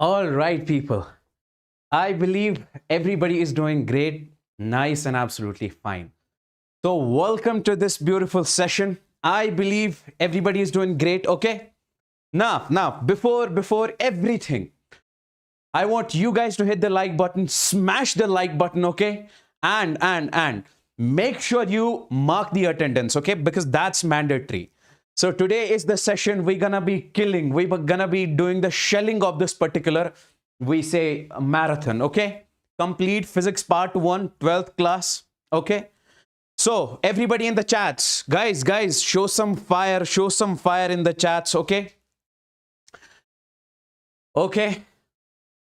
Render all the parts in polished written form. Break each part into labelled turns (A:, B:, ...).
A: All right, people. I believe everybody is doing great, nice, and absolutely fine. So, welcome to this beautiful session. I believe everybody is doing great. Okay. Now, before everything, I want you guys to hit the like button, smash the like button. Okay, and make sure you mark the attendance. Okay, because that's mandatory. So today is the session we're gonna be killing. We're gonna be doing the shelling of this particular, we say, marathon. Okay, complete physics part 1, 12th class. Okay, so everybody in the chats, guys, show some fire in the chats. Okay,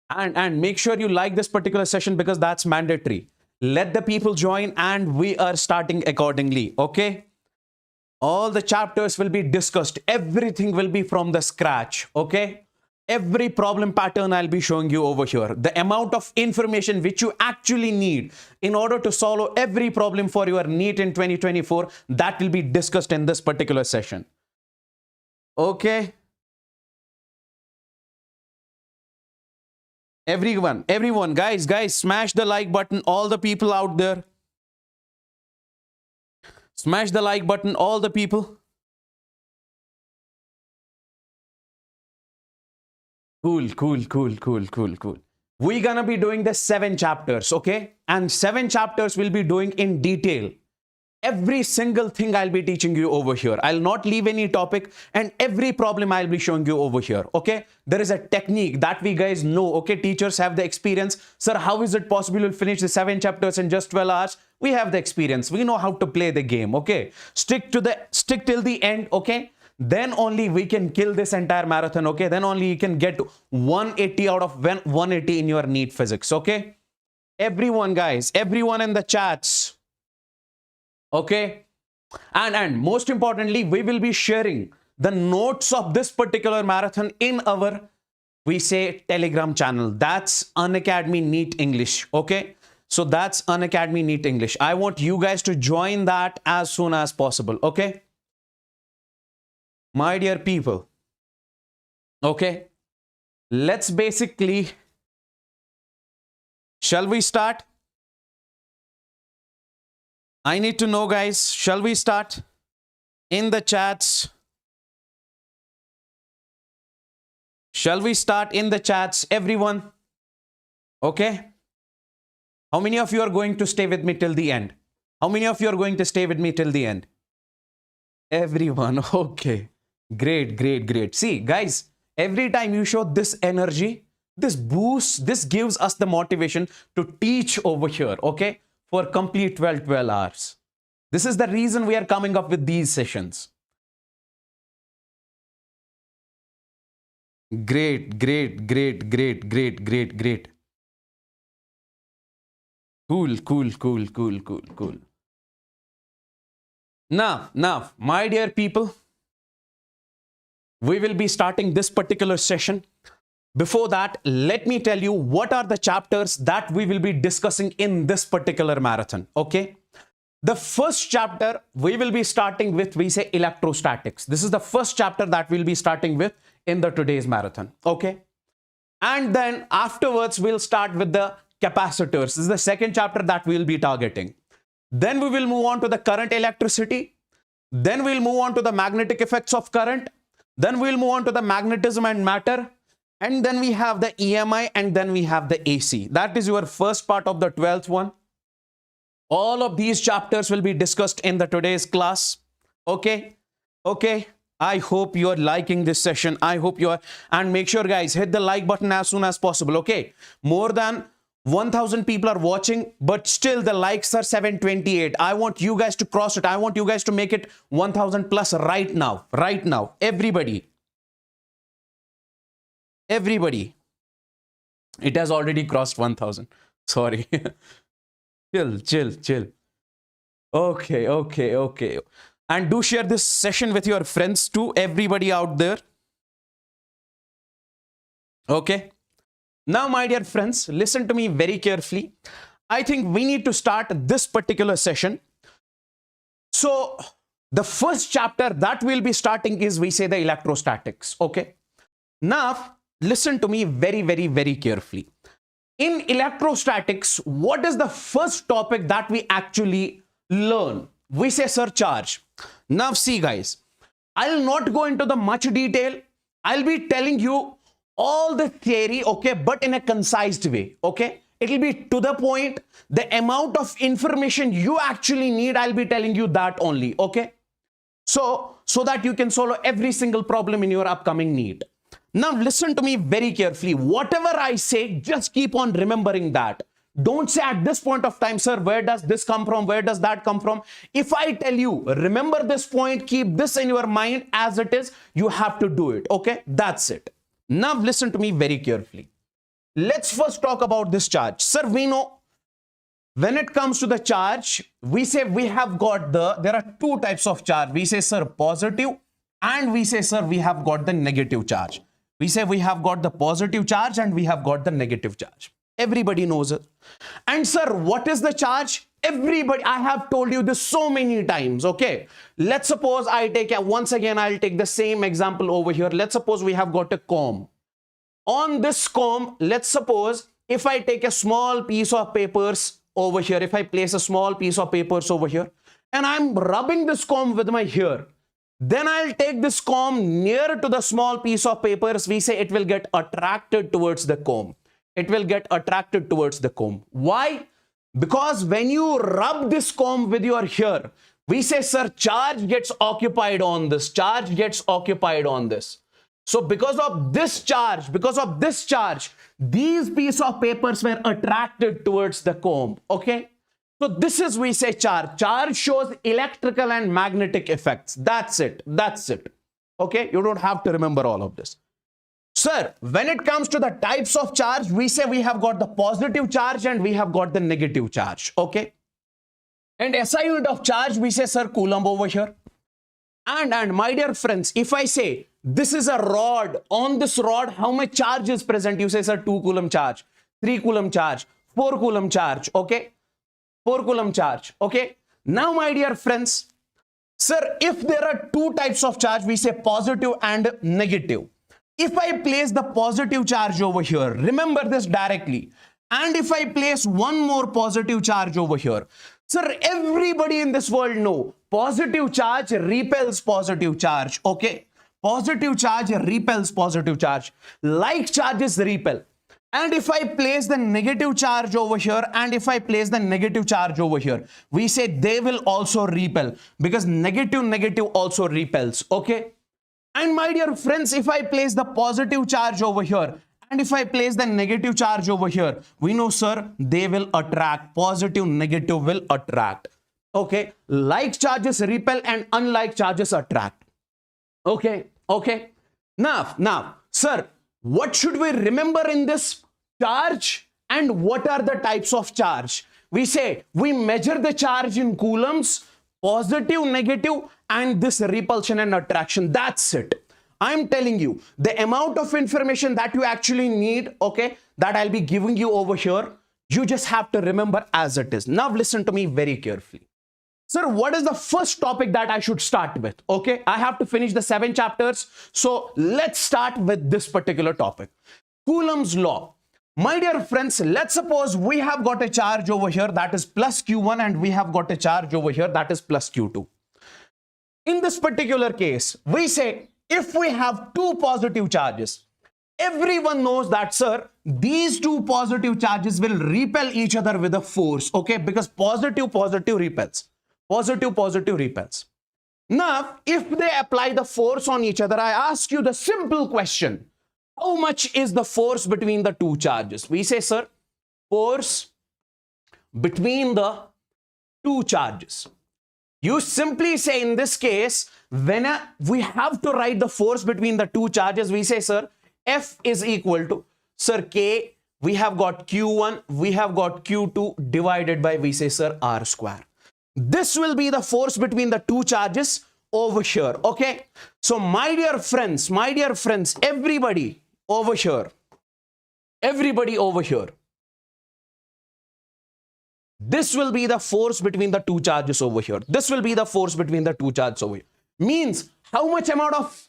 A: and make sure you like this particular session because that's mandatory. Let the people join and we are starting accordingly. Okay, all the chapters will be discussed. Everything will be from the scratch. Okay, every problem pattern I'll be showing you over here. The amount of information which you actually need in order to solve every problem for your NEET in 2024, that will be discussed in this particular session. Okay, everyone, guys, smash the like button. All the people out there, smash the like button, all the people. Cool. We're gonna be doing the 7 chapters, okay? And 7 chapters we'll be doing in detail. Every single thing I'll be teaching you over here. I'll not leave any topic, and every problem I'll be showing you over here, okay? There is a technique that we guys know, okay? Teachers have the experience. Sir, how is it possible to finish the 7 chapters in just 12 hours? We have the experience. We know how to play the game, okay? Stick till the end, okay? Then only we can kill this entire marathon, okay? Then only you can get 180 out of 180 in your NEET physics, okay? Everyone, guys, everyone in the chats, okay? And most importantly, we will be sharing the notes of this particular marathon in our, we say, Telegram channel. That's Unacademy NEET English, okay? So that's Unacademy NEET English. I want you guys to join that as soon as possible, okay? My dear people, okay, let's basically, shall we start? I need to know, guys, shall we start? In the chats, shall we start in the chats, everyone? Okay, how many of you are going to stay with me till the end? How many of you are going to stay with me till the end? Everyone, okay. Great. See, guys, every time you show this energy, this boost, this gives us the motivation to teach over here, okay, for complete 12 hours. This is the reason we are coming up with these sessions. Great. Cool. Now, my dear people, we will be starting this particular session. Before that, let me tell you what are the chapters that we will be discussing in this particular marathon, okay? The first chapter we will be starting with, we say, electrostatics. This is the first chapter that we'll be starting with in the today's marathon, okay? And then afterwards, we'll start with the capacitors. This is the second chapter that we'll be targeting. Then we will move on to the current electricity. Then we'll move on to the magnetic effects of current. Then we'll move on to the magnetism and matter. And then we have the EMI, and then we have the AC. That is your first part of the 12th one. All of these chapters will be discussed in the today's class. Okay. I hope you're liking this session. I hope you are. And make sure, guys, hit the like button as soon as possible. Okay. More than 1,000 people are watching, but still the likes are 728. I want you guys to cross it. I want you guys to make it 1,000 plus right now. Everybody. It has already crossed 1,000. Sorry. Chill. Okay. And do share this session with your friends too, everybody out there. Okay. Now, my dear friends, listen to me very carefully. I think we need to start this particular session. So, the first chapter that we'll be starting is, we say, the electrostatics. Okay. Now, listen to me very carefully. In electrostatics, what is the first topic that we actually learn? We say, sir, charge. Now see guys, I'll not go into the much detail. I'll be telling you all the theory, okay, but in a concise way, okay? It'll be to the point. The amount of information you actually need, I'll be telling you that only, okay? So that you can solve every single problem in your upcoming NEET. Now listen to me very carefully. Whatever I say, just keep on remembering that. Don't say at this point of time, sir, where does this come from? Where does that come from? If I tell you, remember this point, keep this in your mind as it is, you have to do it, okay? That's it. Now listen to me very carefully. Let's first talk about this charge. Sir, we know when it comes to the charge, we say we have got there are two types of charge. We say, sir, positive, and we say, sir, we have got the negative charge. We say we have got the positive charge and we have got the negative charge. Everybody knows it. And sir, what is the charge? Everybody, I have told you this so many times, okay? Let's suppose I take, once again, I'll take the same example over here. Let's suppose we have got a comb. On this comb, let's suppose if I take a small piece of papers over here, if I place a small piece of papers over here, and I'm rubbing this comb with my hair, then I'll take this comb near to the small piece of papers. We say it will get attracted towards the comb. It will get attracted towards the comb. Why? Because when you rub this comb with your hair, we say, sir, charge gets occupied on this. Charge gets occupied on this. So because of this charge, these pieces of papers were attracted towards the comb. Okay. So this is, we say, charge. Charge shows electrical and magnetic effects. That's it. That's it. Okay. You don't have to remember all of this. Sir, when it comes to the types of charge, we say we have got the positive charge and we have got the negative charge. Okay. And SI unit of charge, we say, sir, coulomb over here. And my dear friends, if I say this is a rod, on this rod, how much charge is present? You say, sir, 2 coulomb charge, 3 coulomb charge, 4 coulomb charge. Okay. 4 coulomb charge. Okay. Now, my dear friends, sir, if there are two types of charge, we say positive and negative. If I place the positive charge over here, remember this directly. And if I place one more positive charge over here, sir, everybody in this world know positive charge repels positive charge. Okay. Positive charge repels positive charge. Like charges repel. And if I place the negative charge over here, and if I place the negative charge over here, we say they will also repel, because negative also repels. Okay. And my dear friends, if I place the positive charge over here, and if I place the negative charge over here, we know, sir, they will attract. Positive, negative will attract. Okay. Like charges repel and unlike charges attract. Okay. Okay. Now, sir, what should we remember in this charge, and what are the types of charge? We say we measure the charge in coulombs, positive, negative, and this repulsion and attraction. That's it. I'm telling you the amount of information that you actually need, okay, that I'll be giving you over here. You just have to remember as it is. Now listen to me very carefully. Sir, what is the first topic that I should start with? Okay, I have to finish the 7 chapters. So let's start with this particular topic. Coulomb's law. My dear friends, let's suppose we have got a charge over here that is plus Q1, and we have got a charge over here that is plus Q2. In this particular case, we say if we have two positive charges, everyone knows that, sir, these two positive charges will repel each other with a force. Okay, because positive repels. Positive repels. Now, if they apply the force on each other, I ask you the simple question. How much is the force between the two charges? We say, sir, force between the two charges. You simply say in this case, when we have to write the force between the two charges, we say, sir, F is equal to, sir, K, we have got Q1, we have got Q2 divided by, we say, sir, R square. This will be the force between the two charges over here. Okay. So my dear friends, everybody over here, this will be the force between the two charges over here. This will be the force between the two charges over here. Means how much amount of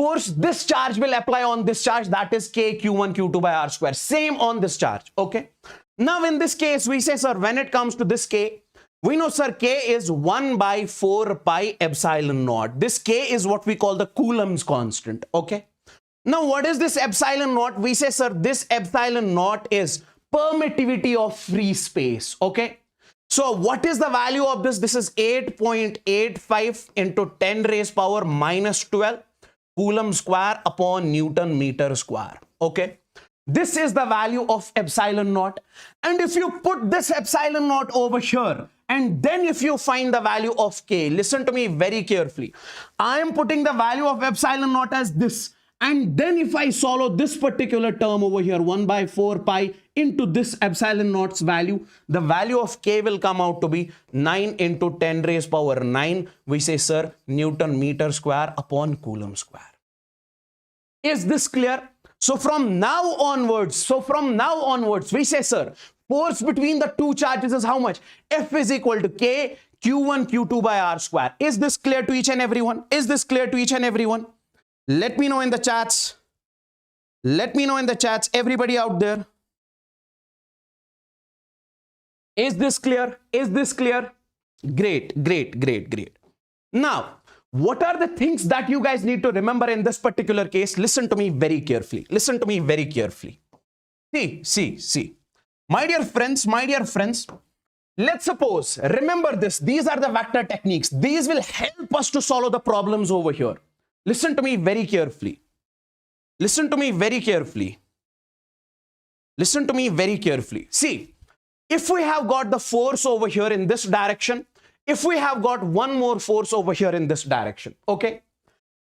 A: Force, this charge will apply on this charge, that is K Q1 Q2 by R square. Same on this charge, okay? Now in this case, we say, sir, when it comes to this K, we know, sir, K is 1 by 4 pi epsilon naught. This K is what we call the Coulomb's constant, okay? Now, what is this epsilon naught? We say, sir, this epsilon naught is permittivity of free space, okay? So what is the value of this? This is 8.85 into 10 raised power minus 12 Coulomb square upon Newton meter square, okay? This is the value of epsilon naught. And if you put this epsilon naught over here, and then if you find the value of K, listen to me very carefully. I am putting the value of epsilon naught as this. And then if I solve this particular term over here, 1 by 4 pi into this epsilon naught's value, the value of K will come out to be 9 into 10 raised power 9. We say, sir, Newton meter square upon Coulomb square. Is this clear? So from now onwards, we say, sir, force between the two charges is how much? F is equal to K Q1 Q2 by R square. Is this clear to each and everyone? Is this clear to each and everyone? Let me know in the chats. Let me know in the chats, everybody out there. Is this clear? Is this clear? Great, great, great, great. Now, what are the things that you guys need to remember in this particular case? Listen to me very carefully. Listen to me very carefully. See. My dear friends, let's suppose, remember this, these are the vector techniques. These will help us to solve the problems over here. Listen to me very carefully. Listen to me very carefully. Listen to me very carefully. See, if we have got the force over here in this direction, if we have got one more force over here in this direction, okay?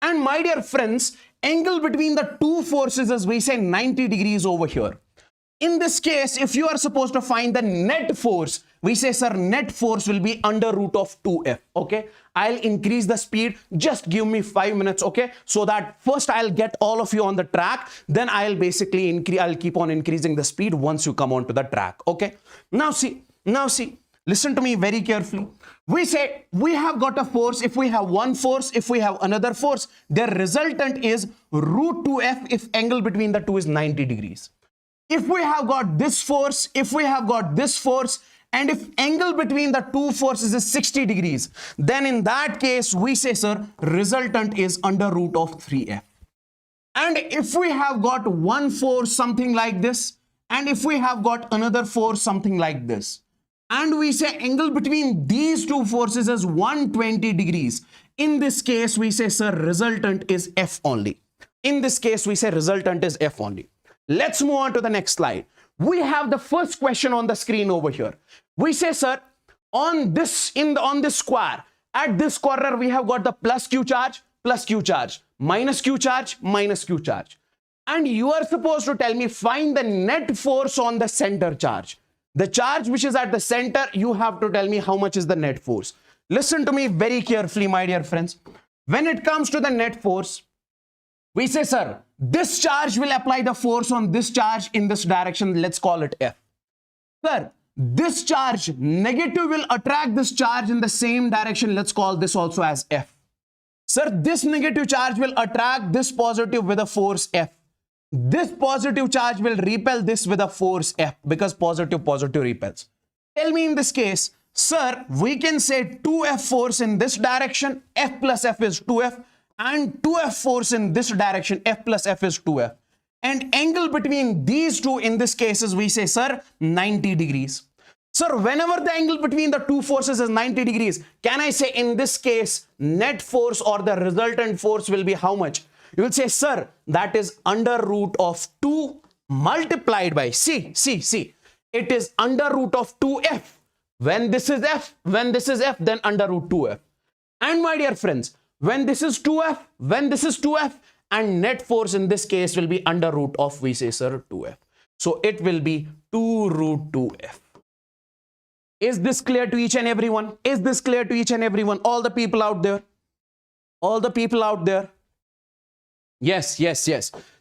A: And my dear friends, angle between the two forces is, we say, 90 degrees over here. In this case, if you are supposed to find the net force, we say, sir, net force will be under root of 2F, okay? I'll increase the speed. Just give me 5 minutes, okay? So that first I'll get all of you on the track. Then I'll basically I'll keep on increasing the speed once you come onto the track, okay? Now see, listen to me very carefully. We say we have got a force. If we have one force, if we have another force, their resultant is root 2F if angle between the two is 90 degrees. If we have got this force, if we have got this force, and if angle between the two forces is 60 degrees, then in that case, we say, sir, resultant is under root of 3F. And if we have got one force, something like this, and if we have got another force, something like this, and we say angle between these two forces is 120 degrees, in this case, we say, sir, resultant is F only. In this case, we say resultant is F only. Let's move on to the next slide. We have the first question on the screen over here. We say, sir, on this square, at this corner, we have got the plus Q charge, minus Q charge, minus Q charge. And you are supposed to tell me, find the net force on the center charge. The charge which is at the center, you have to tell me how much is the net force. Listen to me very carefully, my dear friends. When it comes to the net force, we say, sir, this charge will apply the force on this charge in this direction. Let's call it F. Sir, this charge negative will attract this charge in the same direction. Let's call this also as F. Sir, this negative charge will attract this positive with a force F. This positive charge will repel this with a force F, because positive repels. Tell me in this case, sir, we can say 2F force in this direction, F plus F is 2F. And 2F force in this direction, F plus F is 2F. And angle between these two in this case is, we say, sir, 90 degrees. Sir, whenever the angle between the two forces is 90 degrees, can I say in this case, net force or the resultant force will be how much? You will say, sir, that is under root of 2 multiplied by, see, it is under root of 2F. When this is F, then under root 2F. And my dear friends, when this is 2F, and net force in this case will be under root of, we say, sir, 2F. So it will be 2 root 2F. Is this clear to each and everyone? Is this clear to each and everyone? All the people out there? All the people out there? Yes.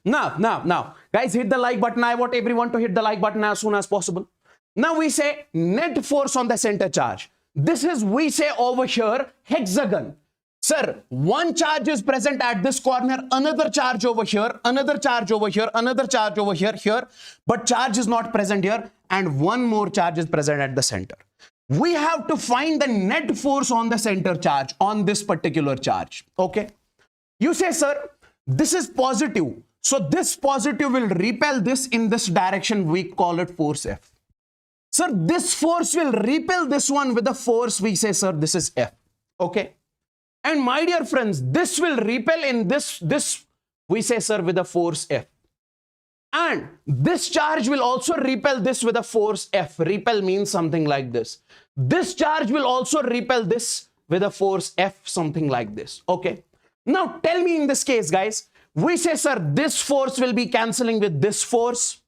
A: Now, guys, hit the like button. I want everyone to hit the like button as soon as possible. Now we say net force on the center charge. This is, we say over here, hexagon. Sir, one charge is present at this corner, another charge over here, another charge over here, another charge over here, but charge is not present here, and one more charge is present at the center. We have to find the net force on the center charge, on this particular charge. Okay. You say, sir, this is positive. So this positive will repel this in this direction. We call it force F. Sir, this force will repel this one with a force. We say, sir, this is F. Okay. And my dear friends, this will repel in this, we say, sir, with a force F. And this charge will also repel this with a force F. Repel means something like this. This charge will also repel this with a force F, something like this. Okay. Now tell me in this case, guys, we say, sir, this force will be cancelling with this force.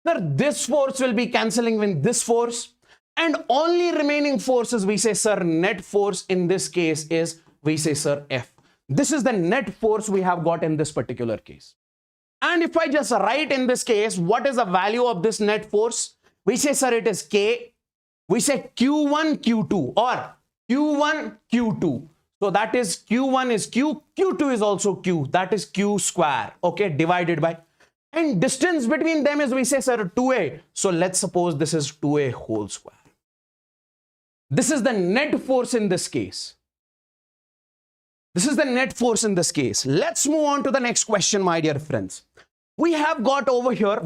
A: Sir, this force will be cancelling with this force. And only remaining forces, we say, sir, net force in this case is, we say, sir, F. This is the net force we have got in this particular case. And if I just write in this case, what is the value of this net force? We say, sir, it is K. We say Q1, Q2 or Q1, Q2. So that is Q1 is Q, Q2 is also Q. That is Q square. Okay, divided by. And distance between them is, we say, sir, 2a. So let's suppose this is 2a whole square. This is the net force in this case. This is the net force in this case. Let's move on to the next question, my dear friends. We have got over here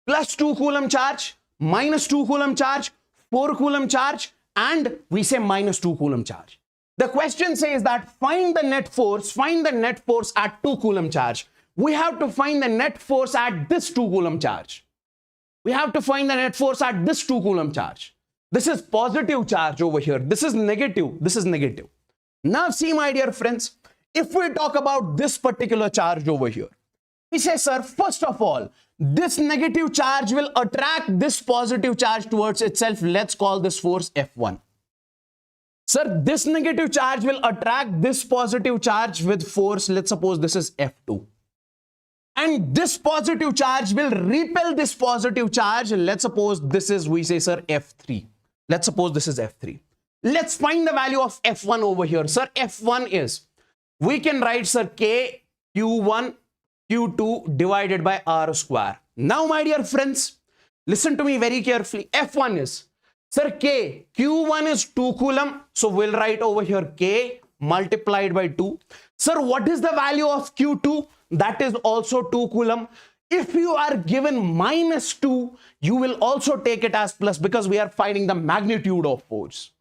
A: plus 2 coulomb charge, minus 2 coulomb charge, 4 coulomb charge, and we say minus 2 coulomb charge. The question says that find the net force at 2 coulomb charge. We have to find the net force at this 2 coulomb charge. We have to find the net force at this 2 coulomb charge. This is positive charge over here. This is negative. This is negative. Now see, my dear friends, if we talk about this particular charge over here, we say, sir, first of all, this negative charge will attract this positive charge towards itself. Let's call this force F1. Sir, this negative charge will attract this positive charge with force. Let's suppose this is F2. And this positive charge will repel this positive charge. Let's suppose this is, we say, sir, F3. Let's suppose this is F3. Let's find the value of F1 over here. Sir, F1 is, we can write, sir, K Q1 Q2 divided by R square. Now, my dear friends, listen to me very carefully. F1 is, sir, K, Q1 is 2 coulomb. So we'll write over here K multiplied by 2. Sir, what is the value of Q2? That is also 2 coulomb. If you are given minus 2, you will also take it as plus because we are finding the magnitude of force.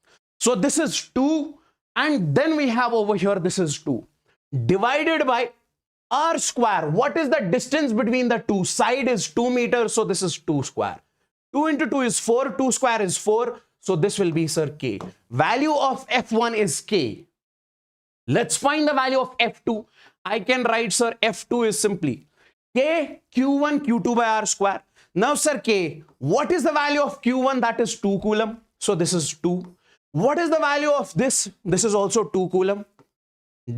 A: So this is 2, and then we have over here, this is 2, divided by R square. What is the distance between the two? Side is 2 meters, so this is 2 square. 2 into 2 is 4, 2 square is 4, so this will be, sir, K. Value of F1 is K. Let's find the value of F2. I can write, sir, F2 is simply K Q1 Q2 by R square. Now, sir, K, what is the value of Q1? That is 2 coulomb. So this is 2. What is the value of this? This is also 2 coulomb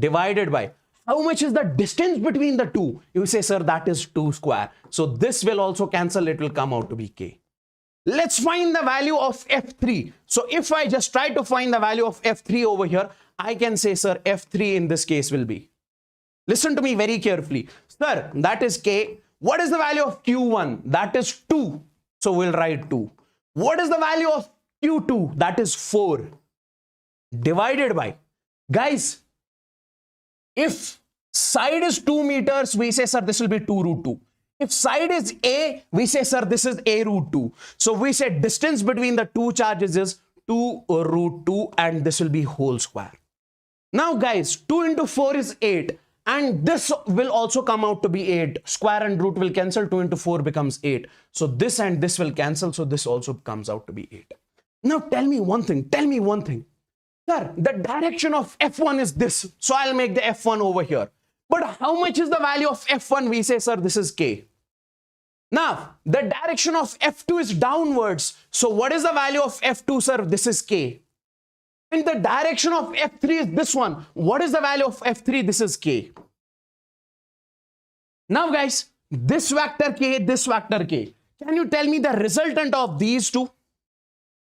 A: divided by how much is the distance between the two? You say, sir, that is 2 square. So this will also cancel. It will come out to be K. Let's find the value of F3. So if I just try to find the value of F3 over here, I can say, sir, F3 in this case will be. Listen to me very carefully. Sir, that is K. What is the value of Q1? That is 2. So we'll write 2. What is the value of Q2? That is 4. Divided by, guys, if side is 2 meters, we say, sir, this will be 2 root 2. If side is A, we say, sir, this is A root 2. So we say distance between the two charges is 2 root 2, and this will be whole square. Now, guys, 2 into 4 is 8. And this will also come out to be 8. Square and root will cancel. 2 into 4 becomes 8. So this and this will cancel. So this also comes out to be 8. Now tell me one thing. Sir, the direction of F1 is this. So I'll make the F1 over here. But how much is the value of F1? We say, sir, this is K. Now, the direction of F2 is downwards. So what is the value of F2, sir? This is K. And the direction of F3 is this one. What is the value of F3? This is K. Now, guys, this vector K, this vector K. Can you tell me the resultant of these two?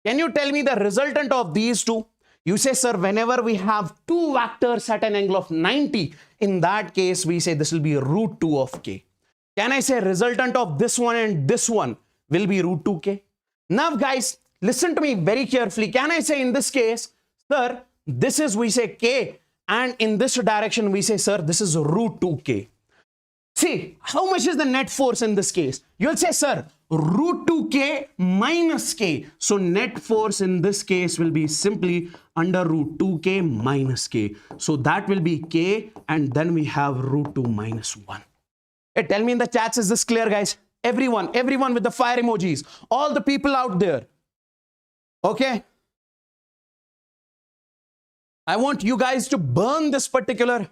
A: Can you tell me the resultant of these two? You say, sir, whenever we have two vectors at an angle of 90, in that case, we say this will be root 2 of k. Can I say resultant of this one and this one will be root 2k? Now, guys, listen to me very carefully. Can I say in this case, sir, this is, we say k, and in this direction, we say, sir, this is root 2k. See, how much is the net force in this case? You'll say, sir, root 2k minus k. So net force in this case will be simply under root 2k minus k. So that will be k, and then we have root 2 minus 1. Hey, tell me in the chats, is this clear, guys? Everyone with the fire emojis, all the people out there. Okay? I want you guys to burn this particular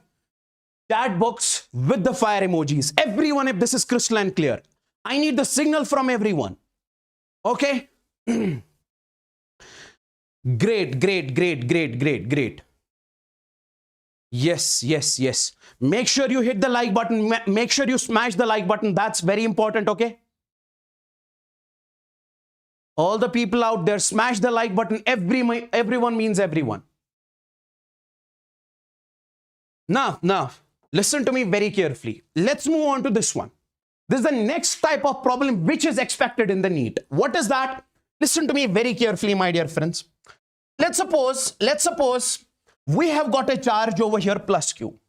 A: chat box with the fire emojis. Everyone, if this is crystal and clear. I need the signal from everyone. Okay? Great. Yes. Make sure you hit the like button. Make sure you smash the like button. That's very important, okay? All the people out there, smash the like button. Everyone means everyone. Now, listen to me very carefully. Let's move on to this one. This is the next type of problem which is expected in the NEET. What is that? Listen to me very carefully, my dear friends. Let's suppose we have got a charge over here plus q.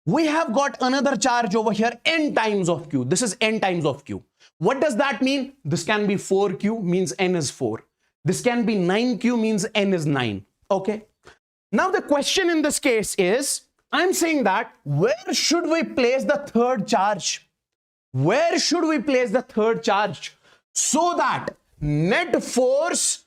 A: We have got another charge over here n times of q. This is n times of q. What does that mean? This can be 4q, means n is 4. This can be 9q, means n is 9. Okay. Now the question in this case is, I'm saying that where should we place the third charge? Where should we place the third charge so that net force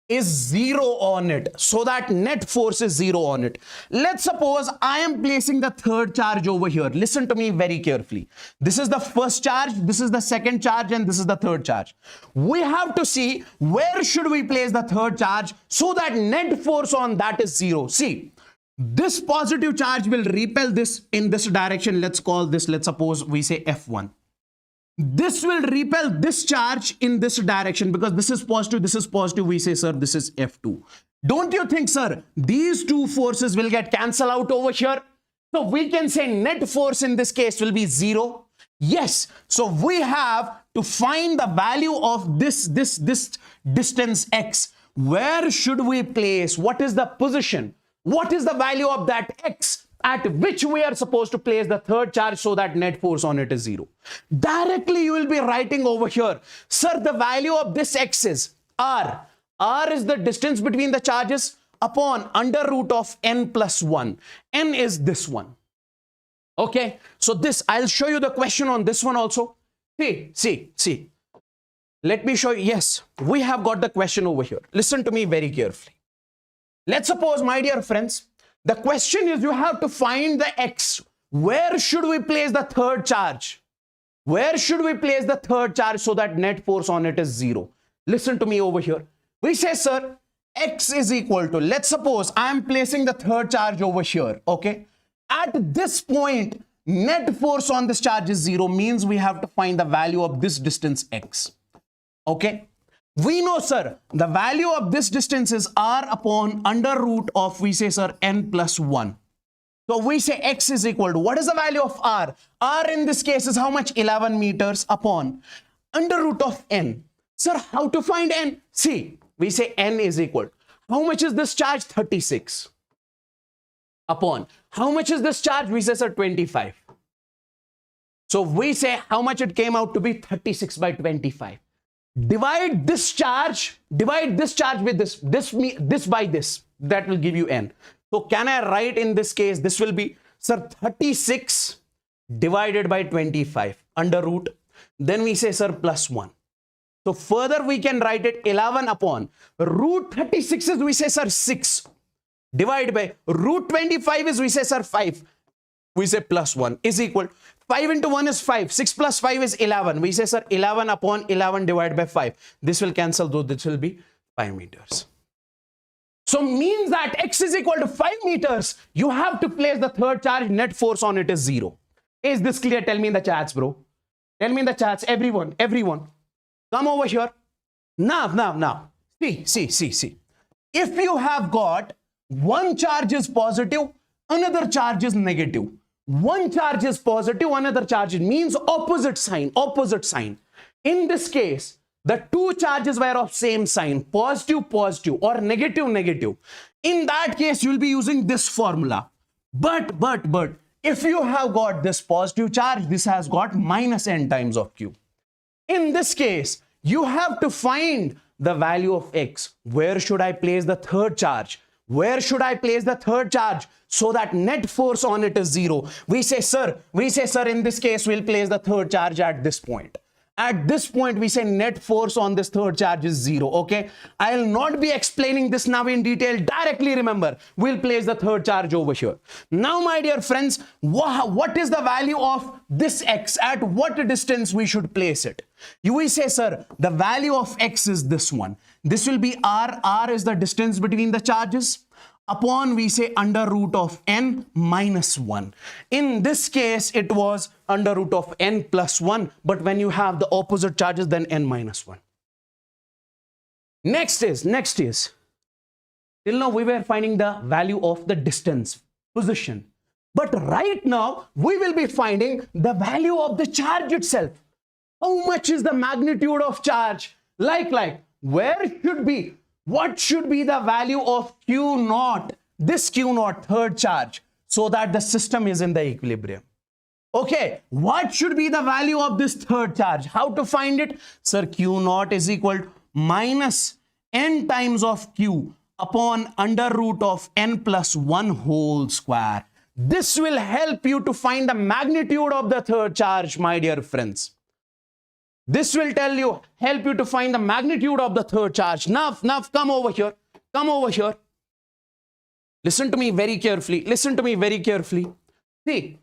A: is 0 on it? So that net force is 0 on it. Let's suppose I am placing the third charge over here. Listen to me very carefully. This is the first charge, this is the second charge, and this is the third charge. We have to see where should we place the third charge so that net force on that is 0. See, this positive charge will repel this in this direction. Let's call this, let's suppose we say F1. This will repel this charge in this direction because this is positive. We say, sir, this is F2. Don't you think, sir, these two forces will get cancelled out over here? So we can say net force in this case will be 0. Yes. So we have to find the value of this distance x. Where should we place? What is the position? What is the value of that x at which we are supposed to place the third charge so that net force on it is 0? Directly you will be writing over here, sir, the value of this x is r. R is the distance between the charges upon under root of n plus 1. N is this one. Okay, so this, I'll show you the question on this one also. See. Let me show you. Yes, we have got the question over here. Listen to me very carefully. Let's suppose, my dear friends, the question is you have to find the x. Where should we place the third charge? Where should we place the third charge so that net force on it is 0? Listen to me over here. We say, sir, x is equal to, let's suppose I am placing the third charge over here, okay? At this point, net force on this charge is 0, means we have to find the value of this distance x, okay? We know, sir, the value of this distance is r upon under root of, we say, sir, n plus 1. So we say x is equal to, what is the value of r? R in this case is how much? 11 meters upon under root of n. Sir, how to find n? See, we say n is equal. How much is this charge? 36 upon. How much is this charge? We say, sir, 25. So we say how much it came out to be? 36 by 25. Divide this charge with this by this. That will give you n. So can I write in this case, this will be, sir, 36 divided by 25 under root. Then we say, sir, plus 1. So further we can write it 11 upon root 36 is, we say, sir, 6 divided by root 25 is, we say, sir, 5. We say plus 1 is equal. 5 into 1 is 5. 6 plus 5 is 11. We say, sir, 11 upon 11 divided by 5. This will cancel, though this will be 5 meters. So means that x is equal to 5 meters. You have to place the third charge. Net force on it is 0. Is this clear? Tell me in the chats, bro. Tell me in the chats. Everyone. Come over here. Now. See. If you have got One charge is positive, another charge is negative. One charge is positive, another charge means opposite sign, opposite sign. In this case, the two charges were of same sign, positive, positive, or negative, negative. In that case, you will be using this formula. But, if you have got this positive charge, this has got minus n times of q. In this case, you have to find the value of x. Where should I place the third charge? Where should I place the third charge so that net force on it is 0? We say, sir, in this case, we'll place the third charge at this point. At this point, we say net force on this third charge is 0, okay? I'll not be explaining this now in detail. Directly remember, we'll place the third charge over here. Now, my dear friends, what is the value of this x? At what distance we should place it? You will say, sir, the value of x is this one. This will be r. R is the distance between the charges. Upon, we say, under root of n minus 1. In this case, it was under root of n plus 1. But when you have the opposite charges, then n minus 1. Next is, till now we were finding the value of the distance, position. But right now, we will be finding the value of the charge itself. How much is the magnitude of charge? Where should be? What should be the value of Q naught, this Q naught, third charge, so that the system is in the equilibrium? Okay, what should be the value of this third charge? How to find it? Sir, Q naught is equal to minus n times of Q upon under root of n plus 1 whole square. This will help you to find the magnitude of the third charge, my dear friends. This will help you to find the magnitude of the third charge. Now, come over here. Come over here. Listen to me very carefully. Listen to me very carefully. See,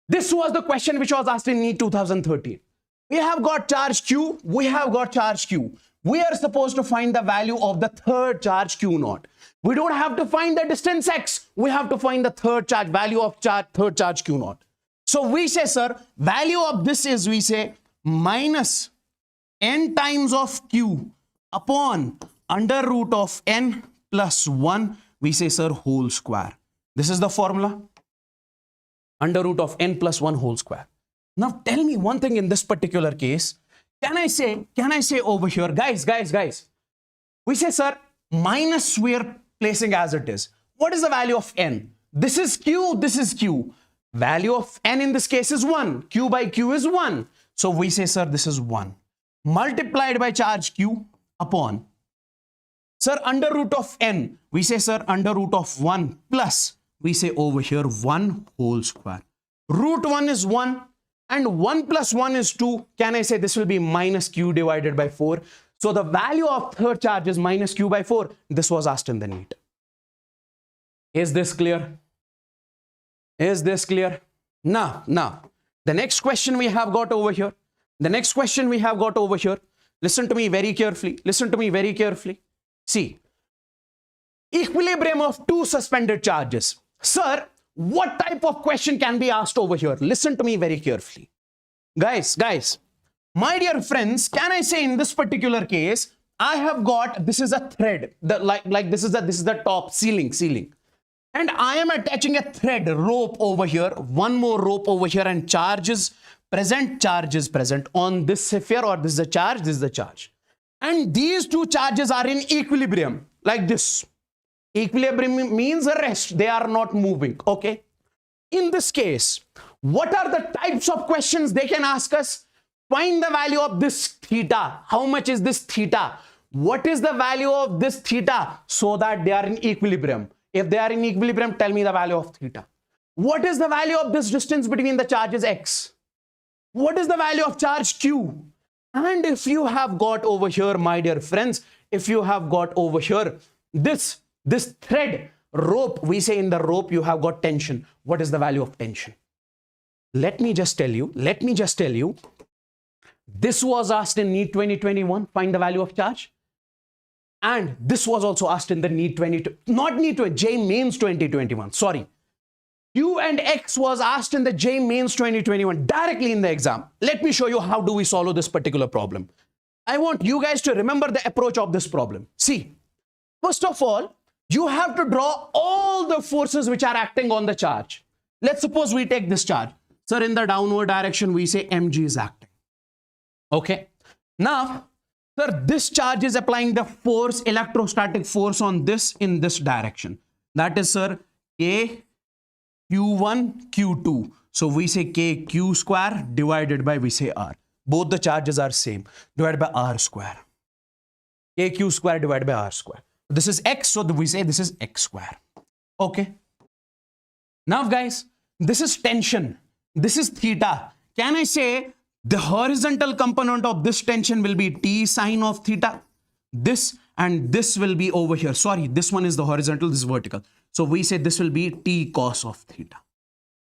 A: this was the question which was asked in NEET 2013. We have got charge Q. We have got charge Q. We are supposed to find the value of the third charge Q naught. We don't have to find the distance x. We have to find the third charge, value of third charge Q naught. So we say, sir, value of this is, we say, minus n times of q upon under root of n plus 1, we say, sir, whole square. This is the formula. Under root of n plus 1 whole square. Now tell me one thing in this particular case. Can I say over here, guys, we say, sir, minus we are placing as it is. What is the value of n? This is q, this is q. Value of n in this case is 1. Q by q is 1. So we say, sir, this is 1 multiplied by charge q upon, sir, under root of n. We say, sir, under root of 1 plus, we say over here 1 whole square. Root 1 is 1 and 1 plus 1 is 2. Can I say this will be minus q divided by 4? So the value of third charge is minus q by 4. This was asked in the NEET. Is this clear? Is this clear? Now, the next question we have got over here. Listen to me very carefully. Listen to me very carefully. See, equilibrium of two suspended charges. Sir, what type of question can be asked over here? Listen to me very carefully. Guys, my dear friends, can I say in this particular case, I have got, this is a thread, this is the top ceiling. And I am attaching a thread, rope over here, one more rope over here, and charge is present on this sphere, or this is a charge, this is the charge. And these two charges are in equilibrium, like this. Equilibrium means a rest, they are not moving, okay? In this case, what are the types of questions they can ask us? Find the value of this theta. How much is this theta? What is the value of this theta? So that they are in equilibrium. If they are in equilibrium, tell me the value of theta. What is the value of this distance between the charges x? What is the value of charge q? And if you have got over here, my dear friends, if you have got over here this thread, rope, we say in the rope you have got tension. What is the value of tension? Let me just tell you, this was asked in NEET 2021, find the value of charge. And this was also asked in the NEET 2020, not NEET 20, J Mains 2021, sorry. Q and X was asked in the J Mains 2021, directly in the exam. Let me show you how do we solve this particular problem. I want you guys to remember the approach of this problem. See, first of all, You have to draw all the forces which are acting on the charge. Let's suppose we take this charge. Sir, in the downward direction, we say mg is acting. Okay. Now, sir, this charge is applying the force, electrostatic force on this in this direction. That is, sir, K Q1 Q2. So we say K Q square divided by, we say R. Both the charges are same. Divided by R square. K Q square divided by R square. This is X, so we say this is X square. Okay. Now, guys, this is tension. This is theta. Can I say the horizontal component of this tension will be T sine of theta? This and this will be over here. Sorry, this one is the horizontal, this is vertical. So we say this will be T cos of theta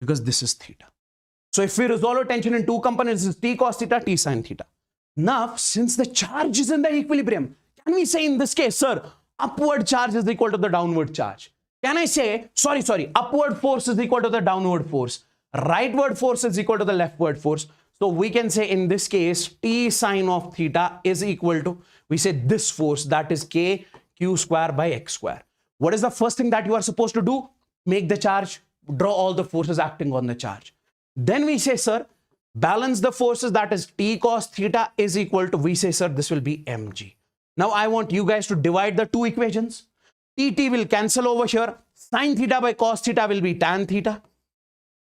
A: because this is theta. So if we resolve a tension in two components, this is T cos theta, T sine theta. Now, since the charge is in the equilibrium, can we say in this case, sir, upward charge is equal to the downward charge? Can I say, sorry, upward force is equal to the downward force. Rightward force is equal to the leftward force. So we can say in this case, T sine of theta is equal to, we say this force, that is K Q square by X square. What is the first thing that you are supposed to do? Make the charge, draw all the forces acting on the charge. Then we say, sir, balance the forces, that is T cos theta is equal to, we say, sir, this will be mg. Now I want you guys to divide the two equations. T will cancel over here. Sin theta by cos theta will be tan theta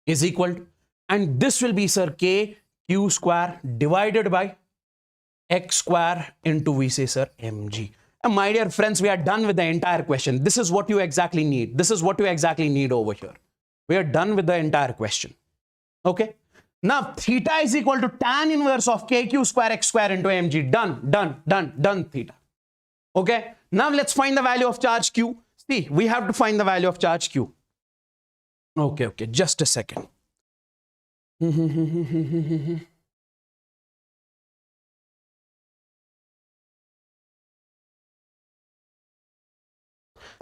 A: is equal to, and this will be, sir, K Q square divided by X square into, we say, sir, mg. And my dear friends, we are done with the entire question. This is what you exactly need. This is what you exactly need over here. We are done with the entire question. Okay. Now, theta is equal to tan inverse of KQ square X square into mg. Done, theta. Okay. Now, let's find the value of charge Q. See, we have to find the value of charge Q. Okay. Just a second.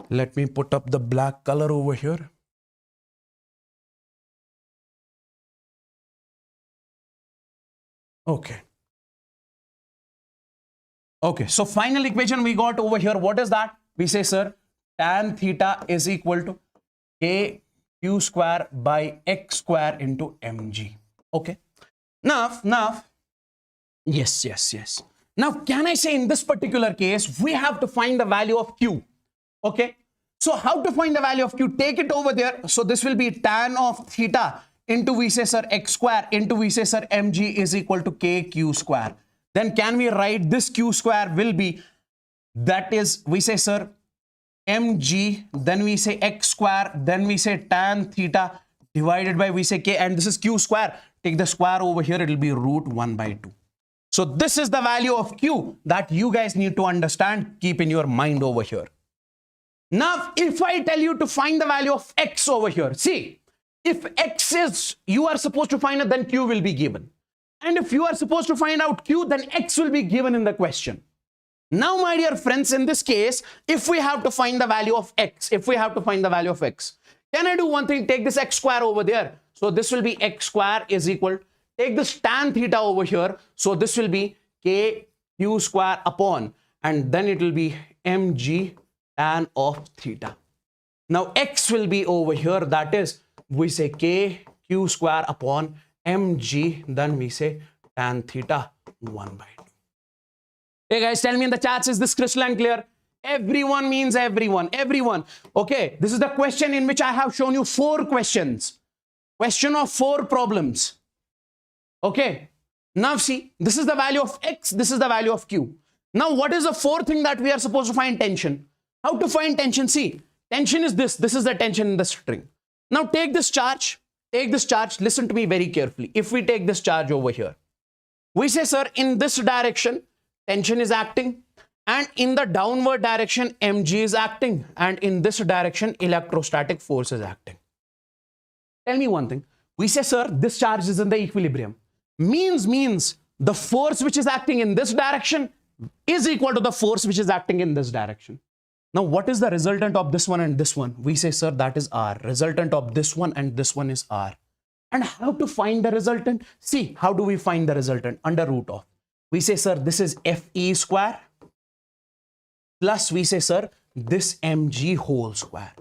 A: Let me put up the black color over here. Okay. So final equation we got over here. What is that? We say, sir, tan theta is equal to K Q square by X square into mg. Okay. Now, yes. Now, can I say in this particular case, we have to find the value of Q. Okay. So how to find the value of Q? Take it over there. So this will be tan of theta into, we say, sir, X square into, we say, sir, mg is equal to K Q square. Then can we write this Q square will be, that is, we say, sir, mg, then we say X square, then we say tan theta divided by, we say, K, and this is Q square. Take the square over here, it will be root 1 by 2. So this is the value of Q that you guys need to understand, keep in your mind over here. Now, if I tell you to find the value of X over here, see, if X is, you are supposed to find it, then Q will be given. And if you are supposed to find out Q, then X will be given in the question. Now, my dear friends, in this case, if we have to find the value of X, can I do one thing? Take this X square over there. So this will be X square is equal, take this tan theta over here. So this will be K Q square upon, and then it will be mg tan of theta. Now X will be over here. That is, we say K Q square upon mg, then we say tan theta 1 by 2. Hey guys, tell me in the chats, is this crystal and clear? Everyone means everyone. Okay, this is the question in which I have shown you 4 questions. Question of 4 problems. Okay, now see, this is the value of X, this is the value of Q. Now what is the 4th thing that we are supposed to find? Tension. How to find tension? See, tension is this is the tension in the string. Now take this charge, listen to me very carefully. If we take this charge over here, we say, sir, in this direction, tension is acting, and in the downward direction, mg is acting, and in this direction, electrostatic force is acting. Tell me one thing. We say, sir, this charge is in the equilibrium. Means the force which is acting in this direction is equal to the force which is acting in this direction. Now, what is the resultant of this one and this one? We say, sir, that is R. Resultant of this one and this one is R. And how to find the resultant? See, how do we find the resultant? Under root of. We say, sir, this is Fe square. Plus, we say, sir, this mg whole square.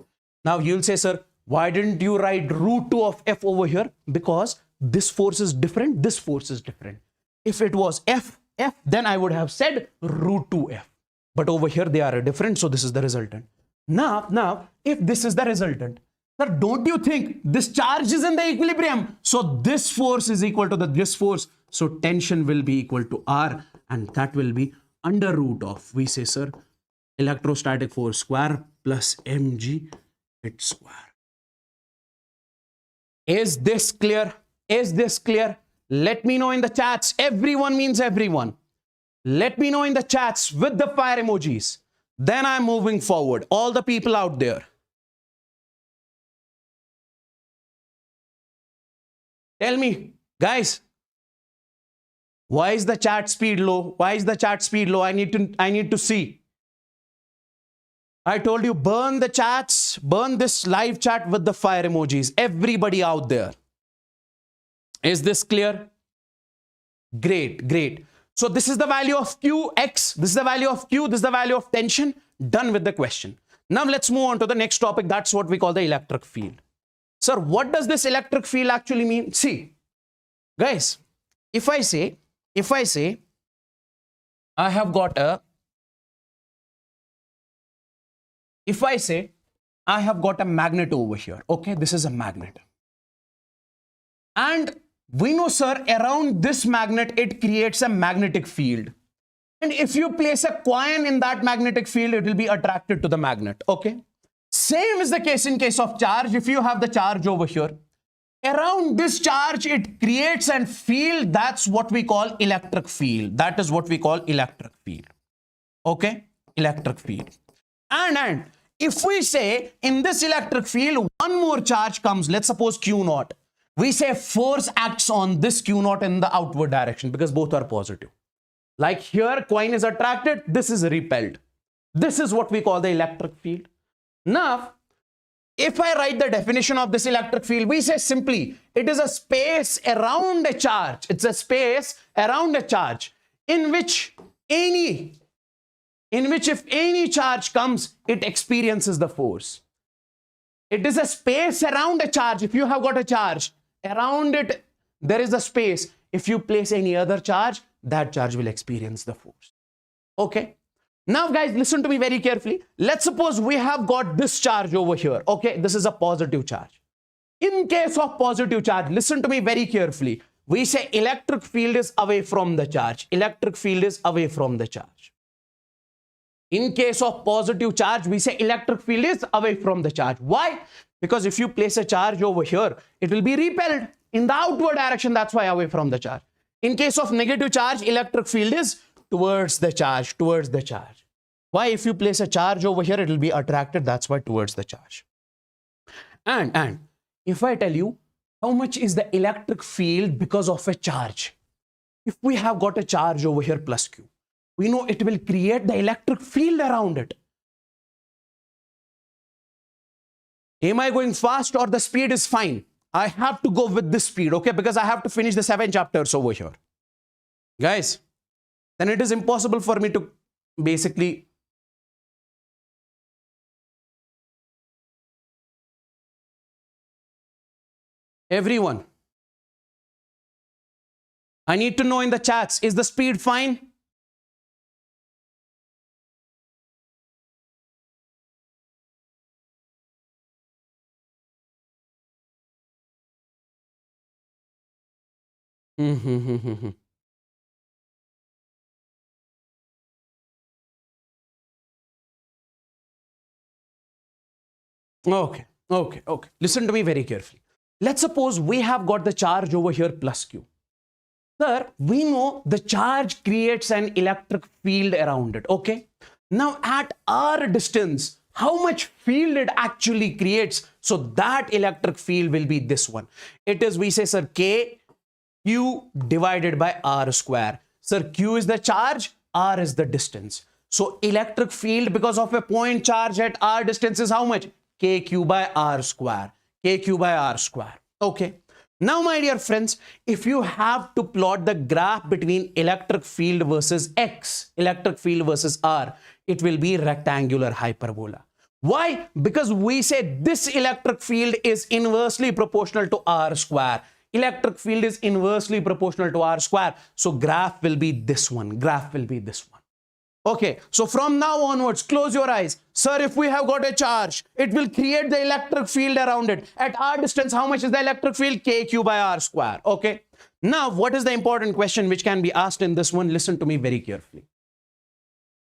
A: Now you'll say, sir, why didn't you write root 2 of F over here? Because this force is different, this force is different. If it was F, then I would have said root 2F. But over here they are different, so this is the resultant. Now, if this is the resultant, sir, don't you think this charge is in the equilibrium? So this force is equal to this force. So tension will be equal to R, and that will be under root of, we say, sir, electrostatic force square plus mg its square. Is this clear? Is this clear? Let me know in the chats. Everyone means everyone. Let me know in the chats with the fire emojis. Then I'm moving forward. All the people out there. Tell me, guys, why is the chat speed low? Why is the chat speed low? I need to see. I told you, burn the chats, burn this live chat with the fire emojis. Everybody out there. Is this clear? Great, great. So this is the value of Qx. This is the value of Q. This is the value of tension. Done with the question. Now let's move on to the next topic. That's what we call the electric field. Sir, what does this electric field actually mean? See, guys, if I say I have got a magnet over here. Okay, this is a magnet. And we know, sir, around this magnet, it creates a magnetic field. And if you place a coin in that magnetic field, it will be attracted to the magnet. Okay. Same is the case in case of charge. If you have the charge over here, around this charge, it creates a field. That's what we call electric field. That is what we call electric field. Okay. Electric field. And if we say in this electric field, one more charge comes, let's suppose Q0. We say force acts on this Q0 in the outward direction because both are positive. Like here, coin is attracted, this is repelled. This is what we call the electric field. Now, if I write the definition of this electric field, we say simply, it is a space around a charge. It's a space around a charge in which if any charge comes, it experiences the force. It is a space around a charge. If you have got a charge, around it, there is a space. If you place any other charge, that charge will experience the force. Okay. Now, guys, listen to me very carefully. Let's suppose we have got this charge over here. Okay. This is a positive charge. In case of positive charge, listen to me very carefully. We say electric field is away from the charge. Electric field is away from the charge. In case of positive charge, we say electric field is away from the charge. Why? Because if you place a charge over here, it will be repelled in the outward direction. That's why away from the charge. In case of negative charge, electric field is towards the charge, towards the charge. Why? If you place a charge over here, it will be attracted. That's why towards the charge. And if I tell you how much is the electric field because of a charge, if we have got a charge over here plus Q, we know it will create the electric field around it. Am I going fast or the speed is fine? I have to go with this speed, okay? Because I have to finish the 7 chapters over here. Guys, then it is impossible for me to basically everyone. I need to know in the chats, is the speed fine? Okay. Listen to me very carefully. Let's suppose we have got the charge over here plus Q. Sir, we know the charge creates an electric field around it. Okay. Now at our distance, how much field it actually creates? So that electric field will be this one. It is, we say, sir, K Q divided by R square. Sir, Q is the charge, R is the distance. So electric field because of a point charge at R distance is how much? KQ by R square. KQ by R square. Okay. Now, my dear friends, if you have to plot the graph between electric field versus X, electric field versus R, it will be rectangular hyperbola. Why? Because we say this electric field is inversely proportional to R square. Electric field is inversely proportional to R square. So graph will be this one. Graph will be this one. Okay, so from now onwards, close your eyes. Sir, if we have got a charge, it will create the electric field around it. At R distance, how much is the electric field? KQ by R square. Okay. Now, what is the important question which can be asked in this one? Listen to me very carefully.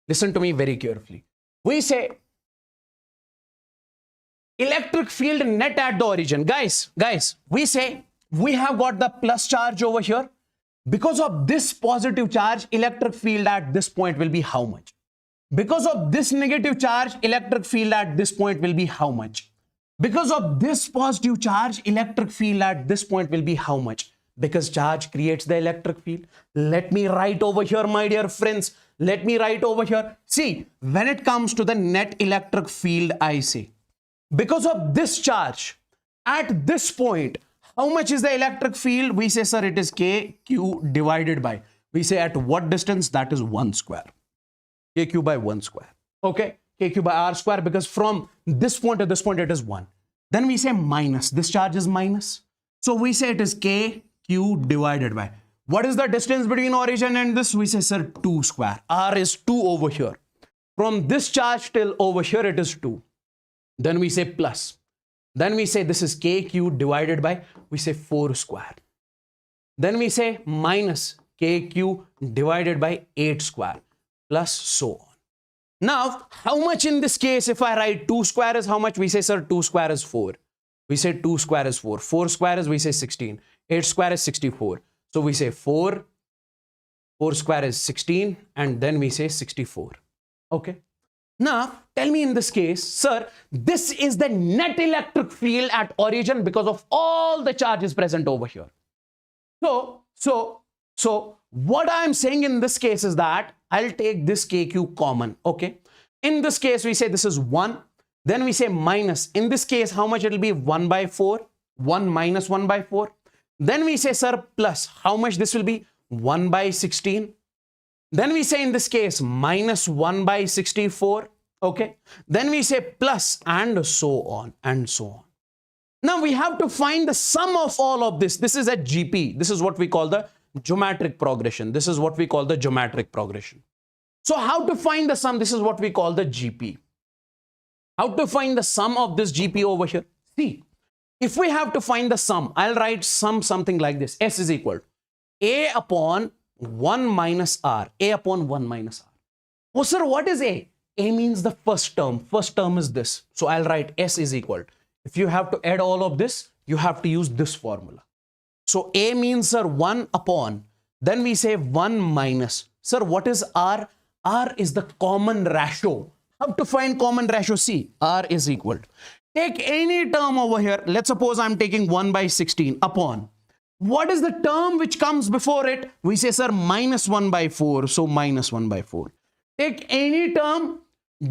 A: Listen to me very carefully. We say electric field net at the origin. Guys, we say we have got the plus charge over here. Because of this positive charge, electric field at this point will be how much? Because of this negative charge, electric field at this point will be how much? Because of this positive charge, electric field at this point will be how much? Because charge creates the electric field. Let me write over here, my dear friends. Let me write over here. See, when it comes to the net electric field, I say, because of this charge, at this point, how much is the electric field? We say, sir, it is KQ divided by, we say at what distance? That is 1 square. KQ by 1 square. Okay. KQ by R square, because from this point to this point, it is 1. Then we say minus. This charge is minus. So we say it is KQ divided by. What is the distance between origin and this? We say, sir, 2 square. R is 2 over here. From this charge till over here, it is 2. Then we say plus. Then we say this is KQ divided by, we say 4 square. Then we say minus KQ divided by 8 square plus so on. Now, how much in this case, if I write 2 square is how much? We say, sir, 2 square is 4. We say 2 square is 4. 4 square is, we say 16. 8 square is 64. So we say 4. 4 square is 16. And then we say 64. Okay. Now, tell me in this case, sir, this is the net electric field at origin because of all the charges present over here. So what I'm saying in this case is that I'll take this KQ common. Okay. In this case, we say this is 1. Then we say minus. In this case, how much it will be? 1 by 4. 1 minus 1 by 4. Then we say, sir, plus. How much this will be? 1 by 16. Then we say in this case minus 1 by 64. Okay. Then we say plus and so on and so on. Now we have to find the sum of all of this. This is a GP. This is what we call the geometric progression. This is what we call the geometric progression. So how to find the sum? This is what we call the GP. How to find the sum of this GP over here? See, if we have to find the sum, I'll write sum something like this. S is equal to A upon 1 minus R. A upon 1 minus R. Oh, sir, what is A? A means the first term. First term is this. So I'll write S is equal. If you have to add all of this, you have to use this formula. So A means, sir, 1 upon. Then we say 1 minus. Sir, what is R? R is the common ratio. How to find common ratio? See, R is equal. Take any term over here. Let's suppose I'm taking 1 by 16 upon. What is the term which comes before it? We say, sir, minus 1 by 4. So minus 1 by 4. Take any term,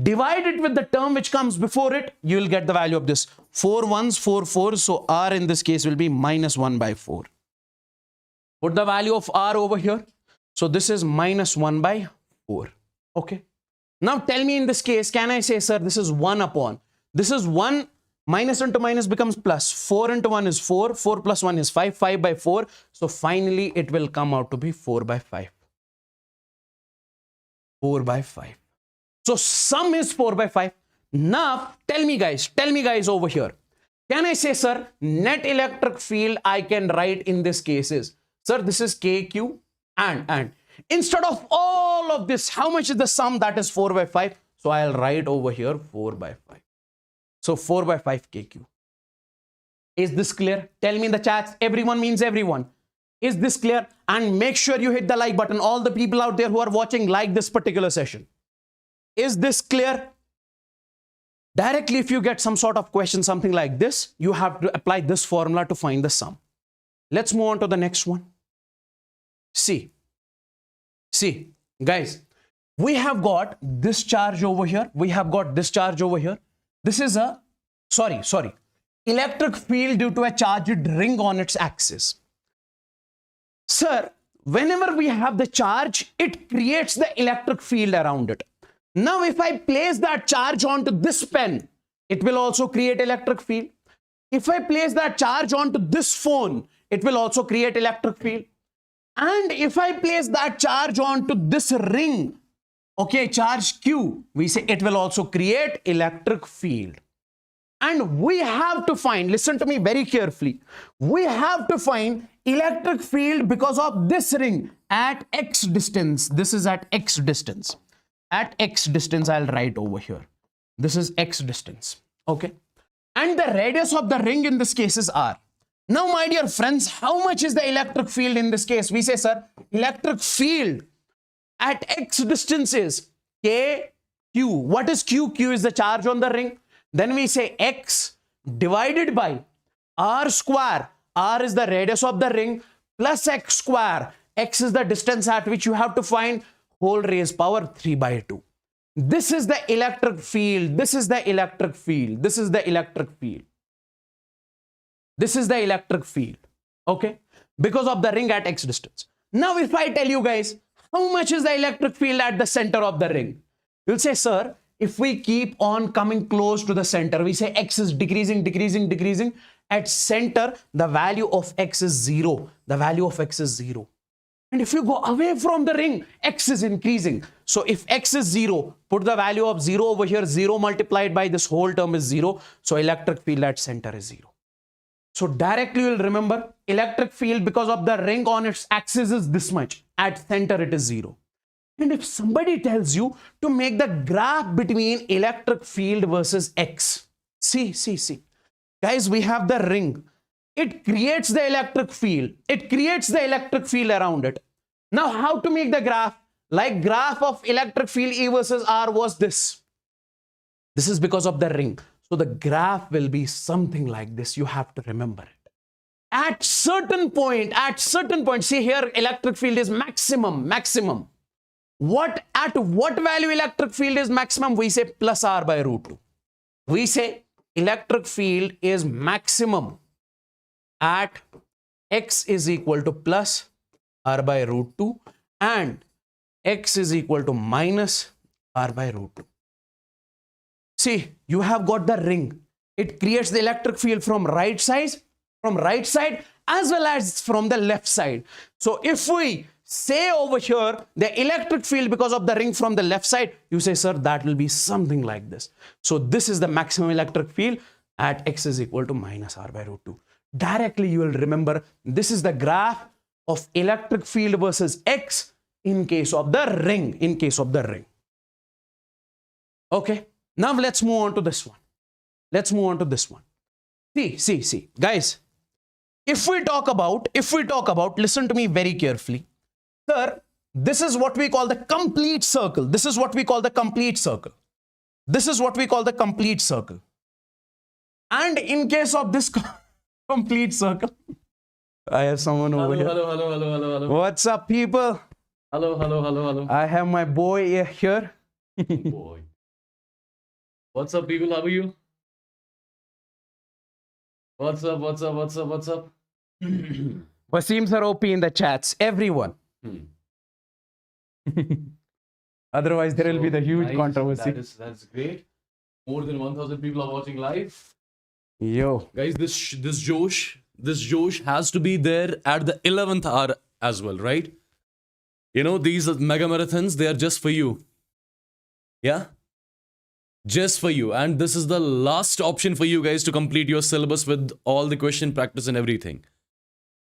A: divide it with the term which comes before it. You will get the value of this. 4 ones, 4 fours. So R in this case will be minus 1 by 4. Put the value of R over here. So this is minus 1 by 4. Okay. Now tell me in this case, can I say, sir, this is 1 upon. This is 1. Minus into minus becomes plus. 4 into 1 is 4. 4 plus 1 is 5. 5 by 4. So finally, it will come out to be 4 by 5. 4 by 5. So sum is 4 by 5. Now, tell me guys over here. Can I say, sir, net electric field I can write in this case is, sir, this is KQ and. Instead of all of this, how much is the sum? That is 4 by 5. So I'll write over here 4 by 5. So 4 by 5 KQ. Is this clear? Tell me in the chats. Everyone means everyone. Is this clear? And make sure you hit the like button. All the people out there who are watching, like this particular session. Is this clear? Directly, if you get some sort of question, something like this, you have to apply this formula to find the sum. Let's move on to the next one. See, guys, we have got this charge over here. We have got this charge over here. This is a, sorry. electric field due to a charged ring on its axis. Sir, whenever we have the charge, it creates the electric field around it. Now, if I place that charge onto this pen, it will also create electric field. If I place that charge onto this phone, it will also create electric field. And if I place that charge onto this ring, okay, charge Q, we say it will also create electric field. And we have to find, listen to me very carefully, we have to find electric field because of this ring at x distance. This is at x distance. At x distance, I'll write over here. This is x distance. Okay. And the radius of the ring in this case is r. Now, my dear friends, how much is the electric field in this case? We say, sir, electric field at x distance is k q. What is q? Q is the charge on the ring. Then we say x divided by r square. R is the radius of the ring plus x square. X is the distance at which you have to find, whole raised power 3 by 2. This is the electric field. This is the electric field. This is the electric field. This is the electric field. Okay. Because of the ring at x distance. Now, if I tell you guys, how much is the electric field at the center of the ring? You'll say, sir, if we keep on coming close to the center, we say x is decreasing, decreasing, decreasing. At center, the value of x is 0. The value of x is 0. And if you go away from the ring, x is increasing. So if x is 0, put the value of 0 over here. 0 multiplied by this whole term is 0. So electric field at center is 0. So directly you will remember electric field because of the ring on its axis is this much. At center it is 0. And if somebody tells you to make the graph between electric field versus x, see. Guys, we have the ring. It creates the electric field. It creates the electric field around it. Now, how to make the graph? Like graph of electric field E versus R was this. This is because of the ring. So the graph will be something like this. You have to remember it. At certain point, see here, electric field is maximum. At what value electric field is maximum? We say plus R by root 2. We say electric field is maximum at x is equal to plus R by root 2 and x is equal to minus R by root 2. See, you have got the ring. It creates the electric field from right side as well as from the left side. So if we say over here the electric field because of the ring from the left side, you say, sir, that will be something like this. So this is the maximum electric field at x is equal to minus R by root 2. Directly you will remember this is the graph of electric field versus x in case of the ring. Okay. Now let's move on to this one. See, guys, if we talk about, listen to me very carefully. Sir, this is what we call the complete circle. And in case of this complete circle, I have someone over here. Hello. What's up, people? Hello. I have my boy here.
B: Boy. What's up, people? How are you? What's up?
A: Wasim sir OP in the chats. Everyone. Otherwise, there will be the huge controversy.
B: That's great. More than 1,000 people are watching live.
A: Yo.
B: Guys, this Josh has to be there at the 11th hour as well, right? You know, these mega marathons, they are just for you. Yeah? Just for you. And this is the last option for you guys to complete your syllabus with all the question practice and everything.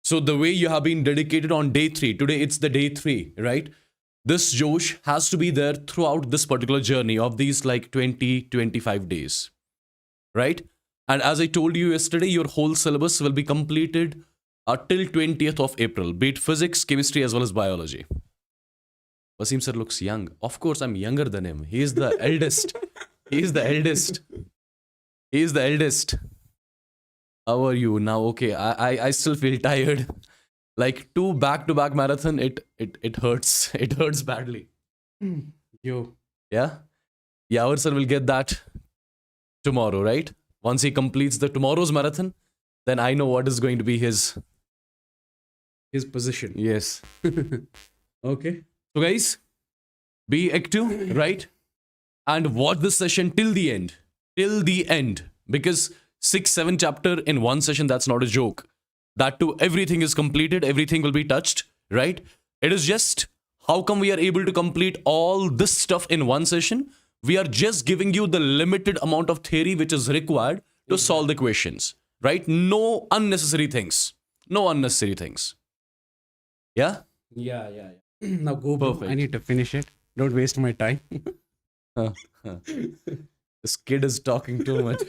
B: So the way you have been dedicated on day 3, today it's the day 3, right? This Josh has to be there throughout this particular journey of these like 20-25 days, right? And as I told you yesterday, your whole syllabus will be completed till 20th of April, be it physics, chemistry, as well as biology. Wasim sir looks young. Of course, I'm younger than him. He is the eldest. He is the eldest. How are you now? Okay, I still feel tired. Like 2 back-to-back marathon, it hurts. It hurts badly.
A: Yo.
B: Yeah? Yawar sir will get that tomorrow, right? Once he completes the tomorrow's marathon, then I know what is going to be his
A: position.
B: yes.
A: Okay.
B: So guys, be active, right? And watch this session till the end. Till the end. Because 6-7 chapter in one session, that's not a joke. That too, everything is completed, everything will be touched, right? It is just how come we are able to complete all this stuff in one session? We are just giving you the limited amount of theory which is required to solve the questions, right? No unnecessary things. No unnecessary things. Yeah?
A: Yeah. Now go, bro.
B: Perfect.
A: I need to finish it. Don't waste my time.
B: This kid is talking too much.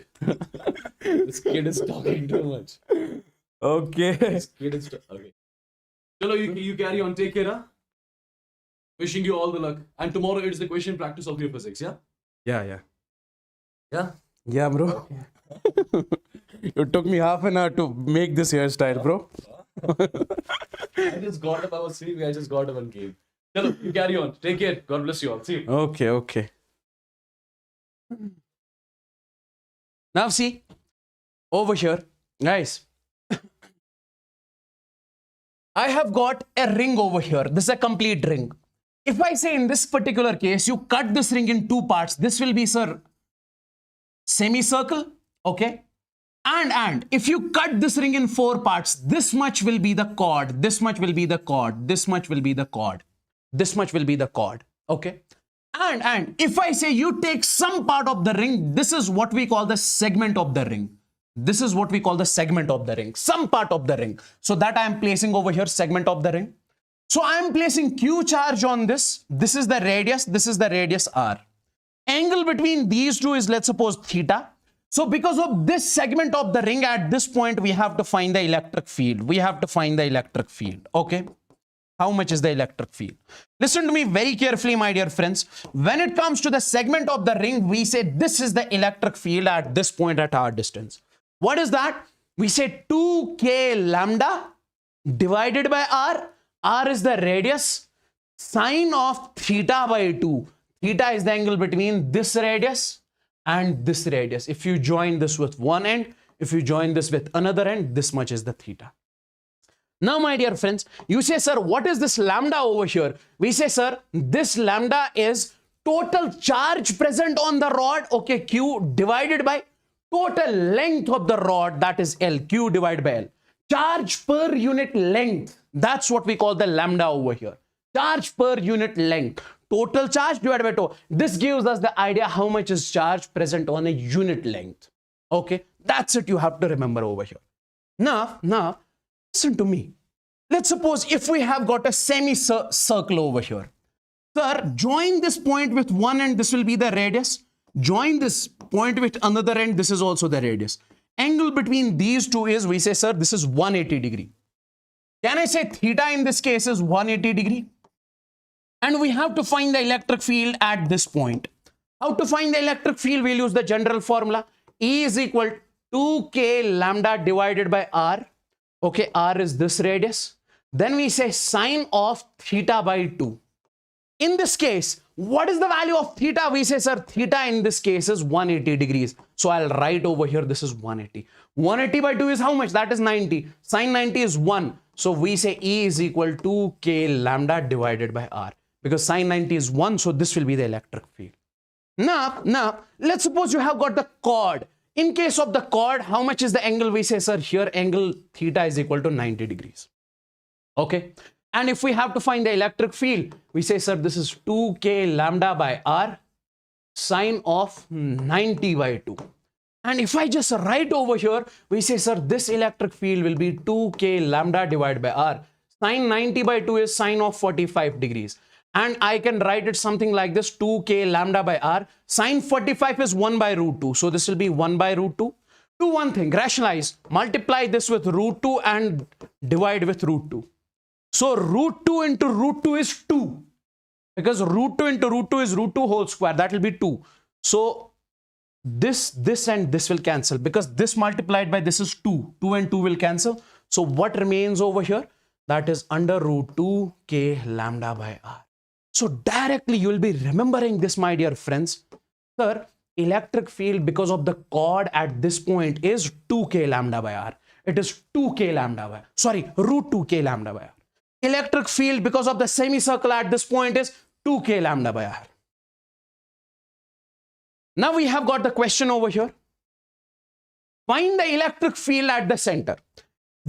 B: This kid is talking too much.
A: Okay.
B: This kid is okay. Chalo, you carry on. Take care, huh? Wishing you all the luck. And tomorrow it's the question practice of your physics, yeah?
A: Yeah.
B: Yeah?
A: Yeah, bro. It took me half an hour to make this hairstyle, bro.
B: I just got up. I was sleeping. I just got up and came. Chalo, you carry on. Take care. God bless you all. See you.
A: Okay. Now see, over here, guys, I have got a ring over here. This is a complete ring. If I say in this particular case, you cut this ring in two parts, this will be, sir, semicircle, okay? And if you cut this ring in four parts, this much will be the chord, this much will be the chord, this much will be the chord, this much will be the chord, okay? And if I say you take some part of the ring, this is what we call the segment of the ring. This is what we call the segment of the ring, some part of the ring. So that I am placing over here, segment of the ring. So I am placing Q charge on this. This is the radius R. Angle between these two is, let's suppose, theta. So because of this segment of the ring at this point, we have to find the electric field. Okay. How much is the electric field? Listen to me very carefully, my dear friends. When it comes to the segment of the ring, we say this is the electric field at this point at our distance. What is that? We say 2k lambda divided by r. R is the radius. Sine of theta by 2. Theta is the angle between this radius and this radius. If you join this with one end, if you join this with another end, this much is the theta. Now, my dear friends, you say, sir, what is this lambda over here? We say, sir, this lambda is total charge present on the rod, okay, Q, divided by total length of the rod, that is L, Q divided by L. Charge per unit length, that's what we call the lambda over here. Charge per unit length. Total charge divided by total. This gives us the idea how much is charge present on a unit length. Okay, that's it you have to remember over here. Now, listen to me. Let's suppose if we have got a semicircle over here. Sir, join this point with one end, this will be the radius. Join this point with another end, this is also the radius. Angle between these two is, we say, sir, this is 180 degree. Can I say theta in this case is 180 degree? And we have to find the electric field at this point. How to find the electric field? We'll use the general formula. E is equal to 2k lambda divided by r. Okay, r is this radius. Then we say sine of theta by 2. In this case, what is the value of theta? We say, sir, theta in this case is 180 degrees. So I'll write over here, this is 180. 180 by 2 is how much? That is 90. Sine 90 is 1. So we say E is equal to k lambda divided by r. Because sine 90 is 1, so this will be the electric field. Now, let's suppose you have got the chord. In case of the chord, how much is the angle? We say, sir, here angle theta is equal to 90 degrees. Okay. And if we have to find the electric field, we say, sir, this is 2k lambda by r sine of 90 by 2. And if I just write over here, we say, sir, this electric field will be 2k lambda divided by r. Sine 90 by 2 is sine of 45 degrees. And I can write it something like this, 2k lambda by r. Sine 45 is 1 by root 2. So this will be 1 by root 2. Do one thing, rationalize. Multiply this with root 2 and divide with root 2. So root 2 into root 2 is 2. Because root 2 into root 2 is root 2 whole square. That will be 2. So this and this will cancel. Because this multiplied by this is 2. 2 and 2 will cancel. So what remains over here? That is under root 2 k lambda by r. So directly you will be remembering this, my dear friends. Sir, electric field because of the chord at this point is 2k lambda by r. It is 2k lambda by, sorry, root 2k lambda by r. Electric field because of the semicircle at this point is 2k lambda by r. Now we have got the question over here. Find the electric field at the center.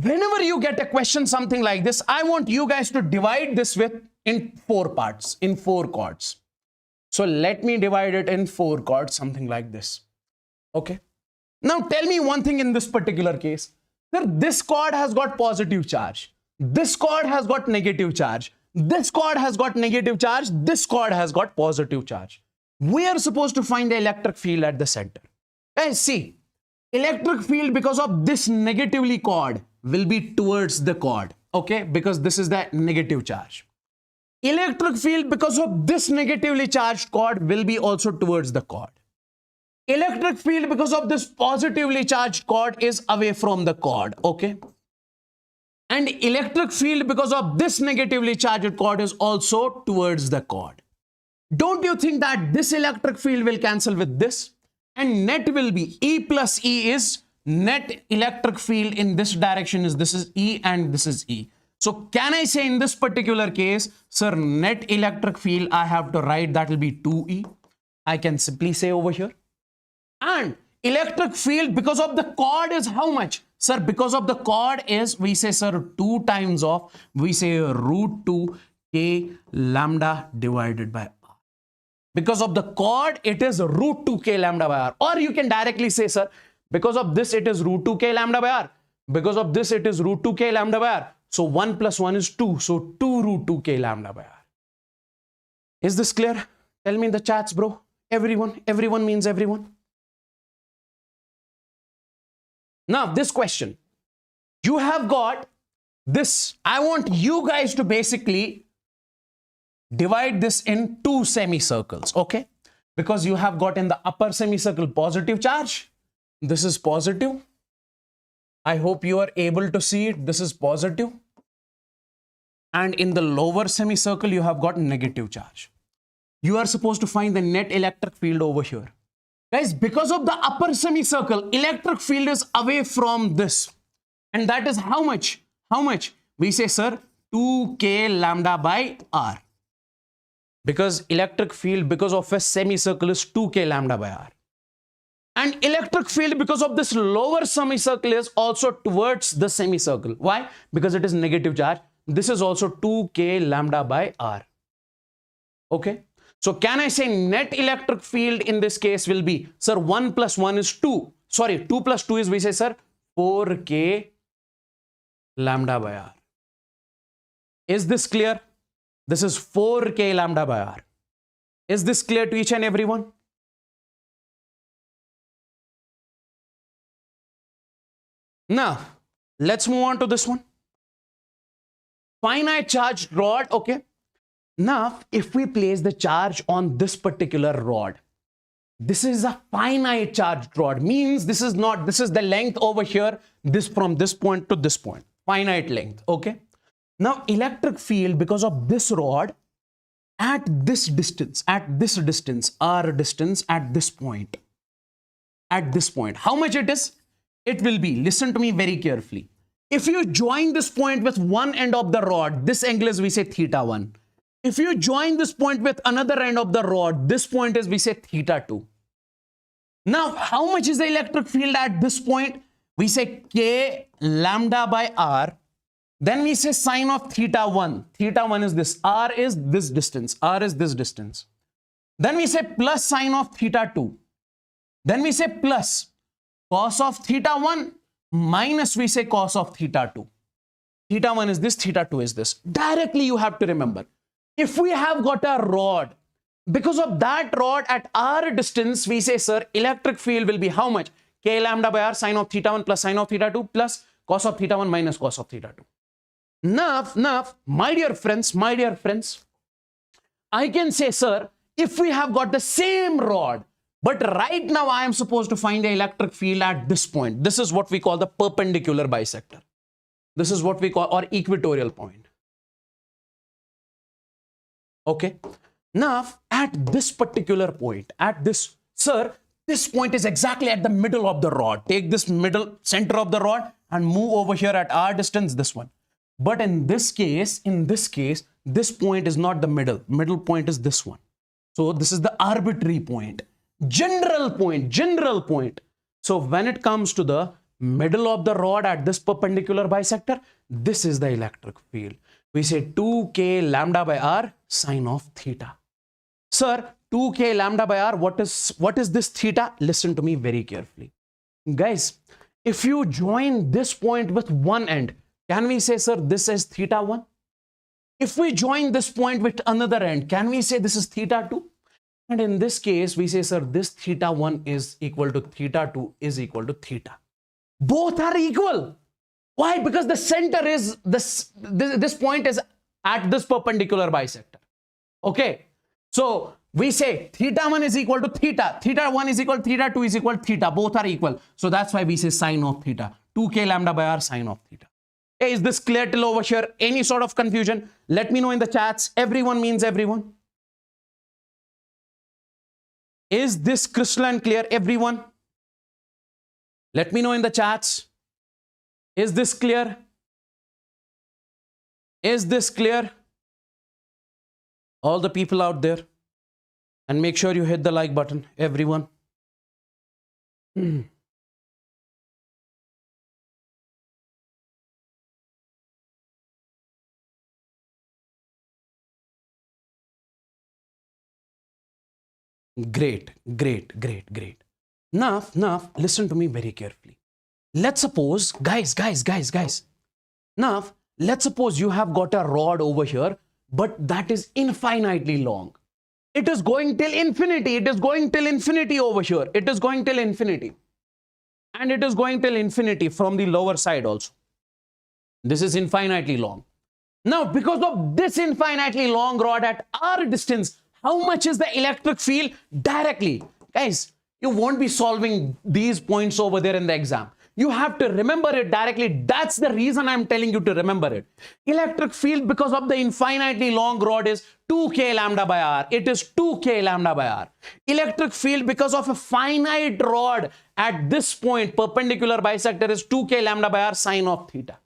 A: Whenever you get a question something like this, I want you guys to divide this in 4 parts, in 4 chords. So let me divide it in 4 chords, something like this. Okay. Now tell me one thing in this particular case. Sir, this chord has got positive charge. This chord has got negative charge. This chord has got negative charge. This chord has got positive charge. We are supposed to find the electric field at the center. Guys, see, electric field because of this negatively chord will be towards the chord. Okay, because this is the negative charge. Electric field because of this negatively charged chord will be also towards the chord. Electric field because of this positively charged chord is away from the chord. Okay. And electric field because of this negatively charged chord is also towards the chord. Don't you think that this electric field will cancel with this? And net will be E plus E is net electric field in this direction is this is E and this is E. So can I say in this particular case, sir, net electric field I have to write that will be 2E. I can simply say over here. And electric field because of the chord is how much? Sir, because of the chord is, we say, sir, 2 times of, we say root 2 k lambda divided by r. Because of the chord, it is root 2 k lambda by r. Or you can directly say, sir, because of this, it is root 2 k lambda by r. Because of this, it is root 2 k lambda by r. So 1 plus 1 is 2. So 2 root 2 k lambda by r. Is this clear? Tell me in the chats, bro. Everyone means everyone. Now, this question, you have got this. I want you guys to basically divide this in 2 semicircles, okay? Because you have got in the upper semicircle positive charge. This is positive. I hope you are able to see it. This is positive. And in the lower semicircle, you have got negative charge. You are supposed to find the net electric field over here. Guys, because of the upper semicircle, electric field is away from this. And that is how much? How much? We say, sir, 2k lambda by r. Because electric field because of a semicircle is 2k lambda by r. And electric field because of this lower semicircle is also towards the semicircle. Why? Because it is negative charge. This is also 2k lambda by r. Okay. So can I say net electric field in this case will be, sir, 1 plus 1 is 2. Sorry, 2 plus 2 is, we say, sir, 4k lambda by r. Is this clear? This is 4k lambda by r. Is this clear to each and everyone? Now, let's move on to this one. Finite charged rod, okay. Now, if we place the charge on this particular rod, this is a finite charged rod, means this is the length over here, this from this point to this point, finite length, okay. Now, electric field because of this rod at this distance, r distance at this point, how much it is? It will be, listen to me very carefully. If you join this point with one end of the rod, this angle is, we say, theta 1. If you join this point with another end of the rod, this point is, we say, theta 2. Now, how much is the electric field at this point? We say k lambda by r. Then we say sine of theta 1. Theta 1 is this. R is this distance. R is this distance. Then we say plus sine of theta 2. Then we say plus cos of theta 1 minus, we say, cos of theta 2. Theta 1 is this. Theta 2 is this. Directly you have to remember. If we have got a rod, because of that rod at r distance, we say, sir, electric field will be how much? K lambda by r sine of theta 1 plus sine of theta 2 plus cos of theta 1 minus cos of theta 2. Now, my dear friends, I can say, sir, if we have got the same rod, but right now I am supposed to find the electric field at this point. This is what we call the perpendicular bisector. This is what we call, or equatorial point. Okay. Now, at this particular point, at this, sir, This point is exactly at the middle of the rod. Take this middle center of the rod and move over here at r distance, this one. But in this case, this point is not the middle. Middle point is this one. So this is the arbitrary point. General point. So when it comes to the middle of the rod at this perpendicular bisector, this is the electric field. We say 2k lambda by r sine of theta. Sir, 2k lambda by r, what is this theta? Listen to me very carefully. Guys, if you join this point with one end, can we say, sir, this is theta 1? If we join this point with another end, can we say this is theta 2? And in this case, we say, sir, this theta 1 is equal to theta 2 is equal to theta. Both are equal. Why? Because the center is this point is at this perpendicular bisector. Okay. So we say theta 1 is equal to theta. Theta 1 is equal to theta 2 is equal to theta. Both are equal. So that's why we say sine of theta. 2k lambda by r sine of theta. Okay, is this clear till over here? Any sort of confusion? Let me know in the chats. Everyone means everyone. Is this crystalline clear, everyone? Let me know in the chats. Is this clear? Is this clear? All the people out there. And make sure you hit the like button, everyone. Great. Now, listen to me very carefully. Let's suppose, guys. Now, let's suppose you have got a rod over here, but that is infinitely long. It is going till infinity. It is going till infinity over here. It is going till infinity. And it is going till infinity from the lower side also. This is infinitely long. Now, because of this infinitely long rod at r distance, how much is the electric field directly? Guys, you won't be solving these points over there in the exam. You have to remember it directly. That's the reason I'm telling you to remember it. Electric field because of the infinitely long rod is 2k lambda by r. It is 2k lambda by r. Electric field because of a finite rod at this point, perpendicular bisector, is 2k lambda by r sine of theta.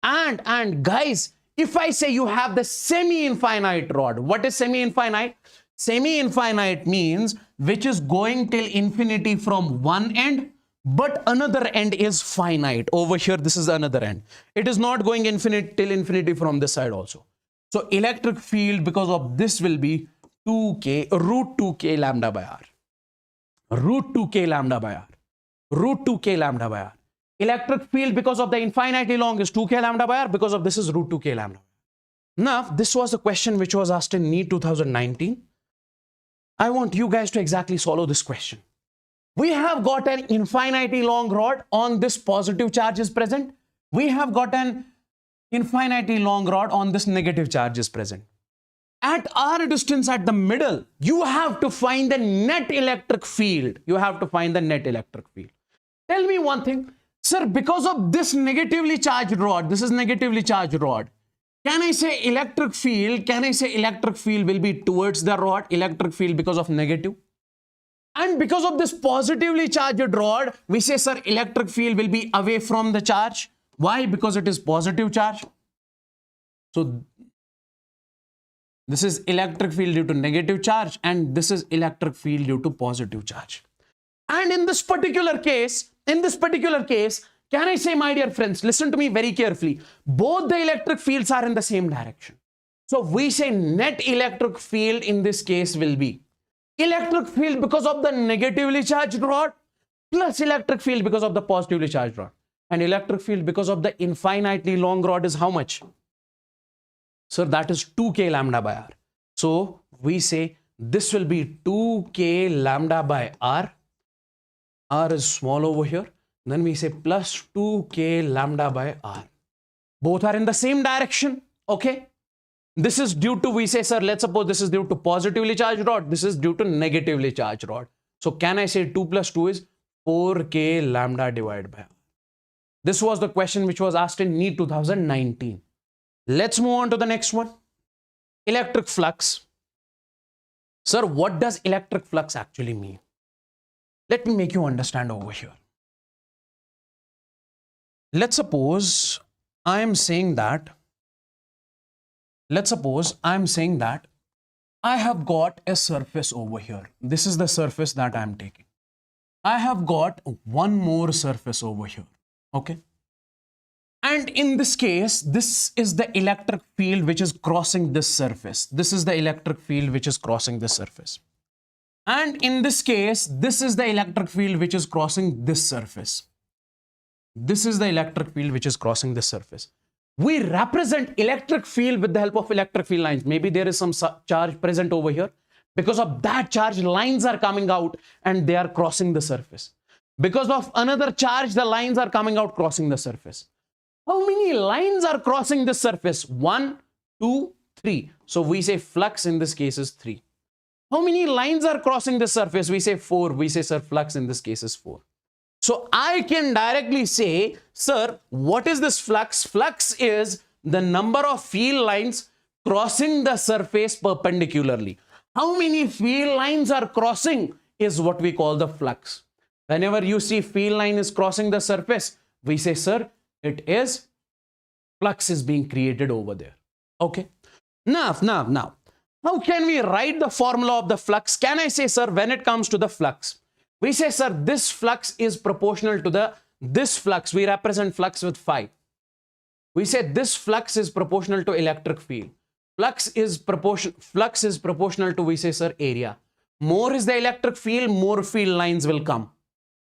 A: And guys, if I say you have the semi-infinite rod, what is semi-infinite? Semi-infinite means which is going till infinity from one end, but another end is finite. Over here, this is another end. It is not going infinite till infinity from this side also. So electric field because of this will be 2k, root 2k lambda by r. Root 2k lambda by r. Root 2k lambda by r. Electric field because of the infinitely long is 2k lambda by r. Because of this is root 2k lambda. Now, this was a question which was asked in NEET 2019. I want you guys to exactly follow this question. We have got an infinitely long rod on this positive charge is present. We have got an infinitely long rod on this negative charge is present. At r distance at the middle, you have to find the net electric field. You have to find the net electric field. Tell me one thing. Sir, because of this negatively charged rod, this is negatively charged rod. Can I say electric field? Can I say electric field will be towards the rod? Electric field because of negative. And because of this positively charged rod, we say, sir, electric field will be away from the charge. Why? Because it is positive charge. So this is electric field due to negative charge, and this is electric field due to positive charge. And in this particular case, can I say, my dear friends, listen to me very carefully. Both the electric fields are in the same direction. So we say net electric field in this case will be electric field because of the negatively charged rod plus electric field because of the positively charged rod. And electric field because of the infinitely long rod is how much? So that is 2k lambda by r. So we say this will be 2k lambda by r. R is small over here. Then we say plus 2k lambda by r. Both are in the same direction. Okay. This is due to, we say, sir, let's suppose this is due to positively charged rod. This is due to negatively charged rod. So can I say 2 plus 2 is 4k lambda divided by r. This was the question which was asked in NEET 2019. Let's move on to the next one. Electric flux. Sir, what does electric flux actually mean? Let me make you understand over here. Let's suppose I am saying that, I have got a surface over here. This is the surface that I am taking. I have got one more surface over here. Okay. And in this case, this is the electric field which is crossing this surface. This is the electric field which is crossing this surface. And in this case, this is the electric field which is crossing this surface. This is the electric field which is crossing this surface. We represent electric field with the help of electric field lines. Maybe there is some charge present over here. Because of that charge, lines are coming out and they are crossing the surface. Because of another charge, the lines are coming out crossing the surface. How many lines are crossing the surface? 1, 2, 3. So we say flux in this case is 3. How many lines are crossing the surface? We say 4. We say, sir, flux in this case is 4. So I can directly say, sir, what is this flux? Flux is the number of field lines crossing the surface perpendicularly. How many field lines are crossing is what we call the flux. Whenever you see field line is crossing the surface, we say, sir, it is flux is being created over there. Okay. Now, how can we write the formula of the flux? Can I say, sir, when it comes to the flux, we say, sir, this flux is proportional to this flux. We represent flux with phi. We say this flux is proportional to electric field. Flux is proportional to, we say, sir, area. More is the electric field, more field lines will come.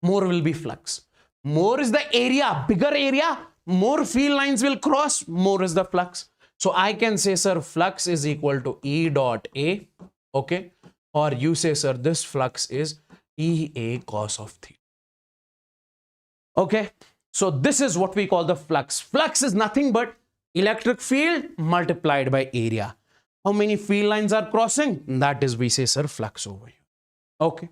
A: More will be flux. More is the area, bigger area, more field lines will cross, more is the flux. So I can say, sir, flux is equal to E dot A. Okay. Or you say, sir, this flux is EA cos of theta. Okay. So this is what we call the flux. Flux is nothing but electric field multiplied by area. How many field lines are crossing? That is, we say, sir, flux over here. Okay.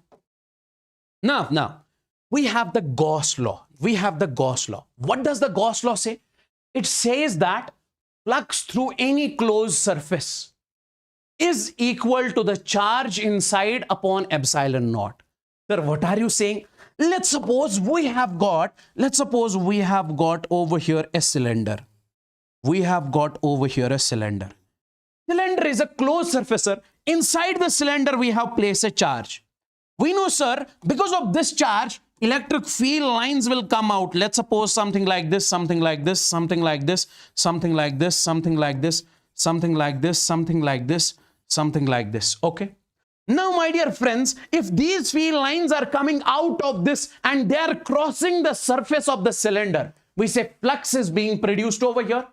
A: Now, we have the Gauss law. What does the Gauss law say? It says that flux through any closed surface is equal to the charge inside upon epsilon naught. Sir, what are you saying? Let's suppose we have got over here a cylinder. Cylinder is a closed surface, sir. Inside the cylinder, we have placed a charge. We know, sir, because of this charge, electric field lines will come out. Let's suppose something like this, something like this, something like this, something like this, something like this, something like this, something like this, something like this. Okay. Now, my dear friends, if these field lines are coming out of this and they are crossing the surface of the cylinder, we say flux is being produced over here.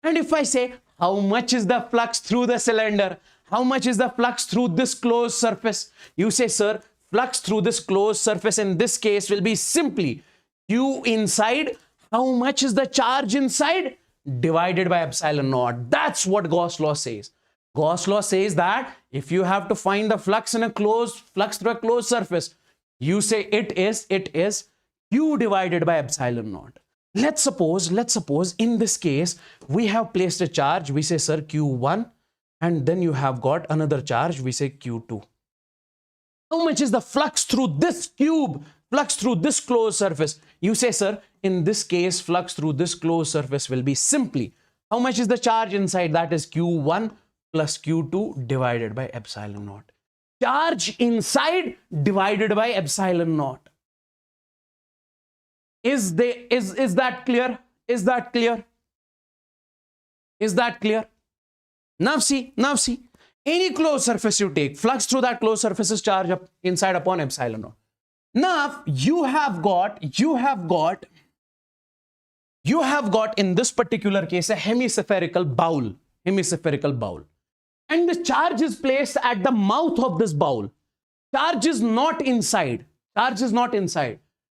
A: And if I say, how much is the flux through the cylinder? How much is the flux through this closed surface? You say, sir, flux through this closed surface in this case will be simply Q inside. How much is the charge inside? Divided by epsilon naught. That's what Gauss law says. Gauss law says that if you have to find the flux through a closed surface, you say it is Q divided by epsilon naught. Let's suppose in this case, we have placed a charge. We say, sir, Q1, and then you have got another charge. We say Q2. How much is the flux through this cube, flux through this closed surface? You say, sir, in this case, flux through this closed surface will be simply, how much is the charge inside? That is Q1 plus Q2 divided by epsilon naught. Charge inside divided by epsilon naught. Is that clear? Is that clear? Is that clear? Now see, any closed surface you take, flux through that closed surface is charge up inside upon epsilon naught. Now you have got in this particular case a hemispherical bowl. And the charge is placed at the mouth of this bowl. Charge is not inside.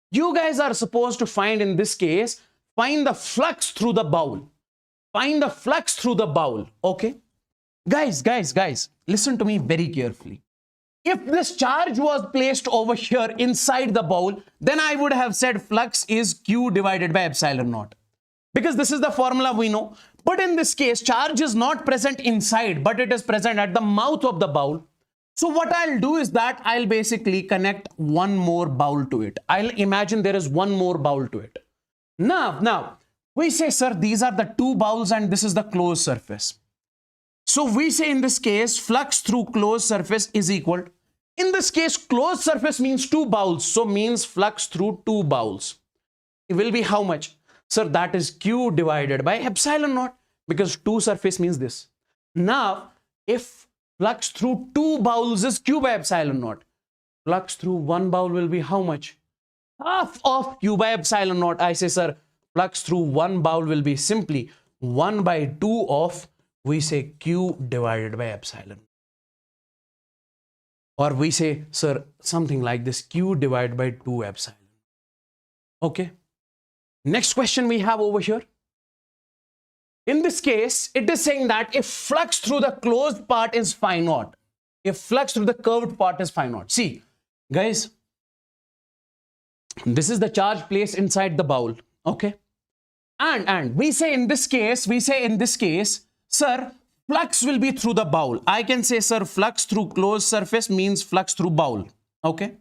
A: You guys are supposed to find, in this case, find the flux through the bowl. Okay. Guys, listen to me very carefully. If this charge was placed over here inside the bowl, then I would have said flux is Q divided by epsilon naught. Because this is the formula we know. But in this case, charge is not present inside, but it is present at the mouth of the bowl. So what I'll do is that I'll basically connect one more bowl to it. I'll imagine there is one more bowl to it. Now, we say, sir, these are the two bowls and this is the closed surface. So we say in this case, flux through closed surface is equal. In this case, closed surface means two bowls. So means flux through two bowls. It will be how much? Sir, that is Q divided by epsilon naught, because two surface means this. Now, if flux through two bowls is Q by epsilon naught, flux through one bowl will be how much? Half of Q by epsilon naught. I say, sir, flux through one bowl will be simply 1 by 2 of, we say, Q divided by epsilon. Or we say, sir, something like this, Q divided by 2 epsilon. Okay. Next question we have over here. In this case, it is saying that if flux through the closed part is phi naught, if flux through the curved part is phi naught. See, guys, this is the charge placed inside the bowl. Okay. And we say in this case, sir, flux will be through the bowl. I can say, sir, flux through closed surface means flux through bowl. Okay.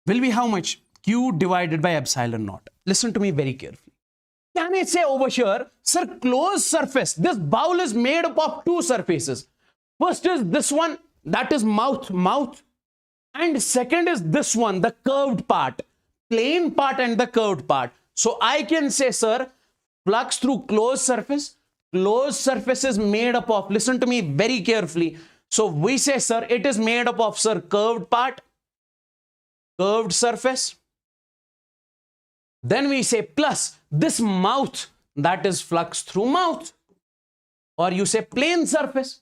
A: Will be how much? Q divided by epsilon naught. Listen to me very carefully. Can I say over here, sir, closed surface, this bowl is made up of two surfaces. First is this one, that is mouth. And second is this one, the curved part, plane part and the curved part. So I can say, sir, flux through closed surface is made up of, listen to me very carefully. So we say, sir, it is made up of, sir, curved part, curved surface. Then we say plus this mouth, that is flux through mouth. Or you say plane surface.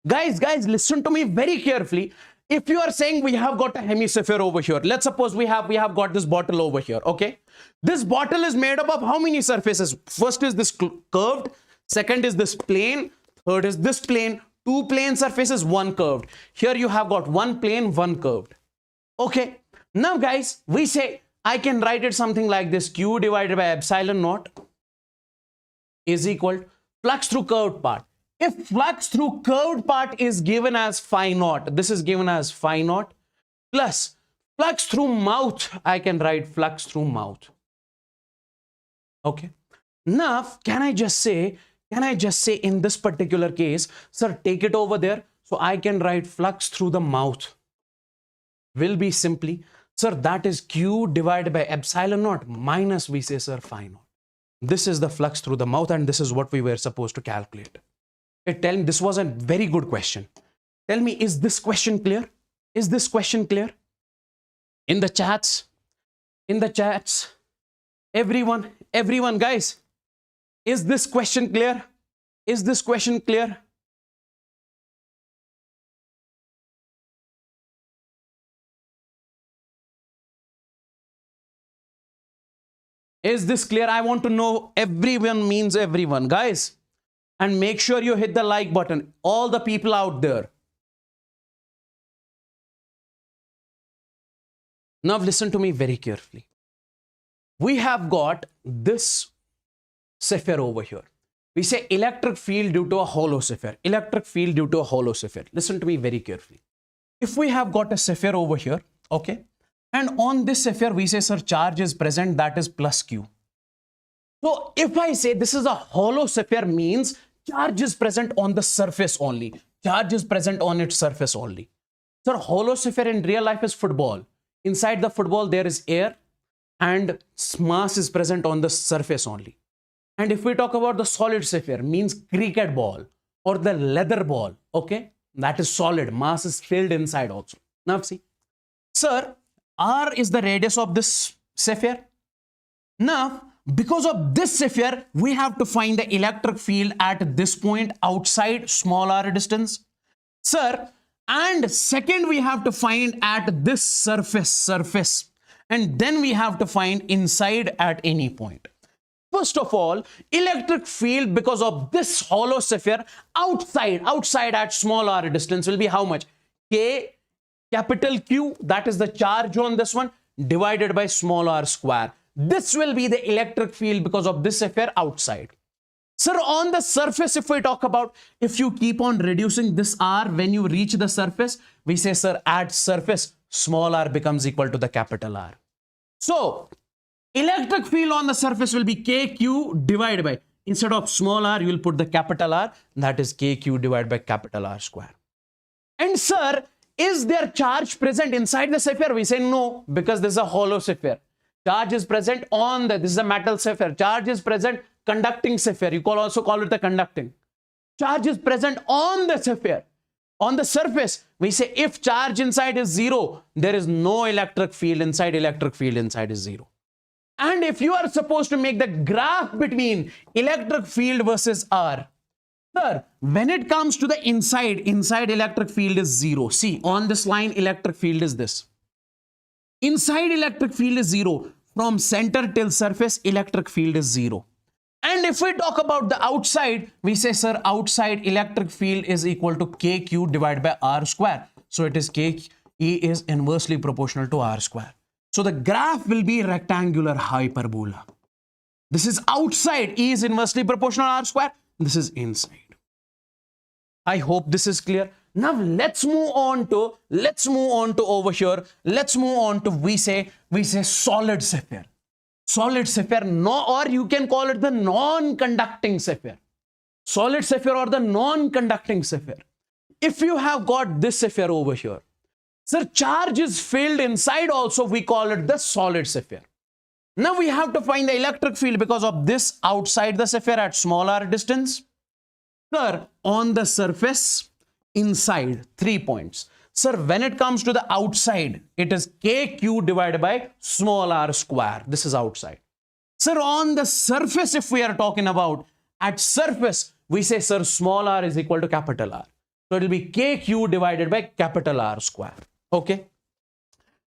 A: Guys, listen to me very carefully. If you are saying we have got a hemisphere over here, let's suppose we have got this bottle over here, okay? This bottle is made up of how many surfaces? First is this curved, second is this plane, third is this plane, two plane surfaces, one curved. Here you have got one plane, one curved. Okay, now guys, we say, I can write it something like this, Q divided by epsilon naught is equal flux through curved part. If flux through curved part is given as phi naught, this is given as phi naught, plus flux through mouth, I can write flux through mouth. Okay. Now, can I just say in this particular case, sir, take it over there. So I can write flux through the mouth will be simply, sir, that is Q divided by epsilon naught minus, we say, sir, phi naught. This is the flux through the mouth and this is what we were supposed to calculate. Tell me, this was a very good question. Tell me, is this question clear? Is this question clear? In the chats, everyone, guys, is this question clear? Is this question clear? Is this clear? I want to know. Everyone means everyone, guys. And make sure you hit the like button. All the people out there. Now listen to me very carefully. We have got this sphere over here. We say electric field due to a hollow sphere. Electric field due to a hollow sphere. Listen to me very carefully. If we have got a sphere over here, okay, and on this sphere we say, sir, charge is present, that is plus Q. So if I say this is a hollow sphere, means charge is present on the surface only. Charge is present on its surface only. Sir, hollow sphere in real life is football. Inside the football there is air and mass is present on the surface only. And if we talk about the solid sphere, means cricket ball or the leather ball, okay, that is solid. Mass is filled inside also. Now see, sir, R is the radius of this sphere. Now, because of this sphere, we have to find the electric field at this point outside small r distance. Sir, and second we have to find at this surface. And then we have to find inside at any point. First of all, electric field because of this hollow sphere outside at small r distance will be how much? K capital Q, that is the charge on this one, divided by small r square. This will be the electric field because of this sphere outside. Sir, on the surface, if we talk about, if you keep on reducing this r when you reach the surface, we say, sir, at surface, small r becomes equal to the capital R. So, electric field on the surface will be kq divided by, instead of small r, you will put the capital R, that is kq divided by capital R square. And sir, is there charge present inside the sphere? We say no, because this is a hollow sphere. Charge is present on the, this is a metal sphere. Charge is present conducting sphere. You also call it the conducting. Charge is present on the sphere. On the surface, we say if charge inside is 0, there is no electric field inside. Electric field inside is 0. And if you are supposed to make the graph between electric field versus R, sir, when it comes to the inside electric field is 0. See, on this line, electric field is this. Inside electric field is 0. From center till surface, electric field is 0. And if we talk about the outside, we say, sir, outside electric field is equal to kq divided by r square. So it is k, E is inversely proportional to r square. So the graph will be rectangular hyperbola. This is outside, E is inversely proportional to r square. This is inside. I hope this is clear. Now let's move on to over here. Let's move on to, we say solid sphere. Solid sphere, no, or you can call it the non-conducting sphere. Solid sphere or the non-conducting sphere. If you have got this sphere over here, sir, charge is filled inside also, we call it the solid sphere. Now we have to find the electric field because of this outside the sphere at small r distance. Sir, on the surface, inside, 3 points. Sir, when it comes to the outside, it is kq divided by small r square. This is outside. Sir, on the surface, if we are talking about, at surface, we say, sir, small r is equal to capital R. So it will be kq divided by capital R square. Okay.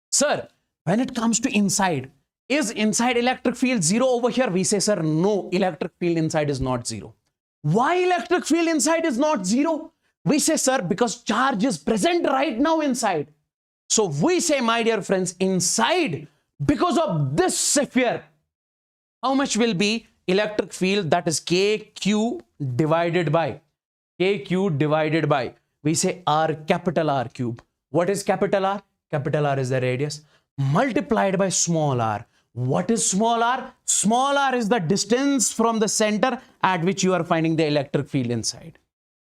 A: Sir, when it comes to inside, is inside electric field 0 over here? We say, sir, no, electric field inside is not 0. Why electric field inside is not 0? We say, sir, because charge is present right now inside. So we say, my dear friends, inside, because of this sphere, how much will be electric field? That is kq divided by, we say r, capital R cube. What is capital R? Capital R is the radius, multiplied by small r. What is small r? Small r is the distance from the center at which you are finding the electric field inside.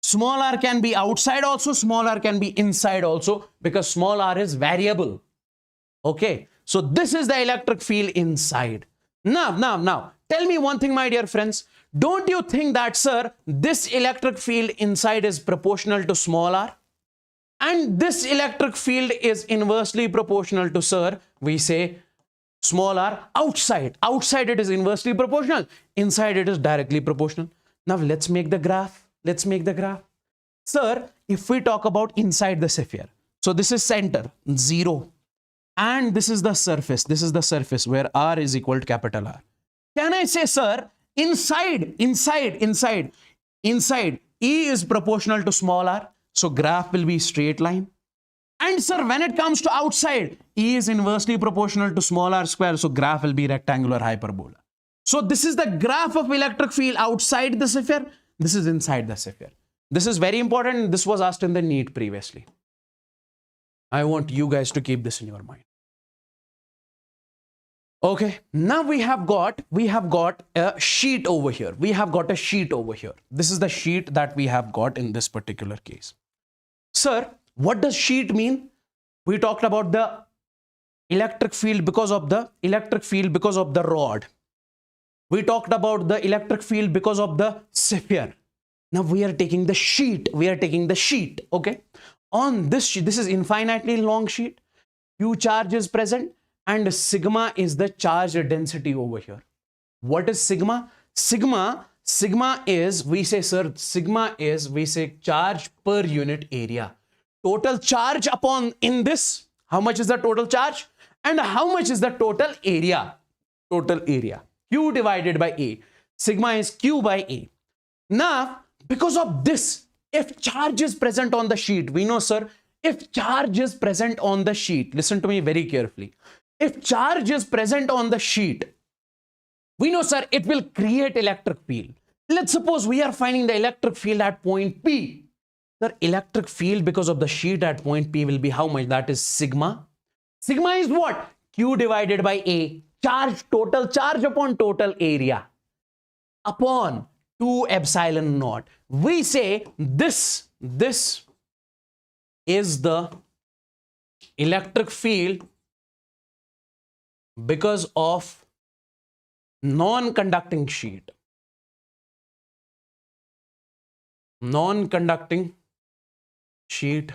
A: Small r can be outside also, small r can be inside also, because small r is variable. Okay, so this is the electric field inside. Now, tell me one thing, my dear friends. Don't you think that, sir, this electric field inside is proportional to small r? And this electric field is inversely proportional to, sir, we say, small r outside. Outside it is inversely proportional. Inside it is directly proportional. Now let's make the graph. Sir, if we talk about inside the sphere, so this is center, 0. And this is the surface. This is the surface where r is equal to capital R. Can I say, sir, inside, E is proportional to small r. So graph will be straight line. And sir, when it comes to outside, E is inversely proportional to small r square. So graph will be rectangular hyperbola. So this is the graph of electric field outside the sphere. This is inside the sphere. This is very important. This was asked in the NEET previously. I want you guys to keep this in your mind. Okay, now we have got a sheet over here. This is the sheet that we have got in this particular case. Sir, what does sheet mean? We talked about the electric field because of the rod. We talked about the electric field because of the sphere. Now we are taking the sheet. Okay. On this sheet, this is infinitely long sheet. Q charge is present and sigma is the charge density over here. What is sigma? Sigma is, we say, sir, charge per unit area. Total charge upon in this, how much is the total charge? And how much is the total area? Q divided by A. Sigma is Q by A. Now, because of this, if charge is present on the sheet, we know, sir, if charge is present on the sheet, listen to me very carefully. If charge is present on the sheet, we know, sir, it will create electric field. Let's suppose we are finding the electric field at point P. The electric field because of the sheet at point P will be how much? That is sigma. Sigma is what? Q divided by A. Charge, total charge upon total area upon 2 epsilon naught. We say this is the electric field because of non-conducting sheet. Non-conducting sheet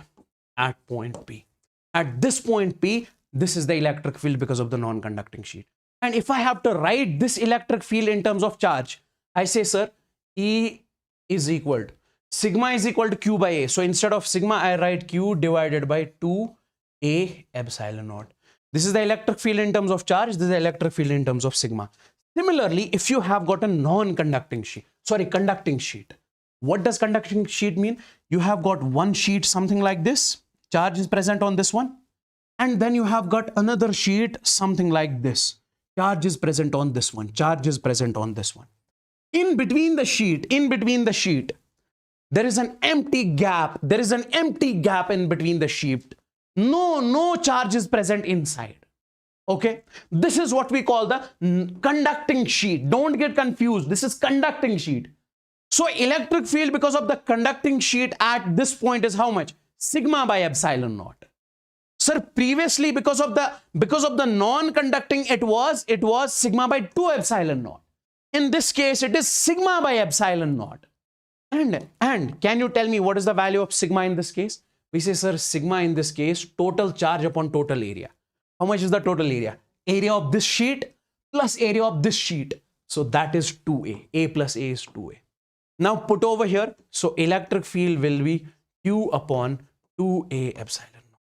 A: at point P. At this point P, this is the electric field because of the non-conducting sheet. And if I have to write this electric field in terms of charge, I say, sir, E is equal to sigma is equal to Q by A. So instead of sigma, I write Q divided by 2A epsilon naught. This is the electric field in terms of charge. This is the electric field in terms of sigma. Similarly, if you have got a non-conducting sheet, conducting sheet. What does conducting sheet mean? You have got one sheet, something like this. Charge is present on this one. And then you have got another sheet, something like this. Charge is present on this one. Charge is present on this one. In between the sheet, there is an empty gap. There is an empty gap in between the sheet. No charge is present inside. Okay. This is what we call the conducting sheet. Don't get confused. This is conducting sheet. So electric field because of the conducting sheet at this point is how much? Sigma by epsilon naught. Sir, previously because of the non-conducting, it was sigma by 2 epsilon naught. In this case, it is sigma by epsilon naught. And can you tell me what is the value of sigma in this case? We say, sir, sigma in this case, total charge upon total area. How much is the total area? Area of this sheet plus area of this sheet. So that is 2A. A plus A is 2A. Now put over here. So electric field will be Q upon 2A epsilon naught.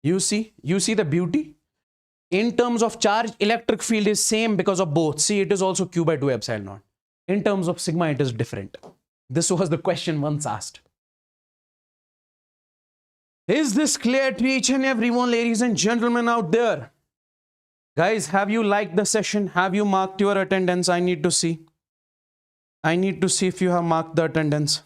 A: You see the beauty? In terms of charge, electric field is same because of both. See, it is also Q by 2 epsilon naught. In terms of sigma, it is different. This was the question once asked. Is this clear to each and everyone, ladies and gentlemen out there? Guys, have you liked the session? Have you marked your attendance? I need to see. I need to see if you have marked the attendance.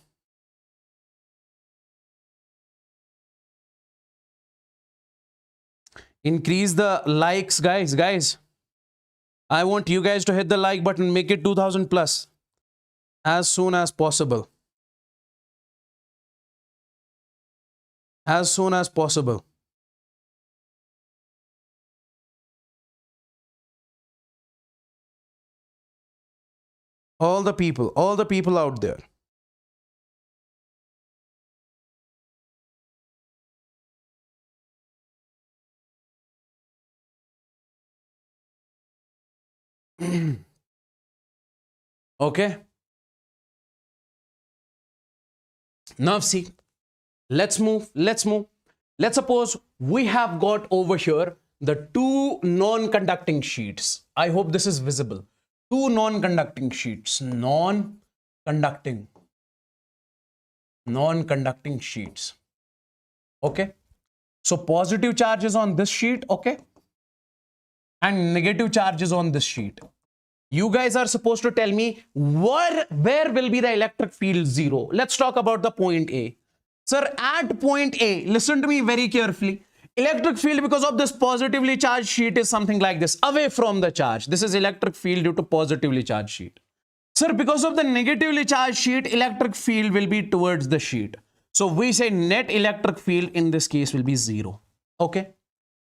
A: Increase the likes, guys. I want you guys to hit the like button, make it 2000 plus as soon as possible. As soon as possible. All the people out there. Okay. Now see, let's move. Let's suppose we have got over here the two non-conducting sheets. I hope this is visible. Two non-conducting sheets. Non-conducting sheets. Okay. So positive charge is on this sheet. Okay. And negative charge is on this sheet. You guys are supposed to tell me where will be the electric field 0. Let's talk about the point A. Sir, at point A, listen to me very carefully. Electric field because of this positively charged sheet is something like this, away from the charge. This is electric field due to positively charged sheet. Sir, because of the negatively charged sheet, electric field will be towards the sheet. So we say net electric field in this case will be 0. Okay.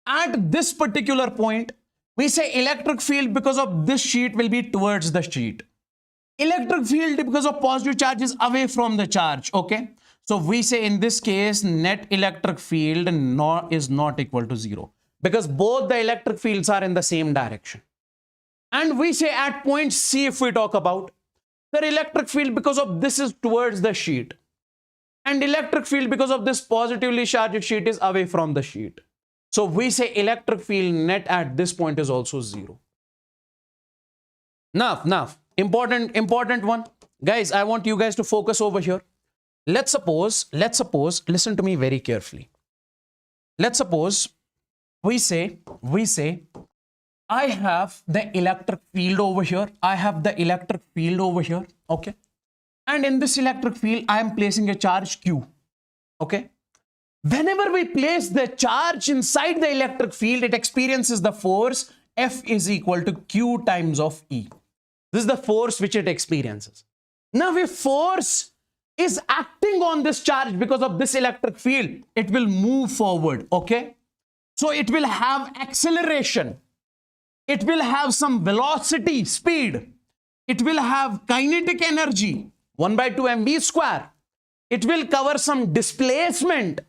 A: At this particular point, we say electric field because of this sheet will be towards the sheet. Electric field because of positive charge is away from the charge. Okay. So we say in this case, net electric field is not equal to 0 because both the electric fields are in the same direction. And we say at point C, if we talk about the electric field because of this is towards the sheet and electric field because of this positively charged sheet is away from the sheet. So we say electric field net at this point is also 0. Now, important one. Guys, I want you guys to focus over here. Let's suppose, listen to me very carefully. Let's suppose we say I have the electric field over here. I have the electric field over here. Okay. And in this electric field, I am placing a charge Q. Okay. Whenever we place the charge inside the electric field, it experiences the force F is equal to Q times of E. This is the force which it experiences. Now, if force is acting on this charge because of this electric field, it will move forward. Okay. So it will have acceleration. It will have some velocity, speed. It will have kinetic energy, 1 by 2 mv square. It will cover some displacement.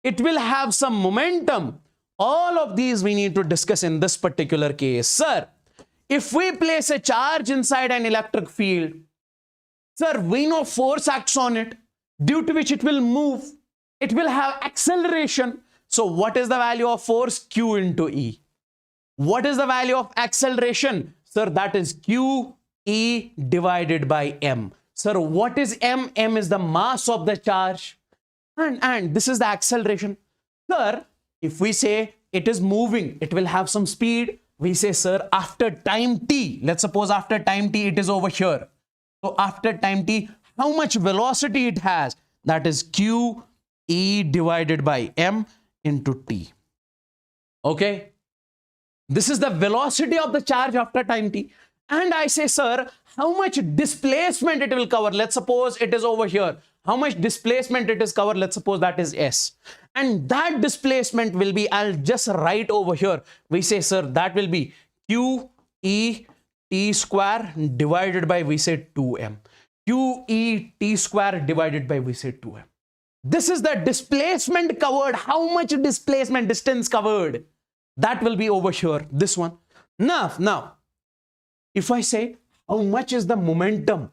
A: It will have some momentum. All of these we need to discuss in this particular case. Sir, if we place a charge inside an electric field, sir, we know force acts on it, due to which it will move. It will have acceleration. So what is the value of force? Q into E. What is the value of acceleration? Sir, that is Q E divided by M. Sir, what is M? M is the mass of the charge. And this is the acceleration. Sir, if we say it is moving, it will have some speed. We say, sir, after time t, let's suppose after time t, it is over here. So after time t, how much velocity it has? That is Q E divided by M into T. Okay. This is the velocity of the charge after time t. And I say, sir, how much displacement it will cover? Let's suppose it is over here. How much displacement it is covered? Let's suppose that is S. And that displacement will be, I'll just write over here. We say, sir, that will be Q E T square divided by, we say 2M. Q E T square divided by, we say 2M. This is the displacement covered. How much displacement, distance covered? That will be over here, this one. Now, if I say, how much is the momentum?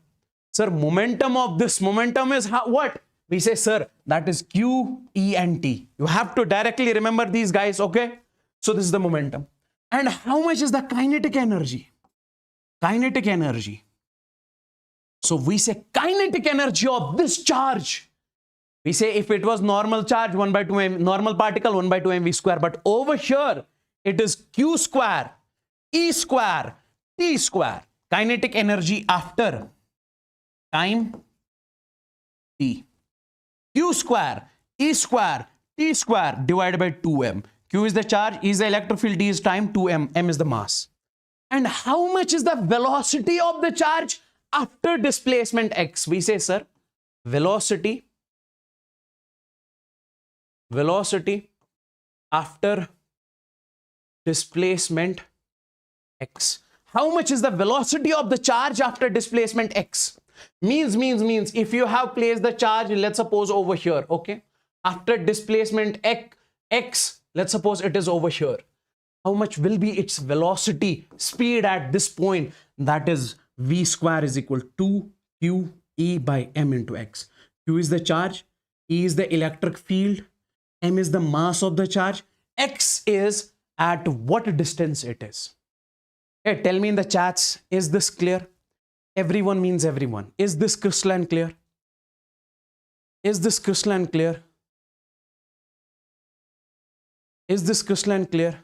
A: Sir, momentum of this, momentum is what? We say, sir, that is Q, E, and T. You have to directly remember these guys, okay? So this is the momentum. And how much is the kinetic energy? Kinetic energy. So we say kinetic energy of this charge. We say if it was normal charge, 1 by 2 mv, normal particle, 1 by 2 mv square. But over here, it is Q square, E square, T square. Kinetic energy after time t. Q square, E square, T square divided by 2M. Q is the charge, E is the electric field, T is time, 2M, M is the mass. And how much is the velocity of the charge after displacement x? We say, sir, velocity after displacement x. How much is the velocity of the charge after displacement x? Means if you have placed the charge, let's suppose over here, okay? After displacement x, let's suppose it is over here. How much will be its velocity, speed at this point? That is v square is equal to q e by m into x. Q is the charge, E is the electric field, m is the mass of the charge, x is at what distance it is. Hey, tell me in the chats, is this clear? Everyone means everyone. Is this crystalline clear? Is this crystalline clear? Is this crystalline clear?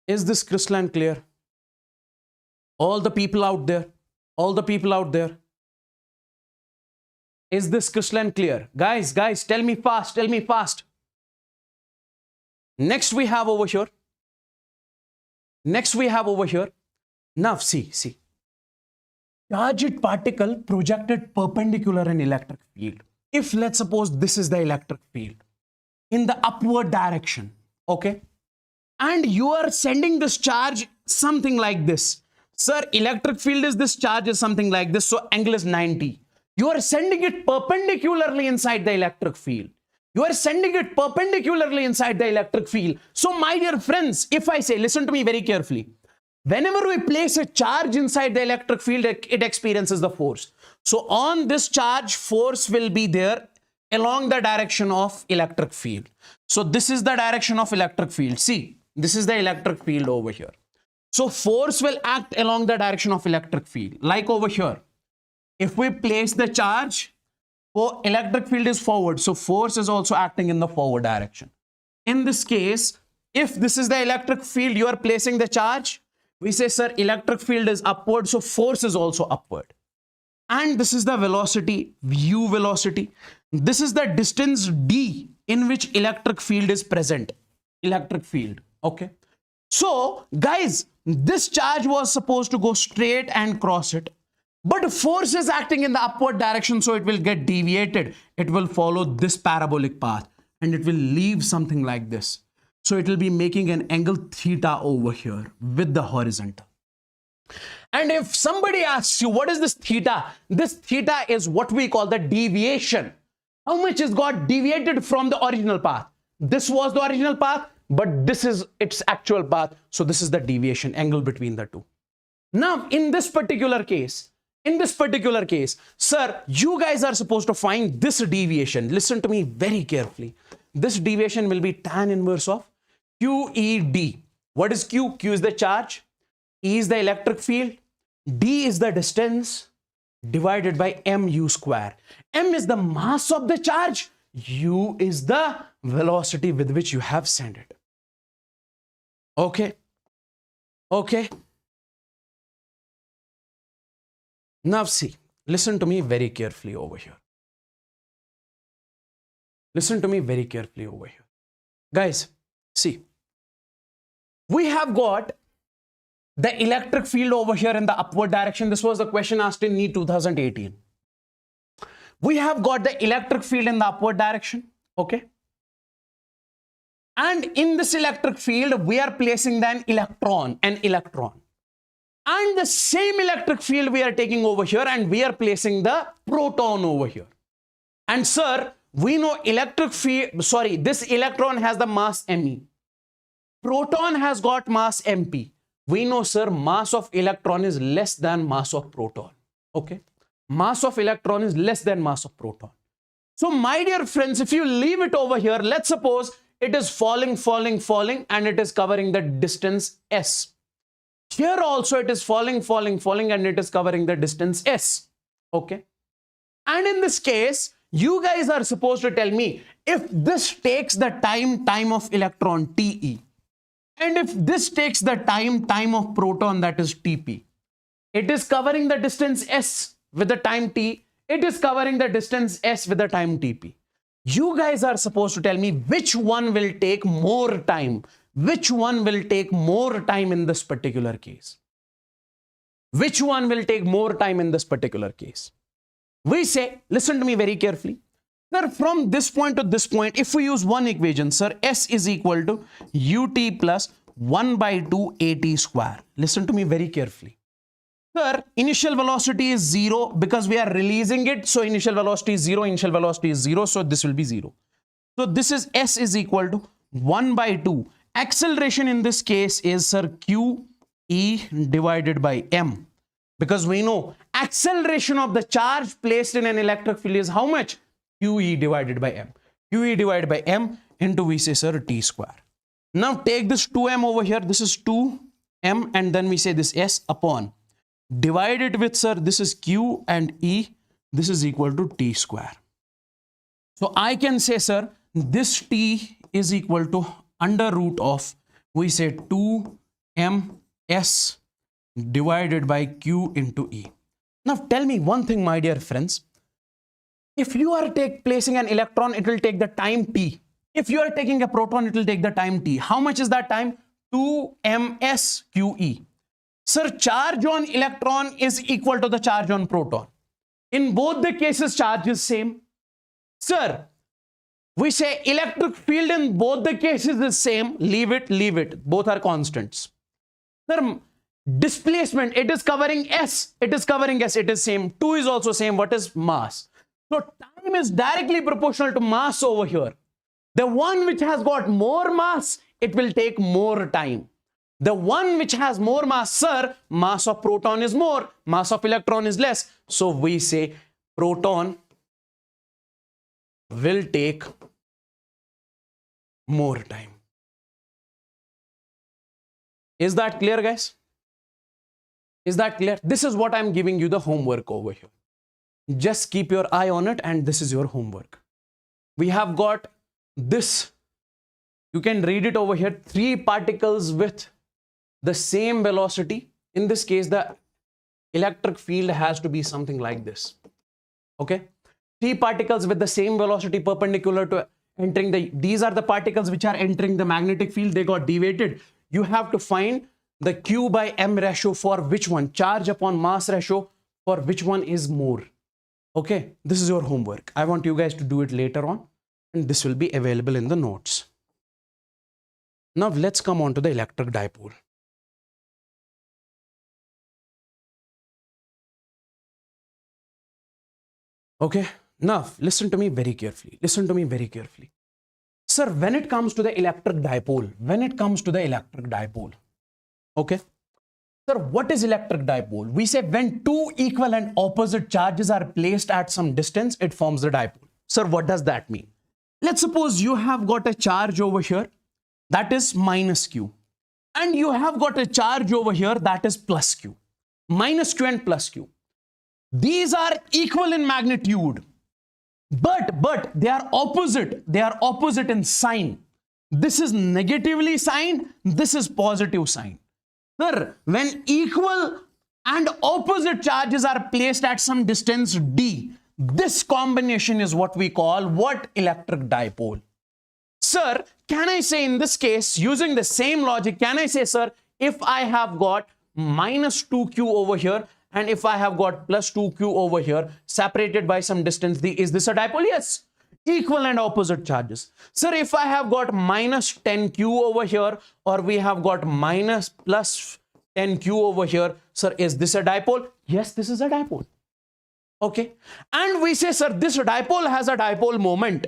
A: Is this crystalline clear? All the people out there, all the people out there. Is this crystalline clear? Guys, tell me fast, tell me fast. Next we have over here. Now see. Charged particle projected perpendicular in electric field. If let's suppose this is the electric field in the upward direction, okay? And you are sending this charge something like this. Sir, electric field is this charge is something like this, so angle is 90. You are sending it perpendicularly inside the electric field. You are sending it perpendicularly inside the electric field. So my dear friends, if I say, listen to me very carefully. Whenever we place a charge inside the electric field, it experiences the force. So on this charge, force will be there along the direction of electric field. So this is the direction of electric field. See, this is the electric field over here. So force will act along the direction of electric field. Like over here, if we place the charge, electric field is forward. So force is also acting in the forward direction. In this case, If this is the electric field, you are placing the charge. We say, sir, electric field is upward, so force is also upward. And this is the velocity, u velocity. This is the distance d in which electric field is present. Electric field, okay? So, guys, this charge was supposed to go straight and cross it. But force is acting in the upward direction, so it will get deviated. It will follow this parabolic path and it will leave something like this. So it will be making an angle theta over here with the horizontal. And if somebody asks you, what is this theta? This theta is what we call the deviation. How much is got deviated from the original path? This was the original path, but this is its actual path. So this is the deviation angle between the two. Now, in this particular case, sir, you guys are supposed to find this deviation. Listen to me very carefully. This deviation will be tan inverse of QED. What is Q? Q is the charge. E is the electric field. D is the distance divided by mu square. M is the mass of the charge. U is the velocity with which you have sent it. Okay. Okay. Now see, listen to me very carefully over here. Listen to me very carefully over here. Guys, see, we have got the electric field over here in the upward direction. This was the question asked in NEET 2018. We have got the electric field in the upward direction, okay? And in this electric field, we are placing an electron. And the same electric field we are taking over here and we are placing the proton over here. And sir, we know this electron has the mass Me. Proton has got mass MP. We know, sir, mass of electron is less than mass of proton. Okay. Mass of electron is less than mass of proton. So my dear friends, if you leave it over here, let's suppose it is falling and it is covering the distance S. Here also it is falling and it is covering the distance S. Okay. And in this case, you guys are supposed to tell me if this takes the time of electron TE, and if this takes the time of proton, that is TP. It is covering the distance S with the time T. It is covering the distance S with the time TP. You guys are supposed to tell me which one will take more time. Which one will take more time in this particular case? Which one will take more time in this particular case? We say, listen to me very carefully. Sir, from this point to this point, if we use one equation, sir, S is equal to ut plus 1 by 2 at square. Listen to me very carefully. Sir, initial velocity is 0 because we are releasing it. So initial velocity is 0, so this will be 0. So this is S is equal to 1 by 2. Acceleration in this case is, sir, QE divided by M. Because we know acceleration of the charge placed in an electric field is how much? QE divided by M. QE divided by M into, we say, sir, T square. Now take this 2M over here. This is 2M and then we say this S upon. Divide it with, sir, this is Q and E. This is equal to T square. So I can say, sir, this T is equal to under root of, we say 2MS divided by Q into E. Now tell me one thing, my dear friends. If you are placing an electron, it will take the time T. If you are taking a proton, it will take the time T. How much is that time? 2MS QE. Sir, charge on electron is equal to the charge on proton. In both the cases, charge is same. Sir, we say electric field in both the cases is same. Leave it. Both are constants. Sir, displacement, it is covering S. It is same. 2 is also same. What is mass? So time is directly proportional to mass over here. The one which has got more mass, it will take more time. The one which has more mass, sir, mass of proton is more, mass of electron is less. So we say proton will take more time. Is that clear, guys? Is that clear? This is what I'm giving you the homework over here. Just keep your eye on it and this is your homework. We have got this You can read it over here. 3 particles with the same velocity. In this case, the electric field has to be something like this. Okay. 3 particles with the same velocity perpendicular to entering these are the particles which are entering the magnetic field. They got deviated. You have to find the Q by M ratio for which one, charge upon mass ratio for which one is more. Okay. This is your homework. I want you guys to do it later on, and this will be available in the notes. Now let's come on to the electric dipole. Okay. Now listen to me very carefully. Listen to me very carefully. Sir, when it comes to the electric dipole, okay. Sir, what is electric dipole? We say when 2 equal and opposite charges are placed at some distance, it forms the dipole. Sir, what does that mean? Let's suppose you have got a charge over here that is minus Q, and you have got a charge over here that is plus Q. Minus Q and plus Q. These are equal in magnitude, but they are opposite. They are opposite in sign. This is negatively signed. This is positive sign. Sir, when equal and opposite charges are placed at some distance d, this combination is what we call what? Electric dipole. Sir, can I say in this case, using the same logic, can I say, sir, if I have got minus 2q over here, and if I have got plus 2q over here, separated by some distance d, is this a dipole? Yes. Equal and opposite charges. Sir, if I have got minus 10q over here, or we have got minus plus 10q over here, sir, is this a dipole? Yes, this is a dipole. Okay. And we say, sir, this dipole has a dipole moment.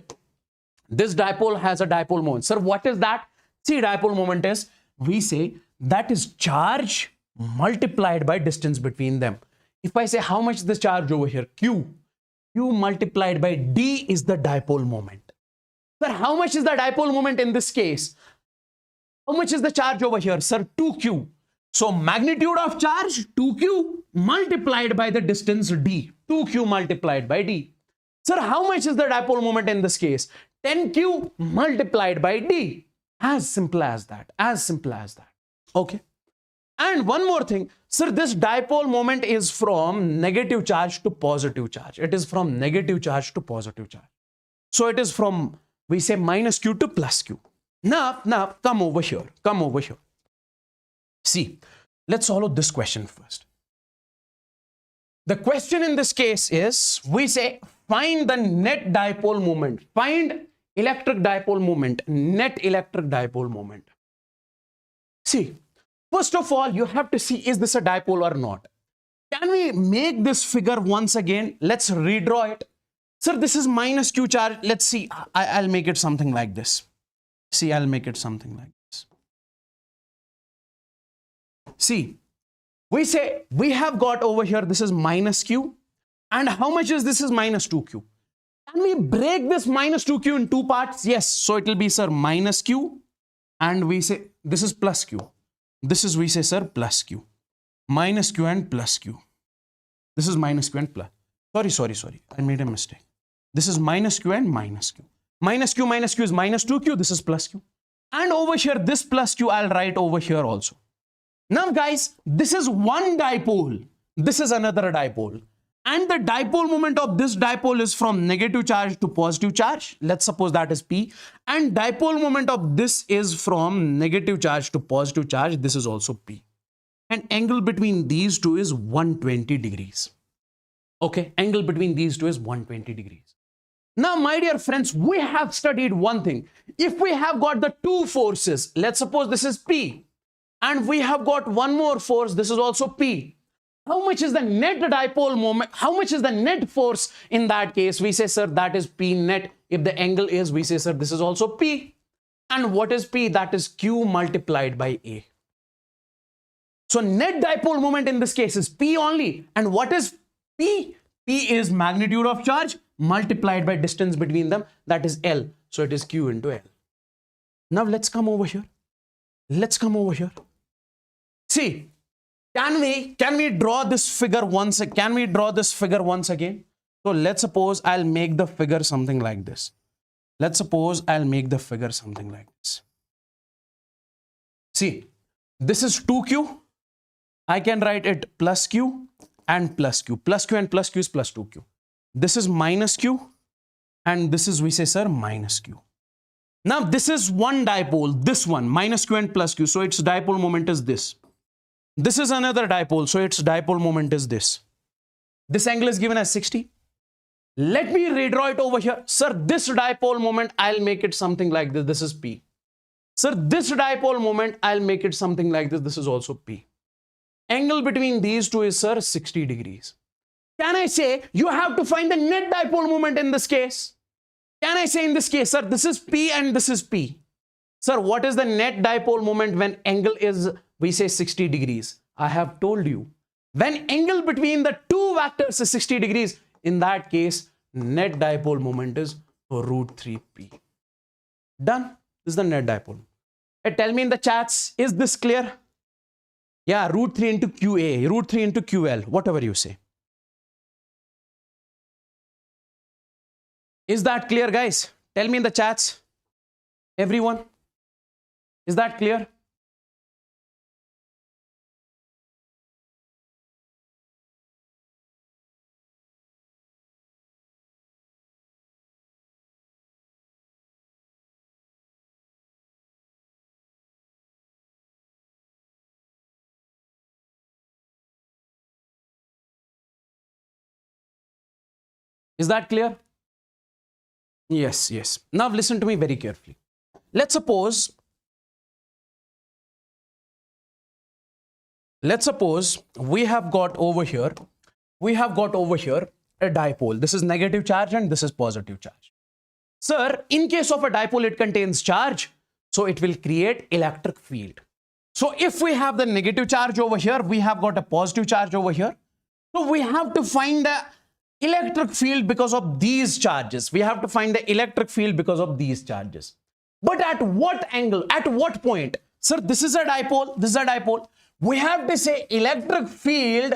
A: This dipole has a dipole moment. Sir, what is that? See, dipole moment is, we say that is charge multiplied by distance between them. If I say how much is the charge over here? Q. Q multiplied by d is the dipole moment. Sir, how much is the dipole moment in this case? How much is the charge over here? Sir, 2q. So magnitude of charge 2q multiplied by the distance d. 2q multiplied by d. Sir, how much is the dipole moment in this case? 10q multiplied by d. As simple as that. As simple as that. Okay. And one more thing, sir, this dipole moment is from negative charge to positive charge. It is from negative charge to positive charge. So it is from, we say, minus q to plus q. Now, come over here. Come over here. See, let's solve this question first. The question in this case is, we say, find the net dipole moment. Find electric dipole moment, net electric dipole moment. See, first of all, you have to see, is this a dipole or not? Can we make this figure once again? Let's redraw it. Sir, this is minus q charge. Let's see. I'll make it something like this. See, I'll make it something like this. See, we say we have got over here, this is minus q. And how much is this? Is minus 2q. Can we break this minus 2q in 2 parts? Yes. So it will be, sir, minus q. And we say this is plus q. This is, we say, sir, plus q. Minus q and plus q. This is minus q and plus. Sorry. I made a mistake. This is minus q and minus q. Minus q is minus 2q. This is plus q. And over here, this plus q, I'll write over here also. Now, guys, this is one dipole. This is another dipole. And the dipole moment of this dipole is from negative charge to positive charge. Let's suppose that is P. And dipole moment of this is from negative charge to positive charge. This is also P. And angle between these two is 120 degrees. Okay, angle between these two is 120 degrees. Now, my dear friends, we have studied one thing. If we have got the two forces, let's suppose this is P. And we have got one more force, this is also P. How much is the net dipole moment? How much is the net force in that case? We say, sir, that is P net. If the angle is, we say, sir, this is also P. And what is P? That is Q multiplied by A. So net dipole moment in this case is P only. And what is P? P is magnitude of charge multiplied by distance between them. That is L. So it is Q into L. Now let's come over here. Let's come over here. See. Can we draw this figure once? Can we draw this figure once again? So let's suppose I'll make the figure something like this. Let's suppose I'll make the figure something like this. See, this is 2q. I can write it plus q and plus q. Plus q and plus q is plus 2q. This is minus q and this is, we say, sir, minus q. Now, this is one dipole, this one, minus q and plus q. So, its dipole moment is this. This is another dipole. So, its dipole moment is this. This angle is given as 60. Let me redraw it over here. Sir, this dipole moment, I'll make it something like this. This is P. Sir, this dipole moment, I'll make it something like this. This is also P. Angle between these two is, sir, 60 degrees. Can I say you have to find the net dipole moment in this case? Can I say in this case, sir, this is P and this is P? Sir, what is the net dipole moment when angle is, we say, 60 degrees? I have told you. When angle between the two vectors is 60 degrees, in that case, net dipole moment is root 3p. Done. This is the net dipole. Tell me in the chats, is this clear? Yeah, root 3 into QA, root 3 into QL, whatever you say. Is that clear, guys? Tell me in the chats. Everyone. Is that clear? Is that clear? Yes, yes. Now listen to me very carefully. Let's suppose we have got over here a dipole. This is negative charge and this is positive charge. Sir, in case of a dipole, it contains charge, so it will create electric field. So if we have the negative charge over here, we have got a positive charge over here. So we have to find the electric field because of these charges. We have to find the electric field because of these charges. But at what angle? At what point? Sir, this is a dipole. This is a dipole. We have to say electric field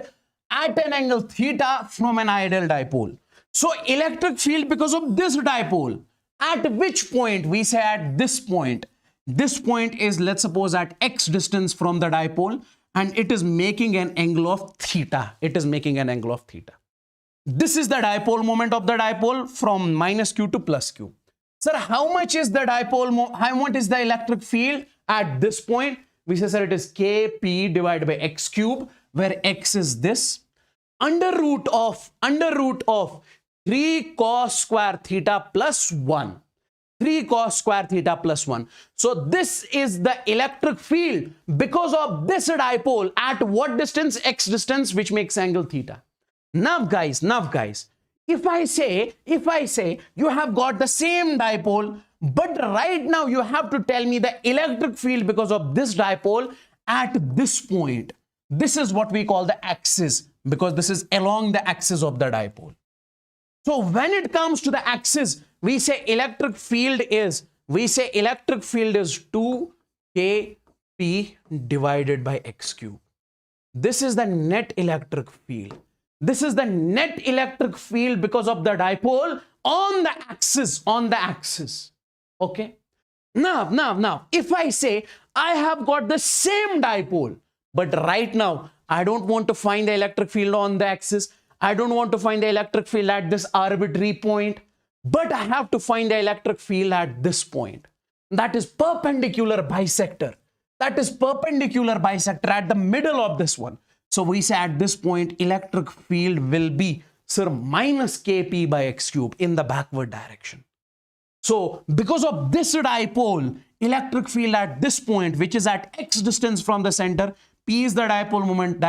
A: at an angle theta from an ideal dipole. So electric field because of this dipole. At which point? We say at this point. This point is, let's suppose, at x distance from the dipole, and it is making an angle of theta. It is making an angle of theta. This is the dipole moment of the dipole from minus q to plus q. Sir, how much is the dipole, how much is the electric field at this point? We say, sir, it is kp divided by x cube, where x is this, under root of 3 cos square theta plus 1. 3 cos square theta plus 1. So this is the electric field because of this dipole at what distance? X distance, which makes angle theta. Now guys, if I say you have got the same dipole, but right now you have to tell me the electric field because of this dipole at this point. This is what we call the axis, because this is along the axis of the dipole. So when it comes to the axis, we say electric field is 2kp divided by x cube. This is the net electric field. This is the net electric field because of the dipole on the axis, Okay. Now, if I say I have got the same dipole, but right now I don't want to find the electric field on the axis. I don't want to find the electric field at this arbitrary point, but I have to find the electric field at this point. That is perpendicular bisector. At the middle of this one. So we say at this point, electric field will be, sir, minus kp by x cube in the backward direction. So because of this dipole, electric field at this point, which is at x distance from the center, p is the dipole moment,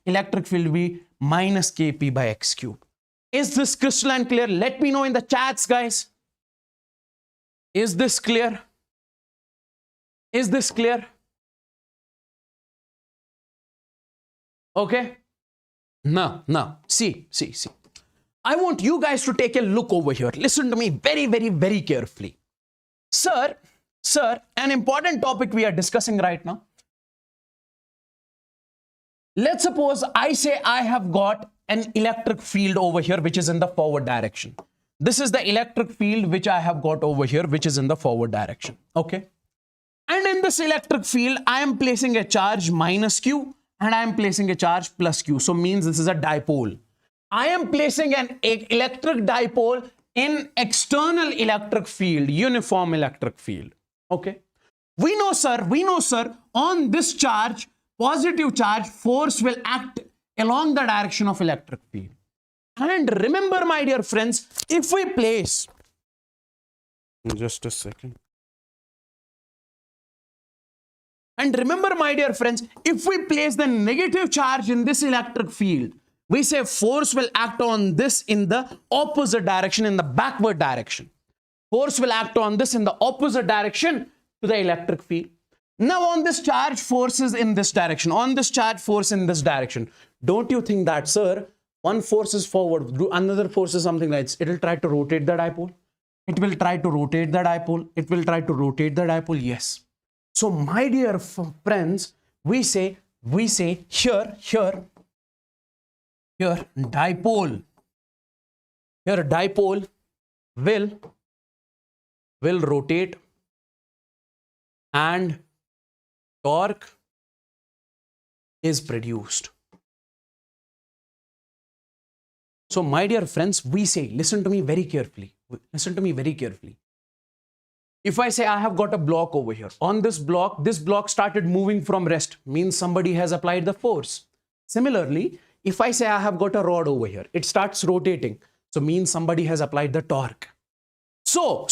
A: electric field will be minus kp by x cube. Is this crystalline clear? Let me know in the chats, guys. Is this clear? Is this clear? Okay. Now, see. I want you guys to take a look over here. Listen to me very carefully. Sir, an important topic we are discussing right now. Let's suppose I say I have got an electric field over here, which is in the forward direction. This is the electric field which I have got over here, which is in the forward direction. Okay. And in this electric field, I am placing a charge minus Q and I am placing a charge plus Q. So means this is a dipole. I am placing an electric dipole in external electric field, uniform electric field. Okay. We know, sir, on this charge, positive charge, force will act along the direction of electric field. And remember, my dear friends, if we place, just a second. And remember, my dear friends, if we place the negative charge in this electric field, we say force will act on this in the opposite direction, in the backward direction. Force will act on this in the opposite direction to the electric field. Now on this charge, force is in this direction. On this charge, force in this direction. Don't you think that, sir, one force is forward, another force is something like this. It will try to rotate the dipole. It will try to rotate the dipole. It will try to rotate the dipole. Yes. So my dear friends, we say here, dipole will rotate and torque is produced. So my dear friends, we say, listen to me very carefully. If I say I have got a block over here, on this block started moving from rest, means somebody has applied the force. Similarly, if I say I have got a rod over here, it starts rotating, so means somebody has applied the torque. So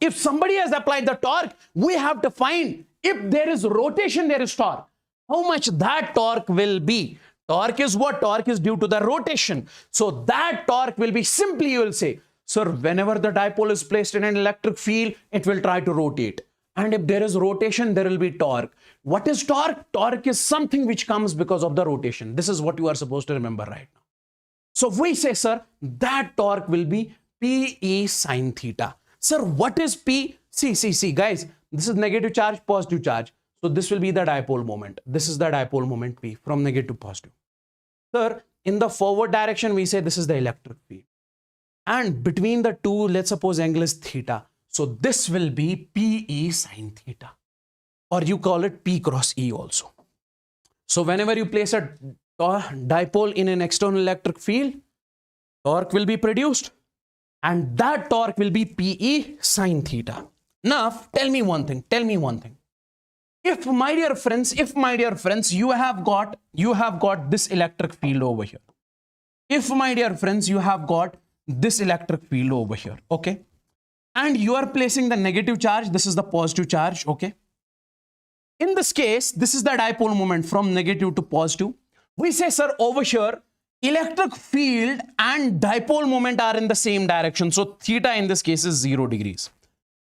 A: if somebody has applied the torque, we have to find if there is rotation, there is torque. How much that torque will be? Torque is what? Torque is due to the rotation. So that torque will be, simply you will say, sir, whenever the dipole is placed in an electric field, it will try to rotate. And if there is rotation, there will be torque. What is torque? Torque is something which comes because of the rotation. This is what you are supposed to remember right now. So we say, sir, that torque will be Pe sine theta. Sir, what is P? See, guys, this is negative charge, positive charge. So this will be the dipole moment. This is the dipole moment P, from negative to positive. Sir, in the forward direction, we say this is the electric field. And between the two, let's suppose angle is theta. So this will be Pe sine theta. Or you call it P cross E also. So whenever you place a dipole in an external electric field, torque will be produced. And that torque will be Pe sine theta. Now, tell me one thing. If my dear friends, you have got this electric field over here. If my dear friends, you have got this electric field over here, okay? And you are placing the negative charge, this is the positive charge, okay? In this case, this is the dipole moment from negative to positive. We say, sir, over here, electric field and dipole moment are in the same direction. So theta in this case is 0 degrees.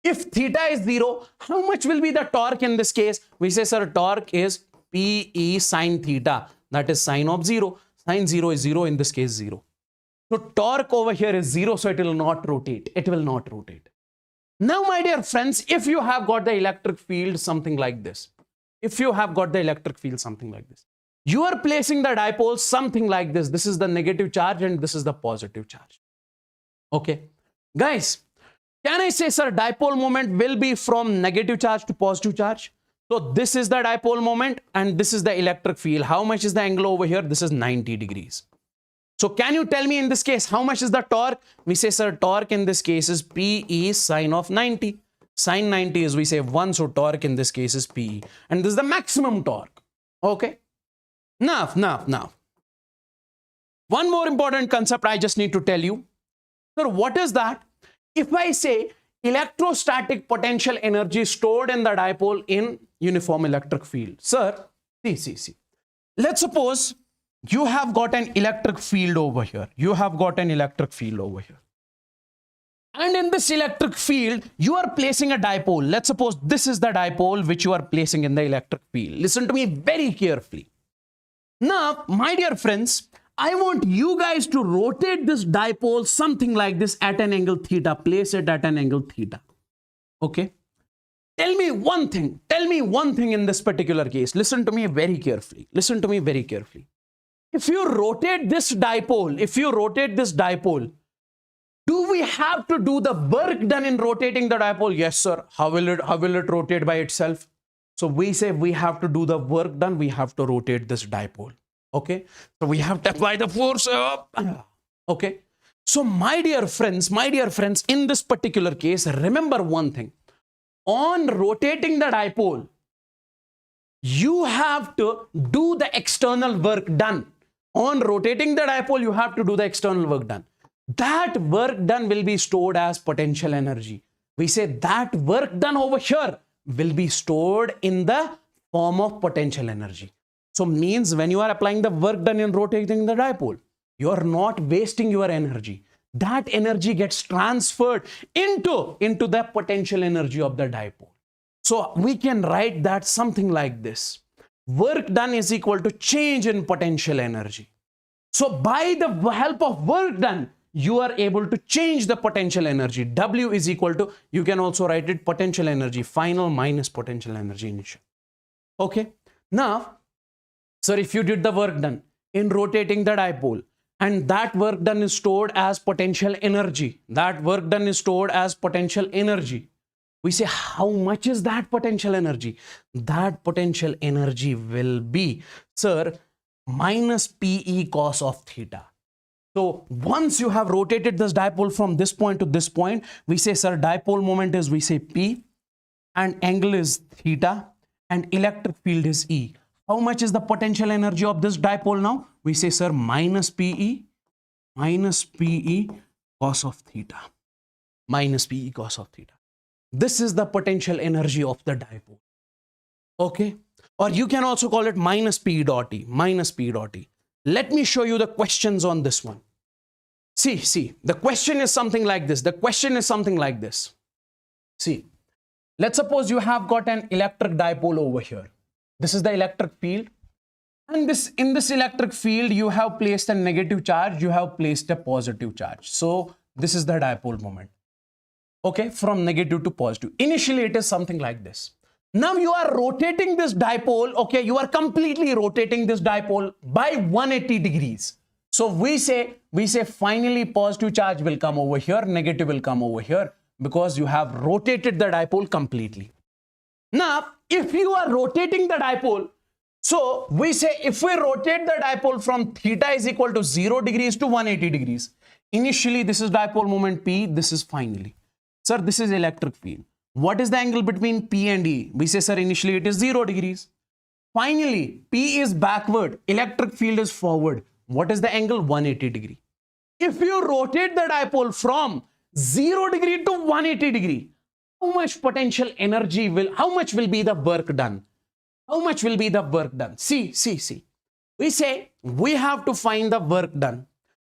A: If theta is 0, how much will be the torque in this case? We say, sir, torque is Pe sine theta. That is sine of 0. Sine 0 is 0, in this case 0. So torque over here is 0, so it will not rotate. Now, my dear friends, if you have got the electric field something like this, you are placing the dipole something like this. This is the negative charge and this is the positive charge. Okay. Guys, can I say, sir, dipole moment will be from negative charge to positive charge? So this is the dipole moment and this is the electric field. How much is the angle over here? This is 90 degrees. So can you tell me in this case, how much is the torque? We say, sir, torque in this case is Pe sine of 90. Sine 90 is, we say 1. So torque in this case is Pe. And this is the maximum torque. Okay. Now. One more important concept I just need to tell you. Sir, what is that? If I say electrostatic potential energy stored in the dipole in uniform electric field. Sir, see. Let's suppose you have got an electric field over here. And in this electric field, you are placing a dipole. Let's suppose this is the dipole which you are placing in the electric field. Listen to me very carefully. Now, my dear friends, I want you guys to rotate this dipole something like this at an angle theta. Place it at an angle theta. Okay. Tell me one thing in this particular case. Listen to me very carefully. If you rotate this dipole, do we have to do the work done in rotating the dipole? Yes, sir. How will it rotate by itself? So we say we have to do the work done, we have to rotate this dipole. Okay, so we have to apply the force. Okay, so my dear friends, in this particular case, remember one thing. On rotating the dipole, you have to do the external work done. On rotating the dipole, you have to do the external work done. That work done will be stored as potential energy. We say that work done over here will be stored in the form of potential energy. So means when you are applying the work done in rotating the dipole, you are not wasting your energy. That energy gets transferred into the potential energy of the dipole. So we can write that something like this. Work done is equal to change in potential energy. So by the help of work done, you are able to change the potential energy. W is equal to, you can also write it potential energy final minus potential energy initial. Okay. Now, sir, if you did the work done in rotating the dipole, and that work done is stored as potential energy. That work done is stored as potential energy. We say, how much is that potential energy? That potential energy will be, sir, minus PE cos of theta. So once you have rotated this dipole from this point to this point, we say, sir, dipole moment is, we say P, and angle is theta, and electric field is E. How much is the potential energy of this dipole now? We say, sir, minus PE cos of theta. Minus PE cos of theta. This is the potential energy of the dipole. Okay. Or you can also call it minus P dot E. Minus P dot E. Let me show you the questions on this one. See, the question is something like this. See, let's suppose you have got an electric dipole over here. This is the electric field. And in this electric field, you have placed a negative charge, you have placed a positive charge. So this is the dipole moment. Okay, from negative to positive. Initially, it is something like this. Now you are rotating this dipole, okay, you are completely rotating this dipole by 180 degrees. So we say finally positive charge will come over here, negative will come over here, because you have rotated the dipole completely. Now, if you are rotating the dipole, so we say if we rotate the dipole from theta is equal to 0 degrees to 180 degrees. Initially, this is dipole moment P, this is finally. Sir, this is electric field. What is the angle between P and E? We say, sir, initially it is 0 degrees. Finally, P is backward, electric field is forward. What is the angle? 180 degree. If you rotate the dipole from 0 degree to 180 degree, how much potential energy how much will be the work done? How much will be the work done? See. We say we have to find the work done.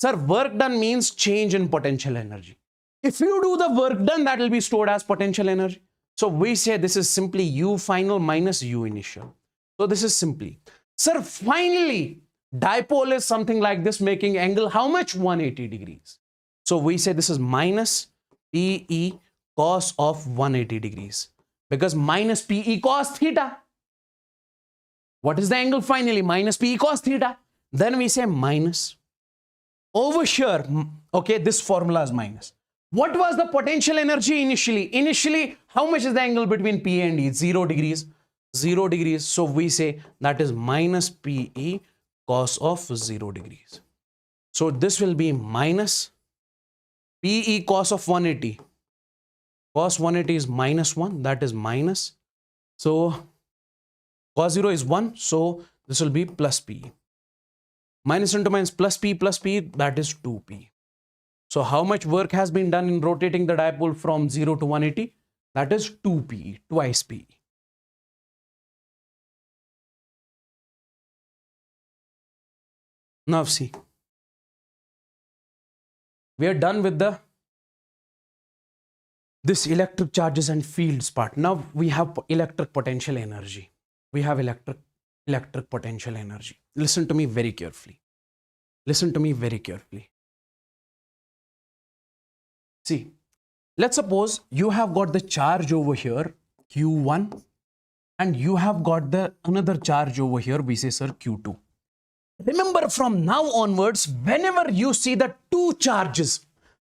A: Sir, work done means change in potential energy. If you do the work done, that will be stored as potential energy. So we say this is simply U final minus U initial. So this is simply, sir, finally, dipole is something like this, making angle how much? 180 degrees. So we say this is minus PE cos of 180 degrees, because minus PE cos theta. What is the angle finally? Minus PE cos theta. Then we say minus. Over here, okay, this formula is minus. What was the potential energy initially? Initially, how much is the angle between P and E? 0 degrees. 0 degrees. So we say that is minus PE cos of 0 degrees. So this will be minus PE cos of 180. Cos 180 is minus 1. That is minus. So cos 0 is 1. So this will be plus PE. Minus into minus plus P, that is 2P. So how much work has been done in rotating the dipole from 0 to 180? That is 2P, twice P. Now see, we are done with this electric charges and fields part. Now we have electric potential energy. We have electric potential energy. Listen to me very carefully. See, let's suppose you have got the charge over here, Q1, and you have got the another charge over here, we say, sir, Q2. Remember, from now onwards, whenever you see the two charges,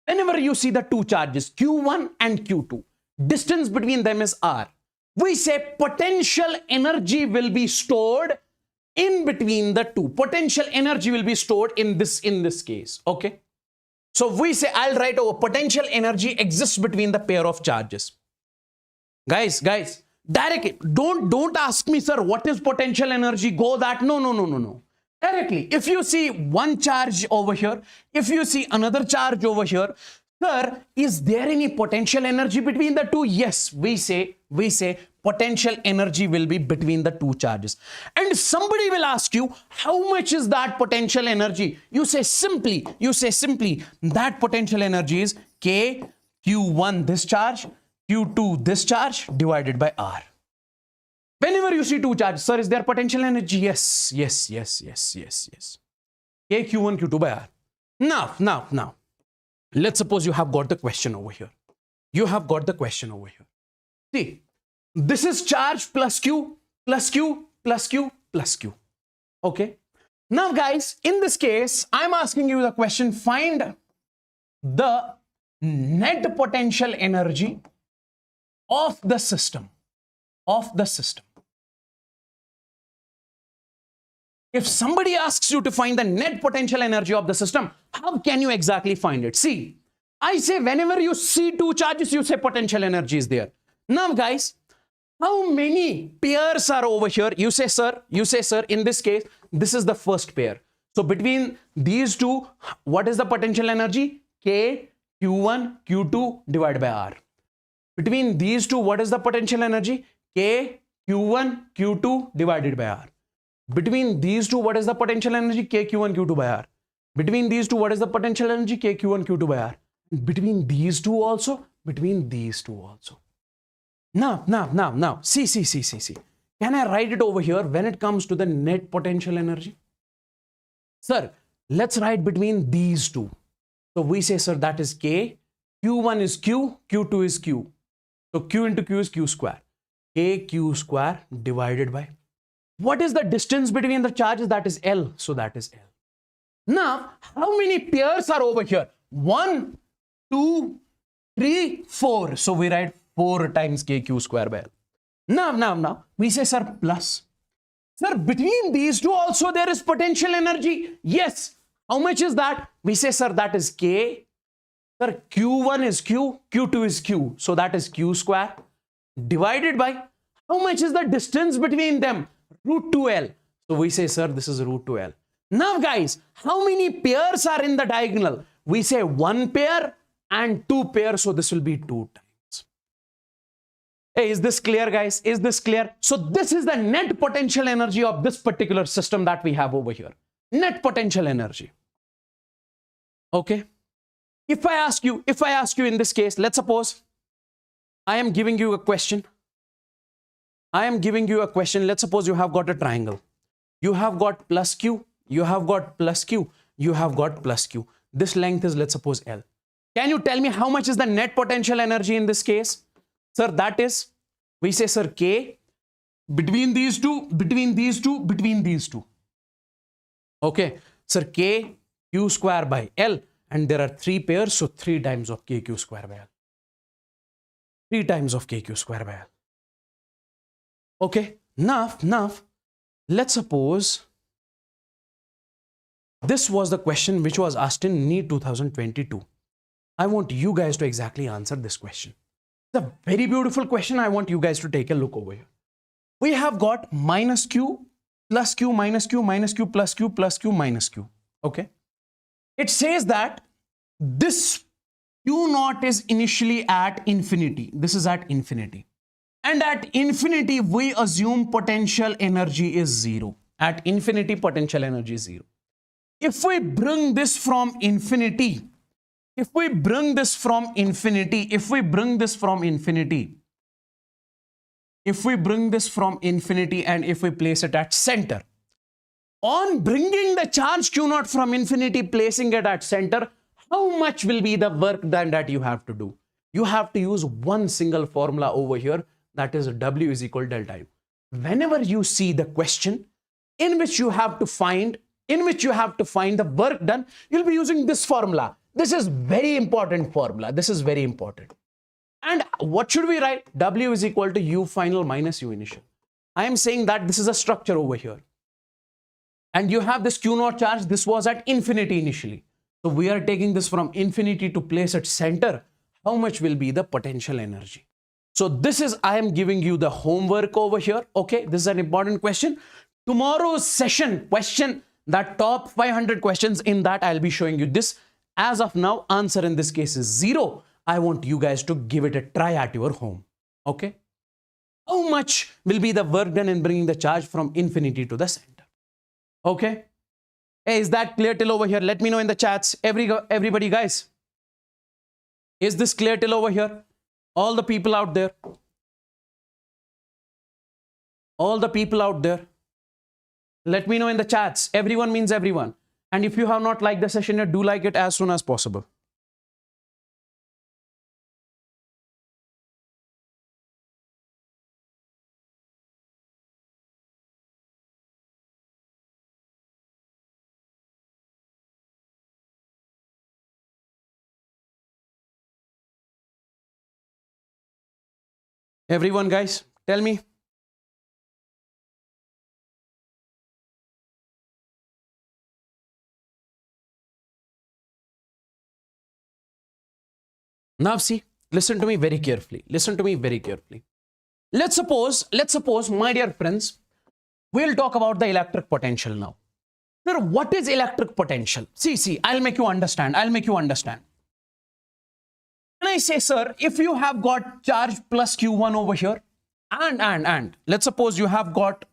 A: Q1 and Q2, distance between them is R. We say potential energy will be stored in between the two. Potential energy will be stored in this case. Okay. So we say, I'll write over potential energy exists between the pair of charges. Guys, directly, don't ask me, sir, what is potential energy? Go that. No. Directly, if you see one charge over here, if you see another charge over here, sir, is there any potential energy between the two? Yes, we say potential energy will be between the two charges. And somebody will ask you, how much is that potential energy? You say simply, that potential energy is K, Q1 this charge, Q2 this charge divided by R. Whenever you see two charges, sir, is there potential energy? Yes. K, Q1, Q2 by R. Now, let's suppose you have got the question over here. See, this is charge plus Q, plus Q, plus Q, plus Q. Okay. Now, guys, in this case, I'm asking you the question, find the net potential energy of the system. If somebody asks you to find the net potential energy of the system, how can you exactly find it? See, I say whenever you see two charges, you say potential energy is there. Now, guys, how many pairs are over here? You say, sir, in this case, this is the first pair. So between these two, what is the potential energy? K, Q1, Q2 divided by R. Between these two, what is the potential energy? K, Q1, Q2 divided by R. Between these two, what is the potential energy? K, Q1, Q2 by R. Between these two, what is the potential energy? K, Q1, Q2 by R. Between these two also. Now, see. Can I write it over here when it comes to the net potential energy? Sir, let's write between these two. So we say, sir, that is K, Q1 is Q, Q2 is Q. So Q into Q is Q square. K, Q square divided by. What is the distance between the charges? That is L. So that is L. Now, how many pairs are over here? 1, 2, 3, 4. So we write 4 times KQ square by L. Now, we say, sir, plus. Sir, between these two also there is potential energy. Yes. How much is that? We say, sir, that is K. Sir, Q1 is Q, Q2 is Q. So that is Q square divided by, how much is the distance between them? Root 2L. So we say, sir, this is root 2L. Now, guys, how many pairs are in the diagonal? We say 1 pair and 2 pairs. So this will be 2 times. Hey, is this clear, guys? Is this clear? So this is the net potential energy of this particular system that we have over here. Net potential energy. Okay. If I ask you in this case, let's suppose I am giving you a question. Let's suppose you have got a triangle. You have got plus Q, you have got plus Q, you have got plus Q. This length is, let's suppose, L. Can you tell me how much is the net potential energy in this case? Sir, that is, we say, sir, K, between these two. Okay. Sir, K, Q square by L. And there are 3 pairs, so 3 times of KQ square by L. 3 times of KQ square by L. Okay, now, let's suppose this was the question which was asked in NEET 2022. I want you guys to exactly answer this question. It's a very beautiful question. I want you guys to take a look over here. We have got minus Q, plus Q, minus Q, minus Q, plus Q, plus Q, minus Q. Okay. It says that this Q naught is initially at infinity. This is at infinity. And at infinity, we assume potential energy is 0. At infinity, potential energy is 0. If we bring this from infinity, and if we place it at center, on bringing the charge Q naught from infinity, placing it at center, how much will be the work done that you have to do? You have to use one single formula over here. That is W is equal delta U. Whenever you see the question in which you have to find the work done, you'll be using this formula. This is very important formula. This is very important. And what should we write? W is equal to U final minus U initial. I am saying that this is a structure over here. And you have this Q naught charge. This was at infinity initially. So we are taking this from infinity to place at center. How much will be the potential energy? So this is, I am giving you the homework over here. Okay, this is an important question. Tomorrow's session question, that top 500 questions, in that I'll be showing you this. As of now, answer in this case is 0. I want you guys to give it a try at your home. Okay. How much will be the work done in bringing the charge from infinity to the center? Okay. Hey, is that clear till over here? Let me know in the chats. Everybody, guys. Is this clear till over here? All the people out there. All the people out there. Let me know in the chats. Everyone means everyone. And if you have not liked the session, do like it as soon as possible. Everyone, guys, tell me. Now see, listen to me very carefully. Listen to me very carefully. Let's suppose, my dear friends, we'll talk about the electric potential now. Sir, what is electric potential? See, I'll make you understand. When I say, sir, if you have got charge plus Q1 over here, and let's suppose you have got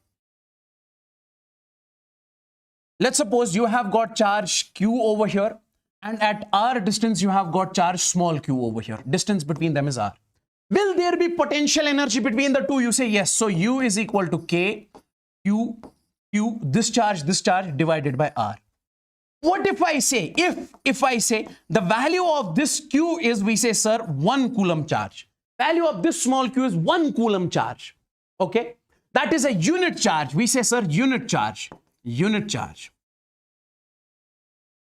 A: charge Q over here, and at R distance you have got charge small q over here. Distance between them is R. Will there be potential energy between the two? You say yes. So U is equal to K, Q, this charge divided by R. What if I say, if I say the value of this Q is, we say, sir, 1 coulomb charge. Value of this small q is 1 coulomb charge. Okay. That is a unit charge. We say, sir, unit charge.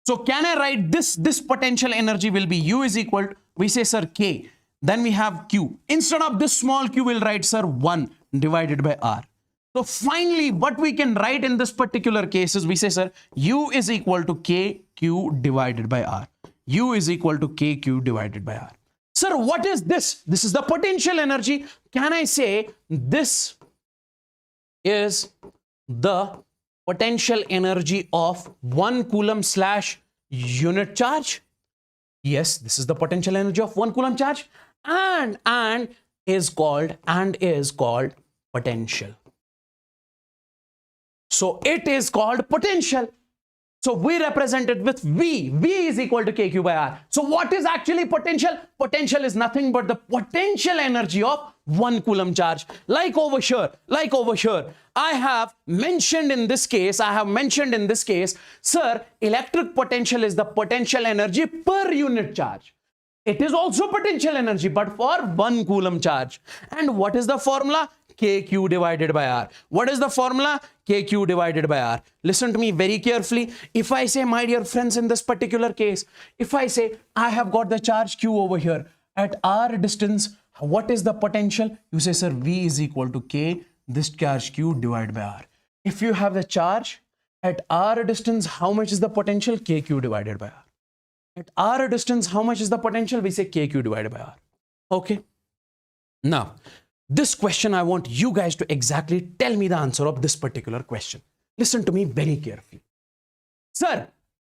A: So can I write this potential energy will be U is equal to, we say, sir, K. Then we have Q. Instead of this small q, we'll write, sir, 1 divided by R. So finally, what we can write in this particular case is, we say, sir, U is equal to KQ divided by R. U is equal to KQ divided by R. Sir, what is this? This is the potential energy. Can I say this is the potential energy of 1 coulomb slash unit charge? Yes, this is the potential energy of 1 coulomb charge, and is called potential. So it is called potential. So we represent it with V. V is equal to KQ by R. So what is actually potential? Potential is nothing but the potential energy of 1 coulomb charge. Like over here, I have mentioned in this case, sir, electric potential is the potential energy per unit charge. It is also potential energy, but for 1 coulomb charge. And what is the formula? KQ divided by R. What is the formula? KQ divided by R. Listen to me very carefully. If I say, my dear friends, in this particular case, if I say I have got the charge Q over here at R distance, what is the potential? You say, sir, V is equal to K, this charge Q divided by R. If you have the charge at R distance, how much is the potential? KQ divided by R. At R distance, how much is the potential? We say KQ divided by R. Okay. Now, this question, I want you guys to exactly tell me the answer of this particular question. Listen to me very carefully. Sir,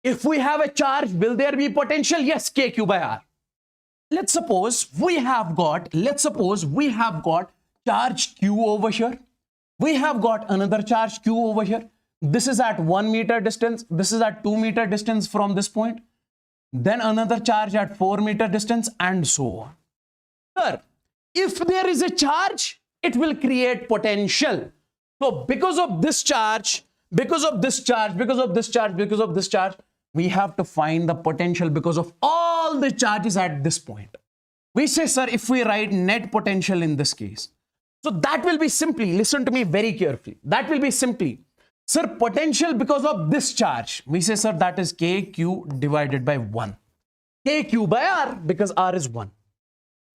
A: if we have a charge, will there be potential? Yes, KQ by R. Let's suppose we have got charge Q over here. We have got another charge Q over here. This is at 1 meter distance. This is at 2 meter distance from this point. Then another charge at 4 meter distance, and so on. Sir, if there is a charge, it will create potential. So because of this charge, we have to find the potential because of all the charges at this point. We say, sir, if we write net potential in this case, so that will be simply, listen to me very carefully, that will be simply, sir, potential because of this charge. We say, sir, that is KQ divided by 1. KQ by R, because R is 1.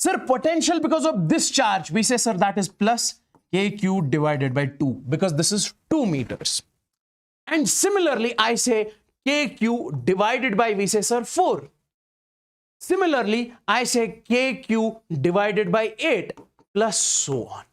A: Sir, potential because of this charge, we say, sir, that is plus kq divided by 2 because this is 2 meters. And similarly, I say kq divided by, we say, sir, 4. Similarly, I say kq divided by 8 plus so on.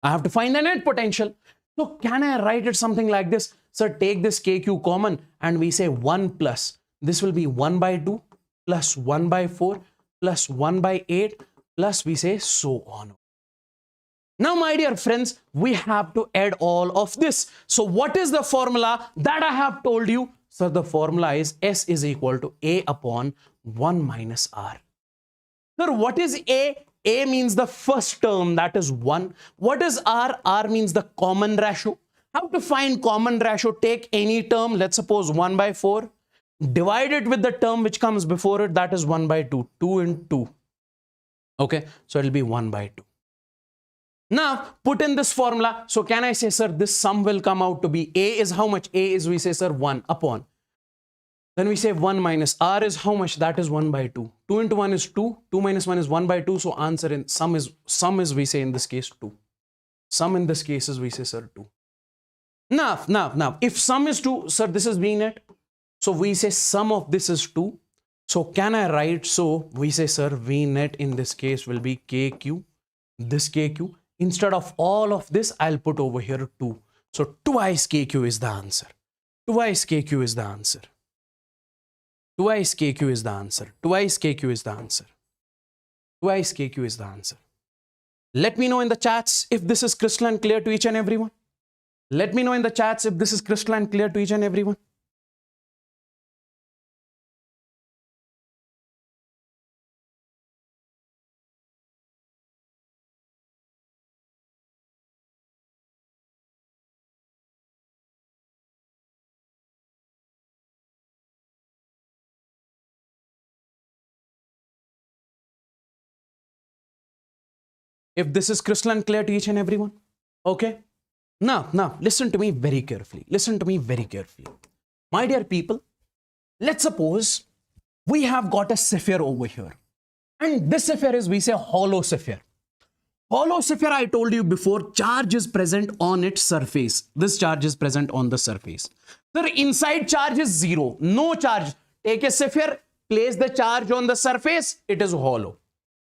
A: I have to find the net potential. So can I write it something like this? Sir, take this kq common and we say 1 plus. This will be 1 by 2 plus 1 by 4 plus 1 by 8 plus we say so on. Now, my dear friends, we have to add all of this. So what is the formula that I have told you? So the formula is S is equal to A upon 1 minus R. Sir, what is A? A means the first term, that is 1. What is R? R means the common ratio. How to find common ratio? Take any term, let's suppose 1 by 4. Divide it with the term which comes before it, that is 1 by 2. 2 into 2. Okay, so it will be 1 by 2. Now, put in this formula. So can I say, sir, this sum will come out to be A is how much? A is, we say, sir, 1 upon. Then we say 1 minus R is how much? That is 1 by 2. 2 into 1 is 2. 2 minus 1 is 1 by 2. So answer in sum is we say in this case 2. Sum in this case is we say, sir, 2. Now, if sum is 2, sir, this is V net. So we say sum of this is 2. So can I write? So we say, sir, V net in this case will be KQ, this KQ. Instead of all of this, I'll put over here 2. So twice KQ is the answer. Twice KQ is the answer. Twice KQ is the answer. Twice KQ is the answer. Twice KQ is the answer. Let me know in the chats if this is crystal and clear to each and everyone. Let me know in the chats if this is crystal and clear to each and everyone. If this is crystal and clear to each and everyone. Okay. Now, listen to me very carefully. Listen to me very carefully. My dear people, let's suppose we have got a sphere over here. And this sphere is, we say, hollow sphere. Hollow sphere, I told you before, charge is present on its surface. This charge is present on the surface. The inside charge is 0. No charge. Take a sphere, place the charge on the surface, it is hollow.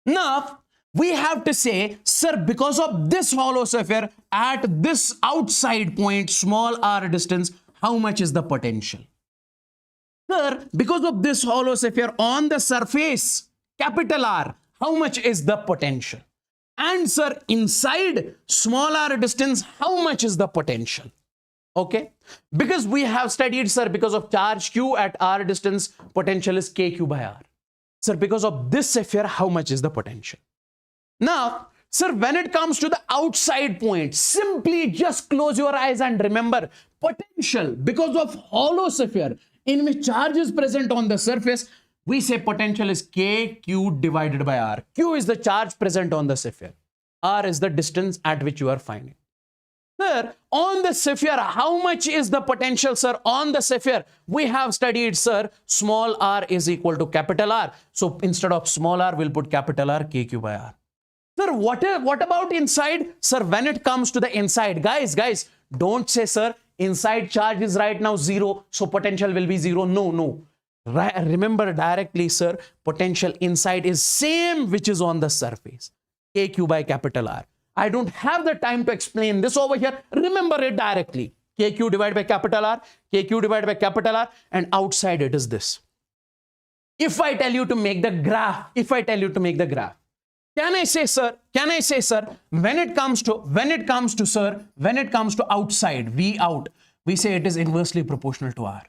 A: Now, we have to say, sir, because of this hollow sphere at this outside point, small r distance, how much is the potential? Sir, because of this hollow sphere on the surface, capital R, how much is the potential? And sir, inside small r distance, how much is the potential? Okay, because we have studied, sir, because of charge q at r distance, potential is kq by r. Sir, because of this sphere, how much is the potential? Now, sir, when it comes to the outside point, simply just close your eyes and remember potential because of hollow sphere in which charge is present on the surface, we say potential is kq divided by r. Q is the charge present on the sphere. R is the distance at which you are finding. Sir, on the sphere, how much is the potential, sir? On the sphere, we have studied, sir, small r is equal to capital R. So instead of small r, we'll put capital R, kq by r. Sir, what about inside? Sir, when it comes to the inside, guys, don't say, sir, inside charge is right now 0, so potential will be 0. No. Remember directly, sir, potential inside is same which is on the surface. KQ by capital R. I don't have the time to explain this over here. Remember it directly. KQ divided by capital R, KQ divided by capital R, and outside it is this. If I tell you to make the graph, can I say, sir, when it comes to outside, V out, we say it is inversely proportional to R.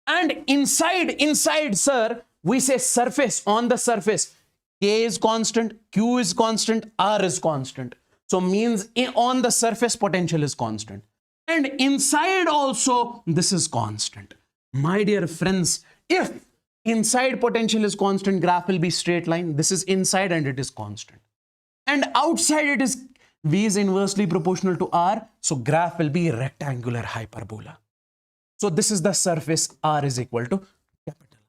A: And inside, sir, we say surface, on the surface, K is constant, Q is constant, R is constant. So means on the surface potential is constant. And inside also, this is constant. My dear friends, if inside potential is constant, graph will be straight line. This is inside and it is constant. And outside it is V is inversely proportional to R. So graph will be rectangular hyperbola. So this is the surface, R is equal to capital.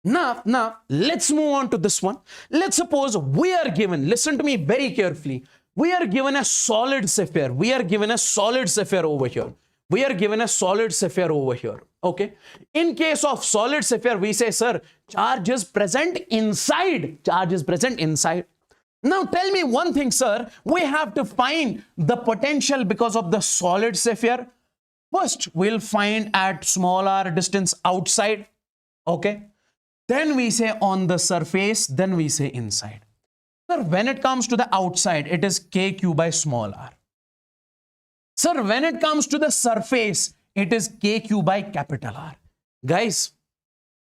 A: Now, let's move on to this one. Let's suppose we are given, listen to me very carefully. We are given a solid sapphire. We are given a solid sapphire over here. We are given a solid sapphire over here. Okay. In case of solid sapphire, we say, sir, charge is present inside. Charge is present inside. Now tell me one thing, sir. We have to find the potential because of the solid sapphire. First, we'll find at small r distance outside. Okay. Then we say on the surface. Then we say inside. Sir, when it comes to the outside, it is kq by small r. Sir, when it comes to the surface, it is kq by capital R. Guys,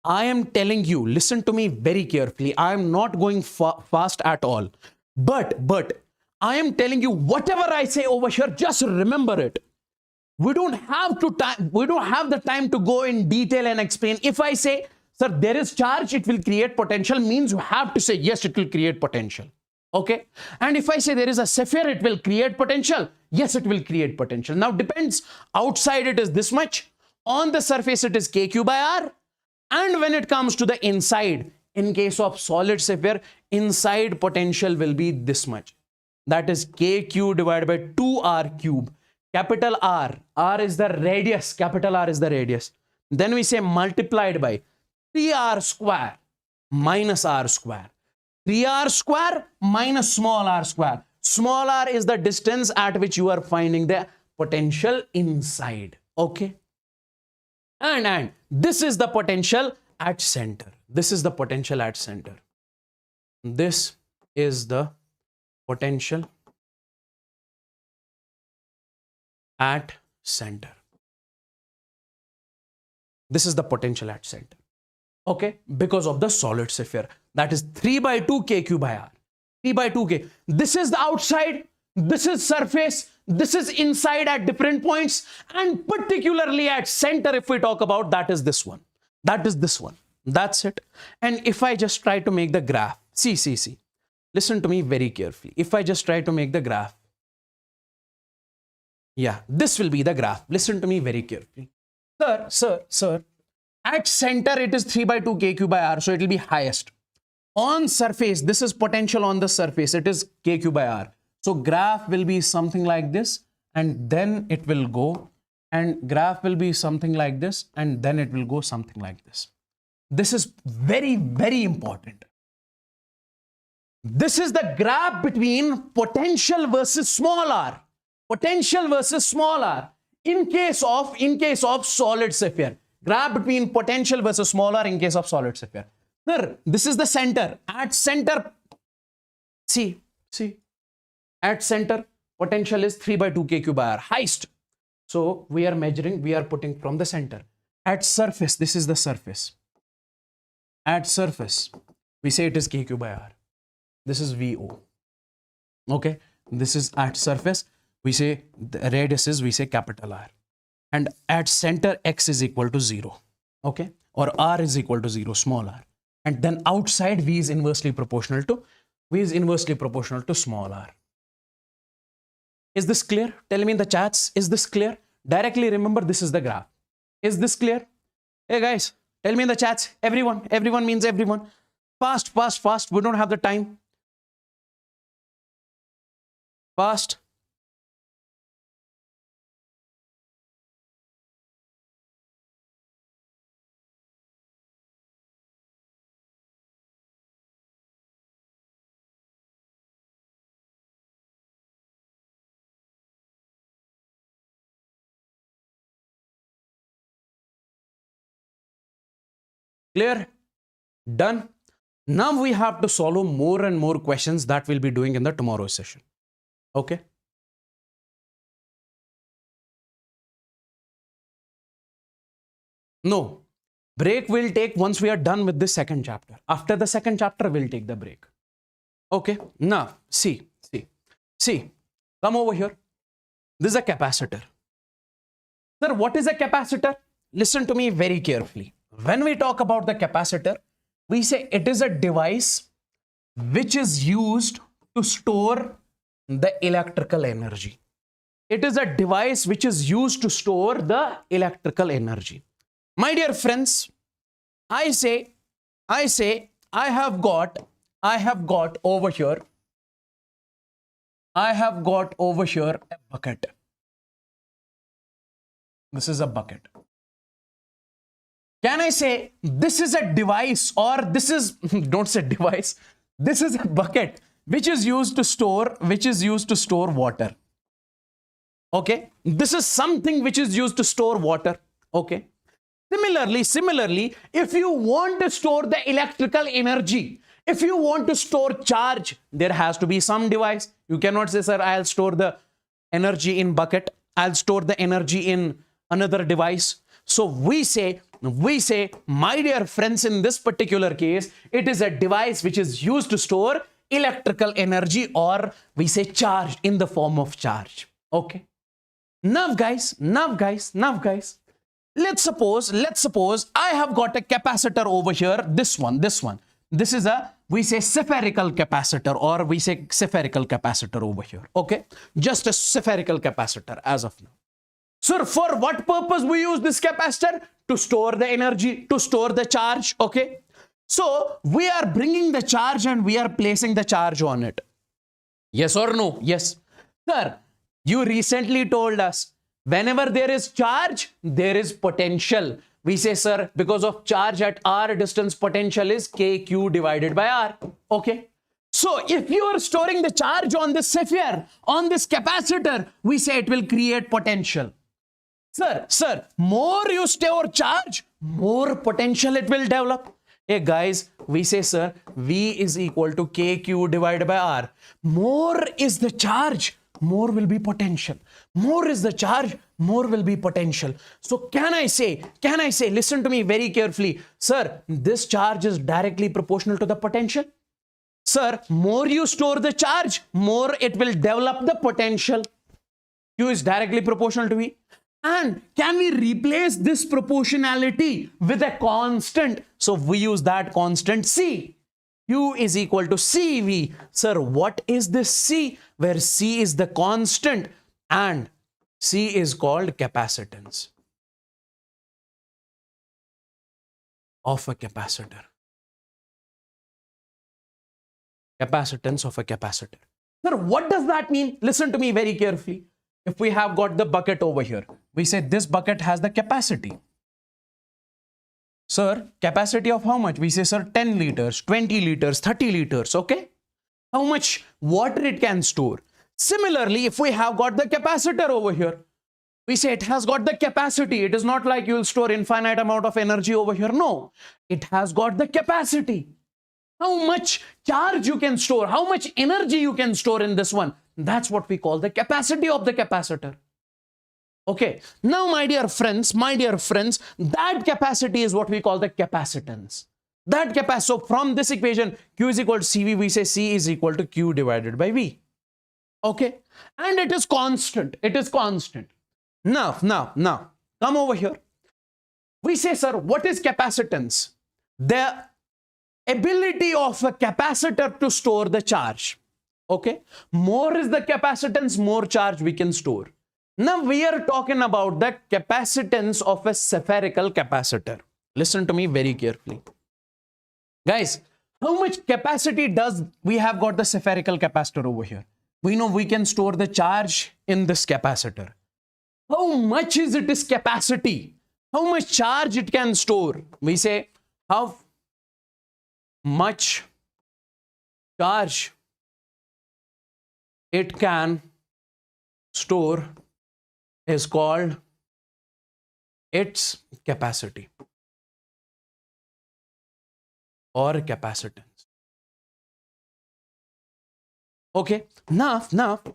A: I am telling you, listen to me very carefully. I am not going fast at all. But I am telling you, whatever I say over here, just remember it. We don't have the time to go in detail and explain. If I say, sir, there is charge, it will create potential, means you have to say, yes, it will create potential. Okay. And if I say there is a sapphire, it will create potential. Yes, it will create potential. Now depends. Outside it is this much. On the surface it is kq by r. And when it comes to the inside, in case of solid sapphire, inside potential will be this much. That is kq divided by 2r cube. Capital R. R is the radius. Capital R is the radius. Then we say multiplied by 3r square minus r square. 3r square minus small r square. Small r is the distance at which you are finding the potential inside. Okay. And this is the potential at center. This is the potential at center. This is the potential at center. This is the potential at center. Okay, because of the solid sapphire. That is 3 by 2 kq by r. 3 by 2k. This is the outside. This is surface. This is inside at different points. And particularly at center, if we talk about, that is this one. That is this one. That's it. And if I just try to make the graph, see. Listen to me very carefully. If I just try to make the graph, yeah, this will be the graph. Listen to me very carefully. Sir. At center, it is 3 by 2 kq by r. So it will be highest. On surface, this is potential on the surface. It is kq by r. So graph will be something like this. And then it will go. And graph will be something like this. And then it will go something like this. This is very, very important. This is the graph between potential versus small r. Potential versus small r. In case of solid sapphire. Graph between potential versus small r in case of solid sapphire. Sir, this is the center. At center, see. At center, potential is 3 by 2 kq by r. Highest. So we are measuring, we are putting from the center. At surface, this is the surface. At surface, we say it is kq by r. This is VO. Okay. This is at surface. We say the radius is, we say capital R. And at center, x is equal to 0. Okay. Or r is equal to 0, small r. And then outside, v is inversely proportional to small r. Is this clear? Tell me in the chats. Is this clear? Directly remember, this is the graph. Is this clear? Hey guys, tell me in the chats. Everyone means everyone. Fast. We don't have the time. Fast. Clear? Done. Now we have to solve more and more questions that we'll be doing in the tomorrow's session. Okay. No. Break we'll take once we are done with this second chapter. After the second chapter, we'll take the break. Okay. Now, see. Come over here. This is a capacitor. Sir, what is a capacitor? Listen to me very carefully. When we talk about the capacitor, we say it is a device which is used to store the electrical energy. It is a device which is used to store the electrical energy. My dear friends, I say I say I have got over here, a bucket. This is a bucket. Can I say this is a device, or this is, don't say device, this is a bucket which is used to store water. Okay, this is something which is used to store water. Okay, similarly, if you want to store the electrical energy, if you want to store charge, there has to be some device. You cannot say, sir, I'll store the energy in bucket, I'll store the energy in another device. So we say, my dear friends, in this particular case, it is a device which is used to store electrical energy, or we say charge, in the form of charge. Okay. Now guys, let's suppose I have got a capacitor over here, this one. This is a, we say, spherical capacitor, or we say spherical capacitor over here. Okay, just a spherical capacitor as of now. So for what purpose we use this capacitor? To store the energy, to store the charge. Okay, so we are bringing the charge and we are placing the charge on it. Yes or no? Yes. Sir, you recently told us whenever there is charge, there is potential. We say, sir, because of charge at r distance, potential is kq divided by r. Okay. So if you are storing the charge on this sphere, on this capacitor, we say it will create potential. Sir, more you store charge, more potential it will develop. Hey guys, we say, sir, V is equal to kq divided by r. More is the charge, more will be potential. More is the charge, more will be potential. So can I say, listen to me very carefully, sir, this charge is directly proportional to the potential. Sir, more you store the charge, more it will develop the potential. Q is directly proportional to V. And can we replace this proportionality with a constant? So we use that constant C. Q is equal to CV. Sir, what is this C? Where C is the constant and C is called capacitance of a capacitor. Capacitance of a capacitor. Sir, what does that mean? Listen to me very carefully. If we have got the bucket over here, we say this bucket has the capacity. Sir, capacity of how much? We say, sir, 10 liters, 20 liters, 30 liters. Okay. How much water it can store. Similarly, if we have got the capacitor over here, we say it has got the capacity. It is not like you will store infinite amount of energy over here. No, it has got the capacity. How much charge you can store, how much energy you can store in this one. That's what we call the capacity of the capacitor. Okay. Now, my dear friends, that capacity is what we call the capacitance. That capacity. So from this equation, Q is equal to CV, we say C is equal to Q divided by V. Okay. And it is constant. It is constant. Now, come over here. We say, sir, what is capacitance? The ability of a capacitor to store the charge. Okay. More is the capacitance, more charge we can store. Now we are talking about the capacitance of a spherical capacitor. Listen to me very carefully. Guys, how much capacity does we have got the spherical capacitor over here? We know we can store the charge in this capacitor. How much is its capacity? How much charge it can store? We say how much charge it can store is called its capacity or capacitance. Okay. Now,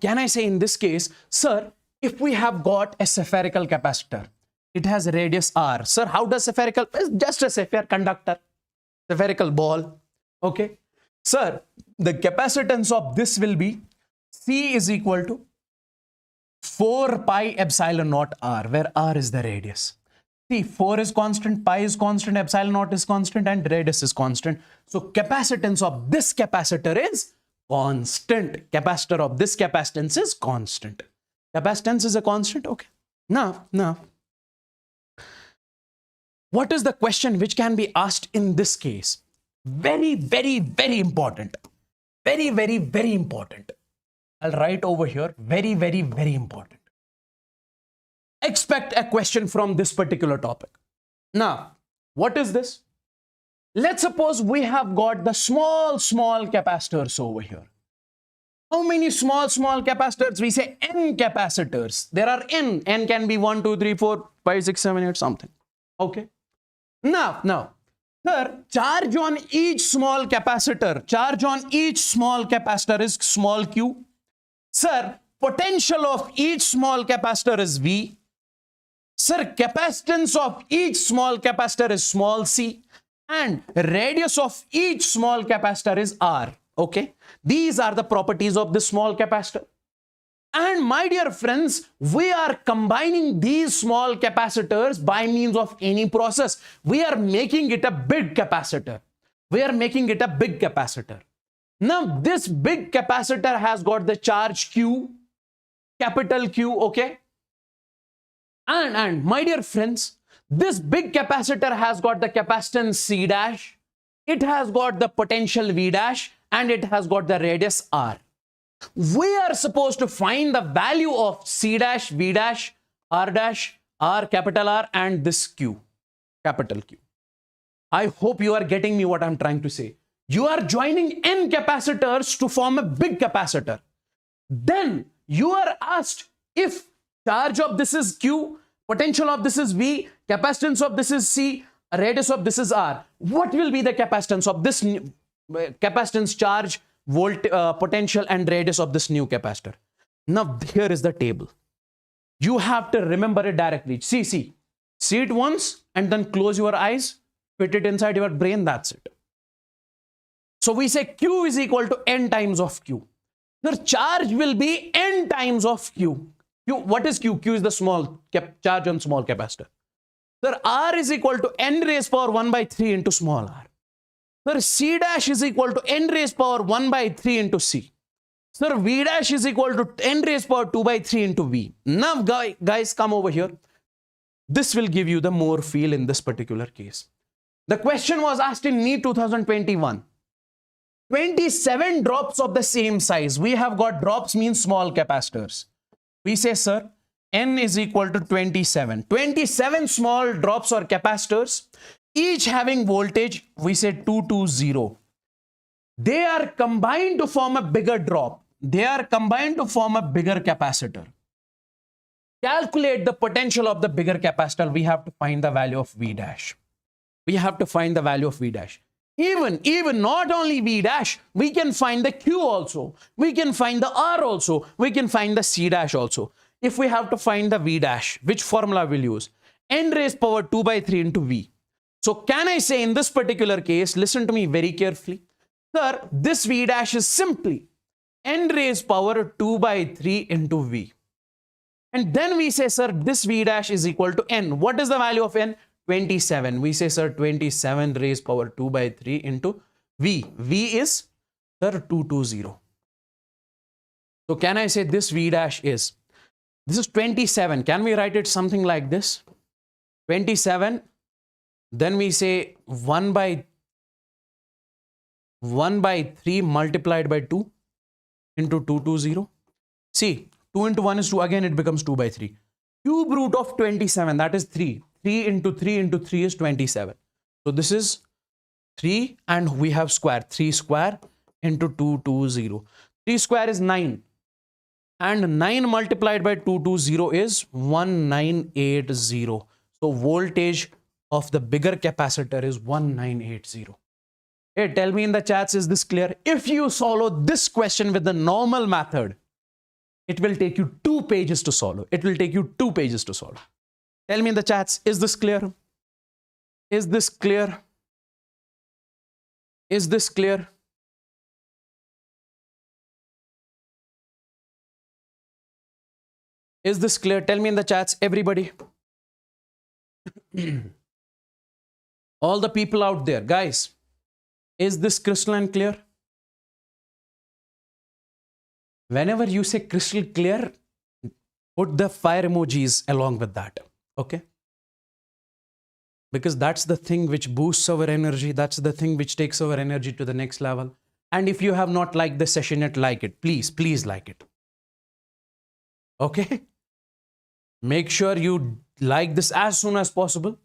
A: can I say in this case, sir, if we have got a spherical capacitor, it has radius r. Sir, how does spherical? It's just a sphere conductor, spherical ball. Okay. Sir, the capacitance of this will be C is equal to 4 pi epsilon naught r, where r is the radius. See, 4 is constant, pi is constant, epsilon naught is constant, and radius is constant. So capacitance of this capacitor is constant. Capacitor of this capacitance is constant. Capacitance is a constant. Okay. Now, what is the question which can be asked in this case? Very, very, very important. Very, very, very important. I'll write over here. Very, very, very important. Expect a question from this particular topic. Now, what is this? Let's suppose we have got the small capacitors over here. How many small capacitors? We say n capacitors. There are n. N can be 1, 2, 3, 4, 5, 6, 7, 8, something. Okay. Now, sir, charge on each small capacitor is small q. Sir, potential of each small capacitor is V. Sir, capacitance of each small capacitor is small c. And radius of each small capacitor is R. Okay. These are the properties of the small capacitor. And my dear friends, we are combining these small capacitors by means of any process. We are making it a big capacitor. Now, this big capacitor has got the charge Q, capital Q, okay? And my dear friends, this big capacitor has got the capacitance C dash, it has got the potential V dash, and it has got the radius R. We are supposed to find the value of C dash, V dash, R dash, R, capital R, and this Q, capital Q. I hope you are getting me what I'm trying to say. You are joining n capacitors to form a big capacitor. Then you are asked if charge of this is Q, potential of this is V, capacitance of this is C, radius of this is R. What will be the capacitance of this capacitance, charge, potential, and radius of this new capacitor? Now here is the table. You have to remember it directly. See it once and then close your eyes, fit it inside your brain. That's it. So we say Q is equal to n times of Q. The charge will be n times of Q. What is Q? Q is the small charge on small capacitor. Sir, R is equal to n raised power 1 by 3 into small r. Sir, C dash is equal to n raised power 1 by 3 into C. Sir, V dash is equal to n raised power 2 by 3 into V. Now, guys, come over here. This will give you the more feel in this particular case. The question was asked in NEET 2021. 27 drops of the same size. We have got drops means small capacitors. We say, sir, n is equal to 27. 27 small drops or capacitors, each having voltage, we say 220. They are combined to form a bigger drop. They are combined to form a bigger capacitor. Calculate the potential of the bigger capacitor. We have to find the value of V dash. Even not only V dash, we can find the Q also. We can find the R also. We can find the C dash also. If we have to find the V dash, which formula we'll use? N raised power 2 by 3 into V. So can I say in this particular case, listen to me very carefully. Sir, this V dash is simply N raised power 2 by 3 into V. And then we say, sir, this V dash is equal to N. What is the value of N? 27. We say, sir, 27 raised power 2 by 3 into V. V is, sir, 220. So can I say this V dash is, this is 27. Can we write it something like this? 27. Then we say 1 by 3 multiplied by 2 into 220. See, 2 into 1 is 2. Again, it becomes 2 by 3. Cube root of 27, that is 3. 3 into 3 into 3 is 27. So this is 3 and we have square. 3 square into 220. 3 square is 9. And 9 multiplied by 220 is 1980. So voltage of the bigger capacitor is 1980. Hey, tell me in the chats, is this clear? If you solve this question with the normal method, it will take you 2 pages to solve. Tell me in the chats, is this clear? Is this clear? Is this clear? Is this clear? Tell me in the chats, everybody. All the people out there, guys, is this crystalline clear? Whenever you say crystal clear, put the fire emojis along with that. Okay? because that's the thing which boosts our energy. That's the thing which takes our energy to the next level. And if you have not liked the session yet, like it. Please like it. Okay? Make sure you like this as soon as possible.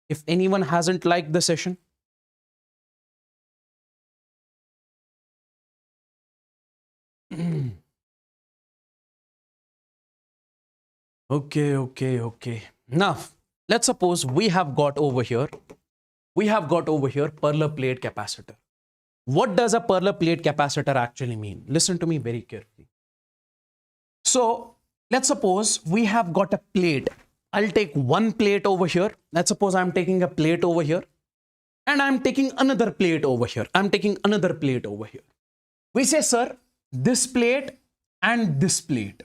A: If anyone hasn't liked the session, okay. Now, let's suppose we have got over here Perler plate capacitor. What does a Perler plate capacitor actually mean? Listen to me very carefully. So, let's suppose we have got a plate. I'll take one plate over here. Let's suppose I'm taking a plate over here. And I'm taking another plate over here. We say, sir, this plate and this plate.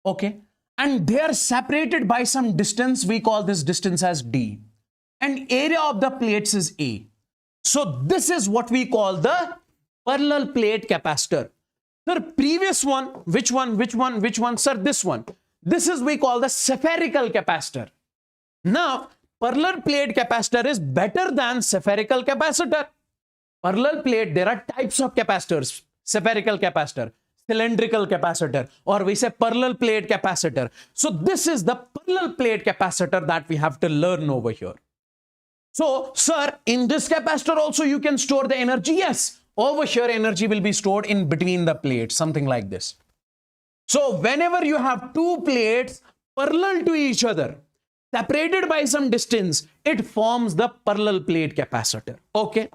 A: Okay. And they are separated by some distance. We call this distance as D. And area of the plates is A. So this is what we call the parallel plate capacitor. Sir, previous one, which one? Sir, this one. This is we call the spherical capacitor. Now, parallel plate capacitor is better than spherical capacitor. Parallel plate, there are types of capacitors. Spherical capacitor, cylindrical capacitor, or we say parallel plate capacitor. So this is the parallel plate capacitor that we have to learn over here. So, sir, in this capacitor also you can store the energy. Yes, over here energy will be stored in between the plates, something like this. So whenever you have two plates parallel to each other, separated by some distance, it forms the parallel plate capacitor. Okay.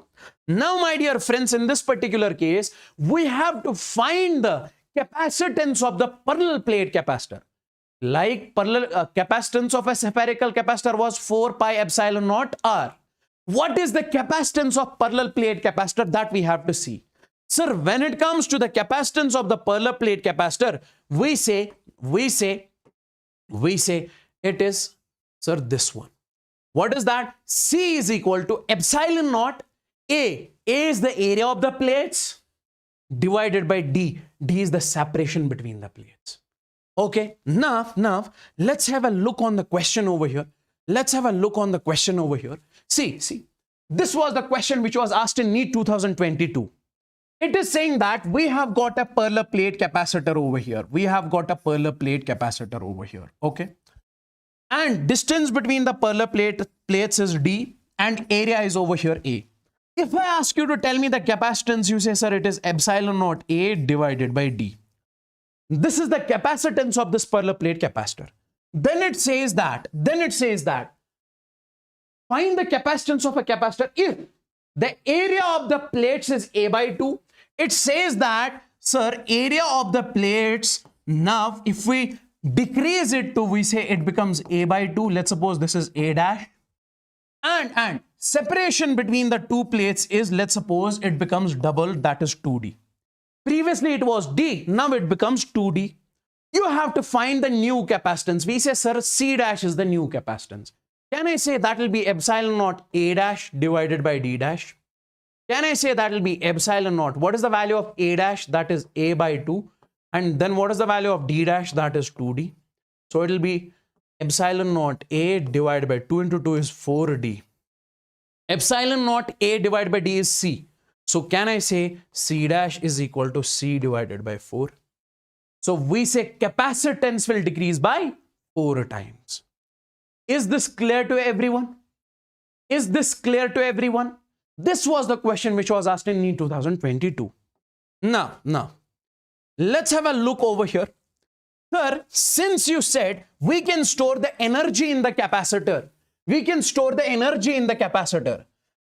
A: Now, my dear friends, in this particular case, we have to find the capacitance of the parallel plate capacitor. Like parallel capacitance of a spherical capacitor was 4 pi epsilon naught R. What is the capacitance of parallel plate capacitor? That we have to see. Sir, when it comes to the capacitance of the parallel plate capacitor, we say it is, sir, this one. What is that? C is equal to epsilon naught A. A is the area of the plates divided by D. D is the separation between the plates. Okay. Now, let's have a look on the question over here. See, this was the question which was asked in NEET 2022. It is saying that we have got a parallel plate capacitor over here. Okay. And distance between the parallel plates is D and area is over here A. If I ask you to tell me the capacitance, you say, sir, it is epsilon naught A divided by D. This is the capacitance of this parallel plate capacitor. Then it says that find the capacitance of a capacitor if the area of the plates is A by 2. It says that, sir, area of the plates, now if we decrease it to, we say it becomes A by 2. Let's suppose this is A dash. And separation between the two plates is, let's suppose it becomes double, that is 2D. Previously it was D, now it becomes 2D. You have to find the new capacitance. We say, sir, C dash is the new capacitance. Can I say that will be epsilon naught A dash divided by D dash? Can I say that will be epsilon naught? What is the value of A dash? That is A by 2. And then what is the value of D dash? That is 2D. So it will be epsilon naught A divided by 2 into 2 is 4D. Epsilon naught A divided by D is C. So can I say C dash is equal to C divided by 4? So we say capacitance will decrease by 4 times. Is this clear to everyone? This was the question which was asked in NEET 2022. Now, let's have a look over here. Sir, since you said we can store the energy in the capacitor,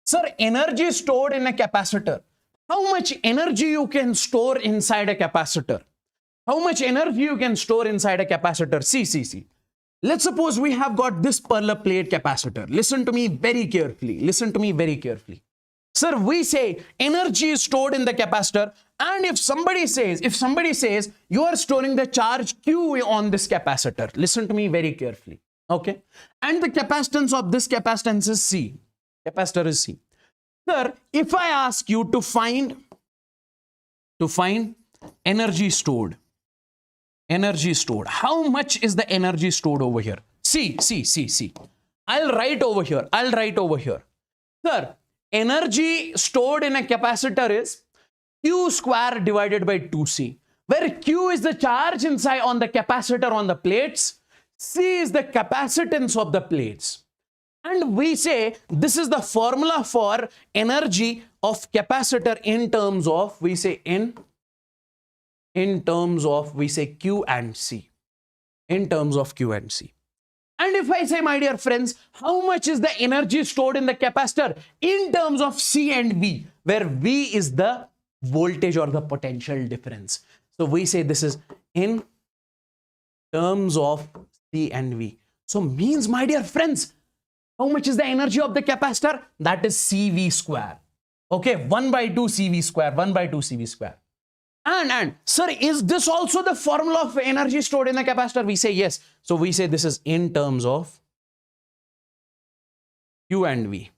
A: Sir, energy stored in a capacitor. How much energy you can store inside a capacitor? See. Let's suppose we have got this parallel plate capacitor. Listen to me very carefully. Sir, we say energy is stored in the capacitor, and if somebody says you are storing the charge Q on this capacitor, listen to me very carefully. Okay. And the capacitance of this capacitance is C. Capacitor is C. Sir, if I ask you to find energy stored, how much is the energy stored over here? See. I'll write over here. Sir, energy stored in a capacitor is Q square divided by 2C, where Q is the charge inside on the capacitor on the plates, C is the capacitance of the plates. And we say this is the formula for energy of capacitor in terms of, we say in terms of, we say Q and C. In terms of Q and C. And if I say, my dear friends, how much is the energy stored in the capacitor in terms of C and V, where V is the voltage or the potential difference. So we say this is in terms of C and V. So means, my dear friends, how much is the energy of the capacitor? That is CV square. Okay, 1 by 2 CV square, 1 by 2 CV square. And sir, is this also the formula of energy stored in the capacitor? We say yes. So we say this is in terms of Q and V.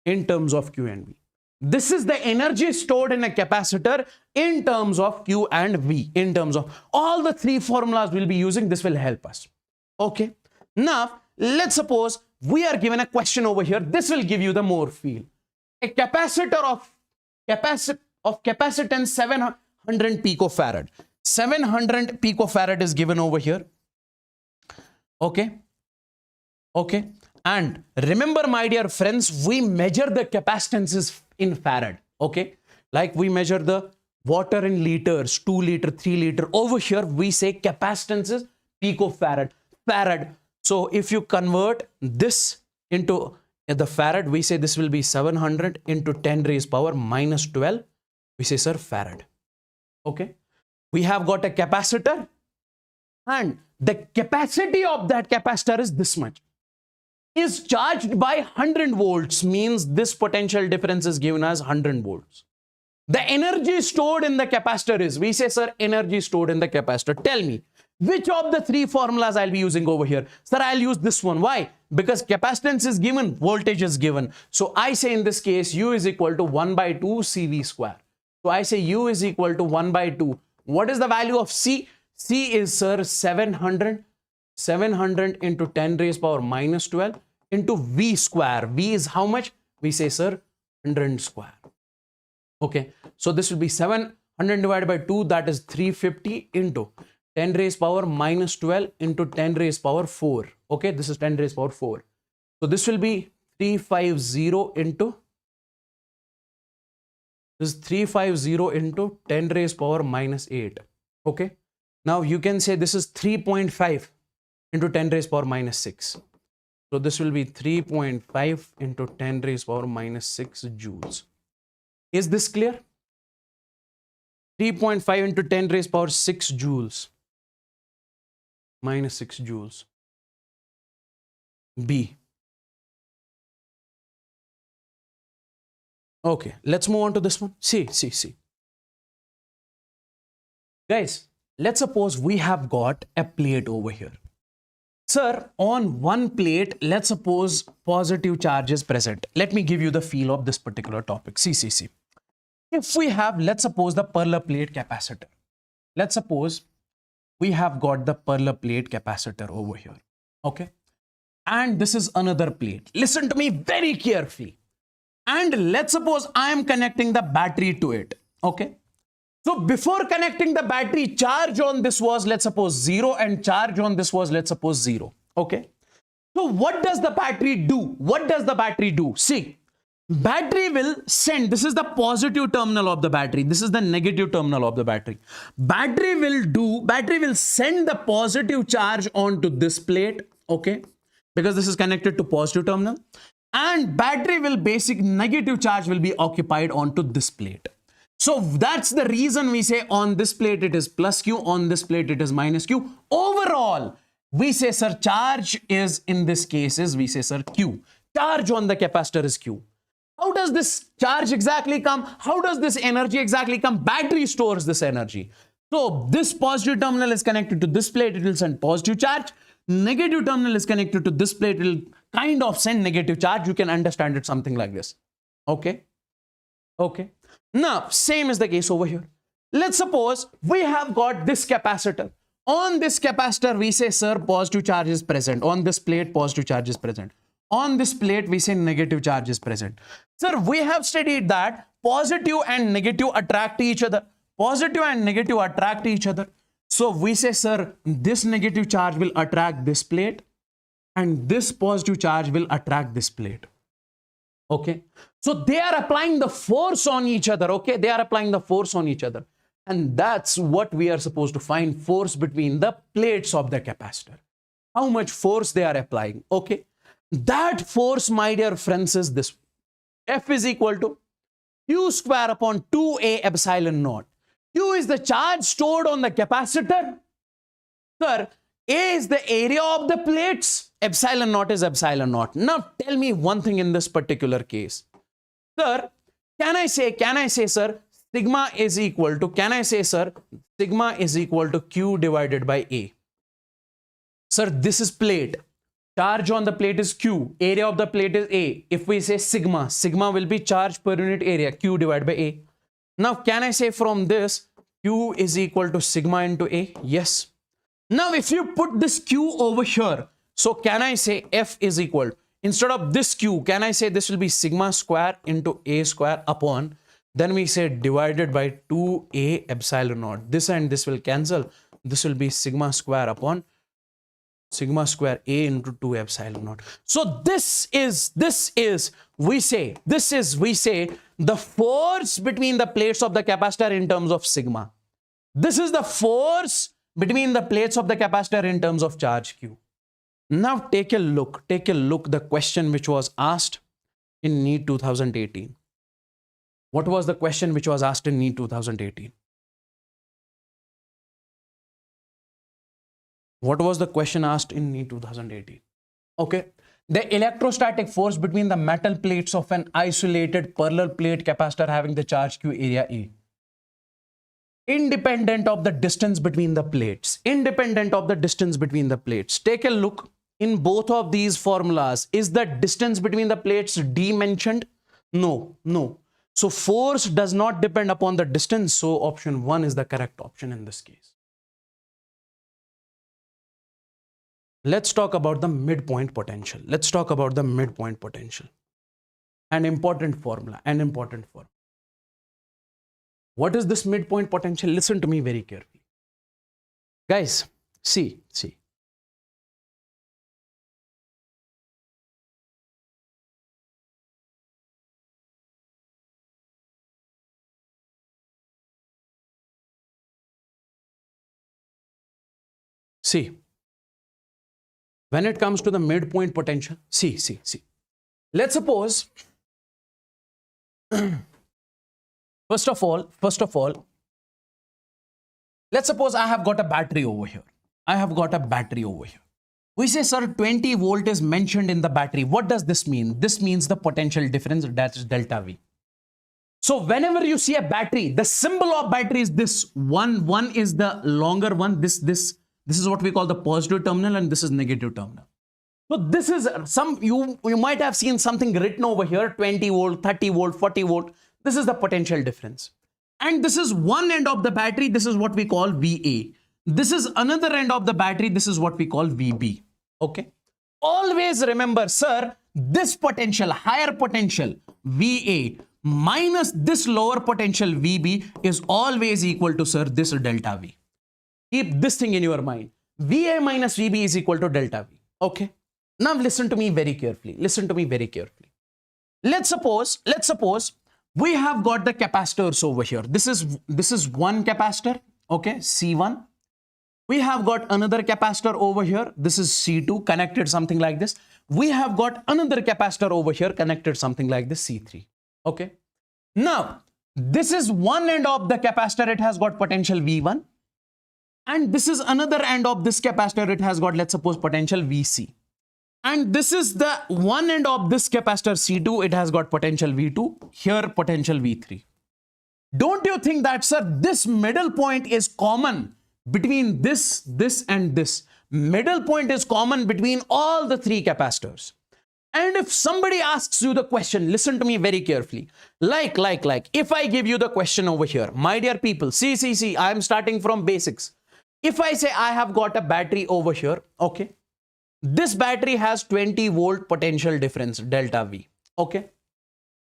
A: In terms of Q and V. This is the energy stored in a capacitor in terms of Q and V. In terms of all the three formulas we'll be using, this will help us. Okay. Now, let's suppose we are given a question over here. This will give you the more feel. A capacitor of capacitance 700 picofarad. 700 picofarad is given over here. Okay. Okay. And remember, my dear friends, we measure the capacitances in farad. Okay. Like we measure the water in liters, 2 liter, 3 liter. Over here, we say capacitances picofarad. Farad. So if you convert this into the farad, we say this will be 700 into 10 raised power minus 12. We say, sir, farad. Okay. We have got a capacitor and the capacity of that capacitor is this much. Is charged by 100 volts, means this potential difference is given as 100 volts. The energy stored in the capacitor is, we say, sir, energy stored in the capacitor. Tell me, which of the three formulas I'll be using over here? Sir, I'll use this one. Why? Because capacitance is given, voltage is given. So I say in this case, U is equal to 1 by 2 CV square. So I say U is equal to 1 by 2. What is the value of C? C is, sir, 700 into 10 raised power minus 12 into V square. V is how much? We say, sir, 100 square. Okay. So this will be 700 divided by 2. That is 350 into 10 raised power minus 12 into 10 raised power 4. Okay. This is 10 raised power 4. So this will be 350 into, this is 350 into 10 raised power minus 8. Okay. Now you can say this is 3.5 into 10 raised power minus 6. So this will be 3.5 into 10 raised power minus 6 joules. Is this clear? 3.5 into 10 raised power 6 joules. Minus 6 joules. B. Okay, let's move on to this one. See. Guys, let's suppose we have got a plate over here. Sir, on one plate, let's suppose positive charge is present. Let me give you the feel of this particular topic. See. If we have, let's suppose, the Perler plate capacitor. Let's suppose we have got the Perler plate capacitor over here. Okay. And this is another plate. Listen to me very carefully. And let's suppose I am connecting the battery to it. Okay. So before connecting the battery, charge on this was, let's suppose, 0 and charge on this was, let's suppose, 0. Okay. So what does the battery do? What does the battery do? See, battery will send, this is the positive terminal of the battery. This is the negative terminal of the battery. Battery will send the positive charge onto this plate. Okay. Because this is connected to positive terminal. And battery will negative charge will be occupied onto this plate. So that's the reason we say on this plate it is plus Q, on this plate it is minus Q. Overall, we say, sir, charge is, in this case is, we say, sir, Q. Charge on the capacitor is Q. How does this charge exactly come? How does this energy exactly come? Battery stores this energy. So this positive terminal is connected to this plate, it will send positive charge. Negative terminal is connected to this plate, it will kind of send negative charge. You can understand it something like this. Okay. Okay. Now, same is the case over here. Let's suppose we have got this capacitor. On this capacitor, we say, sir, positive charge is present. On this plate, positive charge is present. On this plate, we say negative charge is present. Sir, we have studied that positive and negative attract each other. Positive and negative attract each other. So we say, sir, this negative charge will attract this plate and this positive charge will attract this plate. Okay. So they are applying the force on each other. Okay. They are applying the force on each other. And that's what we are supposed to find, force between the plates of the capacitor. How much force they are applying. Okay. That force, my dear friends, is this. F is equal to Q square upon 2A epsilon naught. Q is the charge stored on the capacitor. Sir, A is the area of the plates. Epsilon naught is epsilon naught. Now tell me one thing in this particular case. Sir, can I say, sir, sigma is equal to, sigma is equal to Q divided by A. Sir, this is plate. Charge on the plate is Q. Area of the plate is A. If we say sigma, sigma will be charge per unit area, Q divided by A. Now, can I say from this, Q is equal to sigma into A? Yes. Now, if you put this Q over here, so can I say F is equal, instead of this Q, can I say this will be sigma square into A square upon, then we say divided by 2A epsilon naught. This and this will cancel. This will be sigma square upon sigma square A into 2 epsilon naught. So this is, we say, the force between the plates of the capacitor in terms of sigma. This is the force between the plates of the capacitor in terms of charge Q. Now take a look, the question which was asked in NEET 2018. What was the question which was asked in NEET 2018? What was the question asked in NEET 2018? Okay. The electrostatic force between the metal plates of an isolated parallel plate capacitor having the charge Q area A. Independent of the distance between the plates. Independent of the distance between the plates. Take a look in both of these formulas. Is the distance between the plates D mentioned? No. So force does not depend upon the distance. So option 1 is the correct option in this case. Let's talk about the midpoint potential. An important formula. What is this midpoint potential? Listen to me very carefully. Guys, see. See. When it comes to the midpoint potential, see. Let's suppose, first of all, let's suppose I have got a battery over here. We say, sir, 20 volt is mentioned in the battery. What does this mean? This means the potential difference, that is delta V. So whenever you see a battery, the symbol of battery is this. One is the longer one. This is what we call the positive terminal and this is negative terminal. So this is you might have seen something written over here, 20 volt, 30 volt, 40 volt. This is the potential difference. And this is one end of the battery. This is what we call VA. This is another end of the battery. This is what we call VB. Okay. Always remember, sir, this potential, higher potential VA minus this lower potential VB is always equal to, sir, this delta V. Keep this thing in your mind. VA minus VB is equal to delta V. Okay. Now listen to me very carefully. Let's suppose we have got the capacitors over here. This is one capacitor. Okay. C1. We have got another capacitor over here. This is C2 connected something like this. We have got another capacitor over here connected something like this, C3. Okay. Now, this is one end of the capacitor. It has got potential V1. And this is another end of this capacitor. It has got, let's suppose, potential VC. And this is the one end of this capacitor C2. It has got potential V2. Here, potential V3. Don't you think that, sir, this middle point is common between this, and this? Middle point is common between all the three capacitors. And if somebody asks you the question, listen to me very carefully. Like, if I give you the question over here, my dear people, see, I am starting from basics. If I say I have got a battery over here, okay, this battery has 20 volt potential difference, delta V, okay,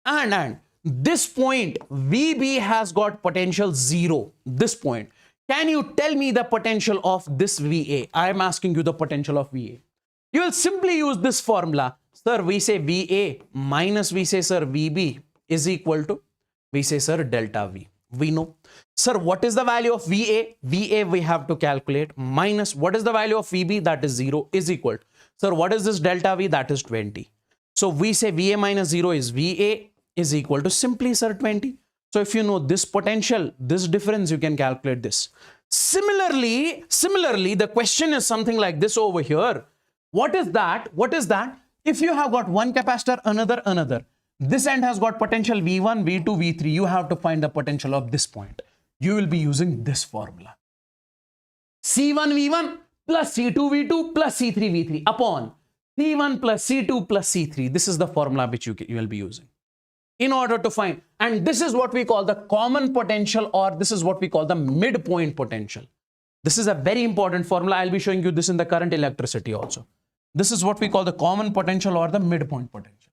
A: and this point VB has got potential 0, this point. Can you tell me the potential of this VA? I am asking you the potential of VA. You will simply use this formula. Sir, we say VA minus we say, sir, VB is equal to, we say, sir, delta V. We know. Sir, what is the value of VA? VA we have to calculate minus what is the value of VB? That is 0 is equal to, sir, what is this delta V? That is 20. So we say VA minus 0 is VA is equal to simply, sir, 20. So if you know this potential, this difference, you can calculate this. Similarly, the question is something like this over here. What is that? What is that? If you have got one capacitor, another, this end has got potential V1, V2, V3. You have to find the potential of this point. You will be using this formula. C1 V1 plus C2 V2 plus C3 V3 upon C1 plus C2 plus C3. This is the formula which you will be using in order to find. And this is what we call the common potential, or this is what we call the midpoint potential. This is a very important formula. I'll be showing you this in the current electricity also. This is what we call the common potential or the midpoint potential.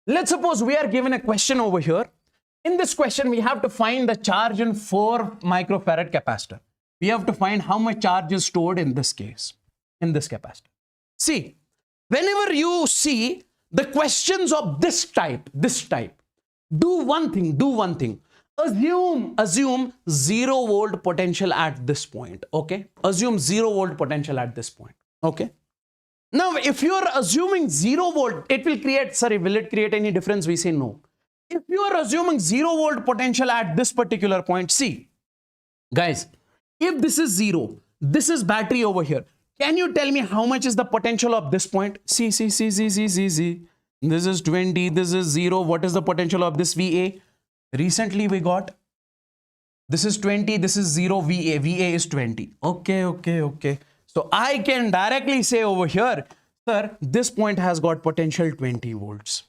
A: Let's suppose we are given a question over here. In this question, we have to find the charge in 4 microfarad capacitor. We have to find how much charge is stored in this case, in this capacitor. See, whenever you see the questions of this type, do one thing. Assume 0 volt potential at this point. Okay. Assume 0 volt potential at this point. Okay. Now, if you are assuming 0 volt, it will create, sorry, will it create any difference? We say no. If you are assuming 0 volt potential at this particular point, see, guys, if this is 0, this is battery over here. Can you tell me how much is the potential of this point? See. This is 20, this is 0. What is the potential of this VA? Recently we got, this is 20, this is 0, VA is 20. Okay. So I can directly say over here, sir, this point has got potential 20 volts.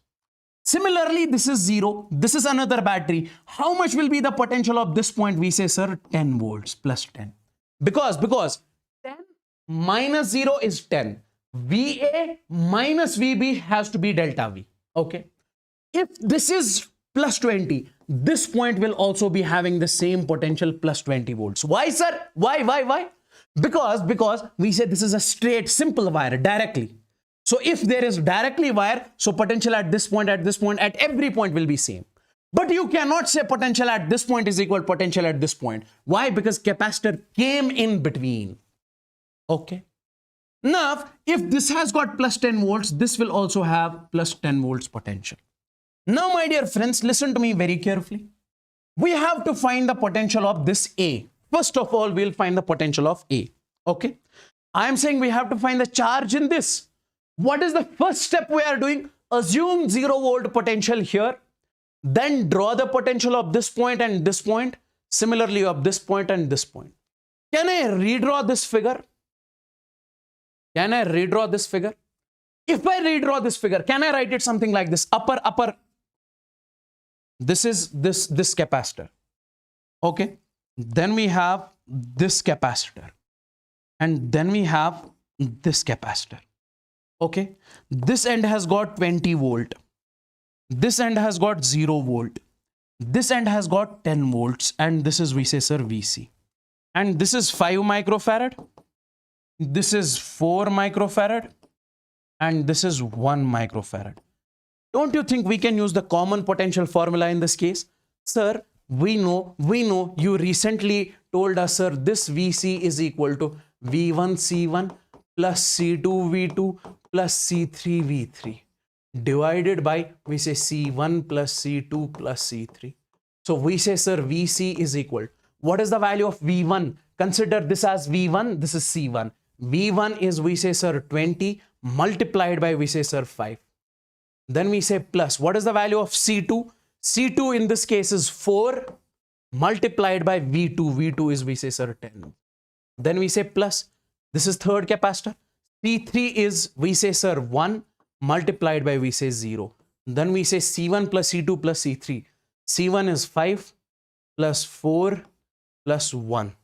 A: Similarly, this is 0. This is another battery. How much will be the potential of this point? We say, sir, 10 volts plus 10. Because 10 minus 0 is 10. VA minus VB has to be delta V. Okay. If this is plus 20, this point will also be having the same potential plus 20 volts. Why, sir? Why? Because we say this is a straight, simple wire directly. So if there is directly wire, so potential at this point, at every point will be same. But you cannot say potential at this point is equal to potential at this point. Why? Because capacitor came in between. Okay. Now, if this has got plus 10 volts, this will also have plus 10 volts potential. Now, my dear friends, listen to me very carefully. We have to find the potential of this A. First of all, we'll find the potential of A. Okay. I am saying we have to find the charge in this. What is the first step we are doing? Assume 0 volt potential here. Then draw the potential of this point and this point. Similarly, of this point and this point. Can I redraw this figure? If I redraw this figure, can I write it something like this? Upper. This is this capacitor. Okay. Then we have this capacitor. And then we have this capacitor. Okay. This end has got 20 volt. This end has got 0 volt. This end has got 10 volts. And this is, we say, sir, VC. And this is 5 microfarad. This is 4 microfarad. And this is 1 microfarad. Don't you think we can use the common potential formula in this case? Sir, we know you recently told us, sir, this VC is equal to V1 C1 plus C2 V2 plus C3 V3 divided by, we say, C1 plus C2 plus C3. So we say, sir, VC is equal. What is the value of V1? Consider this as V1. This is C1. V1 is, we say, sir, 20 multiplied by, we say, sir, 5. Then we say plus. What is the value of C2? C2 in this case is 4 multiplied by V2. V2 is, we say, sir, 10. Then we say plus. This is third capacitor. C3 is, we say, sir, 1 multiplied by, we say, 0. Then we say C1 plus C2 plus C3. C1 is 5 plus 4 plus 1.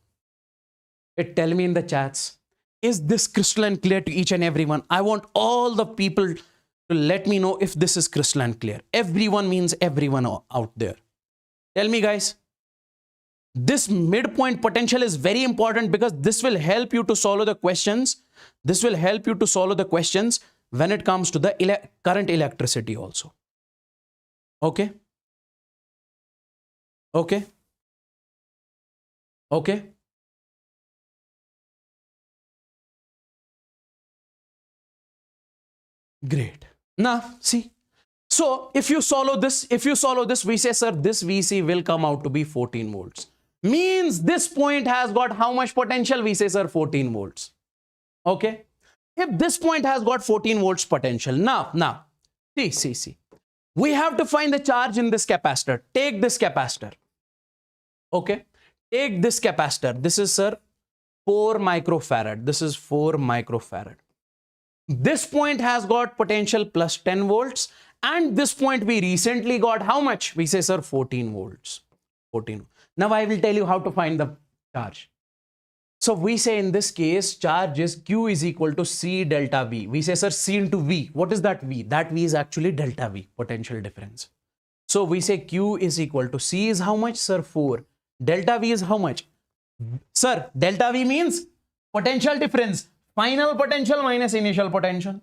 A: Tell me in the chats. Is this crystalline clear to each and everyone? I want all the people to let me know if this is crystalline clear. Everyone means everyone out there. Tell me, guys. This midpoint potential is very important because this will help you to solve the questions. This will help you to solve the questions when it comes to the current electricity also. Okay? Okay? Okay? Great. Now, see. So, if you solve this, we say, sir, this VC will come out to be 14 volts. Means this point has got how much potential? We say, sir, 14 volts. Okay? If this point has got 14 volts potential, now, see. We have to find the charge in this capacitor. Take this capacitor. Okay? Take this capacitor. This is, sir, 4 microfarad. This is 4 microfarad. This point has got potential plus 10 volts. And this point we recently got how much? We say, sir, 14 volts. 14. Now I will tell you how to find the charge. So we say in this case, charge is Q is equal to C delta V. We say, sir, C into V. What is that V? That V is actually delta V, potential difference. So we say Q is equal to C is how much? Sir, 4. Delta V is how much? Sir, delta V means potential difference. Final potential minus initial potential.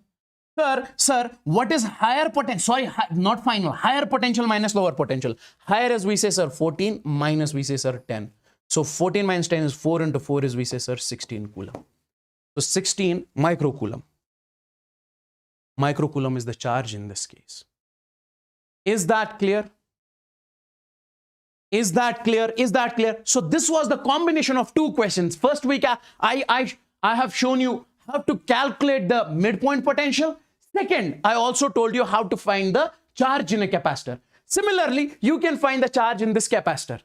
A: Sir, what is higher potential? Sorry, not final. Higher potential minus lower potential. Higher is we say, sir, 14 minus we say, sir, 10. So 14 minus 10 is 4 into 4 is we say, sir, 16 coulomb. So 16 microcoulomb. Microcoulomb is the charge in this case. Is that clear? Is that clear? Is that clear? So this was the combination of two questions. First week, I have shown you how to calculate the midpoint potential. Second, I also told you how to find the charge in a capacitor. Similarly, you can find the charge in this capacitor.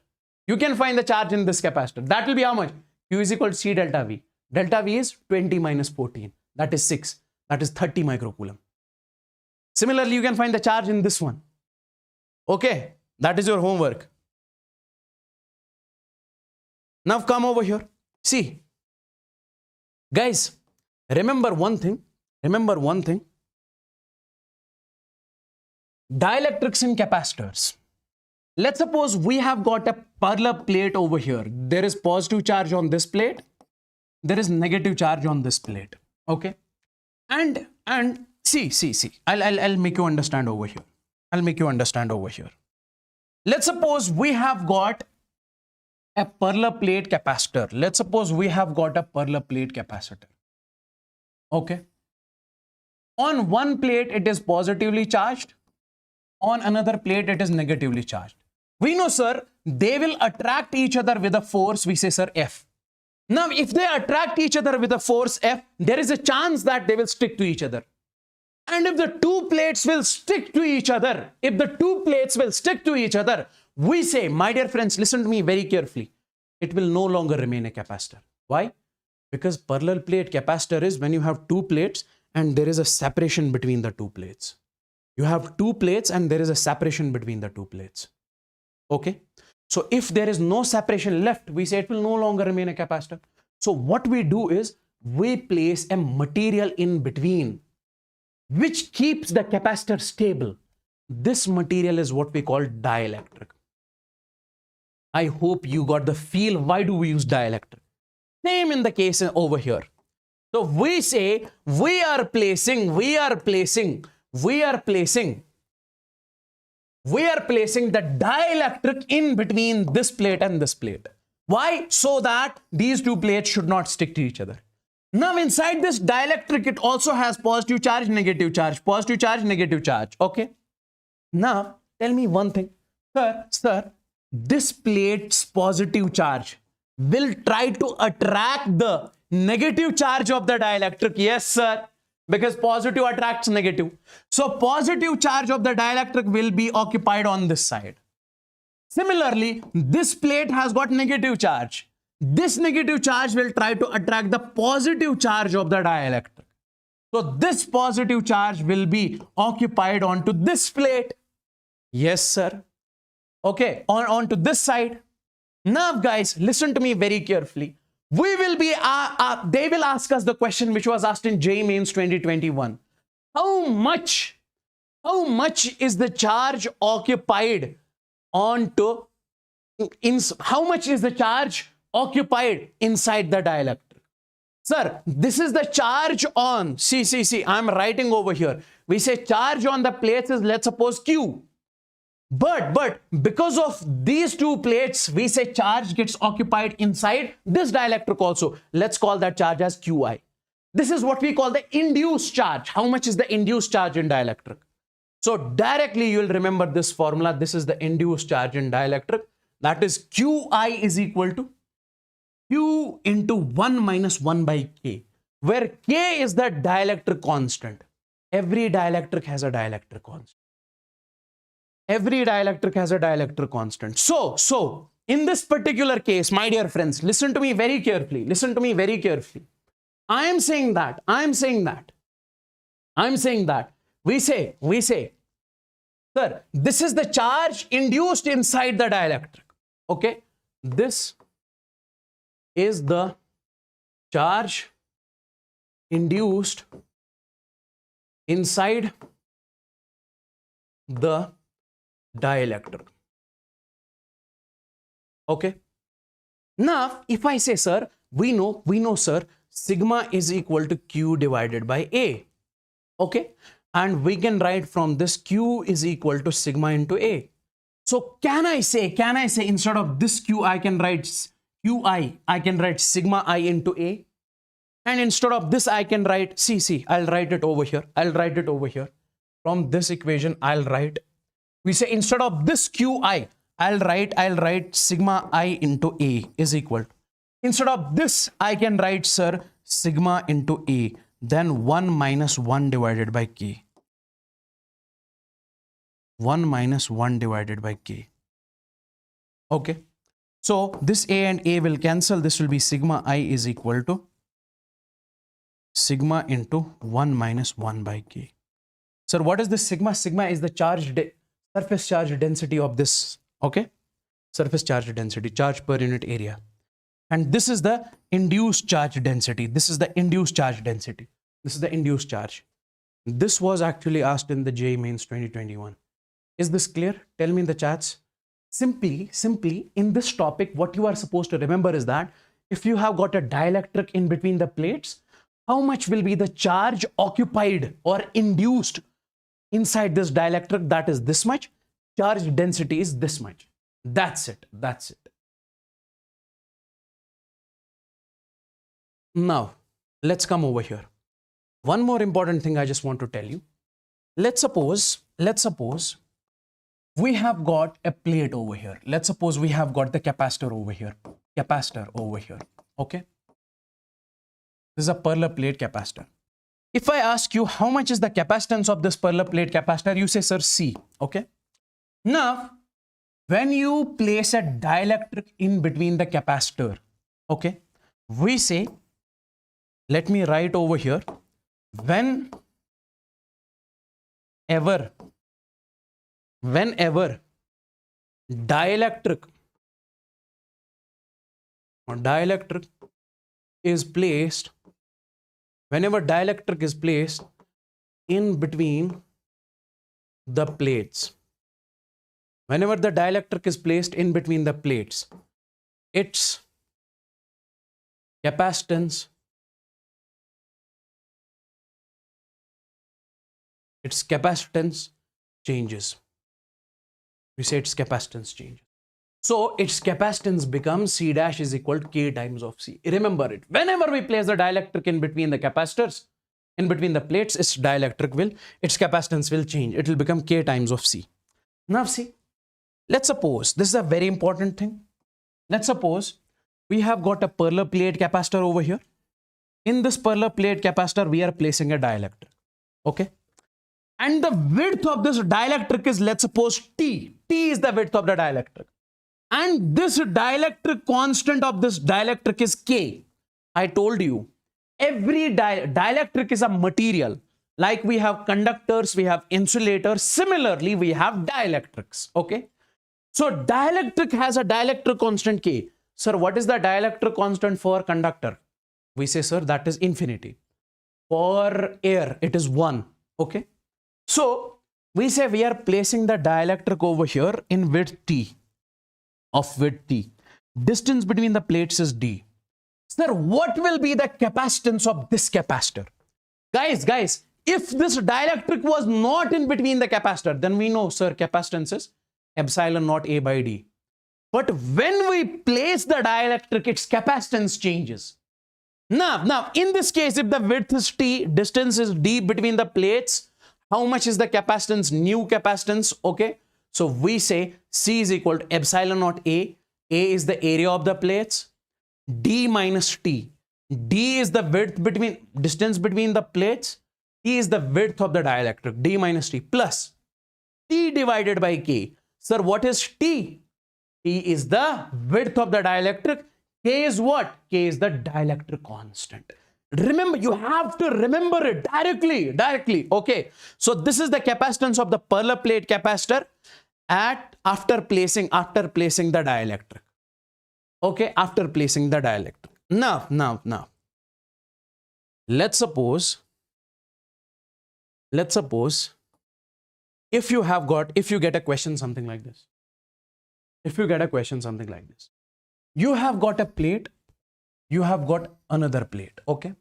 A: You can find the charge in this capacitor. That will be how much? Q is equal to C delta V. Delta V is 20 minus 14. That is 6. That is 30 microcoulomb. Similarly, you can find the charge in this one. Okay, that is your homework. Now come over here. See, guys, remember one thing. Remember one thing. Dielectrics in capacitors. Let's suppose we have got a parallel plate over here. There is positive charge on this plate. There is negative charge on this plate. Okay. And see. I'll make you understand over here. I'll make you understand over here. Let's suppose we have got a parallel plate capacitor. Let's suppose we have got a parallel plate capacitor. Okay. On one plate, it is positively charged. On another plate, it is negatively charged. We know, sir, they will attract each other with a force, we say, sir, F. Now, if they attract each other with a force F, there is a chance that they will stick to each other. And if the two plates will stick to each other, we say, my dear friends, listen to me very carefully. It will no longer remain a capacitor. Why? Because parallel plate capacitor is when you have two plates and there is a separation between the two plates. You have two plates and there is a separation between the two plates. Okay. So if there is no separation left, we say it will no longer remain a capacitor. So what we do is we place a material in between which keeps the capacitor stable. This material is what we call dielectric. I hope you got the feel. Why do we use dielectric? Same in the case over here. So we say we are placing the dielectric in between this plate and this plate. Why? So that these two plates should not stick to each other. Now inside this dielectric, it also has positive charge, negative charge, positive charge, negative charge. Okay. Now tell me one thing. Sir, this plate's positive charge will try to attract the negative charge of the dielectric. Yes, sir. Because positive attracts negative. So positive charge of the dielectric will be occupied on this side. Similarly, this plate has got negative charge. This negative charge will try to attract the positive charge of the dielectric. So this positive charge will be occupied onto this plate. Yes, sir. Okay, onto this side. Now, guys, listen to me very carefully. we will be, they will ask us the question which was asked in JEE Mains 2021. How much is the charge occupied onto, how much is the charge occupied inside the dielectric? Sir, this is the charge on, see, I'm writing over here. We say charge on the plates is, let's suppose, Q. But because of these two plates, we say charge gets occupied inside this dielectric also. Let's call that charge as Qi. This is what we call the induced charge. How much is the induced charge in dielectric? So directly you will remember this formula. This is the induced charge in dielectric. That is Qi is equal to Q into 1 minus 1 by K, where K is the dielectric constant. Every dielectric has a dielectric constant. Every dielectric has a dielectric constant. So in this particular case, my dear friends, listen to me very carefully. Listen to me very carefully. I am saying that. We say, sir, this is the charge induced inside the dielectric. Okay. This is the charge induced inside the dielectric. Okay. Now, if I say, sir, we know, sir, sigma is equal to Q divided by A. Okay. And we can write from this Q is equal to sigma into A. So can I say instead of this Q, I can write Qi, I can write sigma I into A. And instead of this, I can write, see, I'll write it over here. From this equation, I'll write, we say instead of this Qi, I'll write sigma I into A is equal to, instead of this, I can write, sir, sigma into A, then 1 minus 1 divided by K. 1 minus 1 divided by K. Okay. So this A and A will cancel. This will be sigma I is equal to sigma into 1 minus 1 by K. Sir, what is this sigma? Sigma is the surface charge density of this. Okay. Surface charge density, charge per unit area. And this is the induced charge density. This is the induced charge density. This is the induced charge. This was actually asked in the JEE Mains 2021. Is this clear? Tell me in the chats. Simply in this topic, what you are supposed to remember is that if you have got a dielectric in between the plates, how much will be the charge occupied or induced inside this dielectric? That is this much. Charge density is this much. That's it. Now, let's come over here. One more important thing I just want to tell you. Let's suppose we have got a plate over here. Let's suppose we have got the capacitor over here. Okay. This is a parallel plate capacitor. If I ask you how much is the capacitance of this parallel plate capacitor, you say, sir, C. Okay. Now, when you place a dielectric in between the capacitor, okay, we say, let me write over here, whenever dielectric is placed, in between the plates, whenever the dielectric is placed in between the plates, its capacitance changes. We say its capacitance changes. So its capacitance becomes C dash is equal to K times of C. Remember it. Whenever we place the dielectric in between the capacitors, in between the plates, its capacitance will change. It will become K times of C. Now see, let's suppose, this is a very important thing. Let's suppose we have got a parallel plate capacitor over here. In this parallel plate capacitor, we are placing a dielectric. Okay. And the width of this dielectric is, let's suppose, T. T is the width of the dielectric. And this dielectric constant of this dielectric is K. I told you, every dielectric is a material. Like we have conductors, we have insulators. Similarly, we have dielectrics. Okay. So dielectric has a dielectric constant K. sir, what is the dielectric constant for conductor? We say, sir, that is infinity. For air, it is 1. Okay. So we say we are placing the dielectric over here in width t, of width t. Distance between the plates is d. Sir, what will be the capacitance of this capacitor? Guys, if this dielectric was not in between the capacitor, then we know, sir, capacitance is epsilon naught A by D. But when we place the dielectric, its capacitance changes. Now, in this case, if the width is t, distance is d between the plates, how much is the capacitance, new capacitance? Okay, so we say C is equal to epsilon naught A. A is the area of the plates, D minus T. D is the width between, distance between the plates. T is the width of the dielectric, D minus T, plus T divided by K. Sir, what is T? T is the width of the dielectric. K is what? K is the dielectric constant. Remember, you have to remember it directly. Okay. So this is the capacitance of the parallel plate capacitor after placing the dielectric. Okay, after placing the dielectric. Now. Let's suppose if you get a question something like this. You have got a plate, you have got another plate. Okay.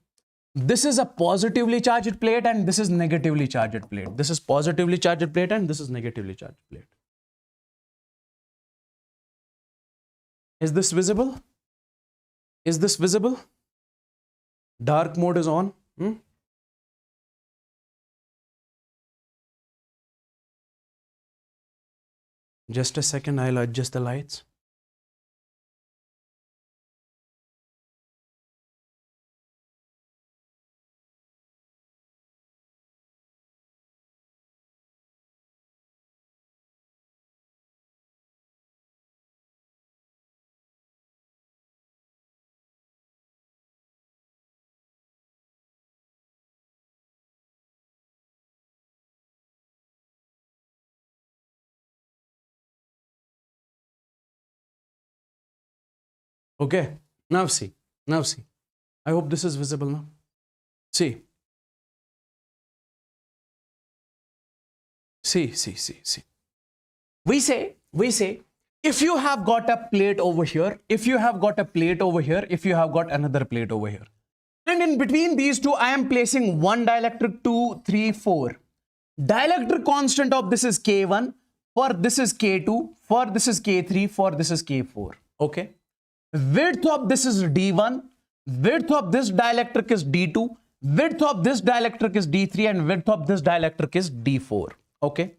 A: This is a positively charged plate and this is negatively charged plate. This is positively charged plate and this is negatively charged plate. Is this visible? Dark mode is on. Just a second, I'll adjust the lights. Okay, now see. I hope this is visible now. See. We say, if you have got a plate over here, if you have got another plate over here, and in between these two, I am placing one dielectric, 2, 3, 4. Dielectric constant of this is K1, for this is K2, for this is K3, for this is K4. Okay. Width of this is D1, width of this dielectric is D2, width of this dielectric is D3, and width of this dielectric is D4. Okay.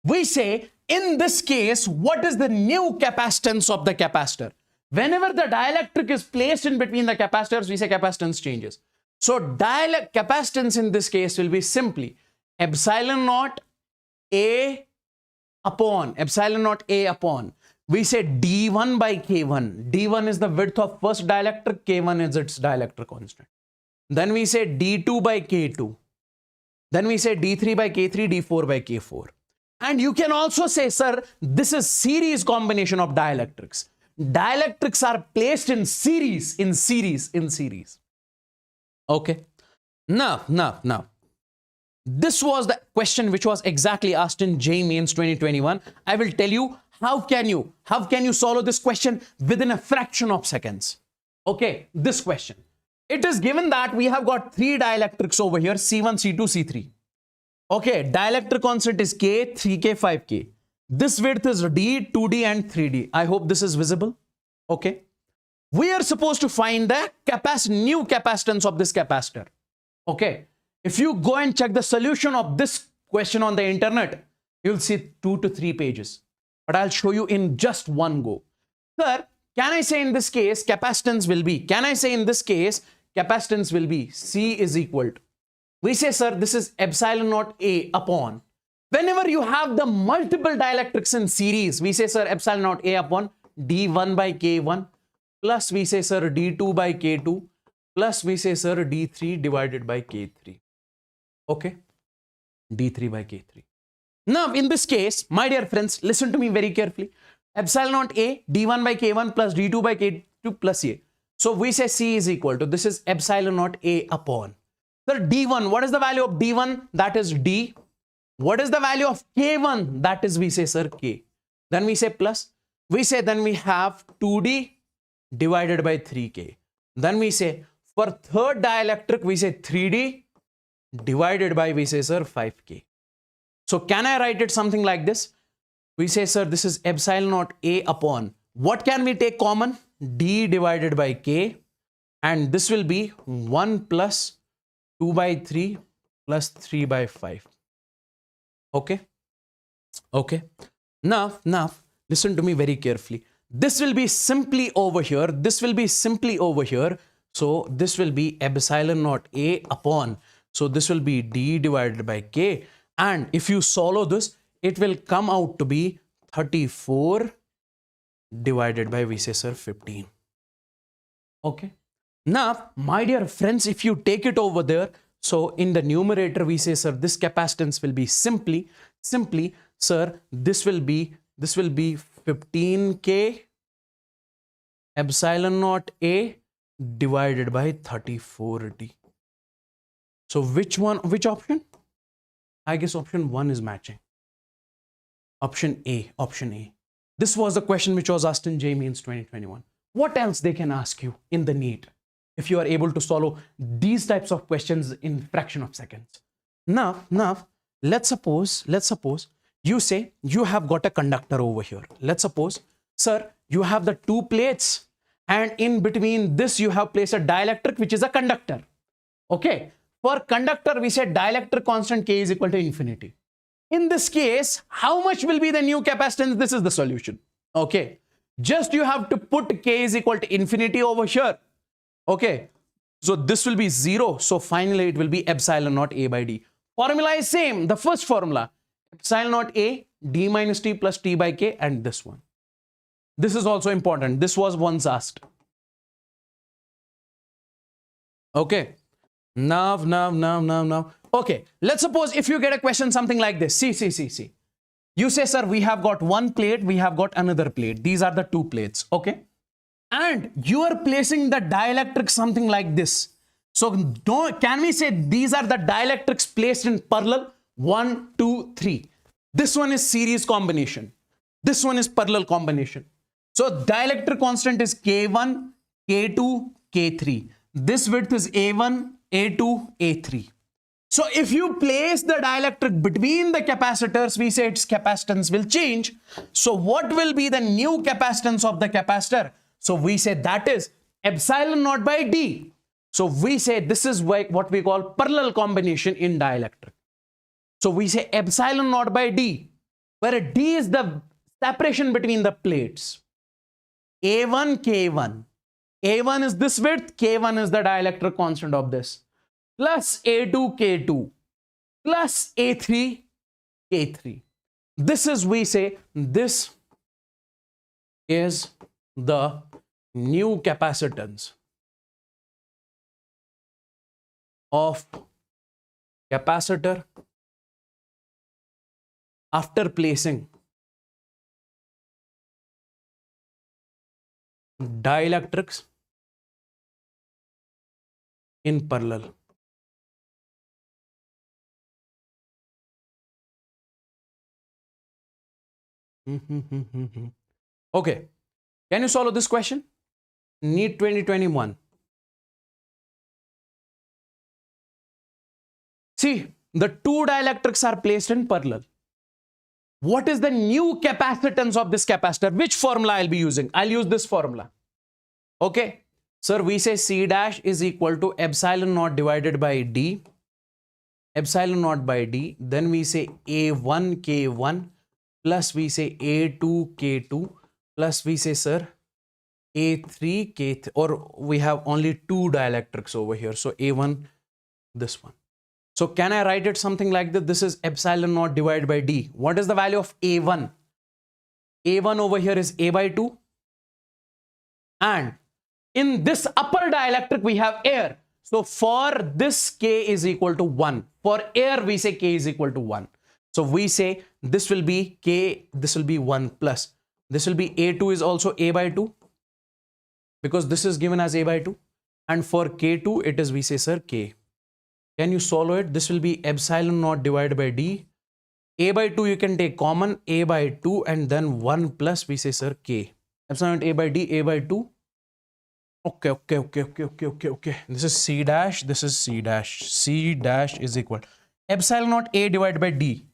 A: We say, in this case, what is the new capacitance of the capacitor? Whenever the dielectric is placed in between the capacitors, we say capacitance changes. So capacitance in this case will be simply epsilon naught A upon. We say D1 by K1. D1 is the width of first dielectric, K1 is its dielectric constant. Then we say D2 by K2. Then we say D3 by K3, D4 by K4. And you can also say, sir, this is series combination of dielectrics. Dielectrics are placed in series. Okay. Now. This was the question which was exactly asked in JEE Mains 2021. I will tell you how can you solve this question within a fraction of seconds. Okay, this question. It is given that we have got 3 dielectrics over here, C1, C2, C3. Okay, dielectric constant is K, 3K, 5K. This width is D, 2D and 3D. I hope this is visible. Okay. We are supposed to find the new capacitance of this capacitor. Okay. If you go and check the solution of this question on the internet, you'll see 2 to 3 pages. But I'll show you in just one go. Sir, can I say in this case capacitance will be C is equal to, we say, sir, this is epsilon naught A upon. Whenever you have the multiple dielectrics in series, we say, sir, epsilon naught A upon D1 by K1, plus we say, sir, D2 by K2, plus we say, sir, D3 divided by K3. Okay, D3 by K3. Now, in this case, my dear friends, listen to me very carefully. epsilon naught A, D1 by K1 plus D2 by K2 plus A. So we say C is equal to, this is epsilon naught A upon. So D1, what is the value of D1? That is D. What is the value of K1? That is, we say, sir, K. Then we say plus. We say then we have 2D divided by 3K. Then we say for third dielectric, we say 3D divided by, we say, sir, 5K. So can I write it something like this? We say, sir, this is epsilon naught A upon. What can we take common? D divided by K. And this will be 1 plus 2 by 3 plus 3 by 5. Okay. Okay. Now, listen to me very carefully. This will be simply over here. This will be simply over here. So this will be epsilon naught A upon. So this will be D divided by K. And if you solve this, it will come out to be 34 divided by, we say, sir, 15. Okay. Now, my dear friends, if you take it over there, so in the numerator, we say, sir, this capacitance will be simply, sir, this will be 15K epsilon naught A divided by 34D. So which option? I guess option 1 is matching. Option A. This was the question which was asked in JEE Mains 2021. What else they can ask you in the NEET if you are able to solve these types of questions in fraction of seconds? Now, let's suppose you say you have got a conductor over here. Let's suppose, sir, you have the two plates and in between this you have placed a dielectric which is a conductor. Okay. For conductor, we say dielectric constant K is equal to infinity. In this case, how much will be the new capacitance? This is the solution. Okay. Just you have to put K is equal to infinity over here. Okay. So this will be 0. So finally it will be epsilon naught A by D. Formula is same. The first formula, epsilon naught A, D minus T plus T by K, and this one. This is also important. This was once asked. Okay. Now. Okay, let's suppose if you get a question something like this. See. You say, sir, we have got one plate, we have got another plate. These are the two plates, okay? And you are placing the dielectric something like this. So can we say these are the dielectrics placed in parallel? 1, 2, 3. This one is series combination. This one is parallel combination. So dielectric constant is K1, K2, K3. This width is A1, A2, A3. So if you place the dielectric between the capacitors, we say its capacitance will change. So what will be the new capacitance of the capacitor? So we say that is epsilon naught by D. So we say this is what we call parallel combination in dielectric. So we say epsilon naught by D, where D is the separation between the plates. A1, K1. A1 is this width, K1 is the dielectric constant of this. Plus A2, K2. Plus A3, K3. This is, we say, this is the new capacitance of capacitor after placing dielectrics in parallel. Okay, can you solve this question? NEET 2021. See, the two dielectrics are placed in parallel. What is the new capacitance of this capacitor? Which formula I'll be using? I'll use this formula. Okay. Sir, we say C dash is equal to epsilon naught divided by D. Epsilon naught by D. Then we say A1 K1 plus we say A2 K2 plus we say, sir, A3 K3, or we have only two dielectrics over here. So A1, this one. So can I write it something like this? This is epsilon naught divided by D. What is the value of A1? A1 over here is A by 2. And in this upper dielectric, we have air. So for this K is equal to 1. For air, we say K is equal to 1. So we say this will be K, this will be 1 plus. This will be A2 is also A by 2 because this is given as A by 2. And for K2, it is, we say, sir, K. Can you solve it? This will be epsilon naught divided by D. A by 2 you can take common, A by 2 and then 1 plus, we say, sir, K. Epsilon naught A by D, A by 2. Okay. This is C dash, this is C dash. C dash is equal. Epsilon naught A divided by D.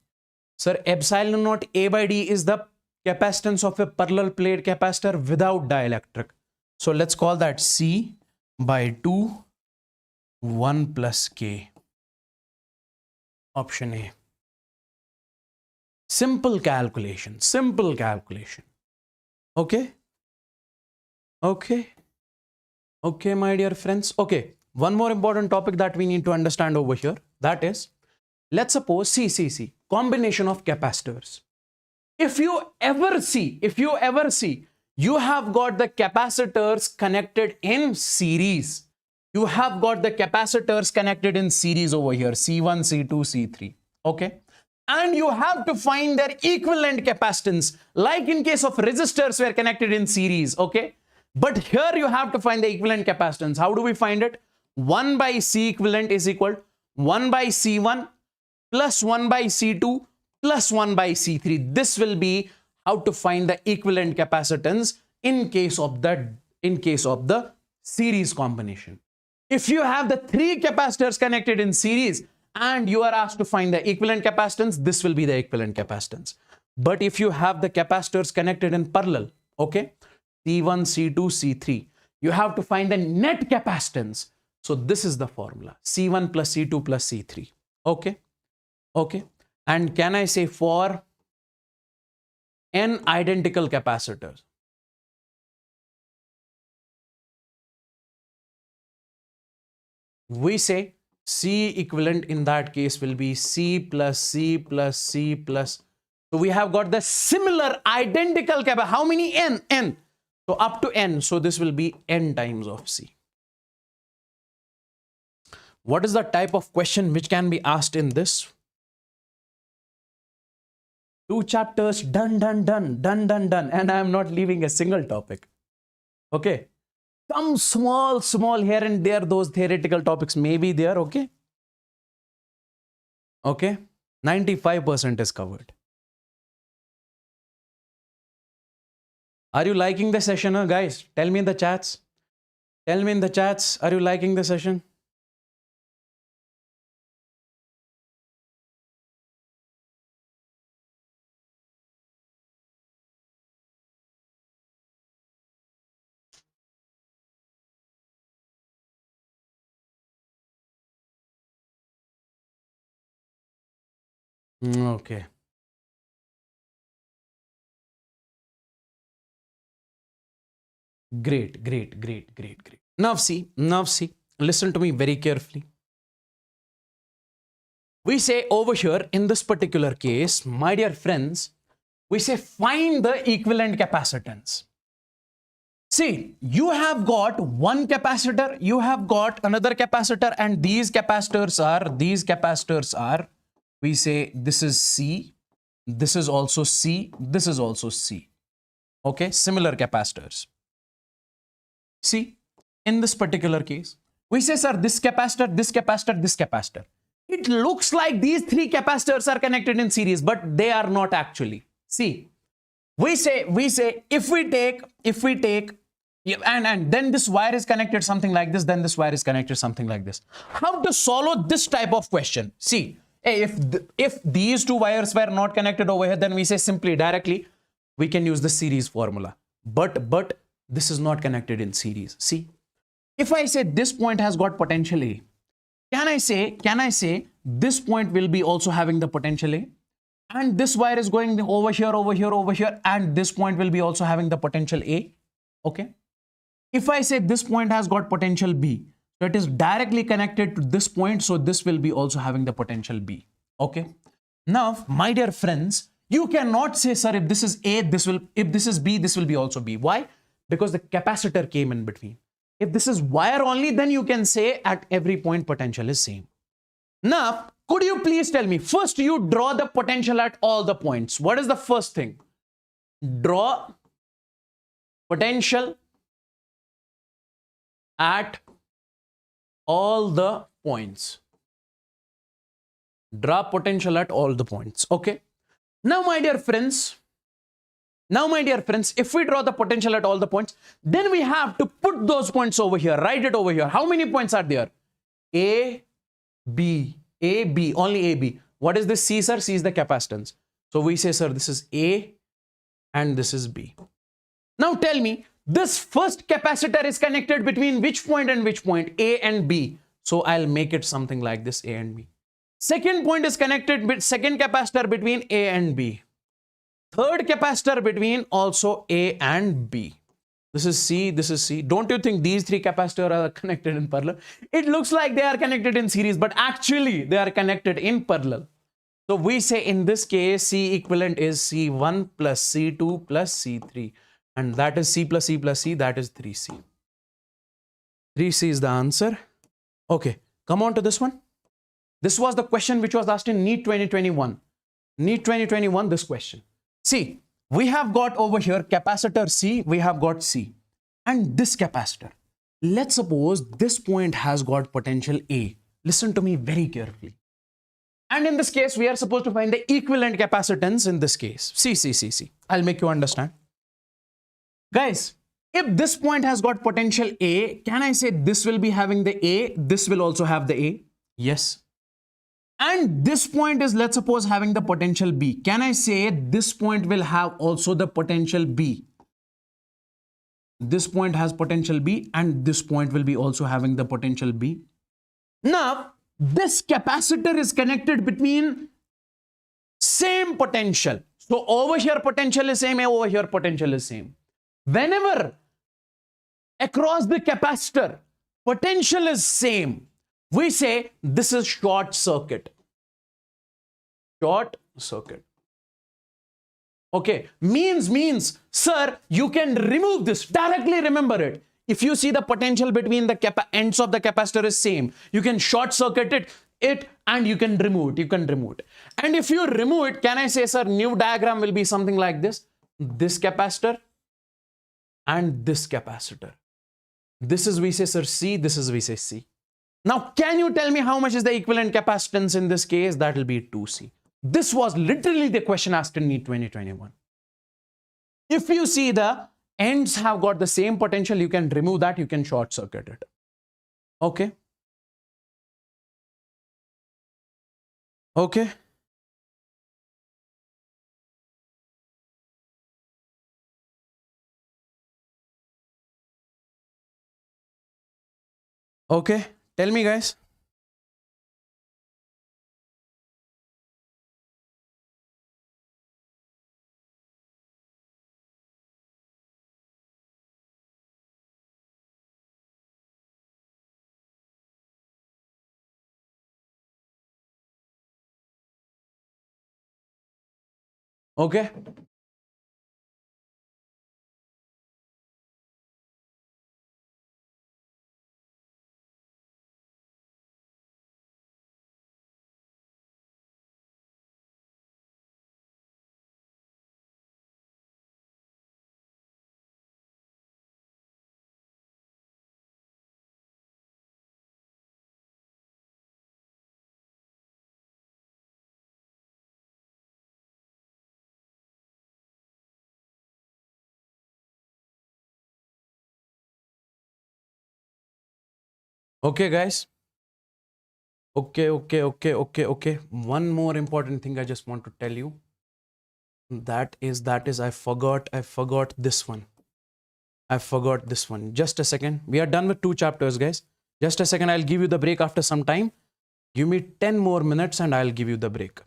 A: Sir, epsilon naught A by D is the capacitance of a parallel plate capacitor without dielectric. So let's call that C by 2, 1 plus K. Option A. Simple calculation. Okay. Okay, my dear friends. Okay, one more important topic that we need to understand over here. That is, let's suppose, see, combination of capacitors. If you ever see, you have got the capacitors connected in series. You have got the capacitors connected in series over here, C1, C2, C3. Okay. And you have to find their equivalent capacitance, like in case of resistors were connected in series. Okay. But here you have to find the equivalent capacitance. How do we find it? 1 by C equivalent is equal 1 by C1 plus 1 by C2 plus 1 by C3. This will be how to find the equivalent capacitance in case of the series combination. If you have the 3 capacitors connected in series and you are asked to find the equivalent capacitance, this will be the equivalent capacitance. But if you have the capacitors connected in parallel, okay, C1, C2, C3, you have to find the net capacitance. So this is the formula, C1 plus C2 plus C3. Okay. And can I say for n identical capacitors, we say C equivalent in that case will be C plus C plus C plus. So we have got the similar identical capacitors. How many? N. So up to n. So this will be n times of C. What is the type of question which can be asked in this? 2 chapters, done. And I am not leaving a single topic. Okay. Some small here and there, those theoretical topics may be there. Okay. 95% is covered. Are you liking the session, guys? Tell me in the chats. Are you liking the session? Okay. Great. Now see, listen to me very carefully. We say over here in this particular case, my dear friends, we say find the equivalent capacitance. See, you have got one capacitor, you have got another capacitor, and these capacitors are, we say this is C, this is also C, this is also C. Okay, similar capacitors. See, in this particular case, we say, sir, this capacitor, this capacitor, this capacitor. It looks like these 3 capacitors are connected in series, but they are not actually. See, we say, if we take, and then this wire is connected something like this, then this wire is connected something like this. How to solve this type of question? See, if these 2 wires were not connected over here, then we say simply directly, we can use the series formula. But this is not connected in series. See, if I say this point has got potential A, can I say this point will be also having the potential A? And this wire is going over here, and this point will be also having the potential A. Okay. If I say this point has got potential B, so it is directly connected to this point, so this will be also having the potential B. Okay. Now, my dear friends, you cannot say, sir, if this is A, if this is B, this will be also B. Why? Because the capacitor came in between. If this is wire only, then you can say at every point potential is same. Now, could you please tell me, first you draw the potential at all the points. What is the first thing? Draw potential at all the points. Draw potential at all the points. Okay. Now, my dear friends, if we draw the potential at all the points, then we have to put those points over here, write it over here. How many points are there? A, B, only A, B. What is this C, sir? C is the capacitance. So we say, sir, this is A and this is B. Now tell me, this first capacitor is connected between which point and which point? A and B. So I'll make it something like this, A and B. Second point is connected with second capacitor between A and B. Third capacitor between also A and B. This is C, this is C. Don't you think these three capacitors are connected in parallel? It looks like they are connected in series, but actually they are connected in parallel. So we say in this case, C equivalent is C1 plus C2 plus C3. And that is C plus C plus C, that is 3C. 3C is the answer. Okay, come on to this one. This was the question which was asked in NEET 2021. NEET 2021, this question. See, we have got over here capacitor C, we have got C. And this capacitor. Let's suppose this point has got potential A. Listen to me very carefully. And in this case, we are supposed to find the equivalent capacitance in this case. C. I'll make you understand. Guys, if this point has got potential A, can I say this will be having the A, this will also have the A? Yes. And this point is, let's suppose, having the potential B. Can I say this point will have also the potential B? This point has potential B and this point will be also having the potential B. Now, this capacitor is connected between same potential. So over here potential is same, over here potential is same. Whenever across the capacitor potential is same, we say this is short circuit. Short circuit. Okay, means, sir, you can remove this. Directly remember it. If you see the potential between the ends of the capacitor is same, you can short circuit it and you can remove it. And if you remove it, can I say, sir, new diagram will be something like this. This capacitor and this capacitor. This is, we say, sir, C. This is, we say, C. Now, can you tell me how much is the equivalent capacitance in this case? That will be 2C. This was literally the question asked in NEET 2021. If you see the ends have got the same potential, you can remove that, you can short circuit it. Okay. Okay. Okay. Tell me, guys. Okay. Okay, guys. Okay. One more important thing I just want to tell you. That is, I forgot this one. Just a second. We are done with 2 chapters, guys. Just a second. I'll give you the break after some time. Give me 10 more minutes and I'll give you the break.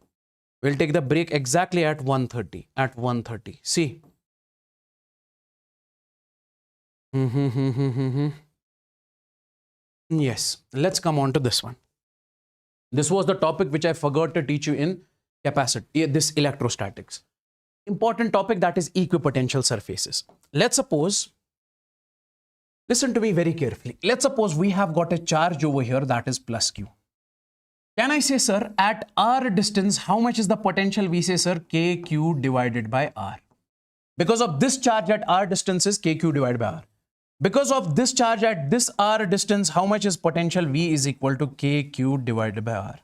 A: We'll take the break exactly at 1:30. At 1:30. See. Yes. Let's come on to this one. This was the topic which I forgot to teach you in this electrostatics. Important topic, that is equipotential surfaces. Let's suppose, listen to me very carefully. Let's suppose we have got a charge over here that is plus Q. Can I say, sir, at R distance, how much is the potential? We say, sir, KQ divided by R. Because of this charge at r distance is kq divided by r. Because of this charge at this r distance, how much is potential? V is equal to kq divided by r.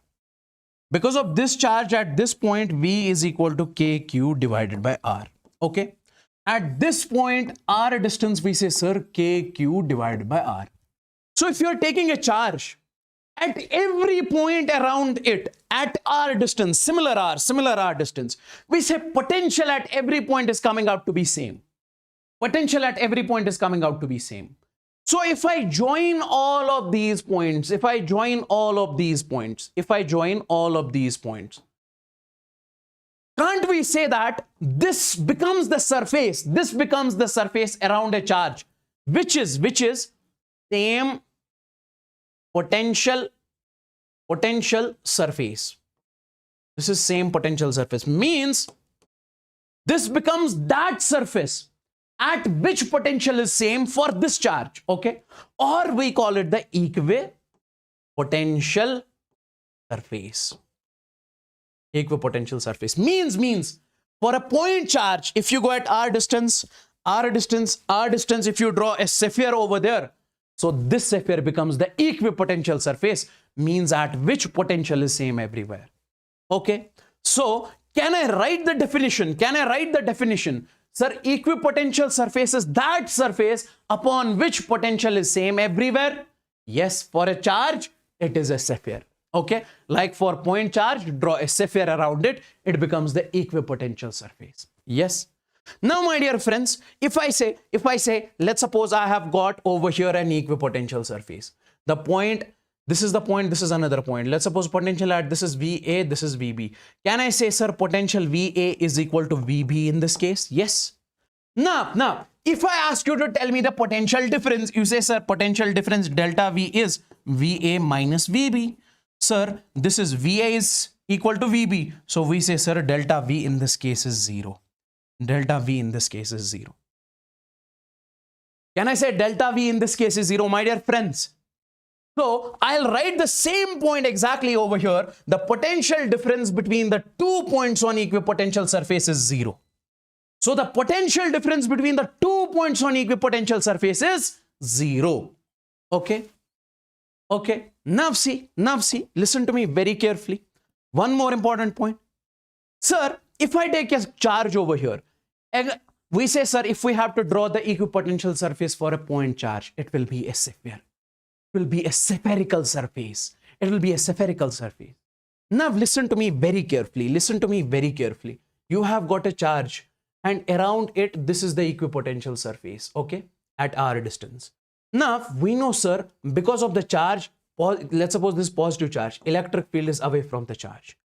A: Because of this charge at this point, V is equal to kq divided by r. Okay. At this point, r distance, we say, sir, kq divided by r. So if you are taking a charge at every point around it, at r distance, similar r distance, we say potential at every point is coming out to be same. Potential at every point is coming out to be same. So if I join all of these points, can't we say that this becomes the surface, around a charge, which is same potential surface. This is same potential surface, means this becomes that surface at which potential is same for this charge, okay? Or we call it the equipotential surface. Equipotential surface means for a point charge, if you go at r distance, if you draw a sphere over there, so this sphere becomes the equipotential surface, means at which potential is same everywhere. Okay, so can I write the definition? Sir, equipotential surface is that surface upon which potential is same everywhere. Yes, for a charge, it is a sphere. Okay, like for point charge, draw a sphere around it, it becomes the equipotential surface. Yes. Now, my dear friends, if I say, let's suppose I have got over here an equipotential surface. The point, this is the point, this is another point. Let's suppose potential at this is VA, this is VB. Can I say, sir, potential VA is equal to VB in this case? Yes. Now, if I ask you to tell me the potential difference, you say, sir, potential difference delta V is VA minus VB. Sir, this is VA is equal to VB. So we say, sir, delta V in this case is 0. Delta V in this case is 0. Can I say delta V in this case is 0, my dear friends? So I'll write the same point exactly over here. The potential difference between the 2 points on equipotential surface is 0. So the potential difference between the 2 points on equipotential surface is 0. Okay. Okay. Now see, listen to me very carefully. One more important point. Sir, if I take a charge over here, and we say, sir, if we have to draw the equipotential surface for a point charge, it will be a sphere. It will be a spherical surface. Now listen to me very carefully. You have got a charge and around it, this is the equipotential surface, okay, at r distance. Now we know, sir, because of the charge, let's suppose this positive charge, electric field is away from the charge.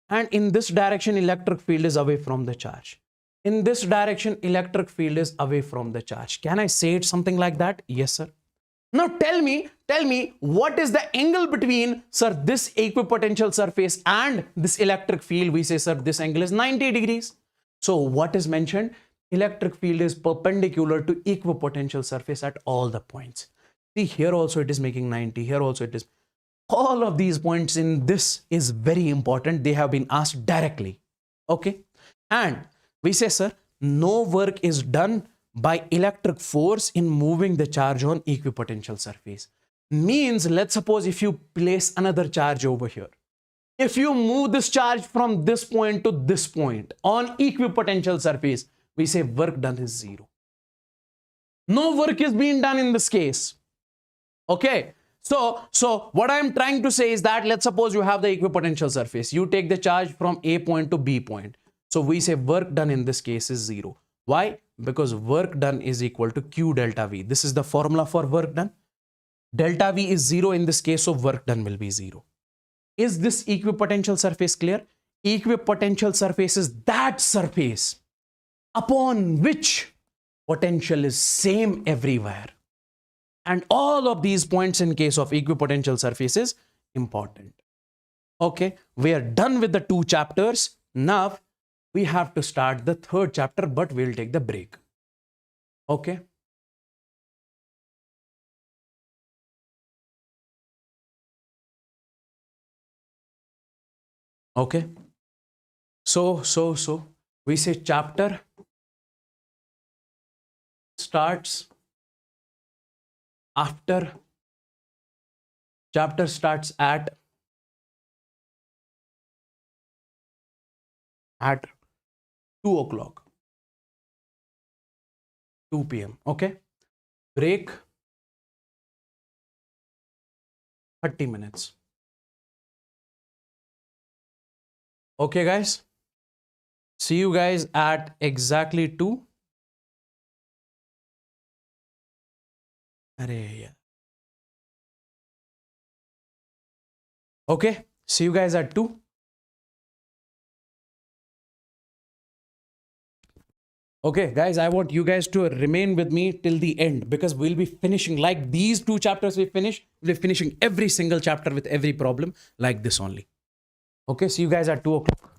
A: And in this direction, electric field is away from the charge. In this direction, electric field is away from the charge. Can I say it something like that? Yes, sir. Now tell me, what is the angle between, sir, this equipotential surface and this electric field? We say, sir, this angle is 90 degrees. So what is mentioned? Electric field is perpendicular to equipotential surface at all the points. See, here also it is making 90, here also it is. All of these points in this is very important. They have been asked directly. Okay. And we say, sir, no work is done by electric force in moving the charge on equipotential surface. Means, let's suppose if you place another charge over here. If you move this charge from this point to this point on equipotential surface, we say work done is 0. No work is being done in this case. Okay. So what I'm trying to say is that, let's suppose you have the equipotential surface. You take the charge from A point to B point. So we say work done in this case is 0. Why? Because work done is equal to Q delta V. This is the formula for work done. Delta V is 0 in this case, so work done will be 0. Is this equipotential surface clear? Equipotential surface is that surface upon which potential is same everywhere. And all of these points in case of equipotential surface is important. Okay, we are done with the 2 chapters. Now we have to start the 3rd chapter, but we'll take the break. Okay. Okay. So we say chapter starts after chapter starts at 2 o'clock, 2 p.m. Okay, break 30 minutes. Okay, guys, see you guys at exactly 2. Arey, yeah. Okay, see you guys at 2. Okay, guys, I want you guys to remain with me till the end because we'll be finishing like these 2 chapters we finish. We'll be finishing every single chapter with every problem like this only. Okay, see you guys at 2 o'clock.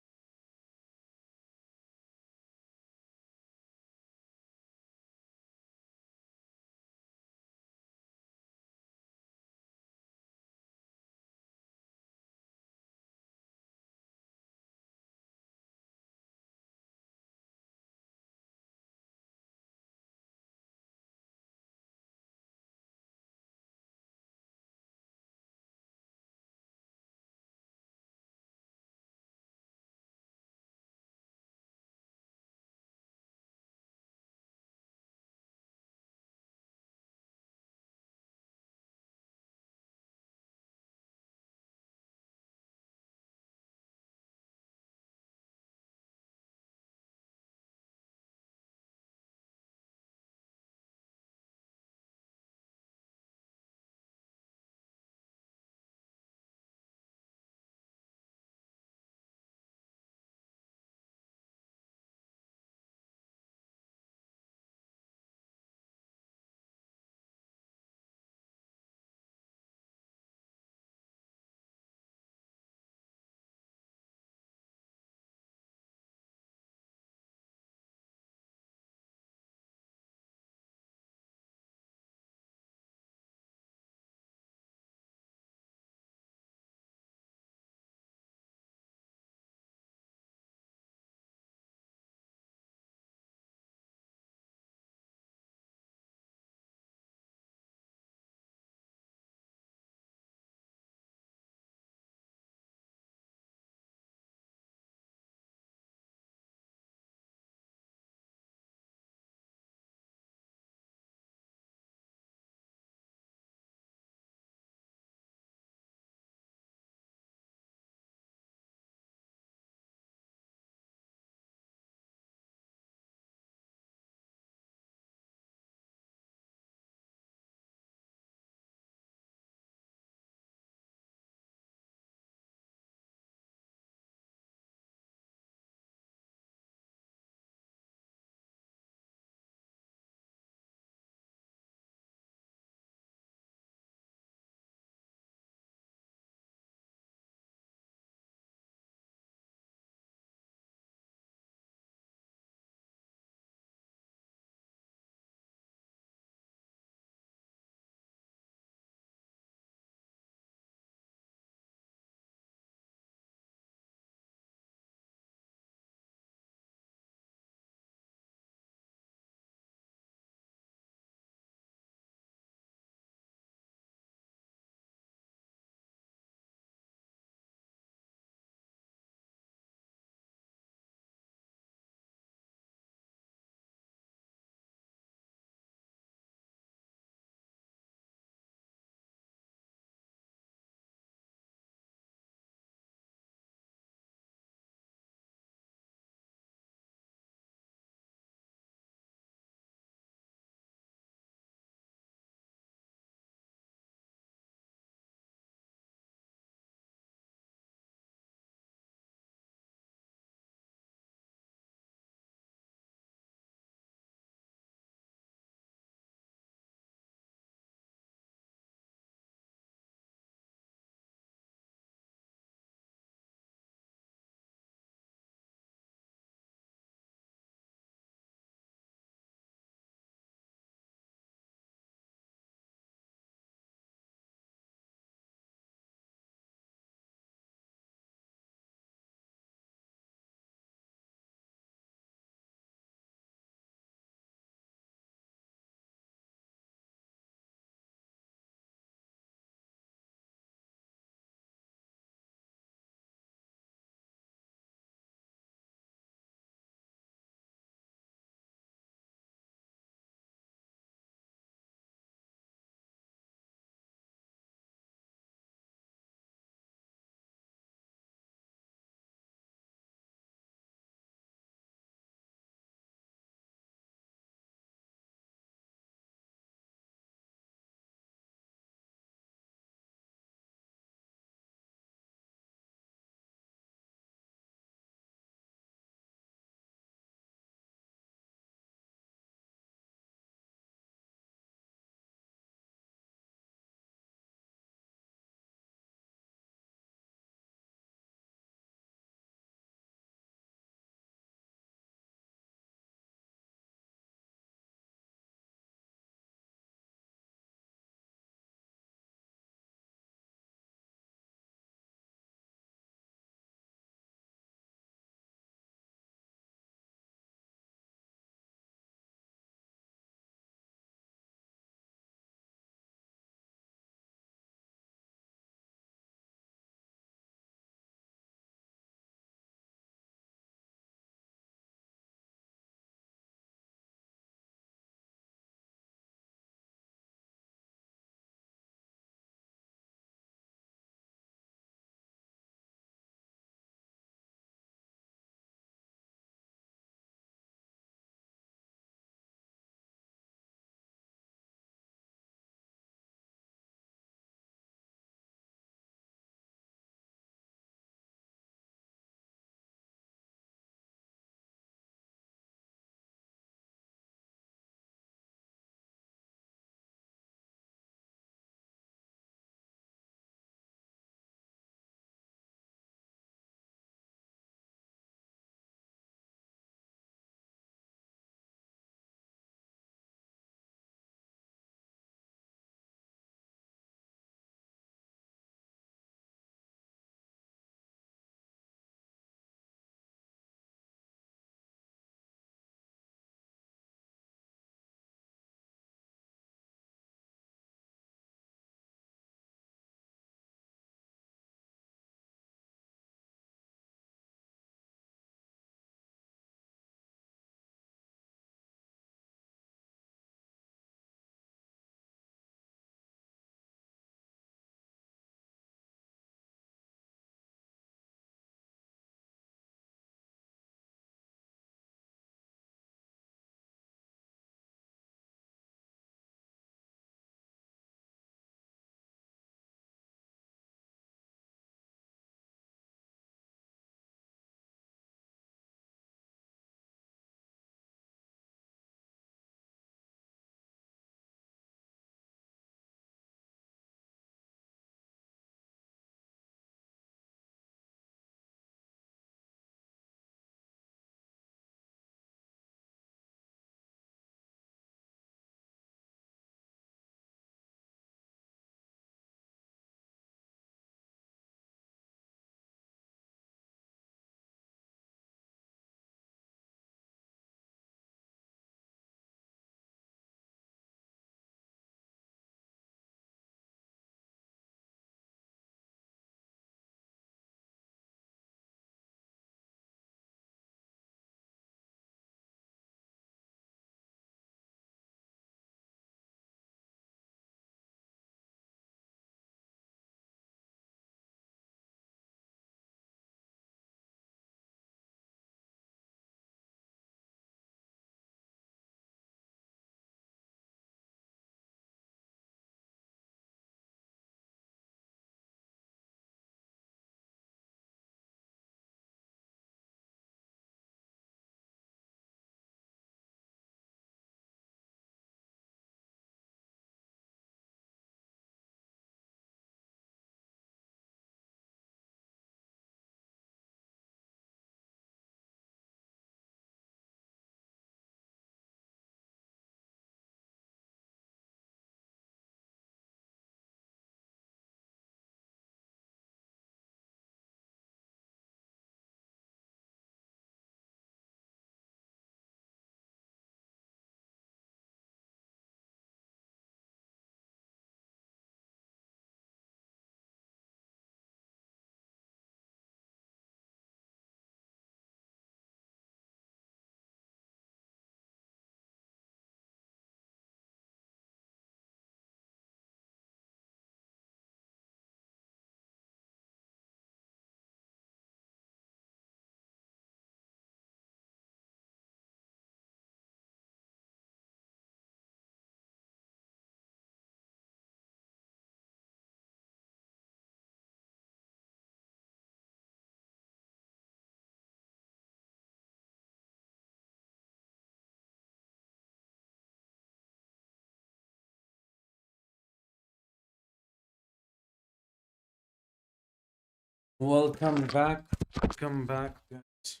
A: Welcome back. Welcome back, guys.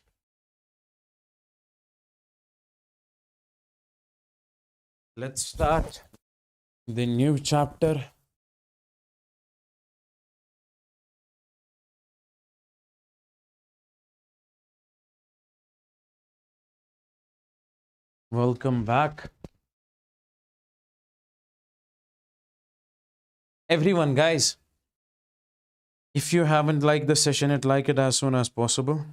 A: Let's start the new chapter. Welcome back. Everyone, guys, if you haven't liked the session, like it as soon as possible.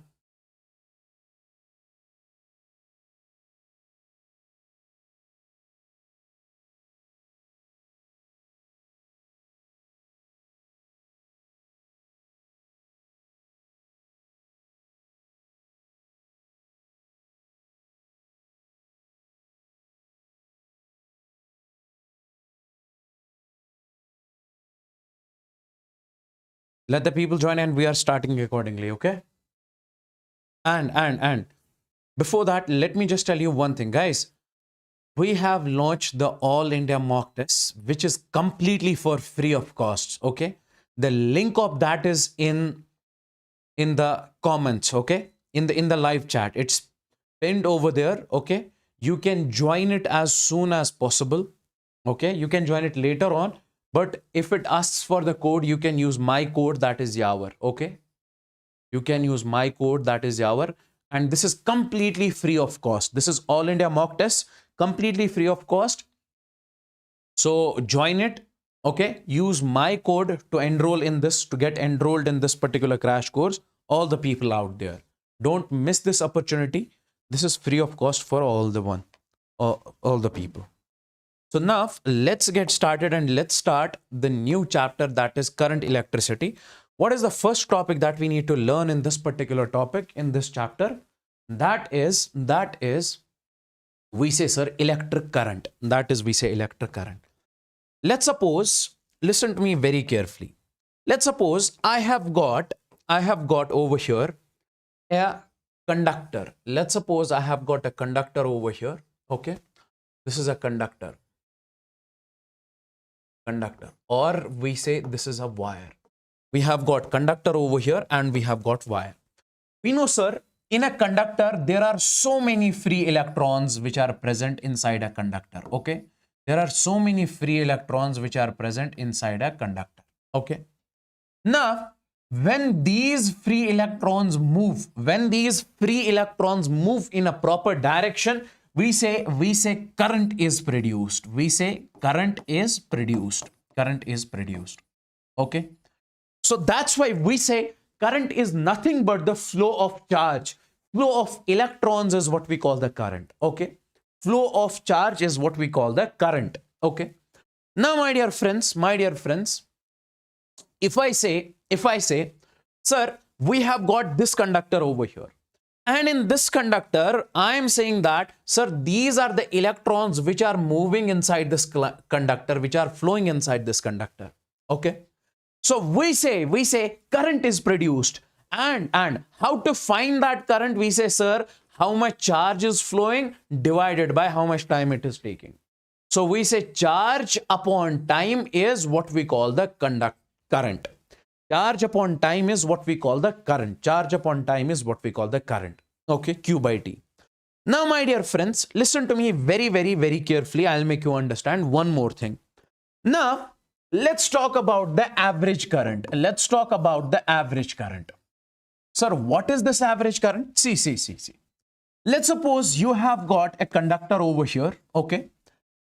A: Let the people join and we are starting accordingly, okay? And before that, let me just tell you one thing, guys. We have launched the All India mock test, which is completely for free of cost, okay? The link of that is in the comments, okay? In the live chat. It's pinned over there, okay? You can join it as soon as possible, okay? You can join it later on, but if it asks for the code, you can use my code, that is Yawar, okay? You can use my code, that is Yawar, and this is completely free of cost. This is All India mock test, completely free of cost. So join it, okay? Use my code to enroll in this, to get enrolled in this particular crash course. All the people out there, don't miss this opportunity. This is free of cost for all the people. So now let's get started and let's start the new chapter, that is current electricity. What is the first topic that we need to learn in this particular topic in this chapter? That is we say, sir, electric current. That is, we say electric current. Let's suppose, listen to me very carefully. Let's suppose I have got over here a conductor. Let's suppose I have got a conductor over here, okay? This is a conductor, or we say this is a wire. We have got conductor over here and we have got wire. We know, sir, in a conductor, there are so many free electrons which are present inside a conductor, okay? There are so many free electrons which are present inside a conductor, okay? Now, when these free electrons move, in a proper direction, we say current is produced. We say current is produced. Okay? So that's why we say current is nothing but the flow of charge. Flow of electrons is what we call the current. Okay? Flow of charge is what we call the current. Okay? Now, my dear friends, if I say, sir, we have got this conductor over here. And in this conductor, I am saying that, sir, these are the electrons which are moving inside this conductor, which are flowing inside this conductor. Okay. So we say current is produced. And how to find that current? We say, sir, how much charge is flowing divided by how much time it is taking. So we say charge upon time is what we call the current. Charge upon time is what we call the current. Okay, Q by T. Now, my dear friends, listen to me very, very, very carefully. I'll make you understand one more thing. Now, let's talk about the average current. Sir, what is this average current? See. Let's suppose you have got a conductor over here, okay?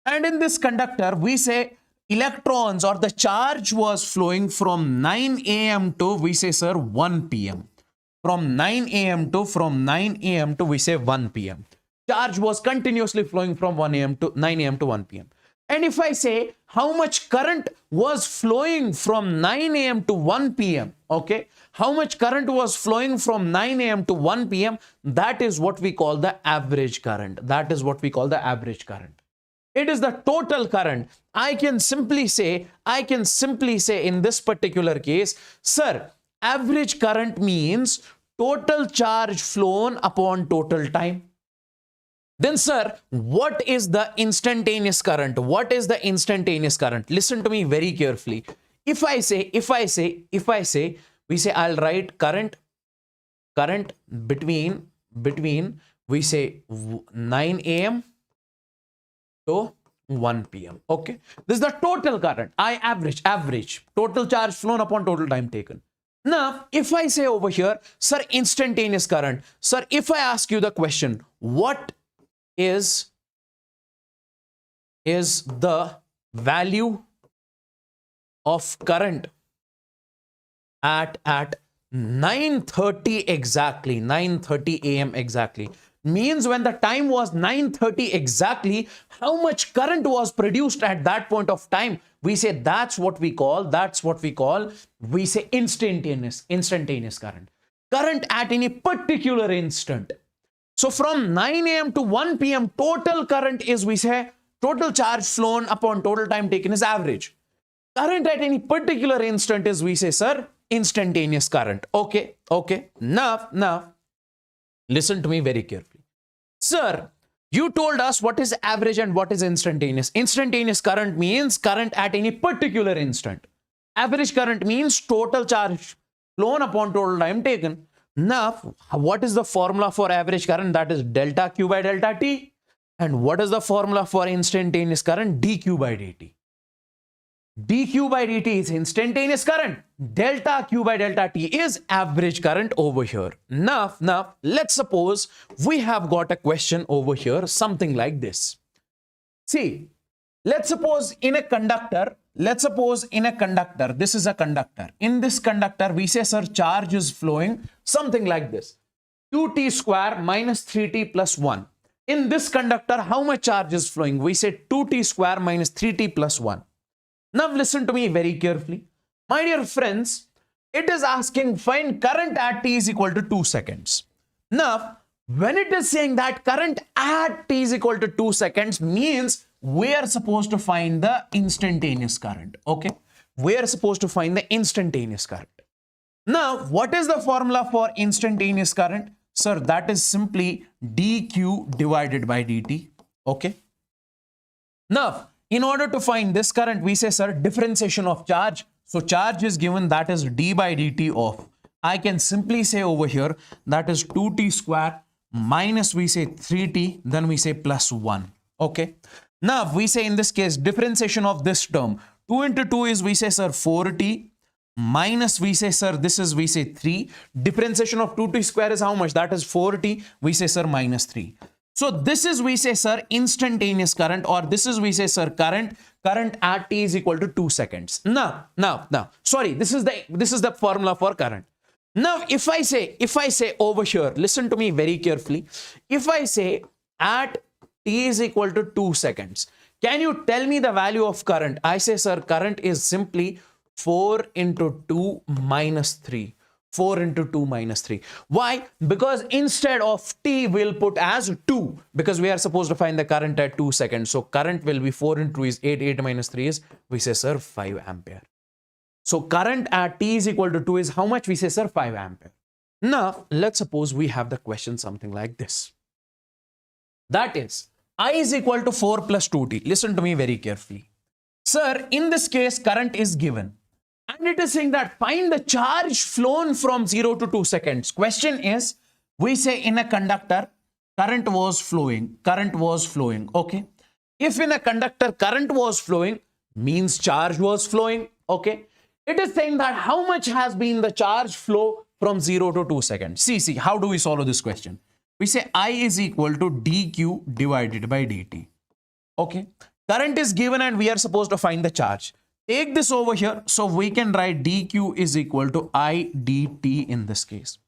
A: And in this conductor, we say electrons or the charge was flowing from 9 a.m. to, we say, sir, 1 p.m. From 9 a.m. to we say 1 p.m. Charge was continuously flowing from 9 a.m. to 1 p.m. And if I say how much current was flowing from 9 a.m. to 1 p.m., okay? How much current was flowing from 9 a.m. to 1 p.m., that is what we call the average current. It is the total current. I can simply say in this particular case, sir, average current means total charge flown upon total time. Then, sir, what is the instantaneous current? Listen to me very carefully. If I say We say I'll write current between we say 9 a.m. to 1 p.m. Okay, this is the total current. I average total charge flown upon total time taken. Now, if I say over here, sir, instantaneous current, sir, if I ask you the question, what is the value of current at 9:30 exactly, 9:30 a.m. exactly, means when the time was 9:30 exactly, how much current was produced at that point of time? We say that's what we call we say instantaneous current at any particular instant. So from 9 a.m. to 1 p.m. total current is, we say, total charge flown upon total time taken is average. Current at any particular instant is, we say, sir, instantaneous current. Okay. Now, listen to me very carefully. Sir, you told us what is average and what is instantaneous. Instantaneous current means current at any particular instant. Average current means total charge flown upon total time taken. Now, what is the formula for average current? That is delta Q by delta T. And what is the formula for instantaneous current? dQ by dt. dQ by dt is instantaneous current. Delta Q by delta T is average current over here. Now, let's suppose we have got a question over here, something like this. See, let's suppose in a conductor, this is a conductor. In this conductor, we say, sir, charge is flowing something like this. 2t square minus 3t plus 1. In this conductor, how much charge is flowing? We say 2t square minus 3t plus 1. Now listen to me very carefully. My dear friends, it is asking find current at t is equal to 2 seconds. Now, when it is saying that current at t is equal to 2 seconds means we are supposed to find the instantaneous current. Okay, we are supposed to find the instantaneous current. Now, what is the formula for instantaneous current? Sir, that is simply dq divided by dt. Okay. Now, in order to find this current, we say, sir, differentiation of charge. So charge is given, that is d by dt of, I can simply say over here, that is 2t square minus, we say 3t, then we say plus 1. Okay. Now, we say in this case, differentiation of this term, 2 into 2 is, we say, sir, 4t, minus, we say, sir, this is, we say 3. Differentiation of 2t square is how much? That is 4t, we say, sir, minus 3. So this is, we say, sir, instantaneous current, or this is, we say, sir, current at t is equal to 2 seconds. Now, sorry, this is the formula for current. Now, if I say over here, listen to me very carefully. If I say at t is equal to 2 seconds, can you tell me the value of current? I say, sir, current is simply 4 into 2 minus 3. 4 into 2 minus 3. Why? Because instead of t, we'll put as 2, because we are supposed to find the current at 2 seconds. So current will be 4 into 2 is 8. 8 minus 3 is, we say, sir, 5 ampere. So current at t is equal to 2 is how much? We say, sir, 5 ampere. Now, let's suppose we have the question something like this. That is, I is equal to 4 plus 2t. Listen to me very carefully. Sir, in this case, current is given. And it is saying that find the charge flown from 0 to 2 seconds. Question is, we say in a conductor, current was flowing. Okay. If in a conductor, current was flowing, means charge was flowing. Okay. It is saying that how much has been the charge flow from 0 to 2 seconds. See, how do we solve this question? We say I is equal to dq divided by dt. Okay. Current is given and we are supposed to find the charge. Take this over here, so we can write dq is equal to I dt in this case.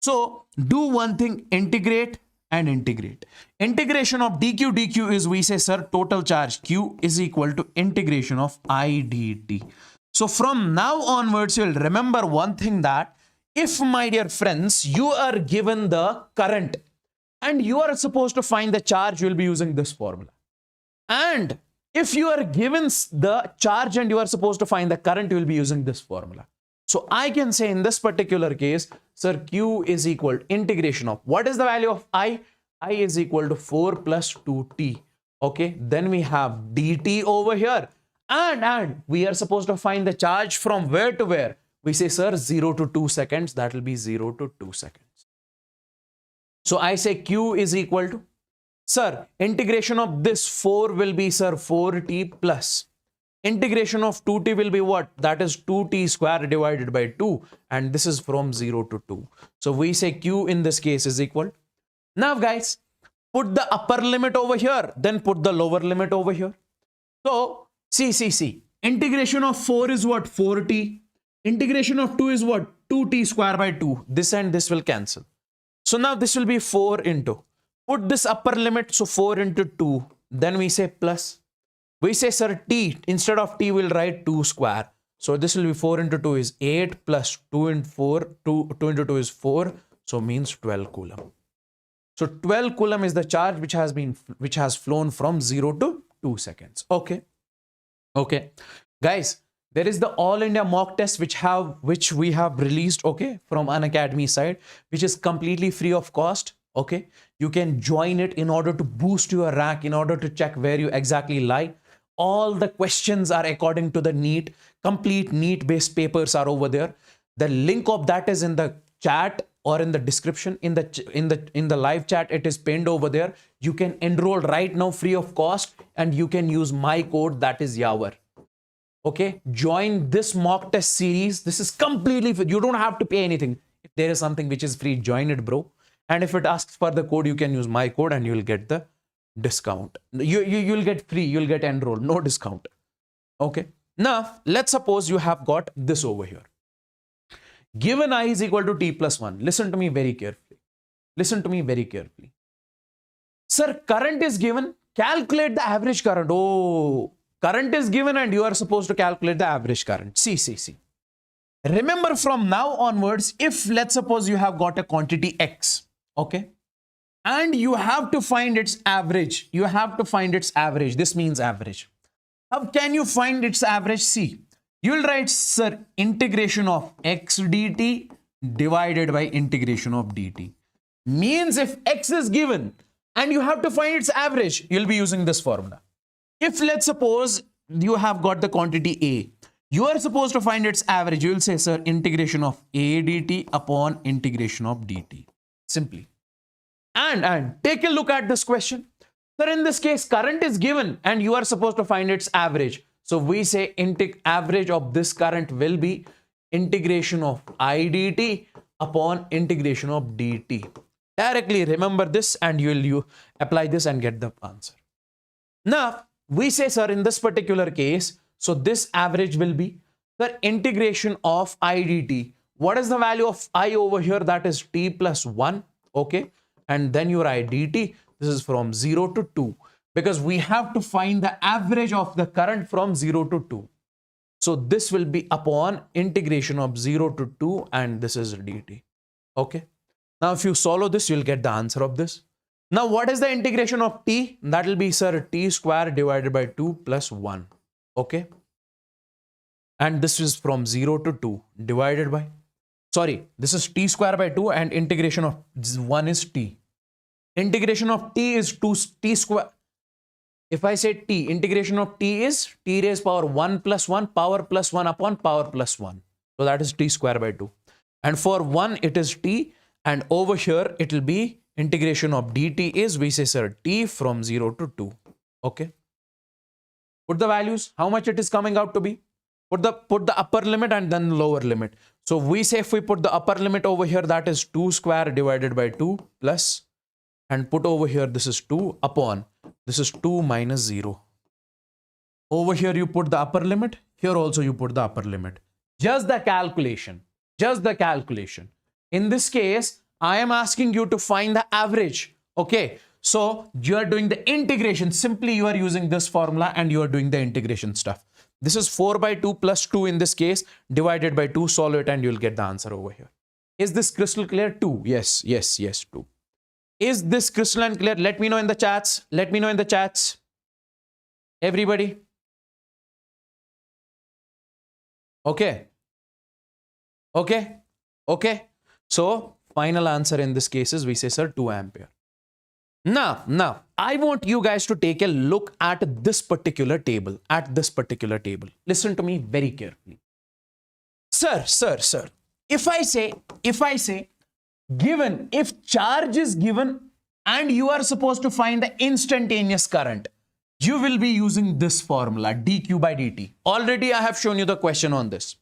A: So do one thing, integrate and integrate. Integration of dq is, we say, sir, total charge q is equal to integration of I dt. So from now onwards, you'll remember one thing, that if, my dear friends, you are given the current and you are supposed to find the charge, you'll be using this formula. And if you are given the charge and you are supposed to find the current, you will be using this formula. So I can say in this particular case, sir, q is equal to integration of, what is the value of I? I is equal to 4 plus 2t. Okay, then we have dt over here. And we are supposed to find the charge from where to where? We say, sir, 0 to 2 seconds. That will be 0 to 2 seconds. So I say Q is equal to, sir, integration of this 4 will be, sir, 4t plus. Integration of 2t will be what? That is 2t square divided by 2. And this is from 0 to 2. So we say Q in this case is equal. Now, guys, put the upper limit over here. Then put the lower limit over here. So, see. Integration of 4 is what? 4t. Integration of 2 is what? 2t square by 2. This and this will cancel. So now this will be 4 into. Put this upper limit. So 4 into 2. Then we say plus. We say, sir, t. Instead of t, we'll write 2 square. So this will be 4 into 2 is 8 plus 2 into 4. 2 into 2 is 4. So means 12 coulomb. So 12 coulomb is the charge which has flown from 0 to 2 seconds. Okay. Guys, there is the All India mock test which we have released, okay, from Unacademy side, which is completely free of cost. Okay. You can join it in order to boost your rank, in order to check where you exactly lie. All the questions are according to the NEET. Complete NEET based papers are over there. The link of that is in the chat or in the description. In the live chat, it is pinned over there. You can enroll right now free of cost, and you can use my code, that is Yawar. Okay, join this mock test series. This is completely free. You don't have to pay anything. If there is something which is free, join it, bro. And if it asks for the code, you can use my code and you will get the discount. You'll get free. You'll get enrolled. No discount. Okay. Now, let's suppose you have got this over here. Given I is equal to t plus 1. Listen to me very carefully. Sir, current is given. Calculate the average current. Oh, current is given and you are supposed to calculate the average current. See. Remember, from now onwards, if let's suppose you have got a quantity X, okay, and you have to find its average. This means average. How can you find its average? See, you will write, sir, integration of x dt divided by integration of dt. Means if X is given and you have to find its average, you'll be using this formula. If let's suppose you have got the quantity A, you are supposed to find its average. You will say, sir, integration of A dt upon integration of dt. Simply. And take a look at this question. Sir, in this case, current is given and you are supposed to find its average. So we say average of this current will be integration of I dt upon integration of dt. Directly remember this and you apply this and get the answer. Now, we say, sir, in this particular case, so this average will be the integration of I dt. What is the value of I over here? That is t plus 1. Okay. And then your I dt, this is from 0 to 2. Because we have to find the average of the current from 0 to 2. So this will be upon integration of 0 to 2 and this is dt. Okay. Now if you solve this, you'll get the answer of this. Now what is the integration of t? That will be, sir, t square divided by 2 plus 1. Okay. And this is from 0 to 2 divided by, sorry, this is t square by 2 and integration of 1 is t. Integration of t is 2t square. If I say t, integration of t is t raised power 1 plus 1, power plus 1 upon power plus 1. So that is t square by 2. And for 1, it is t. And over here, it will be integration of dt is, we say, sir, t from 0 to 2. Okay. Put the values, how much it is coming out to be. Put the upper limit and then lower limit. So we say if we put the upper limit over here, that is 2 square divided by 2 plus, and put over here, this is 2 upon, this is 2 minus 0. Over here, you put the upper limit. Here also you put the upper limit. Just the calculation. In this case, I am asking you to find the average. Okay. So you are doing the integration. Simply you are using this formula and you are doing the integration stuff. This is 4 by 2 plus 2 in this case, divided by 2, solve it and you'll get the answer over here. Is this crystal clear? 2. Yes, 2. Is this crystal and clear? Let me know in the chats. Everybody. Okay. So final answer in this case is, we say, sir, 2 ampere. Now, I want you guys to take a look at this particular table. Listen to me very carefully. Sir, if I say, given, if charge is given and you are supposed to find the instantaneous current, you will be using this formula, dq by dt. Already I have shown you the question on this.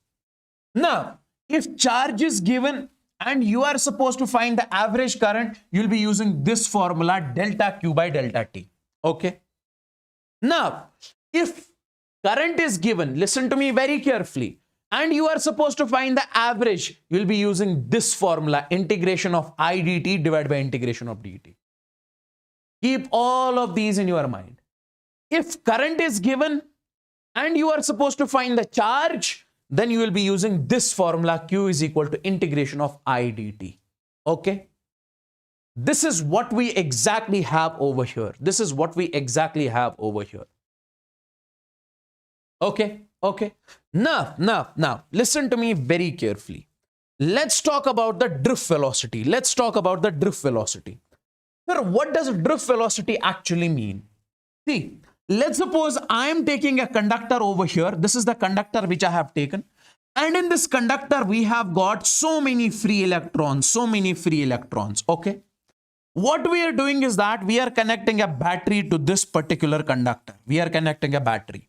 A: Now, if charge is given and you are supposed to find the average current, you'll be using this formula, delta q by delta t. Okay. Now, if current is given, listen to me very carefully, and you are supposed to find the average, you'll be using this formula, integration of I dt divided by integration of dt. Keep all of these in your mind. If current is given and you are supposed to find the charge, then you will be using this formula, Q is equal to integration of I dt. Okay. This is what we exactly have over here. This is what we exactly have over here. Okay. Okay. Now, listen to me very carefully. Let's talk about the drift velocity. Let's talk about the drift velocity. Sir, what does drift velocity actually mean? See, let's suppose I am taking a conductor over here. This is the conductor which I have taken. And in this conductor, we have got so many free electrons, okay? What we are doing is that we are connecting a battery to this particular conductor. We are connecting a battery.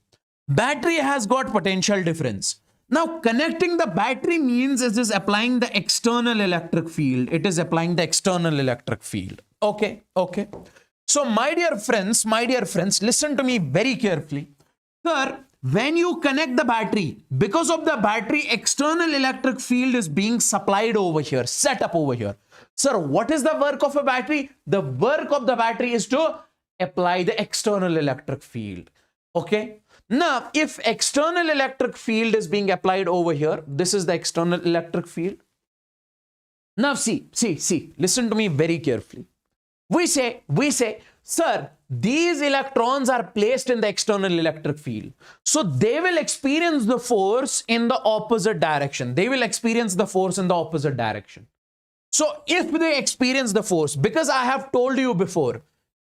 A: Battery has got potential difference. Now, connecting the battery means it is applying the external electric field. It is applying the external electric field. Okay, okay. So, my dear friends, listen to me very carefully. Sir, when you connect the battery, because of the battery, external electric field is being supplied over here, set up over here. Sir, what is the work of a battery? The work of the battery is to apply the external electric field. Okay. Now, if external electric field is being applied over here, this is the external electric field. Now, see, listen to me very carefully. We say, sir, these electrons are placed in the external electric field. So they will experience the force in the opposite direction. So if they experience the force, because I have told you before,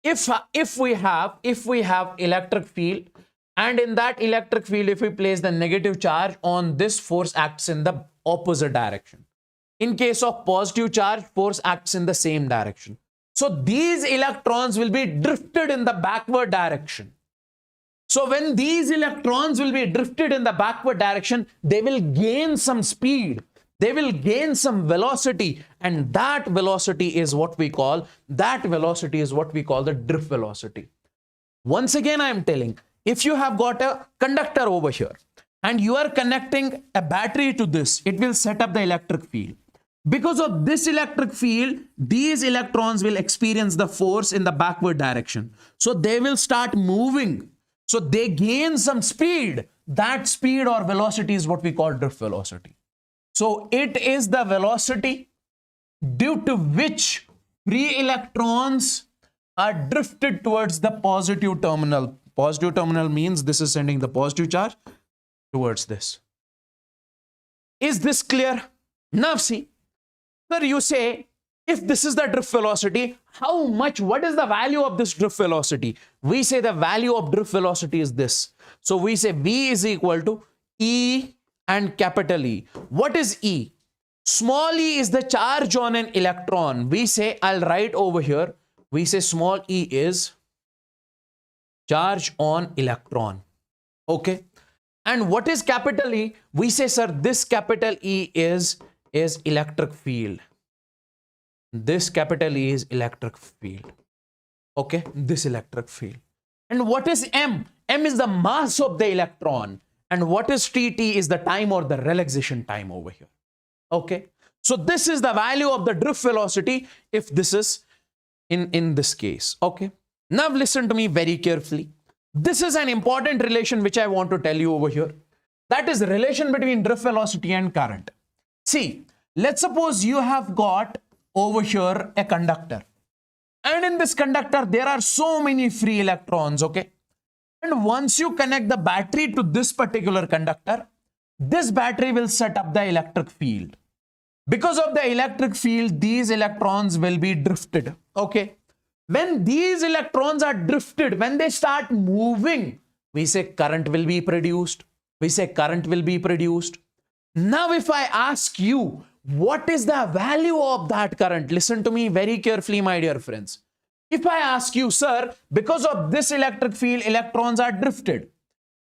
A: if we have electric field, and in that electric field, if we place the negative charge on this, force acts in the opposite direction. In case of positive charge, force acts in the same direction. So these electrons will be drifted in the backward direction. So when these electrons will be drifted in the backward direction, they will gain some speed. They will gain some velocity, and that velocity is what we call the drift velocity. Once again, I am telling, if you have got a conductor over here and you are connecting a battery to this, it will set up the electric field. Because of this electric field, these electrons will experience the force in the backward direction. So they will start moving. So they gain some speed. That speed or velocity is what we call drift velocity. So it is the velocity due to which free electrons are drifted towards the positive terminal. Positive terminal means this is sending the positive charge towards this. Is this clear? Now see, sir, you say, if this is the drift velocity, what is the value of this drift velocity? We say the value of drift velocity is this. So we say V is equal to E and capital E. What is E? Small e is the charge on an electron. We say, I'll write over here, we say small e is charge on electron. Okay. And what is capital E? We say, sir, this capital E is electric field. This capital E is electric field. Okay. This electric field. And what is M? M is the mass of the electron. And what is TT is the time or the relaxation time over here. Okay. So this is the value of the drift velocity if this is in this case. Okay. Now listen to me very carefully. This is an important relation which I want to tell you over here. That is the relation between drift velocity and current. See, let's suppose you have got over here a conductor. And in this conductor, there are so many free electrons. Okay. And once you connect the battery to this particular conductor, this battery will set up the electric field. Because of the electric field, these electrons will be drifted. Okay. When these electrons are drifted, when they start moving, we say current will be produced. Now, if I ask you, what is the value of that current? Listen to me very carefully, my dear friends. If I ask you, sir, because of this electric field, electrons are drifted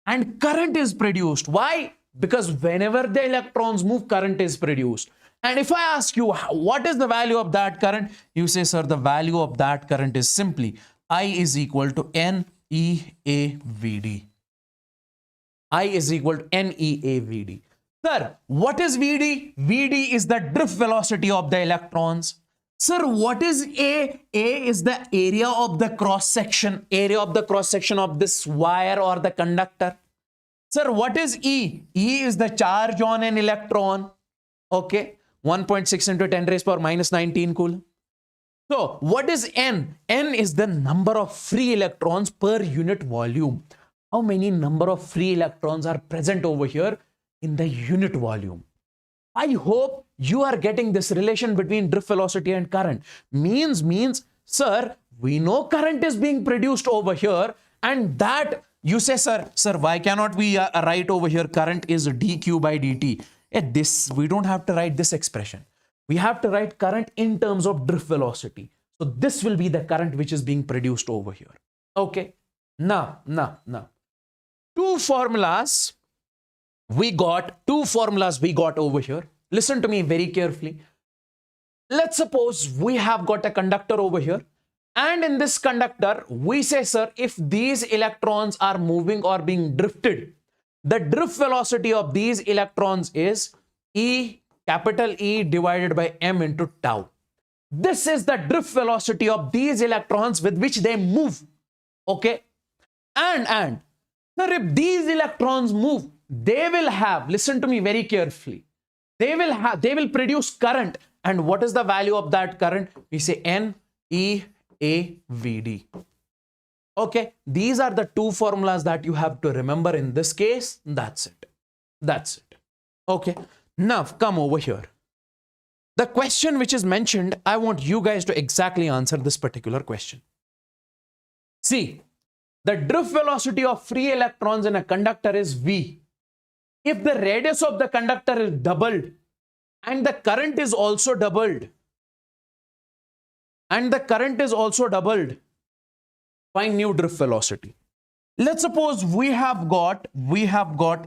A: and current is produced. Why? Because whenever the electrons move, current is produced. And if I ask you, what is the value of that current? You say, sir, the value of that current is simply I is equal to NEAVD. I is equal to NEAVD. Sir, what is VD? VD is the drift velocity of the electrons. Sir, what is A? A is the area of the cross section, of this wire or the conductor. Sir, what is E? E is the charge on an electron. Okay, 1.6 into 10 raised power minus 19 coulomb. So, what is N? N is the number of free electrons per unit volume. How many number of free electrons are present over here in the unit volume? I hope you are getting this relation between drift velocity and current. Means, sir, we know current is being produced over here, and that you say, sir, why cannot we write over here current is dq by dt? This, we don't have to write this expression. We have to write current in terms of drift velocity. So this will be the current which is being produced over here. Okay. Now. Two formulas we got over here. Listen to me very carefully. Let's suppose we have got a conductor over here. And in this conductor, we say, sir, if these electrons are moving or being drifted, the drift velocity of these electrons is E, capital E divided by m into tau. This is the drift velocity of these electrons with which they move. Okay. And sir, if these electrons move, they will have, listen to me very carefully, they will produce current. And what is the value of that current? We say NEAVD. Okay, these are the two formulas that you have to remember in this case. That's it. Okay, now come over here. The question which is mentioned, I want you guys to exactly answer this particular question. See, the drift velocity of free electrons in a conductor is V. If the radius of the conductor is doubled and the current is also doubled, find new drift velocity. Let's suppose we have got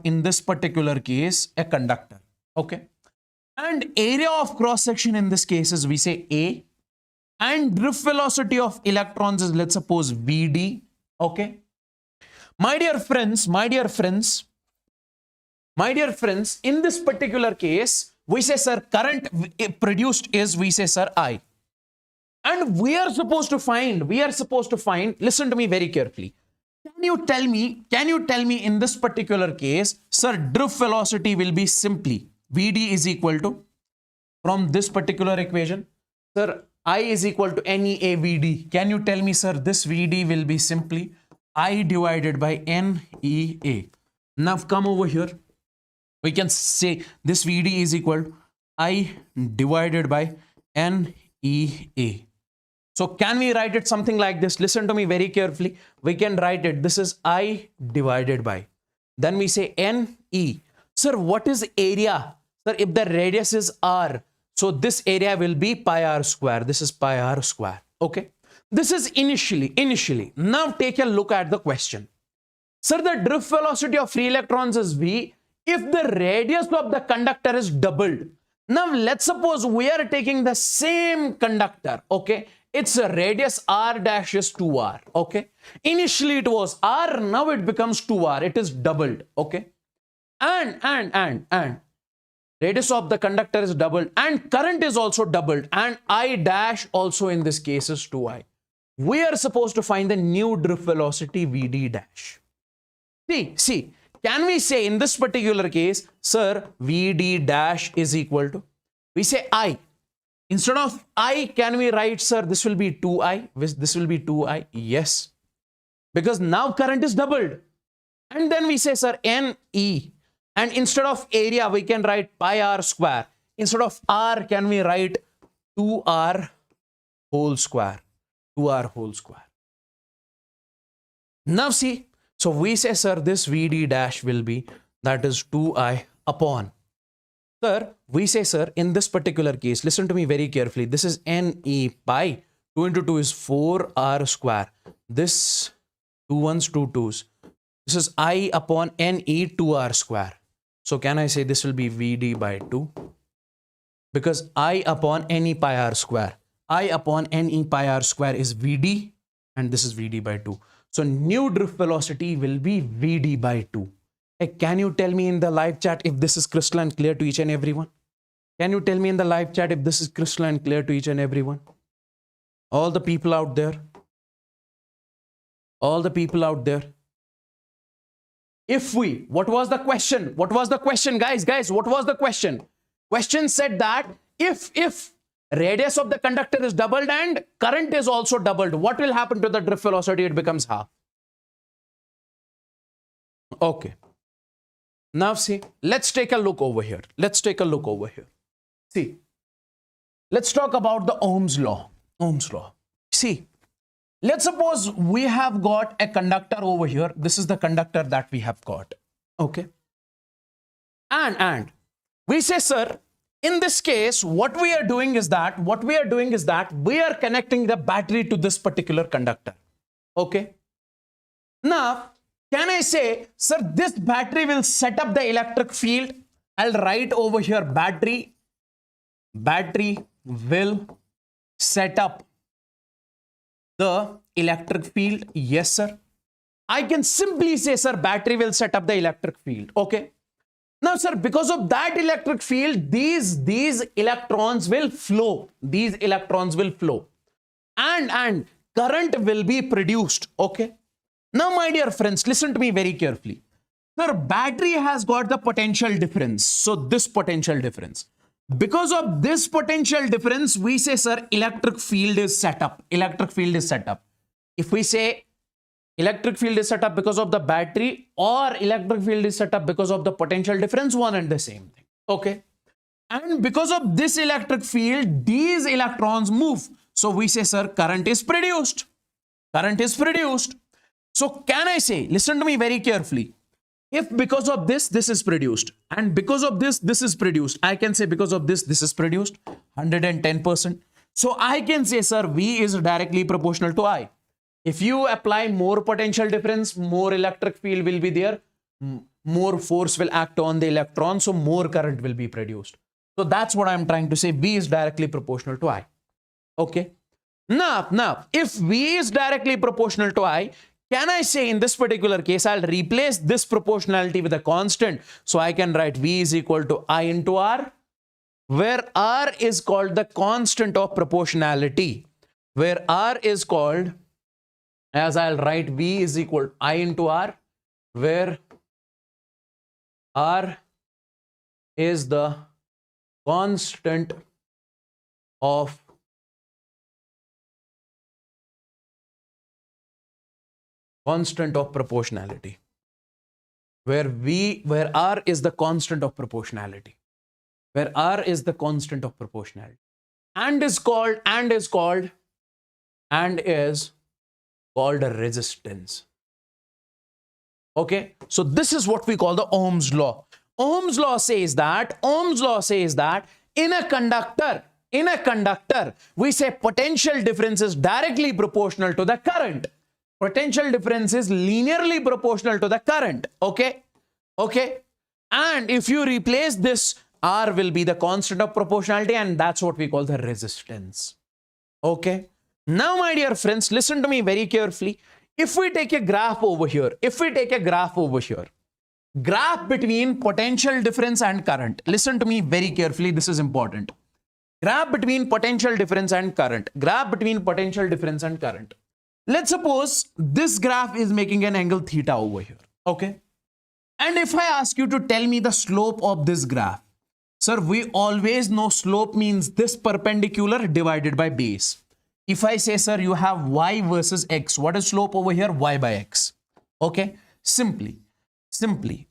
A: in this particular case a conductor. Okay. And area of cross section in this case is, we say, A, and drift velocity of electrons is, let's suppose, VD. Okay. My dear friends, in this particular case, we say, sir, current produced is, we say, sir, I. And we are supposed to find, listen to me very carefully. Can you tell me in this particular case, sir, drift velocity will be simply VD is equal to, from this particular equation, sir, I is equal to NEAVD. Can you tell me, sir, this VD will be simply I divided by NEA. Now come over here. We can say this VD is equal to I divided by NEA. So can we write it something like this? Listen to me very carefully. We can write it. This is I divided by. Then we say NE. Sir, what is area? Sir, if the radius is R, so this area will be pi r square. This is pi r square. Okay. This is initially. Now take a look at the question. Sir, the drift velocity of free electrons is V if the radius of the conductor is doubled. Now let's suppose we are taking the same conductor. Okay. Its radius r dash is 2r. Okay. Initially it was r. Now it becomes 2r. It is doubled. Okay. And radius of the conductor is doubled and current is also doubled, and I dash also in this case is 2I. We are supposed to find the new drift velocity VD dash. See, can we say in this particular case, sir, VD dash is equal to, we say I. Instead of I, can we write, sir, this will be 2I, this will be 2I? Yes. Because now current is doubled. And then we say, sir, NE. And instead of area, we can write pi r square. Instead of r, can we write 2r whole square? 2r whole square. Now see, so we say, sir, this VD dash will be, that is 2I upon. Sir, we say, sir, in this particular case, listen to me very carefully. This is NE pi. 2 into 2 is 4r square. This 2 ones, 2 2s. This is I upon NE 2r square. So can I say this will be VD by 2? Because I upon NE pi r square. I upon NE pi r square is VD and this is VD by 2. So new drift velocity will be VD by 2. Hey, can you tell me in the live chat if this is crystalline clear to each and everyone? Can you tell me in the live chat if this is crystalline clear to each and everyone? All the people out there. All the people out there. If we, what was the question? What was the question, guys? Guys, what was the question? Question said that if radius of the conductor is doubled and current is also doubled, what will happen to the drift velocity? It becomes half. Okay. Now see, let's take a look over here. Let's take a look over here. See, let's talk about the Ohm's law. Ohm's law. See, let's suppose we have got a conductor over here. This is the conductor that we have got. Okay. And we say, sir, in this case, what we are doing is that we are connecting the battery to this particular conductor. Okay. Now, can I say, sir, this battery will set up the electric field? I'll write over here battery will set up the electric field. Yes, sir. I can simply say, sir, battery will set up the electric field. Okay. Now, sir, because of that electric field, these electrons will flow. These electrons will flow. And current will be produced. Okay. Now, my dear friends, listen to me very carefully. Sir, battery has got the potential difference. So this potential difference. Because of this potential difference, we say, sir, electric field is set up. Electric field is set up. If we say electric field is set up because of the battery or electric field is set up because of the potential difference, one and the same thing. Okay. And because of this electric field, these electrons move. So we say, sir, current is produced. Current is produced. So can I say, listen to me very carefully. If because of this, this is produced, and because of this, this is produced, I can say because of this, this is produced 110%. So I can say, sir, V is directly proportional to I. If you apply more potential difference, more electric field will be there, more force will act on the electron, so more current will be produced. So that's what I'm trying to say. V is directly proportional to I. Okay. Now, if V is directly proportional to I, can I say in this particular case, I'll replace this proportionality with a constant. So I can write V is equal to I into R, where R is called the constant of proportionality. Where R is called, as I'll write V is equal to I into R, where R is the constant of proportionality, where R is the constant of proportionality, where R is the constant of proportionality, and is called a resistance. Okay, so this is what we call the Ohm's law. Ohm's law says that in a conductor, we say potential difference is directly proportional to the current. Potential difference is linearly proportional to the current. Okay. And if you replace this, R will be the constant of proportionality, and that's what we call the resistance. Okay. Now, my dear friends, listen to me very carefully. If we take a graph over here, graph between potential difference and current. Listen to me very carefully. This is important. Graph between potential difference and current. Let's suppose this graph is making an angle theta over here. Okay. And if I ask you to tell me the slope of this graph, sir, we always know slope means this perpendicular divided by base. If I say, sir, you have y versus x, what is slope over here? Y by x. Okay. Simply.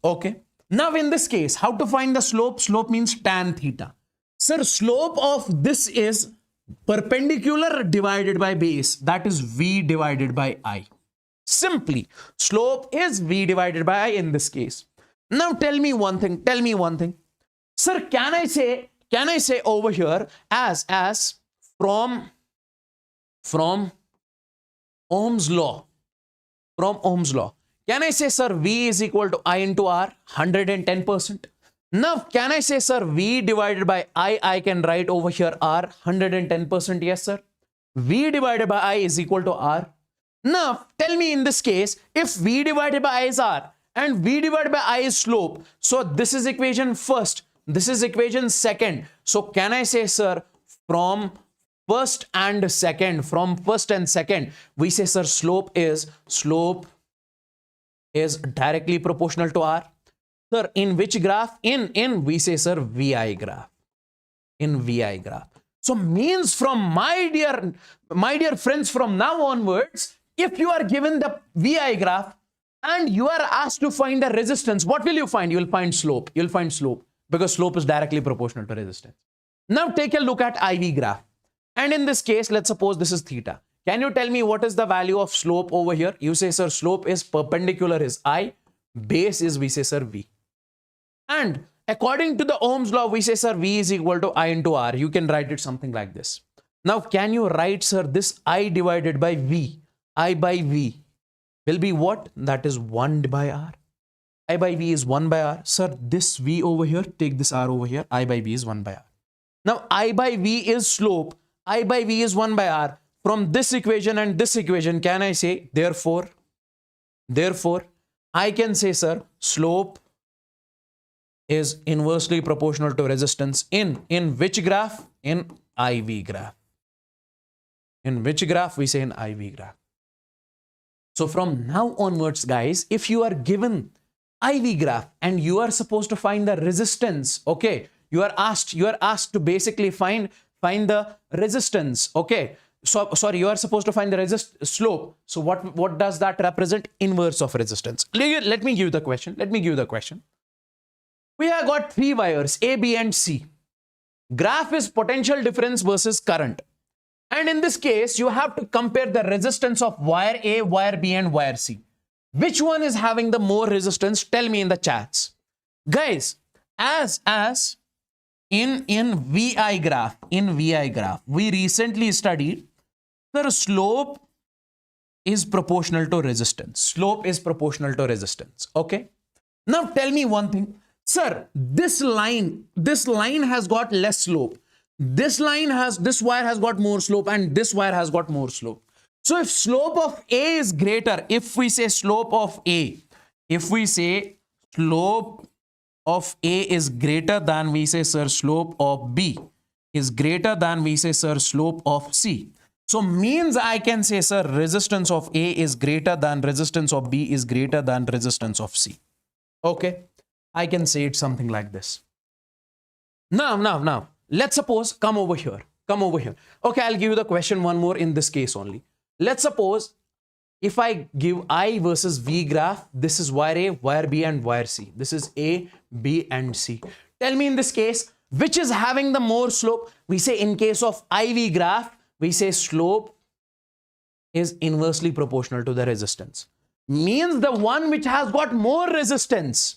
A: Okay. Now in this case, how to find the slope? Slope means tan theta. Sir, slope of this is perpendicular divided by base, that is V divided by I. Simply, slope is V divided by I in this case. Now tell me one thing. Sir, can I say over here as from Ohm's law, can I say, sir, V is equal to I into R, 110%? Now, can I say, sir, V divided by I can write over here R, 110%? Yes, sir. V divided by I is equal to R. Now, tell me in this case, if V divided by I is R and V divided by I is slope, so this is equation first, this is equation second. So, can I say, sir, from first and second, we say, sir, slope is directly proportional to R. Sir, in which graph? In we say, sir, VI graph. In VI graph. So means from my dear friends, from now onwards, if you are given the VI graph and you are asked to find the resistance, what will you find? You will find slope. You'll find slope because slope is directly proportional to resistance. Now take a look at IV graph. And in this case, let's suppose this is theta. Can you tell me what is the value of slope over here? You say, sir, slope is perpendicular is I, base is, we say, sir, V. And according to the Ohm's law, we say, sir, V is equal to I into R. You can write it something like this. Now, can you write, sir, this I divided by V, I by V will be what? That is 1 by R. I by V is 1 by R. Sir, this V over here, take this R over here, I by V is 1 by R. Now, I by V is slope, I by V is 1 by R. From this equation and this equation, can I say, therefore, I can say, sir, slope is inversely proportional to resistance in which graph? In IV graph. In which graph? We say in IV graph. So from now onwards, guys, if you are given IV graph and you are supposed to find the resistance, okay, you are asked to basically find the resistance, okay. So sorry, you are supposed to find the slope. So what does that represent? Inverse of resistance. Let me give you the question. We have got 3 wires, A, B, and C. Graph is potential difference versus current. And in this case, you have to compare the resistance of wire A, wire B, and wire C. Which one is having the more resistance? Tell me in the chats. Guys, as in VI graph, we recently studied the slope is proportional to resistance. Slope is proportional to resistance. Okay. Now tell me one thing. Sir, this line has got less slope. This wire has got more slope and this wire has got more slope. So if slope of A is greater, if we say slope of A is greater than, we say, sir, slope of B is greater than, we say, sir, slope of C. So means I can say, sir, resistance of A is greater than resistance of B is greater than resistance of C. Okay. I can say it something like this. Now, let's suppose, come over here. Okay, I'll give you the question one more in this case only. Let's suppose if I give I versus V graph, this is wire A, wire B, and wire C. This is A, B, and C. Tell me in this case, which is having the more slope? We say in case of IV graph, we say slope is inversely proportional to the resistance. Means the one which has got more resistance,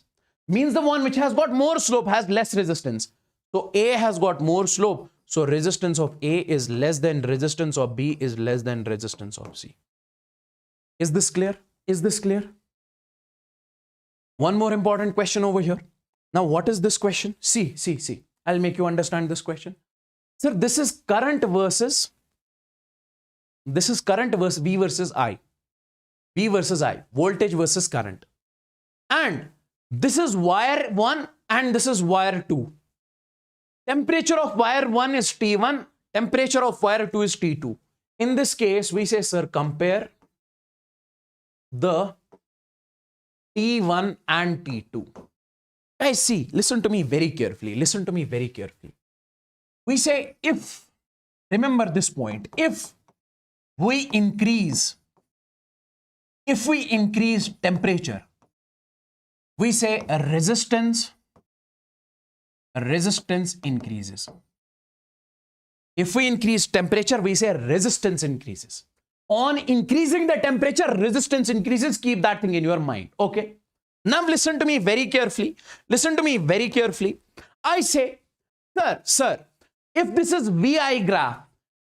A: means the one which has got more slope has less resistance. So A has got more slope. So resistance of A is less than resistance of B is less than resistance of C. Is this clear? One more important question over here. Now, what is this question? See. I'll make you understand this question. Sir, this is current versus V versus I. Voltage versus current. And this is wire 1 and this is wire 2. Temperature of wire 1 is T1. Temperature of wire 2 is T2. In this case, we say, sir, compare the T1 and T2. Guys, see, listen to me very carefully. We say remember this point, if we increase temperature, we say a resistance increases. If we increase temperature, we say resistance increases. On increasing the temperature, resistance increases. Keep that thing in your mind. Okay. Now listen to me very carefully. I say, sir, if this is VI graph,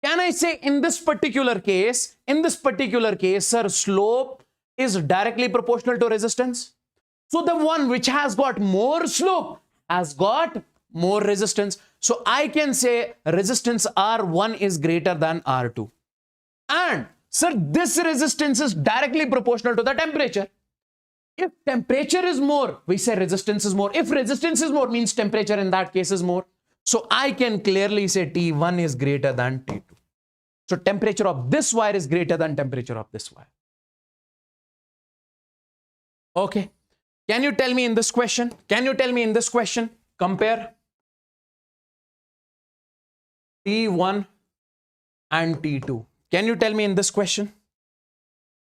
A: can I say in this particular case, sir, slope is directly proportional to resistance? So the one which has got more slope has got more resistance. So I can say resistance R1 is greater than R2. And sir, this resistance is directly proportional to the temperature. If temperature is more, we say resistance is more. If resistance is more, means temperature in that case is more. So I can clearly say T1 is greater than T2. So temperature of this wire is greater than temperature of this wire. Okay. Can you tell me in this question? Compare T1 and T2. Can you tell me in this question?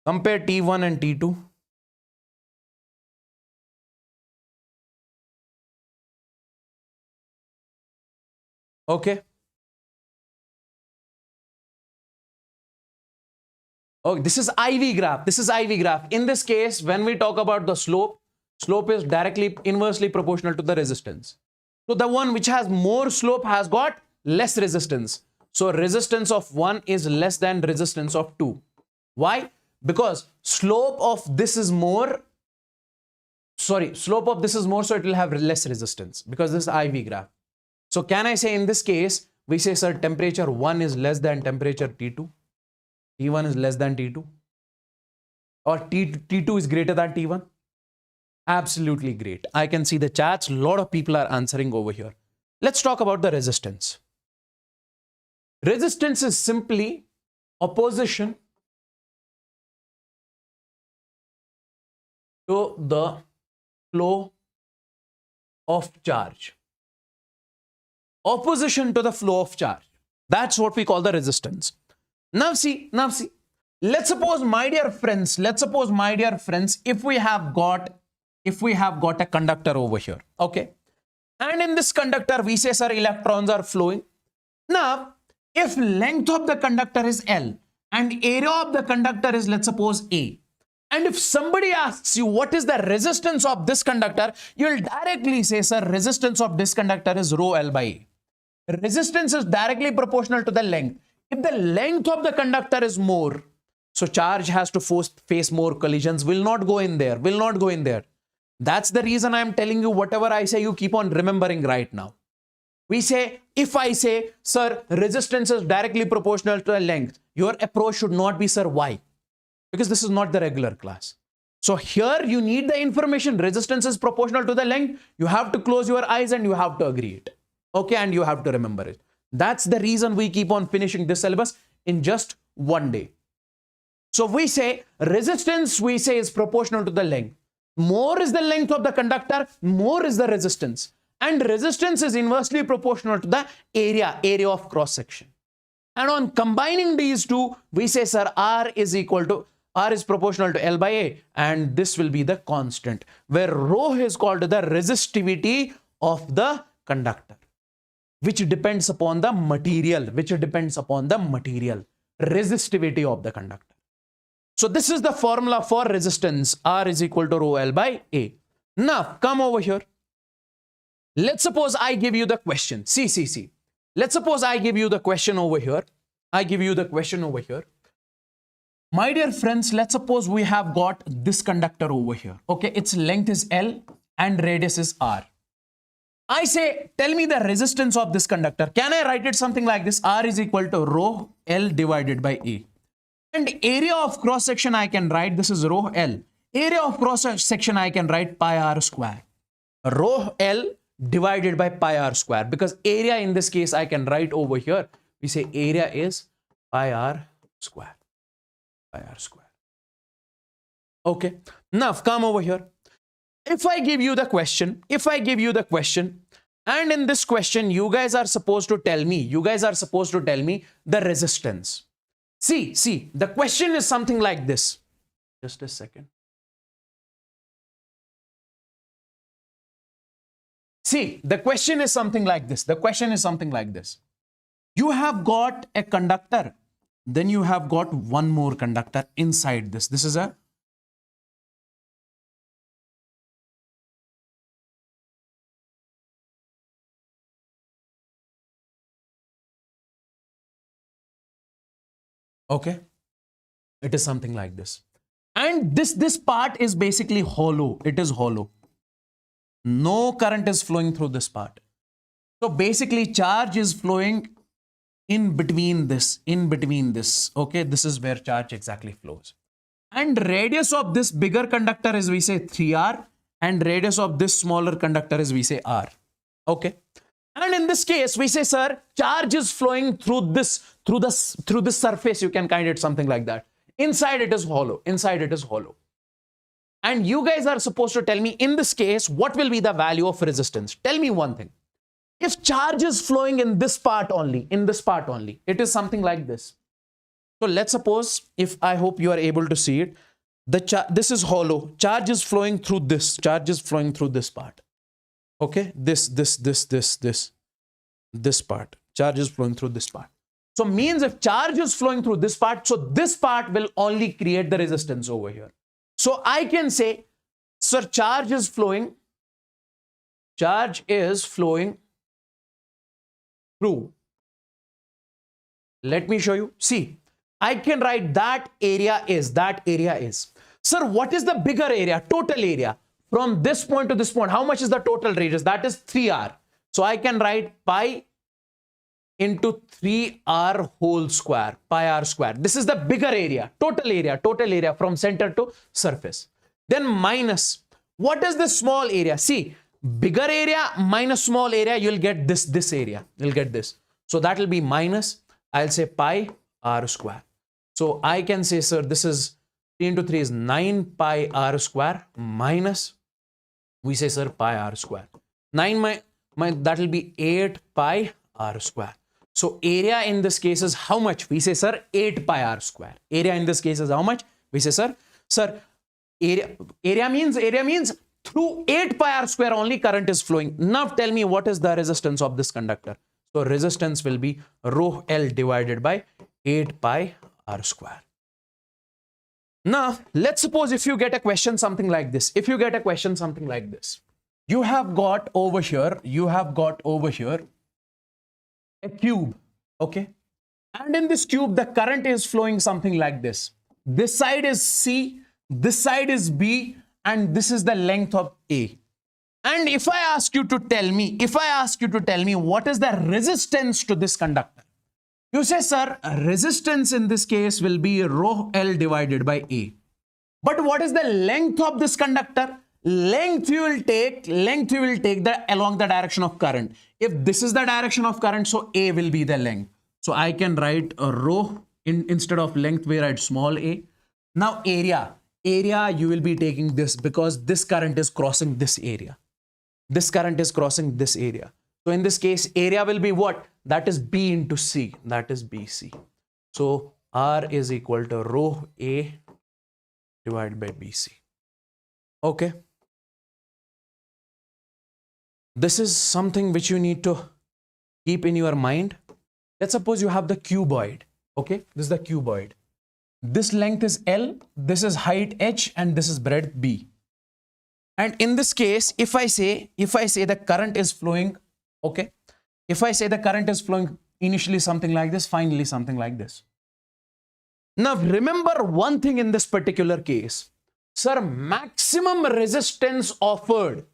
A: Compare T1 and T2. Okay. Oh, this is IV graph. In this case, when we talk about the slope is directly inversely proportional to the resistance. So the one which has more slope has got less resistance. So resistance of 1 is less than resistance of 2. Why? Because slope of this is more, so it will have less resistance because this is IV graph. So can I say in this case, we say, sir, temperature 1 is less than temperature T2. T1 is less than T2. Or T2 is greater than T1. Absolutely great. I can see the chats. A lot of people are answering over here. Let's talk about the resistance. Resistance is simply opposition to the flow of charge. Opposition to the flow of charge. That's what we call the resistance. Now see. Let's suppose, my dear friends, if we have got a conductor over here, okay? And in this conductor, we say, sir, electrons are flowing. Now, if length of the conductor is L and area of the conductor is, let's suppose, A, and if somebody asks you what is the resistance of this conductor, you'll directly say, sir, resistance of this conductor is rho L by A. Resistance is directly proportional to the length. If the length of the conductor is more, so charge has to face more collisions, will not go in there. That's the reason I am telling you, whatever I say, you keep on remembering right now. We say, if I say, sir, resistance is directly proportional to the length, your approach should not be, sir, why? Because this is not the regular class. So here you need the information. Resistance is proportional to the length. You have to close your eyes and you have to agree it. Okay, and you have to remember it. That's the reason we keep on finishing this syllabus in just one day. So we say resistance, is proportional to the length. More is the length of the conductor, more is the resistance. And resistance is inversely proportional to the area of cross section. And on combining these two, we say, sir, R is proportional to L by A, and this will be the constant, where rho is called the resistivity of the conductor, which depends upon the material, resistivity of the conductor. So this is the formula for resistance. R is equal to rho L by A. Now come over here. Let's suppose I give you the question. See. Let's suppose I give you the question over here. My dear friends, let's suppose we have got this conductor over here. Okay, its length is L and radius is R. I say, tell me the resistance of this conductor. Can I write it something like this? R is equal to rho L divided by A. And area of cross section I can write, this is rho L. Area of cross section I can write pi r square. Rho L divided by pi r square, because area in this case I can write over here. We say area is pi r square. Okay. Now come over here. If I give you the question, and in this question you guys are supposed to tell me the resistance. See, the question is something like this. Just a second. See, the question is something like this. You have got a conductor, then you have got one more conductor inside this. This is a Okay. It is something like this. And this part is basically hollow. It is hollow. No current is flowing through this part. So basically charge is flowing in between this. Okay, this is where charge exactly flows. And radius of this bigger conductor is, we say, 3r, and radius of this smaller conductor is, we say, r. Okay. And in this case, we say, sir, charge is flowing through this surface. You can kind it something like that. Inside it is hollow. Inside it is hollow. And you guys are supposed to tell me, in this case, what will be the value of resistance? Tell me one thing. If charge is flowing in this part only, it is something like this. So let's suppose, if I hope you are able to see it, this is hollow. Charge is flowing through this. Charge is flowing through this part. Okay, this part. Charge is flowing through this part. So means if charge is flowing through this part, so this part will only create the resistance over here. So I can say, sir, charge is flowing through. Let me show you. See, I can write that area is. Sir, what is the bigger area? Total area. From this point to this point, how much is the total radius? That is 3r. So I can write pi into 3r whole square, pi r square. This is the bigger area, total area from center to surface. Then minus, what is the small area? See, bigger area minus small area, you'll get this area. You'll get this. So that will be minus, I'll say pi r square. So I can say, sir, this is 3 into 3 is 9 pi r square minus, we say, sir, pi r square. 9 that will be 8 pi r square. So area in this case is how much? We say, sir, 8 pi r square. Area in this case is how much? We say, sir, area means through 8 pi r square only current is flowing. Now tell me, what is the resistance of this conductor? So resistance will be rho L divided by 8 pi r square. Now, let's suppose if you get a question something like this. You have got over here a cube, okay? And in this cube, the current is flowing something like this. This side is C, this side is B, and this is the length of A. And if I ask you to tell me, what is the resistance to this conductor? You say, sir, resistance in this case will be rho L divided by A. But what is the length of this conductor? Length you will take along the direction of current. If this is the direction of current, so A will be the length. So I can write a rho instead of length, we write small a. Now area you will be taking this because this current is crossing this area. So in this case, area will be what? That is B into C. That is BC. So R is equal to rho A divided by BC. Okay. This is something which you need to keep in your mind. Let's suppose you have the cuboid. Okay. This is the cuboid. This length is L, this is height H, and this is breadth B. And in this case, if I say the current is flowing, okay, if I say the current is flowing initially something like this, finally something like this. Now remember one thing in this particular case, sir, maximum resistance offered.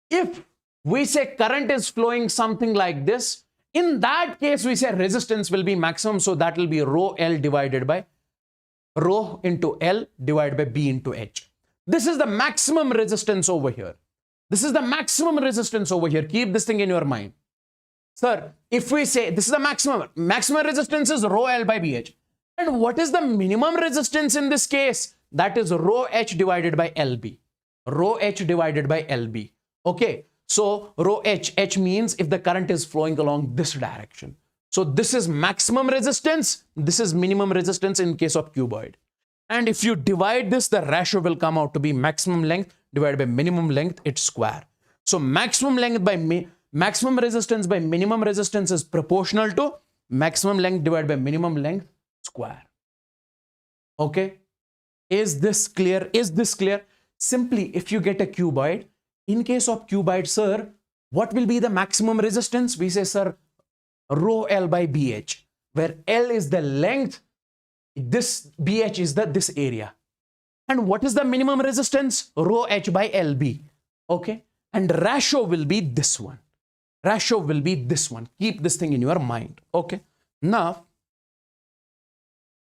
A: If we say current is flowing something like this, in that case we say resistance will be maximum, so that will be rho L divided by rho into L divided by B into H. This is the maximum resistance over here. Keep this thing in your mind. Sir, if we say this is the maximum resistance is rho L by BH. And what is the minimum resistance in this case? That is rho H divided by LB. Okay. So rho H means if the current is flowing along this direction. So this is maximum resistance. This is minimum resistance in case of cuboid. And if you divide this, the ratio will come out to be maximum length divided by minimum length, its square. So maximum length by maximum resistance by minimum resistance is proportional to maximum length divided by minimum length square. Okay. Is this clear? Simply, if you get a cuboid, in case of cuboid, sir, what will be the maximum resistance? We say, sir, rho L by BH, where L is the length This BH is this area. And what is the minimum resistance? Rho H by LB. Okay. And ratio will be this one. Ratio will be this one. Keep this thing in your mind. Okay. Now,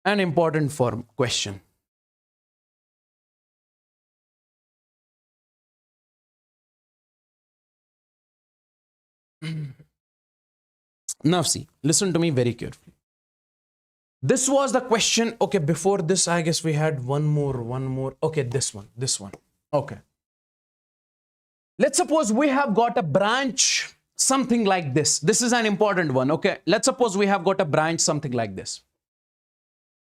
A: an important form question. Now see, listen to me very carefully. This was the question. Okay, before this, I guess we had one more. Okay, this one. Okay. Let's suppose we have got a branch, something like this. This is an important one. Okay, let's suppose we have got a branch, something like this.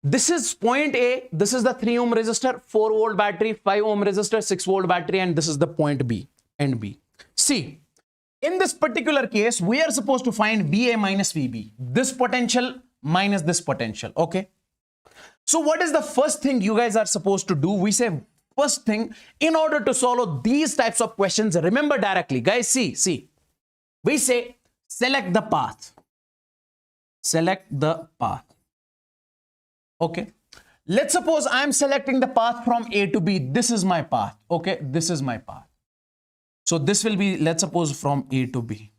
A: This is point A. This is the 3 ohm resistor, 4 volt battery, 5 ohm resistor, 6 volt battery, and this is the point B and B. See, in this particular case, we are supposed to find VA minus VB. This potential minus this potential. Okay. So what is the first thing you guys are supposed to do? We say first thing, in order to solve these types of questions, remember directly. Guys, see. We say select the path. Select the path. Okay. Let's suppose I am selecting the path from A to B. This is my path. Okay. This is my path. So this will be, let's suppose, from A to B.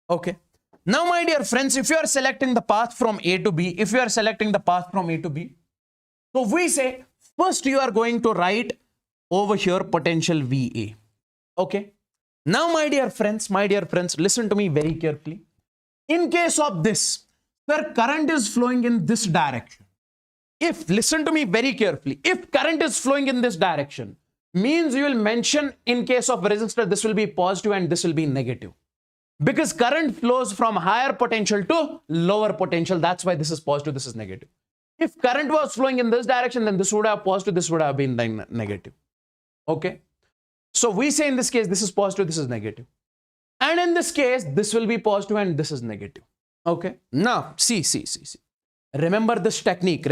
A: Okay. Now, my dear friends, if you are selecting the path from A to B, so we say first you are going to write over here potential VA. Okay. Now, my dear friends, listen to me very carefully. In case of this, sir, current is flowing in this direction. Listen to me very carefully, if current is flowing in this direction, means you will mention in case of resistor, this will be positive and this will be negative. Because current flows from higher potential to lower potential. That's why this is positive, this is negative. If current was flowing in this direction, then this would have positive, this would have been negative. Okay. So we say in this case, this is positive, this is negative. And in this case, this will be positive and this is negative. Okay. Now, see. Remember this technique.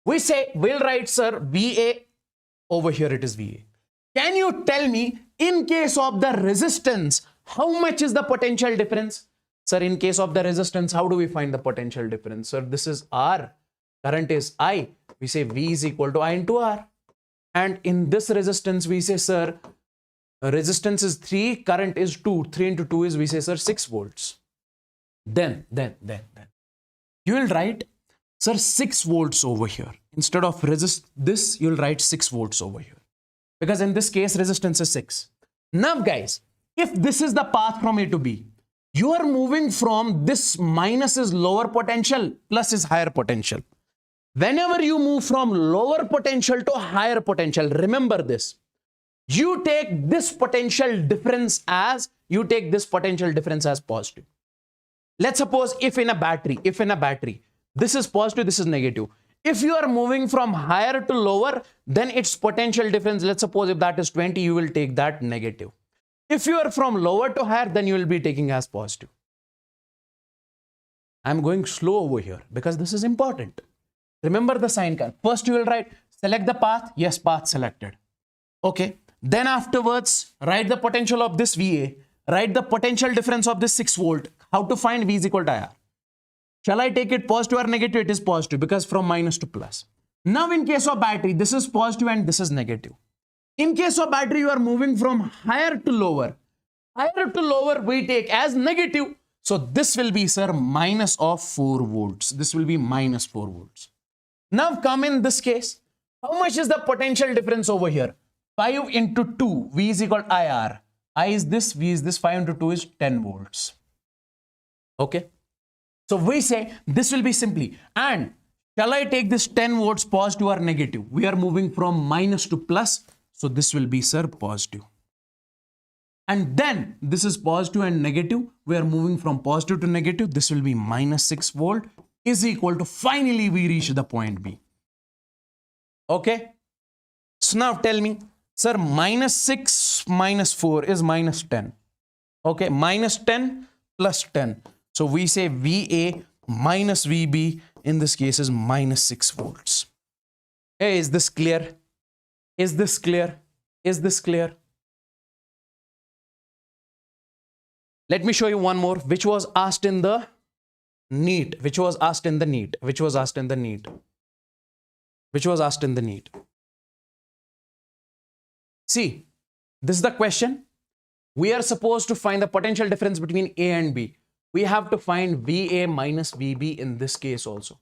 A: We say, we'll write, sir, VA. Over here it is VA. Can you tell me, in case of the resistance, how much is the potential difference? Sir, in case of the resistance, how do we find the potential difference? Sir, this is R. Current is I. We say V is equal to I into R. And in this resistance, we say, sir, resistance is 3, current is 2. 3 into 2 is, we say, sir, 6 volts. Then. You will write, sir, 6 volts over here. Instead of this, you'll write 6 volts over here. Because in this case, resistance is 6. Now, guys, if this is the path from A to B, you are moving from this minus is lower potential, plus is higher potential. Whenever you move from lower potential to higher potential, remember this. You take this potential difference as positive. Let's suppose if in a battery, this is positive, this is negative. If you are moving from higher to lower, then its potential difference, let's suppose if that is 20, you will take that negative. If you are from lower to higher, then you will be taking as positive. I'm going slow over here because this is important. Remember the sign card. First you will write, select the path. Yes, path selected. Okay. Then afterwards, write the potential of this VA. Write the potential difference of this 6 volt. How to find V is equal to IR? Shall I take it positive or negative? It is positive because from minus to plus. Now in case of battery, this is positive and this is negative. In case of battery, you are moving from higher to lower. Higher to lower we take as negative. So this will be, sir, minus of 4 volts. This will be minus 4 volts. Now come in this case. How much is the potential difference over here? 5 into 2, V is equal to IR. I is this, V is this, 5 into 2 is 10 volts. Okay. So we say this will be simply, and shall I take this 10 volts positive or negative? We are moving from minus to plus. So this will be, sir, positive. And then this is positive and negative. We are moving from positive to negative. This will be minus 6 volt is equal to, finally we reach the point B. Okay. So now tell me, sir, minus 6 minus 4 is minus 10. Okay. Minus 10 plus 10. So we say VA minus VB in this case is minus 6 volts. Hey, is this clear? Is this clear? Is this clear? Let me show you one more, which was asked in the NEET, which was asked in the NEET, which was asked in the NEET, which was asked in the NEET. See, this is the question. We are supposed to find the potential difference between A and B. We have to find VA minus VB in this case also.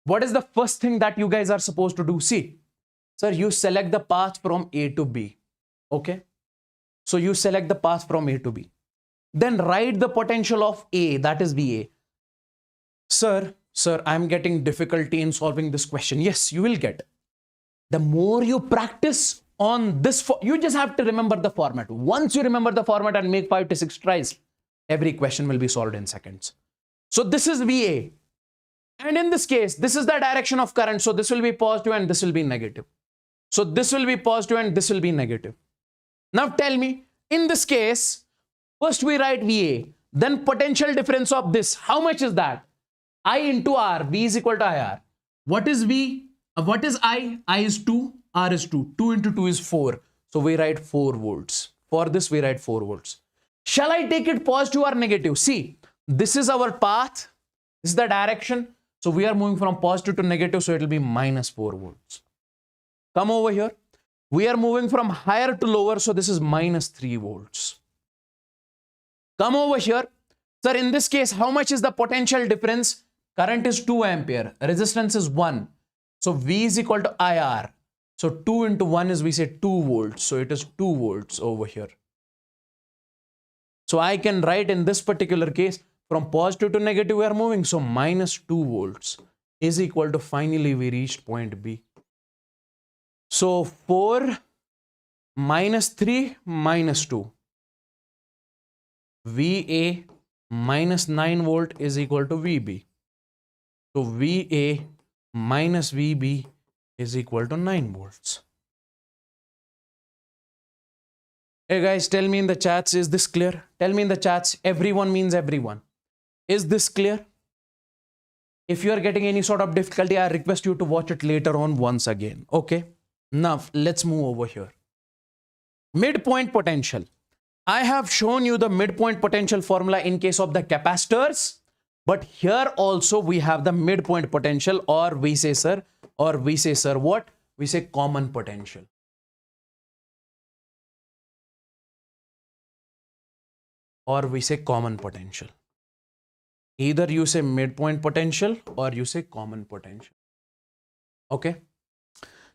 A: What is the first thing that you guys are supposed to do? See, sir, you select the path from A to B. Okay. So you select the path from A to B. Then write the potential of A, that is VA. Sir, I'm getting difficulty in solving this question. Yes, you will get. The more you practice on this, you just have to remember the format. Once you remember the format and make 5 to 6 tries, every question will be solved in seconds. So this is VA. And in this case, this is the direction of current. So this will be positive and this will be negative. So this will be positive and this will be negative. Now tell me, in this case, first we write VA, then potential difference of this. How much is that? I into R, V is equal to IR. What is V? What is I? I is 2, R is 2. 2 into 2 is 4. So we write 4 volts. For this, we write 4 volts. Shall I take it positive or negative? See, this is our path. This is the direction. So we are moving from positive to negative. So it will be minus 4 volts. Come over here. We are moving from higher to lower. So this is minus 3 volts. Come over here. Sir, in this case, how much is the potential difference? Current is 2 ampere. Resistance is 1. So V is equal to IR. So 2 into 1 is, we say, 2 volts. So it is 2 volts over here. So I can write in this particular case, from positive to negative we are moving. So minus 2 volts is equal to, finally we reached point B. So 4 minus 3 minus 2. VA minus 9 volt is equal to VB. So VA minus VB is equal to 9 volts. Hey guys, tell me in the chats, is this clear? Tell me in the chats, everyone means everyone. Is this clear? If you are getting any sort of difficulty, I request you to watch it later on once again. Okay. Now, let's move over here. Midpoint potential. I have shown you the midpoint potential formula in case of the capacitors. But here also we have the midpoint potential, or we say, sir, what? We say common potential. Or we say common potential. Either you say midpoint potential or you say common potential. Okay.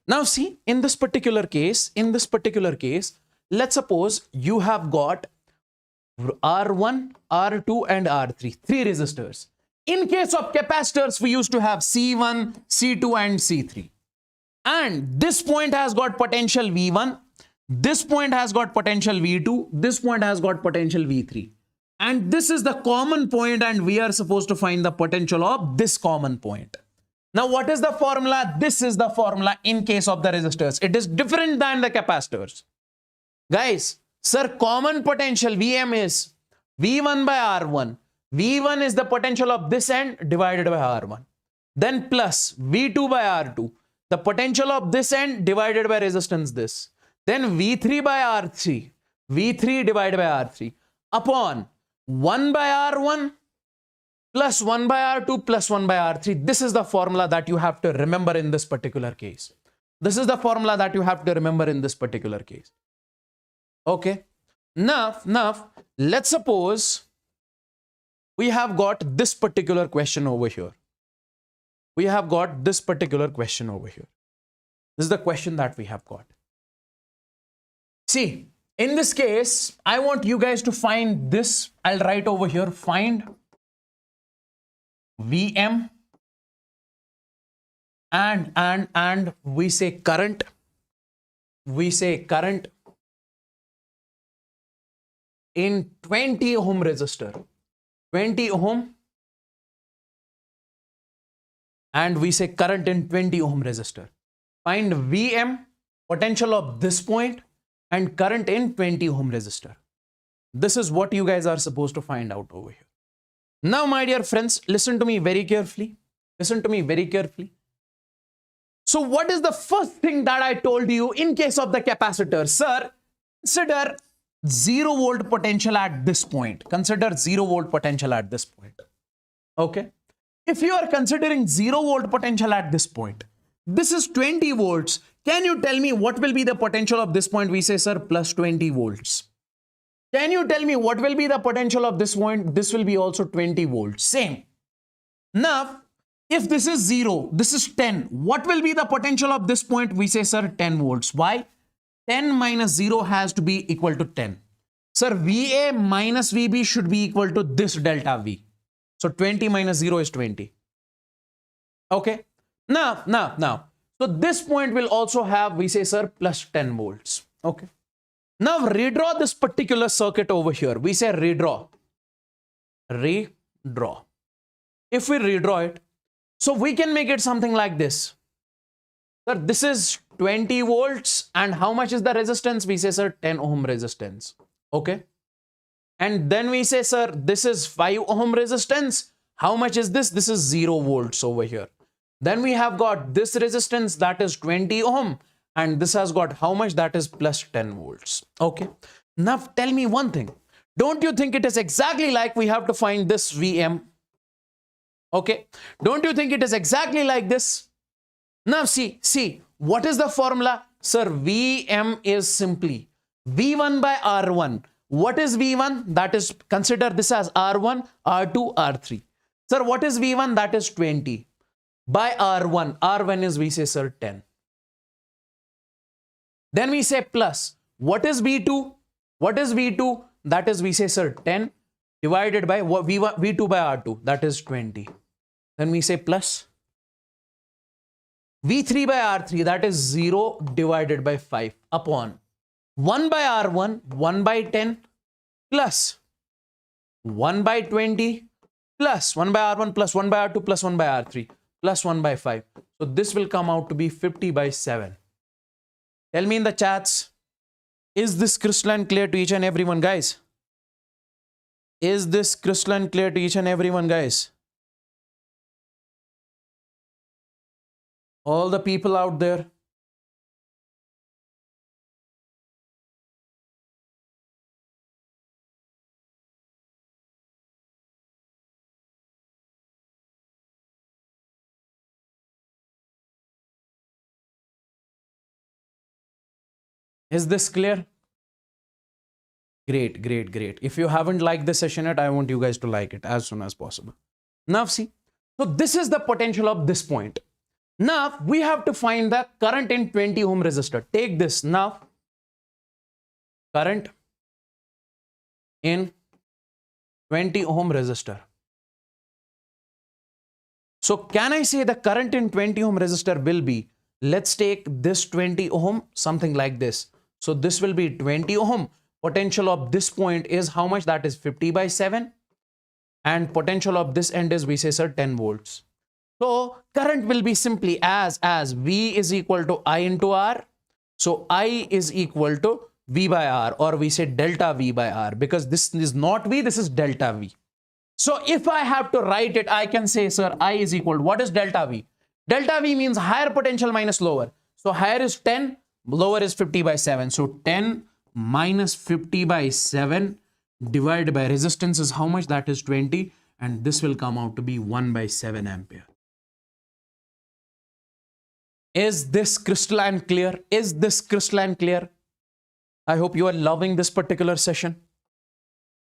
A: Now see, in this particular case, let's suppose you have got R1, R2 and R3, 3 resistors. In case of capacitors, we used to have C1, C2 and C3. And this point has got potential V1. This point has got potential V2. This point has got potential V3. And this is the common point, and we are supposed to find the potential of this common point. Now, what is the formula? This is the formula in case of the resistors. It is different than the capacitors. Guys, sir, common potential VM is V1 by R1. V1 is the potential of this end divided by R1. Then plus V2 by R2. The potential of this end divided by resistance this. Then V3 by R3. V3 divided by R3. Upon 1 by R1 plus 1 by R2 plus 1 by R3. This is the formula that you have to remember in this particular case. This is the formula that you have to remember in this particular case. Okay. Now, let's suppose we have got this particular question over here. We have got this particular question over here. This is the question that we have got. See, in this case, I want you guys to find this. I'll write over here, find VM and we say current. We say current in 20 ohm resistor. 20 ohm. And we say current in 20 ohm resistor. Find VM, potential of this point, and current in 20 ohm resistor. This is what you guys are supposed to find out over here. Now, my dear friends, listen to me very carefully. Listen to me very carefully. So what is the first thing that I told you in case of the capacitor? Sir, consider 0 volt potential at this point. Consider 0 volt potential at this point. Okay. If you are considering 0 volt potential at this point, this is 20 volts. Can you tell me what will be the potential of this point? We say, sir, plus 20 volts. Can you tell me what will be the potential of this point? This will be also 20 volts. Same. Now, if this is 0, this is 10. What will be the potential of this point? We say, sir, 10 volts. Why? 10 minus 0 has to be equal to 10. Sir, VA minus VB should be equal to this delta V. So 20 minus 0 is 20. Okay. Now. So this point will also have, we say, sir, plus 10 volts. Okay. Now redraw this particular circuit over here. We say redraw. Redraw. If we redraw it, so we can make it something like this. Sir, this is 20 volts. And how much is the resistance? We say, sir, 10 ohm resistance. Okay. And then we say, sir, this is 5 ohm resistance. How much is this? This is 0 volts over here. Then we have got this resistance, that is 20 ohm. And this has got how much? That is plus 10 volts. Okay. Now tell me one thing. Don't you think it is exactly like we have to find this VM? Okay. Don't you think it is exactly like this? Now see, what is the formula? Sir, VM is simply V1 by R1. What is V1? That is, consider this as R1, R2, R3. Sir, what is V1? That is 20 by R1. R1 is, we say, sir, 10. Then we say plus. What is V2? What is V2? That is, we say, sir, 10 divided by V2 by R2. That is 20. Then we say plus. V3 by R3. That is 0 divided by 5 upon 1 by R1, 1 by 10 plus 1 by 20 plus 1 by R1 plus 1 by R2 plus 1 by R3 plus 1 by 5. So this will come out to be 50 by 7. Tell me in the chats, is this crystalline clear to each and everyone, guys? Is this crystalline clear to each and everyone, guys? All the people out there. Is this clear? Great. If you haven't liked this session yet, I want you guys to like it as soon as possible. Now see, so this is the potential of this point. Now we have to find the current in 20 ohm resistor. Take this now. Current in 20 ohm resistor. So can I say the current in 20 ohm resistor will be, let's take this 20 ohm, something like this. So this will be 20 ohm. Potential of this point is how much? That is 50 by 7. And potential of this end is, we say, sir, 10 volts. So current will be simply as V is equal to I into R. So I is equal to V by R, or we say delta V by R, because this is not V, this is delta V. So if I have to write it, I can say, sir, I is equal to, what is delta V? Delta V means higher potential minus lower. So higher is 10, lower is 50 by 7. So 10 minus 50 by 7 divided by resistance is how much? That is 20. And this will come out to be 1 by 7 ampere. Is this crystalline clear? Is this crystalline clear? I hope you are loving this particular session.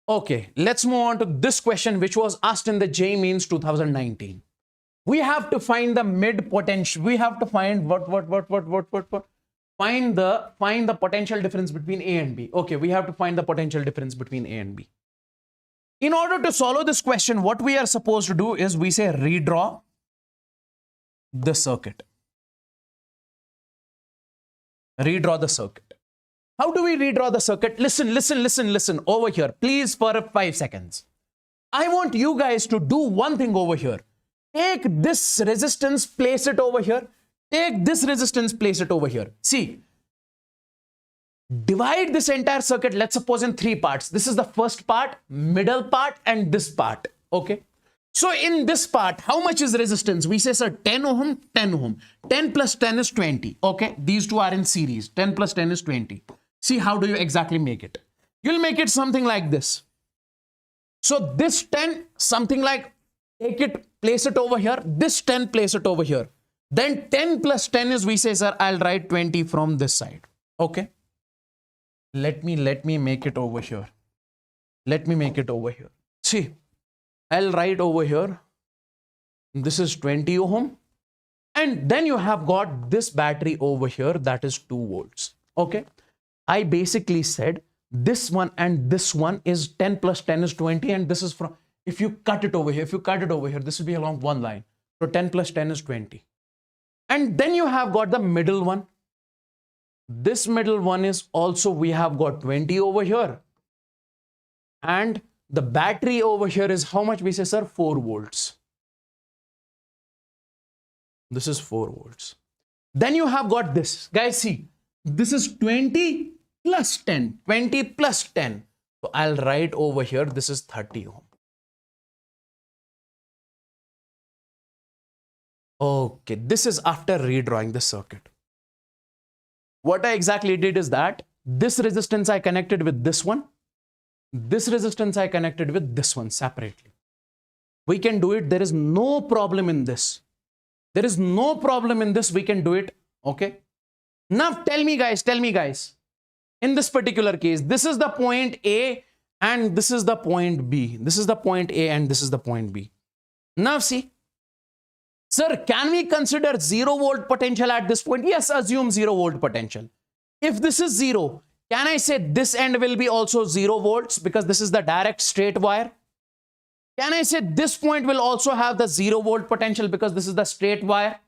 A: Okay, let's move on to this question, which was asked in the JEE Mains 2019. We have to find the mid potential. We have to find Find the potential difference between A and B. Okay, we have to find the potential difference between A and B. In order to solve this question, what we are supposed to do is we say redraw the circuit. Redraw the circuit. How do we redraw the circuit? Listen over here, please, for 5 seconds. I want you guys to do one thing over here. Take this resistance, place it over here. Take this resistance, place it over here. See, divide this entire circuit, let's suppose, in 3 parts. This is the first part, middle part, and this part. Okay. So in this part, how much is resistance? We say, sir, 10 ohm, 10 ohm. 10 plus 10 is 20. Okay. These two are in series. 10 plus 10 is 20. See, how do you exactly make it? You'll make it something like this. So this 10, something like take it, place it over here. This 10, place it over here. Then 10 plus 10 is, we say, sir, I'll write 20 from this side. Okay. Let me make it over here. Let me make it over here. See, I'll write over here. This is 20 ohm. And then you have got this battery over here. That is 2 volts. Okay. I basically said this one and this one is 10 plus 10 is 20. And this is from, if you cut it over here, this will be along one line. So 10 plus 10 is 20. And then you have got the middle one. This middle one is also, we have got 20 over here. And the battery over here is how much? We say, sir, 4 volts. This is 4 volts. Then you have got this. Guys, see, this is 20 plus 10. 20 plus 10. So I'll write over here, this is 30 ohm. Okay, this is after redrawing the circuit. What I exactly did is that this resistance I connected with this one. This resistance I connected with this one separately. We can do it. There is no problem in this. There is no problem in this. We can do it. Okay. Now tell me guys, in this particular case, this is the point A and this is the point B. This is the point A and this is the point B. Now see, sir, can we consider 0 volt potential at this point? Yes, assume 0 volt potential. If this is 0, can I say this end will be also 0 volts because this is the direct straight wire? Can I say this point will also have the 0 volt potential because this is the straight wire?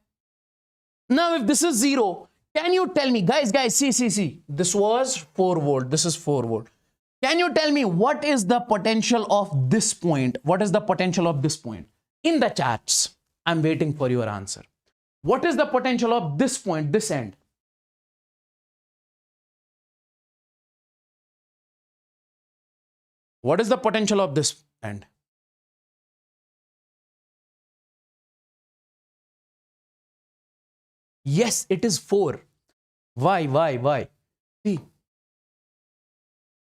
A: Now, if this is 0, can you tell me, guys, see, this was 4 volt, this is 4 volt. Can you tell me what is the potential of this point? What is the potential of this point? In the chats, I'm waiting for your answer. What is the potential of this point, this end? What is the potential of this end? Yes, it is 4. Why? See,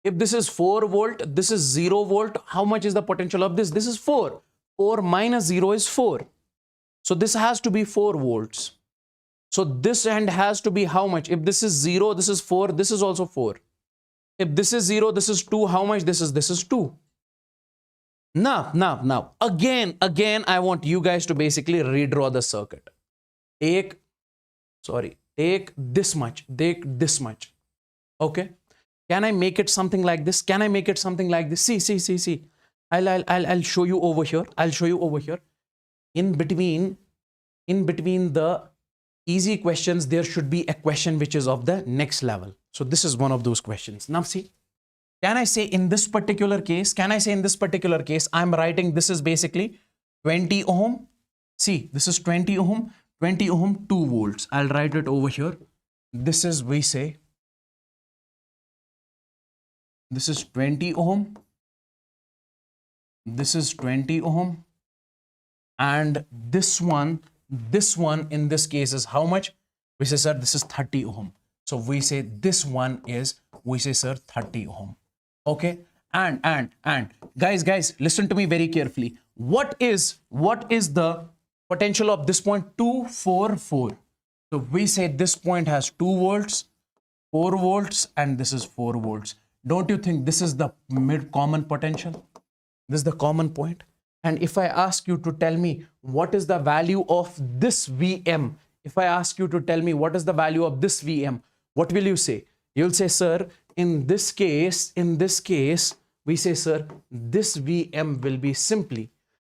A: if this is 4 volt, this is 0 volt, how much is the potential of this? This is 4. 4 minus 0 is 4. So this has to be 4 volts. So this end has to be how much? If this is 0, this is 4, this is also 4. If this is 0, this is 2, how much? This is 2. Now, again, I want you guys to basically redraw the circuit. Take this much, okay? Can I make it something like this? See. I'll show you over here. In between the easy questions, there should be a question which is of the next level. So this is one of those questions. Now see, can I say in this particular case, I'm writing this is basically 20 ohm. See, this is 20 ohm, 2 volts. I'll write it over here. This is, we say, this is 20 ohm. This is 20 ohm. And this one in this case is how much? We say, sir, this is 30 ohm. So we say this one is, we say, sir, 30 ohm. Okay. And guys, listen to me very carefully. What is the potential of this point? 2, 4, 4. So we say this point has 2 volts, 4 volts, and this is 4 volts. Don't you think this is the common potential? This is the common point. And if I ask you to tell me what is the value of this VM, if I ask you to tell me what is the value of this VM, what will you say? You'll say, sir, in this case, we say, sir, this VM will be simply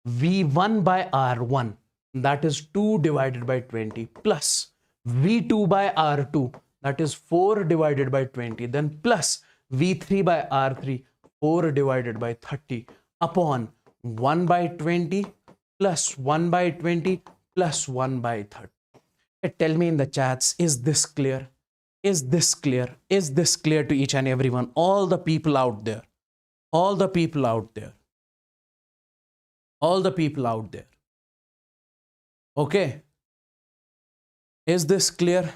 A: V1 by R1. That is 2 divided by 20 plus V2 by R2. That is 4 divided by 20. Then plus V3 by R3, 4 divided by 30 upon 1 by 20 plus 1 by 20 plus 1 by 30. Tell me in the chats, is this clear? Is this clear? Is this clear to each and everyone? All the people out there. All the people out there. All the people out there. Okay. Is this clear?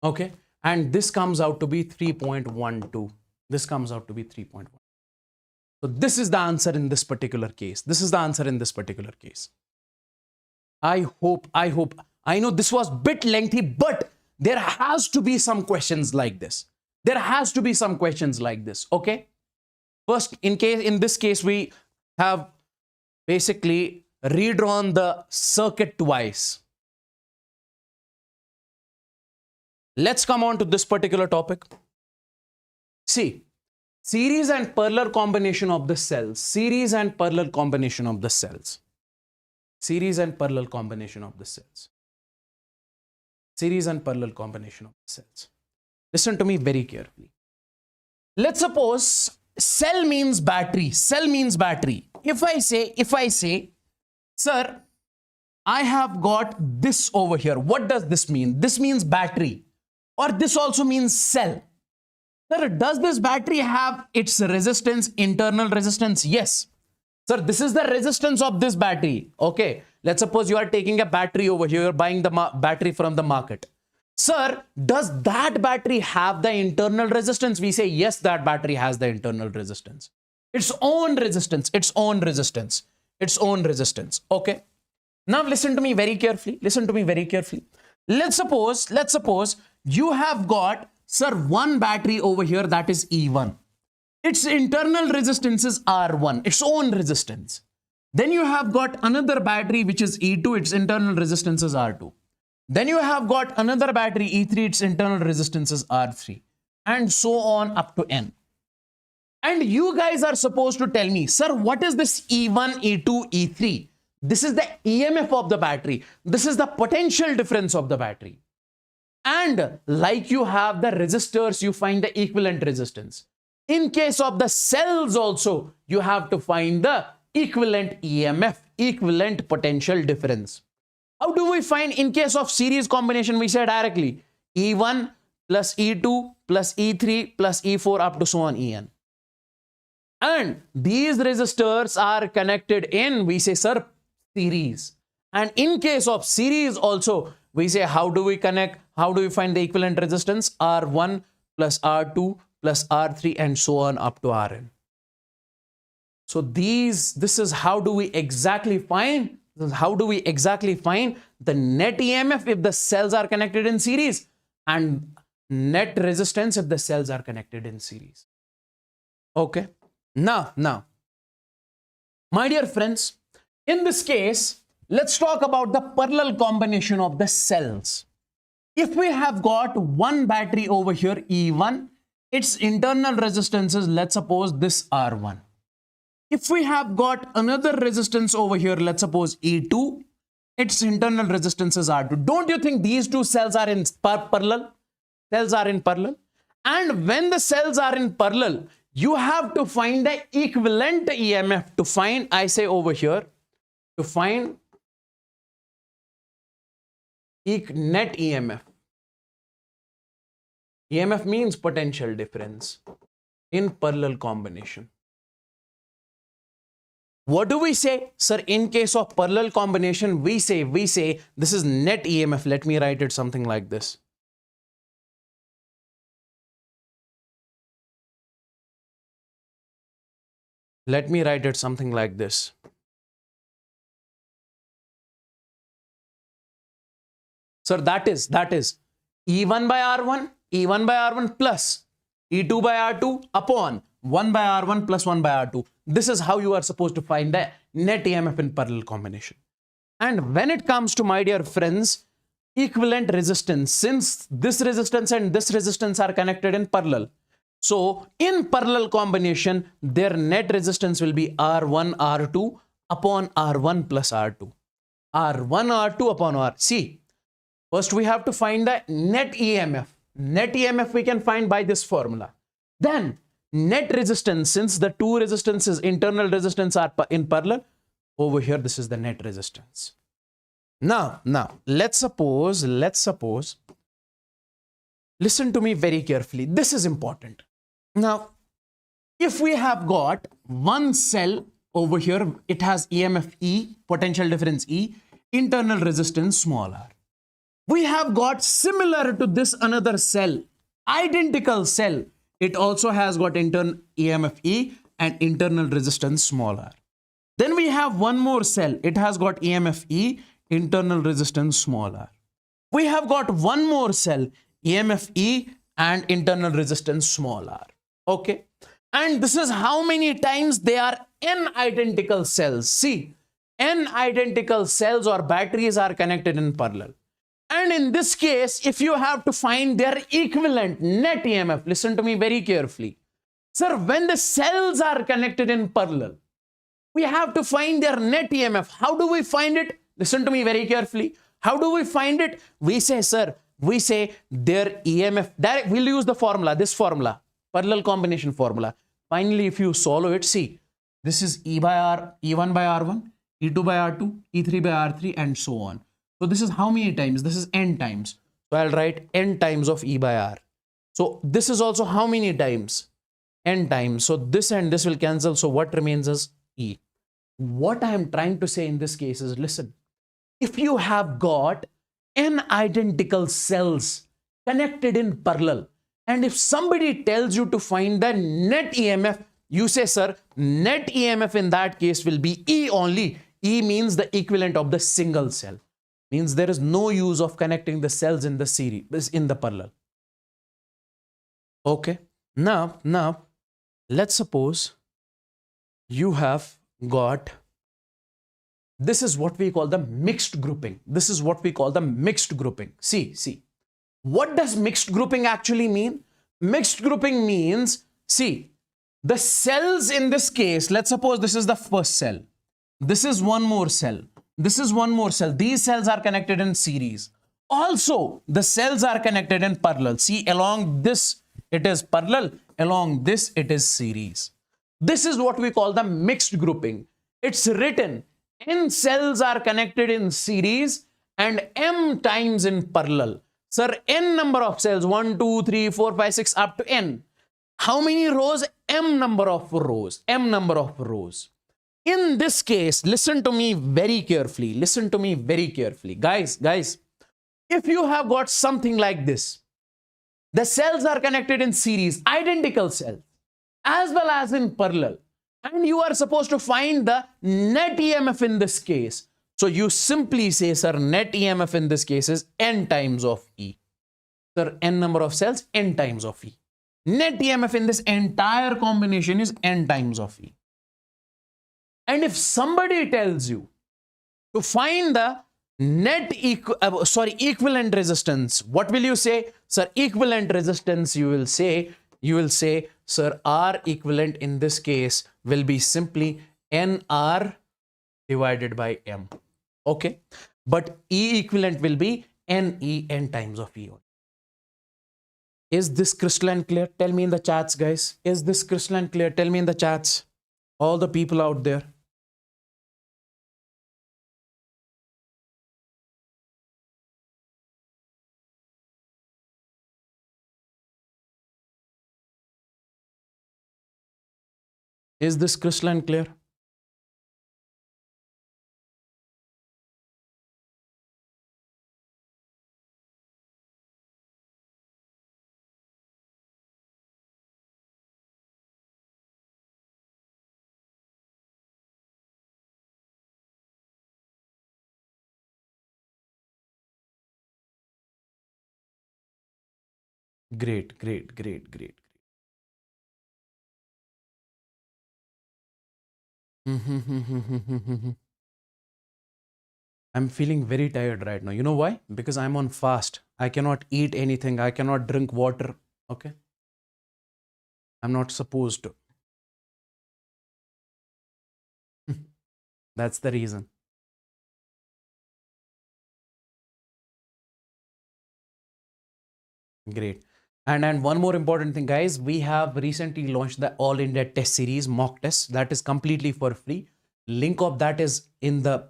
A: Okay. and this comes out to be 3.12. This comes out to be 3.1. So this is the answer in this particular case. This is the answer in this particular case. I hope, I know this was a bit lengthy, but there has to be some questions like this. There has to be some questions like this, okay? First, in this case, we have basically redrawn the circuit twice. Let's come on to this particular topic. See, series and parallel combination of the cells. Series and parallel combination of the cells. Series and parallel combination of the cells. Series and parallel combination of the cells. Listen to me very carefully. Let's suppose cell means battery. Cell means battery. If I say, sir, I have got this over here. What does this mean? This means battery. Or this also means cell. Sir, does this battery have its resistance, internal resistance? Yes. Sir, this is the resistance of this battery. Okay. Let's suppose you are taking a battery over here. You're buying the battery from the market. Sir, does that battery have the internal resistance? We say, yes, that battery has the internal resistance. Its own resistance, its own resistance, its own resistance. Okay. Now listen to me very carefully. Listen to me very carefully. Let's suppose you have got, sir, one battery over here, that is E1. Its internal resistance is R1, its own resistance. Then you have got another battery which is E2, its internal resistance is R2. Then you have got another battery E3, its internal resistance is R3, and so on up to N. And you guys are supposed to tell me, sir, what is this E1, E2, E3? This is the EMF of the battery. This is the potential difference of the battery. And like you have the resistors, you find the equivalent resistance. In case of the cells also, you have to find the equivalent EMF, equivalent potential difference. How do we find? In case of series combination, we say directly E1 plus E2 plus E3 plus E4 up to so on En. And these resistors are connected in, we say, sir, series. And in case of series also, we say, how do we connect? How do we find the equivalent resistance? R1 plus R2 plus R3 and so on up to Rn. So this is how do we exactly find? How do we exactly find the net EMF if the cells are connected in series and net resistance if the cells are connected in series? Okay. Now, my dear friends, in this case, let's talk about the parallel combination of the cells. If we have got one battery over here, E1, its internal resistance is, let's suppose, this R1. If we have got another resistance over here, let's suppose E2, its internal resistance is R2. Don't you think these two cells are in parallel? Cells are in parallel. And when the cells are in parallel, you have to find the equivalent EMF. To find, I say over here, to find net EMF. EMF means potential difference in parallel combination. What do we say? Sir, in case of parallel combination, we say this is net EMF. Let me write it something like this. Let me write it something like this. Sir, that is E1 by R1 plus E2 by R2 upon 1 by R1 plus 1 by R2. This is how you are supposed to find the net EMF in parallel combination. And when it comes to, my dear friends, equivalent resistance, since this resistance and this resistance are connected in parallel, so in parallel combination, their net resistance will be R1, R2 upon R1 plus R2. R1, R2 upon R. See, first we have to find the net EMF. Net EMF we can find by this formula. Then net resistance, since the two resistances, internal resistance are in parallel, over here this is the net resistance. Now, let's suppose, listen to me very carefully. This is important. Now, if we have got one cell over here, it has EMF E, potential difference E, internal resistance small r. We have got similar to this another cell identical cell, it also has got internal EMF E and internal resistance small r. Then we have one more cell. It has got EMF E, internal resistance small r. We have got one more cell, EMF E and internal resistance small r. Okay. And this is how many times they are n identical cells. See, n identical cells or batteries are connected in parallel. And in this case, if you have to find their equivalent net EMF, listen to me very carefully. Sir, when the cells are connected in parallel, we have to find their net EMF. How do we find it? Listen to me very carefully. How do we find it? We say, sir, we say their EMF, direct, we'll use the formula, this formula, parallel combination formula. Finally, if you solve it, see, this is E by R, E1 by R1, E2 by R2, E3 by R3, and so on. So this is how many times? This is n times. So I'll write n times of E by R. So this is also how many times? N times. So this and this will cancel. So what remains is E. What I am trying to say in this case is, listen, if you have got n identical cells connected in parallel, and if somebody tells you to find the net EMF, you say, sir, net EMF in that case will be E only. E means the equivalent of the single cell. Means there is no use of connecting the cells in the series, in the parallel. Okay. Now, let's suppose you have got, this is what we call the mixed grouping. This is what we call the mixed grouping. See. What does mixed grouping actually mean? Mixed grouping means, see, the cells in this case, let's suppose this is the first cell. This is one more cell. This is one more cell. These cells are connected in series. Also, the cells are connected in parallel. See, along this, it is parallel. Along this, it is series. This is what we call the mixed grouping. It's written, n cells are connected in series and m times in parallel. Sir, n number of cells, 1, 2, 3, 4, 5, 6, up to n. How many rows? M number of rows. M number of rows. In this case, listen to me very carefully. Listen to me very carefully. Guys, if you have got something like this, the cells are connected in series, identical cells, as well as in parallel, and you are supposed to find the net EMF in this case. So you simply say, sir, net EMF in this case is n times of E. Sir, n number of cells, n times of E. Net EMF in this entire combination is n times of E. And if somebody tells you to find the net equivalent resistance, what will you say? Sir, equivalent resistance, you will say, sir, R equivalent in this case will be simply NR divided by M. Okay. But E equivalent will be NE, n times of E. Is this crystalline clear? Tell me in the chats, guys. Is this crystalline clear? Tell me in the chats. All the people out there. Is this crystalline clear? Great. I'm feeling very tired right now. You know why? Because I'm on fast. I cannot eat anything. I cannot drink water. Okay. I'm not supposed to. That's the reason. Great. And one more important thing, guys, we have recently launched the All India Test Series mock test that is completely for free. Link of that is in the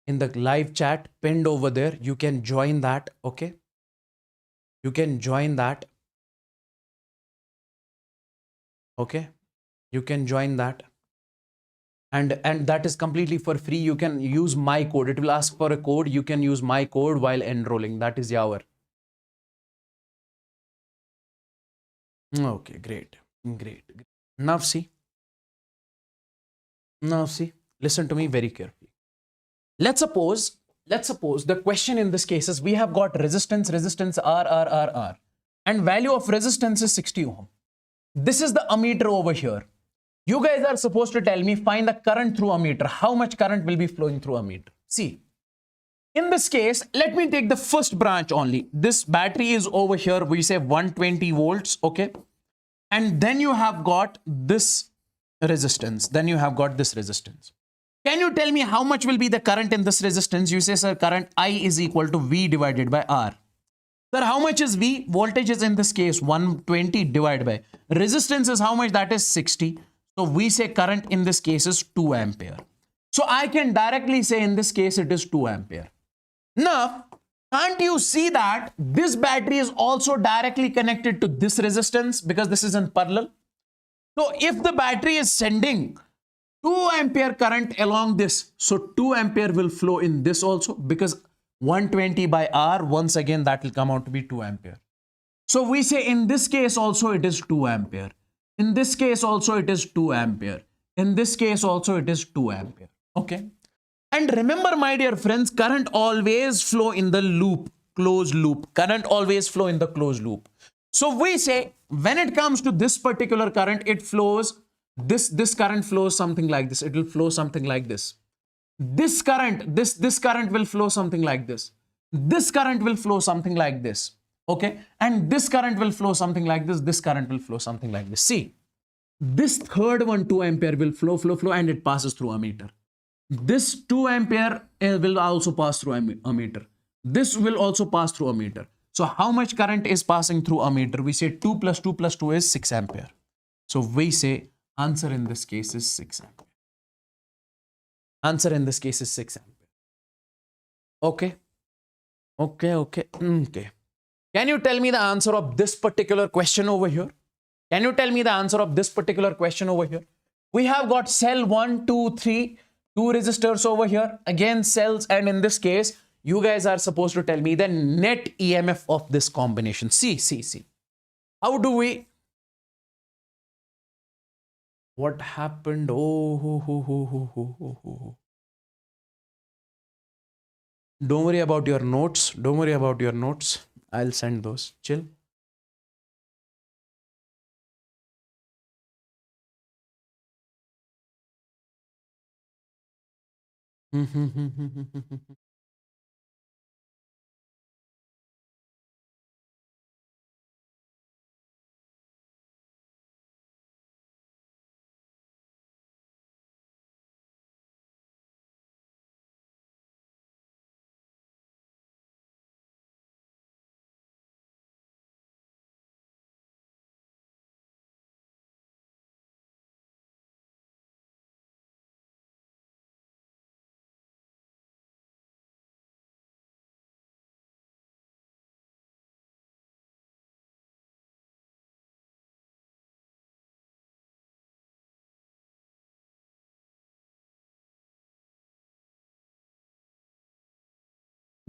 A: live chat pinned over there. You can join that. Okay. You can join that. Okay. You can join that. And that is completely for free. You can use my code. It will ask for a code. You can use my code while enrolling. That is Yawar. Okay, great. Great. Now see. Now see. Listen to me very carefully. Let's suppose the question in this case is we have got resistance R, and value of resistance is 60 ohm. This is the ammeter over here. You guys are supposed to tell me find the current through ammeter. How much current will be flowing through ammeter? See, in this case, let me take the first branch only. This battery is over here. We say 120 volts. Okay. And then you have got this resistance. Then you have got this resistance. Can you tell me how much will be the current in this resistance? You say, sir, current I is equal to V divided by R. Sir, how much is V? Voltage is in this case 120 divided by resistance is how much? That is 60. So we say current in this case is 2 ampere. So I can directly say in this case it is 2 ampere. Now, can't you see that this battery is also directly connected to this resistance because this is in parallel? So if the battery is sending 2 ampere current along this, so 2 ampere will flow in this also because 120 by R, once again that will come out to be 2 ampere. So we say in this case also it is 2 ampere. In this case also it is 2 ampere. In this case also it is 2 ampere. Okay. And remember, my dear friends, current always flow in the loop, closed loop. Current always flow in the closed loop. So we say when it comes to this particular current, it flows, this current flows something like this. It will flow something like this. This current, this current will flow something like this. This current will flow something like this. Okay. And this current will flow something like this. This current will flow something like this. See, this third one, 2 ampere will flow, and it passes through ammeter. This 2 ampere will also pass through ammeter. This will also pass through ammeter. So how much current is passing through ammeter? We say 2 plus 2 plus 2 is 6 ampere. So we say answer in this case is 6 ampere. Answer in this case is 6 ampere. Okay. Okay. Can you tell me the answer of this particular question over here? Can you tell me the answer of this particular question over here? We have got cell 1, 2, 3, 2 resistors over here. Again, cells, and in this case, you guys are supposed to tell me the net EMF of this combination. See. How do we... What happened? Oh. Don't worry about your notes. I'll send those. Chill.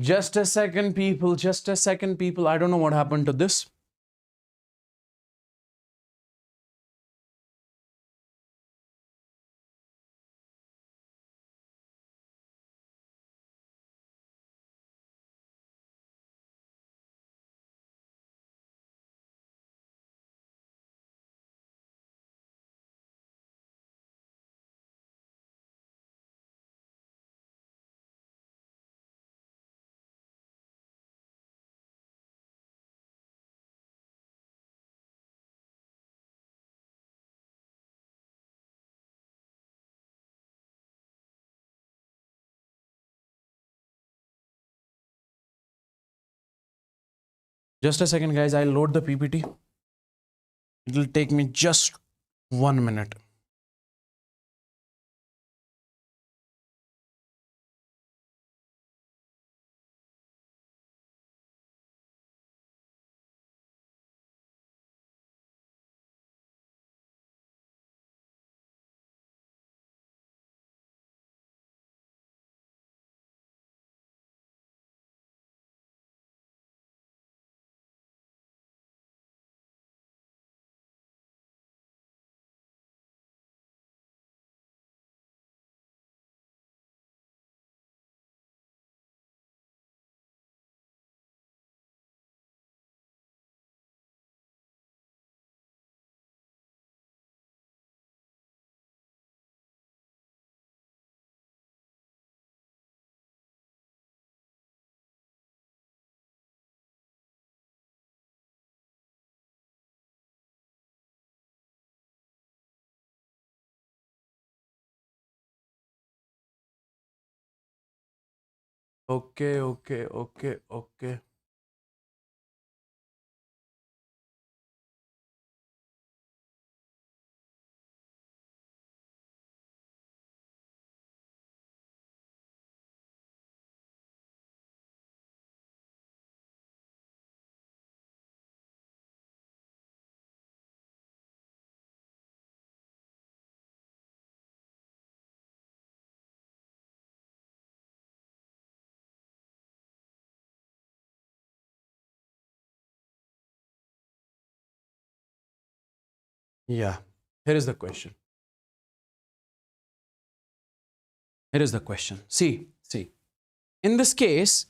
A: Just a second, people. I don't know what happened to this. Just a second, guys. I'll load the PPT. It'll take me just 1 minute. Okay. Yeah. Here is the question. Here is the question. See. In this case,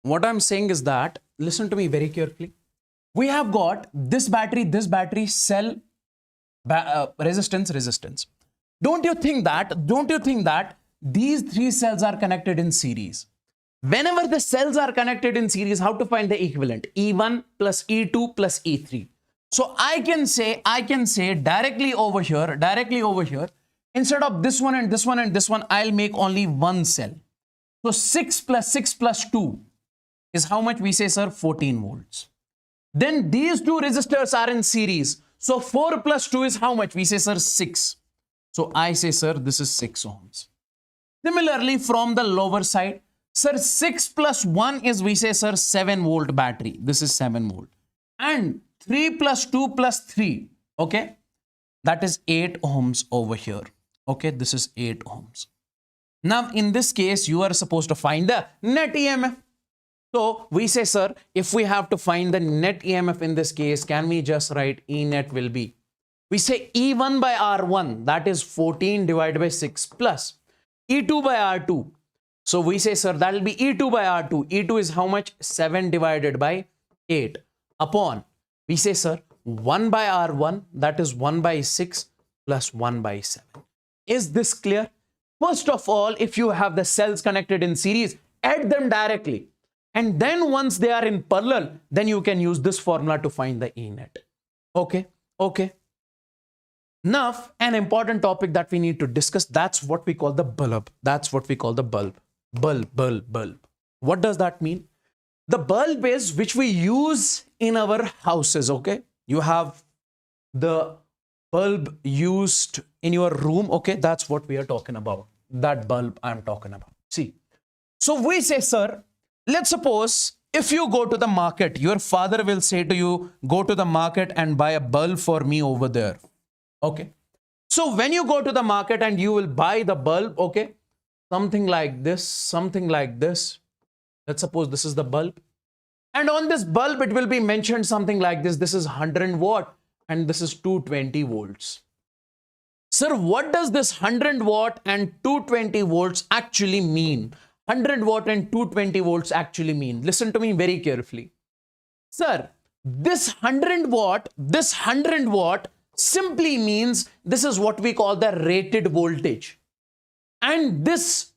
A: what I'm saying is that, listen to me very carefully. We have got this battery, cell, resistance. Don't you think that these three cells are connected in series? Whenever the cells are connected in series, how to find the equivalent? E1 plus E2 plus E3. So I can say directly over here, instead of this one and this one and this one, I'll make only one cell. So 6 plus 2 is how much? We say, sir, 14 volts. Then these two resistors are in series. So 4 plus 2 is how much? We say, sir, 6. So I say, sir, this is 6 ohms. Similarly, from the lower side, sir, 6 plus 1 is, we say, sir, 7 volt battery. This is 7 volt. And 3 plus 2 plus 3, okay, that is 8 ohms over here. Okay, this is 8 ohms. Now, in this case, you are supposed to find the net EMF. So we say, sir, if we have to find the net EMF in this case, can we just write E net will be, we say E1 by R1, that is 14 divided by 6 plus E2 by R2. So we say, sir, that will be E2 by R2. E2 is how much? 7 divided by 8 upon, we say, sir, 1 by R1, that is 1 by 6 plus 1 by 7. Is this clear? First of all, if you have the cells connected in series, add them directly. And then once they are in parallel, then you can use this formula to find the E net. Okay. Now, an important topic that we need to discuss, that's what we call the bulb. Bulb. What does that mean? The bulb is which we use in our houses, okay? You have the bulb used in your room, okay? That's what we are talking about. That bulb I'm talking about. See, so we say, sir, let's suppose if you go to the market, your father will say to you, go to the market and buy a bulb for me over there. Okay. So when you go to the market and you will buy the bulb, okay, something like this. Let's suppose this is the bulb. And on this bulb, it will be mentioned something like this. This is 100 watt and this is 220 volts. Sir, what does this 100 watt and 220 volts actually mean? 100 watt and 220 volts actually mean. Listen to me very carefully. Sir, this 100 watt simply means this is what we call the rated voltage. And this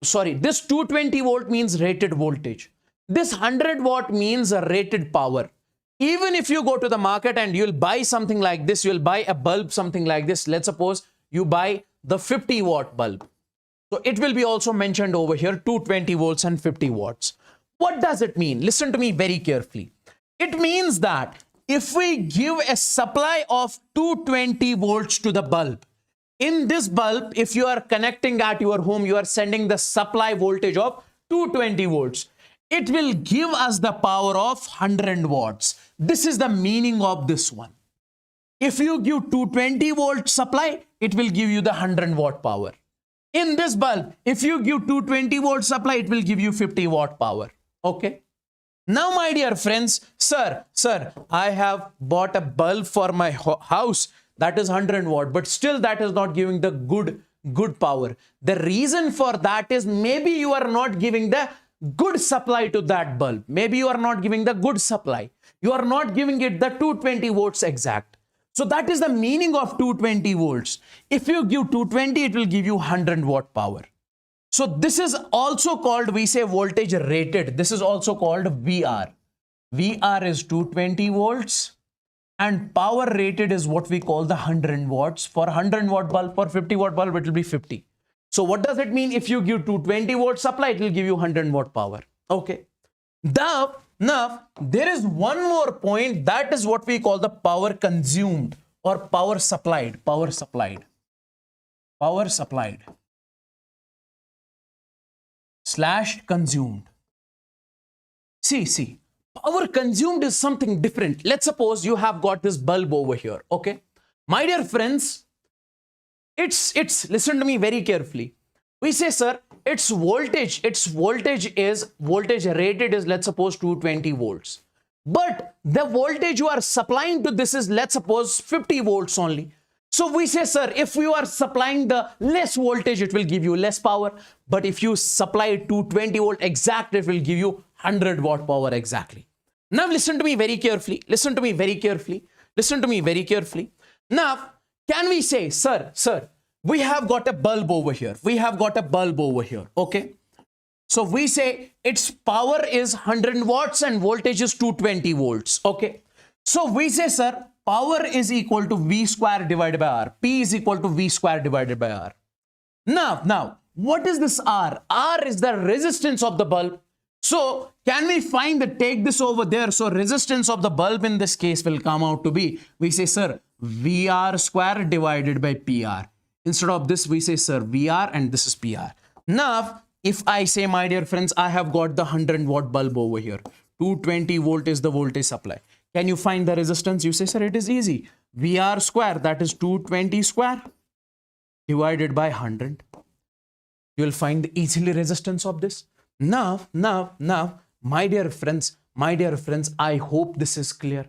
A: 220 volt means rated voltage. This 100 watt means a rated power. Even if you go to the market and you'll buy something like this, you'll buy a bulb, something like this. Let's suppose you buy the 50 watt bulb. So it will be also mentioned over here, 220 volts and 50 watts. What does it mean? Listen to me very carefully. It means that if we give a supply of 220 volts to the bulb, in this bulb, if you are connecting at your home, you are sending the supply voltage of 220 volts. It will give us the power of 100 watts. This is the meaning of this one. If you give 220 volt supply, it will give you the 100 watt power. In this bulb, if you give 220 volt supply, it will give you 50 watt power. Okay. Now, my dear friends, sir, I have bought a bulb for my house that is 100 watt, but still that is not giving the good power. The reason for that is maybe you are not giving the good supply to that bulb. Maybe you are not giving the good supply. You are not giving it the 220 volts exact. So that is the meaning of 220 volts. If you give 220, it will give you 100 watt power. So this is also called, we say, voltage rated. This is also called VR. VR is 220 volts and power rated is what we call the 100 watts. For 100 watt bulb, for 50 watt bulb, it will be 50. So what does it mean? If you give 220 watt supply, it will give you 100 watt power. Okay. Now, there is one more point, that is what we call the power consumed or power supplied. Slash consumed. See, power consumed is something different. Let's suppose you have got this bulb over here. Okay. My dear friends, it's listen to me very carefully. We say, sir, its voltage rated is, let's suppose, 220 volts. But the voltage you are supplying to this is, let's suppose, 50 volts only. So we say, sir, if you are supplying the less voltage, it will give you less power. But if you supply 220 volt exact, it will give you 100 watt power exactly. Now listen to me very carefully. Now, can we say, sir, we have got a bulb over here. Okay. So we say its power is 100 watts and voltage is 220 volts. Okay. So we say, sir, power is equal to V square divided by R. P is equal to V square divided by R. Now, what is this R? R is the resistance of the bulb. So can we take this over there? So resistance of the bulb in this case will come out to be, we say, sir, VR square divided by PR. Instead of this, we say, sir, VR and this is PR. Now, if I say, my dear friends, I have got the 100 watt bulb over here. 220 volt is the voltage supply. Can you find the resistance? You say, sir, it is easy. VR square, that is 220 square divided by 100. You will find the easily resistance of this. Now, my dear friends, I hope this is clear.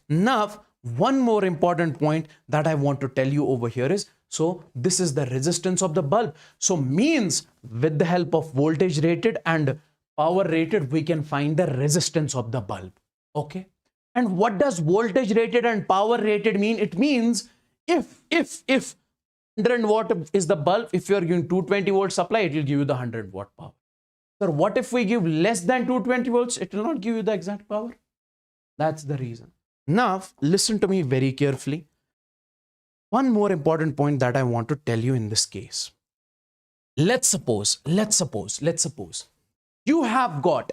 A: Now, one more important point that I want to tell you over here is, so this is the resistance of the bulb. So means with the help of voltage rated and power rated, we can find the resistance of the bulb. Okay. And what does voltage rated and power rated mean? It means if 100 watt is the bulb, if you are giving 220 volt supply, it will give you the 100 watt power. So what if we give less than 220 volts? It will not give you the exact power. That's the reason. Now, listen to me very carefully. One more important point that I want to tell you in this case. Let's suppose you have got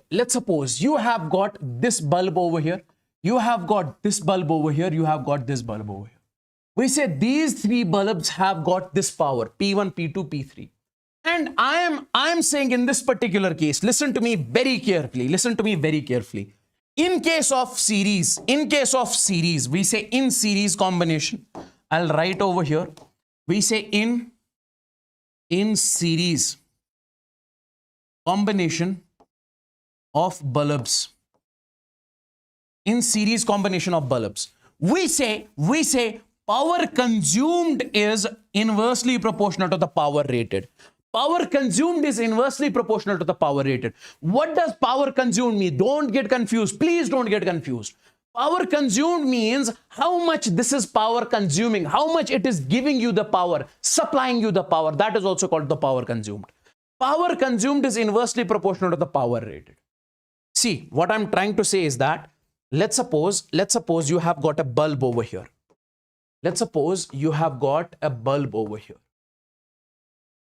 A: this bulb over here. You have got this bulb over here. You have got this bulb over here. We say these three bulbs have got this power, P1, P2, P3. And I am saying in this particular case, listen to me very carefully. In case of series, we say in series combination. I'll write over here. We say in series combination of bulbs. In series combination of bulbs. We say power consumed is inversely proportional to the power rated. Power consumed is inversely proportional to the power rated. What does power consumed mean? Don't get confused. Please don't get confused. Power consumed means how much this is power consuming, how much it is giving you the power, supplying you the power. That is also called the power consumed. Power consumed is inversely proportional to the power rated. See, what I'm trying to say is that let's suppose you have got a bulb over here.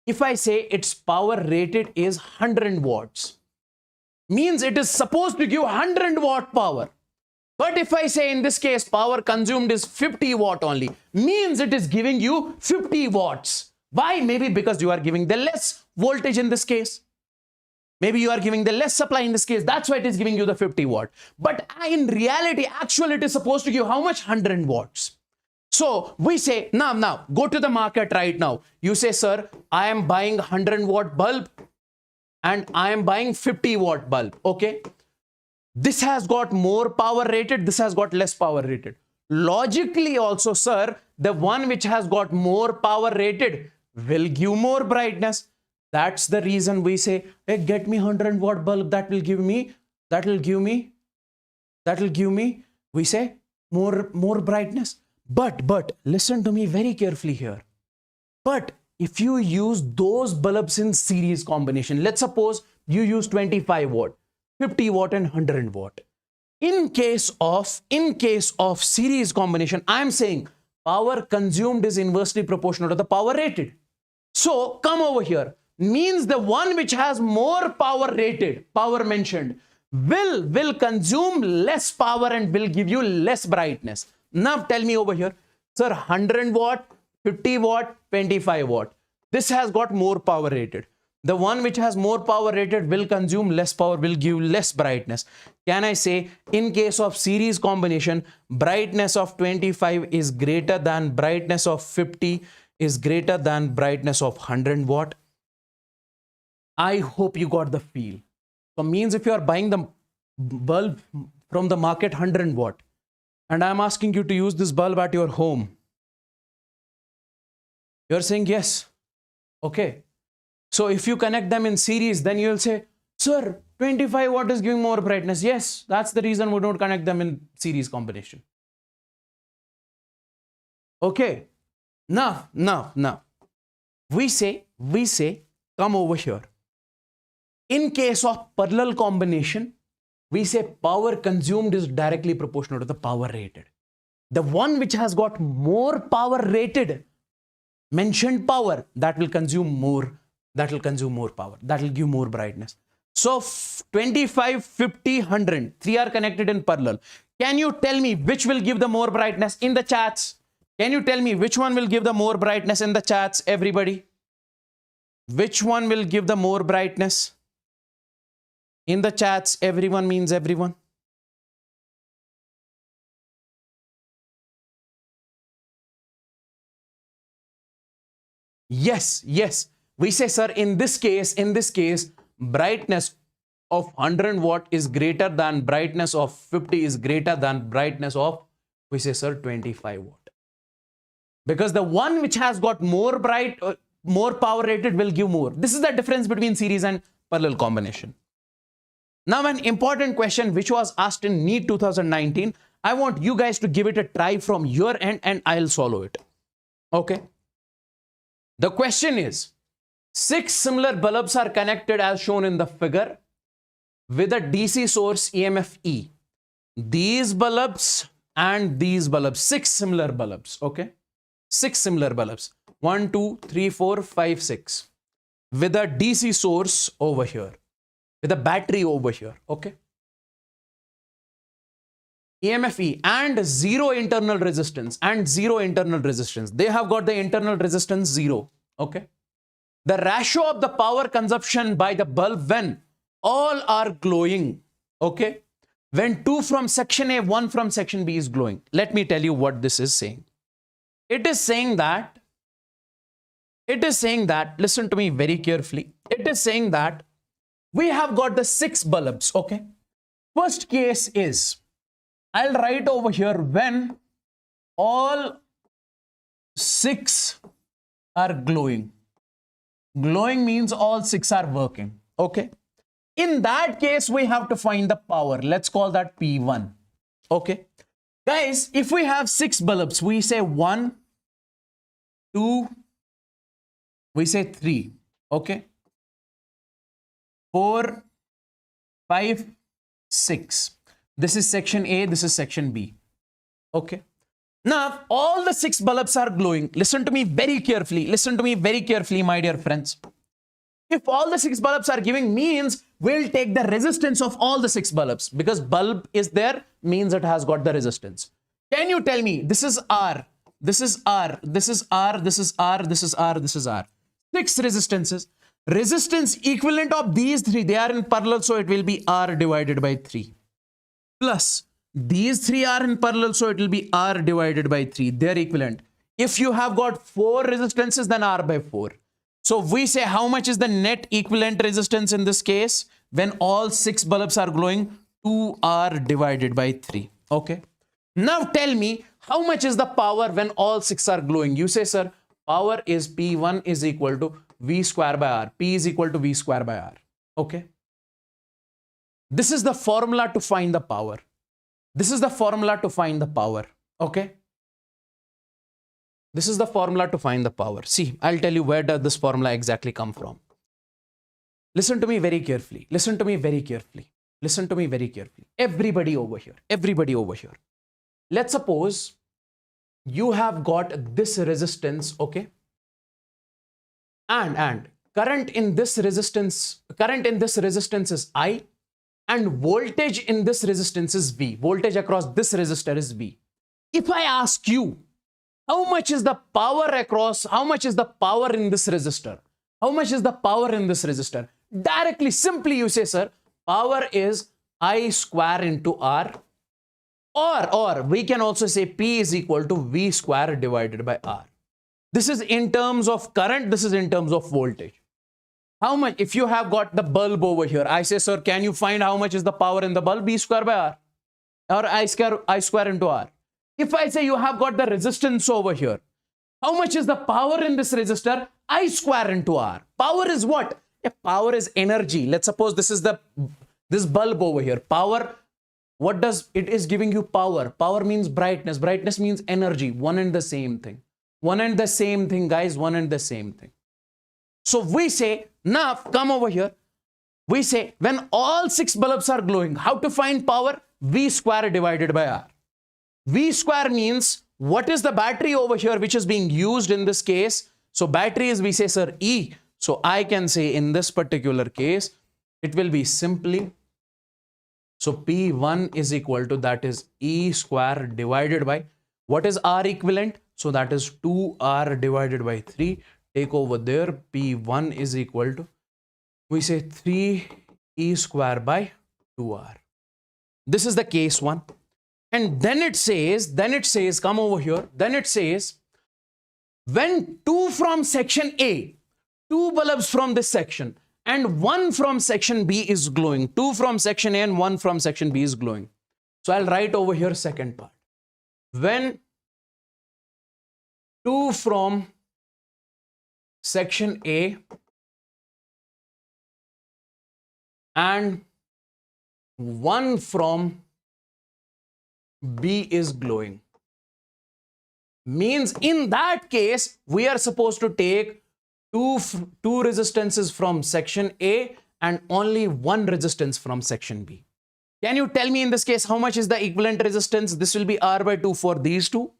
A: If I say its power rated is 100 watts, means it is supposed to give 100 watt power. But if I say in this case power consumed is 50 watt only, means it is giving you 50 watts. Why? Maybe because you are giving the less voltage in this case. Maybe you are giving the less supply in this case. That's why it is giving you the 50 watt. But in reality, actually it is supposed to give how much? 100 watts. So we say, now, go to the market right now. You say, sir, I am buying 100 watt bulb and I am buying 50 watt bulb. Okay. This has got more power rated. This has got less power rated. Logically also, sir, the one which has got more power rated will give more brightness. That's the reason we say, hey, get me 100 watt bulb. That will give me, we say more brightness. But listen to me very carefully here. But if you use those bulbs in series combination, let's suppose you use 25 watt, 50 watt and 100 watt. In case of series combination, I'm saying power consumed is inversely proportional to the power rated. So come over here. Means the one which has more power rated, power mentioned, will consume less power and will give you less brightness. Now tell me over here, sir, 100 watt, 50 watt, 25 watt. This has got more power rated. The one which has more power rated will consume less power, will give less brightness. Can I say in case of series combination, brightness of 25 is greater than brightness of 50 is greater than brightness of 100 watt? I hope you got the feel. So means if you are buying the bulb from the market 100 watt and I'm asking you to use this bulb at your home, you're saying yes. Okay. So if you connect them in series, then you'll say, sir, 25 watt is giving more brightness. Yes, that's the reason we don't connect them in series combination. Okay. Now, we say, come over here. In case of parallel combination, we say power consumed is directly proportional to the power rated. The one which has got more power rated, mentioned power, that will consume more power, that will give more brightness. So 25, 50, 100, three are connected in parallel. Can you tell me which will give the more brightness in the chats? Can you tell me which one will give the more brightness in the chats, everybody? Which one will give the more brightness? In the chats, everyone means everyone. Yes. We say, sir, in this case, brightness of 100 watt is greater than brightness of 50 is greater than brightness of, we say, sir, 25 watt. Because the one which has got more power rated will give more. This is the difference between series and parallel combination. Now, an important question which was asked in NEET 2019, I want you guys to give it a try from your end and I'll solve it. Okay. The question is, 6 similar bulbs are connected as shown in the figure with a DC source EMF E. These bulbs and these bulbs, 6 similar bulbs, okay? 6 similar bulbs, 1, 2, 3, 4, 5, 6, with a DC source over here, with a battery over here, okay? EMF E and zero internal resistance They have got the internal resistance 0, okay? The ratio of the power consumption by the bulb when all are glowing, okay? When 2 from section A, 1 from section B is glowing. Let me tell you what this is saying. It is saying that, listen to me very carefully. It is saying that we have got the 6 bulbs, okay? First case is, I'll write over here when all 6 are glowing. Glowing means all 6 are working, okay? In that case, we have to find the power. Let's call that P1, okay? Guys, if we have 6 bulbs, we say 1, 2, we say 3, okay? 4, 5, 6. This is section A, this is section B, okay? Now, all the 6 bulbs are glowing. Listen to me very carefully. My dear friends. If all the 6 bulbs are giving, means we'll take the resistance of all the 6 bulbs, because bulb is there, means it has got the resistance. Can you tell me, this is R, this is R, this is R, this is R, this is R, this is R. 6 resistances. Resistance equivalent of these 3, they are in parallel, so it will be R divided by 3. Plus, these 3 are in parallel, so it will be R divided by 3. They're equivalent. If you have got 4 resistances, then R by 4. So we say how much is the net equivalent resistance in this case when all 6 bulbs are glowing? 2R divided by 3. Okay. Now tell me how much is the power when all 6 are glowing? You say, sir, power is P1 is equal to V square by R. P is equal to V square by R. Okay. This is the formula to find the power. This is the formula to find the power. Okay. This is the formula to find the power. See, I'll tell you where does this formula exactly come from. Listen to me very carefully. Listen to me very carefully. Listen to me very carefully. Everybody over here. Everybody over here. Let's suppose you have got this resistance, okay? And current in this resistance is I, and voltage in this resistance is V. Voltage across this resistor is V. If I ask you, how much is the power across, how much is the power in this resistor? How much is the power in this resistor? Directly, simply you say, sir, power is I square into R, or we can also say P is equal to V square divided by R. This is in terms of current, this is in terms of voltage. How much, if you have got the bulb over here, I say, sir, can you find how much is the power in the bulb? V square by R, or I square into R. If I say you have got the resistance over here, how much is the power in this resistor? I square into R. Power is what? Power is energy. Let's suppose this is this bulb over here. Power, what does it is giving you power? Power means brightness. Brightness means energy. One and the same thing. One and the same thing, guys. One and the same thing. So we say, now come over here. We say when all 6 bulbs are glowing, how to find power? V square divided by R. V square means what is the battery over here which is being used in this case? So battery is, we say, sir, E. So I can say in this particular case, it will be simply, so P1 is equal to, that is E square divided by, what is R equivalent? So that is 2R divided by 3. Take over there, P1 is equal to, we say 3E square by 2R. This is the case 1. And then it says, come over here, then it says, when 2 from section A, 2 bulbs from this section, and 1 from section B is glowing, 2 from section A and 1 from section B is glowing. So I'll write over here second part. When 2 from section A and 1 from B is glowing, means in that case we are supposed to take two resistances from section A and only 1 resistance from section B. Can you tell me in this case how much is the equivalent resistance? This will be R by 2 for these two.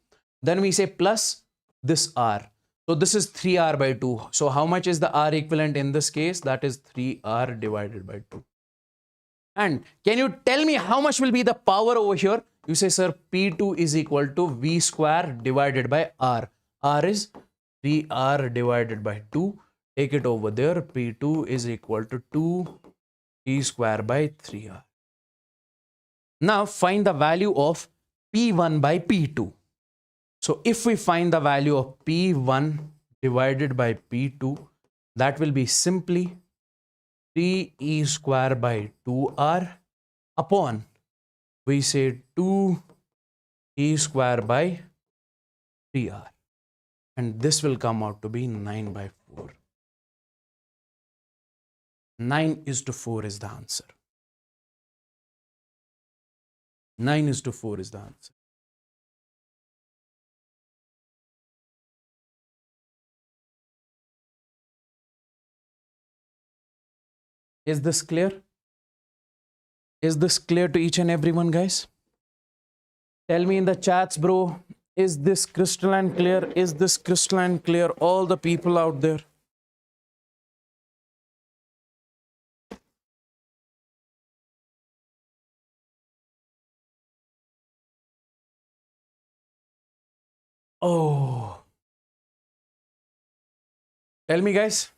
A: Then we say plus this R. So this is 3R by 2. So how much is the R equivalent in this case? That is 3R divided by 2. And can you tell me how much will be the power over here? You say, sir, P2 is equal to V square divided by R. R is 3R divided by 2. Take it over there. P2 is equal to 2E square by 3R. Now find the value of P1 by P2. So if we find the value of P1 divided by P2, that will be simply 3E square by 2R upon, we say 2E square by 3R. And this will come out to be 9 by 4. 9:4 is the answer. 9:4 is the answer. Is this clear? Is this clear to each and everyone, guys? Tell me in the chats, bro. Is this crystalline clear? Is this crystalline clear? All the people out there. Oh. Tell me, guys.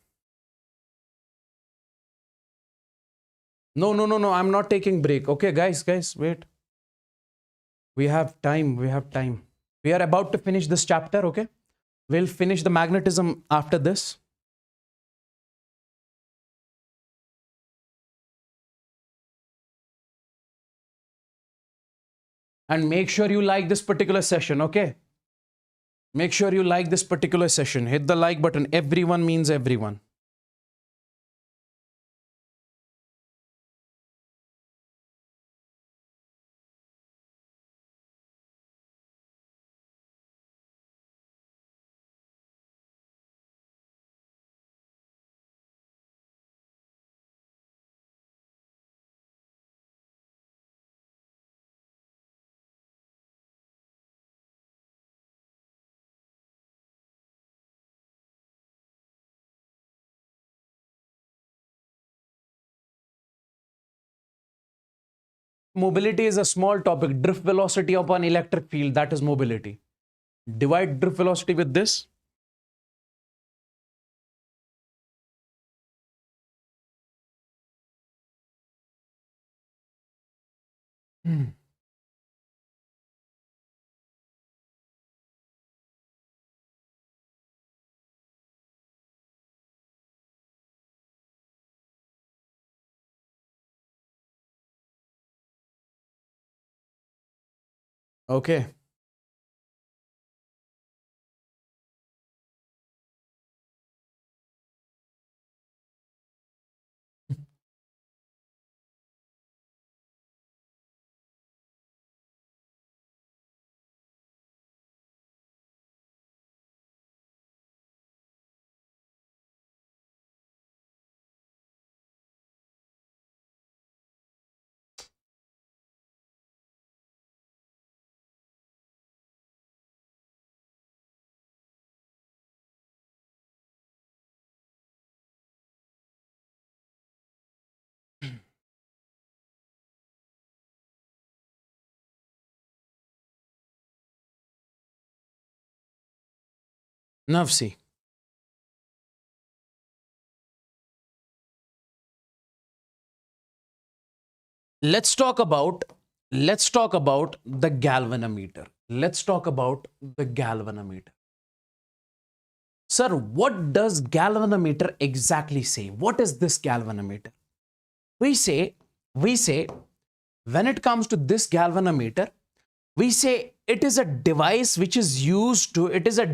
A: No. I'm not taking break. Okay, guys, wait. We have time. We are about to finish this chapter, okay? We'll finish the magnetism after this. And make sure you like this particular session, okay? Make sure you like this particular session. Hit the like button. Everyone means everyone. Mobility is a small topic. Drift velocity of an electric field, that is mobility. Divide drift velocity with this. Okay. Now see. Let's talk about the galvanometer. Let's talk about the galvanometer. Sir, what does galvanometer exactly say? What is this galvanometer? We say when it comes to this galvanometer, we say it is a device which is used to detect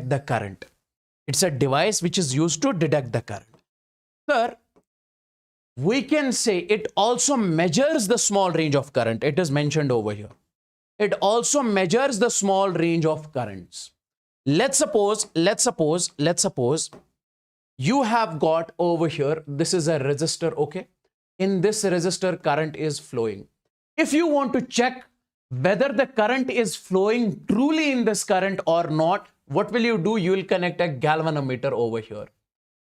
A: the current. It's a device which is used to detect the current. Sir, we can say it also measures the small range of current. It is mentioned over here. It also measures the small range of currents. Let's suppose you have got over here, this is a resistor, okay? In this resistor, current is flowing. If you want to check whether the current is flowing truly in this current or not, what will you do? You will connect a galvanometer over here.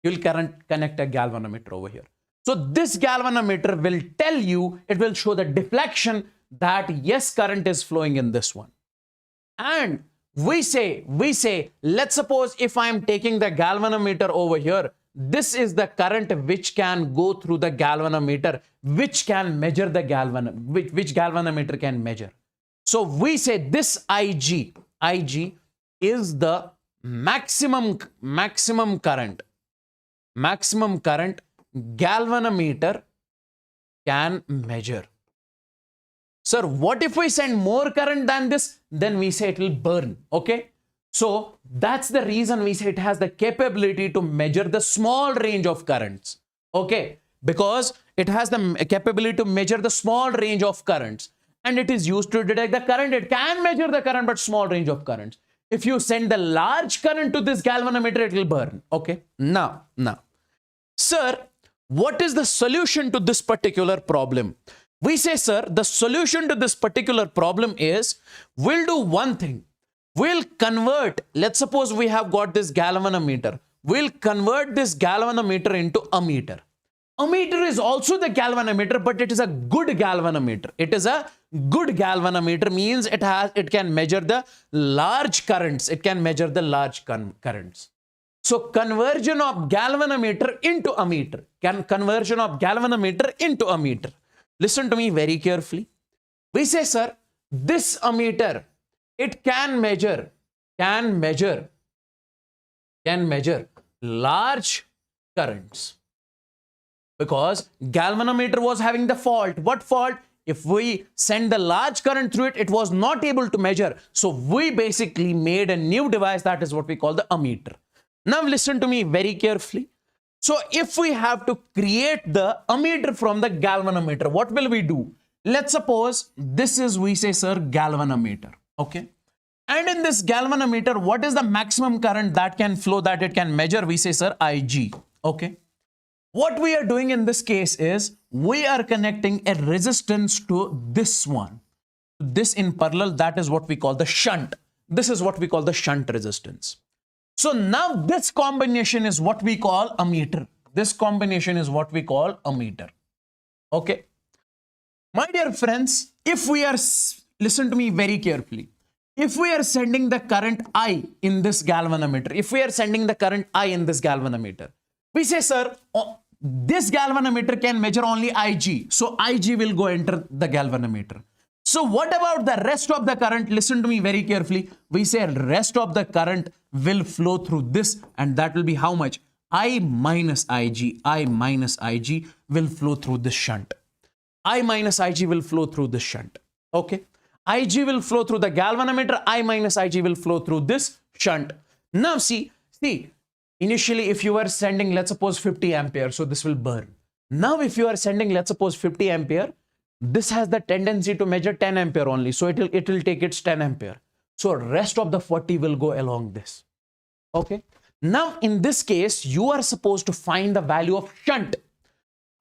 A: You will connect a galvanometer over here. So this galvanometer will tell you, it will show the deflection that yes, current is flowing in this one. And we say, let's suppose if I am taking the galvanometer over here, this is the current which can go through the galvanometer, which can measure the which galvanometer can measure. So we say this IG is the maximum current galvanometer can measure. Sir, what if we send more current than this? Then we say it will burn, okay? So that's the reason we say it has the capability to measure the small range of currents, okay? Because it has the capability to measure the small range of currents and it is used to detect the current. It can measure the current, but small range of currents. If you send the large current to this galvanometer, it will burn, okay? Now, sir, what is the solution to this particular problem? We say, sir, the solution to this particular problem is, we'll do one thing. We'll convert, let's suppose we have got this galvanometer. We'll convert this galvanometer into a meter. A meter is also the galvanometer, but it is a good galvanometer. It is a good galvanometer, means it can measure the large currents. It can measure the large currents. So conversion of galvanometer into a meter. Conversion of galvanometer into a meter. Listen to me very carefully. We say, sir, this ammeter, it can measure large currents. Because galvanometer was having the fault. What fault? If we send the large current through it, it was not able to measure. So we basically made a new device, that is what we call the ammeter. Now listen to me very carefully. So if we have to create the ammeter from the galvanometer, what will we do? Let's suppose this is, we say, sir, galvanometer, okay? And in this galvanometer, what is the maximum current that can flow, that it can measure? We say, sir, IG, okay? What we are doing in this case is, we are connecting a resistance to this one. This in parallel, that is what we call the shunt. This is what we call the shunt resistance. So now this combination is what we call ammeter. This combination is what we call ammeter. Okay. My dear friends, if we are, listen to me very carefully. If we are sending the current I in this galvanometer, we say, sir, this galvanometer can measure only Ig. So Ig will go enter the galvanometer. So what about the rest of the current? Listen to me very carefully. We say rest of the current will flow through this, and that will be how much? I minus Ig will flow through this shunt. I minus Ig will flow through this shunt. Okay. Ig will flow through the galvanometer. I minus Ig will flow through this shunt. Now see, initially if you were sending, let's suppose 50 ampere, so this will burn. Now if you are sending, let's suppose 50 ampere, this has the tendency to measure 10 ampere only. So it will take its 10 ampere. So rest of the 40 will go along this. Okay. Now in this case, you are supposed to find the value of shunt.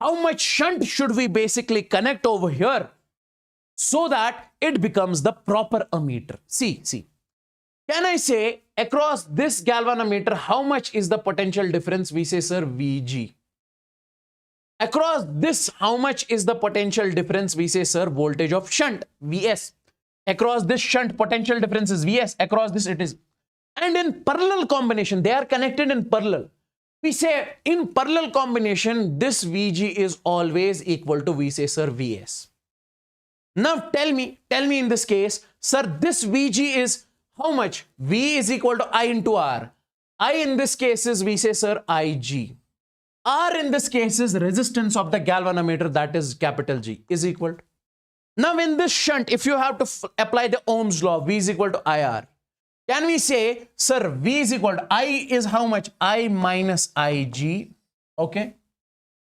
A: How much shunt should we basically connect over here so that it becomes the proper ammeter? See. Can I say across this galvanometer, how much is the potential difference? We say, sir, Vg. Across this, how much is the potential difference? We say, sir, voltage of shunt, Vs. Across this shunt, potential difference is Vs. Across this, it is. And in parallel combination, they are connected in parallel. We say in parallel combination, this Vg is always equal to, we say, sir, Vs. Now tell me in this case, sir, this Vg is how much? V is equal to I into R. I in this case is, we say, sir, Ig. R in this case is resistance of the galvanometer, that is capital G, is equal to. Now in this shunt, if you have to apply the Ohm's law, V is equal to IR. Can we say, sir, V is equal to I is how much? I minus Ig, okay,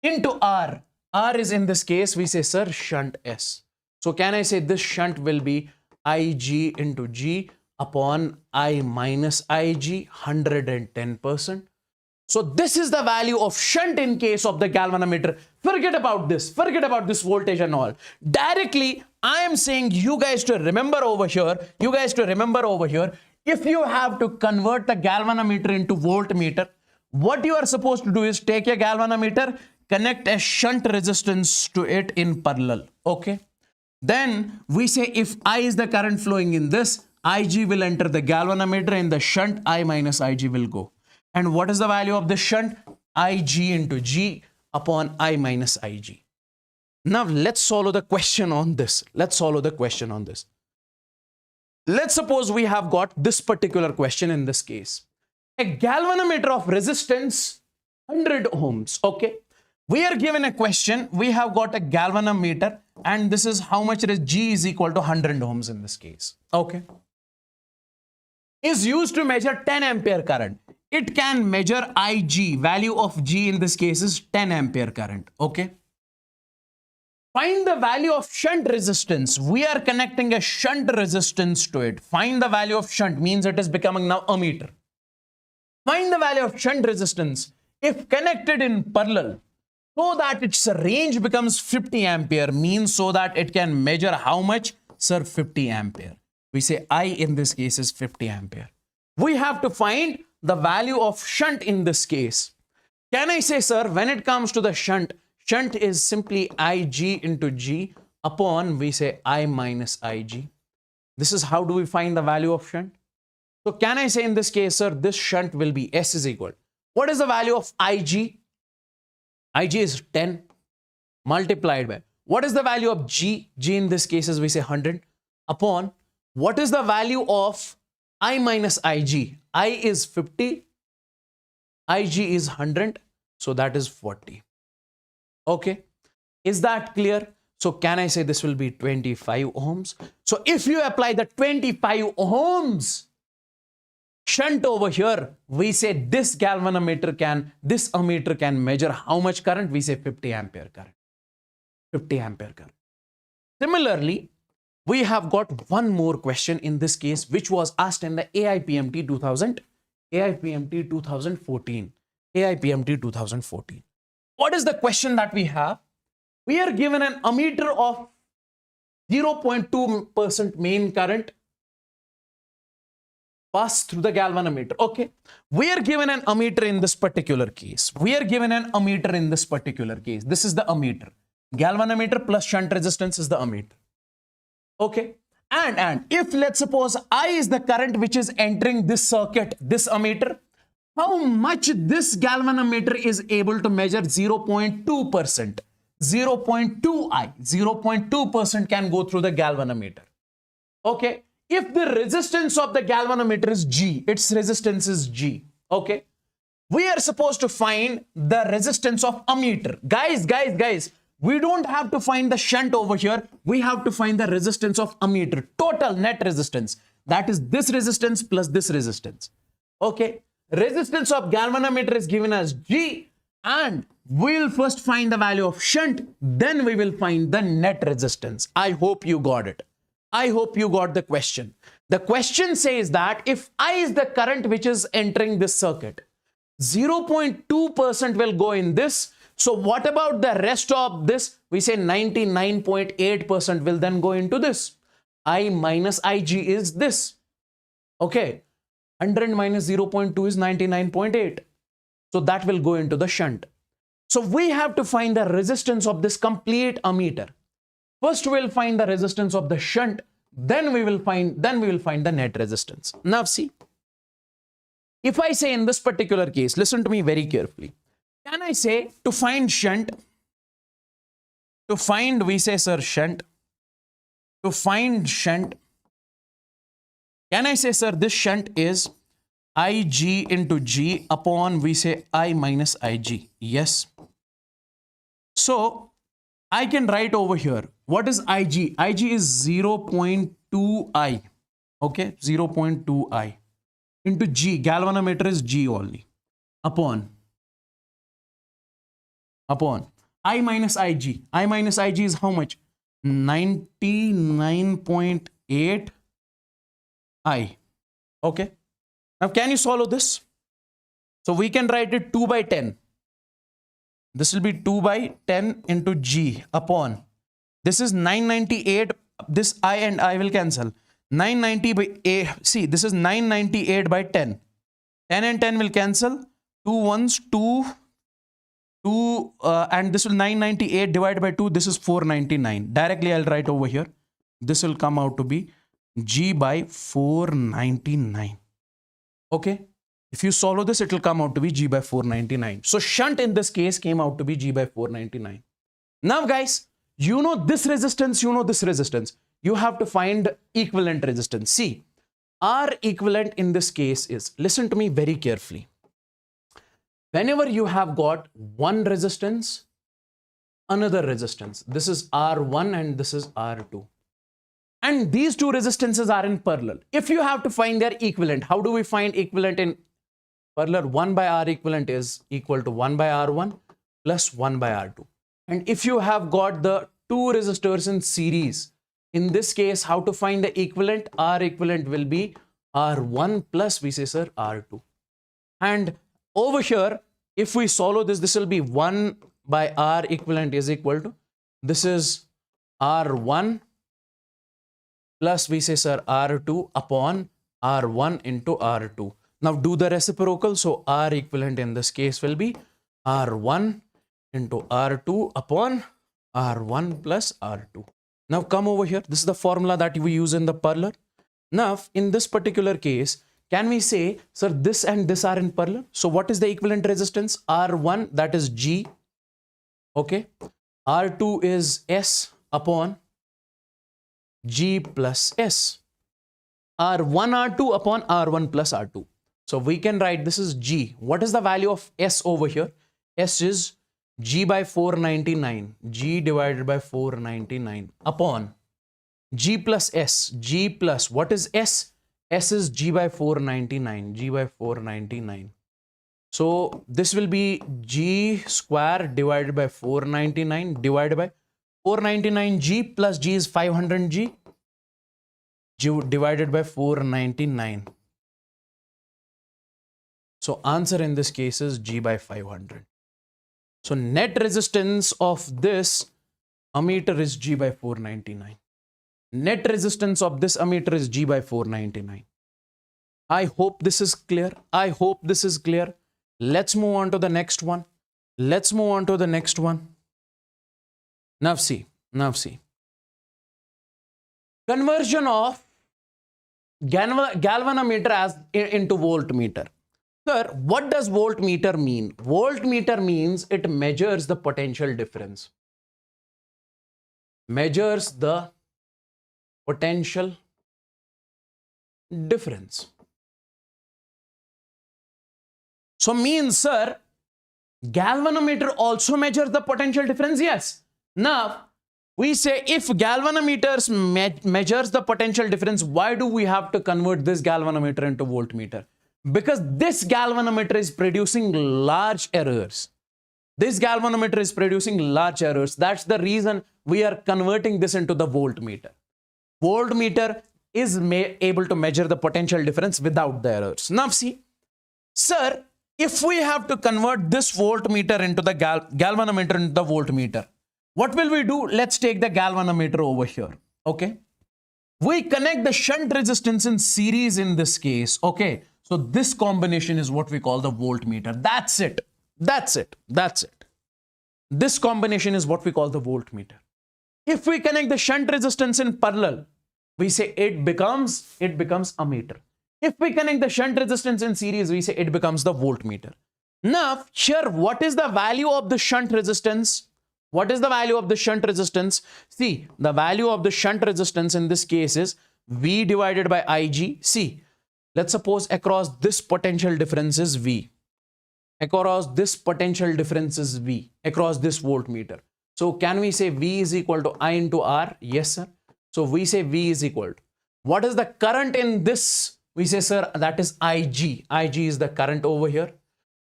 A: into R. R is in this case, we say, sir, shunt S. So can I say this shunt will be Ig into G upon I minus Ig, 110%. So this is the value of shunt in case of the galvanometer. Forget about this voltage and all. Directly, I am saying you guys to remember over here, if you have to convert the galvanometer into voltmeter, what you are supposed to do is take a galvanometer, connect a shunt resistance to it in parallel. Okay. Then we say if I is the current flowing in this, Ig will enter the galvanometer, in the shunt, I minus Ig will go. And what is the value of this shunt? Ig into G upon I minus Ig. Now let's solve the question on this. Let's suppose we have got this particular question in this case. A galvanometer of resistance 100 ohms. Okay. We are given a question. We have got a galvanometer and this is how much it is. G is equal to 100 ohms in this case. Okay. Is used to measure 10 ampere current. It can measure Ig. Value of G in this case is 10 ampere current. Okay. Find the value of shunt resistance. We are connecting a shunt resistance to it. Find the value of shunt means it is becoming now ammeter. Find the value of shunt resistance if connected in parallel so that its range becomes 50 ampere means so that it can measure how much? Sir, 50 ampere. We say I in this case is 50 ampere. We have to find the value of shunt in this case. Can I say, sir, when it comes to the shunt is simply Ig into G upon, we say, I minus Ig. This is how do we find the value of shunt? So can I say in this case, sir, this shunt will be S is equal. What is the value of Ig? Ig is 10 multiplied by, what is the value of G? G in this case is, we say, 100 upon, what is the value of I minus Ig? I is 50, Ig is 100, so that is 40. Okay, is that clear? So can I say this will be 25 ohms? So if you apply the 25 ohms shunt over here, we say this galvanometer can, this ammeter can measure how much current? We say 50 ampere current. 50 ampere current. Similarly, we have got one more question in this case, which was asked in the AIPMT 2014. AIPMT 2014. What is the question that we have? We are given an ammeter of 0.2% main current pass through the galvanometer. Okay. We are given an ammeter in this particular case. This is the ammeter. Galvanometer plus shunt resistance is the ammeter. Okay. And if let's suppose I is the current which is entering this circuit, this ammeter, how much this galvanometer is able to measure? 0.2%. 0.2I. 0.2% can go through the galvanometer. Okay. If the resistance of the galvanometer is G, its resistance is G. Okay. We are supposed to find the resistance of ammeter. Guys, we don't have to find the shunt over here. We have to find the resistance of ammeter, total net resistance. That is this resistance plus this resistance. Okay. Resistance of galvanometer is given as G, and we'll first find the value of shunt, then we will find the net resistance. I hope you got it. I hope you got the question. The question says that if I is the current which is entering this circuit, 0.2% will go in this. So what about the rest of this? We say 99.8% will then go into this. I minus Ig is this. Okay. 100 minus 0.2 is 99.8. So that will go into the shunt. So we have to find the resistance of this complete ammeter. First we'll find the resistance of the shunt, then we will find the net resistance. Now see, if I say in this particular case, listen to me very carefully. Can I say to find shunt, we say sir shunt, to find shunt, can I say sir this shunt is Ig into G upon we say I minus Ig? Yes. So I can write over here, what is Ig? Ig is 0.2I, okay, 0.2I into G, galvanometer is G only, upon I minus Ig. I minus Ig is how much? 99.8 I. Okay. Now can you solve this? So we can write it 2 by 10. This will be 2 by 10 into G upon. This is 998. This I and I will cancel. 990 by A. See, this is 998 by 10. 10 and 10 will cancel. 2 ones, 2. And this will 998 divided by 2. This is 499. Directly I'll write over here. This will come out to be G by 499. Okay. If you solve this, it will come out to be G by 499. So shunt in this case came out to be G by 499. Now guys, you know this resistance, you know this resistance. You have to find equivalent resistance. See, R equivalent in this case is, listen to me very carefully. Whenever you have got one resistance, another resistance, this is R1 and this is R2. And these two resistances are in parallel. If you have to find their equivalent, how do we find equivalent in parallel? 1 by R equivalent is equal to 1 by R1 plus 1 by R2. And if you have got the two resistors in series, in this case, how to find the equivalent? R equivalent will be R1 plus, we say, sir, R2. And over here, if we solve this, this will be 1 by R equivalent is equal to, this is R1 plus, we say, sir, R2 upon R1 into R2. Now do the reciprocal. So R equivalent in this case will be R1 into R2 upon R1 plus R2. Now come over here. This is the formula that we use in the parallel. Now in this particular case, can we say, sir, this and this are in parallel? So what is the equivalent resistance? R1, that is G. Okay. R2 is S upon G plus S. R1, R2 upon R1 plus R2. So we can write this is G. What is the value of S over here? S is G by 499. G divided by 499 upon G plus S. G plus, what is S? S is G by 499. G by 499. So this will be G square divided by 499 divided by 499 G plus G is 500 G. G divided by 499. So answer in this case is G by 500. So net resistance of this ammeter is G by 499. Net resistance of this ammeter is G by 499. I hope this is clear. I hope this is clear. Let's move on to the next one. Let's move on to the next one. Now see. Conversion of galvanometer into voltmeter. Sir, what does voltmeter mean? Voltmeter means it measures the potential difference. Measures the potential difference. So means, sir, galvanometer also measures the potential difference? Yes. Now, we say if galvanometers measures the potential difference, why do we have to convert this galvanometer into voltmeter? Because this galvanometer is producing large errors. This galvanometer is producing large errors. That's the reason we are converting this into the voltmeter. Voltmeter is able to measure the potential difference without the errors. Now see, sir, if we have to convert this voltmeter into the galvanometer into the voltmeter, what will we do? Let's take the galvanometer over here. Okay. We connect the shunt resistance in series in this case. Okay. So this combination is what we call the voltmeter. That's it. This combination is what we call the voltmeter. If we connect the shunt resistance in parallel, we say it becomes a meter. If we connect the shunt resistance in series, we say it becomes the voltmeter. Now, here, what is the value of the shunt resistance? What is the value of the shunt resistance? See, the value of the shunt resistance in this case is V divided by IG. See, let's suppose across this potential difference is V. Across this potential difference is V. Across this voltmeter. So can we say V is equal to I into R? Yes, sir. So we say V is equal to, what is the current in this? We say, sir, that is IG. IG is the current over here.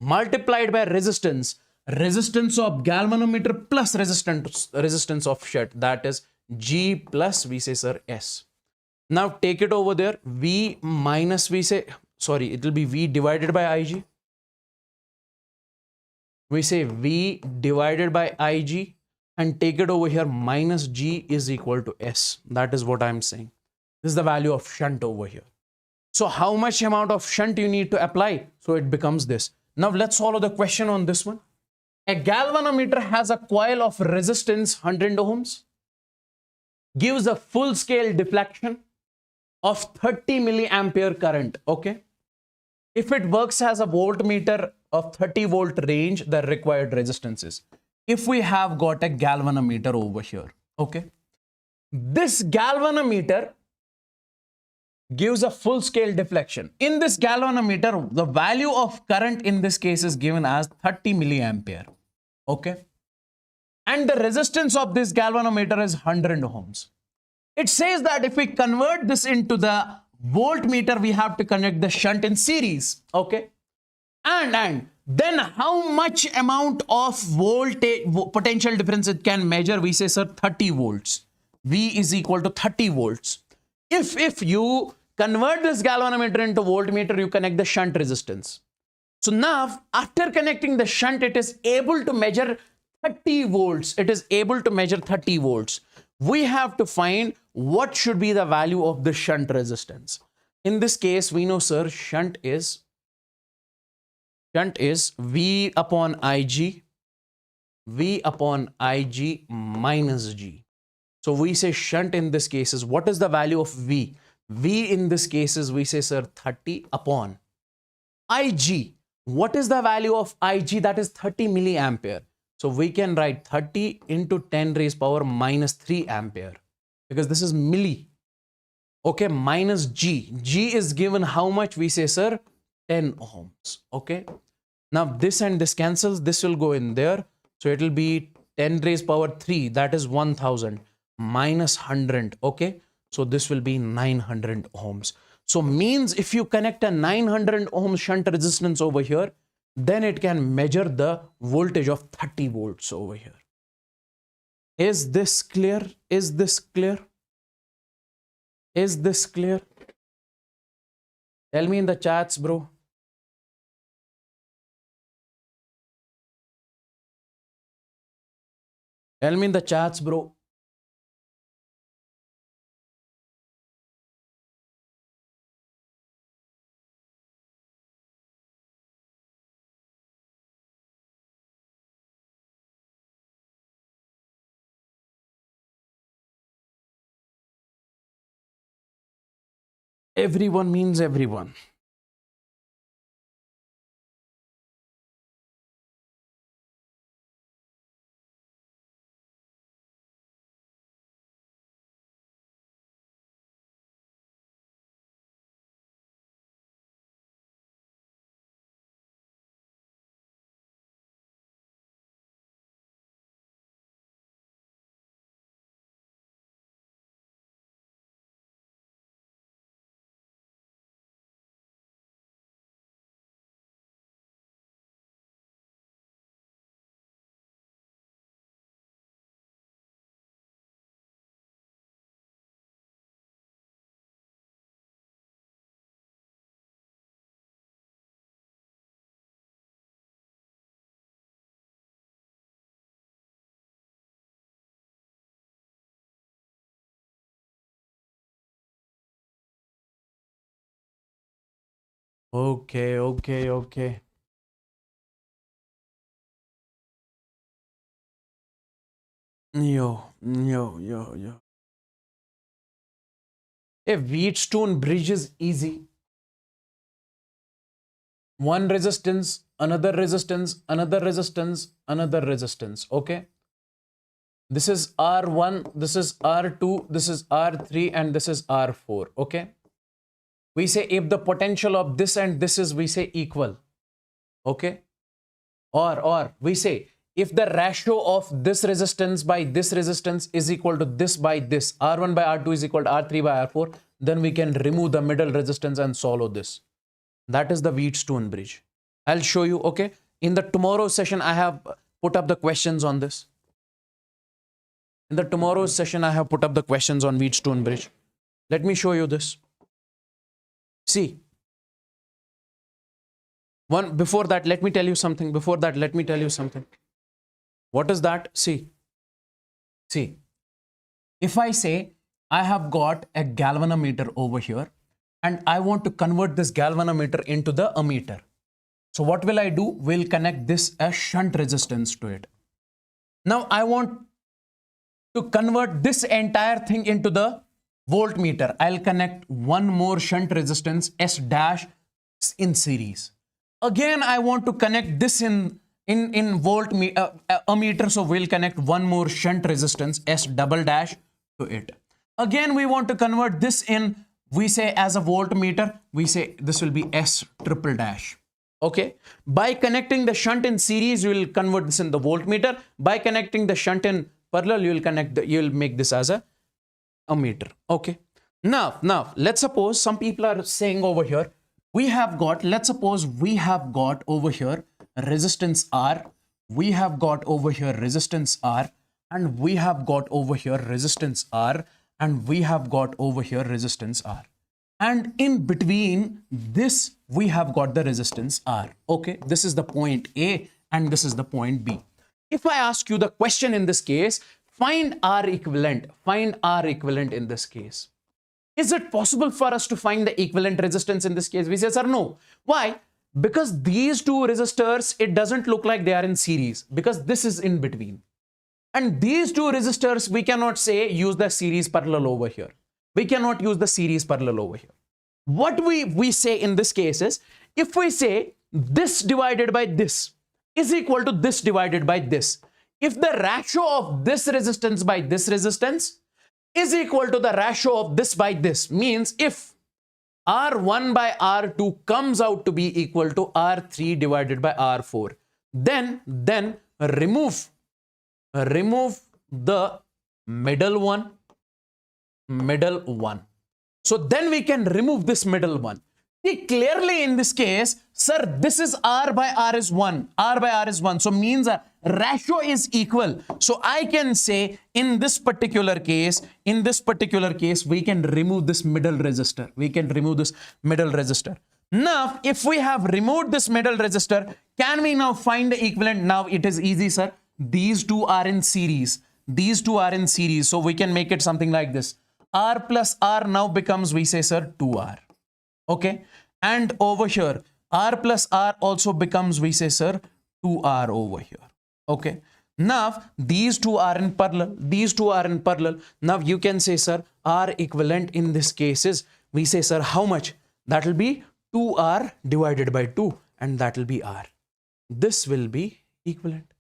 A: Multiplied by resistance. Resistance of galvanometer plus resistance of shunt. That is G plus, we say, sir, S. Now take it over there. V minus, we say, sorry, it will be V divided by IG. We say V divided by IG and take it over here. Minus G is equal to S. That is what I'm saying. This is the value of shunt over here. So how much amount of shunt you need to apply? So it becomes this. Now let's solve the question on this one. A galvanometer has a coil of resistance 100 ohms, gives a full scale deflection of 30 milliampere current. Okay. If it works as a voltmeter of 30 volt range, the required resistance is. If we have got a galvanometer over here, okay, this galvanometer gives a full scale deflection. In this galvanometer, the value of current in this case is given as 30 milliampere. Okay. And the resistance of this galvanometer is 100 ohms. It says that if we convert this into the voltmeter, we have to connect the shunt in series. Okay. And then how much amount of voltage potential difference it can measure? We say, sir, 30 volts. V is equal to 30 volts. If you convert this galvanometer into voltmeter, you connect the shunt resistance. So now, after connecting the shunt, it is able to measure 30 volts. It is able to measure 30 volts. We have to find what should be the value of the shunt resistance. In this case, we know, sir, shunt is V upon IG minus G. So we say shunt in this case is, what is the value of V? V in this case is, we say, sir, 30 upon IG. What is the value of IG? That is 30 milliampere. So we can write 30 into 10 raised power minus 3 ampere, because this is milli. Okay, minus G. G is given how much? We say, sir, 10 ohms. Okay. Now this and this cancels. This will go in there. So it will be 10 raised power 3. That is 1000 minus 100. Okay. So this will be 900 ohms. So means if you connect a 900 ohm shunt resistance over here, then it can measure the voltage of 30 volts over here. Is this clear? Is this clear? Is this clear? Tell me in the chats, bro. Tell me in the chats, bro. Everyone means everyone. Okay, okay, okay. Yo. A Wheatstone bridge is easy. One resistance, another resistance, another resistance, another resistance. Okay. This is R1, this is R2, this is R3, and this is R4. Okay. We say if the potential of this and this is, we say equal. Okay. Or we say if the ratio of this resistance by this resistance is equal to this by this, R1 by R2 is equal to R3 by R4, then we can remove the middle resistance and solve this. That is the Wheatstone bridge. I'll show you, okay? In the tomorrow's session, I have put up the questions on this. In the tomorrow's session, I have put up the questions on Wheatstone bridge. Let me show you this. See. Before that, let me tell you something. Before that, let me tell you something. What is that? See. If I say I have got a galvanometer over here and I want to convert this galvanometer into the ammeter. So what will I do? We'll connect this as shunt resistance to it. Now I want to convert this entire thing into the voltmeter. I'll connect one more shunt resistance S dash in series. Again, I want to connect this in ammeter, so we'll connect one more shunt resistance S double dash to it. Again, we want to convert this in, we say as a voltmeter, we say this will be S triple dash. Okay. By connecting the shunt in series, you will convert this in the voltmeter. By connecting the shunt in parallel, you'll make this as a ammeter. Okay. Now, let's suppose some people are saying over here, let's suppose we have got over here resistance R, we have got over here resistance R, and we have got over here resistance R, and we have got over here resistance R. And in between this, we have got the resistance R. Okay, this is the point A and this is the point B. If I ask you the question in this case, find R equivalent in this case. Is it possible for us to find the equivalent resistance in this case? We say, sir, no. Why? Because these two resistors, it doesn't look like they are in series because this is in between. And these two resistors, we cannot say use the series parallel over here. We cannot use the series parallel over here. What we say in this case is, if we say this divided by this is equal to this divided by this, if the ratio of this resistance by this resistance is equal to the ratio of this by this, means if R1 by R2 comes out to be equal to R3 divided by R4, then remove the middle one. So then we can remove this middle one. See, clearly in this case, sir, this is R by R is 1. R by R is 1. So means a ratio is equal. So I can say in this particular case, we can remove this middle resistor. Now, if we have removed this middle resistor, can we now find the equivalent? Now it is easy, sir. These two are in series. So we can make it something like this. R plus R now becomes, we say, sir, 2R. Okay. And over here, R plus R also becomes, we say, sir, 2R over here. Okay. Now, these two are in parallel. Now, you can say, sir, R equivalent in this case is, We say, sir, how much? That will be 2r divided by 2, and that will be r. This will be equivalent.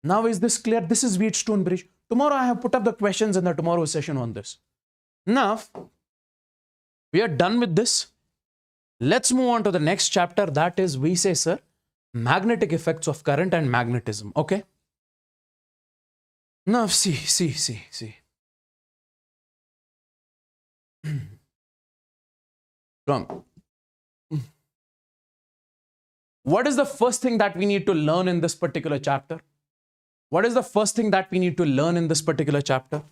A: Now is this clear? This is Wheatstone bridge. Tomorrow I have put up the questions in the tomorrow session on this. Now, we are done with this. Let's move on to the next chapter. That is, we say, sir, magnetic effects of current and magnetism. Okay. Now, see. Come. What is the first thing that we need to learn in this particular chapter? What is the first thing that we need to learn in this particular chapter?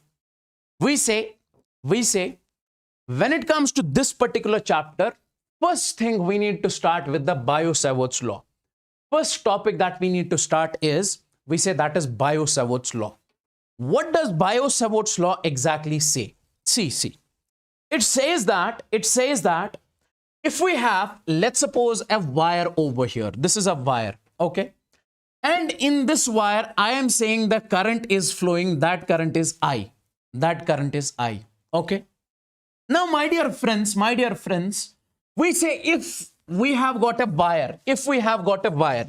A: We say, when it comes to this particular chapter, first thing we need to start with the Biot-Savart's law. First topic that we need to start is, we say that is Biot-Savart's law. What does Biot-Savart's law exactly say? See. It says that if we have, let's suppose, a wire over here. This is a wire, okay? And in this wire, I am saying the current is flowing. That current is I. That current is I, okay? Now, my dear friends, we say if we have got a wire,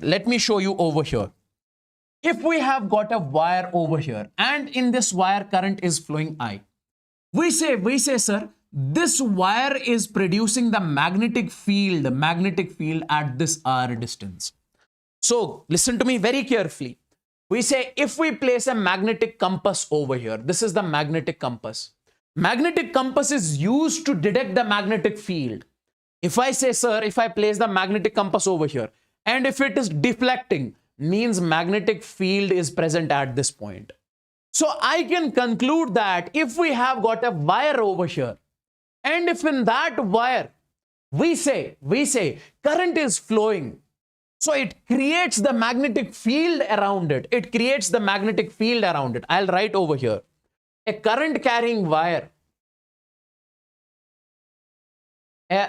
A: let me show you over here. If we have got a wire over here, and in this wire current is flowing I, we say, sir, this wire is producing the magnetic field at this r distance. So listen to me very carefully. We say if we place a magnetic compass over here, this is the magnetic compass. Magnetic compass is used to detect the magnetic field. If I say, sir, if I place the magnetic compass over here, and if it is deflecting, means magnetic field is present at this point. So I can conclude that if we have got a wire over here, and if in that wire, we say current is flowing, so it creates the magnetic field around it. I'll write over here. A current carrying wire. A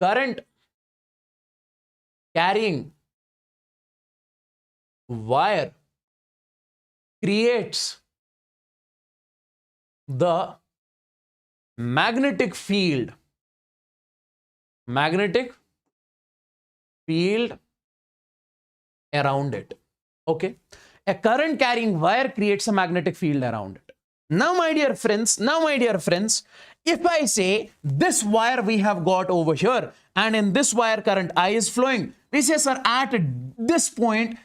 A: current carrying wire creates the magnetic field around it. Okay. A current carrying wire creates a magnetic field around it. Now, my dear friends, if I say this wire we have got over here, and in this wire current I is flowing, we say, sir, at this point,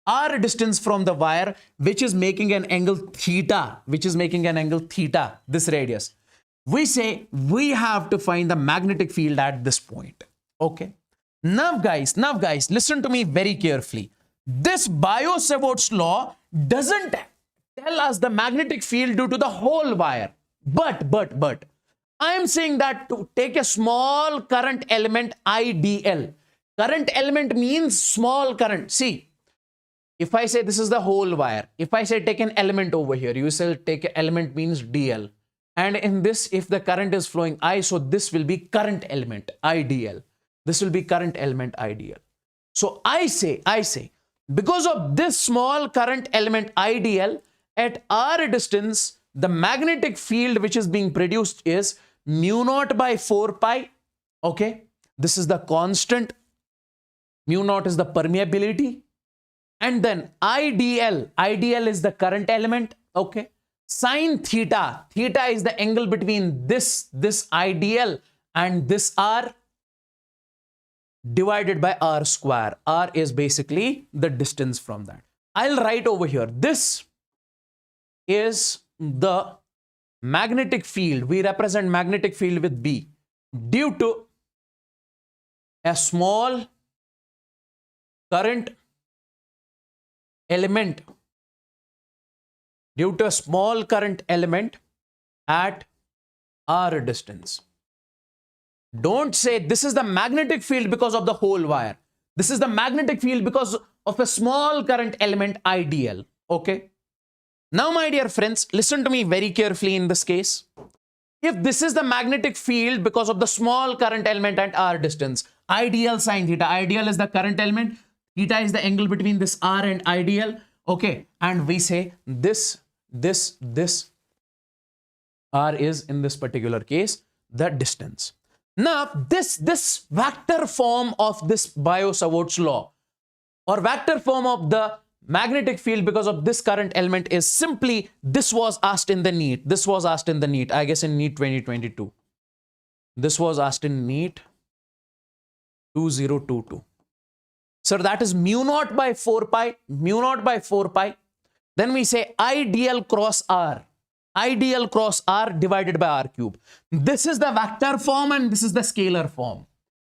A: r distance from the wire, which is making an angle theta, this radius, we say we have to find the magnetic field at this point. Okay. Now guys, listen to me very carefully. This Biot-Savart's law doesn't tell us the magnetic field due to the whole wire. But I am saying that to take a small current element IDL. Current element means small current. See, if I say this is the whole wire, if I say take an element over here, you say take an element means DL. And in this, if the current is flowing I, so this will be current element IDL. This will be current element IDL. So I say, because of this small current element IDL, at r distance, the magnetic field which is being produced is mu naught by 4 pi. Okay. This is the constant. Mu naught is the permeability. And then IDL is the current element. Okay. Sin theta is the angle between this IDL and this r, divided by r square. R is basically the distance from that. I'll write over here. This is the magnetic field. We represent magnetic field with B due to a small current element. Due to a small current element at r distance. Don't say this is the magnetic field because of the whole wire. This is the magnetic field because of a small current element IDL. Okay. Now, my dear friends, listen to me very carefully in this case. If this is the magnetic field because of the small current element at r distance, IDL sin theta. IDL is the current element. Theta is the angle between this r and IDL. Okay. And we say this r is, in this particular case, the distance. Now, this vector form of this Biot-Savart's law, or vector form of the magnetic field because of this current element, is simply, this was asked in the NEET. This was asked in the NEET, I guess in NEET 2022. This was asked in NEET 2022. So that is mu naught by 4 pi, mu naught by 4 pi. Then we say ideal cross R divided by R cube. This is the vector form and this is the scalar form.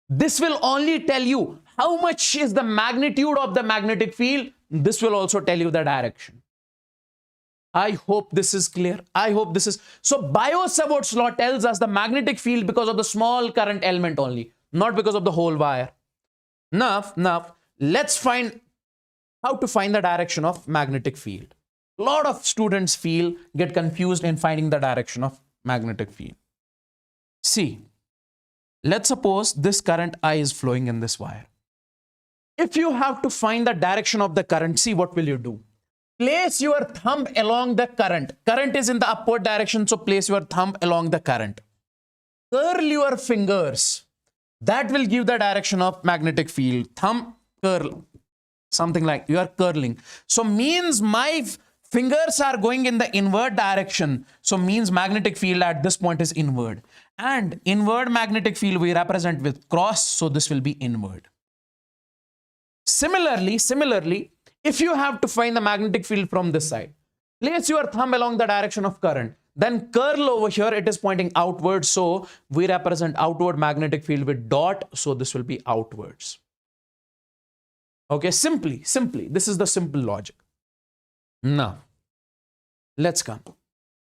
A: This will only tell you how much is the magnitude of the magnetic field. This will also tell you the direction. I hope this is clear. I hope this is. So Biot-Savart's law tells us the magnetic field because of the small current element only, not because of the whole wire. Now, let's find how to find the direction of magnetic field. A lot of students get confused in finding the direction of magnetic field. See, let's suppose this current I is flowing in this wire. If you have to find the direction of the current, see, what will you do? Place your thumb along the current. Current is in the upward direction, so place your thumb along the current. Curl your fingers. That will give the direction of magnetic field. Thumb curl. Something like you are curling. So means my fingers are going in the inward direction. So means magnetic field at this point is inward. And inward magnetic field we represent with cross. So this will be inward. Similarly, if you have to find the magnetic field from this side, place your thumb along the direction of current. Then curl over here, it is pointing outwards. So we represent outward magnetic field with dot. So this will be outwards. Okay, simply, this is the simple logic. Now, let's come.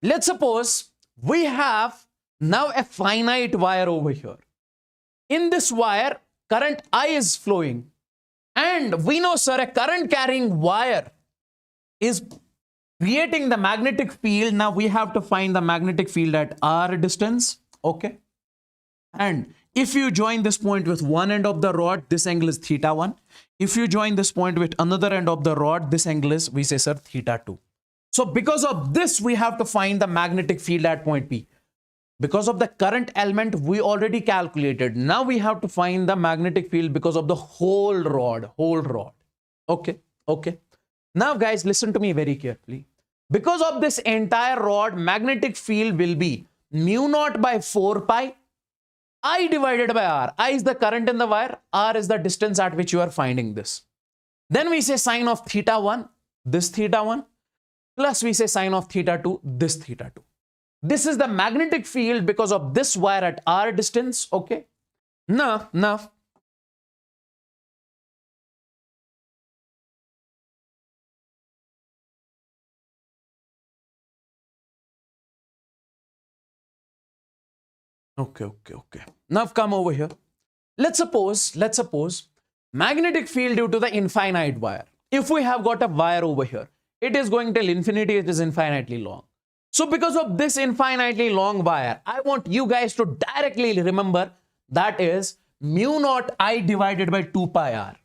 A: Let's suppose we have now a finite wire over here. In this wire, current I is flowing. And we know, sir, a current carrying wire is creating the magnetic field. Now we have to find the magnetic field at R distance. Okay. And if you join this point with one end of the rod, this angle is theta 1. If you join this point with another end of the rod, this angle is, we say, sir, theta 2. So because of this, we have to find the magnetic field at point P. Because of the current element, we already calculated. Now we have to find the magnetic field because of the whole rod. Okay. Now guys, listen to me very carefully. Because of this entire rod, magnetic field will be mu naught by 4 pi I divided by R. I is the current in the wire. R is the distance at which you are finding this. Then we say sine of theta 1, this theta 1, plus we say sine of theta 2, this theta 2. This is the magnetic field because of this wire at R distance. Okay. Now. Okay. Now come over here. Let's suppose magnetic field due to the infinite wire. If we have got a wire over here, it is going till infinity, it is infinitely long. So because of this infinitely long wire, I want you guys to directly remember that is mu naught I divided by 2 pi R.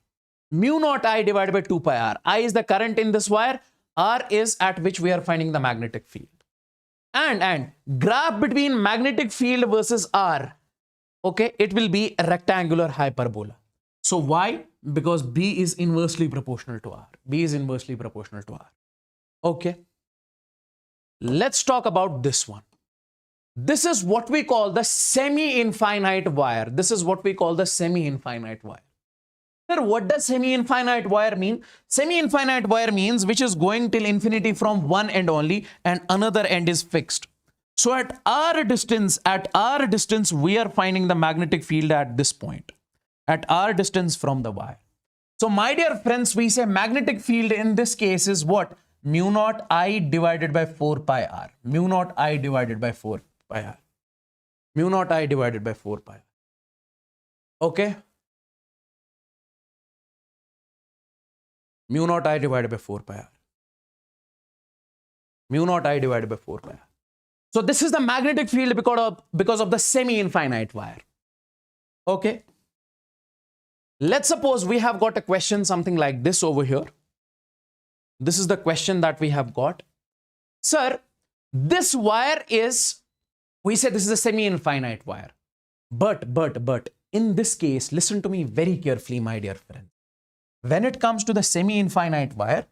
A: Mu naught I divided by 2 pi R. I is the current in this wire. R is at which we are finding the magnetic field. And graph between magnetic field versus R, okay, it will be a rectangular hyperbola. So why? Because B is inversely proportional to R. B is inversely proportional to R. Okay. Let's talk about this one. This is what we call the semi-infinite wire. This is what we call the semi-infinite wire. Sir, what does semi-infinite wire mean? Semi-infinite wire means which is going till infinity from one end only and another end is fixed. So at R distance, we are finding the magnetic field at this point. At R distance from the wire. So my dear friends, we say magnetic field in this case is what? Mu naught I divided by 4 pi R. Mu naught I divided by 4 pi R. Mu naught I divided by 4 pi R. Okay. Mu naught I divided by 4 pi R. Mu naught I divided by 4 pi R. So this is the magnetic field because of the semi-infinite wire. Okay. Let's suppose we have got a question something like this over here. This is the question that we have got. Sir, this wire is We say this is a semi-infinite wire. But, in this case, listen to me very carefully, my dear friend. When it comes to the semi-infinite wire,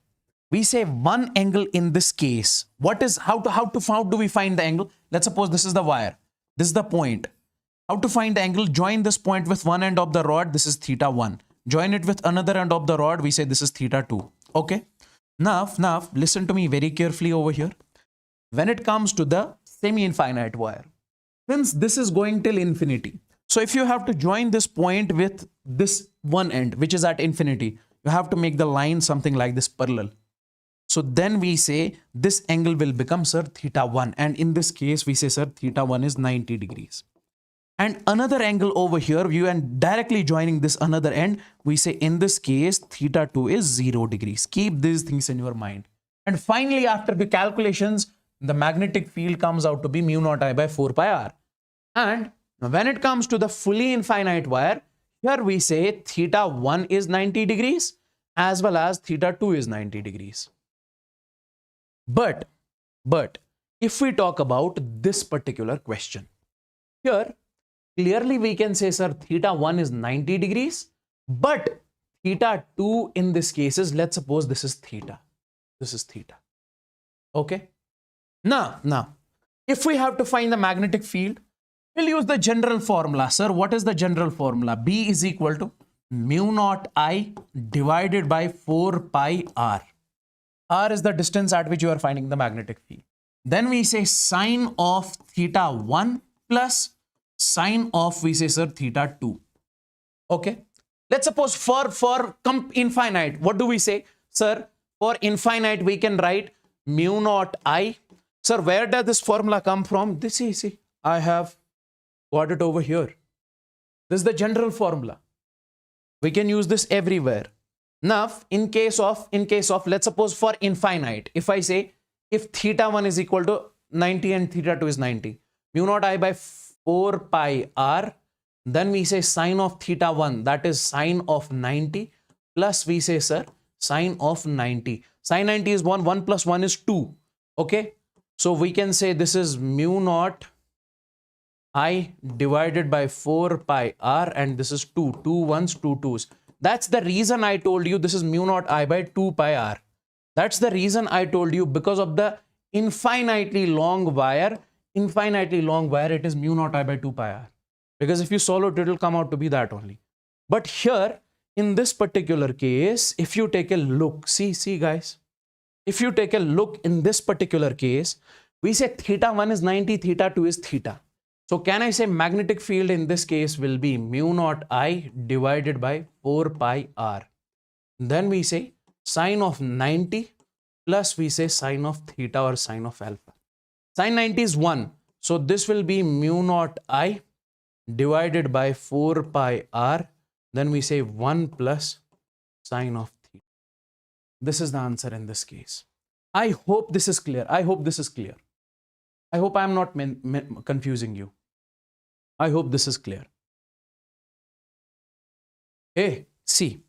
A: we say one angle in this case. How do we find the angle? Let's suppose this is the wire. This is the point. How to find the angle? Join this point with one end of the rod. This is theta 1. Join it with another end of the rod. We say this is theta 2. Okay. Now, listen to me very carefully over here. When it comes to the semi-infinite wire, since this is going till infinity, so if you have to join this point with this one end, which is at infinity, you have to make the line something like this parallel. So then we say this angle will become, sir, theta 1. And in this case, we say, sir, theta 1 is 90 degrees. And another angle over here, you are directly joining this another end. We say in this case, theta 2 is 0 degrees. Keep these things in your mind. And finally, after the calculations, the magnetic field comes out to be mu naught I by 4 pi r. And when it comes to the fully infinite wire, here we say theta 1 is 90 degrees as well as theta 2 is 90 degrees. But if we talk about this particular question, here clearly we can say, sir, theta 1 is 90 degrees, but theta 2 in this case is, let's suppose this is theta. This is theta. Okay. Now, if we have to find the magnetic field, we'll use the general formula. Sir, what is the general formula? B is equal to mu naught I divided by 4 pi r. R is the distance at which you are finding the magnetic field. Then we say sine of theta 1 plus sine of, we say, sir, theta 2. Okay. Let's suppose for infinite, what do we say? Sir, for infinite, we can write mu naught I. Sir, where does this formula come from? This see, I have got it over here. This is the general formula. We can use this everywhere. Now, in case of, let's suppose for infinite, if I say, if theta 1 is equal to 90 and theta 2 is 90, mu naught I by 4 pi r, then we say sine of theta 1, that is sine of 90, plus we say, sir, sine of 90. Sine 90 is 1, 1 plus 1 is 2. Okay. So we can say this is mu naught I divided by 4 pi r, and this is 2. 2 ones, 2 twos. That's the reason I told you this is mu naught I by 2 pi r. That's the reason I told you, because of the infinitely long wire, it is mu naught I by 2 pi r. Because if you solve it, it will come out to be that only. But here, in this particular case, if you take a look, see guys, if you take a look in this particular case, we say theta 1 is 90, theta 2 is theta. So can I say magnetic field in this case will be mu naught I divided by 4 pi r. Then we say sine of 90 plus we say sine of theta or sine of alpha. Sine 90 is 1. So this will be mu naught I divided by 4 pi r. Then we say 1 plus sine of theta. This is the answer in this case. I hope this is clear. I hope I am not confusing you. I hope this is clear. Hey, see.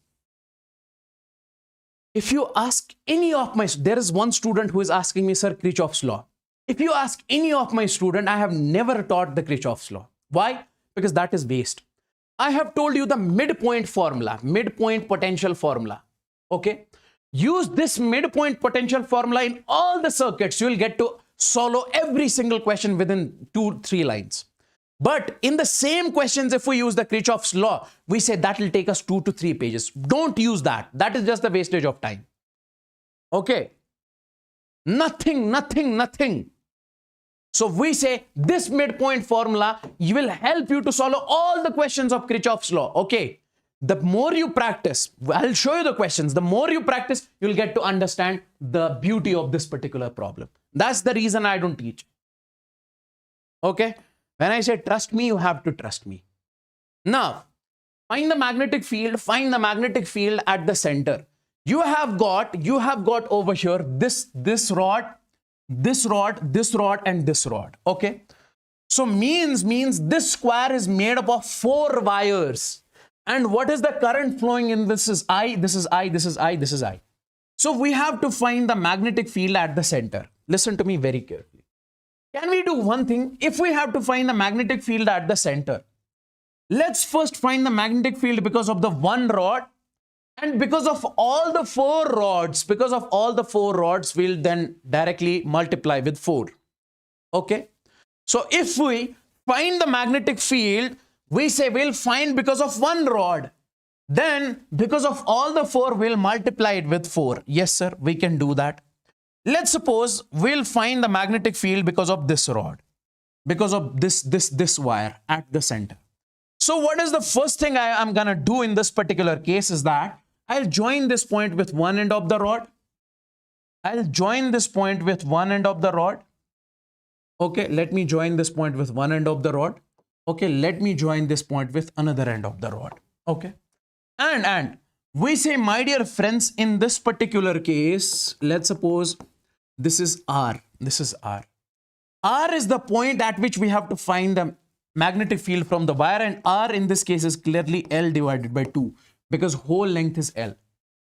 A: If you ask any of my, there is one student who is asking me, sir, Kirchhoff's law. If you ask any of my student, I have never taught the Kirchhoff's law. Why? Because that is waste. I have told you the midpoint formula, midpoint potential formula. Okay. Use this midpoint potential formula in all the circuits. You will get to solve every single question within 2-3 lines. But in the same questions, if we use the Kirchhoff's law, we say that will take us 2 to 3 pages. Don't use that. That is just the wastage of time. Okay. Nothing. So we say this midpoint formula will help you to solve all the questions of Kirchhoff's law. Okay. The more you practice, I'll show you the questions. The more you practice, you'll get to understand the beauty of this particular problem. That's the reason I don't teach. Okay. When I say trust me, you have to trust me. Now, find the magnetic field. Find the magnetic field at the center. You have got over here this rod, and this rod. Okay. So means this square is made up of 4 wires. And what is the current flowing in this is I, this is I, this is I, this is I. So we have to find the magnetic field at the center. Listen to me very carefully. Can we do one thing? If we have to find the magnetic field at the center, let's first find the magnetic field because of the one rod, and because of all the four rods, we'll then directly multiply with 4. Okay. So if we find the magnetic field, we say we'll find because of one rod. Then because of all the 4, we'll multiply it with 4. Yes, sir, we can do that. Let's suppose we'll find the magnetic field because of this rod, because of this wire at the center. So what is the first thing I'm going to do in this particular case is that I'll join this point with one end of the rod. I'll join this point with one end of the rod. Okay, let me join this point with one end of the rod. Okay, let me join this point with another end of the rod. Okay. And we say, my dear friends, in this particular case, let's suppose this is R. This is R. R is the point at which we have to find the magnetic field from the wire, and R in this case is clearly L divided by 2 because whole length is L.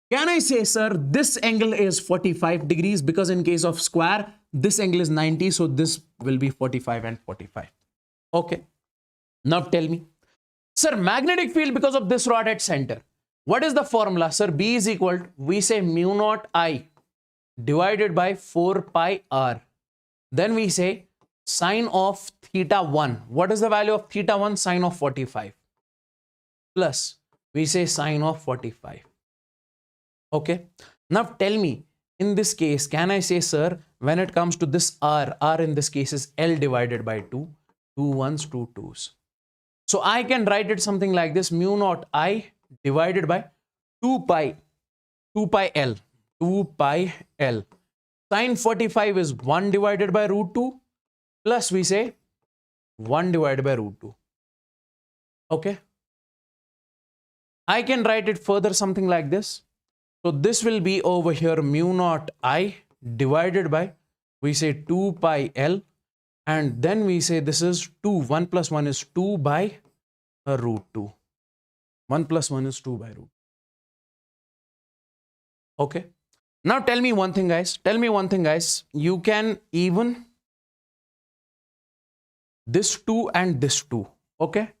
A: Can I say, sir, this angle is 45 degrees because in case of square, this angle is 90. So this will be 45 and 45. Okay. Now tell me, sir, magnetic field because of this rod at center. What is the formula? Sir, B is equal to, we say mu naught I divided by 4 pi R. Then we say sine of theta 1. What is the value of theta 1? Sine of 45. Plus, we say sine of 45. Okay. Now tell me, in this case, can I say, sir, when it comes to this R in this case is L divided by 2, 2 ones, 2 twos. So I can write it something like this, mu naught I divided by 2 pi L. Sine 45 is 1 divided by root 2 plus we say 1 divided by root 2. Okay. I can write it further something like this. So this will be over here mu naught I divided by, we say 2 pi L, and then we say this is 2. 1 plus 1 is 2 by root 2. 1 plus 1 is 2 by root. Okay. Now tell me one thing, guys. You can even this 2 and this 2. Okay.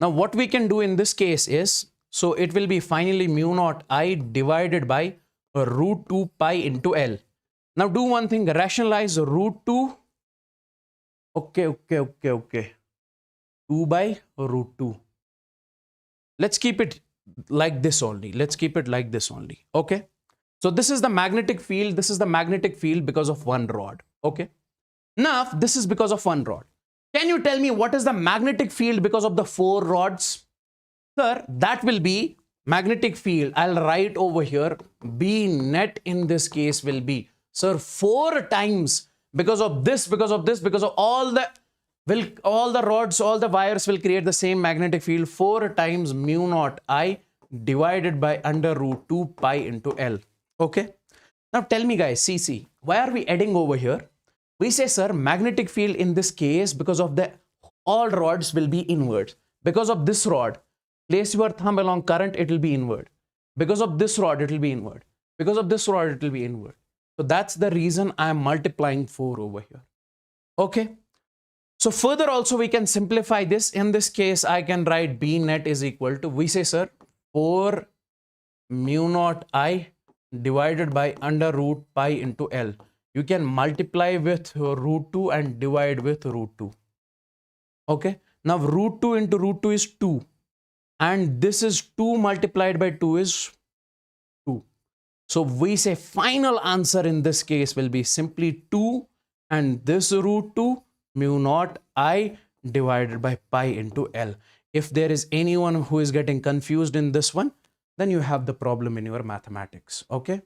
A: Now what we can do in this case is, so it will be finally mu naught I divided by root 2 pi into L. Now do one thing, rationalize root 2. Okay. 2 by root 2. Let's keep it like this only. Okay. So this is the magnetic field. Because of one rod. Okay. Now this is because of one rod. Can you tell me what is the magnetic field because of the 4 rods? Sir, that will be magnetic field. I'll write over here. B net in this case will be, sir, 4 times because of this, because of all the rods, all the wires will create the same magnetic field. 4 times mu naught I divided by under root 2 pi into L. Okay. Now tell me, guys, see, why are we adding over here? We say, sir, magnetic field in this case because of the all rods will be inward. Because of this rod, place your thumb along current, it will be inward. Because of this rod, it will be inward. Because of this rod, it will be inward. So that's the reason I am multiplying 4 over here. Okay. So further also we can simplify this. In this case, I can write B net is equal to, we say, sir, 4 mu naught I divided by under root pi into L. You can multiply with root 2 and divide with root 2. Okay. Now root 2 into root 2 is 2. And this is 2 multiplied by 2 is 2. So we say final answer in this case will be simply 2 and this root 2 mu naught I divided by pi into L. If there is anyone who is getting confused in this one, then you have the problem in your mathematics. Okay.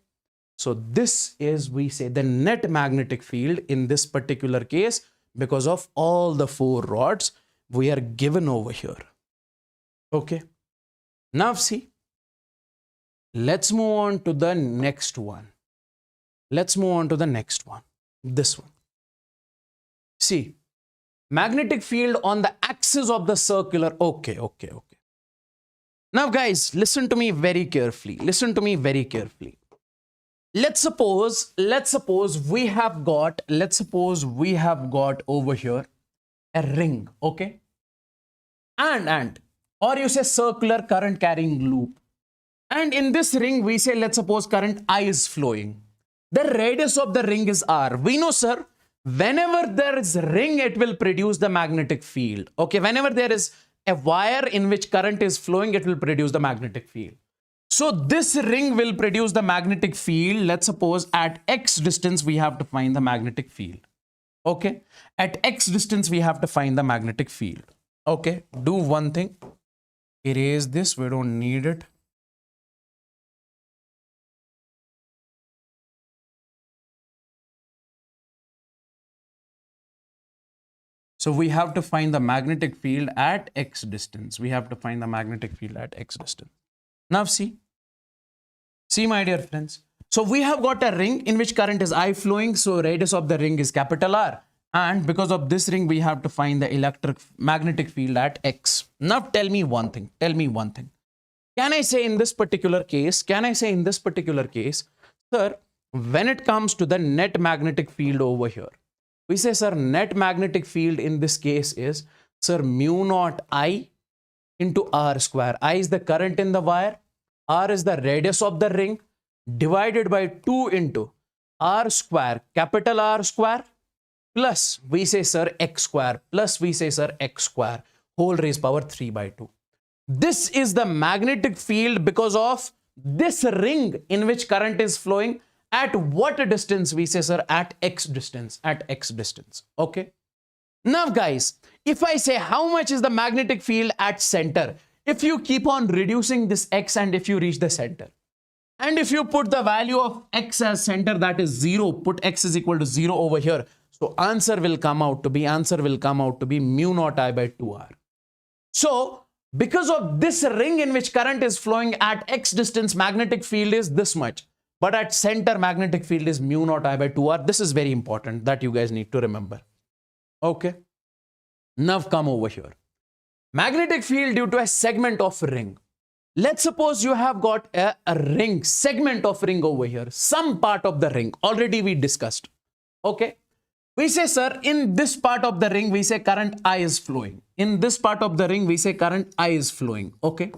A: So this is, we say, the net magnetic field in this particular case because of all the 4 rods we are given over here. Okay. Now see, let's move on to the next one. This one. See, magnetic field on the axis of the circular. Okay. Now guys, listen to me very carefully. let's suppose we have got, over here a ring, okay, and or you say circular current carrying loop, and in this ring we say, let's suppose current I is flowing. The radius of the ring is R. We know, sir, whenever there is ring, it will produce the magnetic field. Okay, whenever there is a wire in which current is flowing, it will produce the magnetic field. So this ring will produce the magnetic field. Let's suppose at X distance, we have to find the magnetic field. Okay, at X distance, we have to find the magnetic field. Okay, do one thing. Erase this, we don't need it. So we have to find the magnetic field at X distance. We have to find the magnetic field at X distance. Now see, my dear friends. So we have got a ring in which current is I flowing. So radius of the ring is capital R. And because of this ring, we have to find the magnetic field at X. Now tell me one thing. Can I say in this particular case, sir, when it comes to the net magnetic field over here, we say, sir, net magnetic field in this case is, sir, mu naught I into R square. I is the current in the wire. R is the radius of the ring divided by 2 into R square, capital R square, plus we say, sir, X square, whole raised power 3 by 2. This is the magnetic field because of this ring in which current is flowing. At what distance? We say, sir, at X distance, okay. Now guys, if I say how much is the magnetic field at center, if you keep on reducing this X and if you reach the center, and if you put the value of X as center, that is 0, put X is equal to 0 over here. So answer will come out to be mu naught I by 2R. So because of this ring in which current is flowing at X distance, magnetic field is this much. But at center, magnetic field is mu naught I by 2R. This is very important that you guys need to remember. Okay. Now come over here. Magnetic field due to a segment of ring. Let's suppose you have got a ring, segment of ring over here. Some part of the ring. Already we discussed. Okay. We say, sir, in this part of the ring, we say current I is flowing. In this part of the ring, we say current I is flowing. Okay.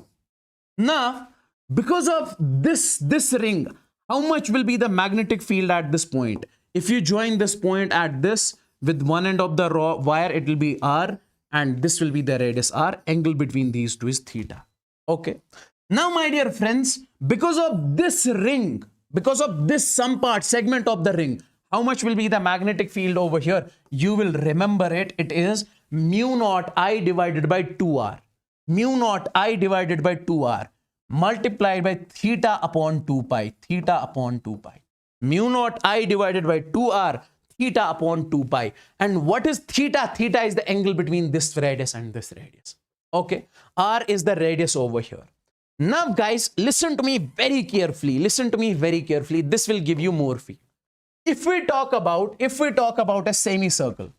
A: Now, because of this ring, how much will be the magnetic field at this point? If you join this point at this with one end of the wire, it will be R, and this will be the radius R. Angle between these two is theta. Okay. Now, my dear friends, because of this ring, because of this some part, segment of the ring, how much will be the magnetic field over here? You will remember it. It is mu naught I divided by 2R. Mu naught I divided by 2R. Multiplied by theta upon 2 pi, mu naught I divided by 2R, theta upon 2 pi. And what is theta? Theta is the angle between this radius and this radius. Okay. R is the radius over here. Now guys, listen to me very carefully. This will give you more feel. If we talk about a semicircle,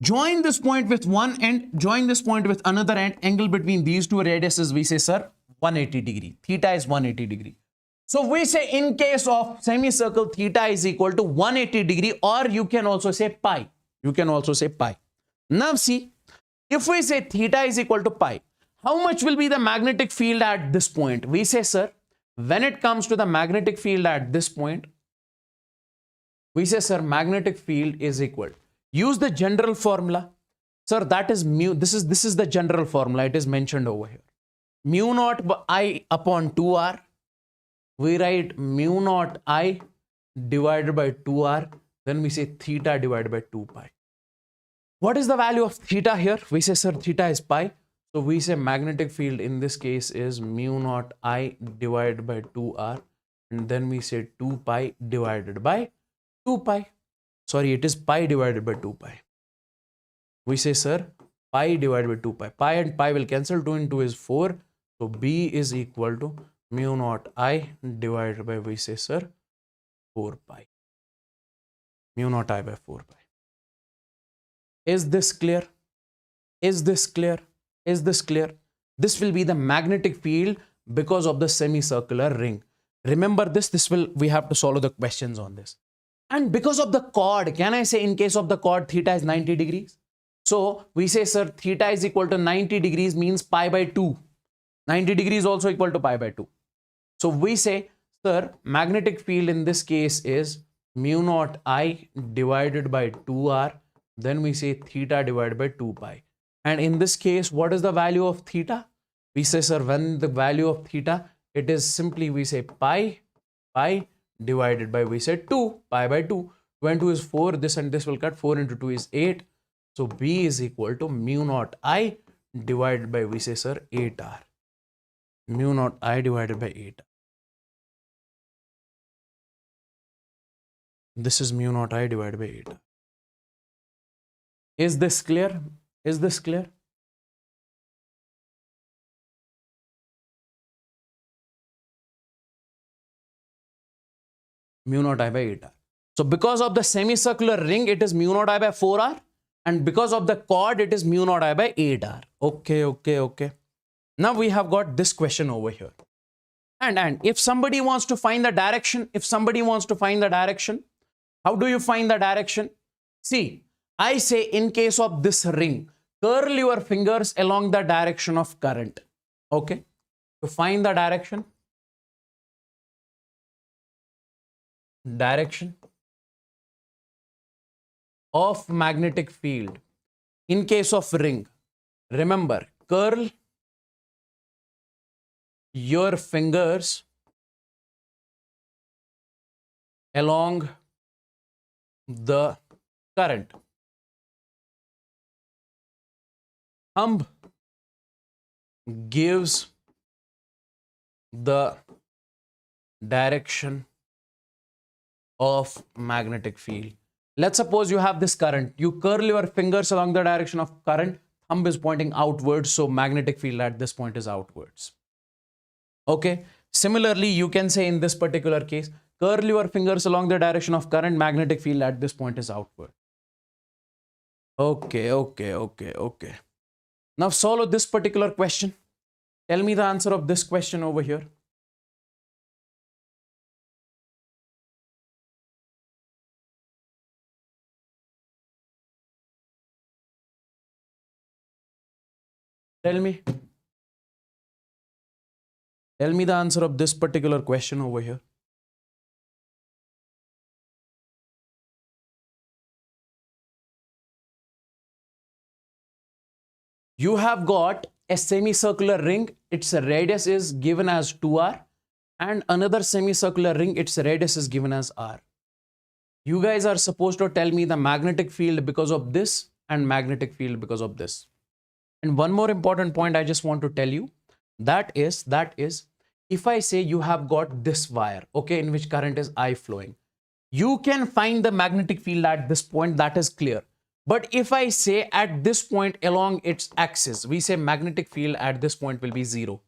A: join this point with one end, join this point with another end, angle between these two radiuses, we say, sir, 180 degree. Theta is 180 degree. So we say in case of semicircle, theta is equal to 180 degree, or you can also say pi. Now see, if we say theta is equal to pi, how much will be the magnetic field at this point? We say, sir, when it comes to the magnetic field at this point, we say, sir, magnetic field is equal. Use the general formula. Sir, that is mu. This is the general formula. It is mentioned over here. Mu naught I upon 2R. We write mu naught I divided by 2R. Then we say theta divided by 2 pi. What is the value of theta here? We say, sir, theta is pi. So we say magnetic field in this case is mu naught I divided by 2R. And then we say 2 pi divided by 2 pi. Sorry, it is pi divided by 2 pi. We say, sir, pi divided by 2 pi. Pi and pi will cancel. 2 into 2 is 4. So B is equal to mu naught I divided by, we say, sir, 4 pi. Mu naught I by 4 pi. Is this clear? This will be the magnetic field because of the semicircular ring. Remember this will, we have to solve the questions on this. And because of the chord, can I say in case of the chord theta is 90 degrees? So we say, sir, theta is equal to 90 degrees means pi by 2. 90 degrees also equal to pi by 2. So we say, sir, magnetic field in this case is mu naught I divided by 2r. Then we say theta divided by 2 pi. And in this case, what is the value of theta? We say, sir, when the value of theta, it is simply, we say pi divided by, we say 2, pi by 2. 2 and 2 is 4, this and this will cut, 4 into 2 is 8. So B is equal to mu naught I divided by, we say, sir, 8r. Mu naught I divided by 8. This is mu naught I divided by 8. Is this clear? Is this clear? Mu naught I by 8r. So because of the semicircular ring, it is mu naught I by 4r. And because of the chord, it is mu naught I by 8r. Okay. Now we have got this question over here. And if somebody wants to find the direction, how do you find the direction? See, I say in case of this ring, curl your fingers along the direction of current. Okay. To find the direction of magnetic field in case of ring, remember, curl your fingers along the current. Thumb gives the direction of magnetic field. Let's suppose you have this current. You curl your fingers along the direction of current. Thumb is pointing outwards, so magnetic field at this point is outwards. Okay. Similarly, you can say in this particular case, curl your fingers along the direction of current, magnetic field at this point is outward. Okay. Now solve this particular question. Tell me the answer of this question over here. Tell me the answer of this particular question over here. You have got a semicircular ring, its radius is given as 2r, and another semicircular ring, its radius is given as r. You guys are supposed to tell me the magnetic field because of this and magnetic field because of this. And one more important point I just want to tell you, that is if I say you have got this wire, okay, in which current is I flowing, you can find the magnetic field at this point, that is clear. But if I say at this point along its axis, we say magnetic field at this point will be 0.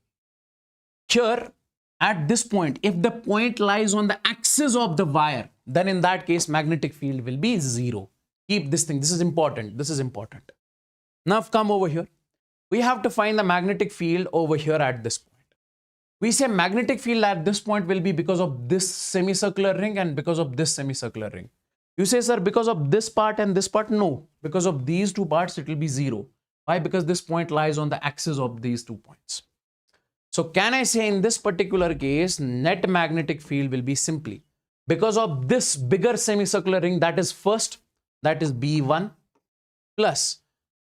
A: Here, at this point, if the point lies on the axis of the wire, then in that case, magnetic field will be 0. Keep this thing. This is important. Now come over here. We have to find the magnetic field over here at this point. We say magnetic field at this point will be because of this semicircular ring and because of this semicircular ring. You say, sir, because of this part and this part? No, because of these two parts, it will be 0. Why? Because this point lies on the axis of these 2 points. So can I say in this particular case, net magnetic field will be simply because of this bigger semicircular ring, that is first, that is B1, plus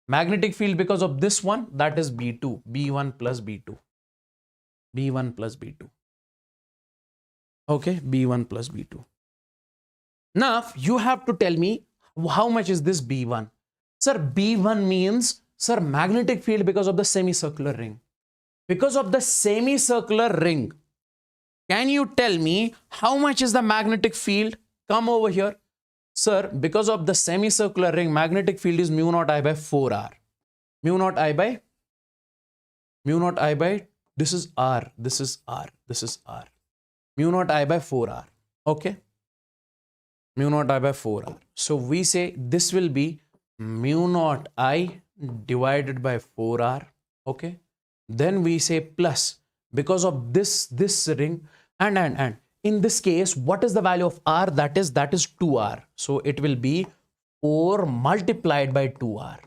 A: magnetic field because of this one, that is B2, B1 plus B2. B1 plus B2. Okay, B1 plus B2. Now, you have to tell me how much is this B1? Sir, B1 means, sir, magnetic field because of the semicircular ring. Because of the semicircular ring, can you tell me how much is the magnetic field? Come over here. Sir, because of the semicircular ring, magnetic field is mu naught I by 4r. Mu naught I by, this is r, this is r, this is r. Mu naught I by 4r. Okay. Mu naught I by 4r. So we say this will be mu naught I divided by 4r. Okay. Then we say plus because of this ring, And in this case, what is the value of r? That is 2r. So it will be 4 multiplied by 2r.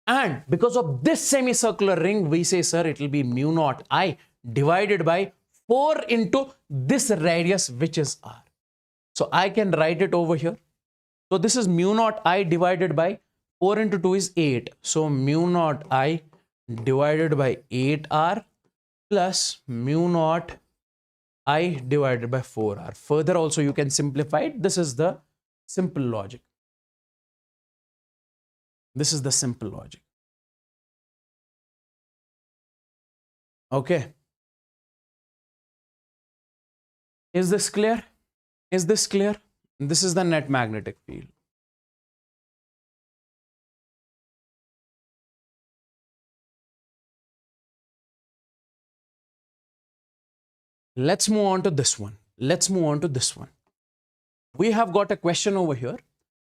A: And because of this semicircular ring, we say, sir, it will be mu naught I divided by 4 into this radius, which is r. So I can write it over here. So this is mu naught I divided by 4 into 2 is 8. So mu naught I divided by 8r plus mu naught I divided by 4r. Further also you can simplify it. This is the simple logic. This is the simple logic. Okay. Is this clear? Is this clear? This is the net magnetic field. Let's move on to this one. Let's move on to this one. We have got a question over here.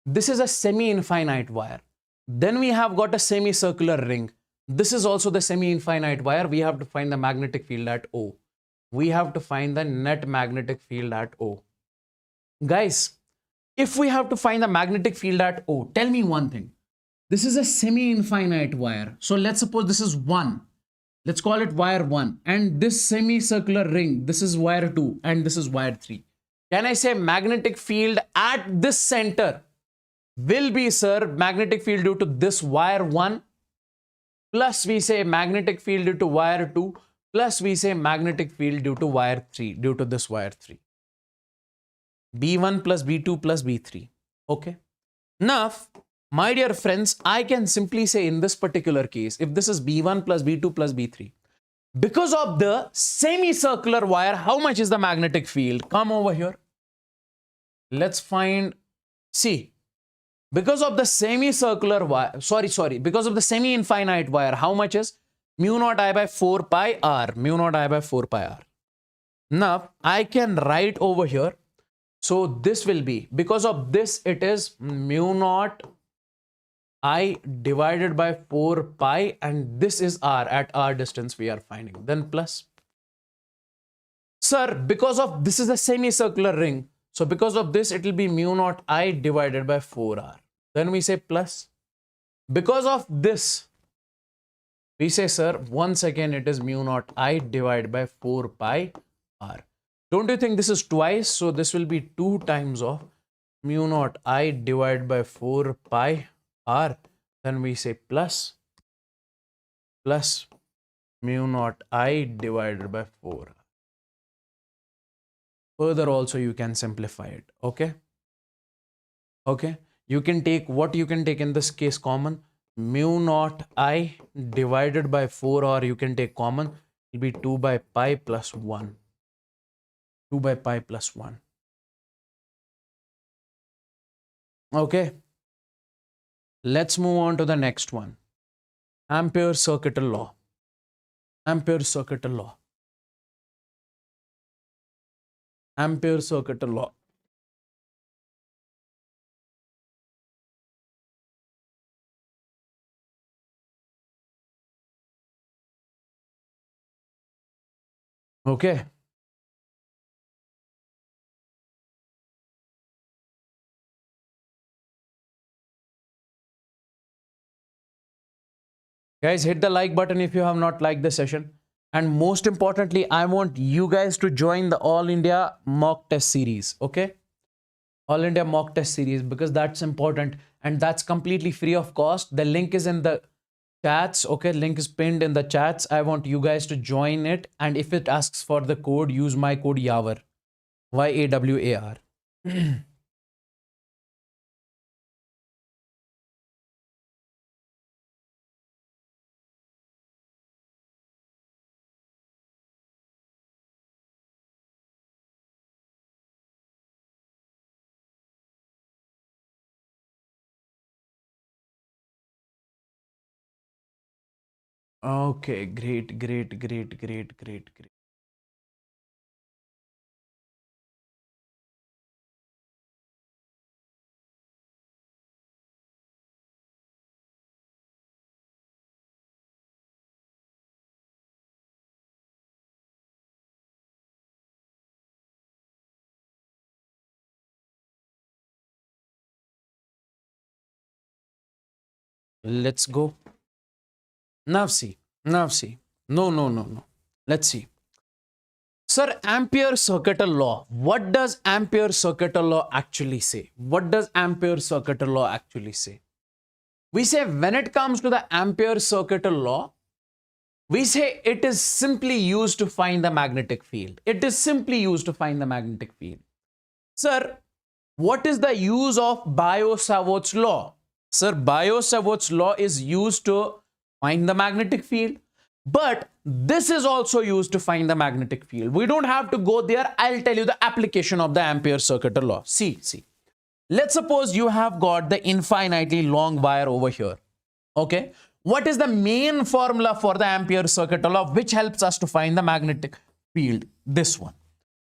A: This is a semi-infinite wire. Then we have got a semicircular ring. This is also the semi-infinite wire. We have to find the magnetic field at O. We have to find the net magnetic field at O. Guys, if we have to find the magnetic field at O, tell me one thing. This is a semi-infinite wire. So let's suppose this is 1. Let's call it wire 1. And this semicircular ring, this is wire 2 and this is wire 3. Can I say magnetic field at this center will be, sir, magnetic field due to this wire 1 plus we say magnetic field due to wire 2 plus we say magnetic field due to wire 3, due to this wire 3. B1 plus B2 plus B3. Okay. Now, my dear friends, I can simply say in this particular case, if this is B1 plus B2 plus B3, because of the semicircular wire, how much is the magnetic field? Come over here. Let's find, see, because of the semicircular wire, because of the semi-infinite wire, how much is? Mu naught I by 4 pi r, mu naught I by 4 pi r. Now, I can write over here. So this will be, because of this, it is mu naught I divided by 4 pi and this is r, at r distance we are finding. Then plus. Sir, because of this is a semicircular ring, so because of this it will be mu naught I divided by 4r. Then we say plus. Because of this, we say, sir, once again it is mu naught I divided by 4 pi r. Don't you think this is twice? So this will be 2 times of mu naught I divided by 4 pi r. Then we say plus mu naught I divided by 4. Further also you can simplify it. Okay. Okay. You can take what you can take in this case common. Mu naught I divided by 4, or you can take common. It will be 2 by pi plus 1. 2 by pi plus 1. Okay. Let's move on to the next one. Ampere's circuital law. Ampere's circuital law. Ampere's circuital law. Okay. Guys, hit the like button if you have not liked the session. And most importantly, I want you guys to join the All India mock test series. Okay. All India mock test series, because that's important and that's completely free of cost. The link is in the chats. Okay. Link is pinned in the chats. I want you guys to join it. And if it asks for the code, use my code Yawar. YAWAR. Okay, great, great, great, great, great, great. Let's go. Now see. Now see. No. Let's see. Sir, Ampere circuital law. What does Ampere circuital law actually say? What does Ampere circuital law actually say? We say when it comes to the Ampere circuital law, we say it is simply used to find the magnetic field. It is simply used to find the magnetic field. Sir, what is the use of Biot-Savart's law? Sir, Biot-Savart's law is used to find the magnetic field, but this is also used to find the magnetic field. We don't have to go there. I'll tell you the application of the Ampere circuital law. See. Let's suppose you have got the infinitely long wire over here. Okay. What is the main formula for the Ampere circuital law which helps us to find the magnetic field? This one.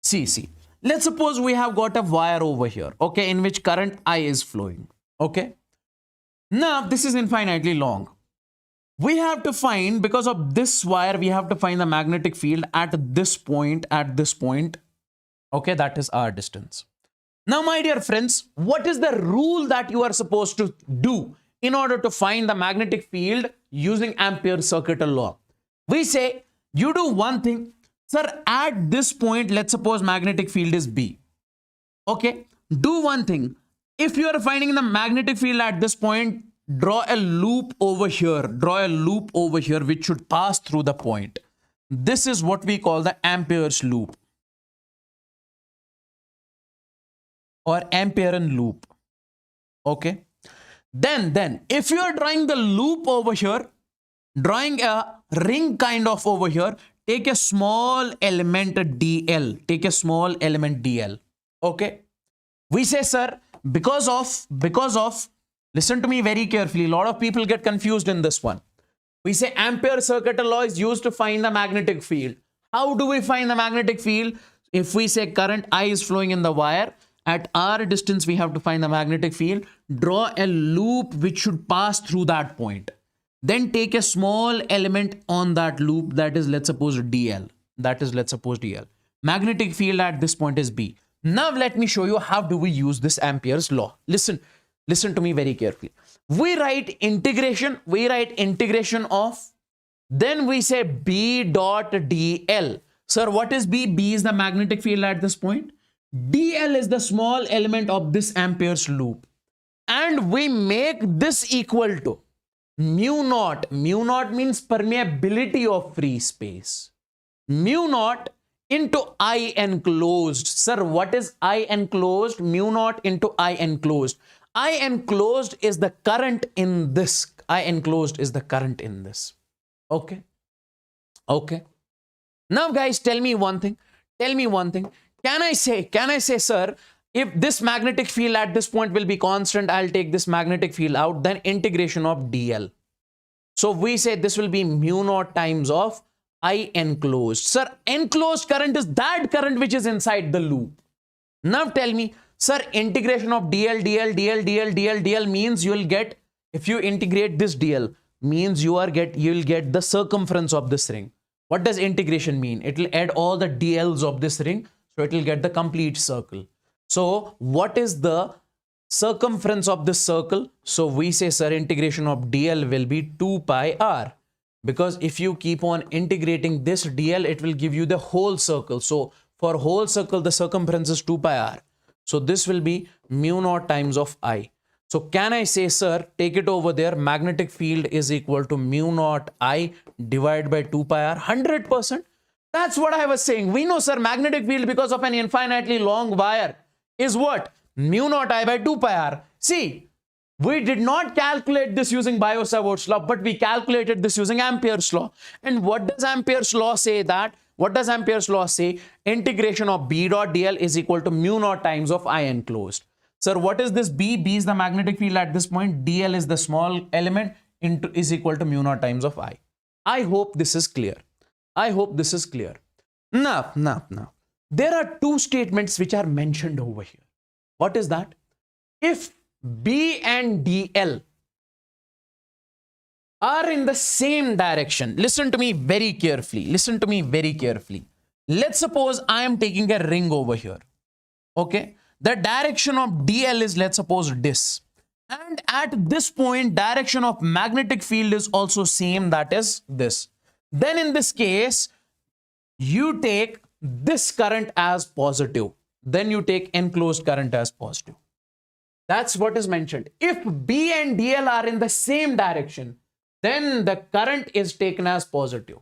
A: See. Let's suppose we have got a wire over here, okay, in which current I is flowing, okay. Now, this is infinitely long. We have to find, because of this wire, we have to find the magnetic field at this point, okay, that is our distance. Now, my dear friends, what is the rule that you are supposed to do in order to find the magnetic field using Ampere circuital law? We say, you do one thing. Sir, at this point, let's suppose magnetic field is B. Okay, do one thing. If you are finding the magnetic field at this point, draw a loop over here. Draw a loop over here which should pass through the point. This is what we call the Ampere's loop or Amperean loop. Okay. Then if you are drawing the loop over here, drawing a ring kind of over here, take a small element dl. Take a small element dl. Okay. We say, sir, because of, listen to me very carefully. A lot of people get confused in this one. We say Ampere circuital law is used to find the magnetic field. How do we find the magnetic field? If we say current I is flowing in the wire, at our distance, we have to find the magnetic field. Draw a loop which should pass through that point. Then take a small element on that loop, that is, let's suppose dl. Magnetic field at this point is B. Now let me show you how do we use this Ampere's law. Listen to me very carefully. We write integration of, then we say B dot dl. Sir, what is B? B is the magnetic field at this point. dl is the small element of this Ampere's loop. And we make this equal to mu naught. Mu naught means permeability of free space. Mu naught into I enclosed. Sir, what is I enclosed? Mu naught into I enclosed. I enclosed is the current in this. Okay. Now, guys, tell me one thing. Can I say, sir, if this magnetic field at this point will be constant, I'll take this magnetic field out, then integration of dl. So we say this will be mu naught times of I enclosed. Sir, enclosed current is that current which is inside the loop. Now tell me, sir, integration of dl means you will get, if you integrate this dl, means you will get the circumference of this ring. What does integration mean? It will add all the dl's of this ring, so it will get the complete circle. So what is the circumference of this circle? So we say, sir, integration of dl will be 2 pi r. Because if you keep on integrating this dl, it will give you the whole circle. So for whole circle, the circumference is 2 pi r. So this will be mu naught times of I. So can I say, sir, take it over there, magnetic field is equal to mu naught I divided by 2 pi r, 100%. That's what I was saying. We know, sir, magnetic field because of an infinitely long wire is what? Mu naught I by 2 pi r. See, we did not calculate this using Biot-Savart's law, but we calculated this using Ampere's law. And what does Ampere's law say that? What does Ampere's law say? Integration of B dot dl is equal to mu naught times of I enclosed. Sir, what is this B? B is the magnetic field at this point. dl is the small element is equal to mu naught times of I. I hope this is clear. Now, there are two statements which are mentioned over here. What is that? If B and dl are in the same direction, listen to me very carefully. Let's suppose I am taking a ring over here. Okay. The direction of dl is, let's suppose, this. And at this point, direction of magnetic field is also same, that is this. Then in this case, you take this current as positive. Then you take enclosed current as positive. That's what is mentioned. If B and DL are in the same direction, then the current is taken as positive.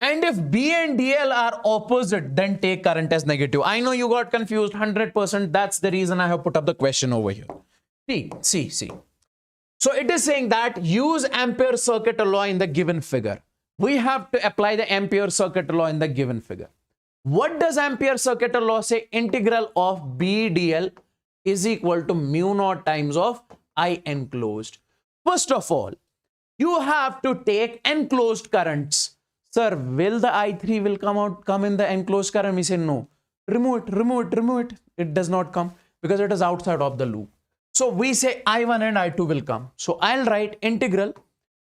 A: And if B and DL are opposite, then take current as negative. I know you got confused 100%. That's the reason I have put up the question over here. See. So it is saying that use Ampere circuit law in the given figure. We have to apply the Ampere circuit law in the given figure. What does Ampere circuit law say? Integral of B dl is equal to mu naught times of I enclosed. First of all, you have to take enclosed currents. Sir, will the I3 will come in the enclosed current? We say no. Remove it. It does not come because it is outside of the loop. So we say I1 and I2 will come. So I'll write integral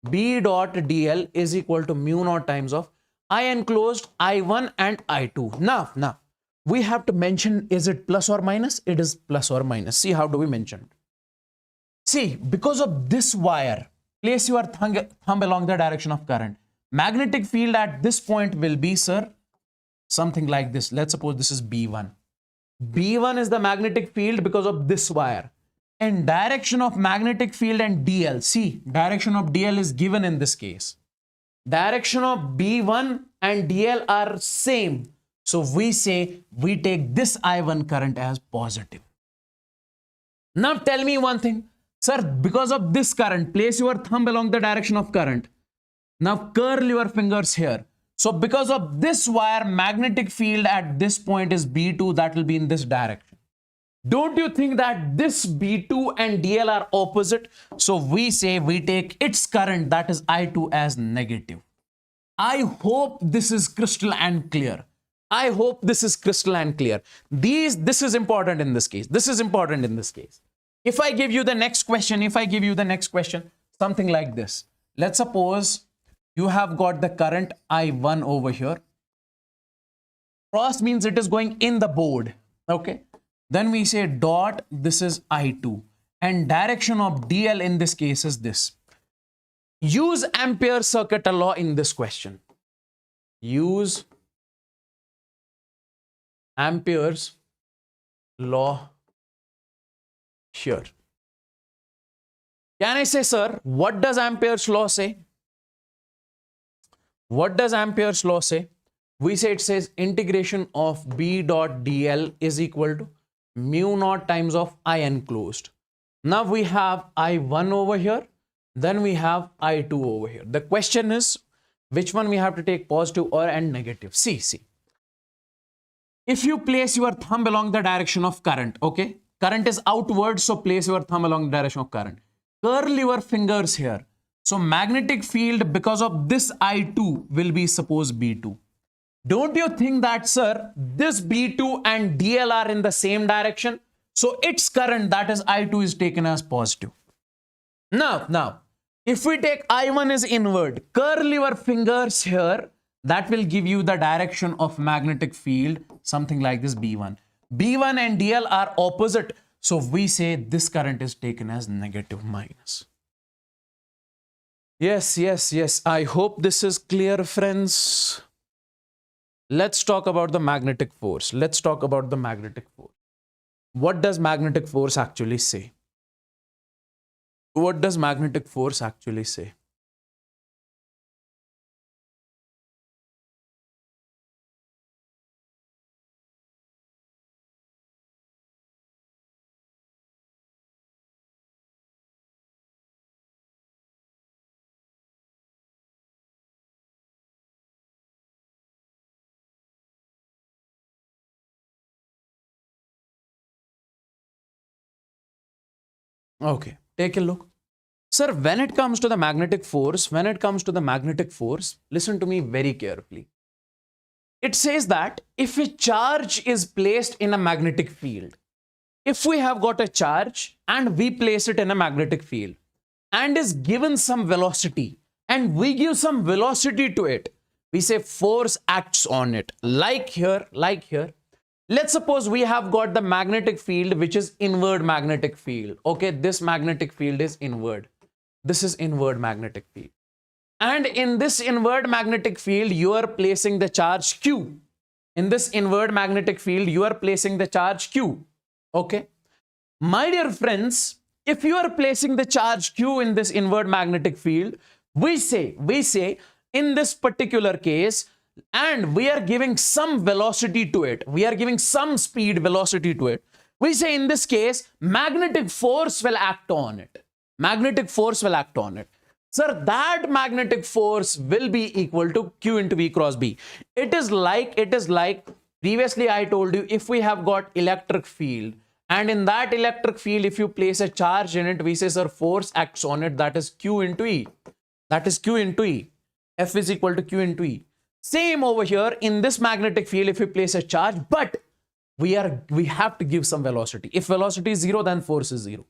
A: B dot dl is equal to mu naught times of I enclosed I1 and I2. Now, we have to mention, is it plus or minus? It is plus or minus. See, how do we mention it? See, because of this wire, place your thumb along the direction of current. Magnetic field at this point will be, sir, something like this. Let's suppose this is B1. B1 is the magnetic field because of this wire. And direction of magnetic field and DL. See, direction of DL is given in this case. Direction of B1 and DL are same. So we say we take this I1 current as positive. Now tell me one thing. Sir, because of this current, place your thumb along the direction of current. Now curl your fingers here. So because of this wire, magnetic field at this point is B2, that will be in this direction. Don't you think that this B2 and DL are opposite? So we say we take its current, that is I2, as negative. I hope this is crystal and clear. I hope this is crystal and clear. This is important in this case. This is important in this case. If I give you the next question, something like this. Let's suppose you have got the current I1 over here. Cross means it is going in the board. Okay. Then we say dot, this is I2. And direction of DL in this case is this. Use Ampere circuit law in this question. Use Ampere's law here. Can I say, sir, what does Ampere's law say? What does Ampere's law say? We say it says integration of B dot DL is equal to mu naught times of I enclosed. Now we have I1 over here. Then we have I2 over here. The question is, which one we have to take, positive or and negative? See. If you place your thumb along the direction of current, okay? Current is outward, so place your thumb along the direction of current. Curl your fingers here. So magnetic field because of this I2 will be, suppose, B2. Don't you think that, sir, this B2 and DL are in the same direction? So its current, that is I2, is taken as positive. Now, if we take I1 is inward, curl your fingers here, that will give you the direction of magnetic field, something like this, B1. B1 and DL are opposite, so we say this current is taken as negative minus. Yes. I hope this is clear, friends. Let's talk about the magnetic force. What does magnetic force actually say? What does magnetic force actually say? Okay, take a look. Sir, when it comes to the magnetic force, listen to me very carefully. It says that if a charge is placed in a magnetic field, if we have got a charge and we place it in a magnetic field and is given some velocity and we give some velocity to it, we say force acts on it. Like here. Let's suppose we have got the magnetic field, which is inward magnetic field. Okay, this magnetic field is inward. This is inward magnetic field. And in this inward magnetic field, you are placing the charge Q. In this inward magnetic field, you are placing the charge Q. Okay. My dear friends, if you are placing the charge Q in this inward magnetic field, we say in this particular case, and we are giving some velocity to it. We are giving some speed velocity to it. We say in this case, magnetic force will act on it. Magnetic force will act on it. Sir, that magnetic force will be equal to Q into V cross B. It is like previously I told you, if we have got electric field, and in that electric field, if you place a charge in it, we say, sir, force acts on it. That is Q into E. That is Q into E. F is equal to Q into E. Same over here in this magnetic field, if you place a charge, but we have to give some velocity. If velocity is 0, then force is 0.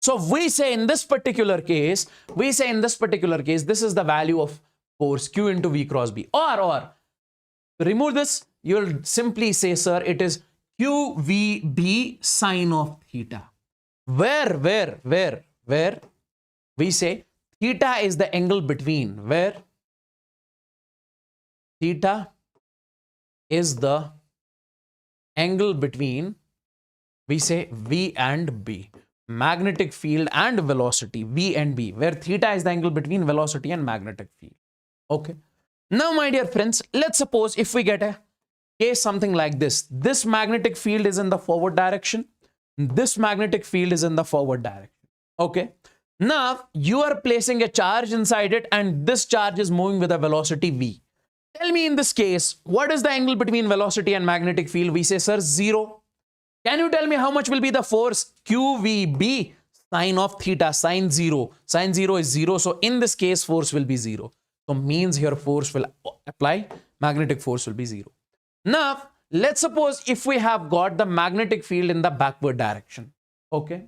A: So we say in this particular case, this is the value of force Q into V cross B. Or remove this, you'll simply say, sir, it is QVB sine of theta. Where we say theta is the angle between, where theta is the angle between, we say V and B. Magnetic field and velocity, V and B, where theta is the angle between velocity and magnetic field. Okay. Now, my dear friends, let's suppose if we get a case something like this. This magnetic field is in the forward direction. This magnetic field is in the forward direction. Okay. Now, you are placing a charge inside it, and this charge is moving with a velocity V. Tell me in this case, what is the angle between velocity and magnetic field? We say, sir, 0. Can you tell me how much will be the force? QVB sine of theta, sine 0. Sine 0 is 0. So in this case, force will be 0. So means here force will apply. Magnetic force will be 0. Now, let's suppose if we have got the magnetic field in the backward direction. Okay.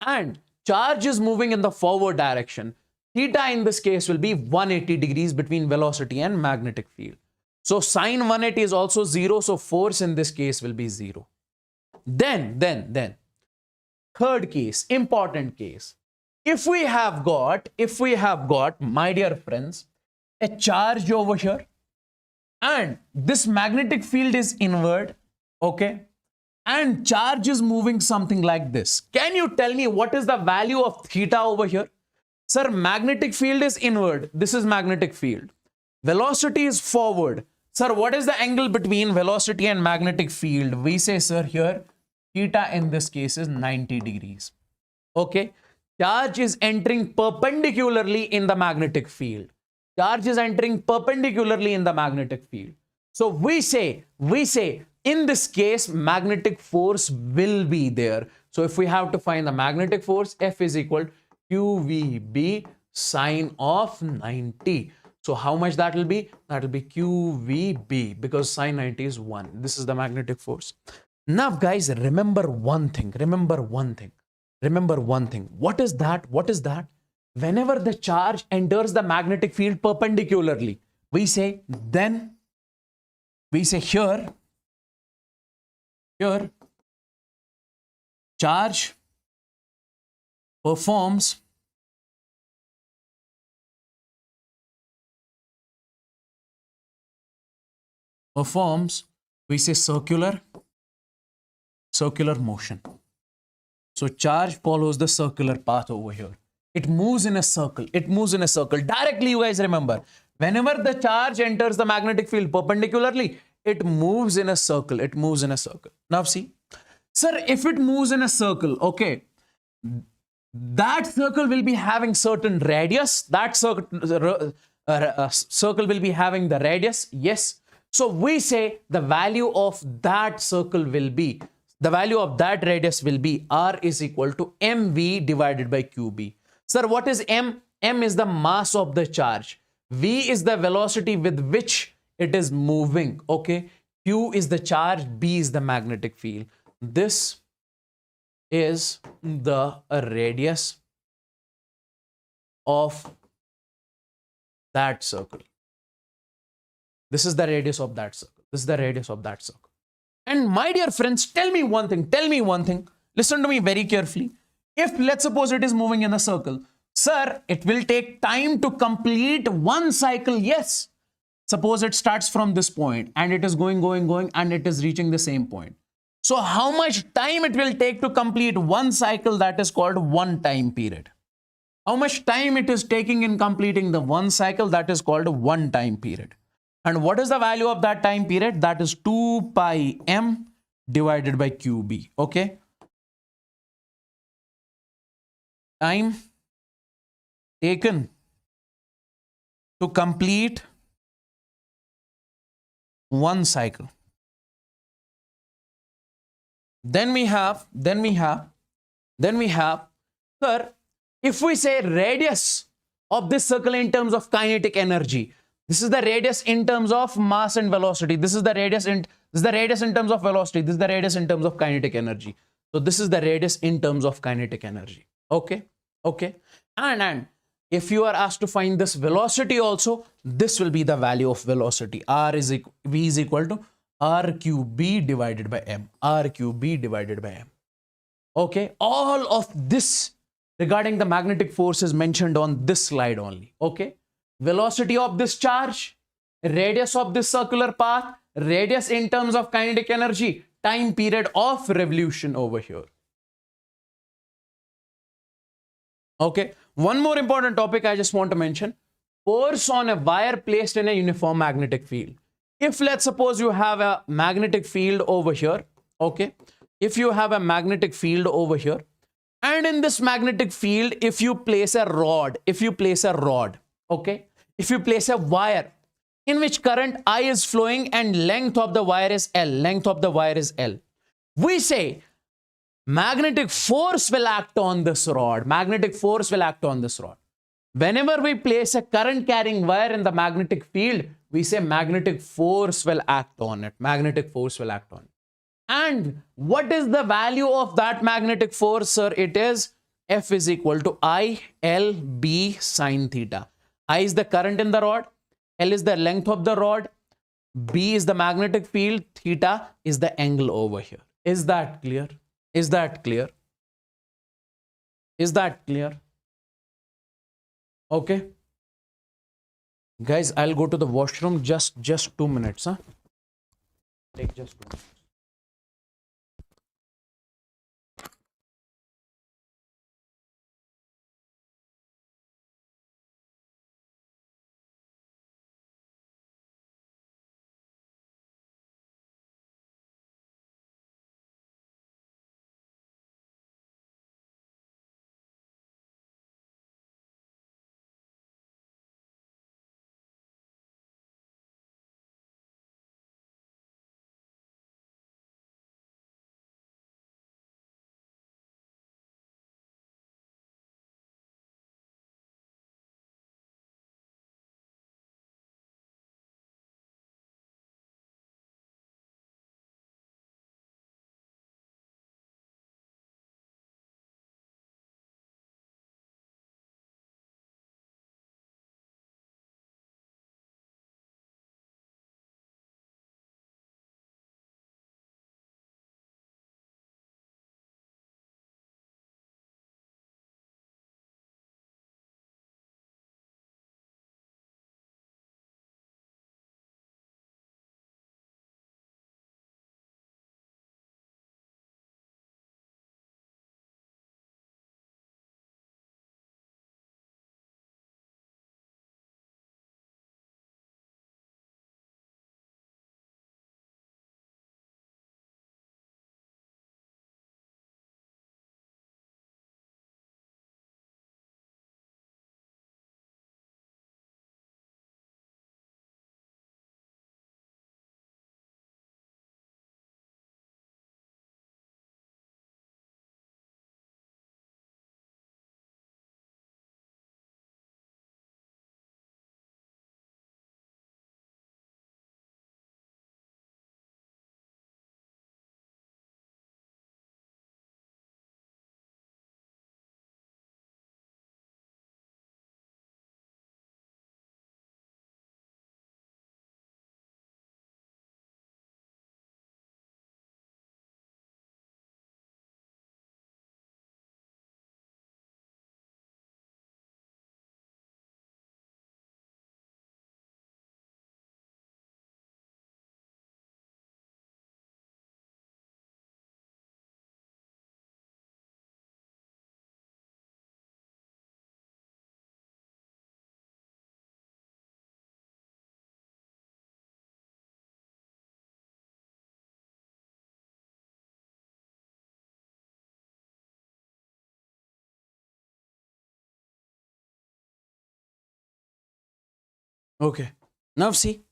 A: And charge is moving in the forward direction. Theta in this case will be 180 degrees between velocity and magnetic field. So sine 180 is also 0. So force in this case will be 0. Then, third case, important case. If we have got, my dear friends, a charge over here, and this magnetic field is inward, okay, and charge is moving something like this. Can you tell me what is the value of theta over here? Sir, magnetic field is inward. This is magnetic field. Velocity is forward. Sir, what is the angle between velocity and magnetic field? We say, sir, here, theta in this case is 90 degrees. Okay. Charge is entering perpendicularly in the magnetic field. Charge is entering perpendicularly in the magnetic field. So we say, in this case, magnetic force will be there. So if we have to find the magnetic force, F is equal to QVB sine of 90. So how much that will be? That will be QVB, because sine 90 is 1. This is the magnetic force. Now, guys, remember one thing. What is that? Whenever the charge enters the magnetic field perpendicularly, we say here, charge performs we say circular motion. So charge follows the circular path over here. It moves in a circle. Directly, you guys remember, whenever the charge enters the magnetic field perpendicularly, it moves in a circle. Now see, sir, if it moves in a circle, okay, that circle will be having certain radius. That circle will be having the radius. Yes. So we say the value of that circle will be, the value of that radius will be R is equal to mv divided by qb. Sir, what is m? M is the mass of the charge. V is the velocity with which it is moving. Okay. Q is the charge. B is the magnetic field. This is the radius of that circle. This is the radius of that circle. And my dear friends, tell me one thing. Listen to me very carefully. If let's suppose it is moving in a circle, sir, it will take time to complete one cycle. Yes. Suppose it starts from this point and it is going, and it is reaching the same point. So how much time it will take to complete one cycle? That is called one time period. How much time it is taking in completing the one cycle? That is called one time period. And what is the value of that time period? That is 2 pi m divided by qb. Okay. Time taken to complete one cycle. Then we have, sir, if we say radius of this circle in terms of kinetic energy, this is the radius in terms of mass and velocity. This is the radius in terms of velocity. This is the radius in terms of kinetic energy. So this is the radius in terms of kinetic energy. Okay. Okay. And if you are asked to find this velocity also, this will be the value of velocity. V is equal to r cube b divided by m. R cube b divided by m. Okay. All of this regarding the magnetic force is mentioned on this slide only. Okay. Velocity of this charge, radius of this circular path, radius in terms of kinetic energy, time period of revolution over here. Okay. One more important topic I just want to mention. Force on a wire placed in a uniform magnetic field. If let's suppose you have a magnetic field over here. Okay. If you have a magnetic field over here, and in this magnetic field, if you place a rod, okay, if you place a wire in which current I is flowing and length of the wire is L, we say magnetic force will act on this rod. Whenever we place a current carrying wire in the magnetic field, we say magnetic force will act on it. And what is the value of that magnetic force, sir? It is F is equal to I L B sine theta. I is the current in the rod, L is the length of the rod, B is the magnetic field, theta is the angle over here. Is that clear? Okay. Guys, I'll go to the washroom. Just 2 minutes. Take just 2 minutes. Okay. Now see,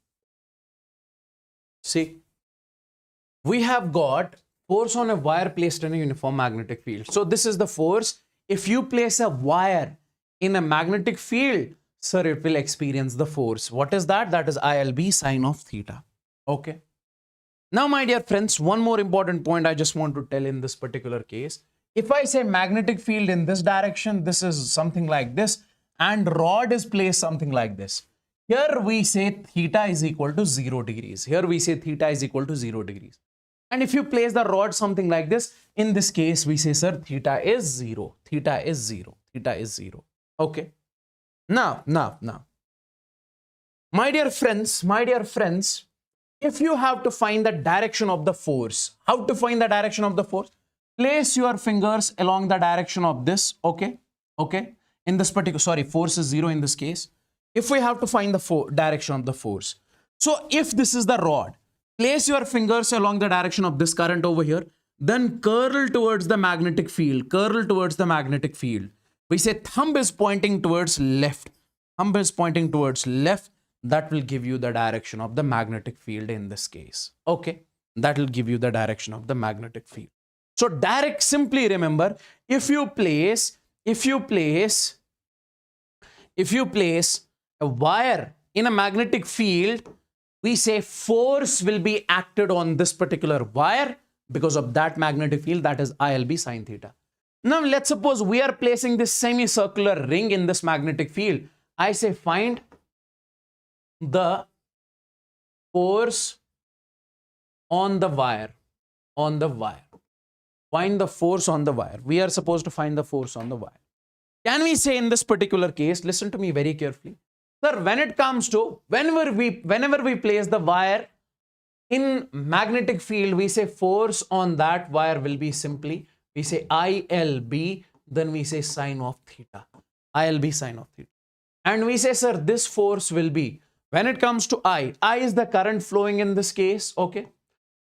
A: we have got force on a wire placed in a uniform magnetic field. So this is the force. If you place a wire in a magnetic field, sir, it will experience the force. What is that? That is ILB sine of theta. Okay. Now, my dear friends, one more important point I just want to tell in this particular case. If I say magnetic field in this direction, this is something like this, and rod is placed something like this. Here we say theta is equal to 0 degrees. Here we say theta is equal to 0 degrees. And if you place the rod something like this, in this case, we say, sir, theta is 0. Theta is 0. Theta is 0. Okay. Now, my dear friends, if you have to find the direction of the force, how to find the direction of the force? Place your fingers along the direction of this, okay? Okay. In this particular, sorry, force is 0 in this case. If we have to find the direction of the force. So if this is the rod, place your fingers along the direction of this current over here, then curl towards the magnetic field, curl towards the magnetic field. We say thumb is pointing towards left. Thumb is pointing towards left. That will give you the direction of the magnetic field in this case. Okay. That will give you the direction of the magnetic field. So simply remember, if you place a wire in a magnetic field, we say force will be acted on this particular wire because of that magnetic field, that is ILB sine theta. Now let's suppose we are placing this semicircular ring in this magnetic field. I say find the force on the wire, Find the force on the wire. We are supposed to find the force on the wire. Can we say in this particular case, listen to me very carefully. Sir, when it comes to, whenever we place the wire in magnetic field, we say force on that wire will be simply, we say ILB, then we say sine of theta. ILB sine of theta. And we say, sir, this force will be, when it comes to I is the current flowing in this case, okay?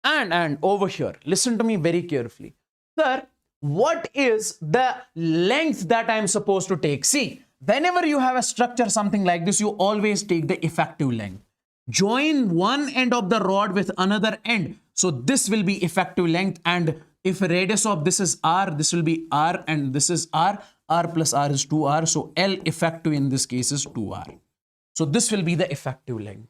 A: And over here, listen to me very carefully. Sir, what is the length that I am supposed to take? See, whenever you have a structure something like this, you always take the effective length. Join one end of the rod with another end. So this will be effective length. And if radius of this is R, this will be R, and this is R. R plus R is 2R. So L effective in this case is 2R. So this will be the effective length.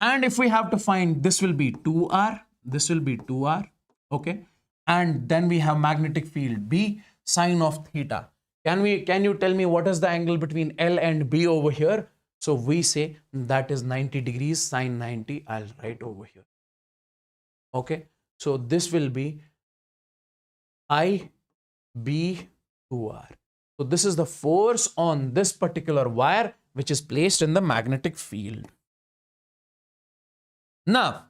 A: And if we have to find, this will be 2R. This will be 2R. Okay. And then we have magnetic field B, sine of theta. Can you tell me what is the angle between L and B over here? So we say that is 90 degrees, sine 90. I'll write over here. Okay. So this will be I, B, 2R. So this is the force on this particular wire which is placed in the magnetic field. Now,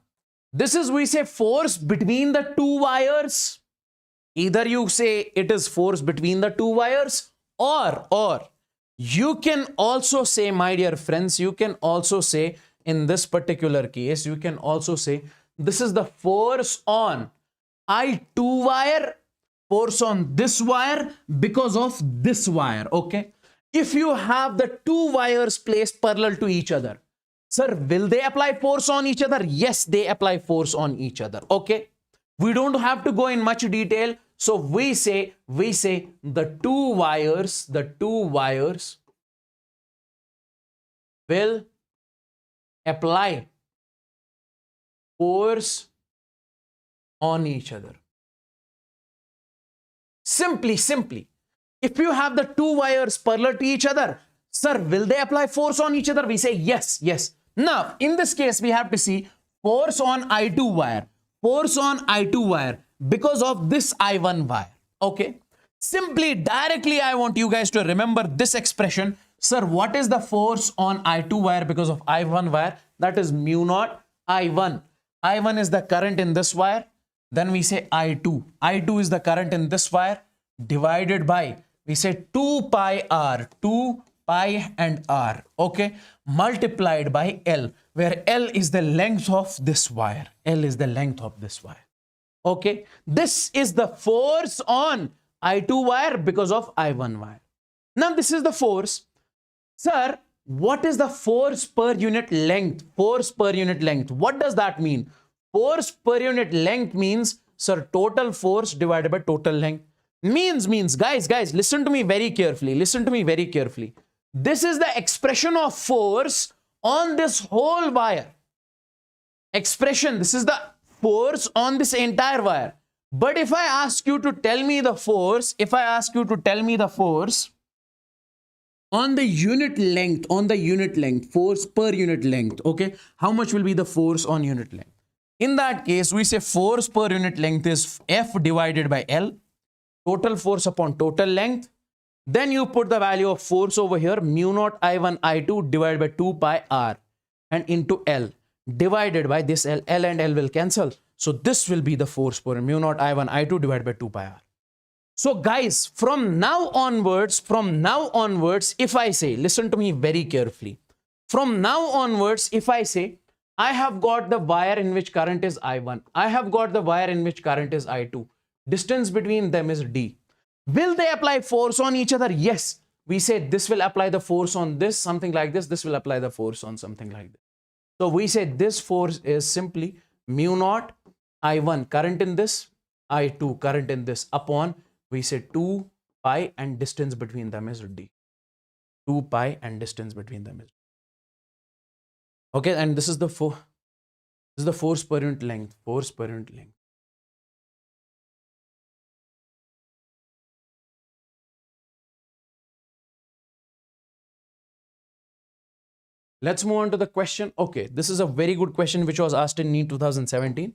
A: this is, we say, force between the two wires. Either you say it is force between the two wires, or you can also say, my dear friends, you can also say in this particular case, you can also say this is the force on I2 wire, force on this wire because of this wire. Okay. If you have the two wires placed parallel to each other, sir, will they apply force on each other? Yes, they apply force on each other. Okay. We don't have to go in much detail. So we say the two wires will apply force on each other. Simply. If you have the two wires parallel to each other, sir, will they apply force on each other? We say yes. Now, in this case, we have to see force on I2 wire. Force on I2 wire because of this I1 wire. Okay. Simply, directly, I want you guys to remember this expression. Sir, what is the force on I2 wire because of I1 wire? That is mu naught I1. I1 is the current in this wire. Then we say I2. I2 is the current in this wire divided by, we say 2 pi R. 2 pi and R. Okay. Multiplied by L, where L is the length of this wire. L is the length of this wire. Okay. This is the force on I2 wire because of I1 wire. Now this is the force. Sir, what is the force per unit length? Force per unit length. What does that mean? Force per unit length means, sir, total force divided by total length. Means, guys, listen to me very carefully. Listen to me very carefully. This is the expression of force on this whole wire. Expression, this is the force on this entire wire. But if I ask you to tell me the force, on the unit length, force per unit length, okay, how much will be the force on unit length? In that case, we say force per unit length is F divided by L, total force upon total length. Then you put the value of force over here, mu naught I1 I2 divided by 2 pi R, and into L divided by this L. L and L will cancel. So this will be the force per mu naught I1 I2 divided by 2 pi R. So guys, from now onwards, if I say, listen to me very carefully. From now onwards, if I say, I have got the wire in which current is I1. I have got the wire in which current is I2. Distance between them is D. Will they apply force on each other? Yes. We say this will apply the force on this, something like this. This will apply the force on something like this. So we say this force is simply mu naught I1, current in this, I2, current in this, upon, we say 2 pi and distance between them is D. 2 pi and distance between them is D. Okay, and this is the force per unit length. Force per unit length. Let's move on to the question. Okay, this is a very good question which was asked in NEET 2017.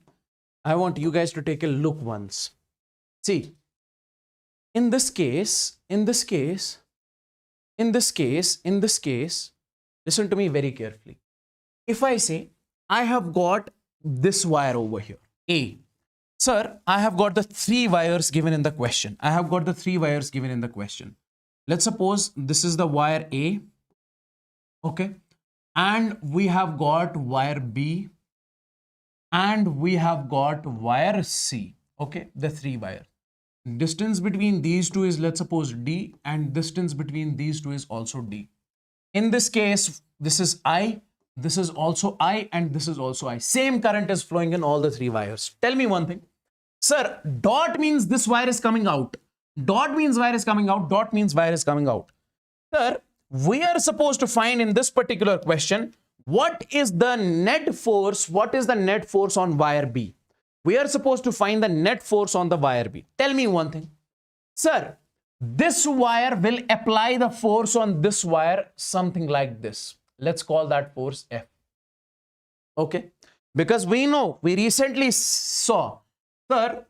A: I want you guys to take a look once. See, in this case, listen to me very carefully. If I say, I have got this wire over here, A. Sir, I have got the 3 wires given in the question. Let's suppose this is the wire A. Okay. And we have got wire B. And we have got wire C. Okay. The 3 wires. Distance between these two is, let's suppose, D. And distance between these two is also D. In this case, this is I. This is also I, and this is also I. Same current is flowing in all the 3 wires. Tell me one thing. Sir, dot means this wire is coming out. Dot means wire is coming out. Dot means wire is coming out. Sir, we are supposed to find in this particular question, what is the net force? What is the net force on wire B? We are supposed to find the net force on the wire B. Tell me one thing. Sir, this wire will apply the force on this wire, something like this. Let's call that force F. Okay. Because we know, we recently saw, sir,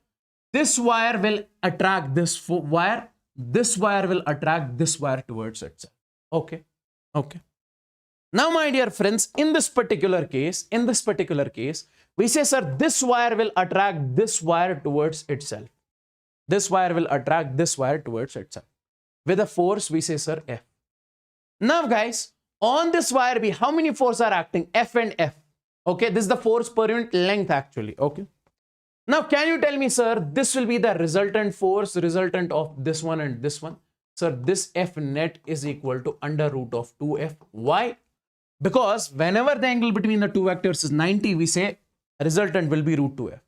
A: this wire will attract this wire. This wire will attract this wire towards itself. Okay. Okay. Now, my dear friends, in this particular case, we say, sir, this wire will attract this wire towards itself. This wire will attract this wire towards itself. With a force, we say, sir, F. Now, guys, on this wire B, how many forces are acting? F and F. Okay, this is the force per unit length actually. Okay. Now, can you tell me, sir, this will be the resultant force, resultant of this one and this one? Sir, this F net is equal to under root of 2F. Why? Because whenever the angle between the two vectors is 90, we say resultant will be root 2F.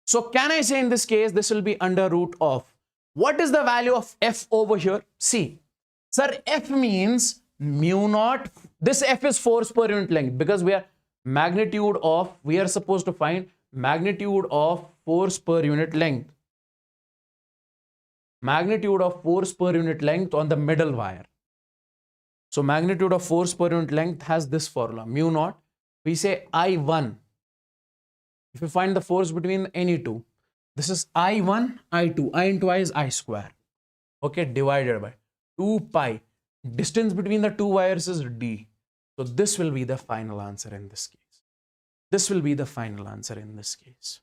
A: So can I say in this case, this will be under root of, what is the value of F over here? See, sir, F means mu naught. This F is force per unit length because we are supposed to find magnitude of force per unit length. Magnitude of force per unit length on the middle wire. So magnitude of force per unit length has this formula, mu naught. We say I1. If you find the force between any two, this is I1, I2. I into I is I square. Okay, divided by 2 pi. Distance between the two wires is D. So this will be the final answer in this case. This will be the final answer in this case.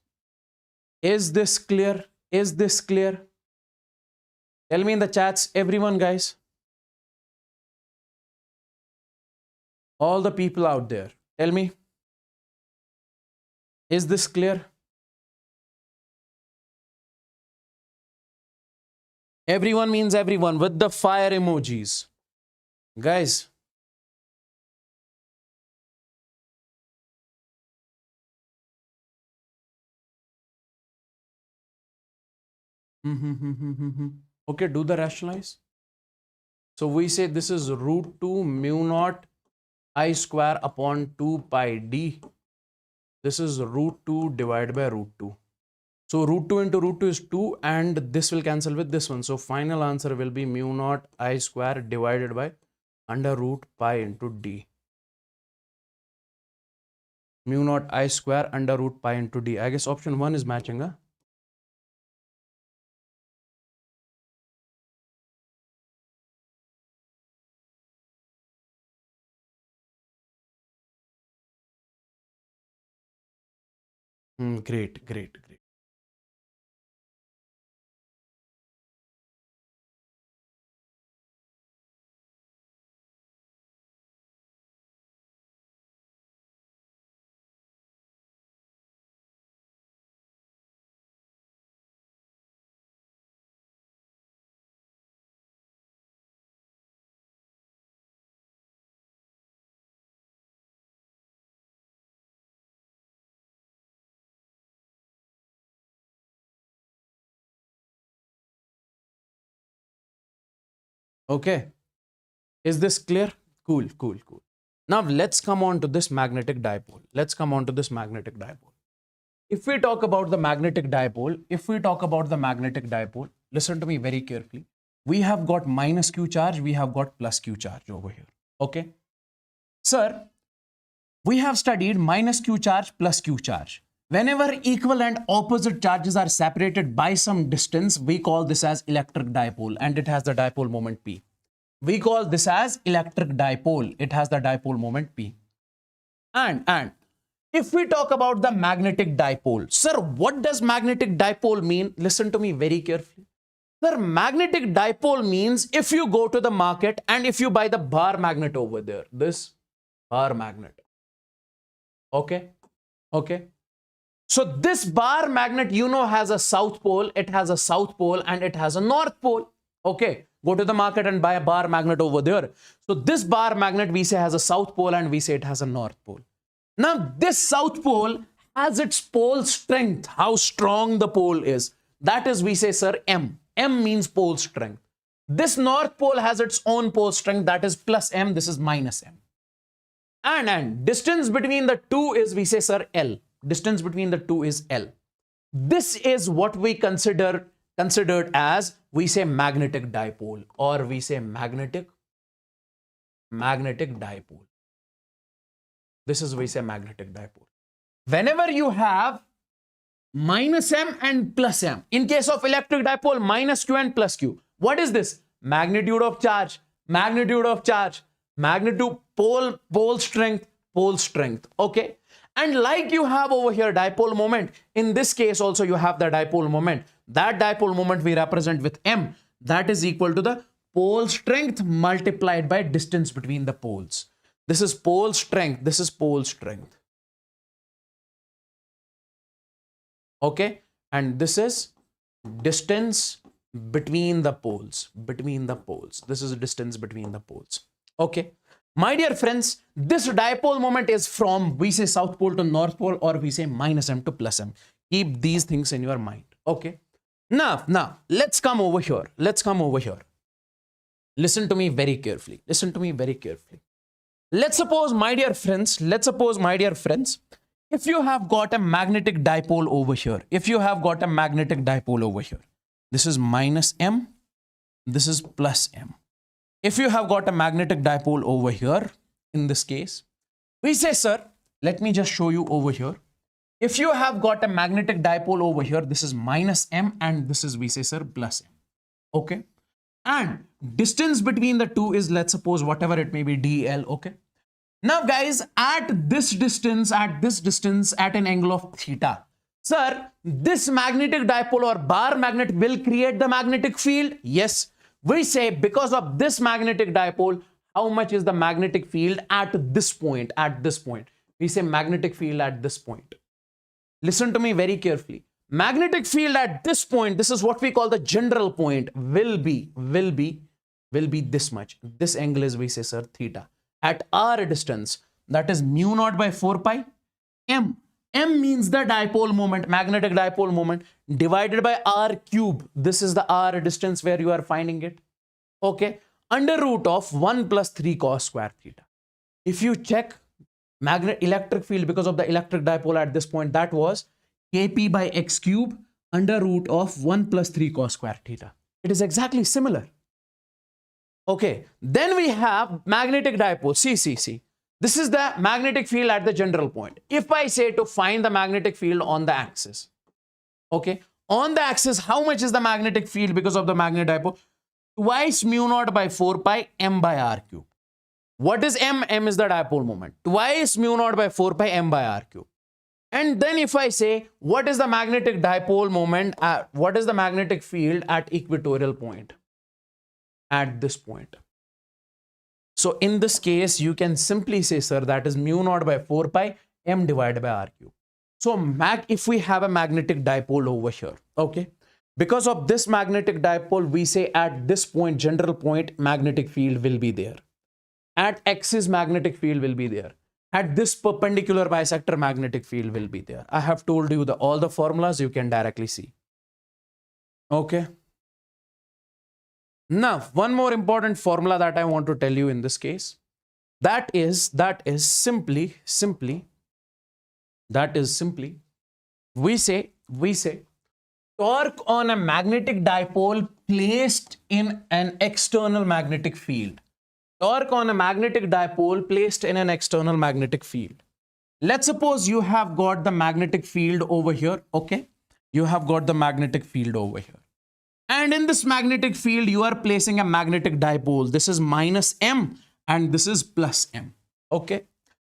A: Is this clear? Is this clear? Tell me in the chats, everyone, guys. All the people out there, tell me. Is this clear? Everyone means everyone with the fire emojis. Guys, Okay, do the rationalize. So we say this is root 2 mu naught I square upon 2 pi d. This is root 2 divided by root 2. So root 2 into root 2 is 2 and this will cancel with this one. So final answer will be mu naught I square divided by under root pi into d. Mu naught I square under root pi into d. I guess option 1 is matching, huh? Great, great, great. Okay. Is this clear? Cool, cool, cool. Now let's come on to this magnetic dipole. Let's come on to this magnetic dipole. If we talk about the magnetic dipole, listen to me very carefully. We have got minus q charge, we have got plus q charge over here. Okay. Sir, we have studied minus q charge plus q charge. Whenever equal and opposite charges are separated by some distance, we call this as electric dipole and it has the dipole moment P. We call this as electric dipole. It has the dipole moment P. And if we talk about the magnetic dipole, sir, what does magnetic dipole mean? Listen to me very carefully. Sir, magnetic dipole means if you go to the market and if you buy the bar magnet over there, this bar magnet. Okay. Okay. So this bar magnet, you know, has a south pole. It has a south pole and it has a north pole. Okay. Go to the market and buy a bar magnet over there. So this bar magnet we say has a south pole and we say it has a north pole. Now this south pole has its pole strength, how strong the pole is. That is, we say, sir, M. M means pole strength. This north pole has its own pole strength, that is plus M, this is minus M. And distance between the two is, we say, sir, L. Distance between the two is L. This is what we considered as, we say, magnetic dipole, or we say magnetic dipole. This is, we say, magnetic dipole. Whenever you have minus M and plus M, in case of electric dipole, minus Q and plus Q. What is this? Magnitude of charge, magnitude, pole strength. Okay. And like you have over here dipole moment, in this case also you have the dipole moment. That dipole moment we represent with M. That is equal to the pole strength multiplied by distance between the poles. This is pole strength. This is pole strength. Okay. And this is distance between the poles. This is distance between the poles. Okay. My dear friends, this dipole moment is from, we say, south pole to north pole, or we say minus M to plus M. Keep these things in your mind. Okay. Now, let's come over here. Listen to me very carefully. Let's suppose, my dear friends, if you have got a magnetic dipole over here, this is minus M, this is plus M. If you have got a magnetic dipole over here, in this case, we say, sir, let me just show you over here. If you have got a magnetic dipole over here, this is minus M and this is, we say, sir, plus M. Okay. And distance between the two is, let's suppose, whatever it may be, DL. Okay. Now, guys, at this distance, at an angle of theta, sir, this magnetic dipole or bar magnet will create the magnetic field. Yes. We say because of this magnetic dipole, how much is the magnetic field at this point? We say magnetic field at this point. Listen to me very carefully. Magnetic field at this point, this is what we call the general point, will be this much. This angle is, we say, sir, theta. At our distance, that is mu naught by 4 pi M. M means the dipole moment, magnetic dipole moment, divided by r cube. This is the r distance where you are finding it. Okay, under root of 1 plus 3 cos square theta. If you check magnet electric field because of the electric dipole at this point, that was kp by x cube under root of 1 plus 3 cos square theta. It is exactly similar. Okay, then we have magnetic dipole. See. This is the magnetic field at the general point. If I say to find the magnetic field on the axis, okay, on the axis, how much is the magnetic field because of the magnetic dipole? Twice mu naught by 4 pi m by r cube. What is m? M is the dipole moment. Twice mu naught by 4 pi m by r cube. And then if I say, what is the magnetic dipole moment? What is the magnetic field at equatorial point? At this point. So in this case, you can simply say, sir, that is mu naught by 4 pi m divided by r cube. So if we have a magnetic dipole over here, okay, because of this magnetic dipole, we say at this point, general point, magnetic field will be there. At axis, magnetic field will be there. At this perpendicular bisector, magnetic field will be there. I have told you all the formulas you can directly see. Okay. Now, one more important formula that I want to tell you in this case, that is simply, we say torque on a magnetic dipole placed in an external magnetic field. Torque on a magnetic dipole placed in an external magnetic field. Let's suppose you have got the magnetic field over here, okay? You have got the magnetic field over here. And in this magnetic field, you are placing a magnetic dipole. This is minus m and this is plus m. Okay.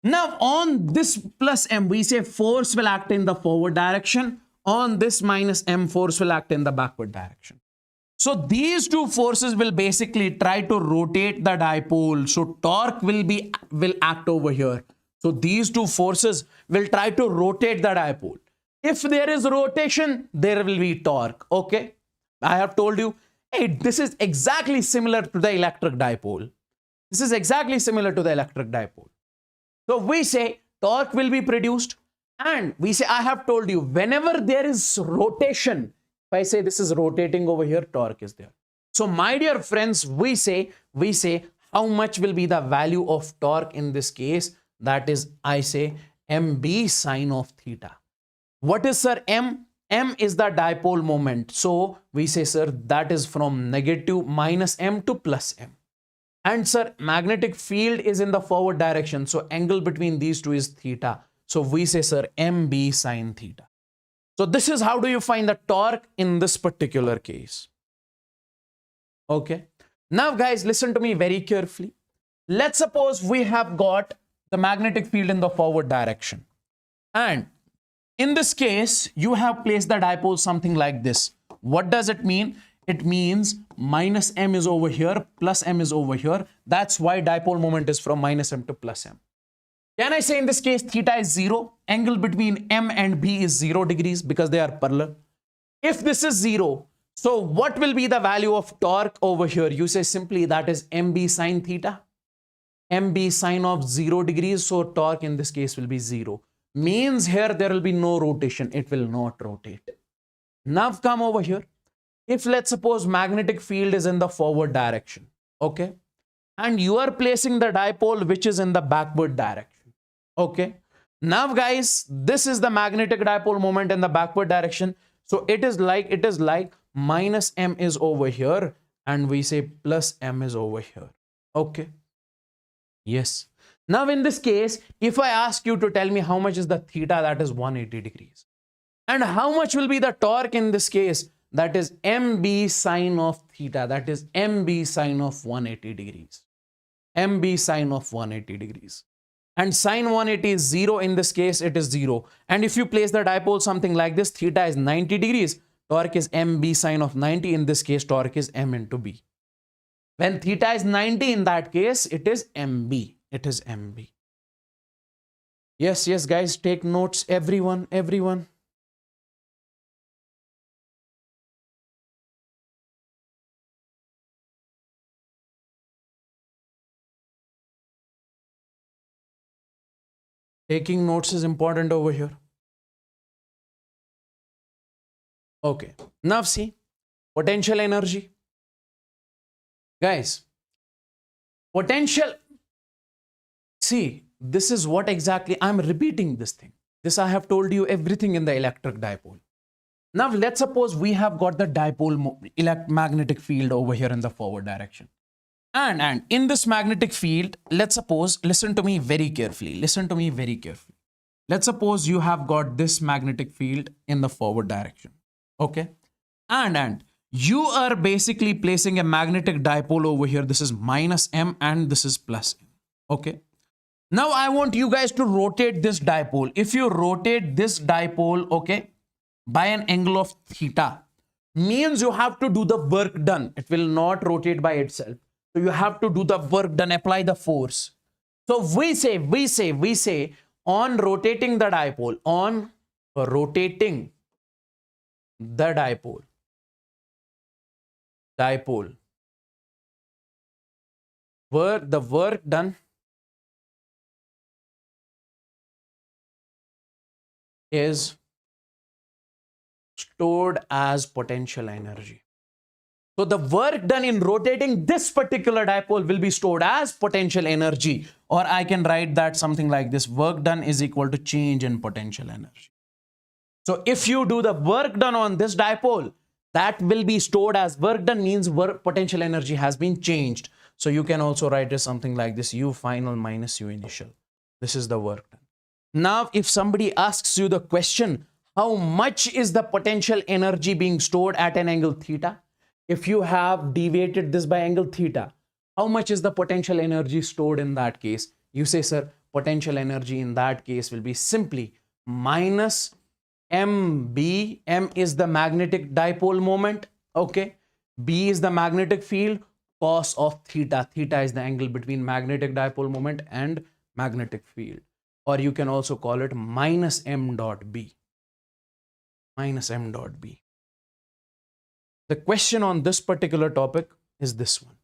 A: Now on this plus m, we say force will act in the forward direction. On this minus m, force will act in the backward direction. So these two forces will basically try to rotate the dipole. So torque will act over here. So these two forces will try to rotate the dipole. If there is rotation, there will be torque. Okay. I have told you, hey, this is exactly similar to the electric dipole. This is exactly similar to the electric dipole. So we say torque will be produced, and we say, I have told you, whenever there is rotation, if I say this is rotating over here, torque is there. So my dear friends, we say how much will be the value of torque in this case? That is, I say mb sine of theta. What is, sir, m? M is the dipole moment. So we say, sir, that is from minus m to plus m. And sir, magnetic field is in the forward direction. So angle between these two is theta. So we say, sir, mb sine theta. So this is how do you find the torque in this particular case. Okay. Now guys, listen to me very carefully. Let's suppose we have got the magnetic field in the forward direction. And in this case, you have placed the dipole something like this. What does it mean? It means minus m is over here, plus m is over here. That's why dipole moment is from minus m to plus m. Can I say in this case, theta is 0? Angle between m and b is 0 degrees because they are parallel. If this is 0, so what will be the value of torque over here? You say simply that is mb sine theta. mb sine of 0 degrees. So torque in this case will be 0. Means here there will be no rotation. It will not rotate. Now come over here. If let's suppose magnetic field is in the forward direction, okay, and you are placing the dipole which is in the backward direction, okay. Now guys, this is the magnetic dipole moment in the backward direction. So it is like minus m is over here and we say plus m is over here, okay. Yes. Now in this case, if I ask you to tell me how much is the theta, that is 180 degrees. And how much will be the torque in this case? That is mb sine of theta. That is mb sine of 180 degrees. mb sine of 180 degrees. And sine 180 is 0. In this case, it is 0. And if you place the dipole something like this, theta is 90 degrees. Torque is mb sine of 90. In this case, torque is m into b. When theta is 90, in that case, it is mb. It is mb. Yes, guys, take notes, everyone. Taking notes is important over here. Okay. Now see, potential energy. Guys, potential. See, this is what exactly I'm repeating this thing. This I have told you everything in the electric dipole. Now let's suppose we have got the dipole magnetic field over here in the forward direction. And in this magnetic field, let's suppose, listen to me very carefully. Listen to me very carefully. Let's suppose you have got this magnetic field in the forward direction. Okay. And you are basically placing a magnetic dipole over here. This is minus M and this is plus M. Okay. Now I want you guys to rotate this dipole. If you rotate this dipole, okay, by an angle of theta, means you have to do the work done. It will not rotate by itself. So you have to do the work done, apply the force. So we say on rotating the dipole, the work done is stored as potential energy. So the work done in rotating this particular dipole will be stored as potential energy. Or I can write that something like this: work done is equal to change in potential energy. So if you do the work done on this dipole, that will be stored as work done, means potential energy has been changed. So you can also write it something like this: U final minus U initial. This is the work done. Now, if somebody asks you the question, how much is the potential energy being stored at an angle theta? If you have deviated this by angle theta, how much is the potential energy stored in that case? You say, sir, potential energy in that case will be simply minus MB. M is the magnetic dipole moment. Okay. B is the magnetic field. Cos of theta. Theta is the angle between magnetic dipole moment and magnetic field. Or you can also call it minus M dot B. Minus M dot B. The question on this particular topic is this one.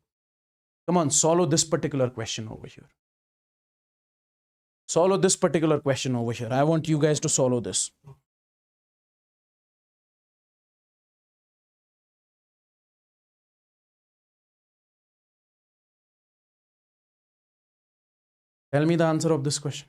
A: Come on, solve this particular question over here. Solve this particular question over here. I want you guys to solve this. Tell me the answer of this question.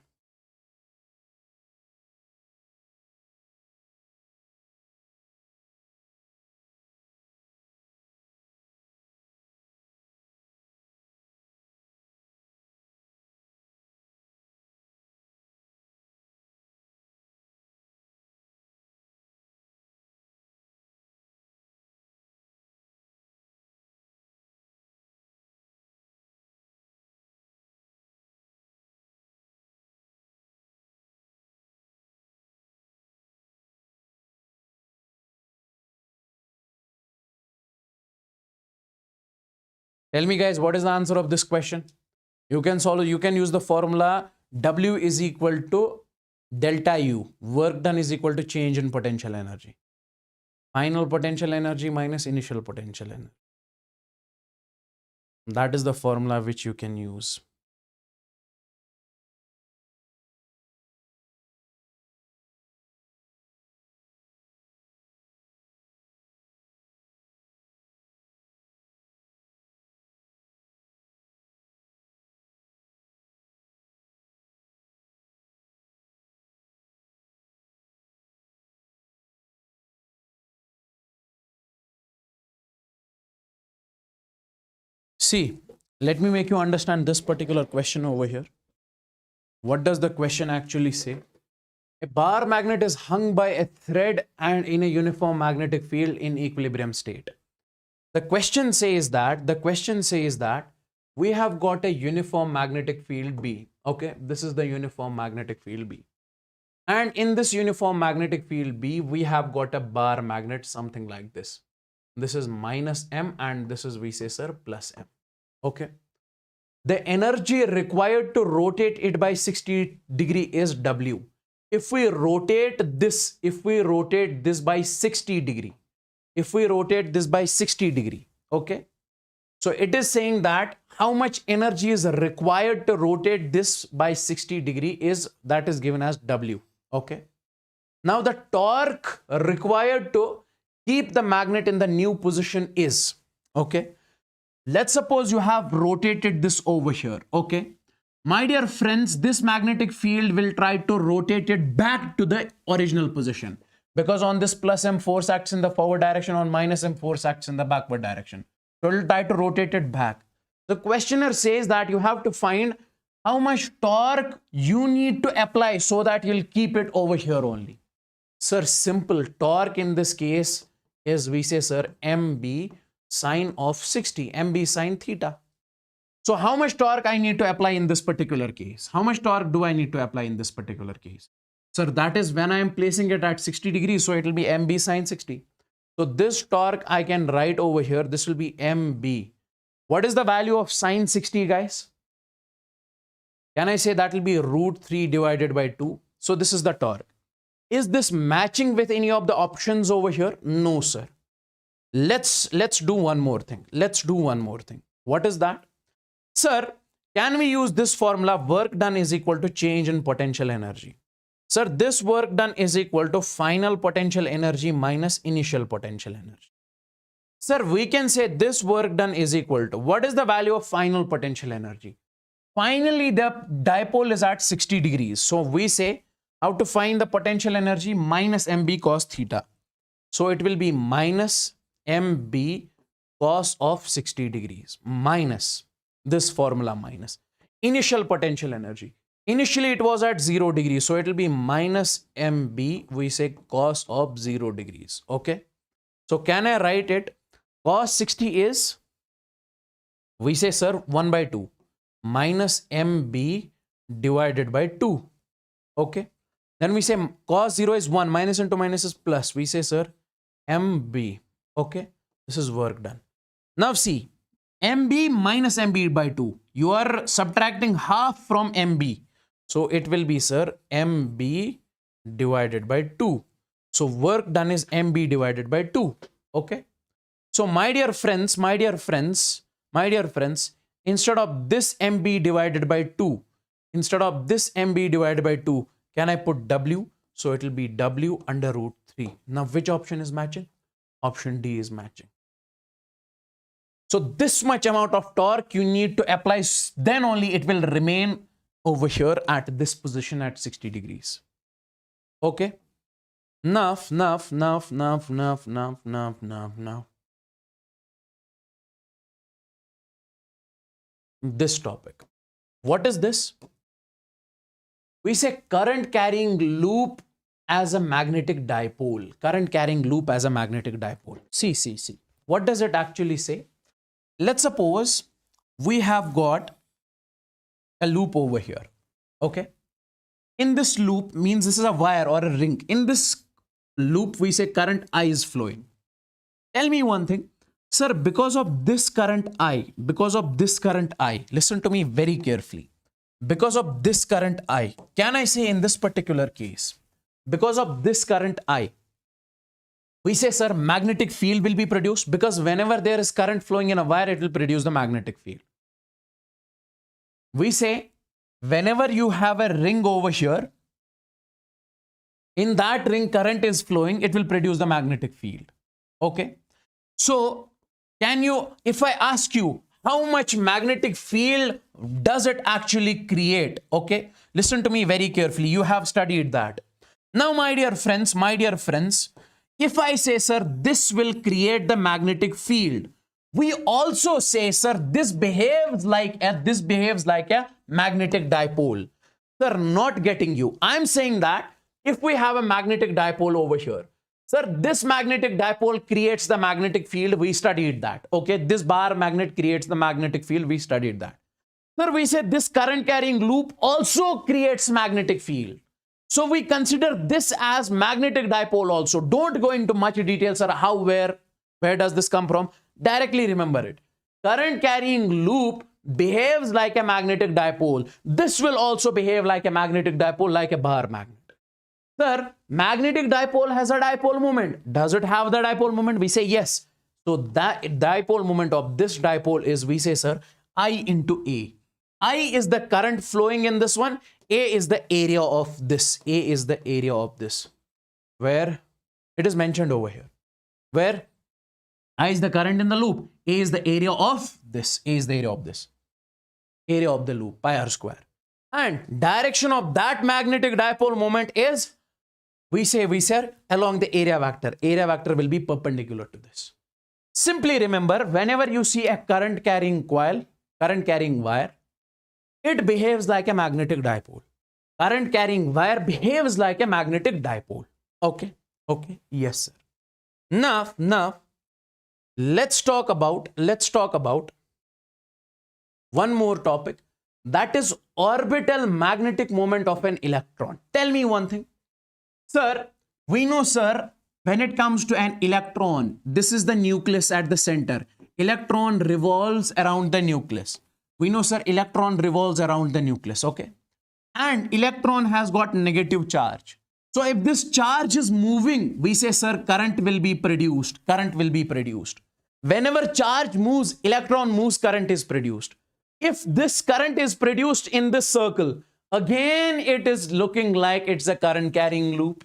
A: Tell me, guys, what is the answer of this question? You can solve, you can use the formula W is equal to delta U. Work done is equal to change in potential energy. Final potential energy minus initial potential energy. That is the formula which you can use. See, let me make you understand this particular question over here. What does the question actually say? A bar magnet is hung by a thread and in a uniform magnetic field in equilibrium state. The question says that we have got a uniform magnetic field B. Okay, this is the uniform magnetic field B. And in this uniform magnetic field B, we have got a bar magnet, something like this. This is minus M and this is, we say, sir, plus M. Okay. The energy required to rotate it by 60 degree is W. If we rotate this by 60 degree, okay. So it is saying that how much energy is required to rotate this by 60 degree is given as W. Okay. Now the torque required to keep the magnet in the new position is, okay, let's suppose you have rotated this over here, okay. My dear friends, this magnetic field will try to rotate it back to the original position, because on this plus M force acts in the forward direction, on minus M force acts in the backward direction. So it will try to rotate it back. The questioner says that you have to find how much torque you need to apply so that you'll keep it over here only. Sir, simple. Torque in this case is, we say, sir, MB sine of 60, MB sine theta. So how much torque I need to apply in this particular case? How much torque do I need to apply in this particular case? Sir, that is when I am placing it at 60 degrees. So it will be MB sine 60. So this torque I can write over here. This will be MB. What is the value of sine 60, guys? Can I say that will be root 3 divided by 2? So this is the torque. Is this matching with any of the options over here? No, sir. Let's do one more thing. Let's do one more thing. What is that? Sir, can we use this formula? Work done is equal to change in potential energy. Sir, this work done is equal to final potential energy minus initial potential energy. Sir, we can say this work done is equal to, what is the value of final potential energy? Finally, the dipole is at 60 degrees. So we say how to find the potential energy minus MB cos theta. So it will be minus MB cos of 60 degrees minus this formula minus initial potential energy. Initially it was at 0 degrees. So it will be minus MB, we say cos of 0 degrees. Okay. So can I write it? Cos 60 is, we say, sir, 1 by 2 minus MB divided by 2. Okay. Then we say cos 0 is 1, minus into minus is plus. We say, sir, MB. Okay. This is work done. Now see, MB minus MB by 2. You are subtracting half from MB. So it will be, sir, MB divided by 2. So work done is MB divided by 2. Okay. So my dear friends, instead of this MB divided by 2, can I put W? So it will be W under root 3. Now which option is matching? Option D is matching. So this much amount of torque you need to apply, then only it will remain over here at this position at 60 degrees. Okay. Now. This topic. What is this? We say current carrying loop as a magnetic dipole. Current carrying loop as a magnetic dipole. See. What does it actually say? Let's suppose we have got a loop over here. Okay. In this loop, means this is a wire or a ring. In this loop, we say current I is flowing. Tell me one thing. Sir, because of this current I, listen to me very carefully. Because of this current I, can I say in this particular case, because of this current I, we say, sir, magnetic field will be produced, because whenever there is current flowing in a wire, it will produce the magnetic field. We say, whenever you have a ring over here, in that ring current is flowing, it will produce the magnetic field. Okay. So can you, if I ask you, how much magnetic field does it actually create? Okay. Listen to me very carefully. You have studied that. Now, my dear friends, if I say, sir, this will create the magnetic field, we also say, sir, this behaves like a magnetic dipole. Sir, not getting you. I'm saying that if we have a magnetic dipole over here, sir, this magnetic dipole creates the magnetic field. We studied that. Okay. This bar magnet creates the magnetic field. We studied that. Sir, we said this current carrying loop also creates magnetic field. So we consider this as magnetic dipole also. Don't go into much details, sir. How, where does this come from? Directly remember it. Current carrying loop behaves like a magnetic dipole. This will also behave like a magnetic dipole, like a bar magnet. Sir, magnetic dipole has a dipole moment. Does it have the dipole moment? We say yes. So that dipole moment of this dipole is, we say, sir, I into A. I is the current flowing in this one. A is the area of this. A is the area of this, where it is mentioned over here. where I is the current in the loop, A is the area of this, A is the area of this, area of the loop, pi r square. And direction of that magnetic dipole moment is, we say along the area vector. Area vector will be perpendicular to this. Simply remember, whenever you see a current carrying coil, current carrying wire, it behaves like a magnetic dipole. Current carrying wire behaves like a magnetic dipole. Okay, okay, yes sir. Now, let's talk about one more topic, that is orbital magnetic moment of an electron. Tell me one thing. Sir, we know, sir, when it comes to an electron, this is the nucleus at the center. Electron revolves around the nucleus. We know, sir, electron revolves around the nucleus, okay? And electron has got negative charge. So if this charge is moving, we say, sir, current will be produced. Current will be produced. Whenever charge moves, electron moves, current is produced. If this current is produced in this circle, again, it is looking like it's a current carrying loop.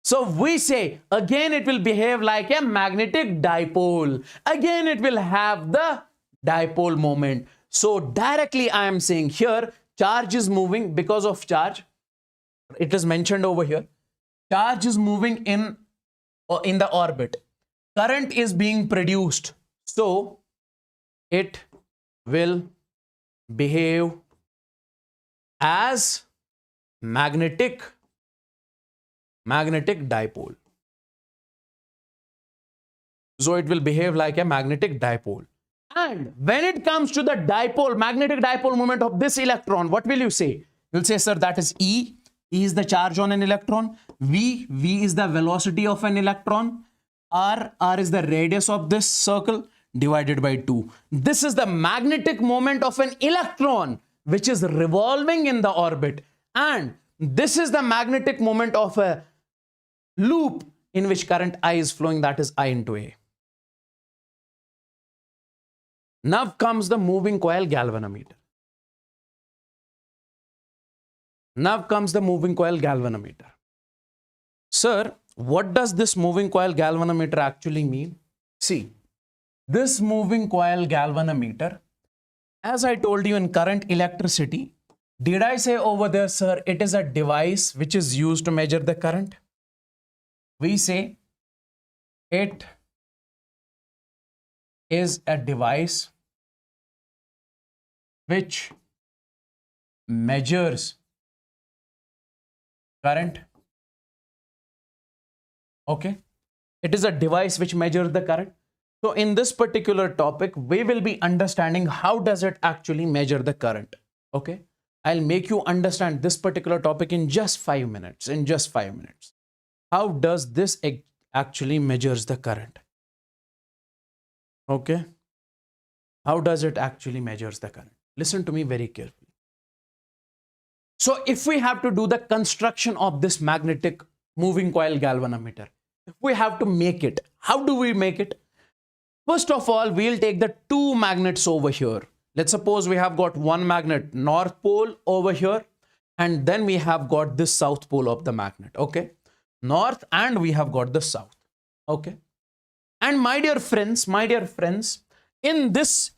A: So we say, again, it will behave like a magnetic dipole. Again, it will have the dipole moment. So directly I am saying here, charge is moving because of charge. It is mentioned over here. Charge is moving in the orbit. Current is being produced. So it will behave as magnetic dipole. So it will behave like a magnetic dipole. And when it comes to the magnetic dipole moment of this electron, what will you say? You'll say, sir, that is E. E is the charge on an electron. V is the velocity of an electron. R is the radius of this circle divided by 2. This is the magnetic moment of an electron which is revolving in the orbit. And this is the magnetic moment of a loop in which current I is flowing, that is I into A. Now comes the moving coil galvanometer. Sir, what does this moving coil galvanometer actually mean? See, this moving coil galvanometer, as I told you in current electricity, did I say over there, sir, it is a device which is used to measure the current? We say it is a device which measures current. Okay, it is a device which measures the current. So in this particular topic, we will be understanding how does it actually measure the current. Okay, I'll make you understand this particular topic in just 5 minutes. How does this actually measures the current? Okay, how does it actually measures the current? Listen to me very carefully. So if we have to do the construction of this magnetic moving coil galvanometer, if we have to make it, how do we make it? First of all, we'll take the two magnets over here. Let's suppose we have got one magnet, north pole over here, and then we have got this south pole of the magnet. Okay, north, and we have got the south. Okay, and my dear friends, in this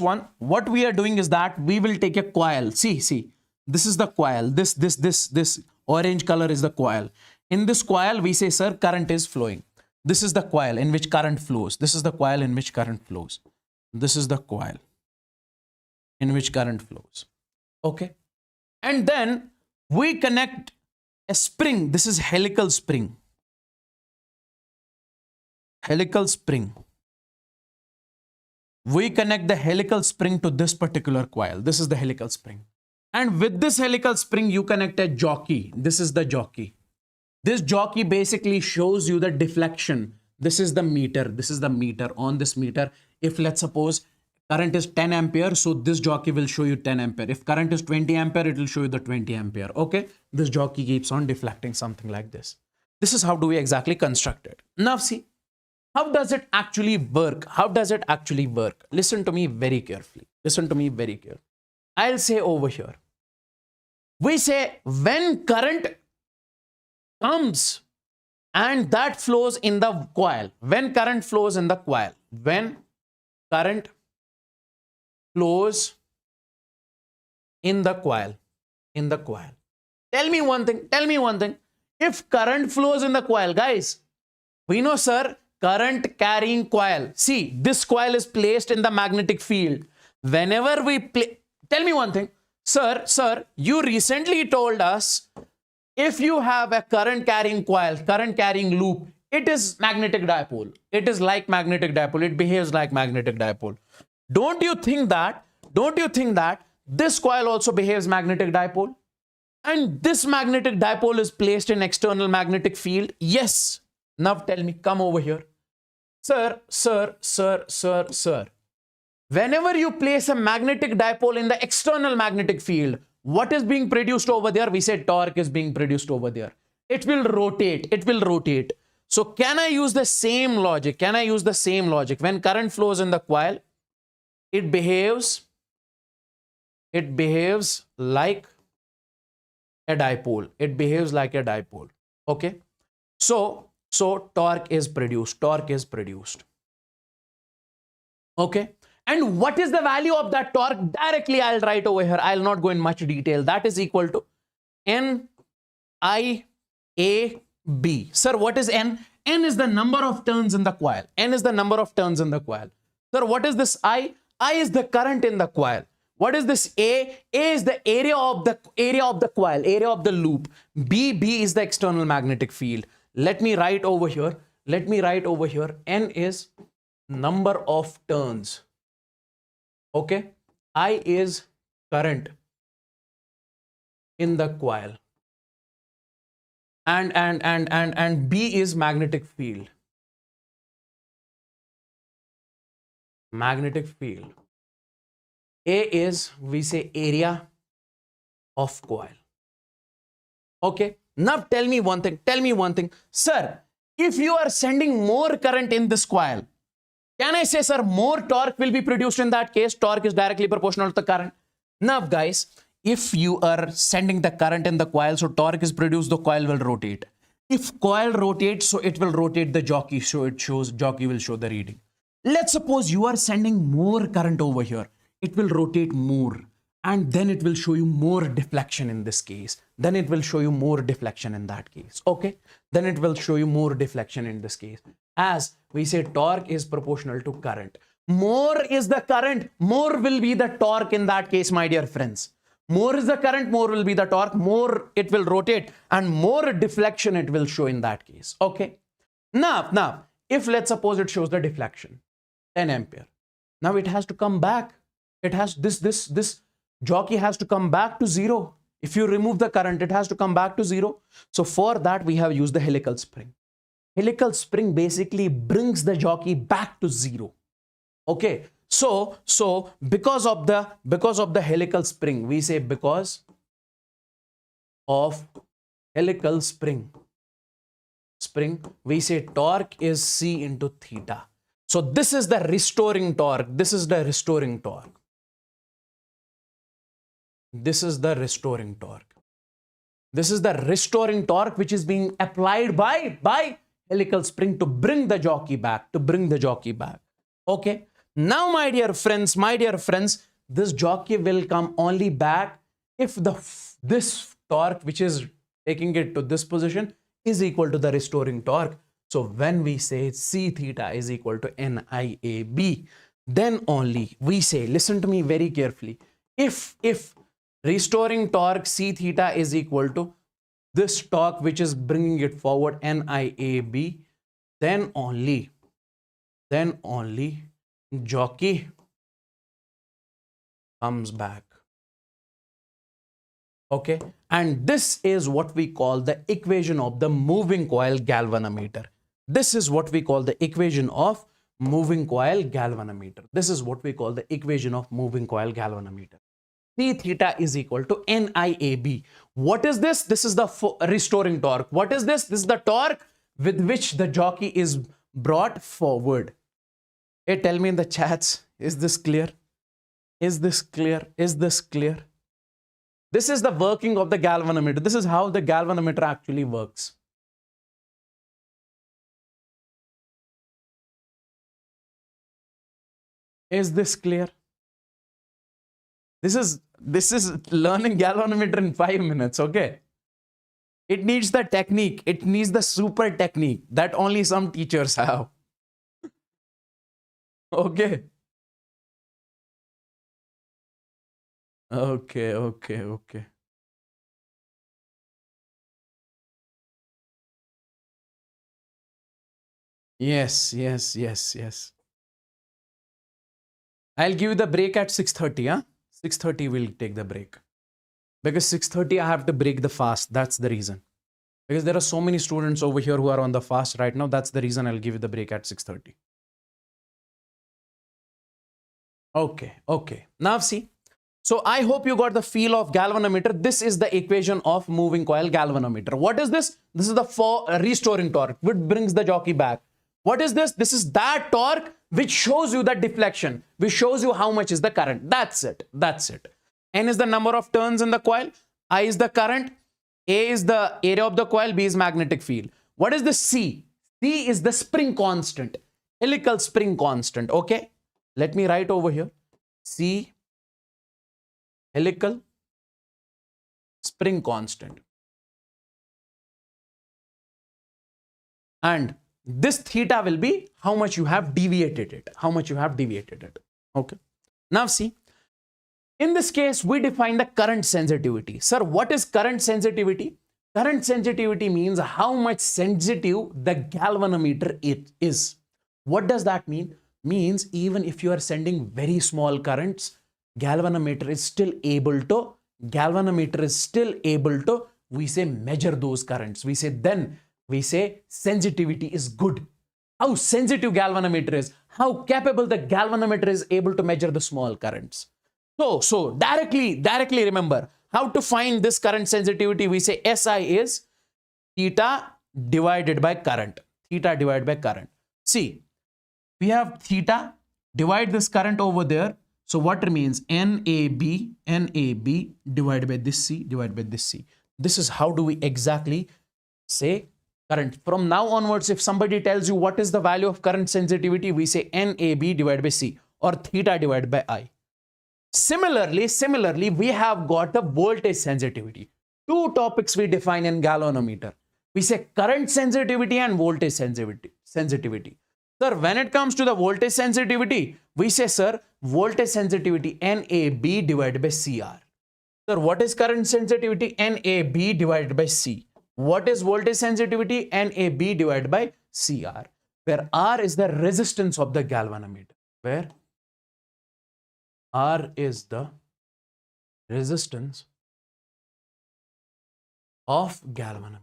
A: one, what we are doing is that we will take a coil. See, this is the coil. This orange color is the coil. In this coil, we say, sir, current is flowing. This is the coil in which current flows. This is the coil in which current flows. This is the coil in which current flows. Okay. And then we connect a spring. This is helical spring. Helical spring. We connect the helical spring to this particular coil. This is the helical spring. And with this helical spring, you connect a jockey. This is the jockey. This jockey basically shows you the deflection. This is the meter. This is the meter. On this meter, if let's suppose current is 10 ampere, so this jockey will show you 10 ampere. If current is 20 ampere, it will show you the 20 ampere. Okay. This jockey keeps on deflecting, something like this. This is how do we exactly construct it. Now see, how does it actually work? How does it actually work? Listen to me very carefully. Listen to me very carefully. I'll say over here. We say when current comes and that flows in the coil. When current flows in the coil, when current flows in the coil, tell me one thing, if current flows in the coil, guys, we know, sir, current carrying coil. See, this coil is placed in the magnetic field. Whenever we play, tell me one thing, sir, you recently told us if you have a current carrying coil, current carrying loop, it is magnetic dipole. It is like magnetic dipole. It behaves like magnetic dipole. Don't you think that this coil also behaves magnetic dipole? And this magnetic dipole is placed in external magnetic field? Yes. Now tell me, come over here. Sir. Whenever you place a magnetic dipole in the external magnetic field, what is being produced over there? We say torque is being produced over there. It will rotate. So can I use the same logic? When current flows in the coil, it behaves like a dipole. Okay. So torque is produced. Okay. And what is the value of that torque? Directly I'll write over here. I'll not go in much detail. That is equal to NIAB. Sir, what is N? N is the number of turns in the coil. Sir, what is this I? I is the current in the coil. What is this A? A is the area of the coil, area of the loop. B is the external magnetic field. Let me write over here. N is number of turns. Okay. I is current in the coil. And B is magnetic field. A is, we say, area of coil. Okay. Now tell me one thing. Sir, if you are sending more current in this coil, can I say, sir, more torque will be produced in that case? Torque is directly proportional to the current. Now, guys, if you are sending the current in the coil, so torque is produced, the coil will rotate. If coil rotates, so it will rotate the jockey, so jockey will show the reading. Let's suppose you are sending more current over here. It will rotate more, and then it will show you more deflection in this case. Then it will show you more deflection in that case. Okay. Then it will show you more deflection in this case. As we say, torque is proportional to current. More is the current, more will be the torque in that case, my dear friends. More is the current, more will be the torque, more it will rotate, and more deflection it will show in that case. Okay. Now, if let's suppose it shows the deflection, 10 ampere. Now it has to come back. It has this jockey has to come back to zero. If you remove the current, it has to come back to zero. So for that, we have used the helical spring. Helical spring basically brings the jockey back to zero. Okay. So because of the helical spring, we say because of helical spring, we say torque is C into theta. So this is the restoring torque. This is the restoring torque. This is the restoring torque which is being applied by helical spring to bring the jockey back, Okay. Now, my dear friends, this jockey will come only back if this torque, which is taking it to this position, is equal to the restoring torque. So when we say C theta is equal to NIAB, then only we say, listen to me very carefully, if restoring torque C theta is equal to this torque which is bringing it forward, NIAB, then only jockey comes back. Okay. And this is what we call the equation of the moving coil galvanometer. This is what we call the equation of moving coil galvanometer. C theta is equal to NIAB. What is this? This is the restoring torque. What is this? This is the torque with which the jockey is brought forward. Hey, tell me in the chats, is this clear? Is this clear? This is the working of the galvanometer. This is how the galvanometer actually works. Is this clear? This is learning galvanometer in 5 minutes, okay? It needs the technique. It needs the super technique that only some teachers have. Okay. Okay. Yes. I'll give you the break at 6:30, huh? 6:30 we'll take the break. Because 6:30 I have to break the fast. That's the reason. Because there are so many students over here who are on the fast right now. That's the reason I'll give you the break at 6:30. Okay. Now see. So I hope you got the feel of galvanometer. This is the equation of moving coil galvanometer. What is this? This is the restoring torque, which brings the jockey back. What is this? This is that torque which shows you the deflection, which shows you how much is the current. That's it. N is the number of turns in the coil. I is the current. A is the area of the coil. B is magnetic field. What is the C? C is the spring constant, helical spring constant. Okay. Let me write over here. C, helical spring constant. And this theta will be how much you have deviated it. Okay. Now see, in this case, we define the current sensitivity. Sir, what is current sensitivity? Current sensitivity means how much sensitive the galvanometer it is. What does that mean? Means even if you are sending very small currents, galvanometer is still able to, we say, measure those currents. We say sensitivity is good. How sensitive galvanometer is, how capable the galvanometer is able to measure the small currents. So directly remember how to find this current sensitivity. We say SI is theta divided by current. See, we have theta, divide this current over there. So what remains? NAB divided by this C. This is how do we exactly say current. From now onwards, if somebody tells you what is the value of current sensitivity, we say NAB divided by C or theta divided by I. Similarly, we have got the voltage sensitivity. Two topics we define in galvanometer. We say current sensitivity and voltage sensitivity. Sir, when it comes to the voltage sensitivity, we say, sir, voltage sensitivity NAB divided by CR. Sir, what is current sensitivity? NAB divided by C. What is voltage sensitivity? NAB divided by CR, where R is the resistance of the galvanometer. Where R is the resistance of galvanometer.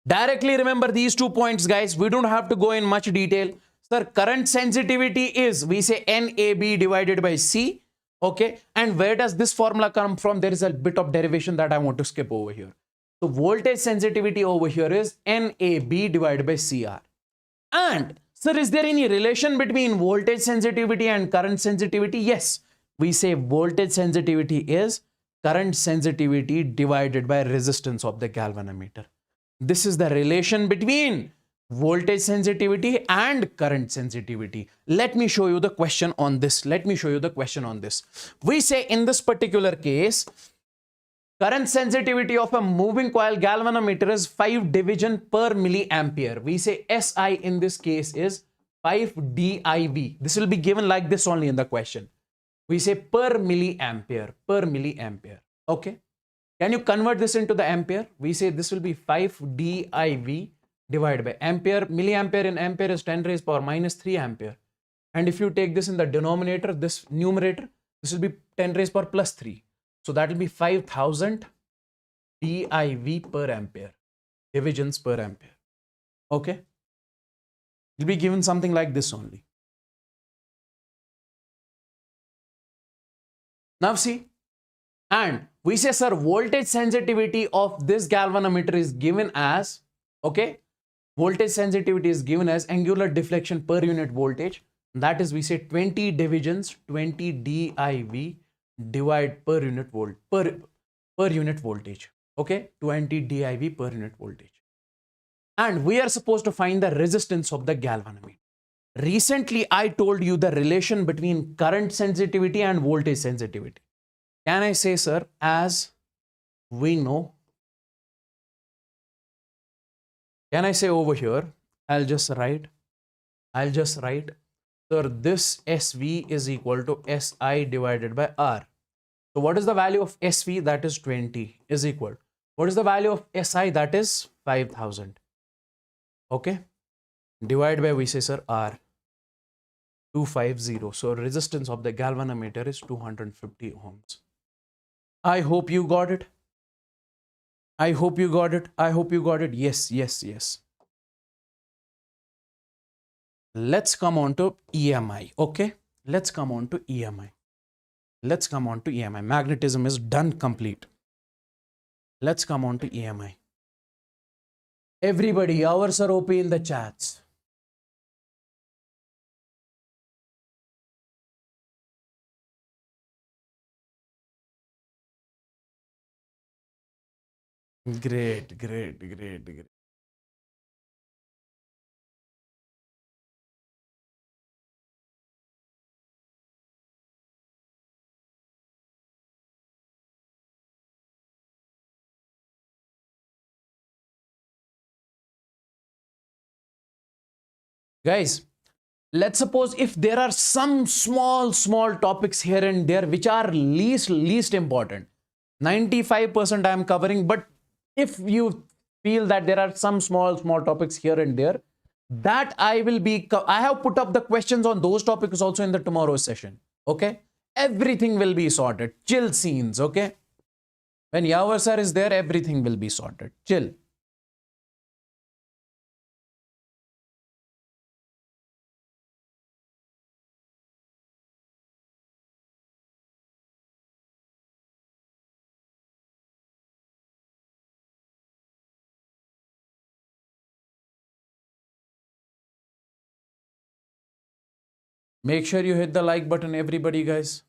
A: Directly remember these 2 points, guys. We don't have to go in much detail. Sir, current sensitivity is, we say NAB divided by C. Okay. And where does this formula come from? There is a bit of derivation that I want to skip over here. So voltage sensitivity over here is NAB divided by CR. And sir, is there any relation between voltage sensitivity and current sensitivity? Yes. We say voltage sensitivity is current sensitivity divided by resistance of the galvanometer. This is the relation between voltage sensitivity and current sensitivity. Let me show you the question on this. We say in this particular case, current sensitivity of a moving coil galvanometer is 5 division per milliampere. We say SI in this case is 5 diV. This will be given like this only in the question. We say per milliampere. Okay. Can you convert this into the ampere? We say this will be 5 diV divided by ampere. Milliampere in ampere is 10 raised power minus 3 ampere. And if you take this in the denominator, this numerator, this will be 10 raised power plus 3. So that will be 5000 diV per ampere, divisions per ampere. Okay. It will be given something like this only. Now see, and we say, sir, voltage sensitivity of this galvanometer is given as, okay, voltage sensitivity is given as angular deflection per unit voltage. That is, we say 20 divisions, 20 diV divide per unit voltage. Okay, 20 diV per unit voltage. And we are supposed to find the resistance of the galvanometer. Recently, I told you the relation between current sensitivity and voltage sensitivity. Can I say, sir, as we know, can I say over here, I'll just write, sir, this SV is equal to SI divided by R. So what is the value of SV? That is 20 is equal. What is the value of SI? That is 5000. Okay. Divide by, we say, sir, R. 250. So resistance of the galvanometer is 250 ohms. I hope you got it. I hope you got it. I hope you got it. Yes, yes, yes. Let's come on to EMI. Okay. Let's come on to EMI. Let's come on to EMI. Magnetism is done complete. Let's come on to EMI. Everybody, hours are OP in the chats. Great, great, great, great. Guys, let's suppose if there are some small topics here and there which are least important. 95% I am covering, but if you feel that there are some small topics here and there, that I have put up the questions on those topics also in the tomorrow's session. Okay, everything will be sorted. Chill scenes. Okay, when Yawar sir is there, everything will be sorted. Chill. Make sure you hit the like button, everybody, guys.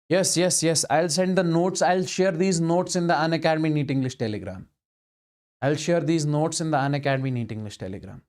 A: Yes, yes, yes. I'll send the notes. I'll share these notes in the Unacademy NEET English Telegram. I'll share these notes in the Unacademy NEET English Telegram.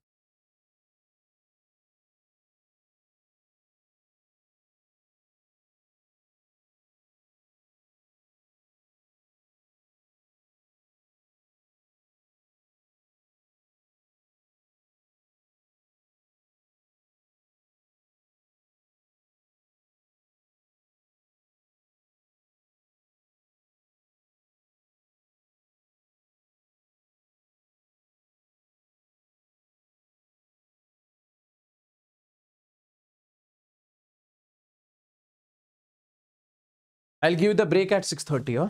A: I'll give you the break at 6:30. Huh?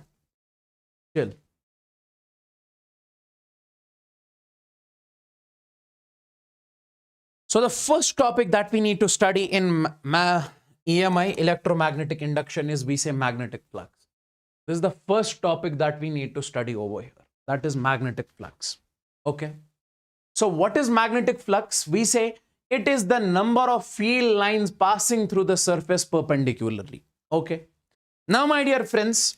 A: Chill. So the first topic that we need to study in EMI, electromagnetic induction, is, we say, magnetic flux. This is the first topic that we need to study over here. That is magnetic flux. Okay. So what is magnetic flux? We say it is the number of field lines passing through the surface perpendicularly. Okay. Now, my dear friends,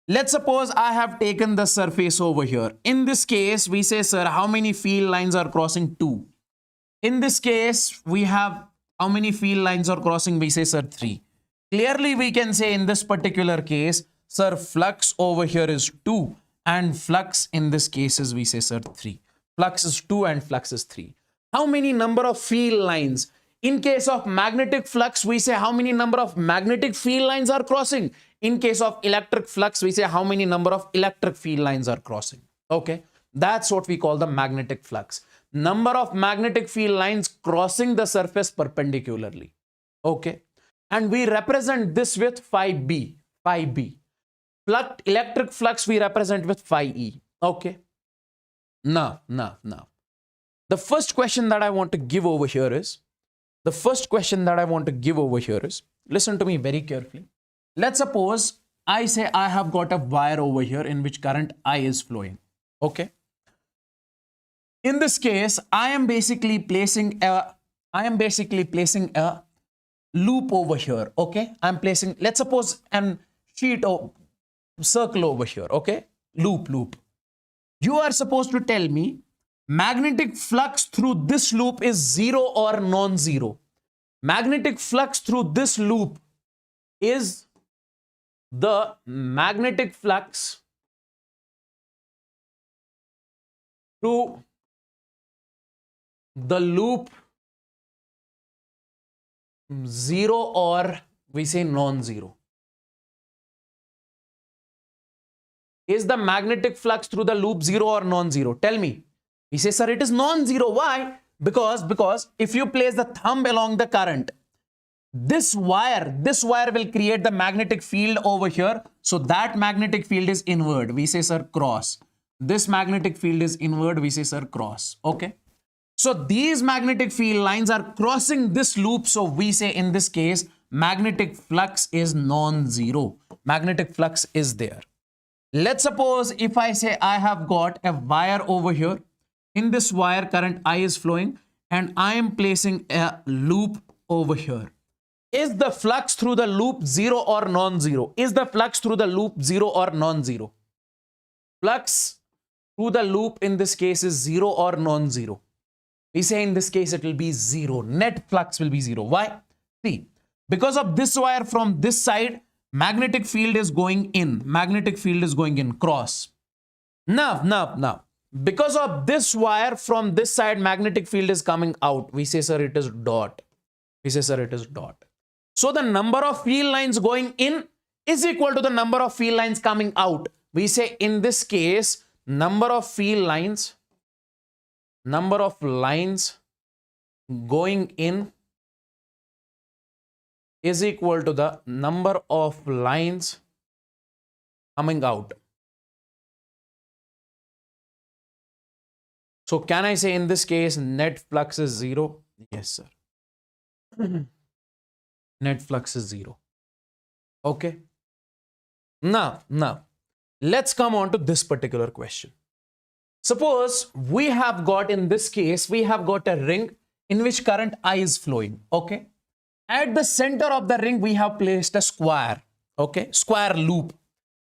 A: let's suppose I have taken the surface over here. In this case, we say, sir, how many field lines are crossing? 2. In this case, we have how many field lines are crossing? We say, sir, 3. Clearly, we can say in this particular case, sir, flux over here is 2 and flux in this case is, we say, sir, 3. Flux is 2 and flux is 3. How many number of field lines? In case of magnetic flux, we say how many number of magnetic field lines are crossing. In case of electric flux, we say how many number of electric field lines are crossing. Okay, that's what we call the magnetic flux. Number of magnetic field lines crossing the surface perpendicularly. Okay, and we represent this with phi b. Phi b. Electric flux we represent with phi e. Okay. Now. The first question that I want to give over here is, listen to me very carefully. Let's suppose I say I have got a wire over here in which current I is flowing. Okay. In this case, I am basically placing a loop over here. Okay, I'm placing, let's suppose, an sheet or circle over here. Okay, loop. You are supposed to tell me magnetic flux through this loop is zero or non-zero. Magnetic flux through this loop is the magnetic flux through the loop zero or we say non-zero. Is the magnetic flux through the loop zero or non-zero? Tell me. We say, sir, it is non-zero. Why? Because if you place the thumb along the current, this wire will create the magnetic field over here. So that magnetic field is inward. We say, sir, cross. This magnetic field is inward. We say, sir, cross. Okay. So these magnetic field lines are crossing this loop. So we say in this case, magnetic flux is non-zero. Magnetic flux is there. Let's suppose if I say I have got a wire over here. In this wire, current I is flowing and I am placing a loop over here. Is the flux through the loop zero or non-zero? Is the flux through the loop zero or non-zero? Flux through the loop in this case is zero or non-zero. We say in this case it will be zero. Net flux will be zero. Why? See, because of this wire from this side, magnetic field is going in. Magnetic field is going in, cross. Now. Because of this wire from this side, magnetic field is coming out. We say, sir, it is dot. We say, sir, it is dot. So the number of field lines going in is equal to the number of field lines coming out. We say in this case, number of lines going in is equal to the number of lines coming out. So can I say in this case net flux is zero? Yes, sir. Net flux is zero. Okay. Now, let's come on to this particular question. Suppose we have got, in this case, we have got a ring in which current I is flowing. Okay. At the center of the ring, we have placed a square. Okay. Square loop.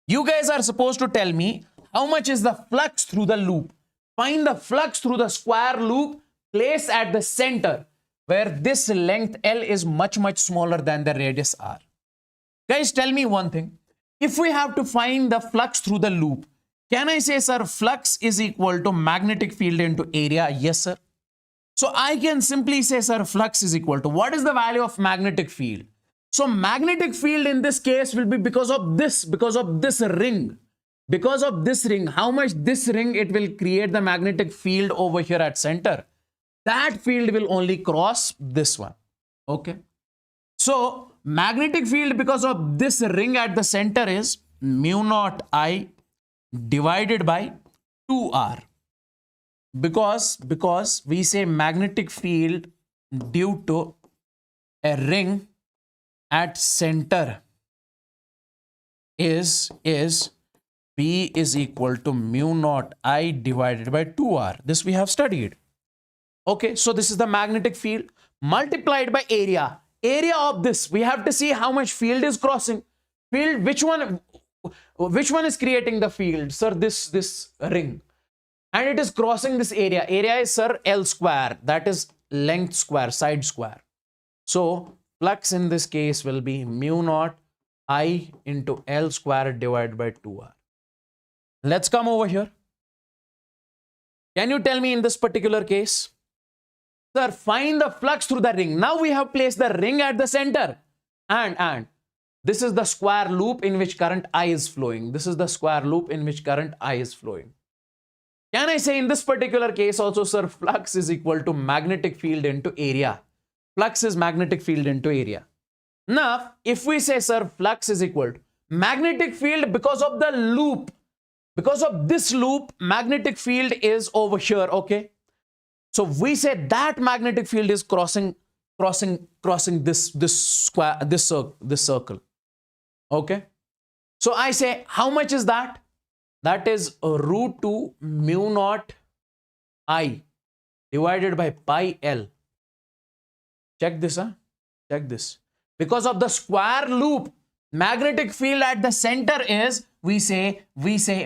A: You guys are supposed to tell me how much is the flux through the loop. Find the flux through the square loop, place at the center where this length L is much smaller than the radius R. Guys, tell me one thing. If we have to find the flux through the loop, can I say, sir, flux is equal to magnetic field into area? Yes, sir. So I can simply say, sir, flux is equal to, what is the value of magnetic field? So magnetic field in this case will be because of this ring. Because of this ring, how much this ring, it will create the magnetic field over here at center. That field will only cross this one. Okay. So magnetic field because of this ring at the center is mu naught I divided by 2R. Because we say magnetic field due to a ring at center is B is equal to mu naught I divided by 2R. This we have studied. Okay, so this is the magnetic field multiplied by area. Area of this, we have to see how much field is crossing. Field, which one is creating the field? Sir, this ring. And it is crossing this area. Area is, sir, L square. That is length square, side square. So flux in this case will be mu naught I into L square divided by 2R. Let's come over here. Can you tell me in this particular case? Sir, find the flux through the ring. Now we have placed the ring at the center. And this is the square loop in which current I is flowing. This is the square loop in which current I is flowing. Can I say in this particular case also, sir, flux is equal to magnetic field into area. Flux is magnetic field into area. Now, if we say, sir, flux is equal to magnetic field because of the loop. Because of this loop, magnetic field is over here, okay? So we say that magnetic field is crossing this circle, okay? So I say, how much is that? That is root 2 mu naught I divided by pi L. Check this, huh? Check this. Because of the square loop, magnetic field at the center is, we say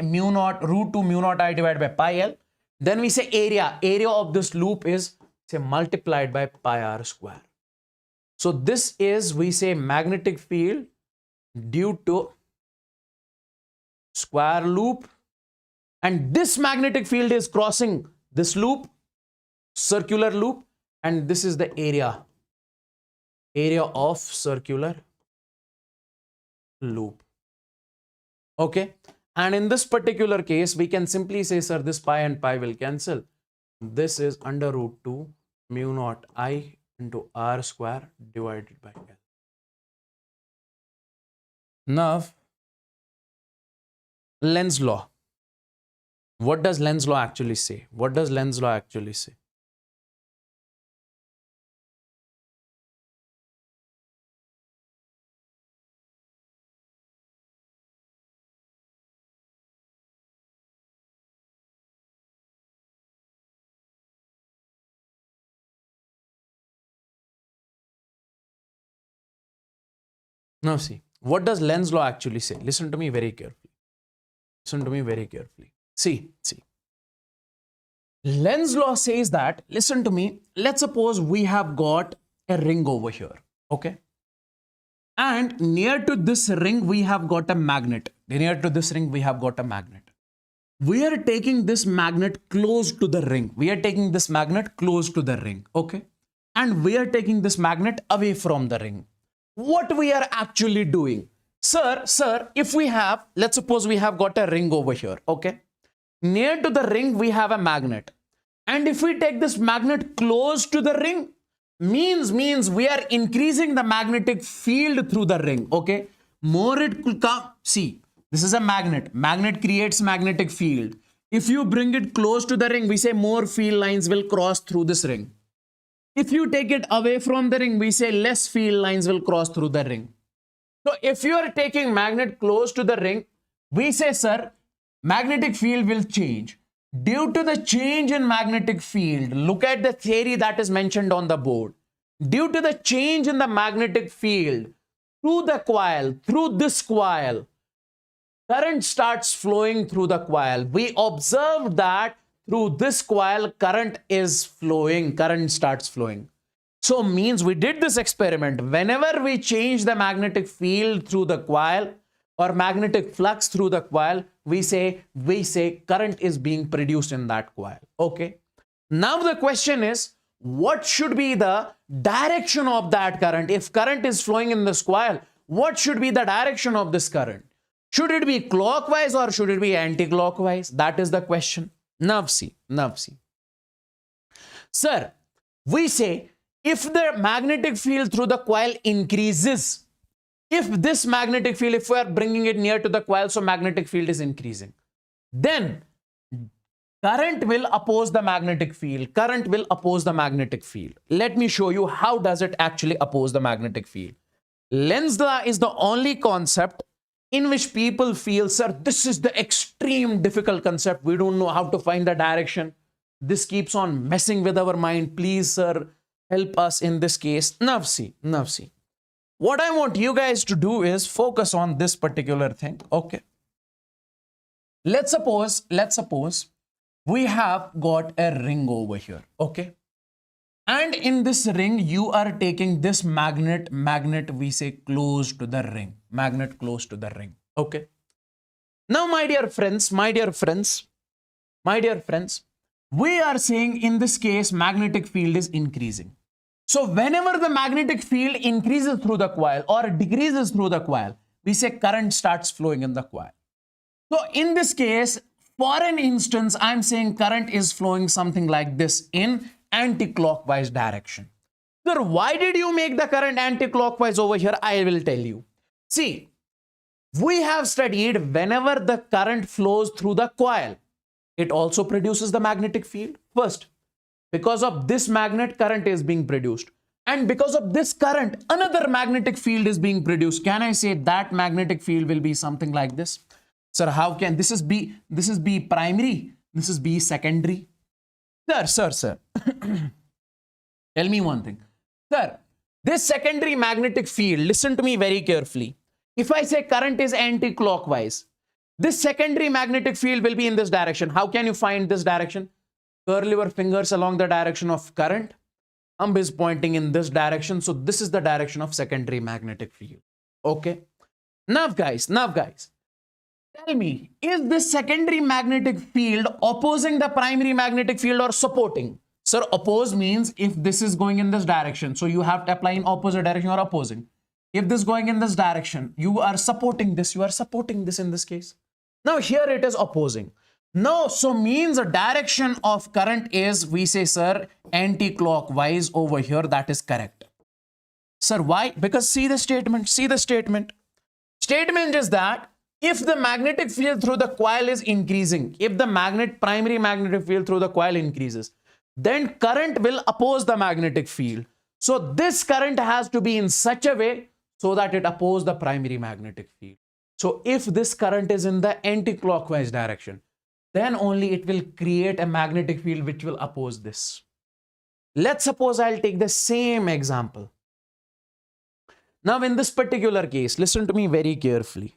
A: mu naught root 2 mu naught I divided by pi L. Then we say area of this loop is, say, multiplied by pi r square. So this is, we say, magnetic field due to square loop, and this magnetic field is crossing this loop, circular loop, and this is the area of circular loop. Okay, and in this particular case we can simply say, sir, this pi and pi will cancel. This is under root 2 mu naught I into r square divided by L. Now, Lenz's law. What does Lenz's law actually say? What does Lenz's law actually say? Now see, what does Lenz's law actually say? Listen to me very carefully. Listen to me very carefully. See. Lenz's law says that, listen to me, let's suppose we have got a ring over here, okay? And near to this ring, we have got a magnet. Near to this ring, we have got a magnet. We are taking this magnet close to the ring. We are taking this magnet close to the ring, okay? And we are taking this magnet away from the ring. What we are actually doing? Sir, if we have, let's suppose we have got a ring over here, okay? Near to the ring, we have a magnet. And if we take this magnet close to the ring, means we are increasing the magnetic field through the ring, okay? More it could come. See, this is a magnet. Magnet creates magnetic field. If you bring it close to the ring, we say more field lines will cross through this ring. If you take it away from the ring, we say less field lines will cross through the ring. So if you are taking magnet close to the ring, we say, sir, magnetic field will change. Due to the change in magnetic field, look at the theory that is mentioned on the board. Due to the change in the magnetic field, through the coil, through this coil, current starts flowing through the coil. We observed that through this coil, current is flowing, current starts flowing. So means we did this experiment. Whenever we change the magnetic field through the coil or magnetic flux through the coil, we say current is being produced in that coil. Okay. Now the question is, what should be the direction of that current? If current is flowing in this coil, what should be the direction of this current? Should it be clockwise or should it be anti-clockwise? That is the question. Now see. Sir, we say if the magnetic field through the coil increases, if this magnetic field, if we are bringing it near to the coil, so magnetic field is increasing, then current will oppose the magnetic field. Current will oppose the magnetic field. Let me show you how does it actually oppose the magnetic field. Lenz's law is the only concept in which people feel, sir, this is the extreme difficult concept. We don't know how to find the direction. This keeps on messing with our mind. Please, sir, help us in this case. Now see. What I want you guys to do is focus on this particular thing. Okay. Let's suppose we have got a ring over here. Okay. And in this ring, you are taking this magnet, we say close to the ring, magnet close to the ring. Okay. Now, my dear friends, we are saying in this case, magnetic field is increasing. So whenever the magnetic field increases through the coil or decreases through the coil, we say current starts flowing in the coil. So in this case, for an instance, I'm saying current is flowing something like this in anti-clockwise direction. Sir, why did you make the current anti-clockwise over here? I will tell you. See, we have studied whenever the current flows through the coil, it also produces the magnetic field. First, because of this magnet, current is being produced. And because of this current, another magnetic field is being produced. Can I say that magnetic field will be something like this? Sir, how can this is B primary, this is B secondary? Sir. Tell me one thing. Sir, this secondary magnetic field, listen to me very carefully. If I say current is anti-clockwise, this secondary magnetic field will be in this direction. How can you find this direction? Curl your fingers along the direction of current. Thumb is pointing in this direction. So this is the direction of secondary magnetic field. Okay. Now guys, tell me, is this secondary magnetic field opposing the primary magnetic field or supporting? Sir, oppose means if this is going in this direction, so you have to apply in opposite direction or opposing. If this is going in this direction, you are supporting this in this case. Now here it is opposing. No, so means the direction of current is, we say, sir, anti-clockwise over here. That is correct. Sir, why? Because see the statement. Statement is that if the magnetic field through the coil is increasing, if the primary magnetic field through the coil increases, then current will oppose the magnetic field. So this current has to be in such a way so that it opposes the primary magnetic field. So if this current is in the anti-clockwise direction, then only it will create a magnetic field which will oppose this. Let's suppose I'll take the same example. Now in this particular case, listen to me very carefully.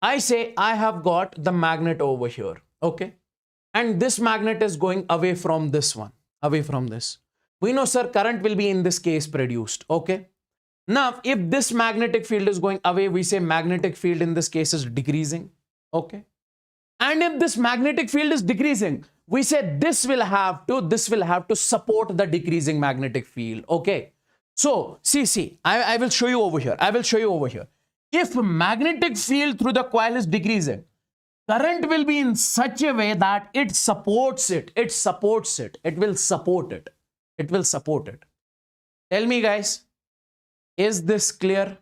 A: I say I have got the magnet over here, okay? And this magnet is going away from this one, away from this. We know, sir, current will be in this case produced, okay? Now, if this magnetic field is going away, we say magnetic field in this case is decreasing, okay? And if this magnetic field is decreasing, we say this will have to support the decreasing magnetic field, okay? So, see, I will show you over here. If magnetic field through the coil is decreasing, current will be in such a way that it supports it. It will support it. Tell me, guys, is this clear?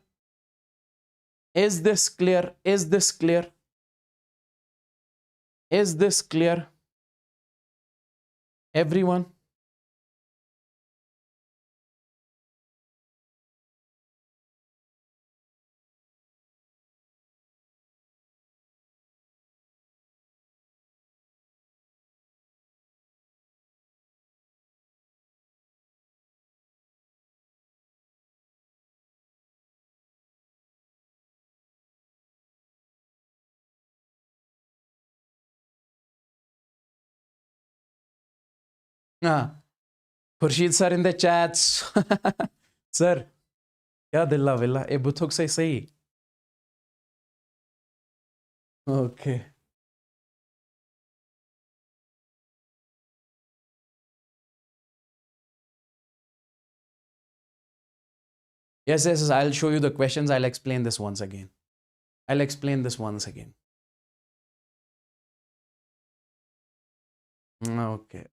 A: Everyone? Khurshid sir in the chats. Sir, kya dilla villa? E buthuk se sahi. Okay. Yes, I'll show you the questions. I'll explain this once again. Okay.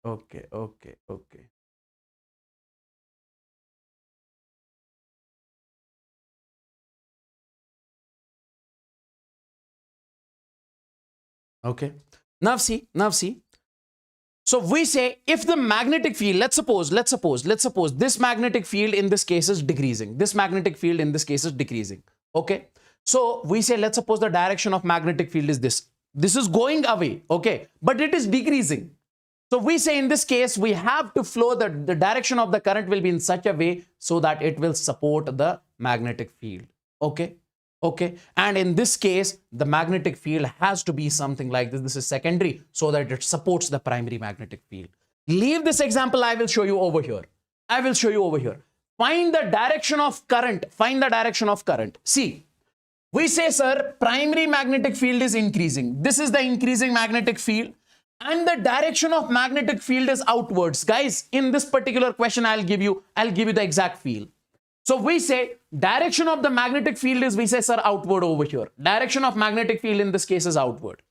A: Okay. Now see. So we say if the magnetic field, let's suppose this magnetic field in this case is decreasing. Okay. So we say, let's suppose the direction of magnetic field is this. This is going away. Okay. But it is decreasing. So we say in this case, we have to flow the direction of the current will be in such a way so that it will support the magnetic field. Okay. And in this case, the magnetic field has to be something like this. This is secondary so that it supports the primary magnetic field. Leave this example. I will show you over here. Find the direction of current. See, we say, sir, primary magnetic field is increasing. This is the increasing magnetic field. And the direction of magnetic field is outwards. Guys, in this particular question, I'll give you the exact field. So we say direction of the magnetic field is, we say, sir, outward over here. Direction of magnetic field in this case is outward.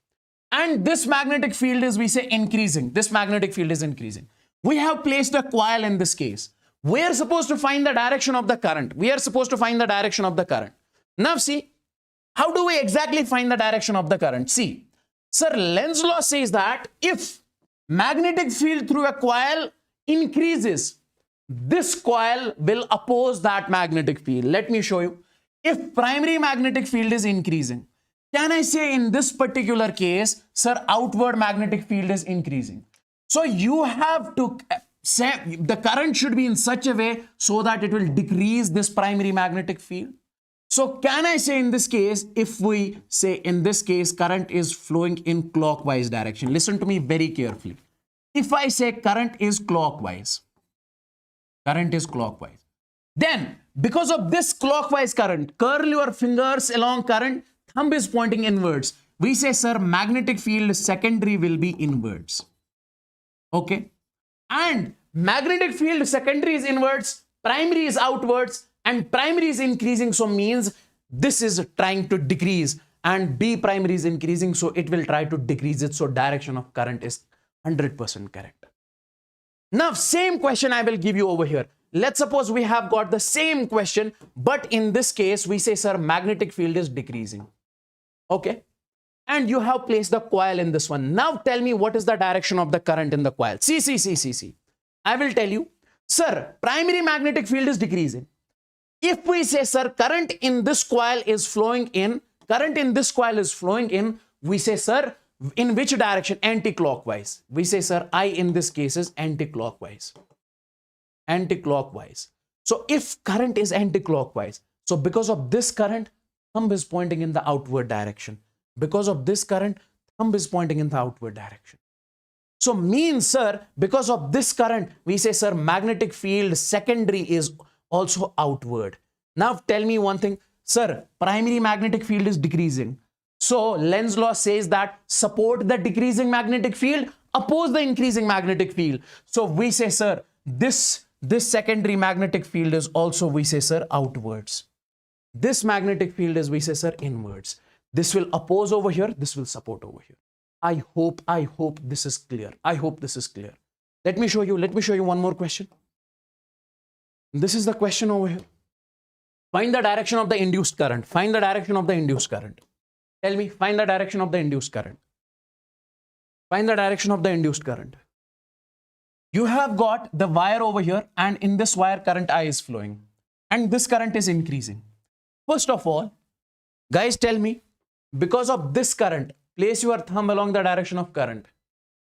A: And this magnetic field is, we say, increasing. This magnetic field is increasing. We have placed a coil in this case. We are supposed to find the direction of the current. Now see, how do we exactly find the direction of the current? See, sir, Lenz's law says that if magnetic field through a coil increases, this coil will oppose that magnetic field. Let me show you. If primary magnetic field is increasing, can I say in this particular case, sir, outward magnetic field is increasing? So you have to say the current should be in such a way so that it will decrease this primary magnetic field. So can I say in this case, if we say in this case, current is flowing in clockwise direction. Listen to me very carefully. If I say current is clockwise, then because of this clockwise current, curl your fingers along current, thumb is pointing inwards. We say, sir, magnetic field secondary will be inwards. Okay. And magnetic field secondary is inwards, primary is outwards, and primary is increasing. So means this is trying to decrease, and B primary is increasing. So it will try to decrease it. So direction of current is 100% correct. Now, same question I will give you over here. Let's suppose we have got the same question, but in this case, we say, sir, magnetic field is decreasing. Okay. And you have placed the coil in this one. Now tell me what is the direction of the current in the coil. See. I will tell you, sir, primary magnetic field is decreasing. If we say, sir, current in this coil is flowing in, we say, sir, in which direction? Anti-clockwise. We say, sir, I in this case is anti-clockwise. So if current is anti-clockwise, so because of this current, thumb is pointing in the outward direction. Because of this current, thumb is pointing in the outward direction. So means, sir, because of this current, we say, sir, magnetic field secondary is also outward. Now tell me one thing, sir, primary magnetic field is decreasing. So Lenz's law says that support the decreasing magnetic field, oppose the increasing magnetic field. So we say, sir, this secondary magnetic field is also, we say, sir, outwards. This magnetic field is, we say, sir, inwards. This will oppose over here. This will support over here. I hope this is clear. Let me show you one more question. This is the question over here. Find the direction of the induced current. Tell me, find the direction of the induced current. You have got the wire over here, and in this wire current I is flowing, and this current is increasing. First of all, guys, tell me, because of this current, place your thumb along the direction of current,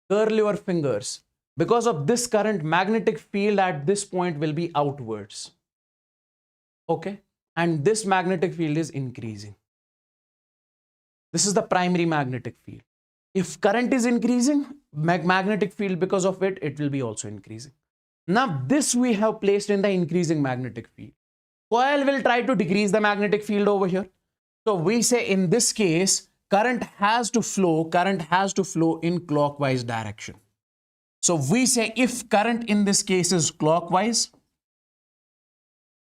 A: curl your fingers. Because of this current, magnetic field at this point will be outwards. Okay, and this magnetic field is increasing. This is the primary magnetic field. If current is increasing, magnetic field, because of it, it will be also increasing. Now this we have placed in the increasing magnetic field. Coil will try to decrease the magnetic field over here. So we say in this case, current has to flow in clockwise direction. So we say if current in this case is clockwise,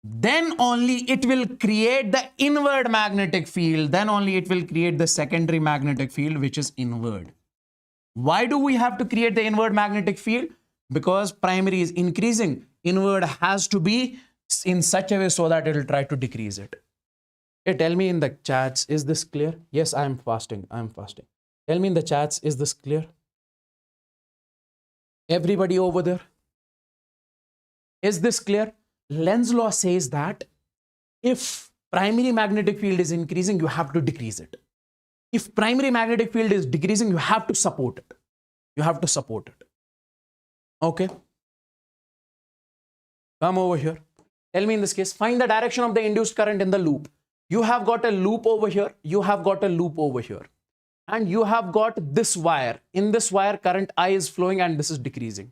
A: then only it will create the inward magnetic field. Then only it will create the secondary magnetic field, which is inward. Why do we have to create the inward magnetic field? Because primary is increasing. Inward has to be in such a way so that it will try to decrease it. Hey, tell me in the chats, is this clear? Yes, I am fasting. Tell me in the chats, is this clear? Everybody over there? Is this clear? Lenz's law says that if primary magnetic field is increasing, you have to decrease it. If primary magnetic field is decreasing, you have to support it. Okay. Come over here. Tell me in this case, find the direction of the induced current in the loop. You have got a loop over here. And you have got this wire. In this wire, current I is flowing and this is decreasing.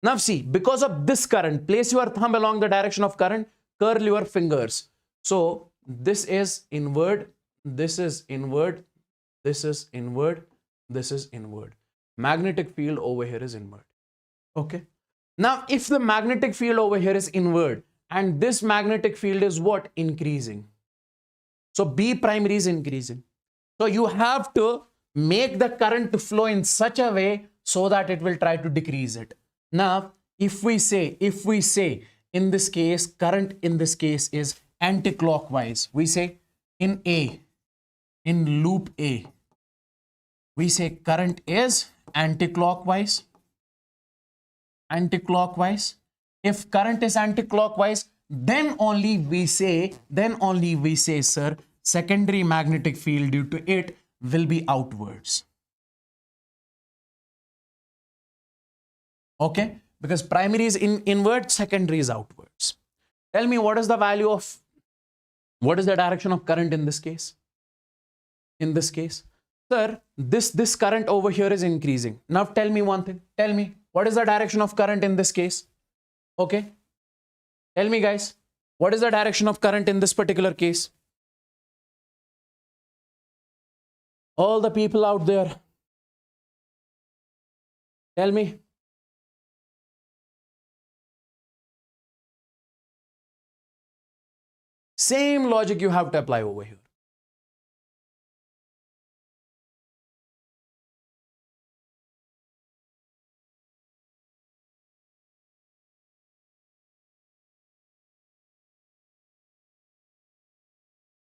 A: Now see, because of this current, place your thumb along the direction of current, curl your fingers. So this is inward, this is inward, this is inward, this is inward. Magnetic field over here is inward. Okay. Now if the magnetic field over here is inward and this magnetic field is what? Increasing. So B primary is increasing. So you have to make the current to flow in such a way so that it will try to decrease it. Now, if we say in this case, current in this case is anti-clockwise, we say in loop A, we say current is anti-clockwise. If current is anti-clockwise, then only we say, sir, secondary magnetic field due to it will be outwards. Okay, because primary is inward, secondary is outwards. Tell me, what is the value of, what is the direction of current in this case? In this case, sir, this current over here is increasing. Now tell me one thing. Tell me, what is the direction of current in this case? Okay, tell me guys, what is the direction of current in this particular case? All the people out there, tell me. Same logic you have to apply over here.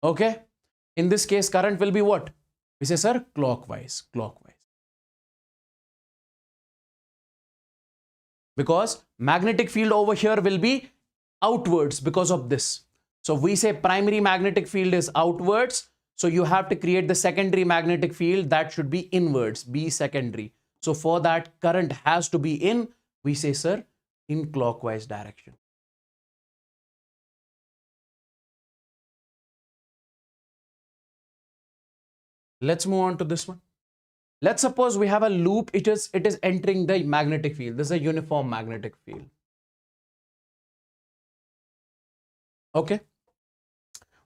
A: Okay, in this case, current will be what? We say, sir, clockwise, clockwise. Because magnetic field over here will be outwards because of this. So we say primary magnetic field is outwards. So you have to create the secondary magnetic field that should be inwards, be secondary. So for that, current has to be in, we say, sir, in clockwise direction. Let's move on to this one. Let's suppose we have a loop. It is entering the magnetic field. This is a uniform magnetic field. Okay.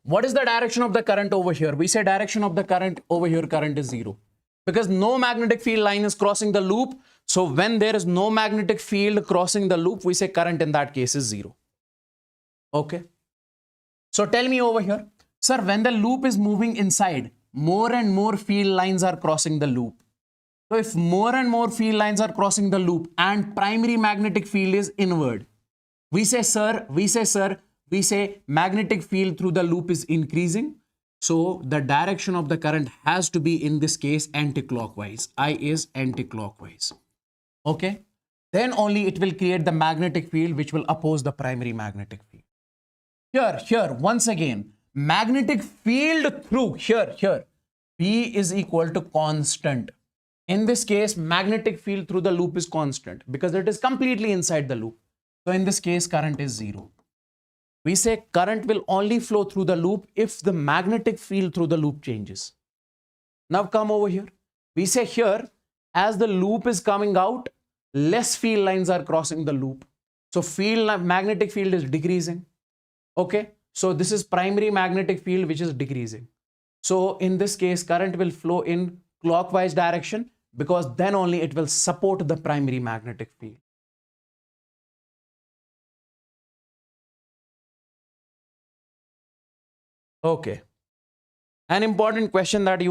A: What is the direction of the current over here? We say direction of the current over here, current is 0. Because no magnetic field line is crossing the loop. So when there is no magnetic field crossing the loop, we say current in that case is 0. Okay. So tell me over here, sir, when the loop is moving inside, more and more field lines are crossing the loop. So if more and more field lines are crossing the loop and primary magnetic field is inward, we say magnetic field through the loop is increasing. So the direction of the current has to be, in this case, anti-clockwise. I is anti-clockwise. Okay. Then only it will create the magnetic field which will oppose the primary magnetic field. Here, once again, magnetic field through here, P is equal to constant. In this case, magnetic field through the loop is constant because it is completely inside the loop. So in this case, current is 0. We say current will only flow through the loop if the magnetic field through the loop changes. Now come over here. We say here, as the loop is coming out, less field lines are crossing the loop. So magnetic field is decreasing. Okay. So this is primary magnetic field which is decreasing. So in this case, current will flow in clockwise direction because then only it will support the primary magnetic field. Okay. An important question that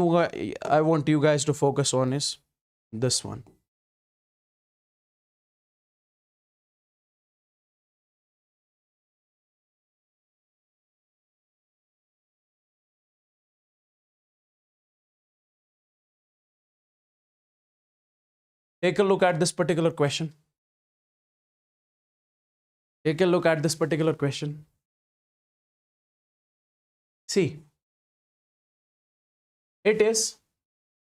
A: I want you guys to focus on is this one. Take a look at this particular question. Take a look at this particular question. See, it is,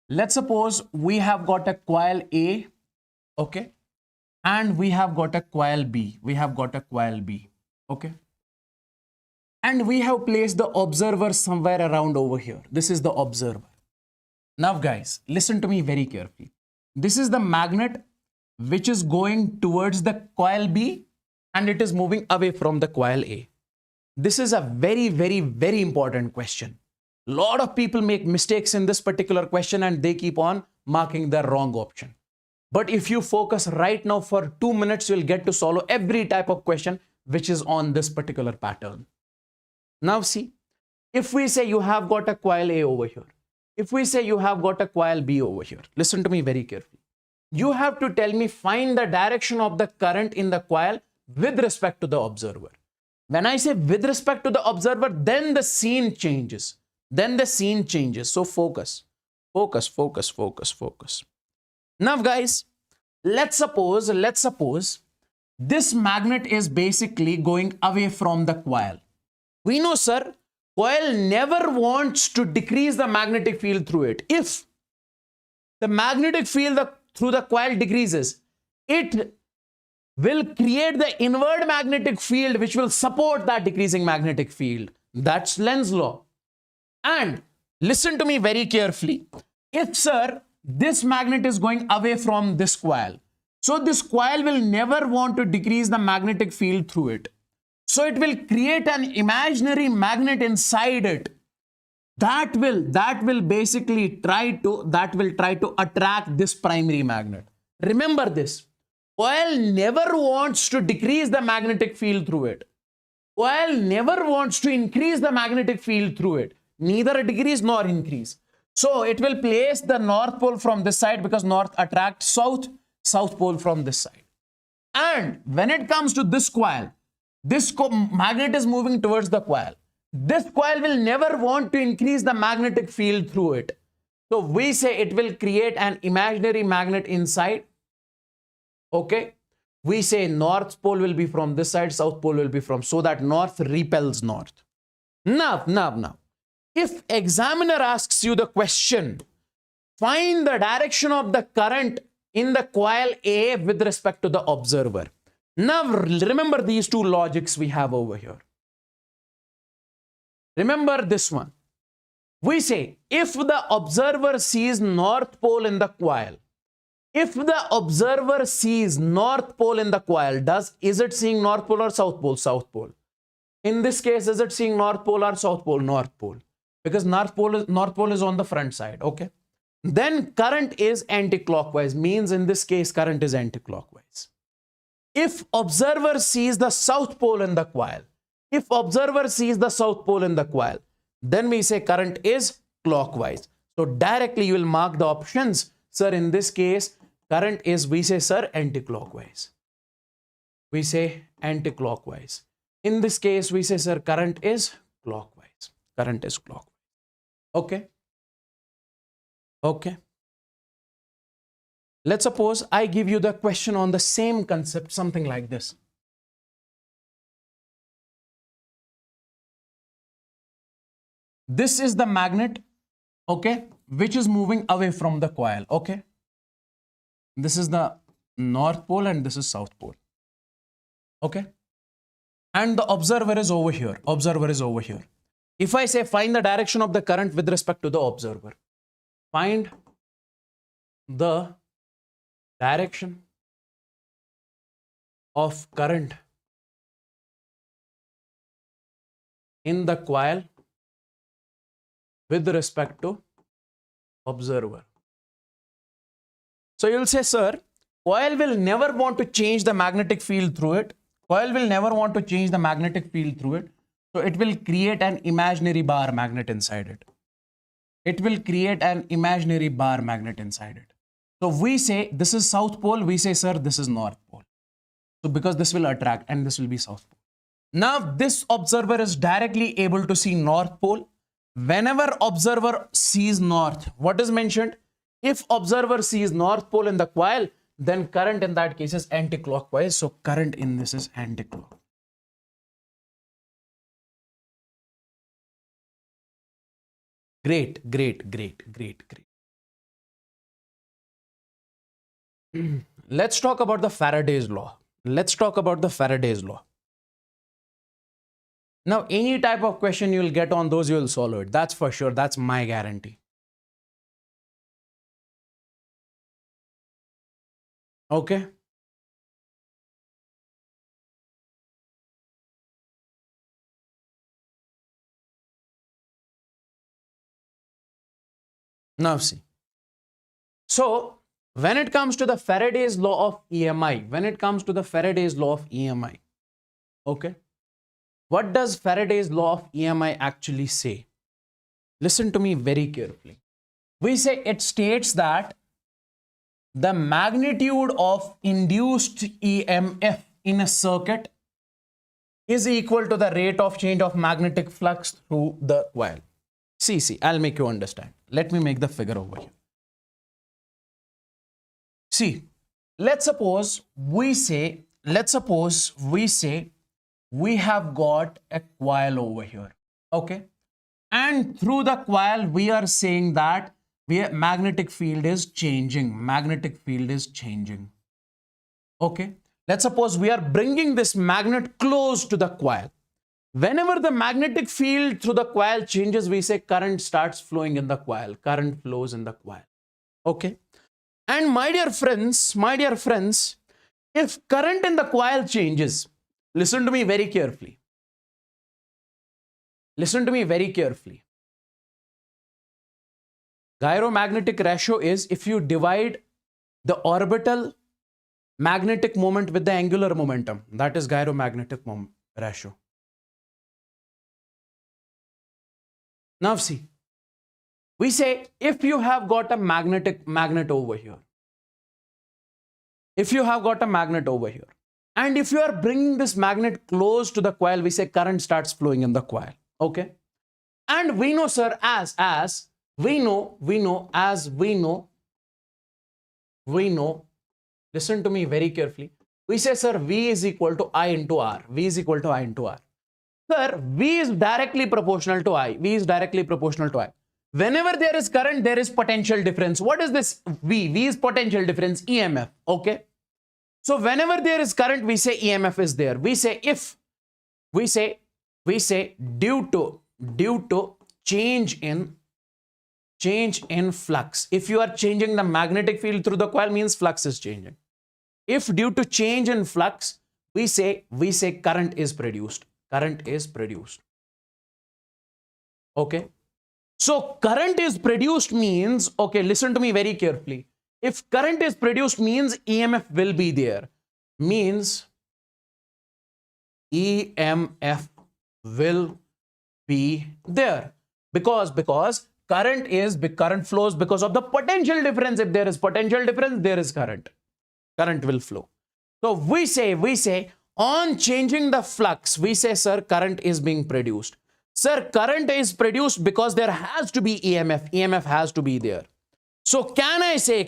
A: let's suppose we have got a coil A, okay, and we have got a coil B. Okay. And we have placed the observer somewhere around over here. This is the observer. Now guys, listen to me very carefully. This is the magnet which is going towards the coil B and it is moving away from the coil A. This is a very, very, very important question. A lot of people make mistakes in this particular question and they keep on marking the wrong option. But if you focus right now for 2 minutes, you'll get to solve every type of question which is on this particular pattern. Now see, if we say you have got a coil A over here, if we say you have got a coil B over here, listen to me very carefully. You have to tell me, find the direction of the current in the coil with respect to the observer. When I say with respect to the observer, then the scene changes. So focus. Now guys, let's suppose this magnet is basically going away from the coil. We know, sir, coil never wants to decrease the magnetic field through it. If the magnetic field through the coil decreases, it will create the inward magnetic field which will support that decreasing magnetic field. That's Lenz's law. And listen to me very carefully. If, sir, this magnet is going away from this coil, so this coil will never want to decrease the magnetic field through it. So it will create an imaginary magnet inside it that will basically try to attract this primary magnet. Remember this. Coil never wants to decrease the magnetic field through it. Coil never wants to increase the magnetic field through it. Neither decrease nor increase. So it will place the north pole from this side because north attracts south, south pole from this side. And when it comes to this coil, this magnet is moving towards the coil. This coil will never want to increase the magnetic field through it. So we say it will create an imaginary magnet inside. Okay. We say north pole will be from this side, south pole will be from, so that north repels north. Now. If examiner asks you the question, find the direction of the current in the coil A with respect to the observer. Now remember these two logics we have over here. Remember this one. We say if the observer sees north pole in the coil, if the observer sees north pole in the coil, is it seeing north pole or south pole? South pole. In this case, is it seeing north pole or south pole? North pole. Because north pole is on the front side. Okay. Then current is anti-clockwise, means in this case current is anti-clockwise. If observer sees the south pole in the coil, if observer sees the south pole in the coil, then we say current is clockwise. So directly you will mark the options. Sir, in this case, current is, we say, sir, anti-clockwise. We say anti-clockwise. In this case, we say, sir, current is clockwise. Current is clockwise. Okay. Okay. Let's suppose I give you the question on the same concept, something like this. This is the magnet, okay, which is moving away from the coil, okay. This is the north pole and this is south pole, okay. And the observer is over here. Observer is over here. If I say find the direction of the current with respect to the observer, find the direction of current in the coil with respect to observer. So you'll say, sir, coil will never want to change the magnetic field through it. Coil will never want to change the magnetic field through it. So it will create an imaginary bar magnet inside it. It will create an imaginary bar magnet inside it. So we say this is south pole. We say, sir, this is north pole. So because this will attract and this will be south pole. Now this observer is directly able to see north pole. Whenever observer sees north, what is mentioned? If observer sees north pole in the coil, then current in that case is anti-clockwise. So current in this is anti-clockwise. Great. Let's talk about the Faraday's law. Now, any type of question you will get on those, you will solve it. That's for sure. That's my guarantee. Okay. Now see. So when it comes to the Faraday's law of EMI, okay, what does Faraday's law of EMI actually say? Listen to me very carefully. We say it states that the magnitude of induced EMF in a circuit is equal to the rate of change of magnetic flux through the coil. See, I'll make you understand. Let me make the figure over here. See, let's suppose we say we have got a coil over here, okay? And through the coil, we are saying that magnetic field is changing. Okay? Let's suppose we are bringing this magnet close to the coil. Whenever the magnetic field through the coil changes, we say current starts flowing in the coil. Current flows in the coil. Okay. And my dear friends, if current in the coil changes, listen to me very carefully. Listen to me very carefully. Gyromagnetic ratio is if you divide the orbital magnetic moment with the angular momentum. That is gyromagnetic ratio. Now see, we say if you have got a magnet over here, if you have got a magnet over here, and if you are bringing this magnet close to the coil, we say current starts flowing in the coil. Okay. And we know, sir, we know, listen to me very carefully. We say, sir, V is equal to I into R. V is equal to I into R. Sir, V is directly proportional to I. V is directly proportional to I. Whenever there is current, there is potential difference. What is this V? V is potential difference, EMF. Okay. So whenever there is current, we say EMF is there. We say if, we say due to change in flux. If you are changing the magnetic field through the coil, means flux is changing. If due to change in flux, we say current is produced. Current is produced. Okay. So current is produced means, okay, listen to me very carefully. If current is produced means EMF will be there. Means EMF will be there. Because current flows because of the potential difference. If there is potential difference, there is current. Current will flow. So we say on changing the flux, we say, sir, current is being produced. Sir, current is produced because there has to be EMF. EMF has to be there. So can I say,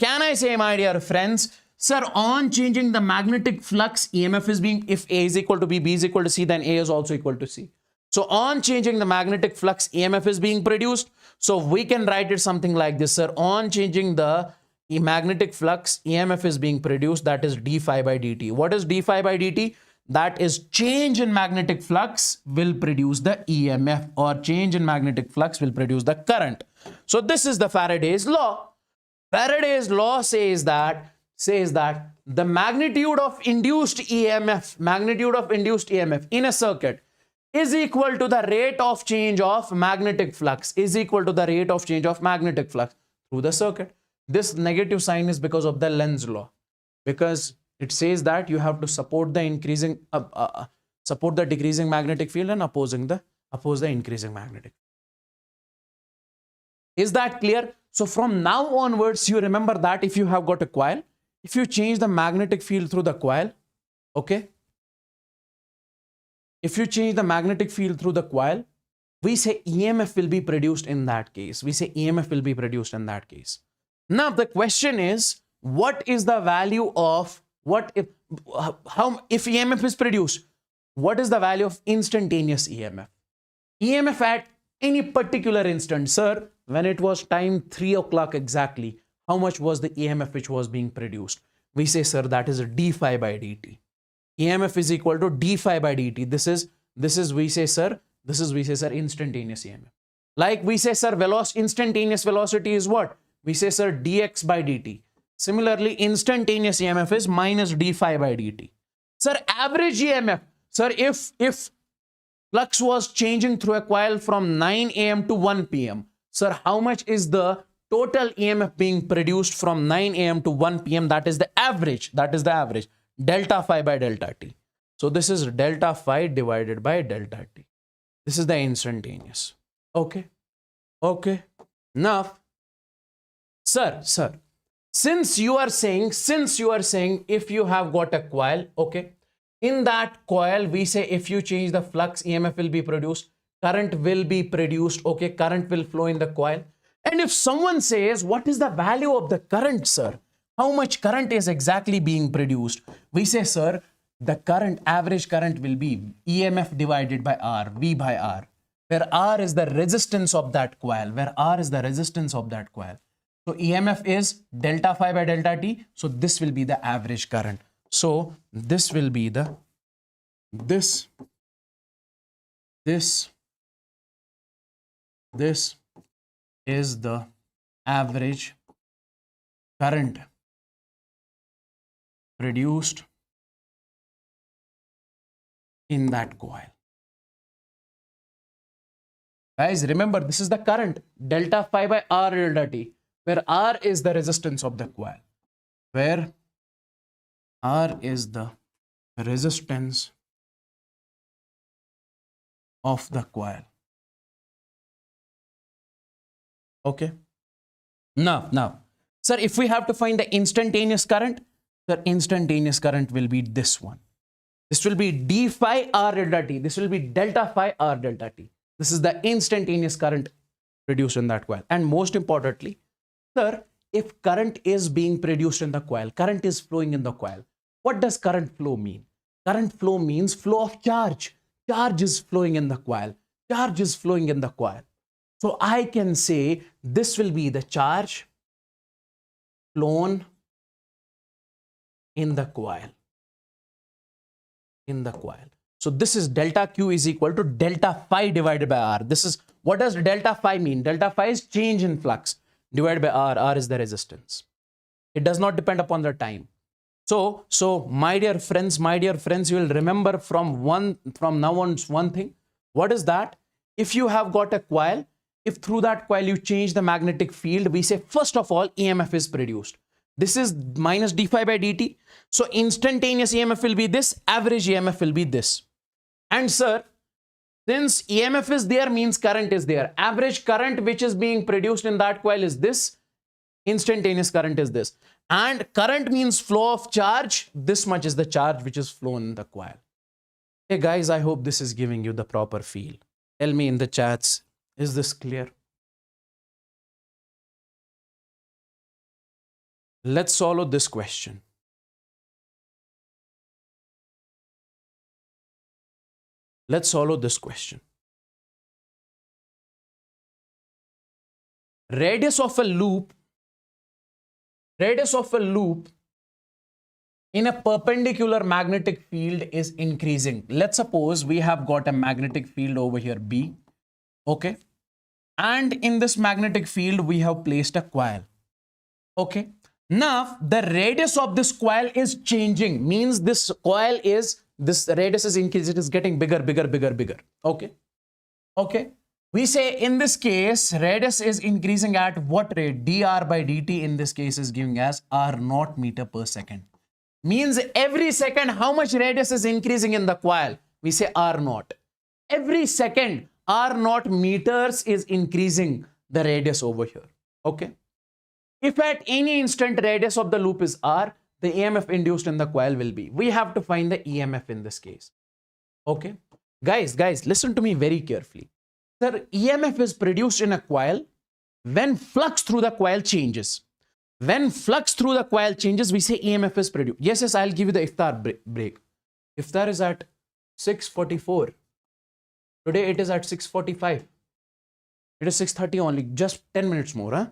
A: my dear friends, sir, on changing the magnetic flux, EMF is being, if A is equal to B, B is equal to C, then A is also equal to C. So on changing the magnetic flux, EMF is being produced. So we can write it something like this, sir. On changing the magnetic flux, EMF is being produced. That is d phi by dt. What is d phi by dt? That is change in magnetic flux will produce the EMF, or change in magnetic flux will produce the current. So this is the Faraday's law. Faraday's law says that the magnitude of induced EMF in a circuit is equal to the rate of change of magnetic flux, through the circuit. This negative sign is because of the Lenz's law, because it says that you have to support the decreasing magnetic field and oppose the increasing magnetic. Is that clear? So from now onwards, you remember that if you have got a coil, if you change the magnetic field through the coil, okay, if you change the magnetic field through the coil, we say EMF will be produced in that case. Now the question is, what is the value of if EMF is produced? What is the value of instantaneous EMF? EMF at any particular instant, sir, when it was time 3 o'clock exactly, how much was the EMF which was being produced? We say, sir, that is d phi by dt. EMF is equal to d phi by dt. This is we say, sir, instantaneous EMF. Like we say, sir, instantaneous velocity is what? We say, sir, dx by dt. Similarly, instantaneous EMF is minus d phi by dt. Sir, average EMF. Sir, if flux was changing through a coil from 9 a.m. to 1 p.m. Sir, how much is the total EMF being produced from 9 a.m. to 1 p.m.? That is the average. Delta phi by delta t. So this is delta phi divided by delta t. This is the instantaneous. Okay. Now, sir, since you are saying if you have got a coil, okay, in that coil, we say if you change the flux, EMF will be produced, current will be produced, okay, current will flow in the coil. And if someone says, what is the value of the current, sir? How much current is exactly being produced? We say, sir, the average current will be EMF divided by R, V by R, where R is the resistance of that coil, So EMF is delta phi by delta t. So this will be the average current. So this will be the, this is the average current produced in that coil. Guys, remember, this is the current, delta phi by R delta T, where R is the resistance of the coil, where R is the resistance of the coil. Okay. Now, sir, if we have to find the instantaneous current, the instantaneous current will be this one. This will be d phi R delta T. This will be delta phi R delta T. This is the instantaneous current produced in that coil. And most importantly, sir, if current is being produced in the coil, current is flowing in the coil, what does current flow mean? Current flow means flow of charge. Charge is flowing in the coil. Charge is flowing in the coil. So I can say this will be the charge flown in the coil. In the coil. So this is delta Q is equal to delta phi divided by R. This is, what does delta phi mean? Delta phi is change in flux divided by R. R is the resistance. It does not depend upon the time. So my dear friends, you will remember from now on one thing. What is that? If you have got a coil, if through that coil you change the magnetic field, we say first of all EMF is produced. This is minus d phi by dt. So instantaneous EMF will be this, average EMF will be this. And sir, since EMF is there means current is there. Average current which is being produced in that coil is this. Instantaneous current is this. And current means flow of charge. This much is the charge which is flown in the coil. Hey guys, I hope this is giving you the proper feel. Tell me in the chats, is this clear? Let's solve this question. Let's solve this question. Radius of a loop in a perpendicular magnetic field is increasing. Let's suppose we have got a magnetic field over here B. Okay. And in this magnetic field, we have placed a coil. Okay. Now, the radius of this coil is changing. Means this coil is, this radius is increasing. It is getting bigger. Okay. Okay. We say in this case, radius is increasing at what rate? dr by dt in this case is giving as r0 meter per second. Means every second, how much radius is increasing in the coil? We say r0. Every second, r0 meters is increasing the radius over here. Okay. If at any instant radius of the loop is r, the EMF induced in the coil will be. We have to find the EMF in this case. Okay. Guys, listen to me very carefully. Sir, EMF is produced in a coil when flux through the coil changes. When flux through the coil changes, we say EMF is produced. Yes, I'll give you the iftar break. Iftar is at 6:44. Today it is at 6:45. It is 6:30 only. Just 10 minutes more. Huh?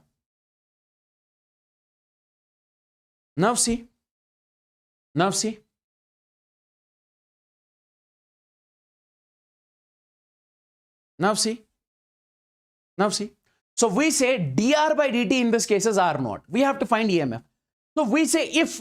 A: Now see. Now see. Now see. Now see. So we say dr by dt in this case is r0. We have to find EMF. So we say if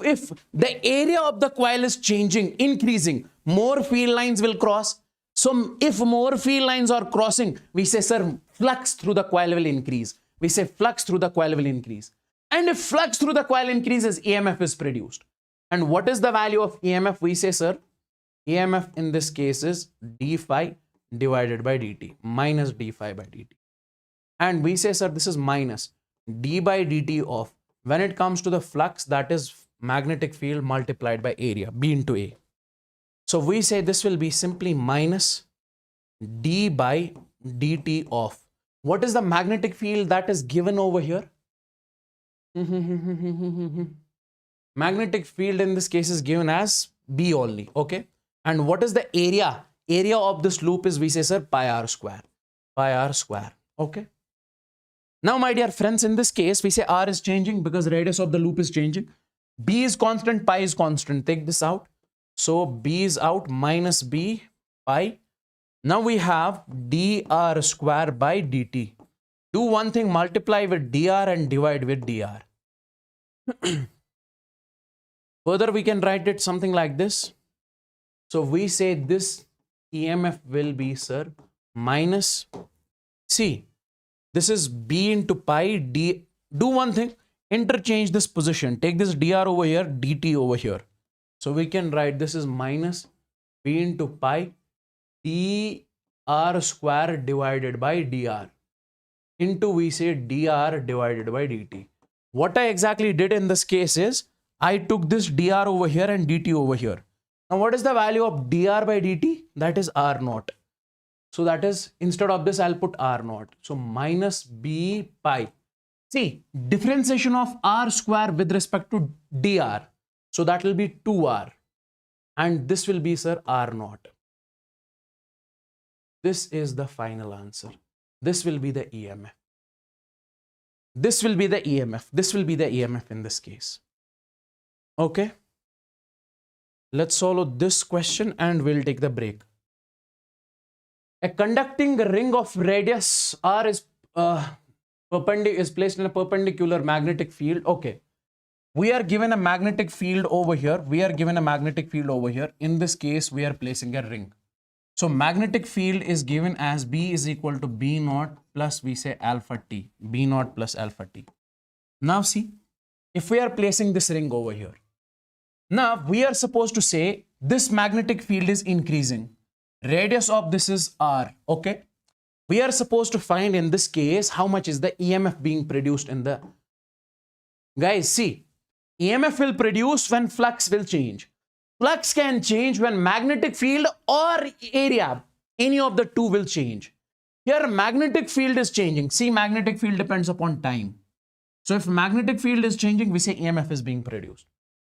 A: the area of the coil is changing, increasing, more field lines will cross. So if more field lines are crossing, we say, sir, flux through the coil will increase. We say flux through the coil will increase. And if flux through the coil increases, EMF is produced. And what is the value of EMF? We say, sir, EMF in this case is d phi divided by dt, minus d phi by dt. And we say, sir, this is minus d by dt of, when it comes to the flux, that is magnetic field multiplied by area, B into A. So we say this will be simply minus d by dt of, what is the magnetic field that is given over here? Magnetic field in this case is given as B only. Okay. And what is the area? Area of this loop is, we say, sir, pi r square. Pi r square. Okay. Now, my dear friends, in this case, we say r is changing because radius of the loop is changing. B is constant, pi is constant. Take this out. So B is out, minus B pi. Now we have dr square by dt. Do one thing, multiply with dr and divide with dr. Further, we can write it something like this. So we say this EMF will be, sir, minus, see, this is B into pi d. Do one thing, interchange this position. Take this dr over here, dt over here. So we can write this is minus B into pi dr square divided by dr into, we say, dr divided by dt. What I exactly did in this case is I took this dr over here and dt over here. Now what is the value of dr by dt? That is r naught. So that is, instead of this, I'll put r naught. So minus b pi. See, differentiation of r square with respect to dr. So that will be 2r. And this will be, sir, r naught. This is the final answer. This will be the EMF. This will be the EMF. This will be the EMF in this case. Okay. Let's solve this question and we'll take the break. A conducting ring of radius r is placed in a perpendicular magnetic field. Okay. We are given a magnetic field over here. In this case, we are placing a ring. So magnetic field is given as B is equal to B naught plus, we say, alpha T. B naught plus alpha T. Now see, if we are placing this ring over here, now we are supposed to say this magnetic field is increasing. Radius of this is R. Okay. We are supposed to find in this case how much is the EMF being produced in the. Guys, see, EMF will produce when flux will change. Flux can change when magnetic field or area, any of the two will change. Here magnetic field is changing. See, magnetic field depends upon time. So if magnetic field is changing, we say EMF is being produced.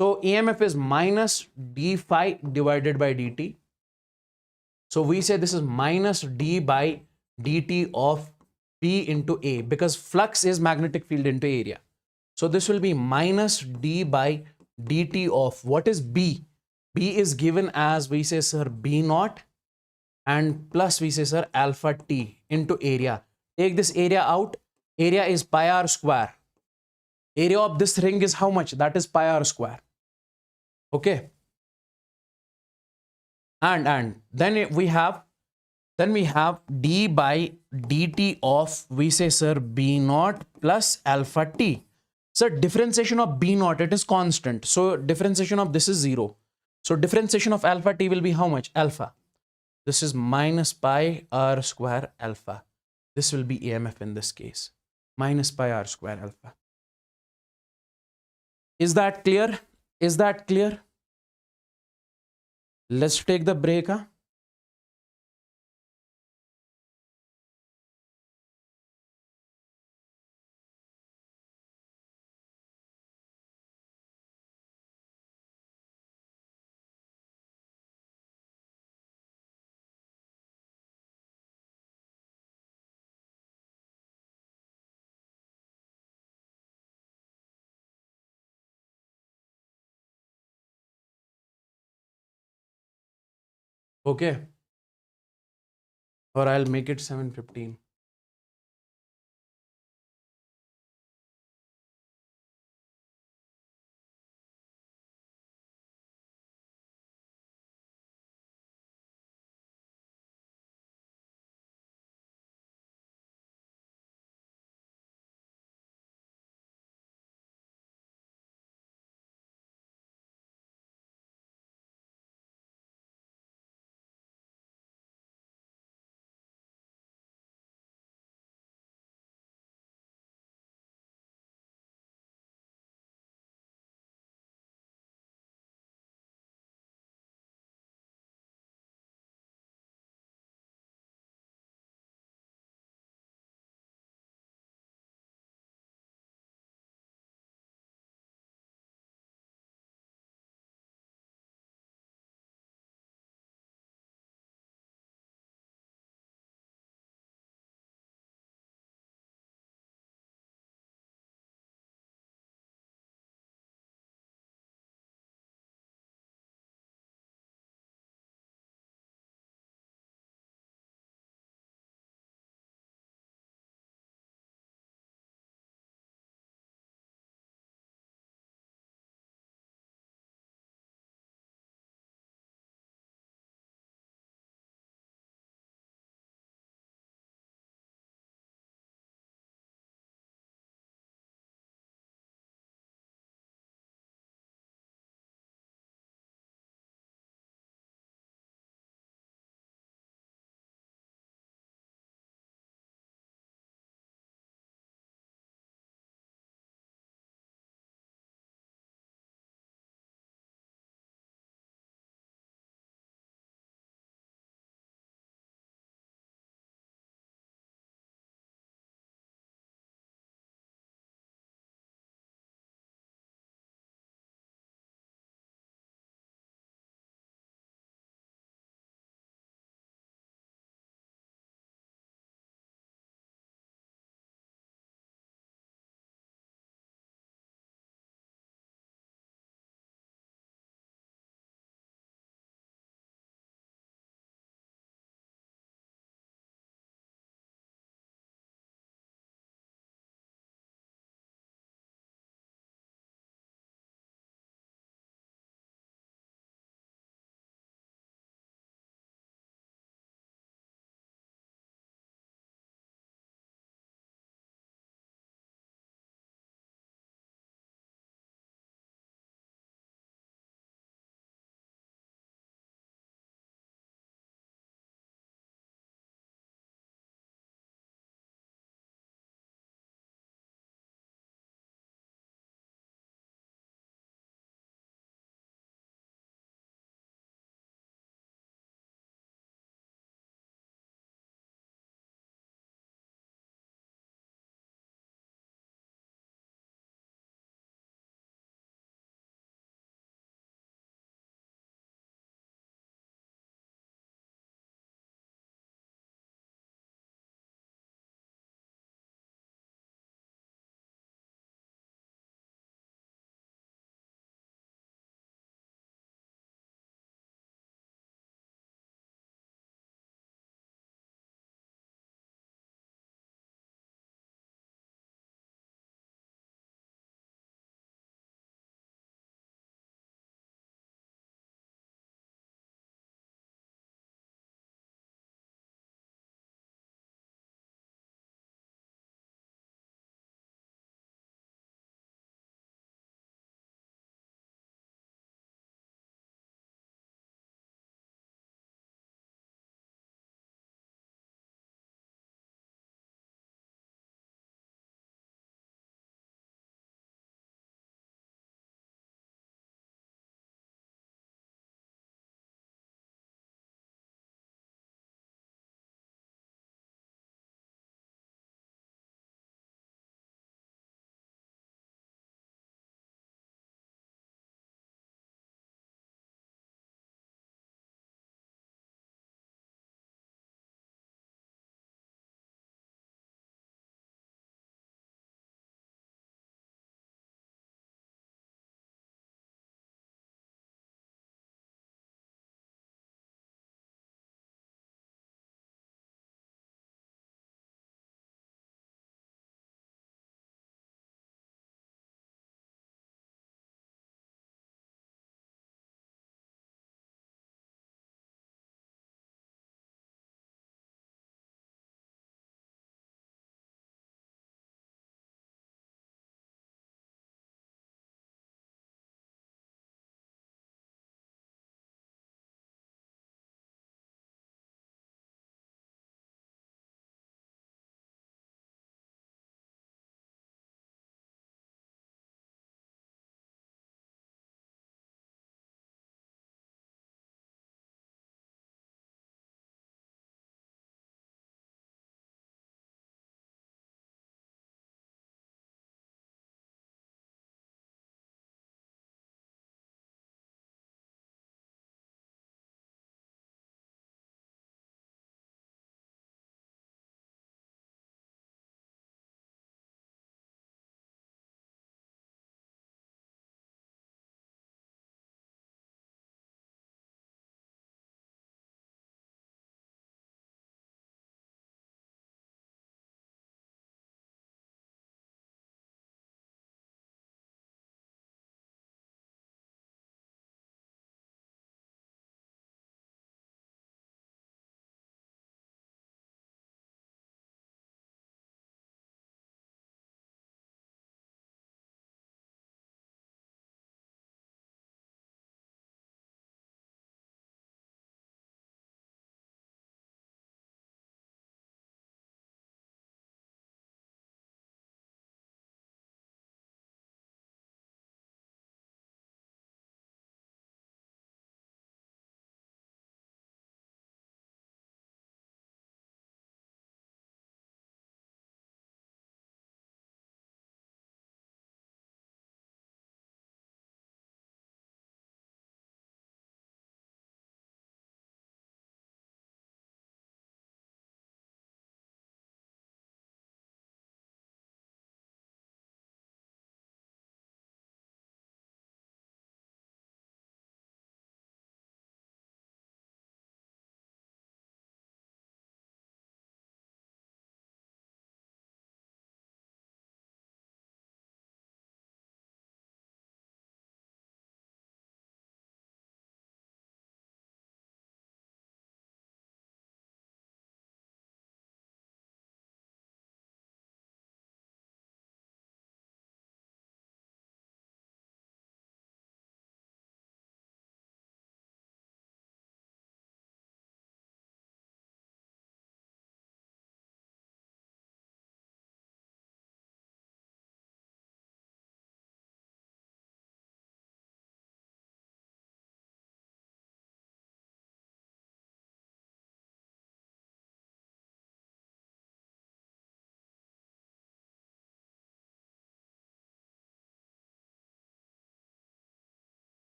A: So EMF is minus d phi divided by dt. So we say this is minus d by dt of B into A, because flux is magnetic field into area. So this will be minus d by dt of, what is B? B is given as, we say, sir, B naught, and plus, we say, sir, alpha T into area. Take this area out. Area is pi r square. Area of this ring is how much? That is pi r square. Okay. And then we have d by dt of, we say, sir, B naught plus alpha T. So differentiation of B naught, it is constant. So differentiation of this is 0. So differentiation of alpha T will be how much? Alpha. This is minus pi r square alpha. This will be EMF in this case. Minus pi r square alpha. Is that clear? Is that clear? Let's take the break. Huh? Okay. Or I'll make it 7:15.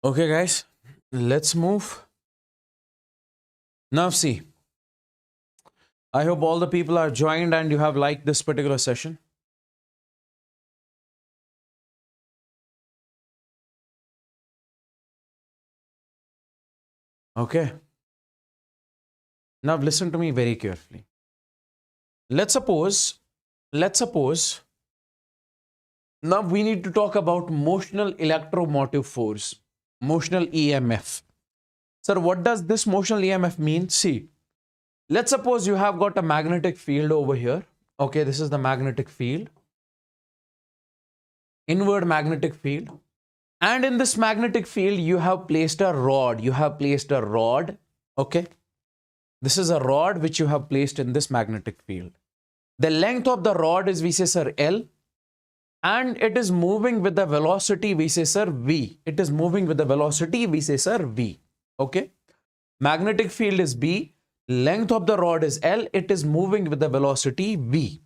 A: Okay, guys, let's move. Now, see, I hope all the people are joined and you have liked this particular session. Okay. Now, listen to me very carefully. Let's suppose, now we need to talk about motional electromotive force, motional EMF. Sir, what does this motional EMF mean? See, let's suppose you have got a magnetic field over here. Okay, this is the magnetic field, inward magnetic field. And in this magnetic field, you have placed a rod. Okay. This is a rod which you have placed in this magnetic field. The length of the rod is, we say, sir, L. And it is moving with the velocity, we say, sir, V. It is moving with the velocity, we say, sir, V. Okay. Magnetic field is B. Length of the rod is L. It is moving with the velocity V.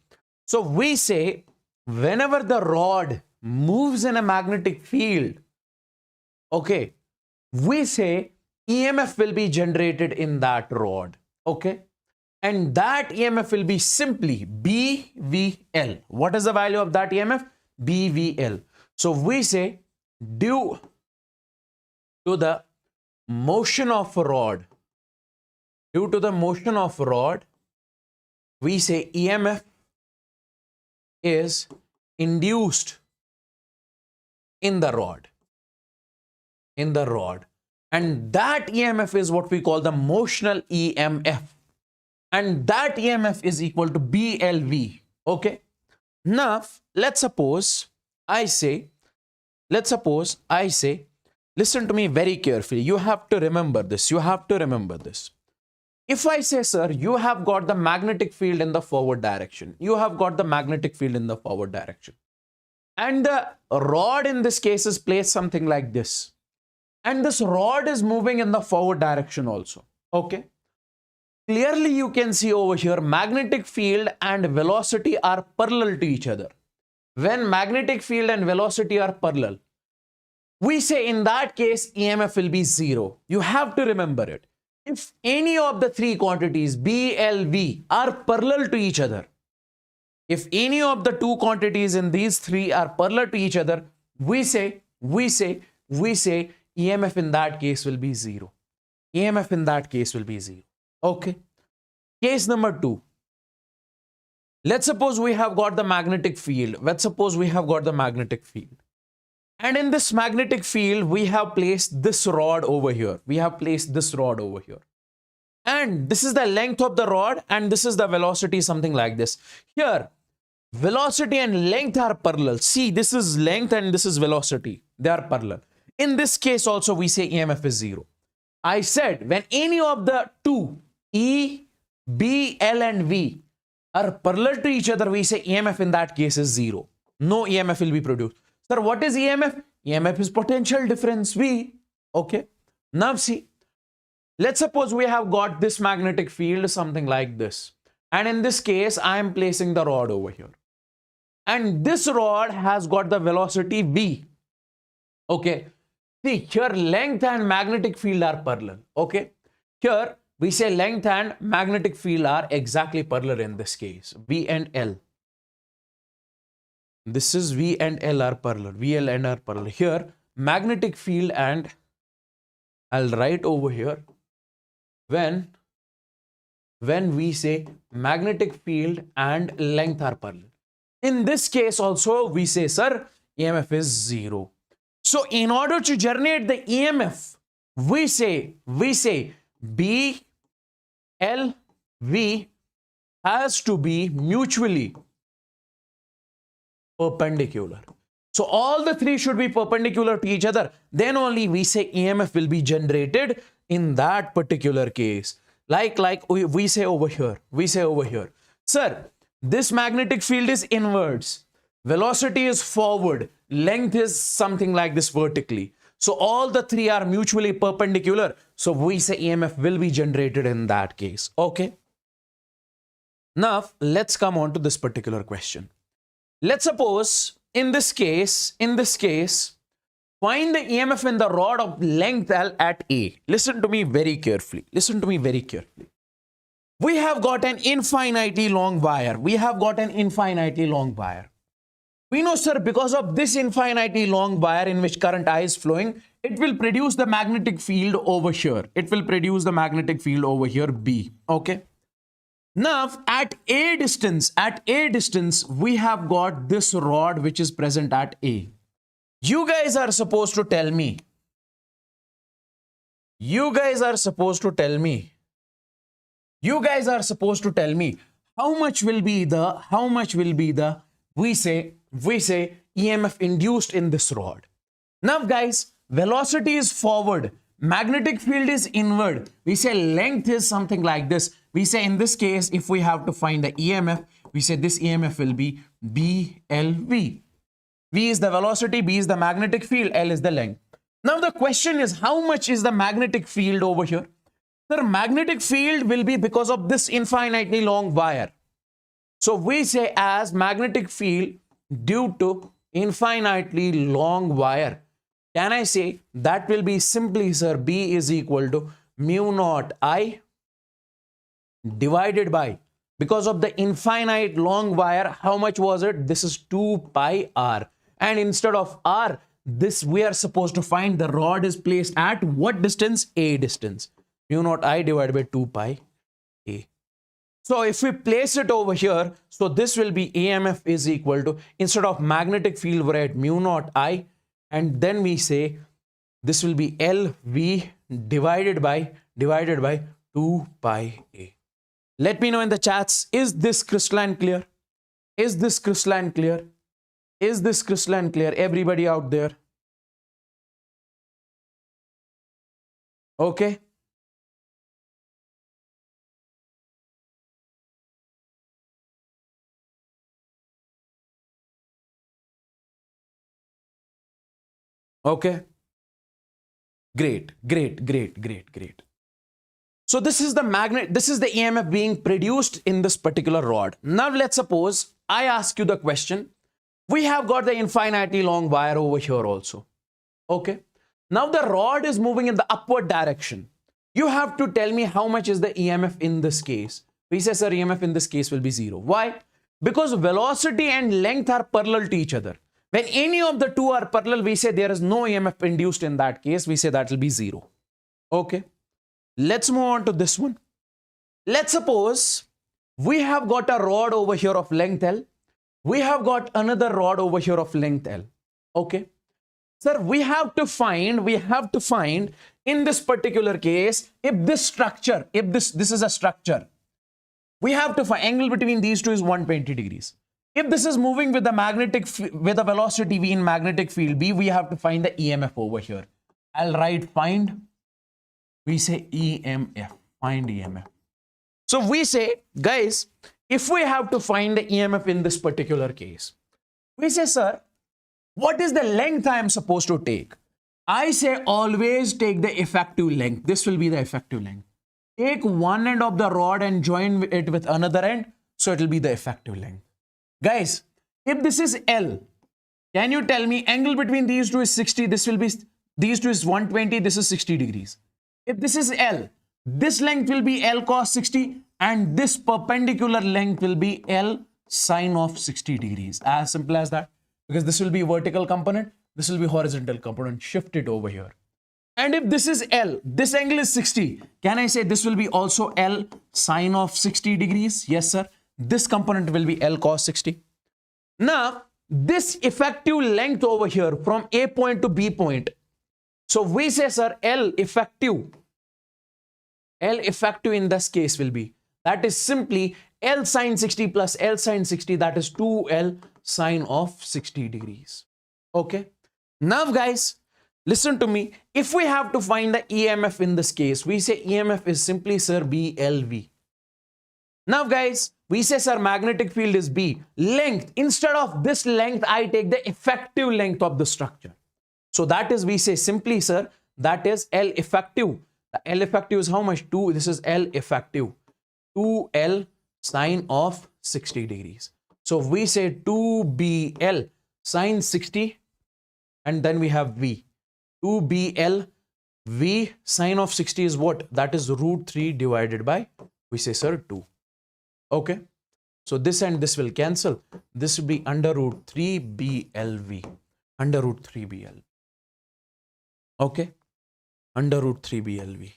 A: So we say, whenever the rod moves in a magnetic field, okay, we say EMF will be generated in that rod. Okay. And that EMF will be simply BVL. What is the value of that EMF? BVL. So we say due to the motion of a rod, we say EMF is induced in the rod. And that EMF is what we call the motional EMF. And that EMF is equal to BLV. Okay. Now, let's suppose I say, listen to me very carefully. You have to remember this. If I say, sir, you have got the magnetic field in the forward direction. And the rod in this case is placed something like this. And this rod is moving in the forward direction also. Okay. Clearly, you can see over here, magnetic field and velocity are parallel to each other. When magnetic field and velocity are parallel, we say in that case, EMF will be 0. You have to remember it. If any of the three quantities, B, L, V, are parallel to each other, if any of the two quantities in these three are parallel to each other, we say EMF in that case will be 0. Okay. Case number 2. Let's suppose we have got the magnetic field. And in this magnetic field, we have placed this rod over here. And this is the length of the rod and this is the velocity, something like this. Here, velocity and length are parallel. See, this is length and this is velocity. They are parallel. In this case also, we say EMF is 0. I said when any of the two, E, B, L and V are parallel to each other, we say EMF in that case is 0. No EMF will be produced. Sir, what is EMF? EMF is potential difference V. Okay. Now see, let's suppose we have got this magnetic field, something like this. And in this case, I am placing the rod over here. And this rod has got the velocity V. Okay. See, here length and magnetic field are parallel. Okay. Here we say length and magnetic field are exactly parallel in this case. V and L. This is V and L are parallel. VL and are parallel. Here magnetic field and I'll write over here when we say magnetic field and length are parallel. In this case also we say, sir, EMF is 0. So in order to generate the EMF, we say B, L, V has to be mutually perpendicular. So all the three should be perpendicular to each other. Then only we say EMF will be generated in that particular case. Like we say over here. Sir, this magnetic field is inwards. Velocity is forward. Length is something like this vertically. So all the three are mutually perpendicular. So we say EMF will be generated in that case. Okay. Now let's come on to this particular question. Let's suppose in this case, Find the EMF in the rod of length L at A. Listen to me very carefully. Listen to me very carefully. We have got an infinitely long wire. We have got an infinitely long wire. We know, sir, because of this infinitely long wire in which current I is flowing, it will produce the magnetic field over here. It will produce the magnetic field over here, B. Okay. Now, at A distance, we have got this rod which is present at A. You guys are supposed to tell me. You guys are supposed to tell me how much will be the we say EMF induced in this rod. Now guys, velocity is forward, magnetic field is inward. We say length is something like this. We say in this case, if we have to find the EMF, we say this EMF will be BLV. V is the velocity, B is the magnetic field, L is the length. Now the question is, how much is the magnetic field over here? The magnetic field will be because of this infinitely long wire. So we say as magnetic field due to infinitely long wire. Can I say that will be simply, sir, B is equal to mu naught I divided by, because of the infinite long wire, how much was it? This is 2 pi R. And instead of R, this we are supposed to find the rod is placed at what distance? A distance. Mu naught I divided by 2 pi A. So if we place it over here, so this will be EMF is equal to, instead of magnetic field, we're at mu naught I, and then we say this will be LV divided by 2 pi A. Let me know in the chats, is this crystalline clear? Is this crystalline clear? Is this crystalline clear? Everybody out there? Okay. Okay. Great. So this is the magnet, this is the EMF being produced in this particular rod. Now let's suppose I ask you the question. We have got the infinitely long wire over here also. Okay. Now the rod is moving in the upward direction. You have to tell me how much is the EMF in this case. We say, sir, EMF in this case will be 0. Why? Because velocity and length are parallel to each other. When any of the two are parallel, we say there is no EMF induced in that case. We say that will be 0. Okay. Let's move on to this one. Let's suppose we have got a rod over here of length L. We have got another rod over here of length L. Okay. Sir, we have to find in this particular case, if this structure, if this is a structure, we have to find angle between these two is 120 degrees. If this is moving with the velocity V in magnetic field B, we have to find the EMF over here. I'll write find. We say EMF, find EMF. So we say, guys, if we have to find the EMF in this particular case, we say, sir, what is the length I am supposed to take? I say always take the effective length. This will be the effective length. Take one end of the rod and join it with another end. So it will be the effective length. Guys, if this is L, can you tell me angle between these two is 60? This will be, these two is 120. This is 60 degrees. If this is L, this length will be L cos 60 and this perpendicular length will be L sine of 60 degrees. As simple as that. Because this will be vertical component, this will be horizontal component. Shift it over here. And if this is L, this angle is 60. Can I say this will be also L sine of 60 degrees? Yes, sir. This component will be L cos 60. Now, this effective length over here from A point to B point. So we say, sir, L effective in this case will be, that is simply L sine 60 plus L sine 60, that is 2L sine of 60 degrees. Okay. Now, guys, listen to me. If we have to find the EMF in this case, we say EMF is simply, sir, BLV. Now, guys, we say, sir, magnetic field is B. Length, instead of this length, I take the effective length of the structure. So that is, we say simply, sir, that is L effective. The L effective is how much? 2. This is L effective. 2L sine of 60 degrees. So we say 2BL sine 60 and then we have V. 2BL. V sine of 60 is what? That is root 3 divided by, we say, sir, 2. Okay. So this and this will cancel. This will be under root 3BLV. Under root 3BL. Okay. Under root 3BLV.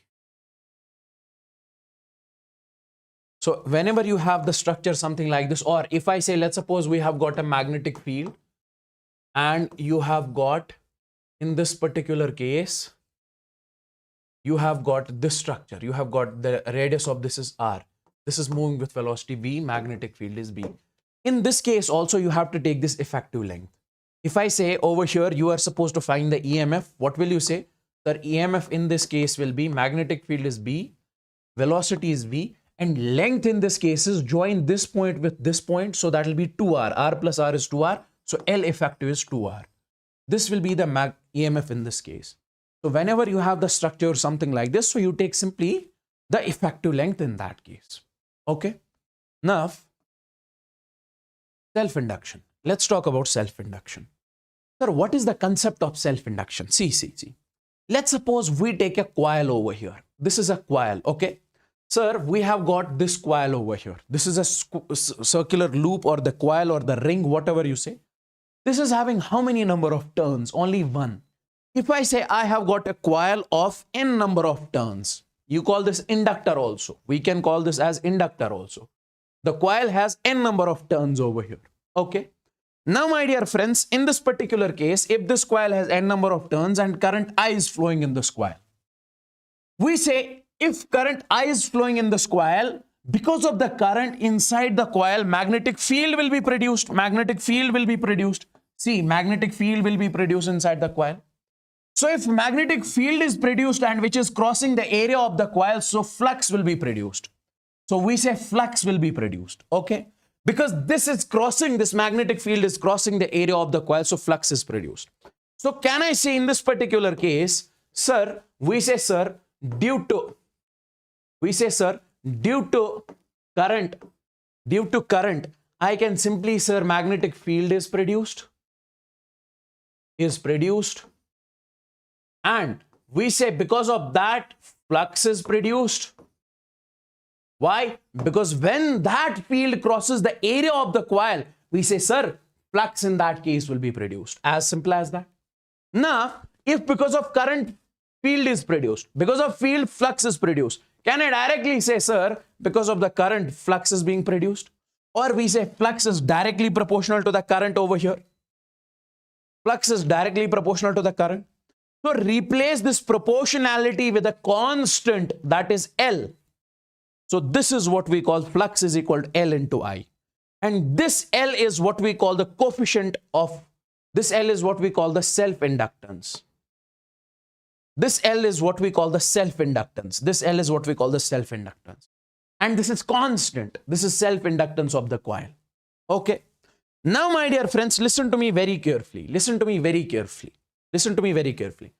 A: So whenever you have the structure something like this, or if I say, let's suppose we have got a magnetic field and you have got, in this particular case, you have got this structure. You have got the radius of this is R. This is moving with velocity V, magnetic field is B. In this case also you have to take this effective length. If I say over here you are supposed to find the EMF, what will you say? The EMF in this case will be magnetic field is B, velocity is V, and length in this case is join this point with this point, so that will be 2R. R plus R is 2R, so L effective is 2R. This will be the EMF in this case. So whenever you have the structure or something like this, so you take simply the effective length in that case. Okay. Now, self-induction. Let's talk about self-induction. Sir, what is the concept of self-induction? See. Let's suppose we take a coil over here. This is a coil, okay? Sir, we have got this coil over here. This is a circular loop or the coil or the ring, whatever you say. This is having how many number of turns? Only one. If I say I have got a coil of n number of turns, you call this inductor also. We can call this as inductor also. The coil has n number of turns over here. Okay. Now, my dear friends, in this particular case, if this coil has n number of turns and current I is flowing in this coil, we say if current I is flowing in this coil, because of the current inside the coil, magnetic field will be produced. Magnetic field will be produced. See, magnetic field will be produced inside the coil. So if magnetic field is produced and which is crossing the area of the coil, so flux will be produced. So we say flux will be produced, okay? Because this is crossing, this magnetic field is crossing the area of the coil, so flux is produced. So can I say in this particular case, sir, we say, sir, due to current, I can simply, sir, magnetic field is produced. And we say because of that, flux is produced. Why? Because when that field crosses the area of the coil, we say, sir, flux in that case will be produced. As simple as that. Now, if because of current, field is produced, because of field, flux is produced, can I directly say, sir, because of the current, flux is being produced? Or we say flux is directly proportional to the current over here. Flux is directly proportional to the current. So replace this proportionality with a constant, that is L. So this is what we call flux is equal to L into I. And this L is what we call the coefficient of, this L is what we call the self-inductance. This L is what we call the self-inductance. This L is what we call the self-inductance. And this is constant. This is self-inductance of the coil. Okay. Now, my dear friends, listen to me very carefully. Listen to me very carefully. Listen to me very carefully.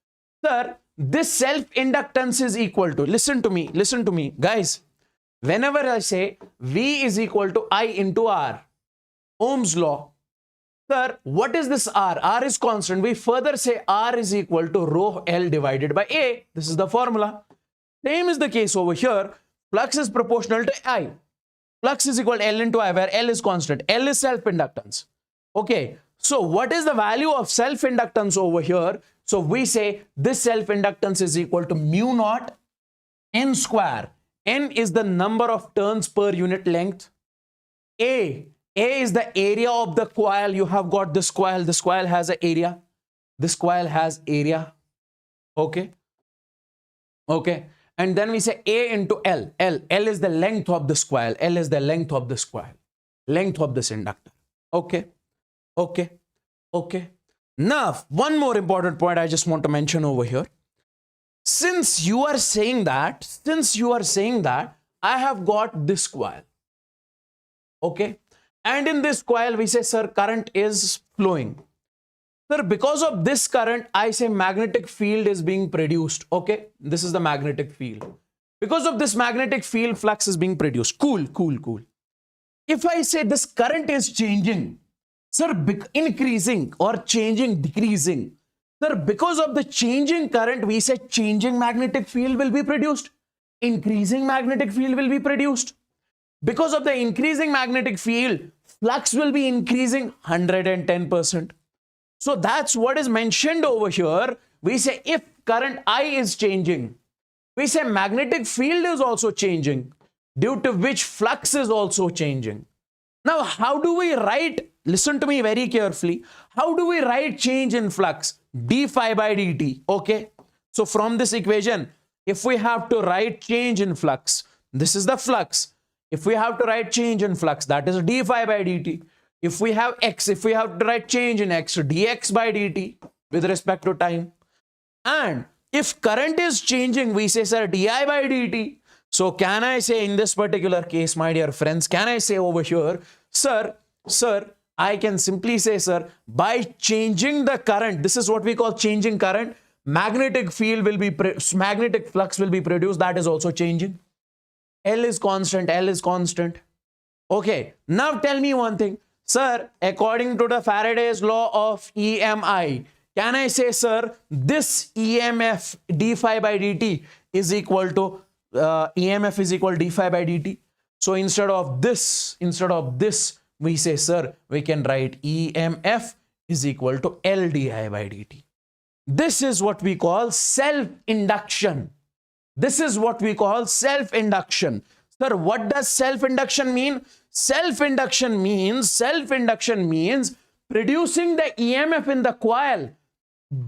A: Sir, this self-inductance is equal to, listen to me, guys. Whenever I say V is equal to I into R, Ohm's law, sir, what is this R? R is constant. We further say R is equal to rho L divided by A. This is the formula. Same is the case over here. Flux is proportional to I. Flux is equal to L into I, where L is constant. L is self-inductance. Okay. So what is the value of self-inductance over here? So we say this self-inductance is equal to mu naught N square. N is the number of turns per unit length. A is the area of the coil. You have got this coil. This coil has an area. This coil has area. Okay. Okay. And then we say A into L. L is the length of this coil. L is the length of this coil. Length of this inductor. Okay. Okay. Okay. Now, one more important point I just want to mention over here. Since you are saying that, I have got this coil. Okay. And in this coil, we say, sir, current is flowing. Sir, because of this current, I say magnetic field is being produced. Okay. This is the magnetic field. Because of this magnetic field, flux is being produced. Cool. If I say this current is changing, sir, increasing or changing, decreasing, Sir, because of the changing current, we say changing magnetic field will be produced. Increasing magnetic field will be produced. Because of the increasing magnetic field, flux will be increasing 110%. So that's what is mentioned over here. We say if current I is changing, we say magnetic field is also changing, due to which flux is also changing. Now, how do we write, listen to me very carefully, how do we write change in flux? d phi by dt, okay? So from this equation, if we have to write change in flux, this is the flux. If we have to write change in flux, that is d phi by dt. If we have x, if we have to write change in x, dx by dt with respect to time. And if current is changing, we say, sir, di by dt. So can I say in this particular case, my dear friends, can I say over here, sir, I can simply say, sir, by changing the current, this is what we call changing current, magnetic field will be, magnetic flux will be produced, that is also changing. L is constant, L is constant. Okay, now tell me one thing, sir, according to the Faraday's law of EMI, can I say, sir, this EMF d phi by dt is equal to EMF is equal to d phi by dt. So instead of this, we say, sir, we can write EMF is equal to L di by dt. This is what we call self-induction. This is what we call self-induction. Sir, what does self-induction mean? Self-induction means producing the EMF in the coil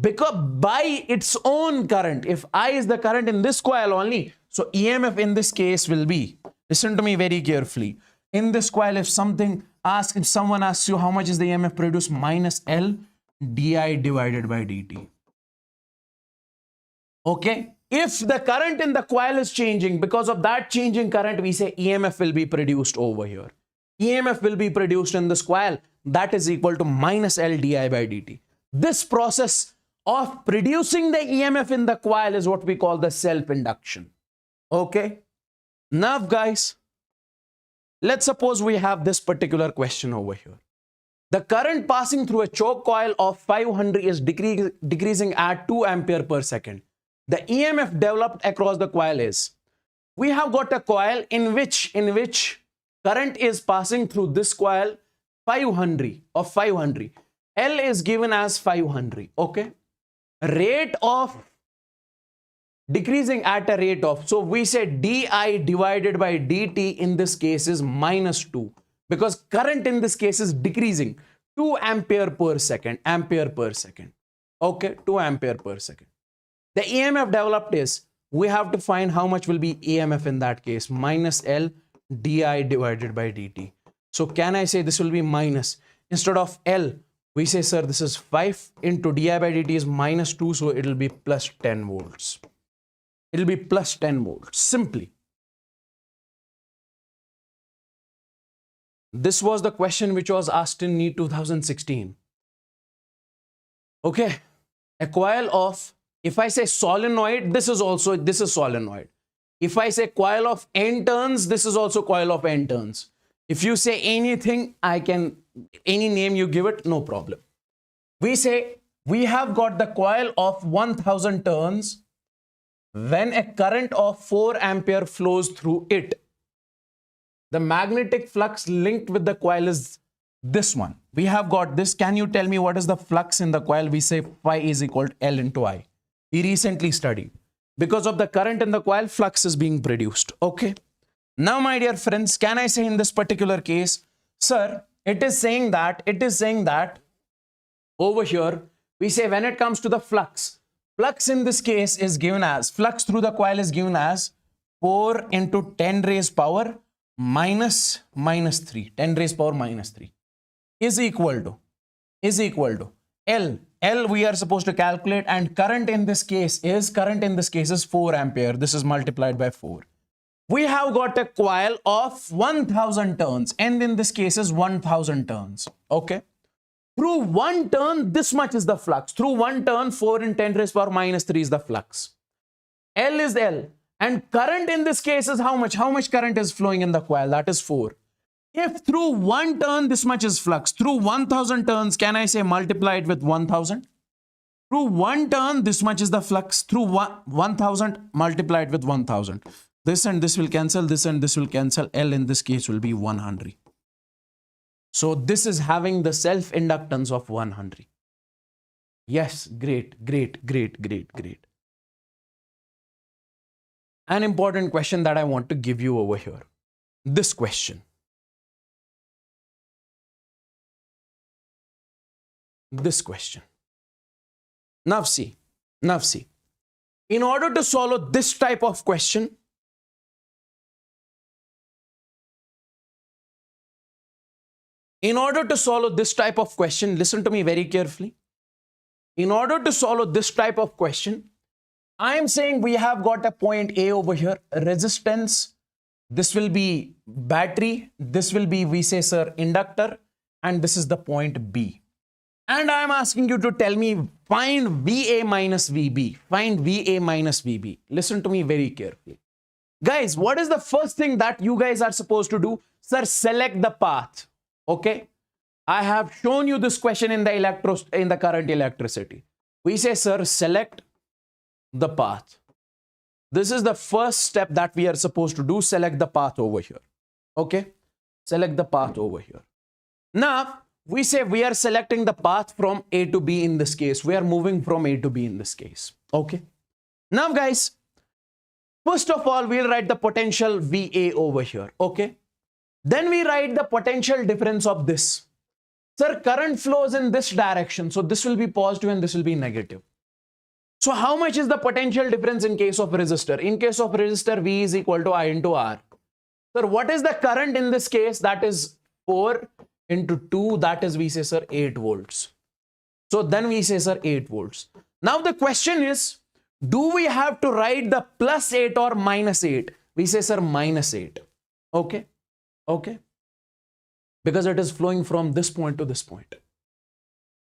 A: because by its own current. If I is the current in this coil only, so EMF in this case will be, listen to me very carefully. In this coil, if someone asks you how much is the EMF produced, minus L di divided by dt. Okay. If the current in the coil is changing, because of that changing current, we say EMF will be produced over here. EMF will be produced in this coil, that is equal to minus L di by dt. This process of producing the EMF in the coil is what we call the self-induction. Okay. Now, guys, let's suppose we have this particular question over here. The current passing through a choke coil of 500 is decreasing at 2 ampere per second. The EMF developed across the coil is, we have got a coil in which current is passing through this coil 500 of 500. L is given as 500. Okay. Rate of decreasing at a rate of, so we say di divided by dt in this case is minus 2 because current in this case is decreasing 2 ampere per second, Okay, 2 ampere per second. The EMF developed is, we have to find how much will be EMF in that case, minus L di divided by dt. So can I say this will be minus, instead of L, we say, sir, this is 5 into di by dt is minus 2, so it will be plus 10 volts. It will be plus 10 volts, simply. This was the question which was asked in NEET 2016. Okay, a coil of, if I say solenoid, this is solenoid. If I say coil of n turns, this is also coil of n turns. If you say anything, any name you give it, no problem. We say we have got the coil of 1000 turns when a current of 4 ampere flows through it. The magnetic flux linked with the coil is this one. We have got this. Can you tell me what is the flux in the coil? We say phi is equal to L into I. We recently studied. Because of the current in the coil, flux is being produced. Okay. Now, my dear friends, can I say in this particular case, sir, it is saying that over here, we say when it comes to the flux in this case is given as, flux through the coil is given as 4 into 10 raised power minus 3, 10 raised power minus 3 is equal to L. L we are supposed to calculate, and current in this case is 4 ampere. This is multiplied by 4. We have got a coil of 1000 turns, and in this case is 1000 turns. Okay. Through one turn, this much is the flux. Through one turn, 4 in 10 raised power minus 3 is the flux. L is L. And current in this case is how much? How much current is flowing in the coil? That is 4. If through one turn, this much is flux. Through 1000 turns, can I say multiply it with 1000? Through one turn, this much is the flux. Through 1000 multiplied with 1000. This and this will cancel, this and this will cancel. L in this case will be 1 Henry. So this is having the self-inductance of 1 Henry. Yes, great, great, great, great, great. An important question that I want to give you over here. This question. This question. Now see. In order to solve this type of question, listen to me very carefully. In order to solve this type of question, I am saying we have got a point A over here, resistance. This will be battery. This will be, we say, sir, inductor. And this is the point B. And I am asking you to tell me, find VA minus VB. Find VA minus VB. Listen to me very carefully. Guys, what is the first thing that you guys are supposed to do? Sir, select the path. Okay. I have shown you this question in the current electricity. We say, sir, select the path. This is the first step that we are supposed to do. Select the path over here. Okay. Select the path over here. Now, we say we are selecting the path from A to B in this case. We are moving from A to B in this case. Okay. Now, guys, first of all, we'll write the potential VA over here. Okay. Then we write the potential difference of this. Sir, current flows in this direction. So this will be positive and this will be negative. So how much is the potential difference in case of resistor? In case of resistor, V is equal to I into R. Sir, what is the current in this case? That is 4 into 2. That is, we say, sir, 8 volts. So then we say, sir, 8 volts. Now the question is, do we have to write the plus 8 or minus 8? We say, sir, minus 8. Okay. Okay. Because it is flowing from this point to this point.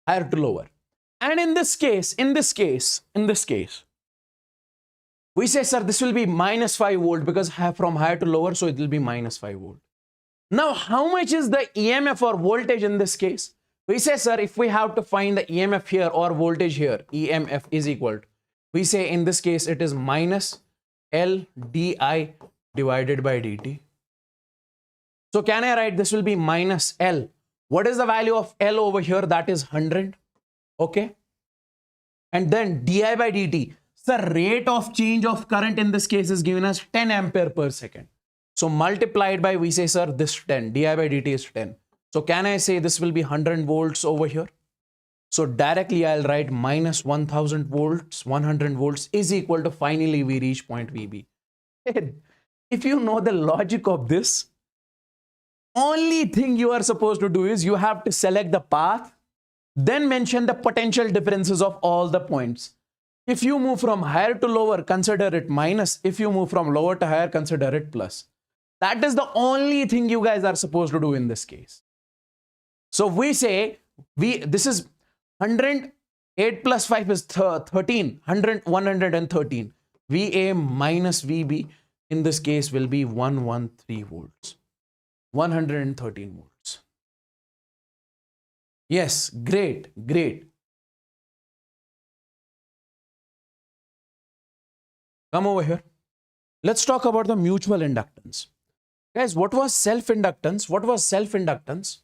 A: Higher to lower. And in this case, we say, sir, this will be minus 5 volt because from higher to lower, so it will be minus 5 volt. Now, how much is the EMF or voltage in this case? We say, sir, if we have to find the EMF here or voltage here, EMF is equal to, we say in this case, it is minus L di divided by dt. So can I write this will be minus L? What is the value of L over here? That is 100. Okay. And then di by dt. The rate of change of current in this case is given as 10 ampere per second. So multiplied by, we say, sir, this 10. Di by dt is 10. So can I say this will be 100 volts over here? So directly I'll write minus 1000 volts, 100 volts is equal to, finally we reach point VB. If you know the logic of this, only thing you are supposed to do is you have to select the path, then mention the potential differences of all the points. If you move from higher to lower, consider it minus. If you move from lower to higher, consider it plus. That is the only thing you guys are supposed to do in this case. So we say, this is 100, 8 plus 5 is 13, 113. VA minus VB in this case will be 113 volts. 113 volts. Yes, great, great. Come over here. Let's talk about the mutual inductance. Guys, what was self-inductance? What was self-inductance?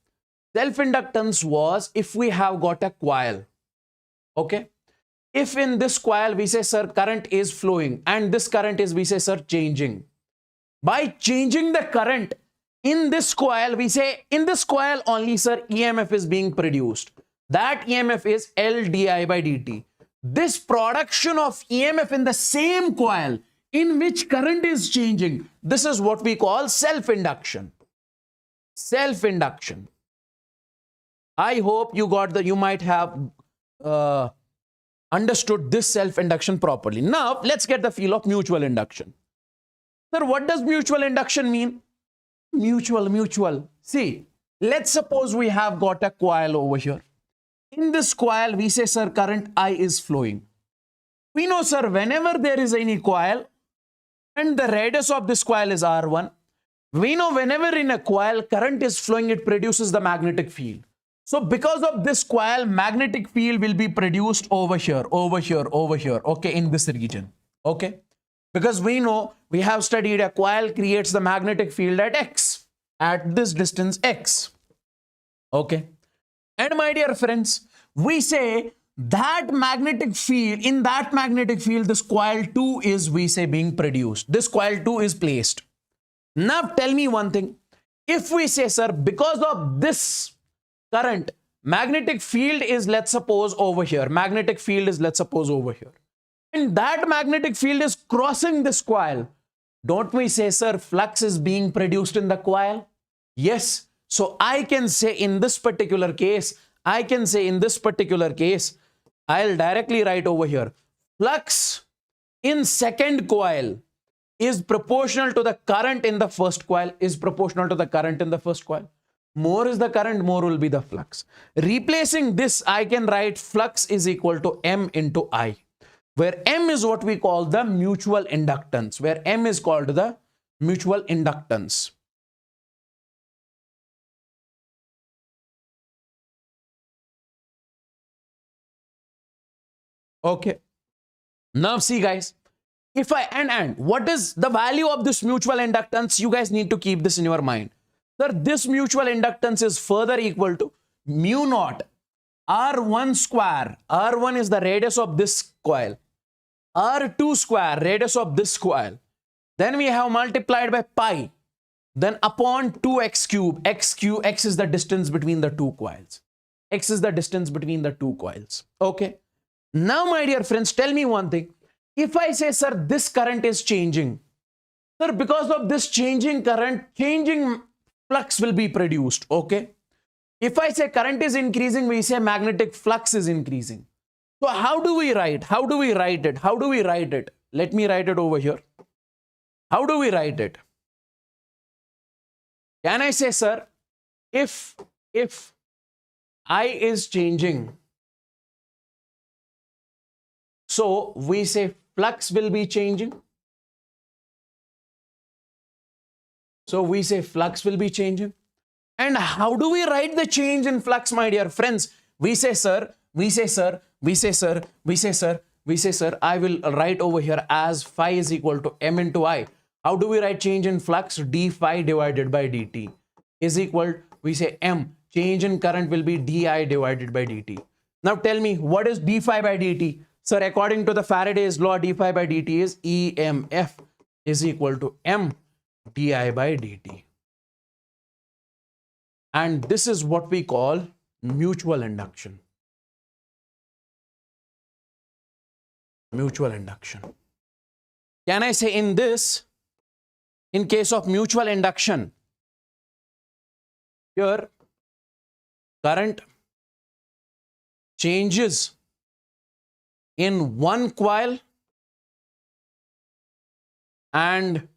A: Self-inductance was if we have got a coil. Okay. If in this coil we say, sir, current is flowing and this current is, we say, sir, changing. By changing the current in this coil, we say in this coil only, sir, EMF is being produced. That EMF is L di by dt. This production of EMF in the same coil in which current is changing, this is what we call self-induction. Self-induction. I hope you might have understood this self-induction properly. Now, let's get the feel of mutual induction. Sir, what does mutual induction mean? Mutual. See, let's suppose we have got a coil over here. In this coil, we say, sir, current I is flowing. We know, sir, whenever there is any coil and the radius of this coil is R1, we know whenever in a coil current is flowing, it produces the magnetic field. So because of this coil, magnetic field will be produced over here, okay, in this region, okay? Because we know, we have studied a coil creates the magnetic field at X, at this distance X, okay? And my dear friends, we say that magnetic field, in that magnetic field, this coil 2 is, we say, being produced. This coil 2 is placed. Now tell me one thing. If we say, sir, because of this current, magnetic field is, let's suppose, over here. Magnetic field is, let's suppose, over here. And that magnetic field is crossing this coil. Don't we say, sir, flux is being produced in the coil? Yes. So I can say in this particular case, I'll directly write over here, flux in second coil is proportional to the current in the first coil, More is the current, more will be the flux. Replacing this, I can write flux is equal to M into I, where M is what we call the mutual inductance, Okay. Now see guys, if I, and what is the value of this mutual inductance? You guys need to keep this in your mind. Sir, this mutual inductance is further equal to mu naught R1 square. R1 is the radius of this coil. R2 square, radius of this coil. Then we have multiplied by pi. Then upon 2x cube. X is the distance between the two coils. Okay. Now, my dear friends, tell me one thing. If I say, sir, this current is changing. Sir, because of this changing current, changing flux will be produced. Okay. If I say current is increasing, we say magnetic flux is increasing. So how do we write? it? Let me write it over here. How do we write it? Can I say, sir, if I is changing, so we say flux will be changing. And how do we write the change in flux, my dear friends? We say, sir, I will write over here as phi is equal to M into I. How do we write change in flux? D phi divided by dt is equal, we say M, change in current will be di divided by dt. Now tell me, what is d phi by dt? Sir, according to the Faraday's law, d phi by dt is EMF is equal to M di by dt. And this is what we call mutual induction. Can I say in this, in case of mutual induction, here current changes in one coil and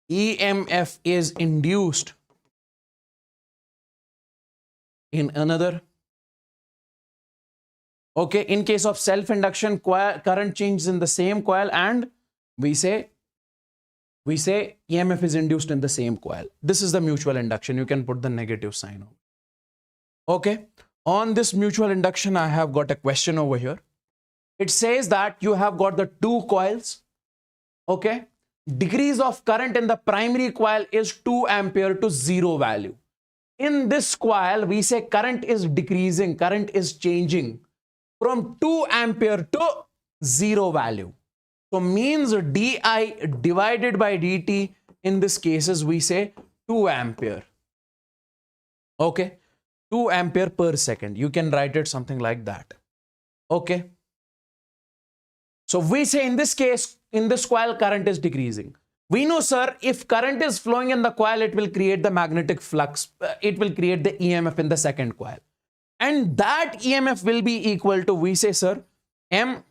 A: EMF is induced in another. Okay, in case of self-induction, current changes in the same coil and we say EMF is induced in the same coil. This is the mutual induction. You can put the negative sign over. Okay, on this mutual induction, I have got a question over here. It says that you have got the two coils. Okay, decrease of current in the primary coil is 2 ampere to 0 value. In this coil, we say current is decreasing, current is changing from 2 ampere to 0 value. So means di divided by dt in this cases we say 2 ampere. Okay, 2 ampere per second. You can write it something like that. Okay. So we say in this case, in this coil, current is decreasing. We know, sir, if current is flowing in the coil, it will create the magnetic flux. It will create the EMF in the second coil. And that EMF will be equal to, we say, sir, M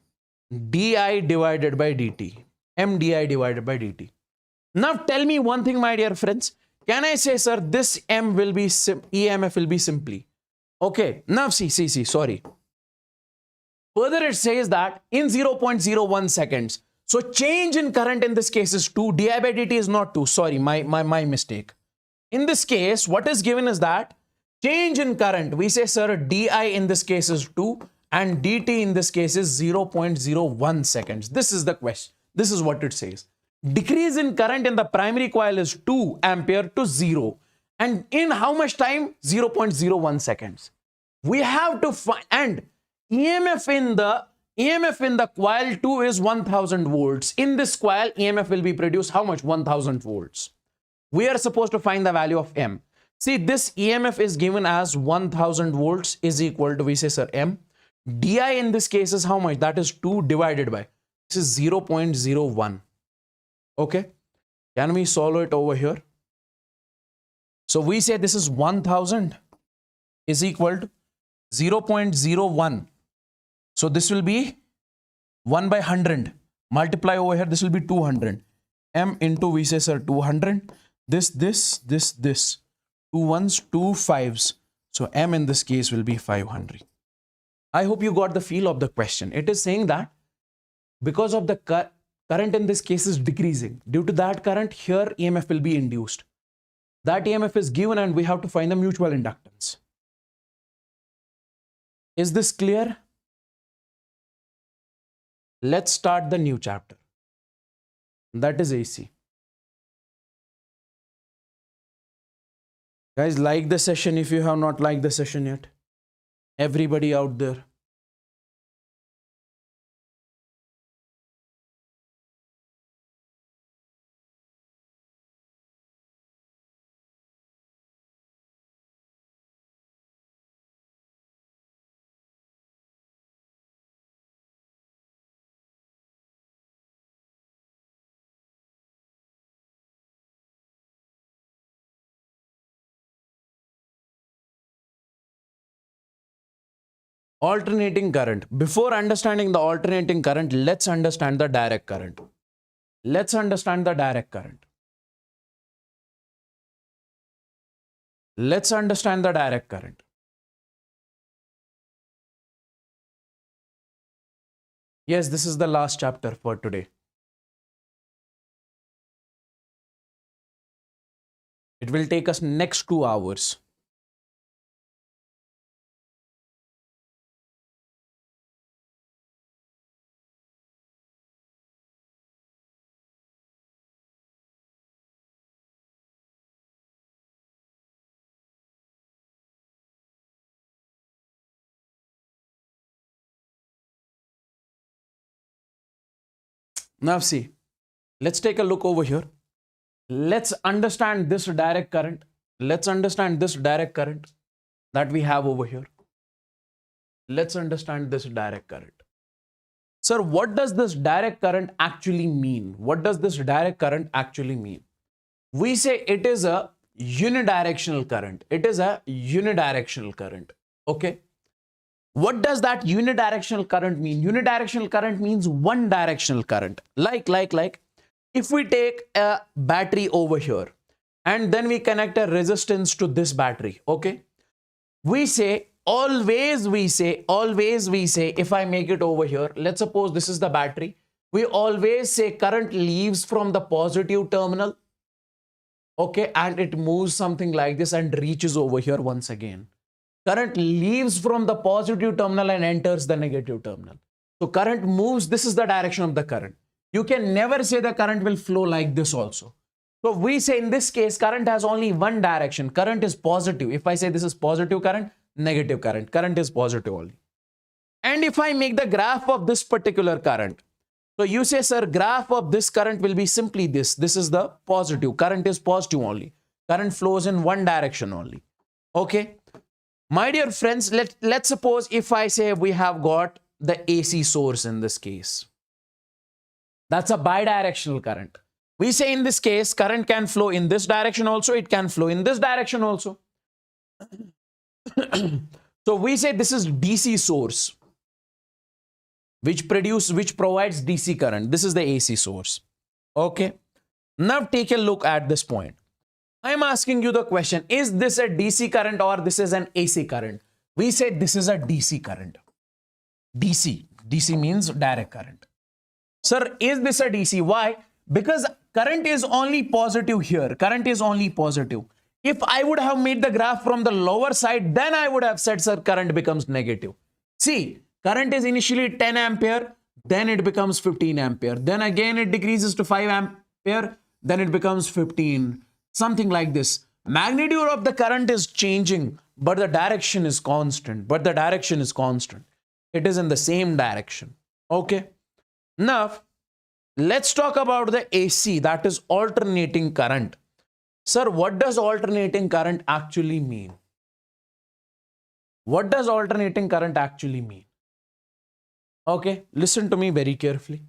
A: di divided by dt. M di divided by dt. Now tell me one thing, my dear friends. Can I say, sir, this M will be, EMF will be simply. Okay, now sorry. Further, it says that in 0.01 seconds. So change in current in this case is 2. Di by dt is not 2. Sorry, my mistake. In this case, what is given is that Change in current, we say, sir, di in this case is 2 and dt in this case is 0.01 seconds. This is the question. This is what it says. Decrease in current in the primary coil is 2 ampere to 0. And in how much time? 0.01 seconds. We have to find, and EMF in the coil 2 is 1000 volts. In this coil, EMF will be produced how much? 1000 volts. We are supposed to find the value of M. See, this EMF is given as 1000 volts is equal to, we say, sir, M. DI in this case is how much? That is 2 divided by, this is 0.01. Okay. Can we solve it over here? So we say this is 1000 is equal to 0.01. So this will be 1 by 100. Multiply over here, this will be 200. M into, we say, sir, 200. This. 2 ones, 2 fives. So M in this case will be 500. I hope you got the feel of the question. It is saying that because of the current in this case is decreasing. Due to that current, here EMF will be induced. That EMF is given and we have to find the mutual inductance. Is this clear? Let's start the new chapter. That is AC. Guys, like the session if you have not liked the session yet. Everybody out there. Alternating current. Before understanding the alternating current, let's understand the direct current. Let's understand the direct current. Let's understand the direct current. Yes, this is the last chapter for today. It will take us next 2 hours. Now see, let's take a look over here. Let's understand this direct current. Let's understand this direct current that we have over here. Let's understand this direct current. Sir, what does this direct current actually mean? What does this direct current actually mean? We say it is a unidirectional current. It is a unidirectional current. Okay. What does that unidirectional current mean? Unidirectional current means one directional current. Like, if we take a battery over here and then we connect a resistance to this battery, okay? We say, always we say, if I make it over here, let's suppose this is the battery. We always say current leaves from the positive terminal, okay? And it moves something like this and reaches over here once again. Current leaves from the positive terminal and enters the negative terminal. So current moves, this is the direction of the current. You can never say the current will flow like this also. So we say in this case, current has only one direction. Current is positive. If I say this is positive current, negative current, current is positive only. And if I make the graph of this particular current, so you say, sir, graph of this current will be simply this. This is the positive. Current is positive only. Current flows in one direction only. Okay. My dear friends, let's suppose if I say we have got the AC source in this case. That's a bidirectional current. We say in this case, current can flow in this direction also. It can flow in this direction also. So we say this is DC source, which provides DC current. This is the AC source. Okay. Now take a look at this point. I'm asking you the question, is this a DC current or this is an AC current? We say this is a DC current. DC means direct current. Sir, is this a DC? Why? Because current is only positive here. Current is only positive. If I would have made the graph from the lower side, then I would have said, sir, current becomes negative. See, current is initially 10 ampere, then it becomes 15 ampere. Then again, it decreases to 5 ampere, then it becomes 15, something like this. Magnitude of the current is changing, but the direction is constant. It is in the same direction. Okay. Now, let's talk about the AC, that is alternating current. Sir, what does alternating current actually mean? What does alternating current actually mean? Okay, listen to me very carefully.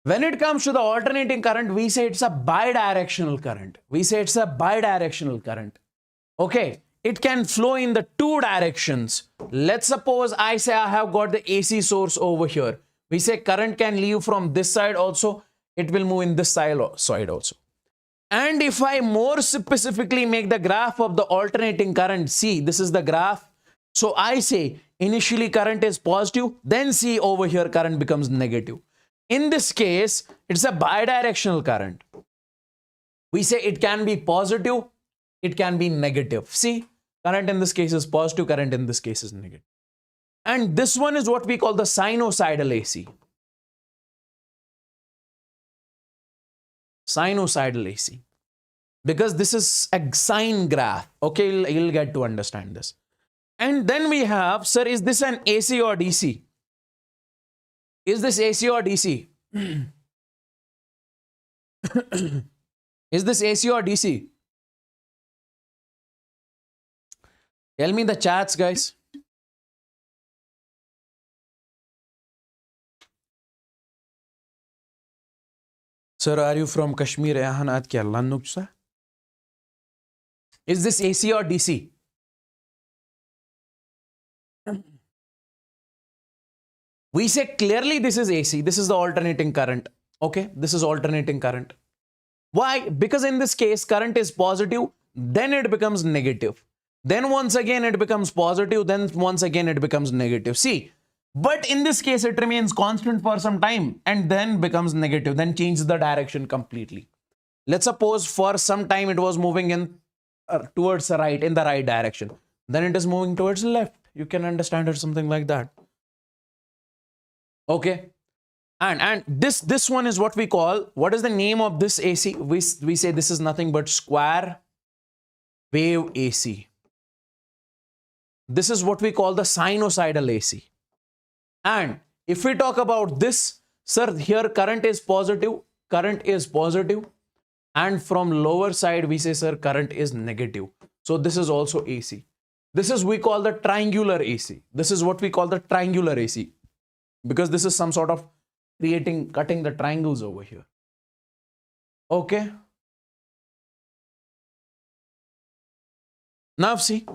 A: When it comes to the alternating current, we say it's a bidirectional current. Okay, it can flow in the two directions. Let's suppose I say I have got the AC source over here. We say current can leave from this side also. It will move in this side also. And if I more specifically make the graph of the alternating current, see, this is the graph. So I say initially current is positive, then see over here current becomes negative. In this case, it's a bidirectional current. We say it can be positive, it can be negative. See, current in this case is positive, current in this case is negative. And this one is what we call the sinusoidal AC. Sinusoidal AC. Because this is a sine graph. Okay, you'll get to understand this. And then we have, sir, is this an AC or DC? Is this AC or DC? Is this AC or DC? Tell me the chats, guys. Sir, are you from Kashmir? Is this AC or DC? We say clearly this is AC. This is the alternating current. Okay, this is alternating current. Why? Because in this case, current is positive, then it becomes negative. Then once again, it becomes positive, then once again, it becomes negative. See, but in this case, it remains constant for some time and then becomes negative, then changes the direction completely. Let's suppose for some time it was moving in towards the right, in the right direction. Then it is moving towards the left. You can understand it, something like that. Okay. And this one is what we call, what is the name of this AC? We say this is nothing but square wave AC. This is what we call the sinusoidal AC. And if we talk about this, sir, here current is positive, and from lower side we say, sir, current is negative. So this is also AC. This is we call the triangular AC. This is what we call the triangular AC, because this is some sort of cutting the triangles over here. Okay. Now see,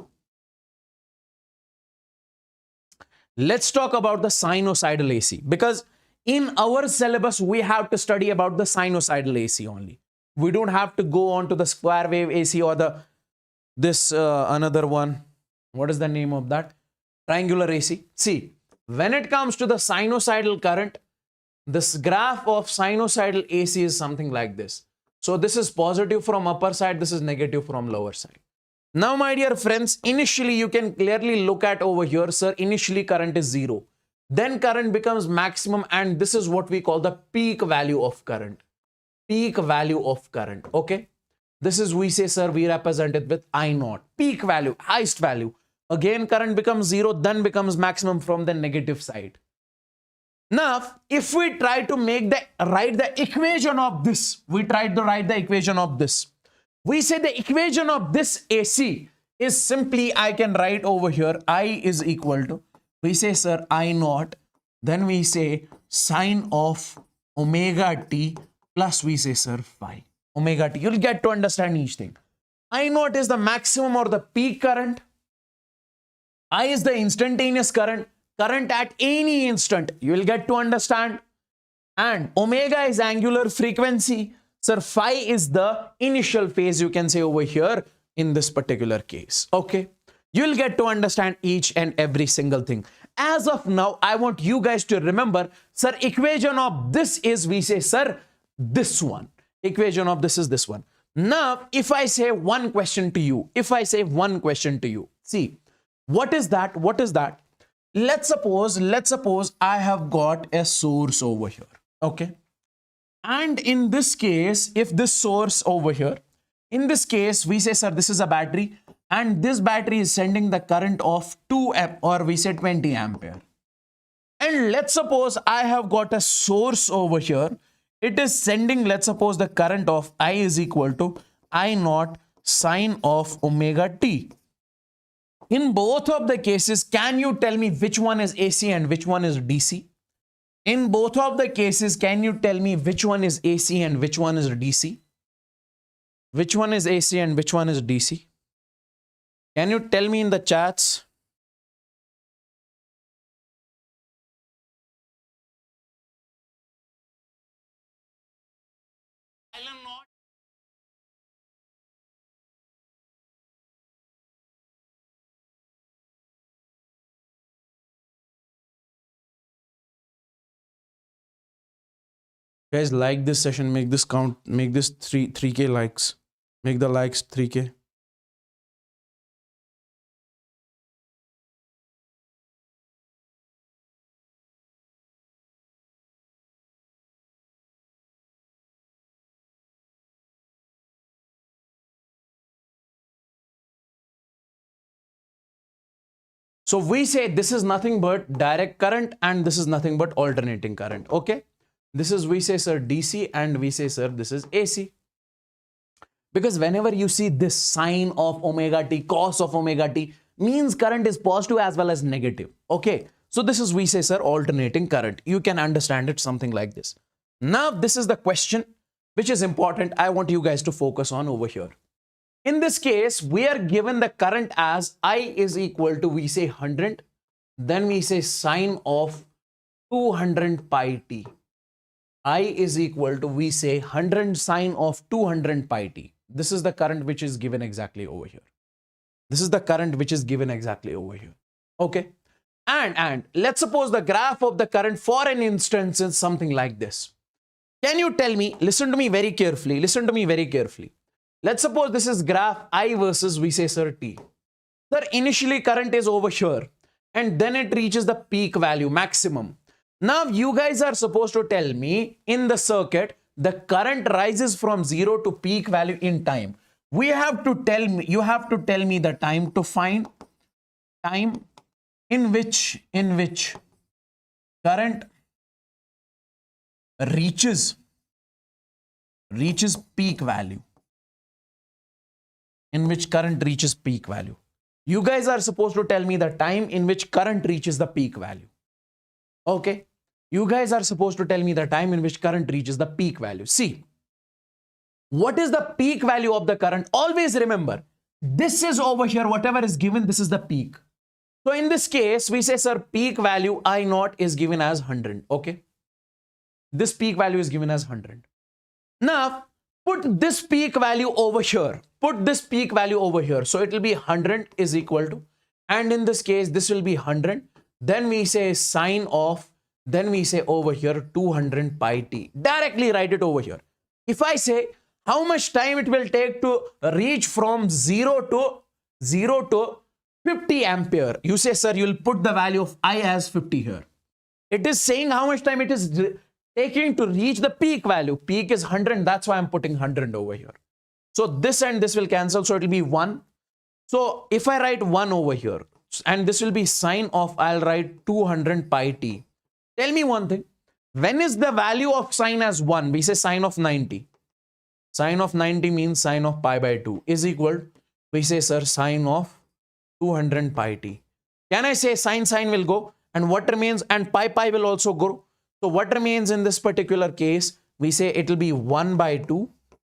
A: let's talk about the sinusoidal AC, because in our syllabus we have to study about the sinusoidal AC only. We don't have to go on to the square wave AC or this another one. What is the name of that? Triangular AC. See, when it comes to the sinusoidal current, this graph of sinusoidal AC is something like this. So this is positive from upper side, this is negative from lower side. Now, my dear friends, initially you can clearly look at over here, sir, initially current is 0. Then current becomes maximum, and this is what we call the peak value of current. Peak value of current, okay? This is, we say, sir, we represent it with I0. Peak value, highest value. Again, current becomes 0, then becomes maximum from the negative side. Now, if we try to write the equation of this, we say the equation of this AC is simply, I can write over here, I is equal to, we say, sir, I0, then we say sine of omega t plus we say, sir, phi. Omega t, you'll get to understand each thing. I0 is the maximum or the peak current. I is the instantaneous current at any instant, you will get to understand. And omega is angular frequency. Sir, phi is the initial phase, you can say over here in this particular case. Okay, you'll get to understand each and every single thing. As of now, I want you guys to remember, sir, equation of this is, we say, sir, this one. Equation of this is this one. Now, if I say one question to you, see, what is that? What is that? Let's suppose I have got a source over here. Okay. And in this case, if this source over here, in this case, we say, sir, this is a battery, and this battery is sending the current of 2 amp, or we say 20 ampere. And let's suppose I have got a source over here. It is sending, let's suppose, the current of I is equal to I naught sine of omega t. In both of the cases, can you tell me which one is AC and which one is DC? In both of the cases, can you tell me which one is AC and which one is DC? Which one is AC and which one is DC? Can you tell me in the chats? Guys, like this session, make this count, make this 3K likes. Make the likes 3K. So we say this is nothing but direct current and this is nothing but alternating current. Okay. This is, we say, sir, DC, and we say, sir, this is AC. Because whenever you see this sine of omega t, cos of omega t, means current is positive as well as negative. Okay. So this is, we say, sir, alternating current. You can understand it something like this. Now, this is the question which is important. I want you guys to focus on over here. In this case, we are given the current as I is equal to, we say, 100. Then we say sine of 200 pi t. I is equal to, we say, 100 sine of 200 pi t. This is the current which is given exactly over here. This is the current which is given exactly over here. Okay. And let's suppose the graph of the current for an instance is something like this. Can you tell me, listen to me very carefully, listen to me very carefully. Let's suppose this is graph I versus, we say, sir, t. Sir, initially current is over here and then it reaches the peak value, maximum. Now you guys are supposed to tell me in the circuit, the current rises from 0 to peak value in time. We have to tell me, you have to tell me the time to find time in which current reaches peak value. In which current reaches peak value. You guys are supposed to tell me the time in which current reaches the peak value. Okay. You guys are supposed to tell me the time in which current reaches the peak value. See, what is the peak value of the current? Always remember, this is over here, whatever is given, this is the peak. So in this case, we say, sir, peak value I naught is given as 100. Okay. This peak value is given as 100. Now, put this peak value over here. Put this peak value over here. So it will be 100 is equal to, and in this case, this will be 100. Then we say sine of, then we say over here 200 pi t. Directly write it over here. If I say how much time it will take to reach from 0 to 50 ampere, you say, sir, you'll put the value of I as 50 here. It is saying how much time it is taking to reach the peak value. Peak is 100. That's why I'm putting 100 over here. So this and this will cancel. So it will be 1. So if I write 1 over here, and this will be sine of, I'll write 200 pi t. Tell me one thing. When is the value of sine as 1? We say sine of 90. Sine of 90 means sine of pi by 2 is equal. We say, sir, sine of 200 pi t. Can I say sine will go? And what remains? And pi will also go. So what remains in this particular case? We say it will be 1 by 2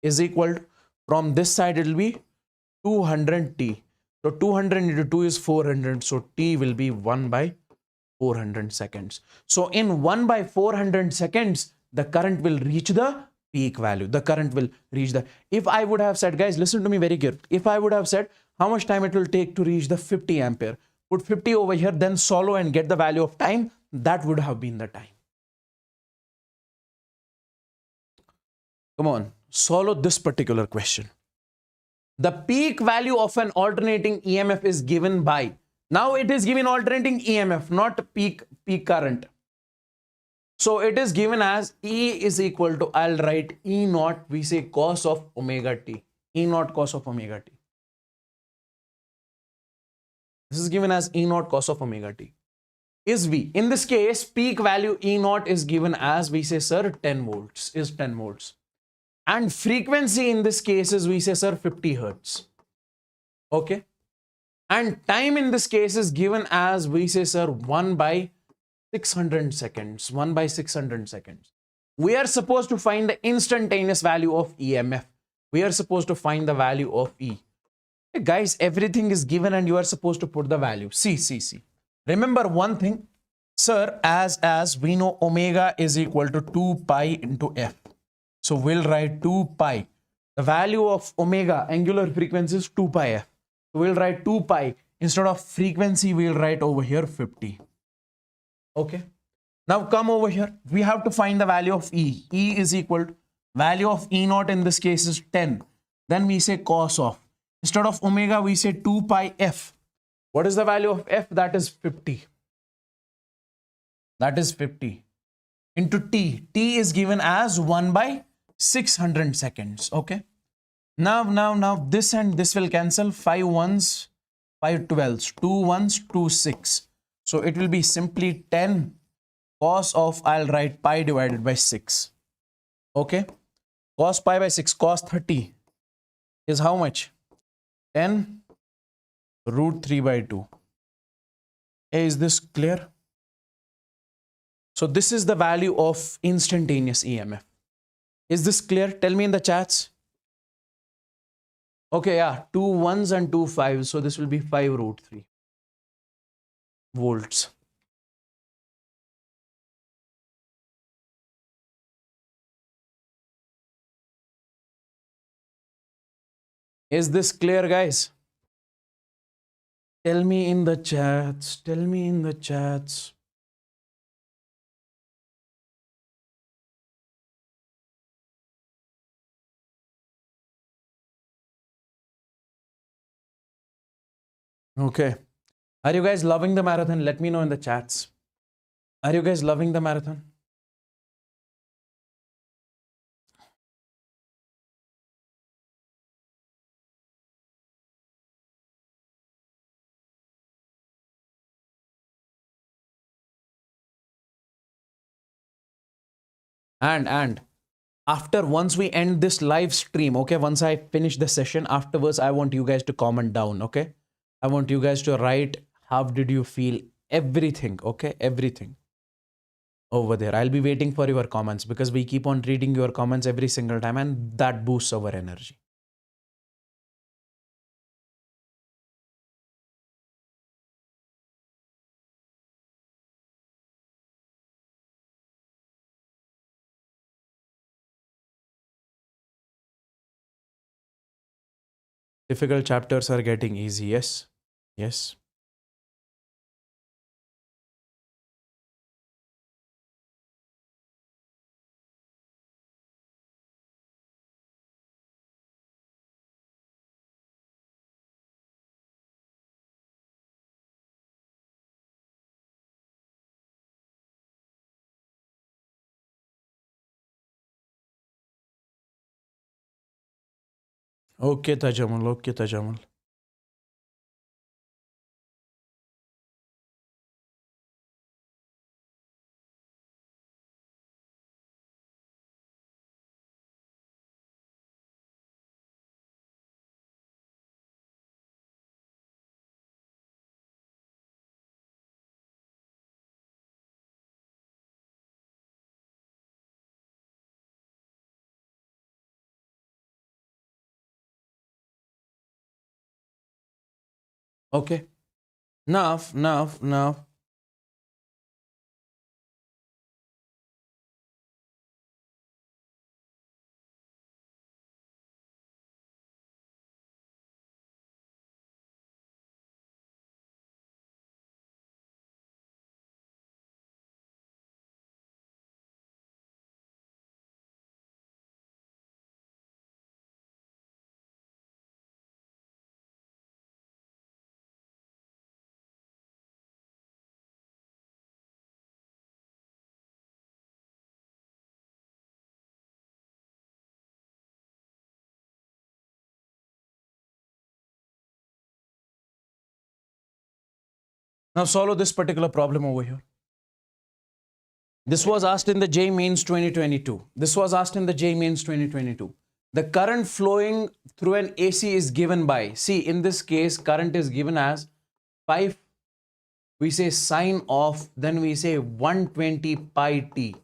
A: is equal to, from this side it will be 200 t. So 200 into 2 is 400. So t will be 1 by 400 seconds. So in 1 by 400 seconds, the current will reach the peak value. The current will reach the, if I would have said, guys, listen to me very carefully. If I would have said how much time it will take to reach the 50 ampere, put 50 over here, then solve and get the value of time, that would have been the time. Come on. solve this particular question. The peak value of an alternating EMF is given by, now it is given alternating EMF, not peak current. So it is given as E is equal to, I'll write E naught, we say cos of omega t, E naught cos of omega t. This is given as E naught cos of omega t. Is V. In this case, peak value E naught is given as, we say, sir, 10 volts, is 10 volts. And frequency in this case is, we say, sir, 50 hertz. Okay. And time in this case is given as, we say, sir, 1 by 600 seconds. 1 by 600 seconds. We are supposed to find the instantaneous value of EMF. We are supposed to find the value of E. Hey guys, everything is given and you are supposed to put the value. See. Remember one thing, sir, as we know, omega is equal to 2 pi into F. So we'll write 2 pi. The value of omega, angular frequency, is 2 pi F. So we'll write 2 pi. Instead of frequency, we'll write over here 50. Okay. Now come over here. We have to find the value of E. E is equal to, value of E naught in this case is 10. Then we say cos of. Instead of omega, we say 2 pi F. What is the value of F? That is 50. That is 50. Into T. T is given as 1 by 600 seconds. Okay. Now this and this will cancel. 5 ones, 5 12s, 2 ones, 2 6. So it will be simply 10 cos of, I'll write pi divided by 6. Okay. Cos pi by 6, cos 30 is how much? 10 root 3 by 2. Is this clear? So this is the value of instantaneous EMF. Is this clear? Tell me in the chats. Okay, yeah, 2 1s and 2 5s. So this will be 5 root 3 volts. Is this clear, guys? Tell me in the chats. Tell me in the chats. Okay. Are you guys loving the marathon? Let me know in the chats. Are you guys loving the marathon? And after, once we end this live stream, okay, once I finish the session, afterwards I want you guys to comment down. Okay, I want you guys to write how did you feel, everything. Okay, everything over there. I'll be waiting for your comments because we keep on reading your comments every single time and that boosts our energy. Difficult chapters are getting easy. Yes. Yes. Okay, Tajamul. Okay, Tajamul. Okay. Now. Now solve this particular problem over here. This was asked in the J Mains 2022. This was asked in the J Mains 2022. The current flowing through an AC is given by, see, in this case, current is given as 5, we say sine of, then we say 120 pi t.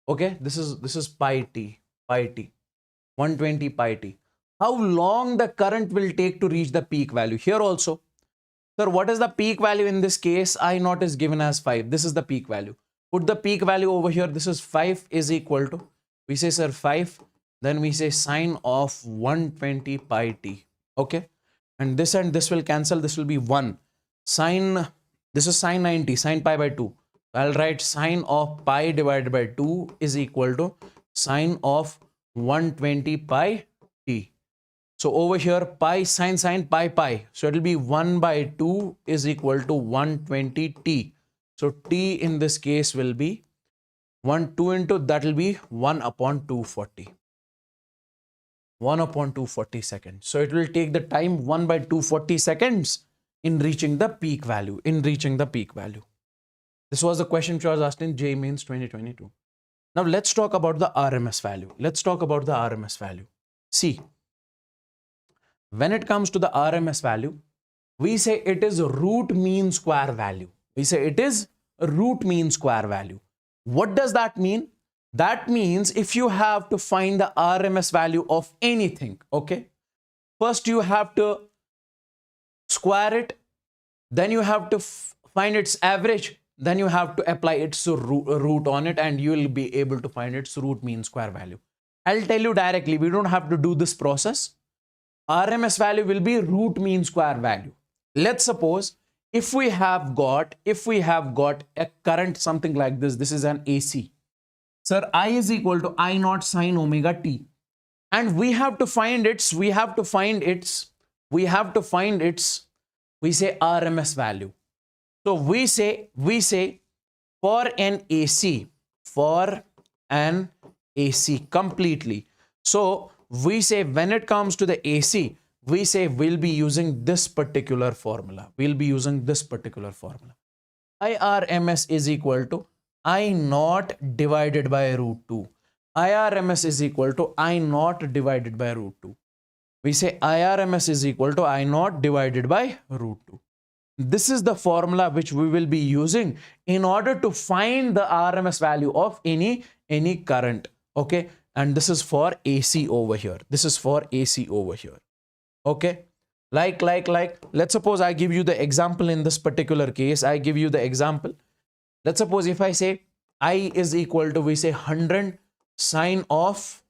A: Okay, this is pi t, 120 pi t. How long the current will take to reach the peak value? Here also, sir, what is the peak value in this case? I naught is given as 5. This is the peak value. Put the peak value over here. This is 5 is equal to, we say, sir, 5. Then we say sine of 120 pi t. Okay. And this will cancel. This will be 1. Sine, this is sine 90, sine pi by 2. I'll write sine of pi divided by 2 is equal to sine of 120 pi t. So over here, pi sine pi. So it will be 1 by 2 is equal to 120 t. So t in this case will be 2 into that will be 1 upon 240. 1 upon 240 seconds. So it will take the time 1 by 240 seconds in reaching the peak value. This was the question which was asked in J Mains 2022. Now let's talk about the RMS value. See, when it comes to the RMS value, we say it is root mean square value. What does that mean? That means if you have to find the RMS value of anything, okay, first you have to square it, then you have to find its average, then you have to apply its root on it, and you will be able to find its root mean square value. I'll tell you directly, we don't have to do this process. RMS value will be root mean square value. Let's suppose if we have got a current something like this, this is an AC. Sir, I is equal to I naught sine omega t. And we have to find its, we say RMS value. So we say for an AC completely. So we say when it comes to the AC, we say we'll be using this particular formula. IRMS is equal to I naught divided by root 2. IRMS is equal to I naught divided by root 2. We say IRMS is equal to I naught divided by root 2. This is the formula which we will be using in order to find the RMS value of any current. Okay. And this is for AC over here. Okay. Like, let's suppose I give you the example in this particular case. Let's suppose if I say I is equal to, we say 100 sine of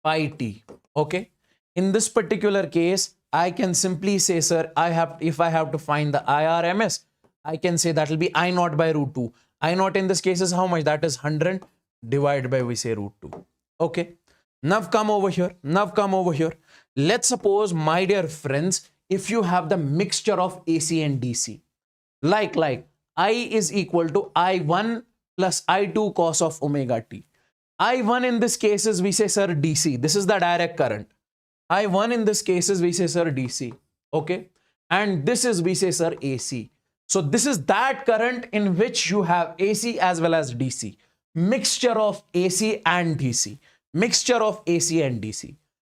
A: pi t. Okay. In this particular case, I can simply say, sir, if I have to find the IRMS, I can say that will be I naught by root 2. I naught in this case is how much? That is 100 divided by, we say, root 2. Okay. Now come over here. Let's suppose, my dear friends, if you have the mixture of AC and DC, like I is equal to I1 plus I2 cos of omega t. I1 in this case is, we say, sir, DC. This is the direct current. I1 in this case is, we say, sir, DC. Okay. And this is, we say, sir, AC. So this is that current in which you have AC as well as DC. Mixture of AC and DC.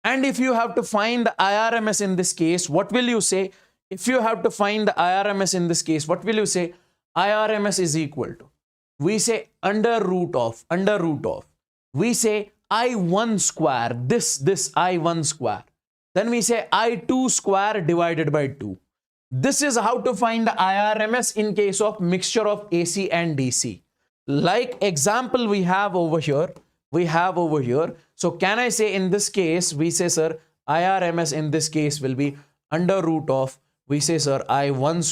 A: And if you have to find the IRMS in this case, what will you say? IRMS is equal to, we say, under root of, we say I1 square, this I1 square. Then we say I2 square divided by 2. This is how to find the IRMS in case of mixture of AC and DC. Like example we have over here. So can I say in this case, we say, sir, IRMS in this case will be under root of, we say, sir, I1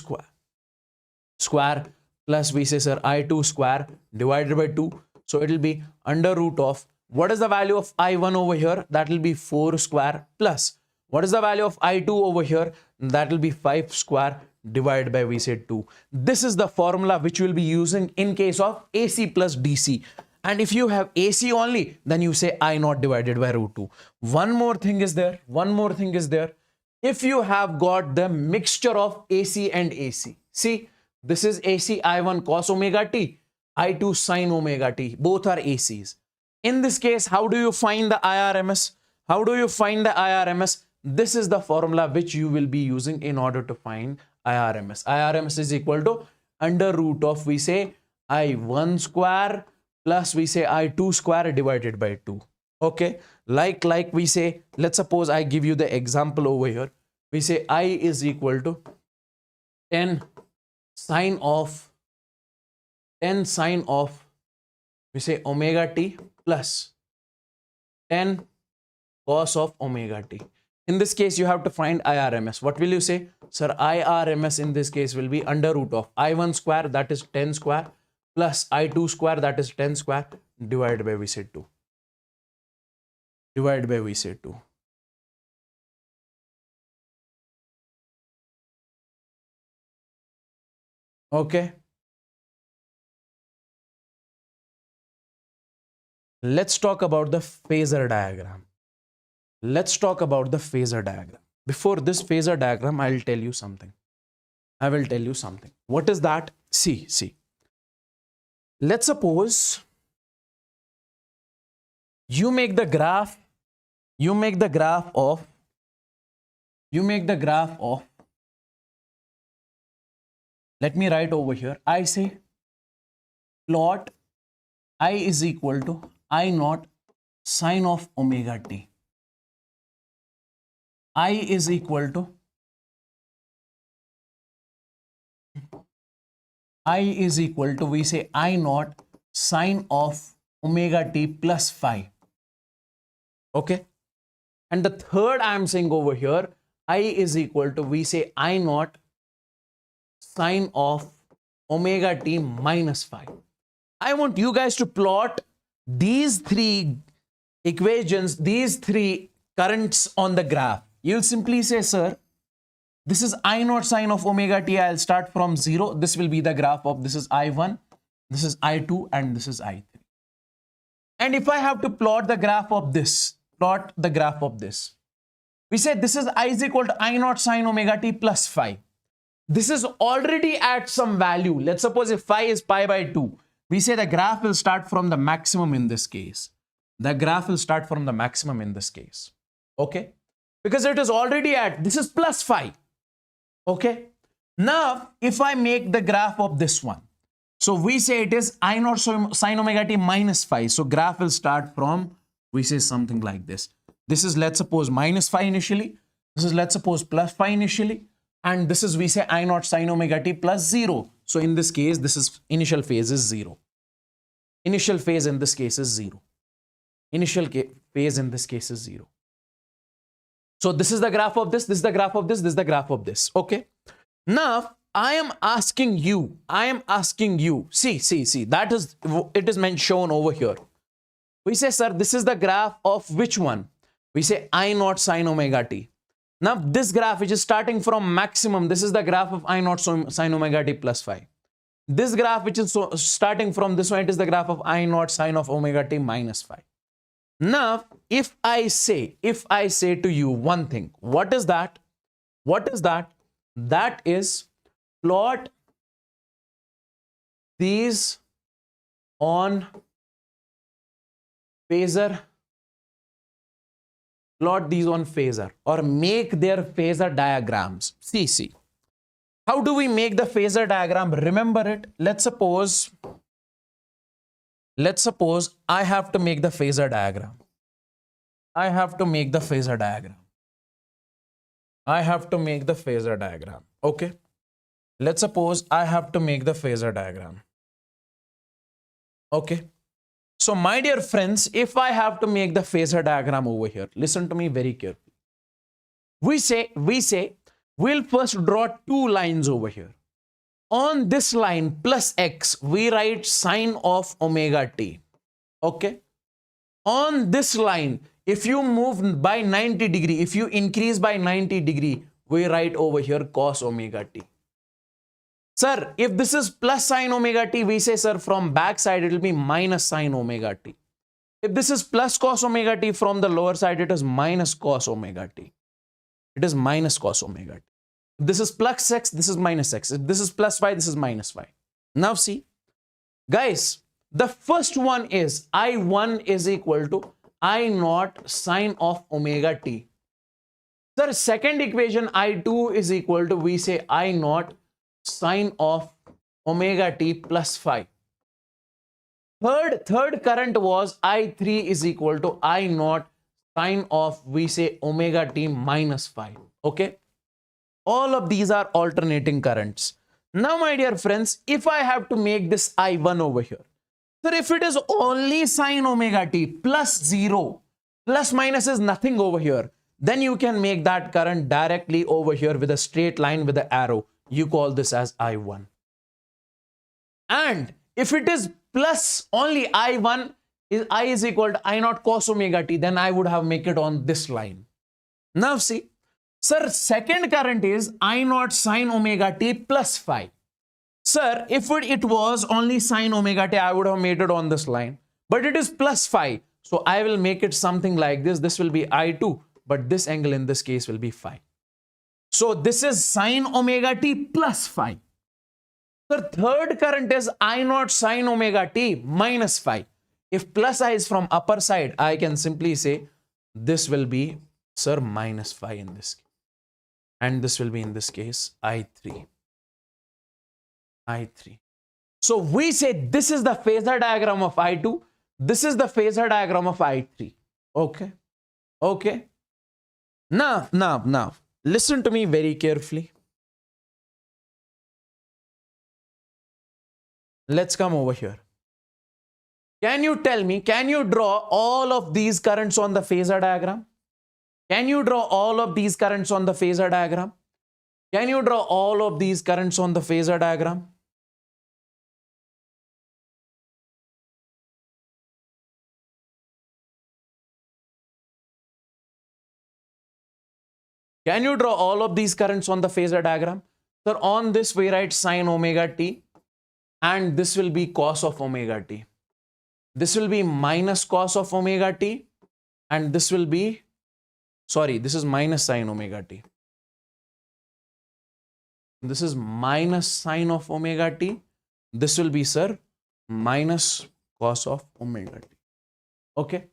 A: square plus, we say, sir, I2 square divided by 2. So it will be under root of, what is the value of I1 over here? That will be 4 square plus, what is the value of I2 over here? That will be 5 square divided by, we say, 2. This is the formula which we will be using in case of AC plus DC. And if you have AC only, then you say I naught divided by root 2. One more thing is there. If you have got the mixture of AC and AC, See, this is AC, I1 cos omega t, I2 sin omega t. Both are ACs. In this case, how do you find the IRMS? How do you find the IRMS? This is the formula which you will be using in order to find IRMS. IRMS is equal to under root of, we say, I1 square plus we say I2 square divided by 2. Okay, like we say, let's suppose I give you the example over here. We say I is equal to 10 sine of we say omega t plus 10 cos of omega t. In this case, you have to find IRMS. What will you say? Sir, IRMS in this case will be under root of I1 square, that is 10 square, plus I2 square, that is 10 square, divided by we say 2. Divided by we say 2. Okay. Let's talk about the phasor diagram. Let's talk about the phasor diagram. Before this phasor diagram, I'll tell you something. I will tell you something. What is that? See. Let's suppose you make the graph of let me write over here. I say plot I is equal to I naught sine of omega t. I is equal to we say I naught sine of omega t plus phi. Okay. And the third I am saying over here, I is equal to we say I naught sine of omega t minus phi. I want you guys to plot these three equations, these three currents on the graph. You'll simply say, sir, this is I naught sine of omega t. I'll start from 0. This will be the graph of, this is I1, this is I2, and this is I3. And if I have to plot the graph of this, we say this is I is equal to I naught sine omega t plus phi. This is already at some value. Let's suppose if phi is pi by 2, we say the graph will start from the maximum in this case. Okay. Because it is already at, this is plus phi. Okay. Now, if I make the graph of this one, so we say it is I naught sine omega t minus phi. So graph will start from, we say something like this. This is, let's suppose, minus phi initially. This is, let's suppose, plus phi initially. And this is, we say I naught sine omega t plus 0. So in this case, this is initial phase is 0. Initial phase in this case is 0. So this is the graph of this, this is the graph of this, this is the graph of this. Okay. Now, I am asking you, see, that is, it is shown over here. We say, sir, this is the graph of which one? We say I naught sine omega t. Now, this graph which is starting from maximum, this is the graph of I naught sine omega t plus phi. This graph which is starting from this one, it is the graph of I naught sine of omega t minus phi. Now, if I say to you one thing, what is that? That is, plot these on phasor, or make their phasor diagrams. See. How do we make the phasor diagram? Remember it. Let's suppose I have to make the phasor diagram. Okay. Let's suppose I have to make the phasor diagram. Okay. So my dear friends, if I have to make the phasor diagram over here, listen to me very carefully. We say we'll first draw two lines over here. On this line plus x, we write sine of omega t. Okay. On this line, if you move by 90 degree, if you increase by 90 degree, we write over here cos omega t. Sir, if this is plus sine omega t, we say, sir, from back side, it will be minus sine omega t. If this is plus cos omega t, from the lower side, it is minus cos omega t. This is plus x, this is minus x. This is plus y, this is minus y. Now see, guys, the first one is I1 is equal to I naught sine of omega t. Sir, second equation I2 is equal to, we say I naught sine of omega t plus phi. Third current was I3 is equal to I naught sine of, we say omega t minus phi. Okay. All of these are alternating currents. Now, my dear friends, if I have to make this I1 over here, so if it is only sine omega t plus 0, plus minus is nothing over here, then you can make that current directly over here with a straight line with an arrow. You call this as I1. And if it is plus only I1, I is equal to I naught cos omega t, then I would have make it on this line. Now see, sir, second current is I naught sine omega t plus phi. Sir, if it was only sine omega t, I would have made it on this line. But it is plus phi. So I will make it something like this. This will be I2, but this angle in this case will be phi. So this is sine omega t plus phi. Sir, third current is I naught sine omega t minus phi. If plus I is from upper side, I can simply say this will be, sir, minus phi in this case. And this will be in this case I3. So we say this is the phasor diagram of I2. This is the phasor diagram of I3. Okay. Okay. Now, listen to me very carefully. Let's come over here. Can you tell me, can you draw all of these currents on the phasor diagram? Can you draw all of these currents on the phasor diagram? Can you draw all of these currents on the phasor diagram? Can you draw all of these currents on the phasor diagram? So on this we write sine omega t, and this will be cos of omega t. This will be minus cos of omega t, and this will be, sorry, this is minus sine omega t. This is minus sine of omega t. This will be, sir, minus cos of omega t. Okay.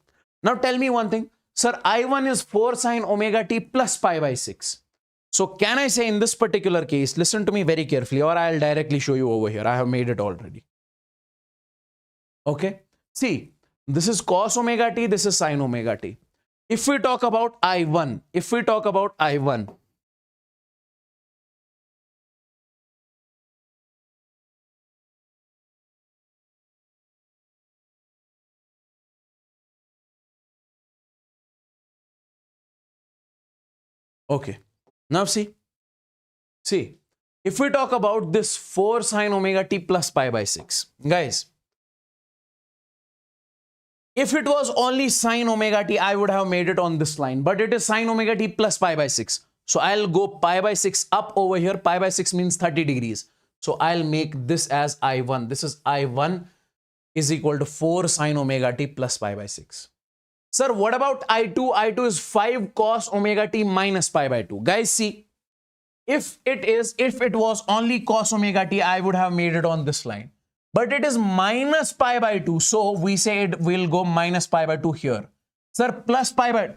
A: Now tell me one thing. Sir, I1 is 4 sine omega t plus pi by 6. So can I say in this particular case, listen to me very carefully, or I'll directly show you over here. I have made it already. Okay. See, this is cos omega t, this is sine omega t. If we talk about I1, okay. Now see, if we talk about this 4 sine omega t plus pi by 6, guys, if it was only sine omega t, I would have made it on this line, but it is sine omega t plus pi by 6. So I'll go pi by 6 up over here. Pi by 6 means 30 degrees. So I'll make this as I1. This is I1 is equal to 4 sine omega t plus pi by 6. Sir, what about I2? I2 is 5 cos omega t minus pi by 2. Guys, see, if it was only cos omega t, I would have made it on this line. But it is minus pi by 2. So we say it will go minus pi by 2 here. Sir, plus pi by,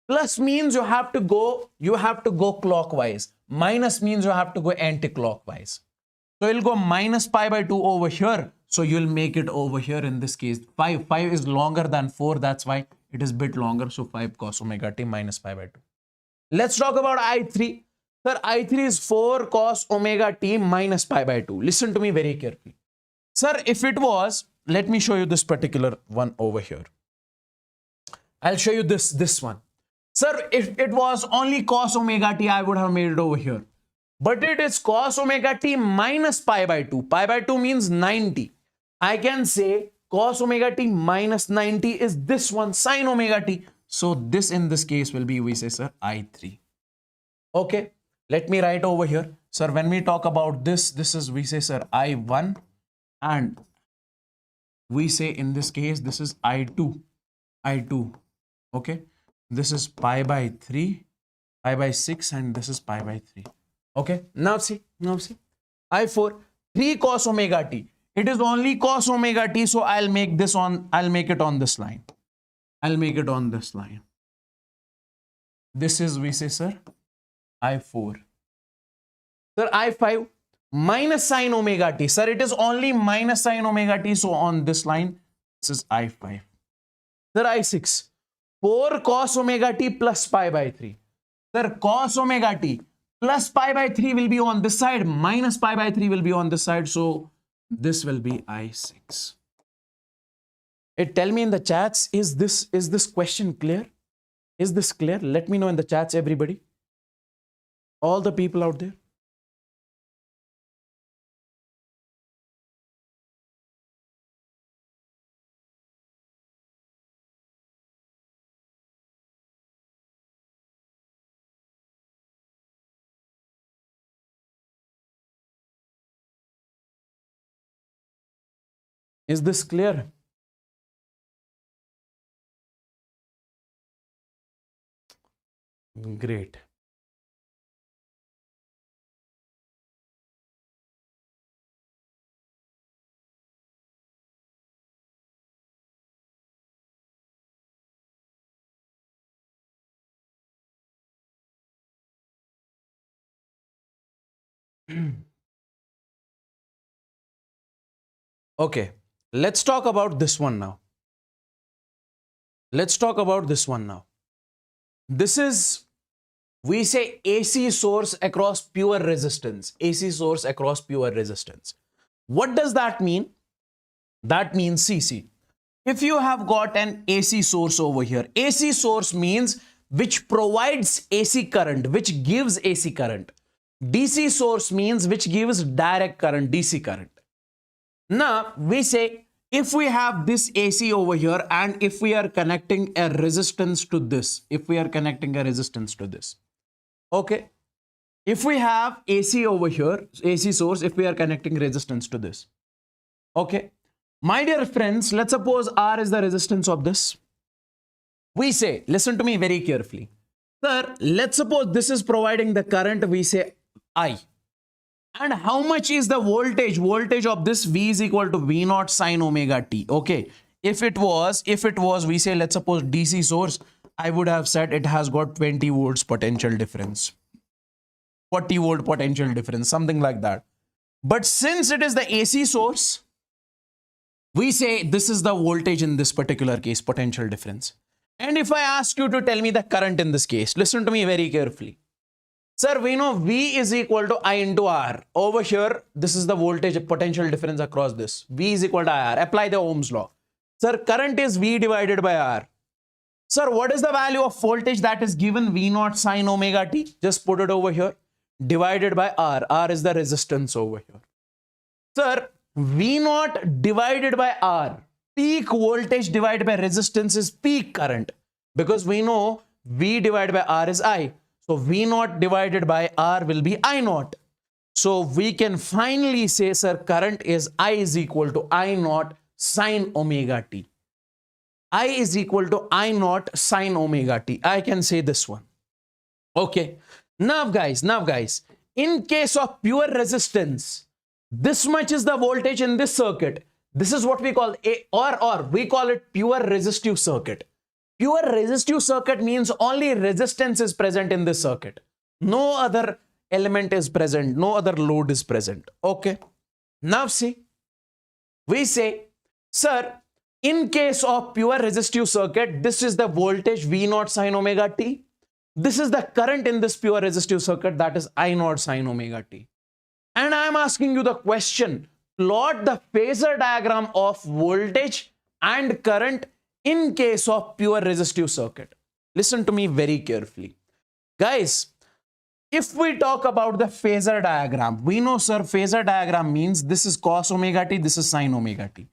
A: plus means you have to go clockwise. Minus means you have to go anti-clockwise. So it'll go minus pi by 2 over here. So you'll make it over here in this case. 5 is longer than 4. That's why it is a bit longer. So 5 cos omega t minus pi by 2. Let's talk about I3. Sir, I3 is 4 cos omega t minus pi by 2. Listen to me very carefully. Sir, if it was, let me show you this particular one over here. I'll show you this one. Sir, if it was only cos omega t, I would have made it over here. But it is cos omega t minus pi by 2. Pi by 2 means 90. I can say cos omega t minus 90 is this one, sine omega t. So this in this case will be, we say, sir, I3. Okay, let me write over here. Sir, when we talk about this is, we say, sir, I1. And we say in this case, this is I2. Okay. This is pi by 3, pi by 6, and this is pi by 3. Okay, now see, I4, 3 cos omega t. It is only cos omega t, so I'll make it on this line. This is, we say, sir, I4. Sir, I5, minus sine omega t. Sir, it is only minus sine omega t, so on this line, this is I5. Sir, I6, 4 cos omega t plus pi by 3. Sir, cos omega t plus pi by 3 will be on this side, minus pi by 3 will be on this side, so this will be I6. Tell me in the chats, is this question clear? Is this clear? Let me know in the chats, everybody. All the people out there. Is this clear? Great. Okay, let's talk about this one now. This is, we say, AC source across pure resistance. What does that mean? That means, see, if you have got an AC source over here, AC source means which provides AC current, which gives AC current. DC source means which gives direct current, DC current. Now, we say, if we have this AC over here and if we are connecting a resistance to this, okay, if we have AC over here, AC source, if we are connecting resistance to this, okay, my dear friends, let's suppose R is the resistance of this. We say, listen to me very carefully. Sir, let's suppose this is providing the current, we say I. And how much is the voltage? Voltage of this V is equal to V naught sine omega t. Okay. If it was, we say, let's suppose DC source, I would have said it has got 20 volts potential difference. 40 volt potential difference, something like that. But since it is the AC source, we say this is the voltage in this particular case, potential difference. And if I ask you to tell me the current in this case, listen to me very carefully. Sir, we know V is equal to I into R. Over here, this is the voltage potential difference across this. V is equal to IR. Apply the Ohm's law. Sir, current is V divided by R. Sir, what is the value of voltage that is given? V naught sine omega t. Just put it over here. Divided by R. R is the resistance over here. Sir, V naught divided by R. Peak voltage divided by resistance is peak current. Because we know V divided by R is I. So V naught divided by R will be I naught. So we can finally say, sir, current is I is equal to I naught sine omega t. I is equal to I naught sine omega t. I can say this one. Okay. Now guys, in case of pure resistance, this much is the voltage in this circuit. This is what we call we call it pure resistive circuit. Pure resistive circuit means only resistance is present in this circuit. No other element is present. No other load is present. Okay. Now see, we say, sir, in case of pure resistive circuit, this is the voltage V naught sine omega t. This is the current in this pure resistive circuit, that is I naught sine omega t. And I am asking you the question, plot the phasor diagram of voltage and current in case of pure resistive circuit. Listen to me very carefully. Guys, if we talk about the phasor diagram, we know, sir, phasor diagram means this is cos omega t, this is sine omega t.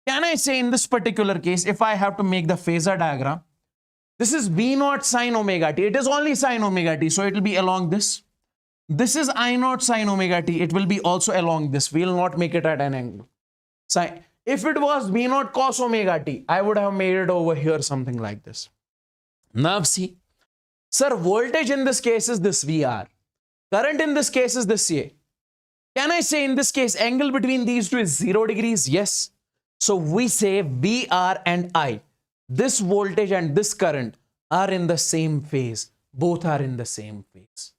A: Can I say in this particular case, if I have to make the phasor diagram, this is V naught sine omega t. It is only sine omega t, so it will be along this. This is I naught sine omega t. It will be also along this. We will not make it at an angle. If it was V naught cos omega t, I would have made it over here something like this. Now see, sir, voltage in this case is this VR. Current in this case is this A. Can I say in this case, angle between these two is 0 degrees? Yes. So we say VR and I, this voltage and this current are in the same phase. Both are in the same phase.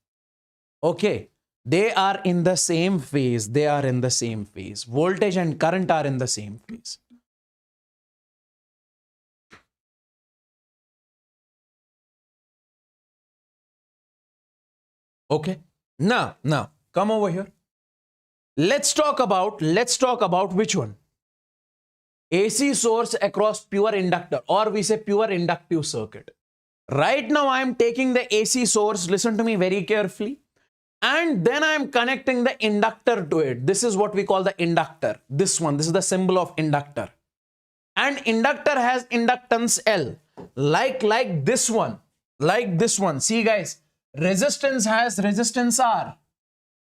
A: Okay. They are in the same phase. They are in the same phase. Voltage and current are in the same phase. Okay. Now, come over here. Let's talk about which one? AC source across pure inductor, or we say pure inductive circuit. Right now, I am taking the AC source. Listen to me very carefully. And then I am connecting the inductor to it. This is what we call the inductor. This one, this is the symbol of inductor. And inductor has inductance L, like this one, See guys, resistance has resistance R.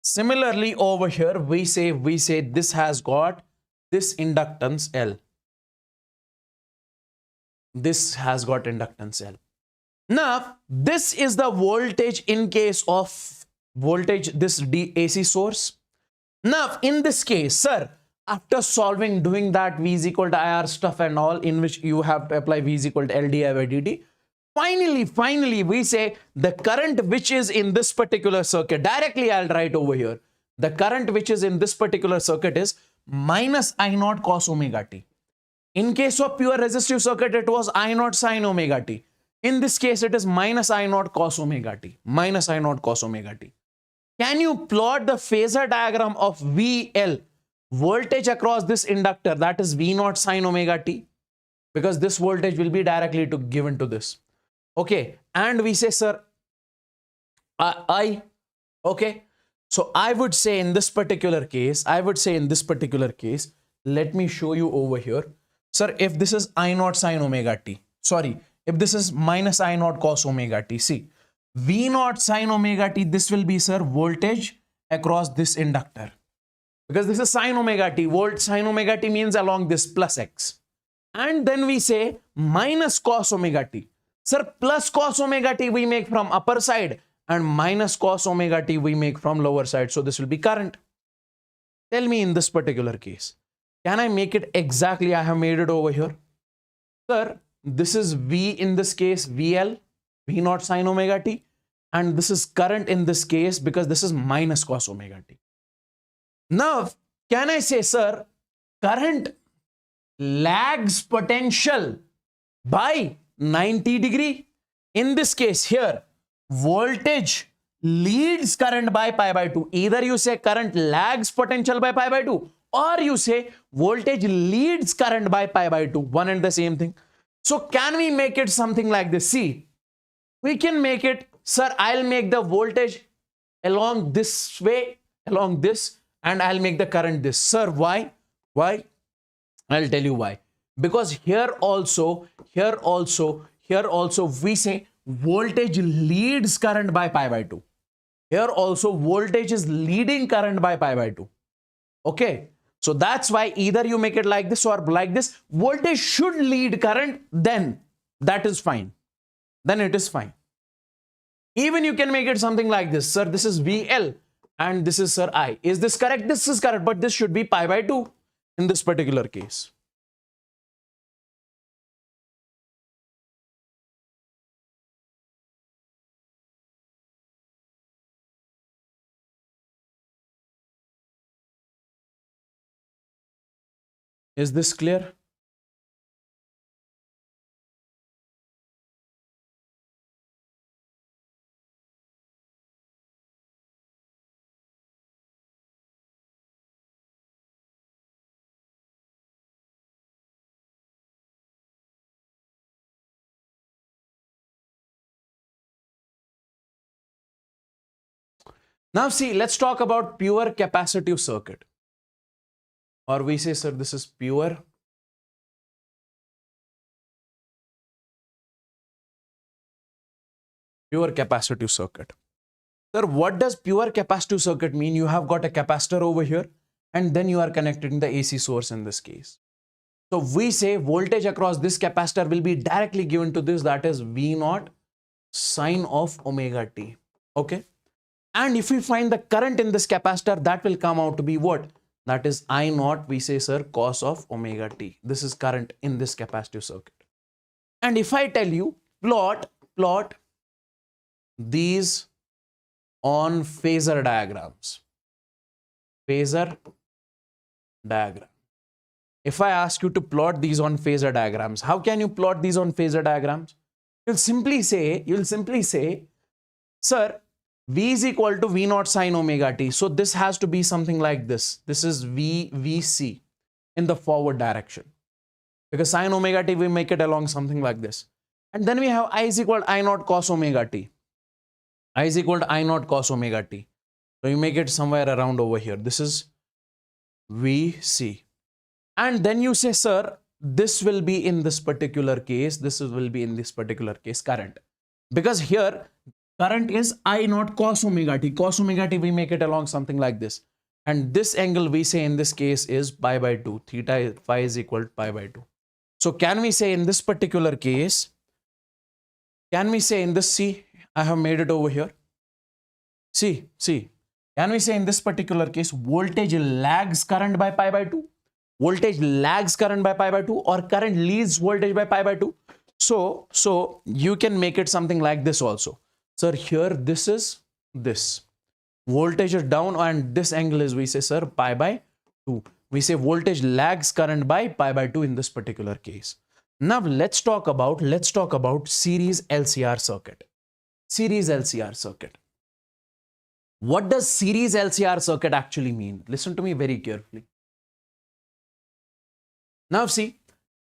A: Similarly, over here, we say this has got this inductance L. This has got inductance L. Now, this is the voltage in case of voltage, this AC source. Now, in this case, sir, after solving, doing that V is equal to IR stuff and all, in which you have to apply V is equal to LdI by dt, finally, we say the current which is in this particular circuit, directly I'll write over here, the current which is in this particular circuit is minus I naught cos omega t. In case of pure resistive circuit, it was I naught sin omega t. In this case, it is minus I naught cos omega t. Minus I naught cos omega t. Can you plot the phasor diagram of VL, voltage across this inductor, that is V naught sin omega t? Because this voltage will be directly given to this. Okay. And we say, sir, I. Okay. So I would say in this particular case, let me show you over here. Sir, if this is I naught sin omega t, sorry, if this is minus I naught cos omega t, see, V naught sin omega t, this will be, sir, voltage across this inductor. Because this is sin omega t, sin omega t means along this plus x. And then we say minus cos omega t. Sir, plus cos omega t we make from upper side and minus cos omega t we make from lower side. So this will be current. Tell me in this particular case, can I make it exactly? I have made it over here. Sir, this is V in this case, VL, V naught sin omega t. And this is current in this case because this is minus cos omega t. Now, can I say, sir, current lags potential by 90 degree? In this case here, voltage leads current by pi by 2. Either you say current lags potential by pi by 2, or you say voltage leads current by pi by 2. One and the same thing. So can we make it something like this? See, we can make it, sir, I'll make the voltage along this way, along this, and I'll make the current this. Sir, why? Why? I'll tell you why. Because here also, we say voltage leads current by pi by 2. Here also, voltage is leading current by pi by 2. Okay. So that's why either you make it like this or like this. Voltage should lead current, then that is fine. Then it is fine. Even you can make it something like this. Sir, this is VL and this is, sir, I. Is this correct? This is correct, but this should be pi by 2 in this particular case. Is this clear? Now see, let's talk about pure capacitive circuit. Or we say, sir, this is pure capacitive circuit. Sir, what does pure capacitive circuit mean? You have got a capacitor over here and then you are connecting the AC source in this case. So we say voltage across this capacitor will be directly given to this, that is V naught sine of omega t. Okay. And if we find the current in this capacitor, that will come out to be what? That is I naught, we say, sir, cos of omega t. This is current in this capacitive circuit. And if I tell you, plot these on phasor diagrams. Phasor diagram. If I ask you to plot these on phasor diagrams, how can you plot these on phasor diagrams? You'll simply say, sir, V is equal to V naught sine omega t. So this has to be something like this. This is VC in the forward direction. Because sine omega t, we make it along something like this. And then we have I is equal to I naught cos omega t. I is equal to I naught cos omega t. So you make it somewhere around over here. This is VC. And then you say, sir, this will be in this particular case. This will be in this particular case current. Because here, current is I naught cos omega t. Cos omega t, we make it along something like this. And this angle we say in this case is pi by 2. Theta phi is equal to pi by 2. So can we say in this particular case, can we say in this, see, I have made it over here. See, can we say in this particular case, voltage lags current by pi by 2? Voltage lags current by pi by 2, or current leads voltage by pi by 2. So you can make it something like this also. Sir, here this is this. Voltage is down and this angle is, we say, sir, pi by 2. We say voltage lags current by pi by 2 in this particular case. Now let's talk about series LCR circuit. Series LCR circuit. What does series LCR circuit actually mean? Listen to me very carefully. Now see,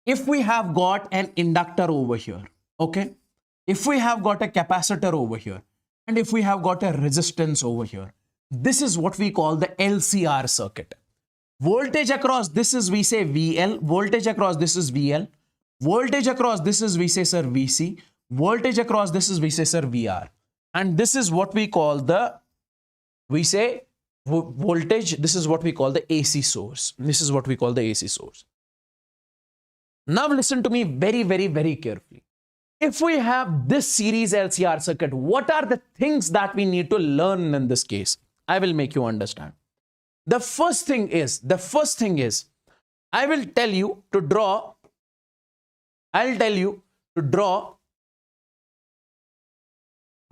A: if we have got an inductor over here, okay? If we have got a capacitor over here, and if we have got a resistance over here, this is what we call the LCR circuit. Voltage across this is, we say, VL. Voltage across this is VL. Voltage across this is, we say, sir, VC. Voltage across this is, we say, sir, VR. And this is what we call the, we say, voltage. This is what we call the AC source. This is what we call the AC source. Now listen to me very, very, very carefully. If we have this series LCR circuit, what are the things that we need to learn in this case? I will make you understand. The first thing is, I will tell you to draw,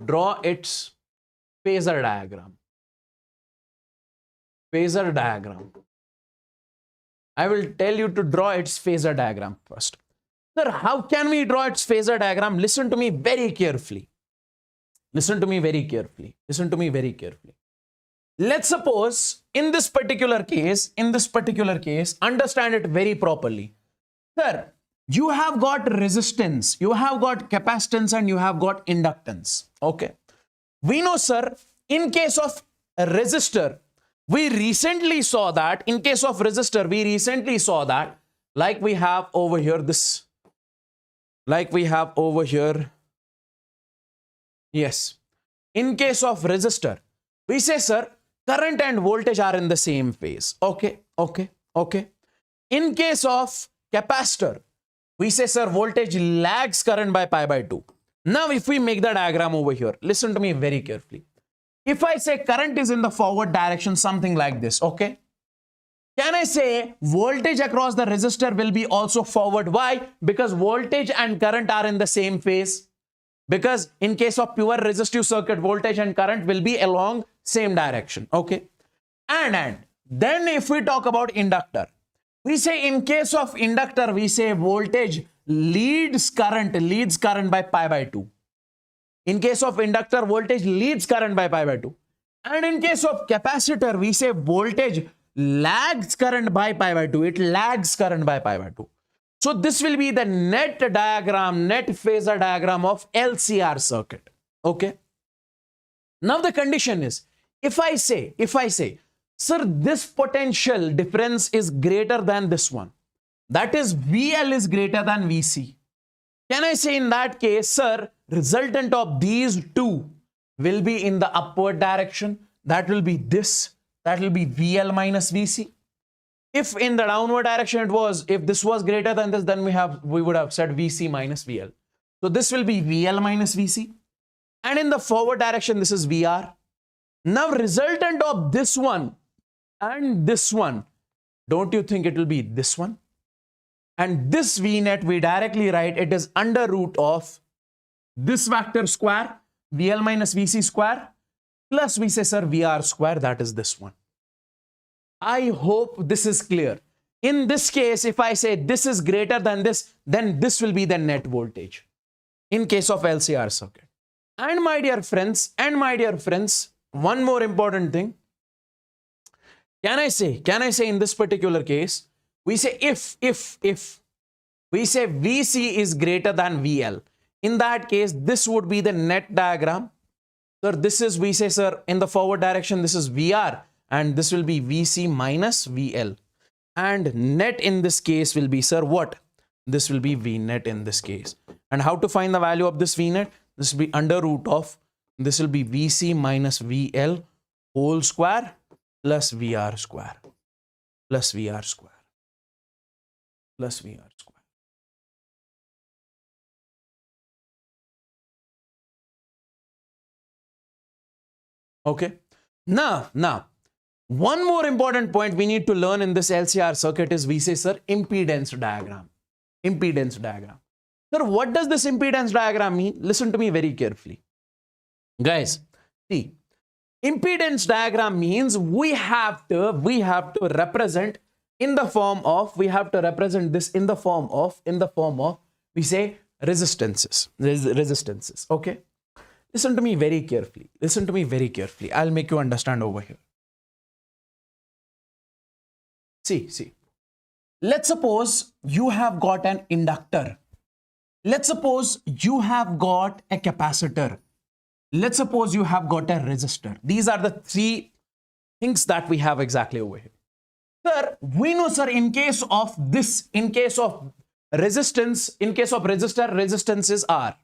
A: draw its phasor diagram. Phasor diagram. I will tell you to draw its phasor diagram first. Sir, how can we draw its phasor diagram? Listen to me very carefully. Listen to me very carefully. Listen to me very carefully. Let's suppose in this particular case, understand it very properly. Sir, you have got resistance, you have got capacitance, and you have got inductance. Okay. We know, sir, in case of a resistor, we recently saw that, like we have over here, this, yes. In case of resistor, we say, sir, current and voltage are in the same phase. Okay. In case of capacitor, we say, sir, voltage lags current by pi by 2. Now, if we make the diagram over here, listen to me very carefully. If I say current is in the forward direction, something like this, okay? Can I say voltage across the resistor will be also forward? Why? Because voltage and current are in the same phase. Because in case of pure resistive circuit, voltage and current will be along same direction, okay? And then if we talk about inductor, we say in case of inductor, we say voltage leads current by pi by 2. In case of inductor, voltage leads current by pi by 2. And in case of capacitor, we say voltage lags current by pi by 2. It lags current by pi by 2. So this will be the net phasor diagram of LCR circuit. Okay. Now the condition is, if I say, sir, this potential difference is greater than this one. That is, VL is greater than VC. Can I say in that case, sir, resultant of these two will be in the upward direction? That will be this. That will be VL minus VC. If in the downward direction if this was greater than this, then we would have said VC minus VL. So this will be VL minus VC. And in the forward direction, this is VR. Now resultant of this one and this one, don't you think it will be this one? And this V net we directly write it is under root of this vector square, VL minus VC square, plus we say sir VR square, that is this one. I hope this is clear. In this case, if I say this is greater than this, then this will be the net voltage in case of LCR circuit. And my dear friends, one more important thing. Can I say in this particular case, we say if we say VC is greater than VL, in that case, this would be the net diagram. Sir, this is, we say, sir, in the forward direction, this is VR, and this will be VC minus VL. And net in this case will be, sir, what? This will be V net in this case. And how to find the value of this V net? This will be under root of, this will be VC minus VL whole square plus VR square plus VR square plus VR square. Okay. Now, one more important point we need to learn in this LCR circuit is, we say, sir, impedance diagram. Impedance diagram. Sir, what does this impedance diagram mean? Listen to me very carefully. Guys, see, impedance diagram means we have to represent in the form of, we say resistances. Okay. Listen to me very carefully. I'll make you understand over here. See. Let's suppose you have got an inductor. Let's suppose you have got a capacitor. Let's suppose you have got a resistor. These are the three things that we have exactly over here. Sir, we know, sir, in case of resistor, resistance is R.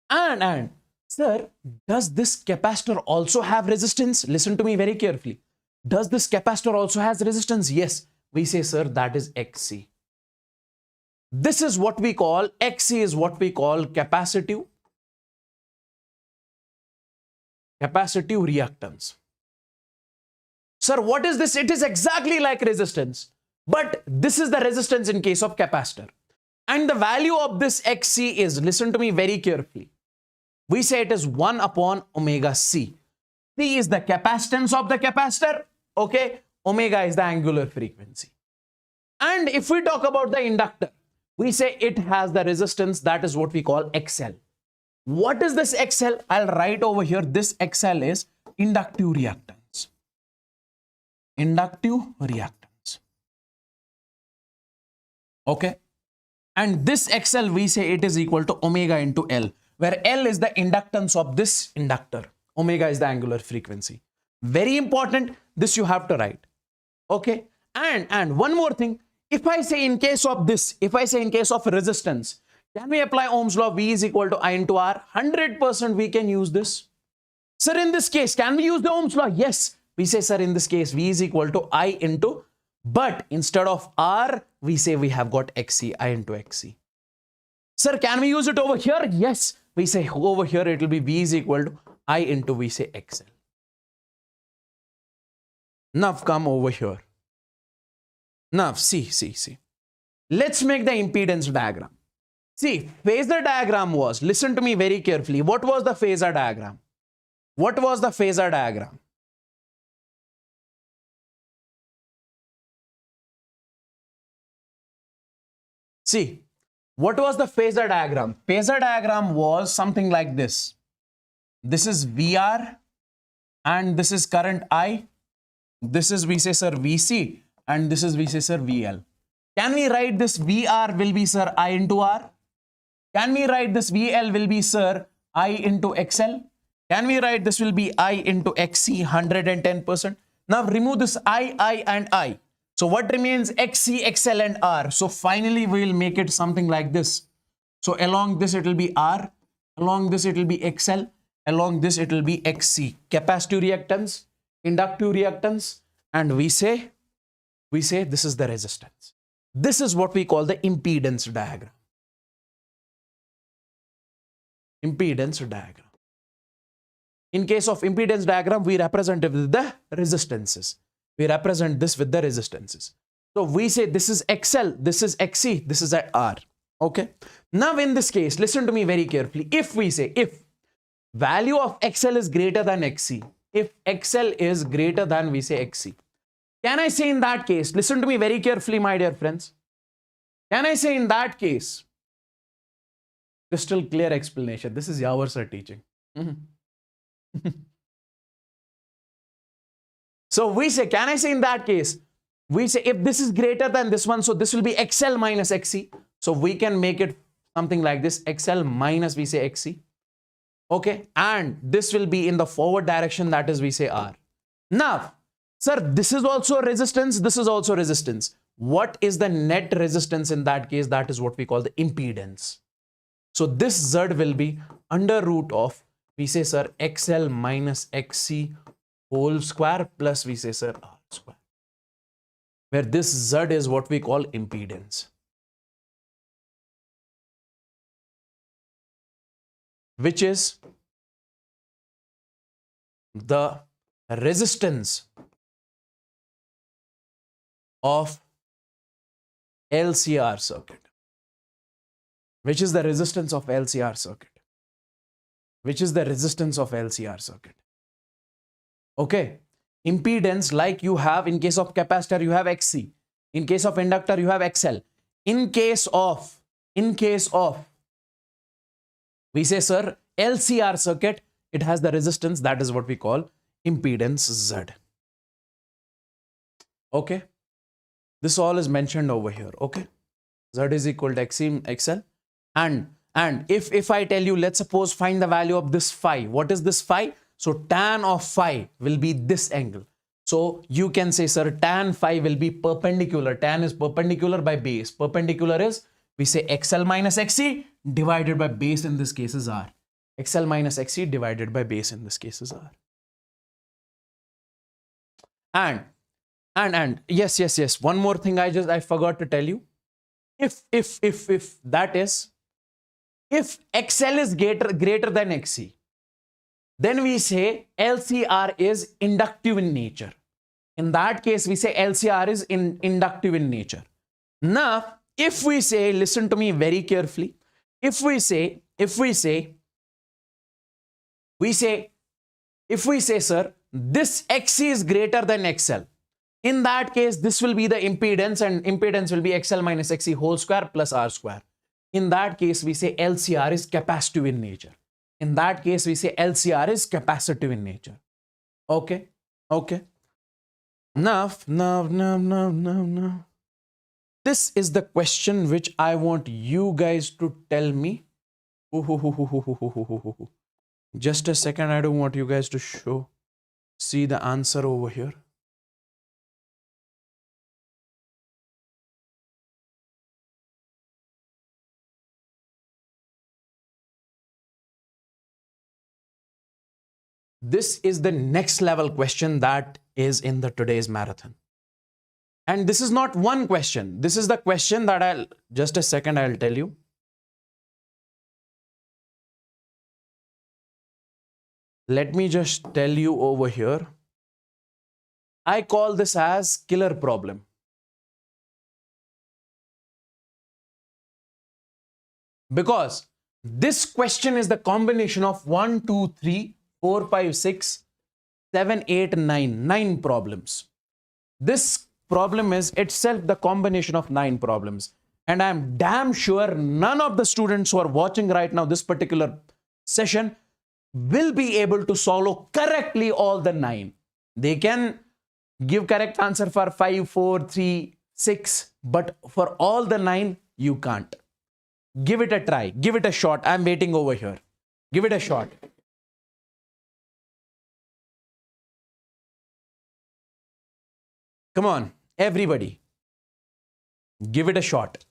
A: And sir, does this capacitor also have resistance? Listen to me very carefully. Does this capacitor also has resistance? Yes. We say, sir, that is XC. This is what we call, XC is what we call capacitive reactance. Sir, what is this? It is exactly like resistance, but this is the resistance in case of capacitor. And the value of this XC is, listen to me very carefully. We say it is 1 upon omega C. C is the capacitance of the capacitor. Okay. Omega is the angular frequency. And if we talk about the inductor, we say it has the resistance, that is what we call XL. What is this XL? I'll write over here. This XL is inductive reactance. Inductive reactance. Okay. And this XL, we say it is equal to omega into L, where L is the inductance of this inductor. Omega is the angular frequency. Very important. This you have to write. Okay. And one more thing. If I say in case of resistance, can we apply Ohm's law? V is equal to I into R. 100% we can use this. Sir, in this case, can we use the Ohm's law? Yes. We say, sir, in this case, V is equal to I into, but instead of R, we say we have got XC, I into XC. Sir, can we use it over here? Yes. We say over here, it will be V is equal to I into, we say XL. Now come over here. Now see. Let's make the impedance diagram. See, phasor diagram was, listen to me very carefully. What was the phasor diagram? See, what was the phasor diagram? Phasor diagram was something like this. This is VR and this is current I. This is, we say, sir, VC, and this is, we say, sir, VL. Can we write this VR will be, sir, I into R? Can we write this VL will be, sir, I into XL? Can we write this will be I into XC 110%? Now remove this I and I. So what remains? XC, XL and R. So finally we will make it something like this. So along this it will be R, along this it will be XL, along this it will be XC. Capacitive reactance, inductive reactance, and we say this is the resistance. This is what we call the impedance diagram. Impedance diagram. In case of impedance diagram, we represent it with the resistances. We represent this with the resistances. So we say this is XL, this is XC, this is at R. Okay. Now in this case, listen to me very carefully. If we say, if value of XL is greater than XC, if XL is greater than, we say, XC, can I say in that case, listen to me very carefully, my dear friends. Can I say in that case, crystal clear explanation. This is Yawar sir teaching. So we say, can I say in that case, we say if this is greater than this one, so this will be XL minus XC. So we can make it something like this, XL minus, we say, XC. Okay. And this will be in the forward direction, that is, we say, R. Now, sir, this is also resistance. This is also resistance. What is the net resistance in that case? That is what we call the impedance. So this Z will be under root of, we say, sir, XL minus XC whole square plus, we say, sir, R square, where this Z is what we call impedance, which is the resistance of LCR circuit. Which is the resistance of LCR circuit? Which is the resistance of LCR circuit? Okay. Impedance, like you have in case of capacitor, you have XC. In case of inductor, you have XL. In case of, we say, sir, LCR circuit, it has the resistance, that is what we call impedance Z. Okay. This all is mentioned over here. Okay. Z is equal to XC, XL. And if I tell you, let's suppose find the value of this phi. What is this phi? So tan of phi will be this angle. So you can say, sir, tan phi will be perpendicular. Tan is perpendicular by base. Perpendicular is, we say, XL minus XC divided by base, in this case is R. XL minus XC divided by base, in this case is R. And yes. One more thing I forgot to tell you. If that is, if XL is greater than XC, then we say LCR is inductive in nature. In that case, we say LCR is inductive in nature. Now, if we say, listen to me very carefully, if we say, sir, this XC is greater than XL, in that case, this will be the impedance, and impedance will be XL minus XC whole square plus R square. In that case, we say LCR is capacitive in nature. In that case, we say LCR is capacitive in nature. Okay. Okay. Now. This is the question which I want you guys to tell me. Just a second. I don't want you guys to see the answer over here. This is the next level question that is in the today's marathon. And this is not one question. This is the question that just a second, I'll tell you. Let me just tell you over here. I call this as killer problem. Because this question is the combination of 1, 2, 3, 4, 5, 6, 7, 8, 9 problems. This problem is itself the combination of 9 problems. And I'm damn sure none of the students who are watching right now this particular session will be able to solve correctly all the 9. They can give correct answer for 5, 4, 3, 6, but for all the 9, you can't. Give it a try. Give it a shot. I'm waiting over here. Give it a shot. Come on, everybody. Give it a shot.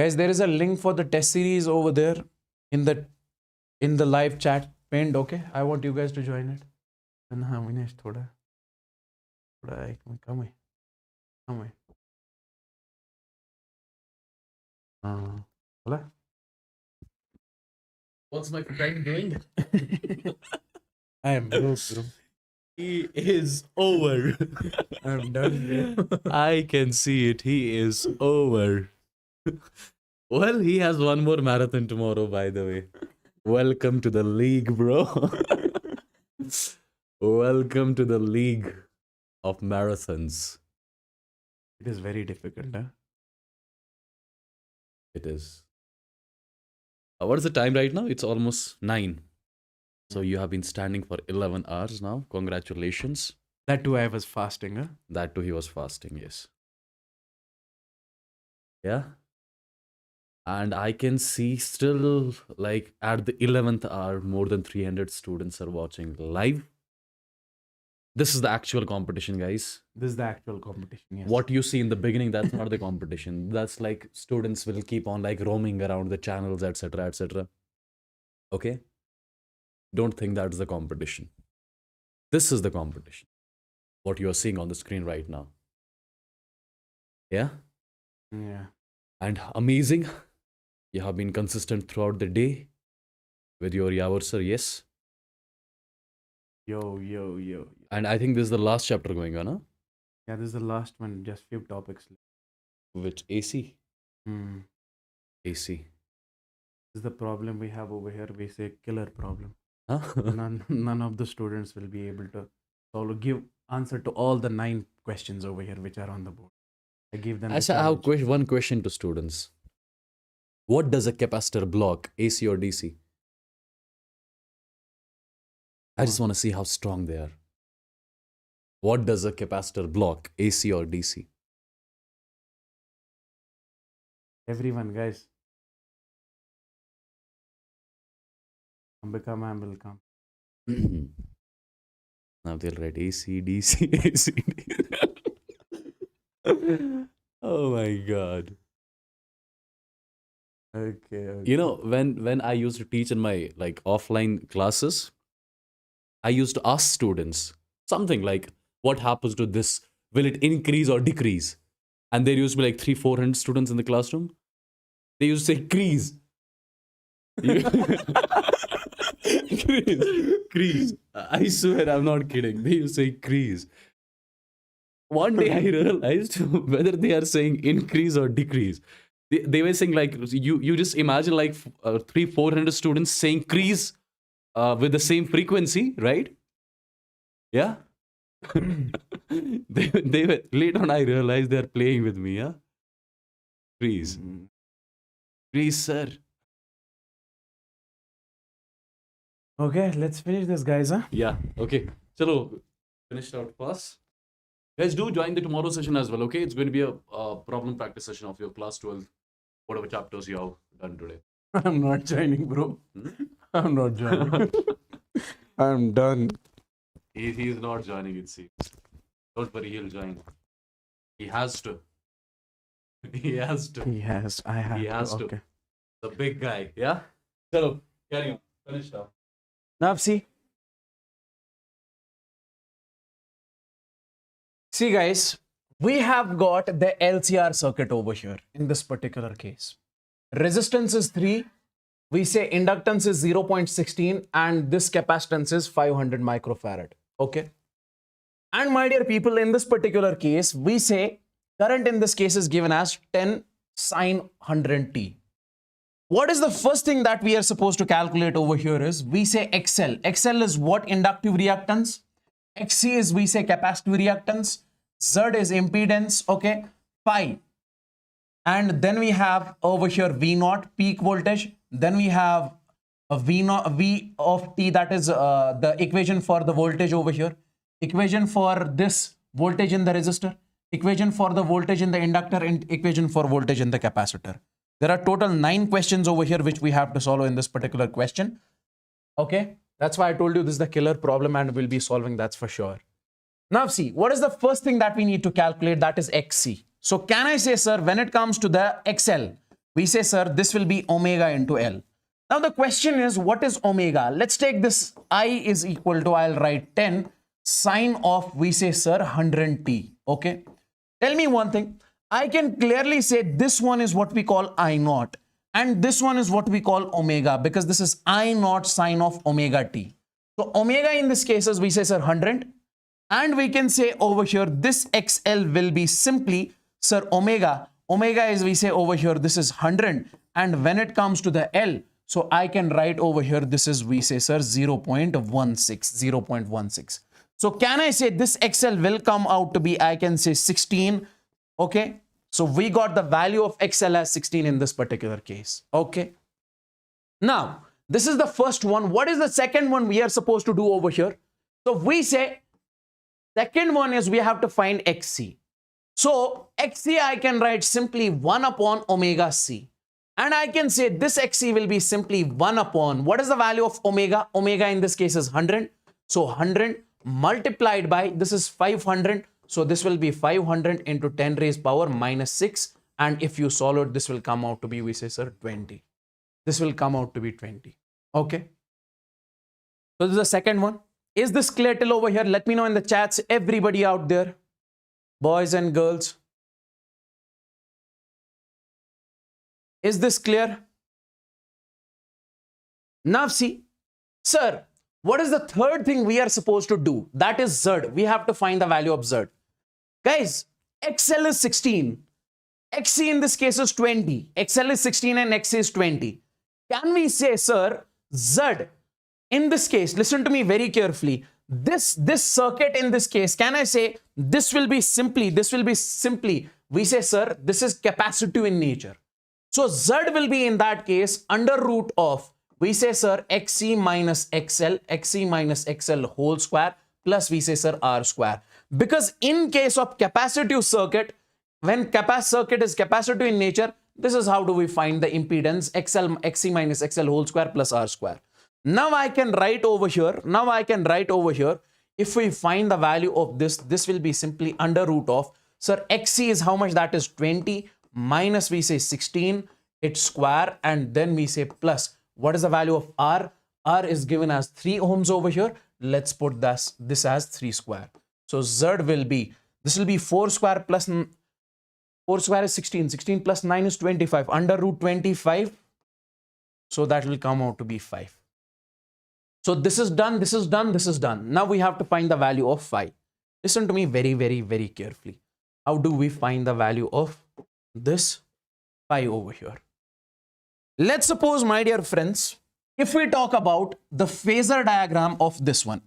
A: Guys, there is a link for the test series over there in the live chat pinned. Okay, I want you guys to join it. And हाँ विनेश थोड़ा एक minute कम है हाँ बोला
B: What's my friend doing?
A: I am broke, bro.
B: He is over.
A: I'm done, bro.
B: I can see it. He is over. Well, he has one more marathon tomorrow, by the way. Welcome to the league, bro. Welcome to the league of marathons.
A: It is very difficult, huh?
B: It is. What is the time right now? It's almost 9. So you have been standing for 11 hours now. Congratulations.
A: That too, I was fasting, huh?
B: That too, he was fasting, yes. Yeah. And I can see still, like, at the 11th hour, more than 300 students are watching live. This is the actual competition, guys.
A: This is the actual competition, yes.
B: What you see in the beginning, that's not the competition. That's like students will keep on like roaming around the channels, etc., etc. Okay? Don't think that's the competition. This is the competition. What you are seeing on the screen right now. Yeah?
A: Yeah.
B: And amazing. You have been consistent throughout the day with your Yawar sir, yes?
A: Yo.
B: And I think this is the last chapter going on, huh?
A: Yeah, this is the last one. Just few topics left.
B: Which AC?
A: Hmm.
B: AC.
A: This is the problem we have over here. We say killer problem.
B: Huh?
A: None of the students will be able to give answer to all the 9 questions over here which are on the board. I give them.
B: I have one question to students. What does a capacitor block, AC or DC? I just want to see how strong they are. What does a capacitor block, AC or DC?
A: Everyone, guys. Become will come.
B: Now they'll write AC, DC, AC, DC. Oh my God.
A: Okay.
B: You know, when I used to teach in my like offline classes, I used to ask students something like, what happens to this? Will it increase or decrease? And there used to be like 300-400 students in the classroom. They used to say crease. Crease. I swear I'm not kidding. They used to say crease. One day I realized whether they are saying increase or decrease. They were saying like, you just imagine like 300-400 students saying crease with the same frequency, right? Yeah. they were, later on I realized they're playing with me, yeah. Crease. Crease, sir.
A: Okay, let's finish this, guys, huh?
B: Yeah, okay. Chalo, finished out fast. Guys, do join the tomorrow session as well, okay? It's going to be a problem practice session of your class 12, whatever chapters you have done today.
A: I'm not joining, bro. I'm not joining. I'm done.
B: He's not joining, it seems. Don't worry, he'll join. He has to. He has to.
A: He has. I have.
B: He has to.
A: Okay.
B: The big guy, yeah? Chalo, carry on. Finish now.
A: Now, see, guys, we have got the LCR circuit over here in this particular case. Resistance is 3. We say inductance is 0.16 and this capacitance is 500 microfarad. Okay. And my dear people, in this particular case, we say current in this case is given as 10 sine 100t. What is the first thing that we are supposed to calculate over here is we say XL. XL is what? Inductive reactance. XC is we say capacitive reactance. Z is impedance. Okay. Phi. And then we have over here V0 peak voltage. Then we have a V0, V of T, that is the equation for the voltage over here. Equation for this voltage in the resistor. Equation for the voltage in the inductor and equation for voltage in the capacitor. There are total 9 questions over here which we have to solve in this particular question. Okay. That's why I told you this is the killer problem and we'll be solving, that's for sure. Now see, what is the first thing that we need to calculate? That is XC. So can I say, sir, when it comes to the XL, We say, sir, this will be omega into L. Now the question is, what is omega? Let's take this I is equal to, I'll write 10 sine of, we say, sir, 100t. Okay. Tell me one thing. I can clearly say this one is what we call I naught. And this one is what we call omega, because this is I naught sine of omega t. So omega in this case is, we say, sir, 100. And we can say over here, this XL will be simply, sir, omega. Omega is, we say over here, this is 100. And when it comes to the L, so I can write over here, this is, we say, sir, 0.16, 0.16. So can I say this XL will come out to be, I can say 16. Okay. So we got the value of XL as 16 in this particular case. Okay. Now, this is the first one. What is the second one we are supposed to do over here? So we say, second one is we have to find XC. So XC I can write simply 1 upon omega C. And I can say this XC will be simply 1 upon, what is the value of omega? Omega in this case is 100. So 100 multiplied by, this is 500. So this will be 500 into 10 raised power minus 6. And if you solve it, this will come out to be, we say, sir, 20. This will come out to be 20. Okay. So this is the second one. Is this clear till over here? Let me know in the chats, everybody out there, boys and girls. Is this clear? Now see, sir, what is the third thing we are supposed to do? That is Z. We have to find the value of Z. Guys, XL is 16. XC in this case is 20. XL is 16 and XC is 20. Can we say, sir, Z in this case, listen to me very carefully. This circuit in this case, can I say this will be simply, we say, sir, this is capacitive in nature. So Z will be in that case under root of, we say, sir, XC minus XL whole square plus, we say, sir, R square. Because in case of capacitive circuit, when circuit is capacitive in nature, this is how do we find the impedance, XC minus XL whole square plus R square. Now I can write over here, if we find the value of this will be simply under root of, sir, XC is how much? That is 20 minus, we say, 16, its square, and then we say plus, what is the value of R? R is given as 3 ohms over here. Let's put this as 3 square. So Z will be, this will be 4 square plus, 4 square is 16, 16 plus 9 is 25, under root 25. So that will come out to be 5. So this is done, this is done, this is done. Now we have to find the value of phi. Listen to me very, very, very carefully. How do we find the value of this phi over here? Let's suppose, my dear friends, if we talk about the phasor diagram of this one,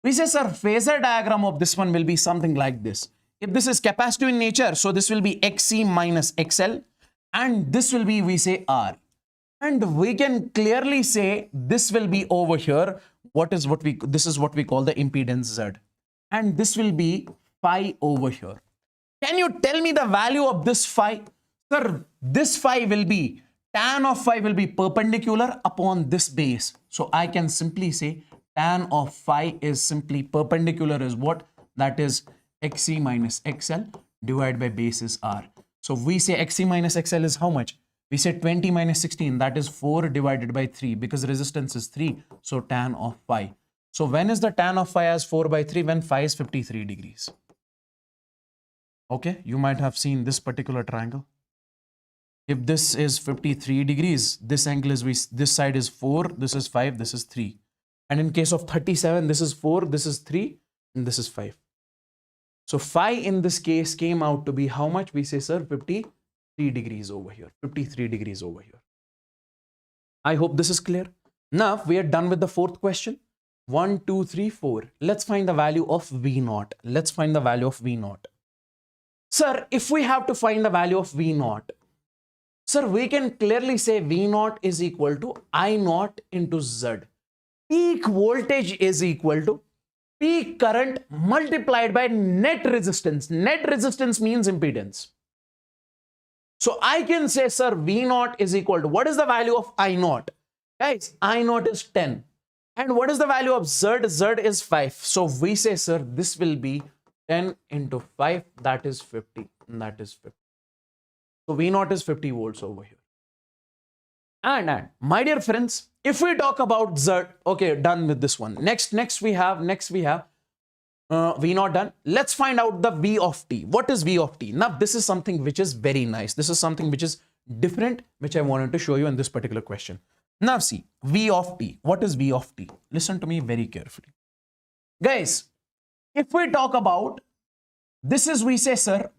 A: we say, sir, phasor diagram of this one will be something like this. If this is capacitive in nature, so this will be XC minus XL, and this will be, we say, R. And we can clearly say this will be over here. This is what we call the impedance Z. And this will be phi over here. Can you tell me the value of this phi? Sir, this phi will be, tan of phi will be perpendicular upon this base. So I can simply say tan of phi is simply perpendicular is what? That is XC minus XL divided by base is R. So we say XC minus XL is how much? We say 20 minus 16, that is 4 divided by 3 because resistance is 3. So tan of phi. So when is the tan of phi as 4 by 3? When phi is 53 degrees. Okay, you might have seen this particular triangle. If this is 53 degrees, this angle is, this side is 4, this is 5, this is 3. And in case of 37, this is 4, this is 3, and this is 5. So phi in this case came out to be how much? We say, sir, 53 degrees over here. 53 degrees over here. I hope this is clear. Now we are done with the fourth question. 1, 2, 3, 4. Let's find the value of V naught. Let's find the value of V naught. Sir, if we have to find the value of V naught, sir, we can clearly say V naught is equal to I naught into Z. Peak voltage is equal to peak current multiplied by net resistance. Net resistance means impedance. So I can say, sir, V naught is equal to, what is the value of I naught? Guys, I naught is 10. And what is the value of Z? Z is 5. So we say, sir, this will be 10 into 5, that is 50. And that is 50. So V naught is 50 volts over here. And my dear friends, if we talk about Z, okay, done with this one. Next we have V naught done. Let's find out the V of t. What is V of t? Now, this is something which is very nice. This is something which is different, which I wanted to show you in this particular question. Now, see, V of t. What is V of t? Listen to me very carefully. Guys, if we talk about this is, we say, sir,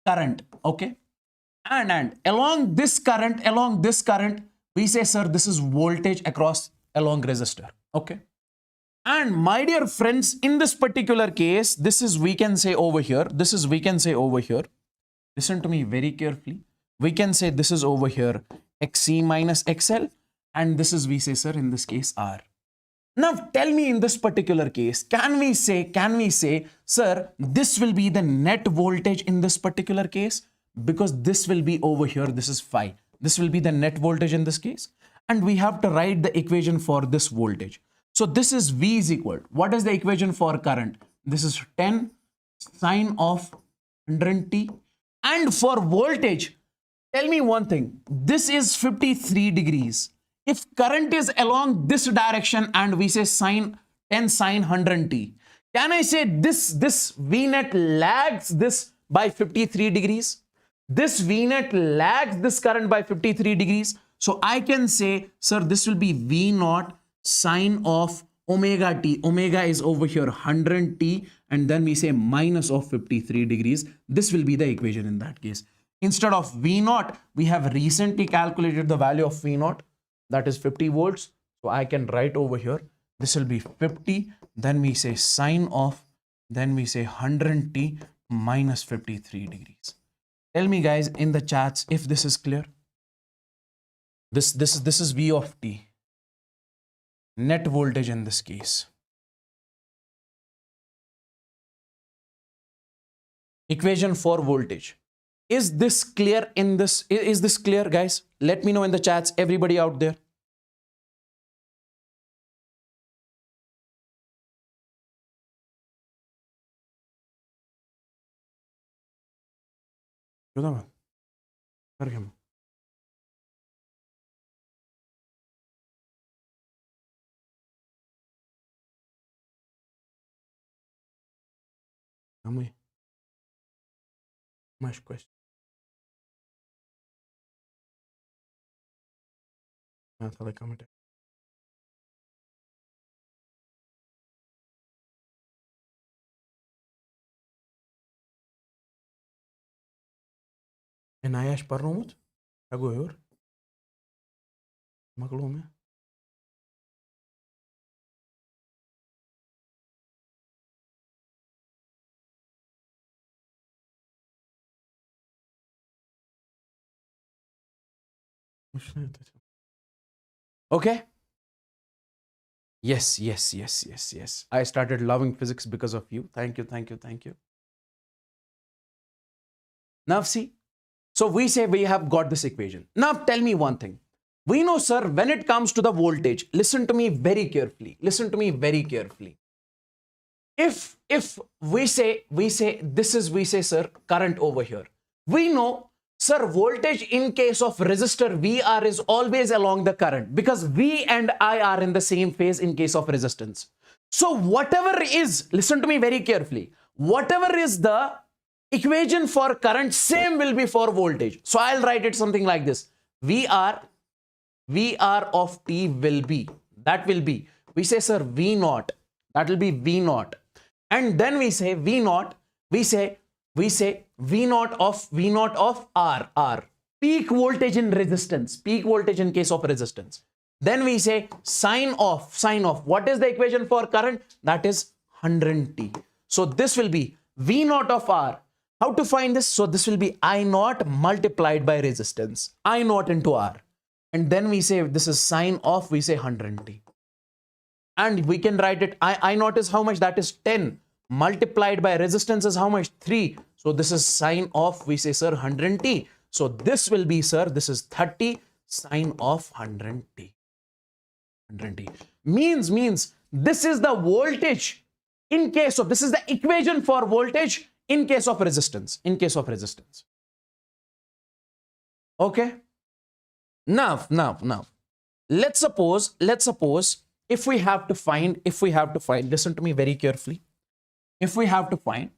A: current, okay? And along this current, we say, sir, this is voltage along resistor, okay? And my dear friends, in this particular case, this is, we can say over here, listen to me very carefully. We can say this is over here, XC minus XL, and this is, we say, sir, in this case, R. Now, tell me in this particular case, can we say, sir, this will be the net voltage in this particular case? Because this will be over here, this is phi. This will be the net voltage in this case. And we have to write the equation for this voltage. So this is V is equal. What is the equation for current? This is 10 sine of 100t. And for voltage, tell me one thing. This is 53 degrees. If current is along this direction and we say 10 sine 100t, can I say this V net lags this by 53 degrees? This V net lags this current by 53 degrees. So I can say, sir, this will be V naught sine of omega t. Omega is over here 100t, and then we say minus of 53 degrees. This will be the equation in that case. Instead of V naught, we have recently calculated the value of V naught. That is 50 volts. So I can write over here, this will be 50. Then we say sine of, then we say 100t minus 53 degrees. Tell me guys in the chats if this is clear. This is V of t. Net voltage in this case. Equation for voltage. Is this clear in this? Is this clear, guys? Let me know in the chats, everybody out there. Mais question. comment. Enayaş parnomut? Agoyor. Maklum. Okay. Yes. I started loving physics because of you. Thank you. Now see, so we say we have got this equation. Now tell me one thing. We know, sir, when it comes to the voltage, listen to me very carefully. If we say this is, we say, sir, current over here. We know, sir, voltage in case of resistor VR is always along the current because V and I are in the same phase in case of resistance. So whatever is, listen to me very carefully, whatever is the equation for current, same will be for voltage. So I'll write it something like this. VR of t will be, that will be, we say, sir, V naught, that will be V naught. And then we say V naught, we say V naught of R, peak voltage in resistance, peak voltage in case of resistance. Then we say sine of, what is the equation for current? That is 100t. So this will be V naught of R. How to find this? So this will be I naught multiplied by resistance, I naught into R. And then we say this is sine of, we say 100t. And we can write it, I naught is how much? That is 10 multiplied by resistance is how much? 3. So this is sine of, we say, sir, 100t. So this will be, sir, this is 30 sine of 100t. 100t means this is the voltage in case of, this is the equation for voltage in case of resistance, Okay. Now, let's suppose if we have to find, listen to me very carefully. If we have to find,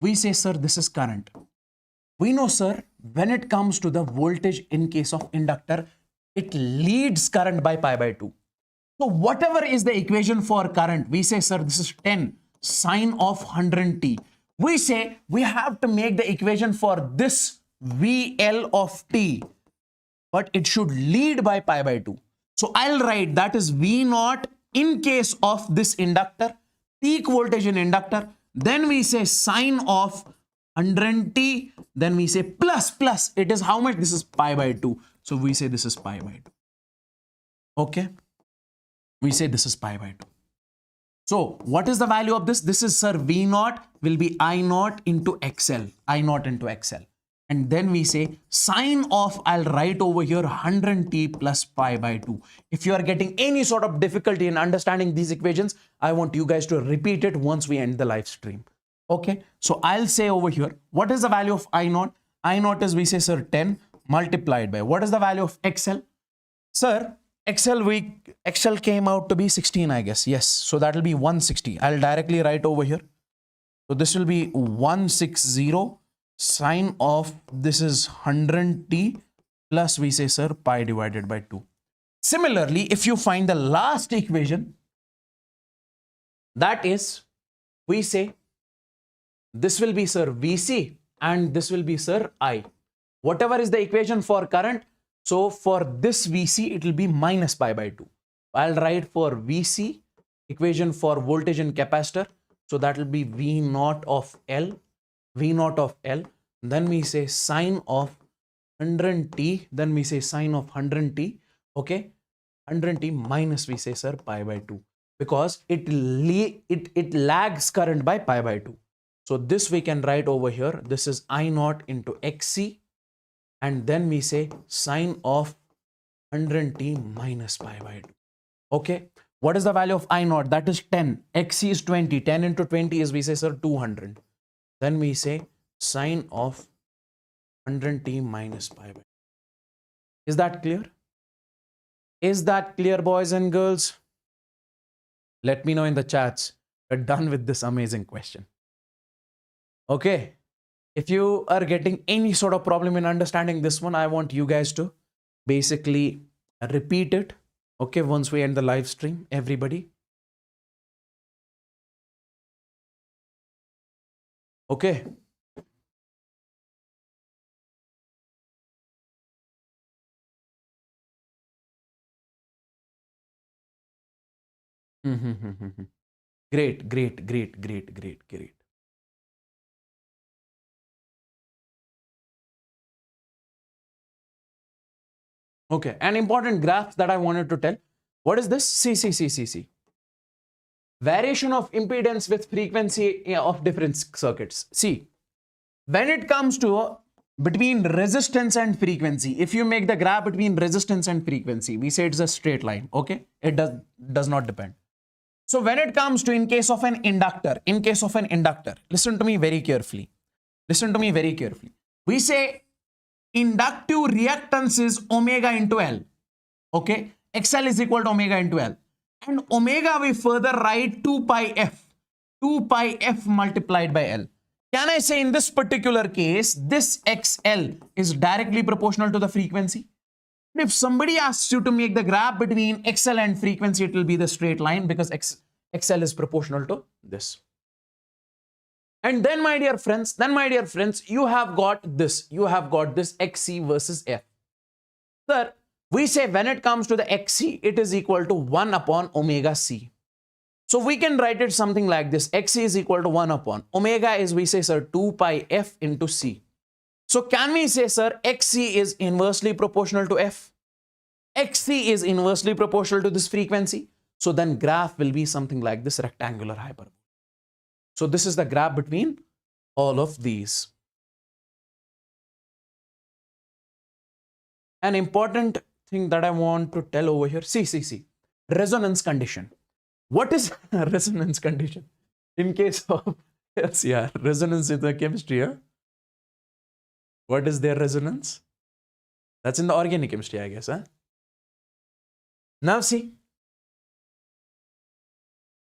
A: we say, sir, this is current. We know, sir, when it comes to the voltage in case of inductor, it leads current by pi by 2. So whatever is the equation for current, we say, sir, this is 10 sine of 100t. We say we have to make the equation for this VL of t, but it should lead by pi by 2. So I'll write that is V naught in case of this inductor, peak voltage in inductor. Then we say sine of 100t. Then we say plus. It is how much? This is pi by 2. So we say this is pi by 2. Okay. We say this is pi by 2. So what is the value of this? This is, sir, V naught will be I naught into XL. I naught into XL. And then we say sine of, I'll write over here 100t plus pi by 2. If you are getting any sort of difficulty in understanding these equations, I want you guys to repeat it once we end the live stream. Okay. So I'll say over here, what is the value of I naught? I naught is, we say, sir, 10 multiplied by, what is the value of XL? Sir, XL came out to be 16, I guess. Yes. So that will be 160. I'll directly write over here. So this will be 160 sine of, this is 100t plus, we say, sir, pi divided by 2. Similarly, if you find the last equation, that is, we say, this will be, sir, VC and this will be, sir, I. Whatever is the equation for current, so for this VC, it will be minus pi by 2. I'll write for VC, equation for voltage in capacitor. So that will be V naught of L. Then we say sine of 100t. Then we say sine of 100t. Okay. 100t minus, we say, sir, pi by 2. Because it lags current by pi by 2. So this we can write over here. This is I naught into XC. And then we say sine of 100t minus pi by 2. Okay. What is the value of I naught? That is 10. XC is 20. 10 into 20 is, we say, sir, 200. Then we say sine of 100t minus pi by 2. Is that clear? Is that clear, boys and girls? Let me know in the chats. We're done with this amazing question. Okay. If you are getting any sort of problem in understanding this one, I want you guys to basically repeat it. Okay, once we end the live stream, everybody. Okay. Great. Okay, an important graph that I wanted to tell. What is this? See. Variation of impedance with frequency of different circuits. See, when it comes to between resistance and frequency, if you make the graph between resistance and frequency, we say it's a straight line. Okay, it does not depend. So when it comes to in case of an inductor, listen to me very carefully. We say inductive reactance is omega into L. Okay. XL is equal to omega into L. And omega we further write 2 pi f multiplied by L. Can I say in this particular case, this XL is directly proportional to the frequency? If somebody asks you to make the graph between XL and frequency, it will be the straight line because XL is proportional to this. And then, my dear friends, you have got this. XC versus F. Sir, we say when it comes to the XC, it is equal to 1 upon omega C. So we can write it something like this. XC is equal to 1 upon omega is, we say, sir, 2 pi F into C. So can we say, sir, XC is inversely proportional to F? XC is inversely proportional to this frequency. So then graph will be something like this rectangular hyperbola. So this is the graph between all of these. An important thing that I want to tell over here. See. Resonance condition. What is a resonance condition? In case of, yes, yeah, resonance in the chemistry, yeah? What is their resonance? That's in the organic chemistry, I guess. Huh? Now see,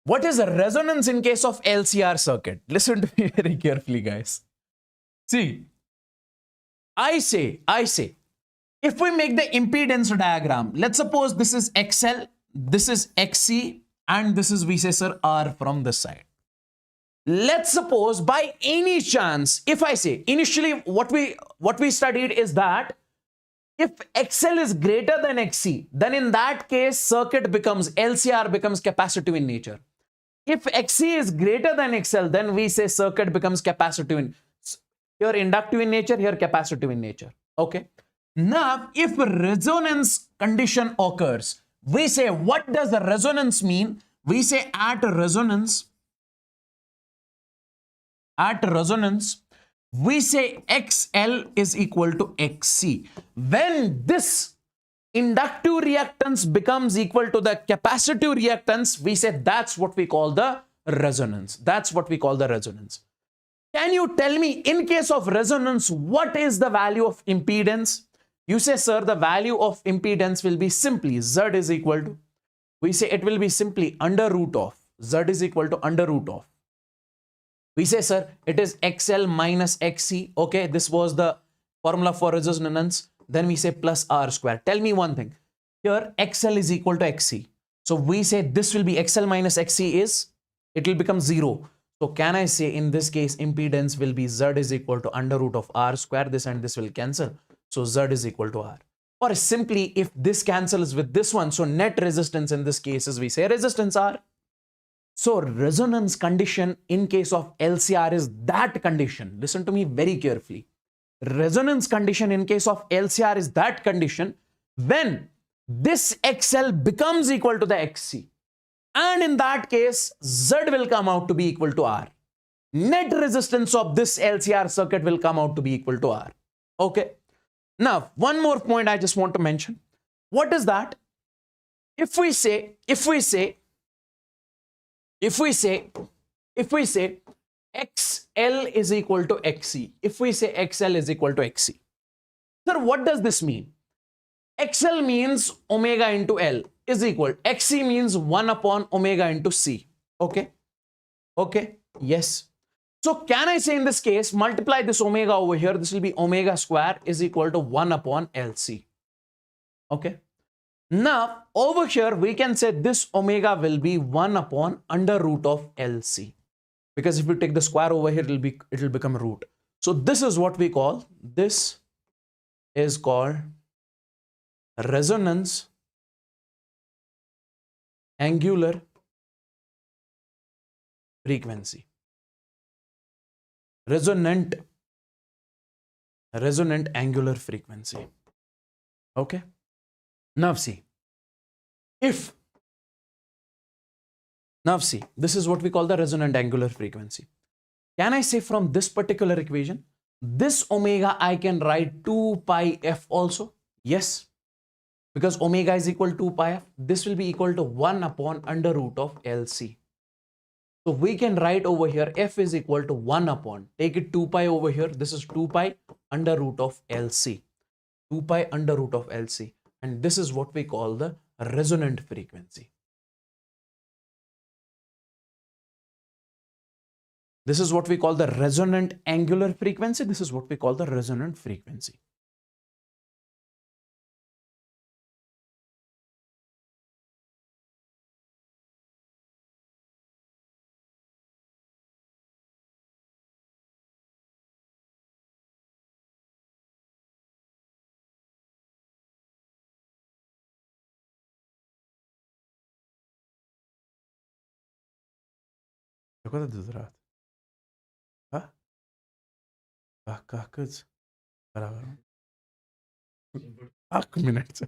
A: what is a resonance in case of LCR circuit? Listen to me very carefully, guys. See, I say, if we make the impedance diagram, let's suppose this is XL, this is XC, and this is, we say, sir, R from this side. Let's suppose by any chance, if I say, initially what we studied is that if XL is greater than XC, then in that case, circuit becomes, LCR becomes capacitive in nature. If XC is greater than XL, then we say circuit becomes capacitive in, here inductive in nature, here capacitive in nature. Okay. Now, if resonance condition occurs, we say, what does the resonance mean? We say at resonance, we say XL is equal to XC. When this inductive reactance becomes equal to the capacitive reactance, we say that's what we call the resonance. That's what we call the resonance. Can you tell me, in case of resonance, what is the value of impedance? You say, sir, the value of impedance will be simply Z is equal to, we say it will be simply under root of, Z is equal to under root of. We say, sir, it is XL minus XC. Okay, this was the formula for resonance. Then we say plus R square. Tell me one thing. Here, XL is equal to XC. So we say this will be XL minus XC is, it will become 0. So can I say in this case, impedance will be Z is equal to under root of R square. This and this will cancel. So Z is equal to R. Or simply, if this cancels with this one, so net resistance in this case is, we say resistance R. So resonance condition in case of LCR is that condition. Listen to me very carefully. Resonance condition in case of LCR is that condition when this XL becomes equal to the XC. And in that case, Z will come out to be equal to R. Net resistance of this LCR circuit will come out to be equal to R. Okay. Now, one more point I just want to mention. What is that? If we say XL is equal to XC, if we say XL is equal to XC, sir, what does this mean? XL means omega into L is equal, XC means 1 upon omega into C. Okay. Okay. Yes. So can I say in this case, multiply this omega over here, this will be omega square is equal to 1 upon LC. Okay. Now, over here, we can say this omega will be 1 upon under root of LC. Because if we take the square over here, it will become root. So this is what we call, this is called resonance angular frequency. Resonant angular frequency. Okay. Now see, this is what we call the resonant angular frequency. Can I say from this particular equation, this omega I can write 2 pi f also? Yes, because omega is equal to 2 pi f. This will be equal to 1 upon under root of LC. So we can write over here f is equal to 1 upon, take it 2 pi over here. This is 2 pi under root of LC. 2 pi under root of LC. And this is what we call the resonant frequency. This is what we call the resonant angular frequency. This is what we call the resonant frequency. Look at this. Kız beraber. Ak minutes.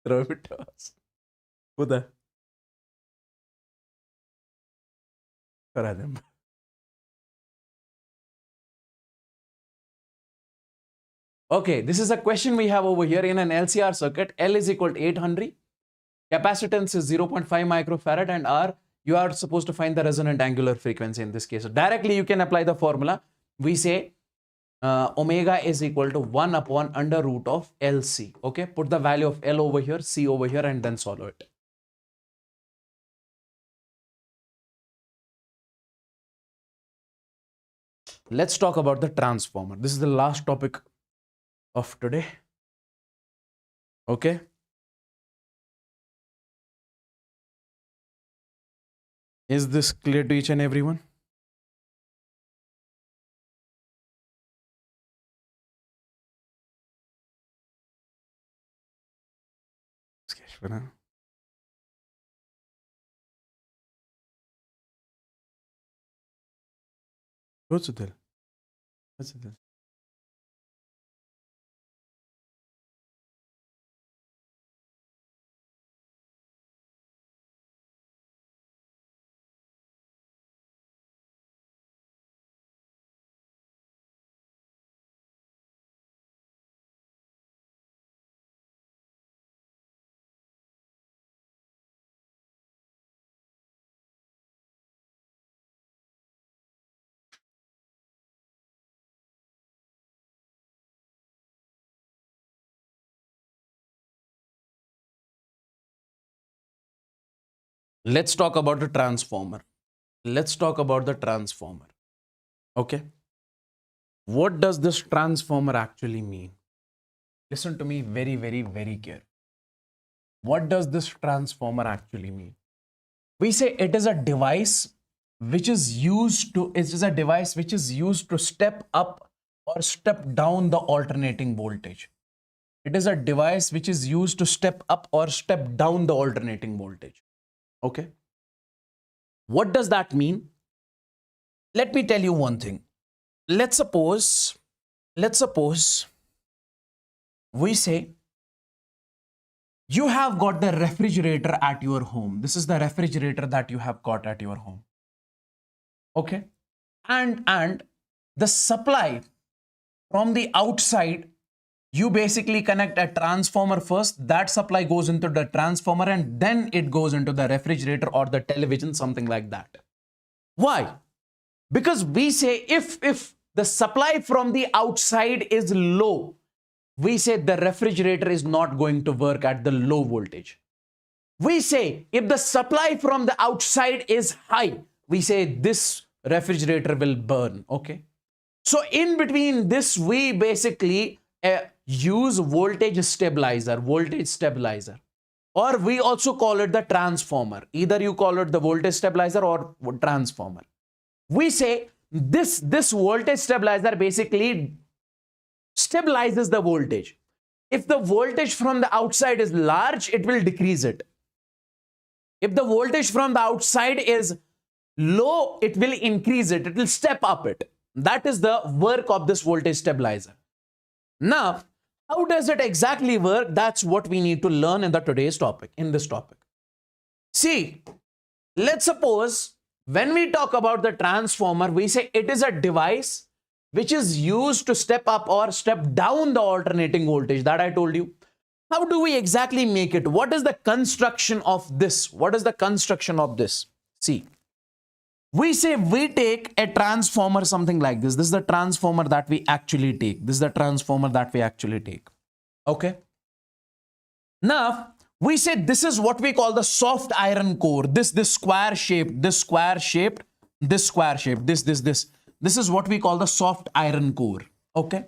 A: Robert. Bu da. Karadım. Okay, this is a question we have over here in an LCR circuit. L is equal to 8 Henry. Capacitance is 0.5 microfarad and R, you are supposed to find the resonant angular frequency in this case. So directly you can apply the formula. We say omega is equal to 1 upon under root of LC. Okay, put the value of L over here, C over here, and then solve it. Let's talk about the transformer. This is the last topic of today. Okay. Is this clear to each and everyone? Sketch for now. What's it? What's it? Let's talk about the transformer. Let's talk about the transformer. Okay. What does this transformer actually mean? Listen to me very, very, very carefully. What does this transformer actually mean? We say it is a device which is used to step up or step down the alternating voltage. It is a device which is used to step up or step down the alternating voltage. Okay. What does that mean? Let me tell you one thing. Let's suppose we say you have got the refrigerator at your home. This is the refrigerator that you have got at your home. Okay. And the supply from the outside, you basically connect a transformer first. That supply goes into the transformer and then it goes into the refrigerator or the television, something like that. Why? Because we say if the supply from the outside is low, we say the refrigerator is not going to work at the low voltage. We say if the supply from the outside is high, we say this refrigerator will burn. Okay. So in between this, we basically use voltage stabilizer, or we also call it the transformer. Either you call it the voltage stabilizer or transformer. We say this voltage stabilizer basically stabilizes the voltage. If the voltage from the outside is large, it will decrease it. If the voltage from the outside is low, it will increase it. It will step up it. That is the work of this voltage stabilizer. Now, how does it exactly work? That's what we need to learn in this topic. See, let's suppose when we talk about the transformer, we say it is a device which is used to step up or step down the alternating voltage that I told you. How do we exactly make it? What is the construction of this? See, we say we take a transformer, something like this. This is the transformer that we actually take. Okay. Now, we say this is what we call the soft iron core. This square shaped. This is what we call the soft iron core. Okay.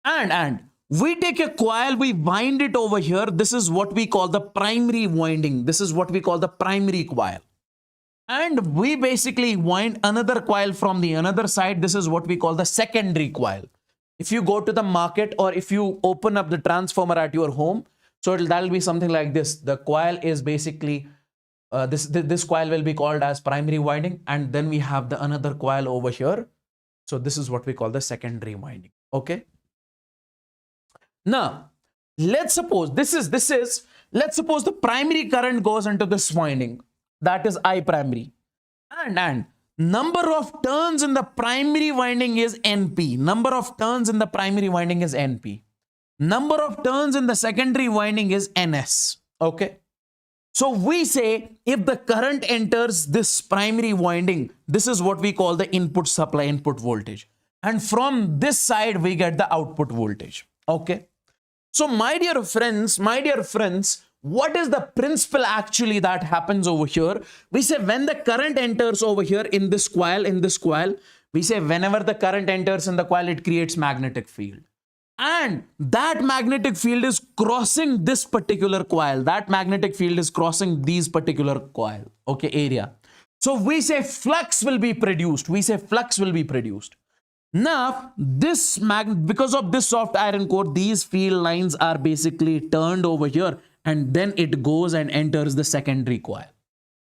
A: And we take a coil, we wind it over here. This is what we call the primary winding. This is what we call the primary coil. And we basically wind another coil from the another side. This is what we call the secondary coil. If you go to the market or if you open up the transformer at your home, so that'll be something like this. The coil is basically, this coil will be called as primary winding. And then we have the another coil over here. So this is what we call the secondary winding. Okay. Now, let's suppose let's suppose the primary current goes into this winding. That is I primary. And number of turns in the primary winding is NP. Number of turns in the secondary winding is NS. Okay. So we say if the current enters this primary winding, this is what we call the input voltage. And from this side, we get the output voltage. Okay. So my dear friends, what is the principle actually that happens over here? We say when the current enters over here in this coil, we say whenever the current enters in the coil, it creates magnetic field. And that magnetic field is crossing this particular coil. That magnetic field is crossing these particular coil, okay, area. So we say flux will be produced. Now, because of this soft iron core, these field lines are basically turned over here, and then it goes and enters the secondary coil.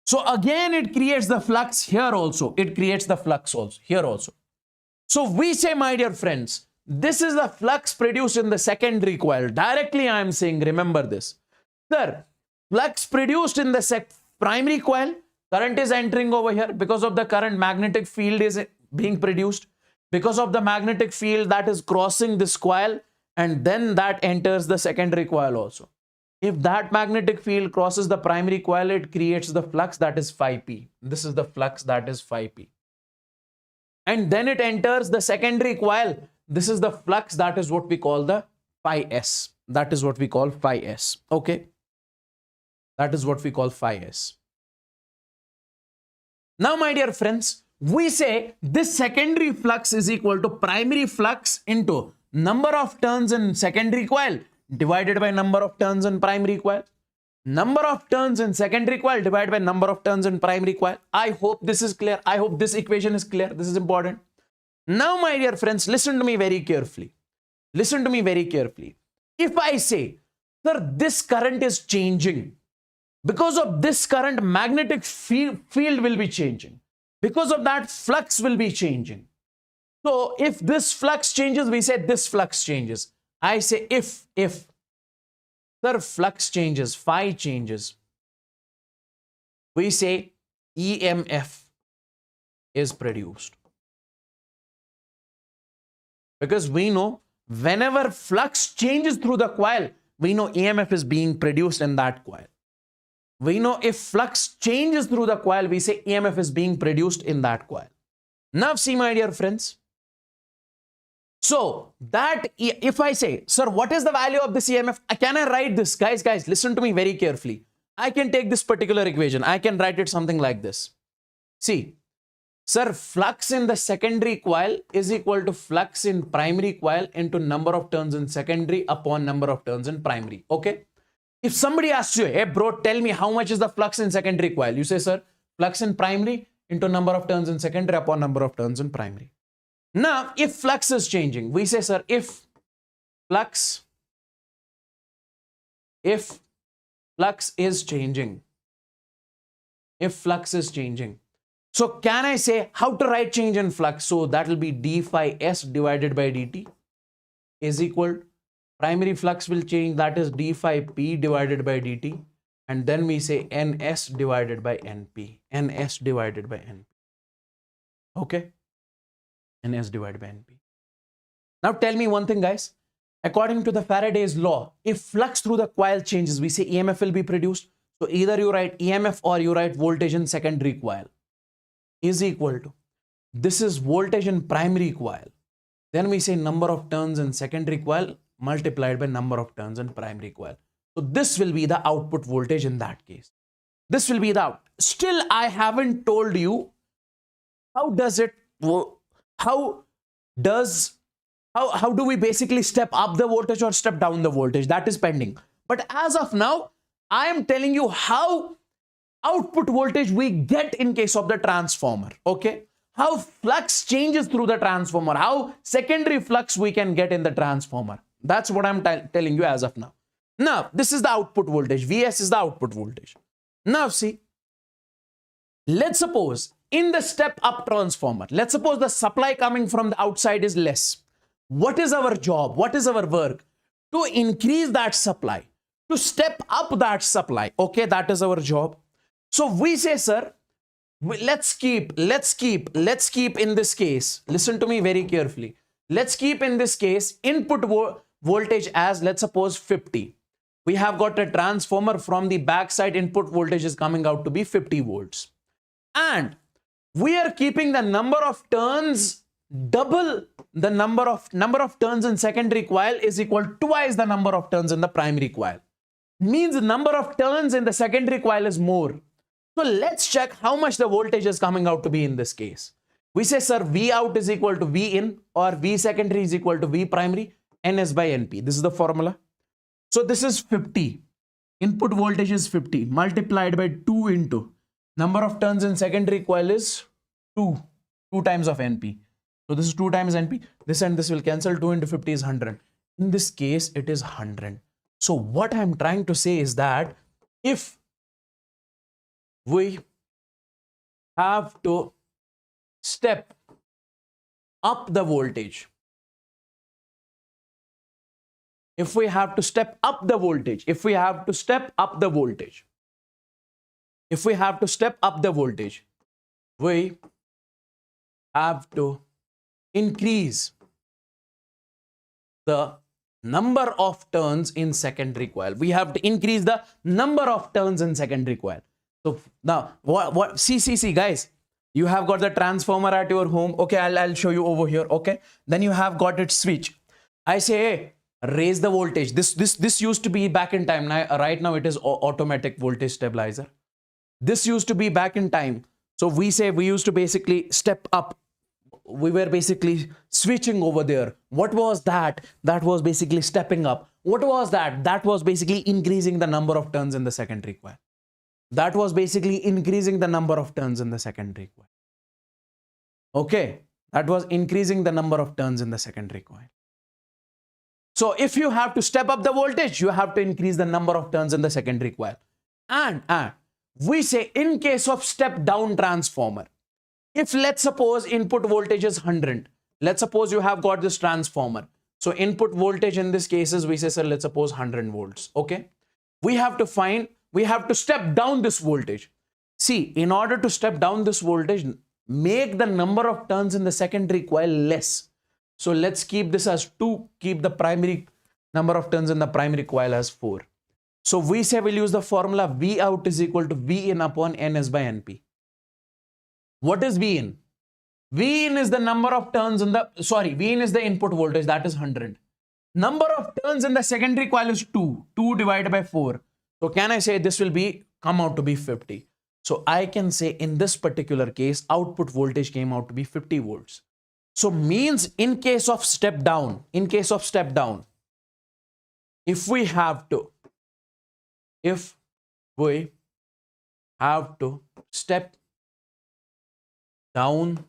A: So again, it creates the flux here also. Here also. So we say, my dear friends, this is the flux produced in the secondary coil. Directly I am saying, remember this. Sir, flux produced in the primary coil, current is entering over here because of the current, magnetic field is being produced. Because of the magnetic field that is crossing this coil, and then that enters the secondary coil also. If that magnetic field crosses the primary coil, it creates the flux that is phi p. This is the flux that is phi p. And then it enters the secondary coil. This is the flux that is what we call the phi s. That is what we call phi s. Okay. That is what we call phi s. Now, my dear friends, we say this secondary flux is equal to primary flux into number of turns in secondary coil divided by number of turns in primary coil. Number of turns in secondary coil divided by number of turns in primary coil. I hope this is clear. I hope this equation is clear. This is important. Now, my dear friends, listen to me very carefully. If I say, sir, this current is changing. Because of this current, magnetic field will be changing. Because of that, flux will be changing. So if this flux changes, we say this flux changes. I say if sir, flux changes, phi changes, we say EMF is produced. Because we know whenever flux changes through the coil, we know EMF is being produced in that coil. We know if flux changes through the coil, we say EMF is being produced in that coil. Now see, my dear friends. So that if I say, sir, what is the value of this EMF? Can I write this? Guys, listen to me very carefully. I can take this particular equation. I can write it something like this. See, sir, flux in the secondary coil is equal to flux in primary coil into number of turns in secondary upon number of turns in primary. Okay. If somebody asks you, hey bro, tell me how much is the flux in secondary coil? You say, sir, flux in primary into number of turns in secondary upon number of turns in primary. Now, if flux is changing, we say, sir, if flux is changing, so can I say how to write change in flux? So that will be d phi s divided by dt is equal to primary flux will change, that is d phi p divided by dt, and then we say ns divided by np. Okay, ns divided by np. Now tell me one thing, guys. According to the Faraday's law, if flux through the coil changes, we say EMF will be produced. So either you write EMF or you write voltage in secondary coil is equal to, this is voltage in primary coil. Then we say number of turns in secondary coil multiplied by number of turns in primary coil. So this will be the output voltage in that case. This will be the out. Still, I haven't told you how do we basically step up the voltage or step down the voltage? That is pending. But as of now, I am telling you how output voltage we get in case of the transformer. Okay, how flux changes through the transformer, how secondary flux we can get in the transformer. That's what I'm telling you as of now. Now, this is the output voltage. Vs is the output voltage. Now, see, let's suppose in the step up transformer, let's suppose the supply coming from the outside is less. What is our job? What is our work? To increase that supply, to step up that supply. Okay, that is our job. So we say, sir, let's keep in this case, listen to me very carefully. Let's keep in this case input voltage as, let's suppose, 50. We have got a transformer from the backside, input voltage is coming out to be 50 volts. And we are keeping the number of turns double the number of turns in secondary coil is equal to twice the number of turns in the primary coil. Means the number of turns in the secondary coil is more. So let's check how much the voltage is coming out to be in this case. We say, sir, V out is equal to V in, or V secondary is equal to V primary, NS by NP. This is the formula. So this is 50. Input voltage is 50 multiplied by 2 into number of turns in secondary coil is 2 times of NP. So this is 2 times NP. This and this will cancel. 2 into 50 is 100. In this case, it is 100. So what I'm trying to say is that if we have to step up the voltage, if we have to step up the voltage, we have to increase the number of turns in secondary coil. We have to increase the number of turns in secondary coil. So now see guys, you have got the transformer at your home. Okay, I'll show you over here. Okay, then you have got its switch. I say, hey, raise the voltage. This used to be back in time. Now, right now it is automatic voltage stabilizer. This used to be back in time. So we say we used to basically step up. We were basically switching over there. What was that? That was basically stepping up. What was that? That was basically increasing the number of turns in the secondary coil. Okay, that was increasing the number of turns in the secondary coil. So if you have to step up the voltage, you have to increase the number of turns in the secondary coil. And we say in case of step down transformer, if let's suppose input voltage is 100, let's suppose you have got this transformer. So input voltage in this case is, we say, sir, let's suppose 100 volts. Okay. We have to step down this voltage. See, in order to step down this voltage, make the number of turns in the secondary coil less. So let's keep this as 2, keep the primary number of turns in the primary coil as 4. So we say we'll use the formula V out is equal to V in upon NS by NP. What is V in? V in is the number of turns in the, V in is the input voltage, that is 100. Number of turns in the secondary coil is 2 divided by 4. So can I say this will come out to be 50? So I can say in this particular case, output voltage came out to be 50 volts. So means in case of step down, if we have to step down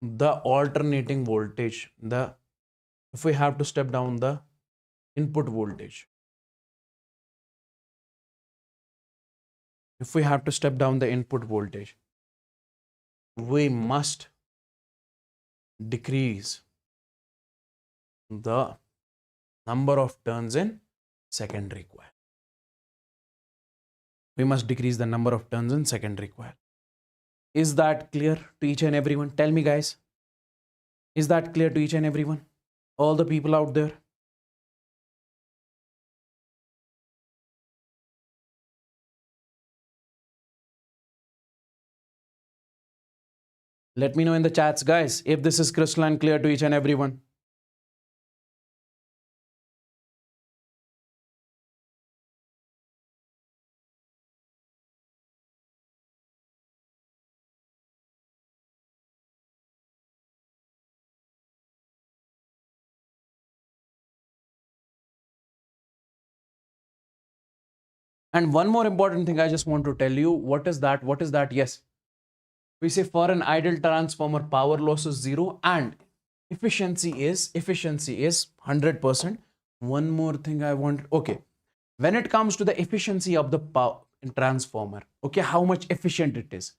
A: the alternating voltage, if we have to step down the input voltage, we must decrease the number of turns in secondary coil. Is that clear to each and everyone? Tell me, guys. Is that clear to each and everyone? All the people out there? Let me know in the chats, guys, if this is crystalline clear to each and everyone. And one more important thing I just want to tell you. What is that? Yes. We say for an ideal transformer, power loss is 0 and efficiency is 100%. One more thing I want. Okay. When it comes to the efficiency of the power transformer, okay, how much efficient it is,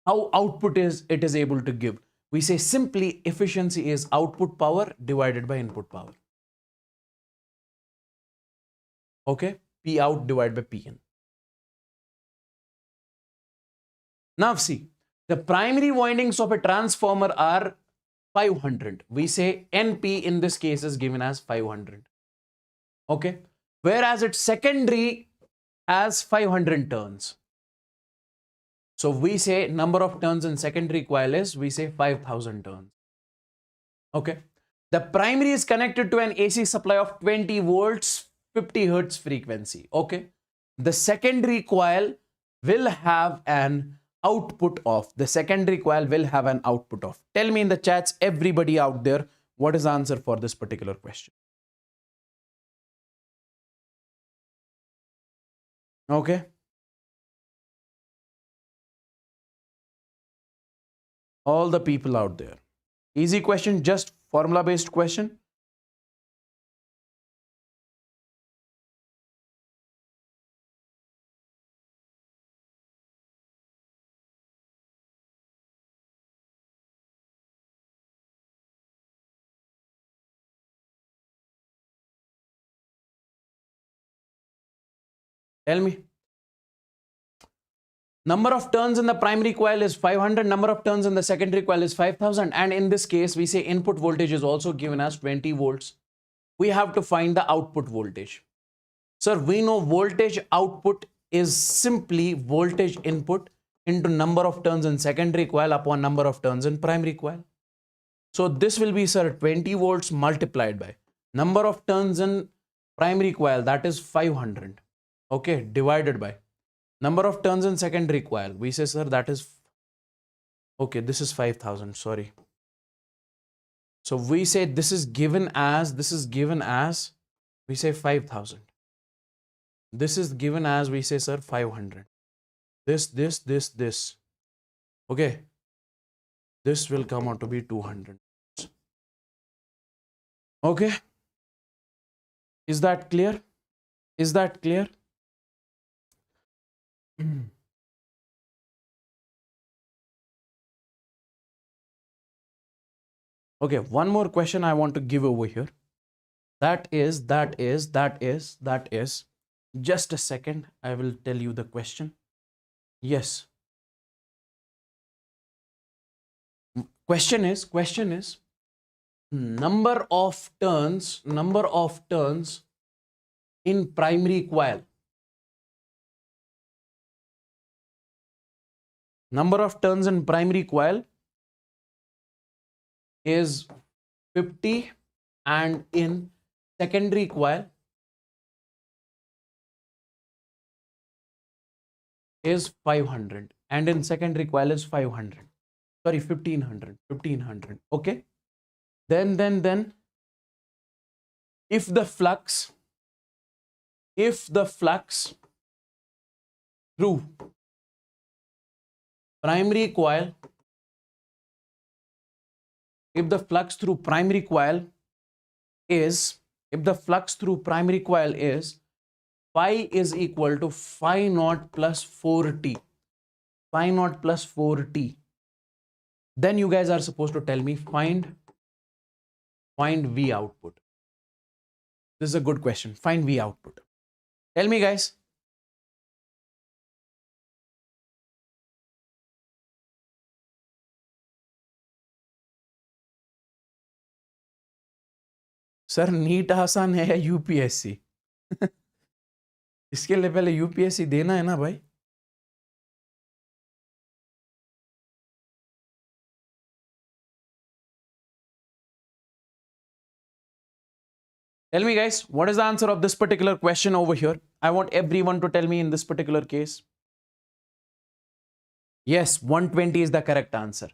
A: how output it is able to give. We say simply efficiency is output power divided by input power. Okay. P out divided by P in. Now see, the primary windings of a transformer are 500. We say NP in this case is given as 500. Okay. Whereas its secondary has 500 turns. So we say number of turns in secondary coil is, we say 5000 turns. Okay. The primary is connected to an AC supply of 20 volts, 50 hertz frequency. Okay. The secondary coil will have an output of. The secondary coil will have an output of. Tell me in the chats, everybody out there, what is the answer for this particular question? Okay. All the people out there. Easy question, just formula based question. Tell me. Number of turns in the primary coil is 500. Number of turns in the secondary coil is 5000. And in this case, we say input voltage is also given as 20 volts. We have to find the output voltage. Sir, we know voltage output is simply voltage input into number of turns in secondary coil upon number of turns in primary coil. So this will be, sir, 20 volts multiplied by number of turns in primary coil, that is 500. Okay, divided by number of turns in secondary coil. We say, sir, that is, okay, this is 5000, sorry. So we say this is given as, we say 5000. This is given as, we say, sir, 500. This. Okay. This will come out to be 200. Okay. Is that clear? Is that clear? Okay, one more question I want to give over here. That is, just a second, I will tell you the question. Yes. Question is number of turns in primary coil. Number of turns in primary coil is 50 and in secondary coil is 500 and in secondary coil is 500. Sorry, 1500. Okay. Then if the flux through primary coil, if the flux through primary coil is phi is equal to phi naught plus 4t, then you guys are supposed to tell me find V output. This is a good question. Find V output. Tell me, guys. Sir NEET आसान है या UPSC? इसके लिए पहले UPSC देना है ना भाई. Tell me, guys, what is the answer of this particular question over here? I want everyone to tell me in this particular case. Yes, 120 is the correct answer.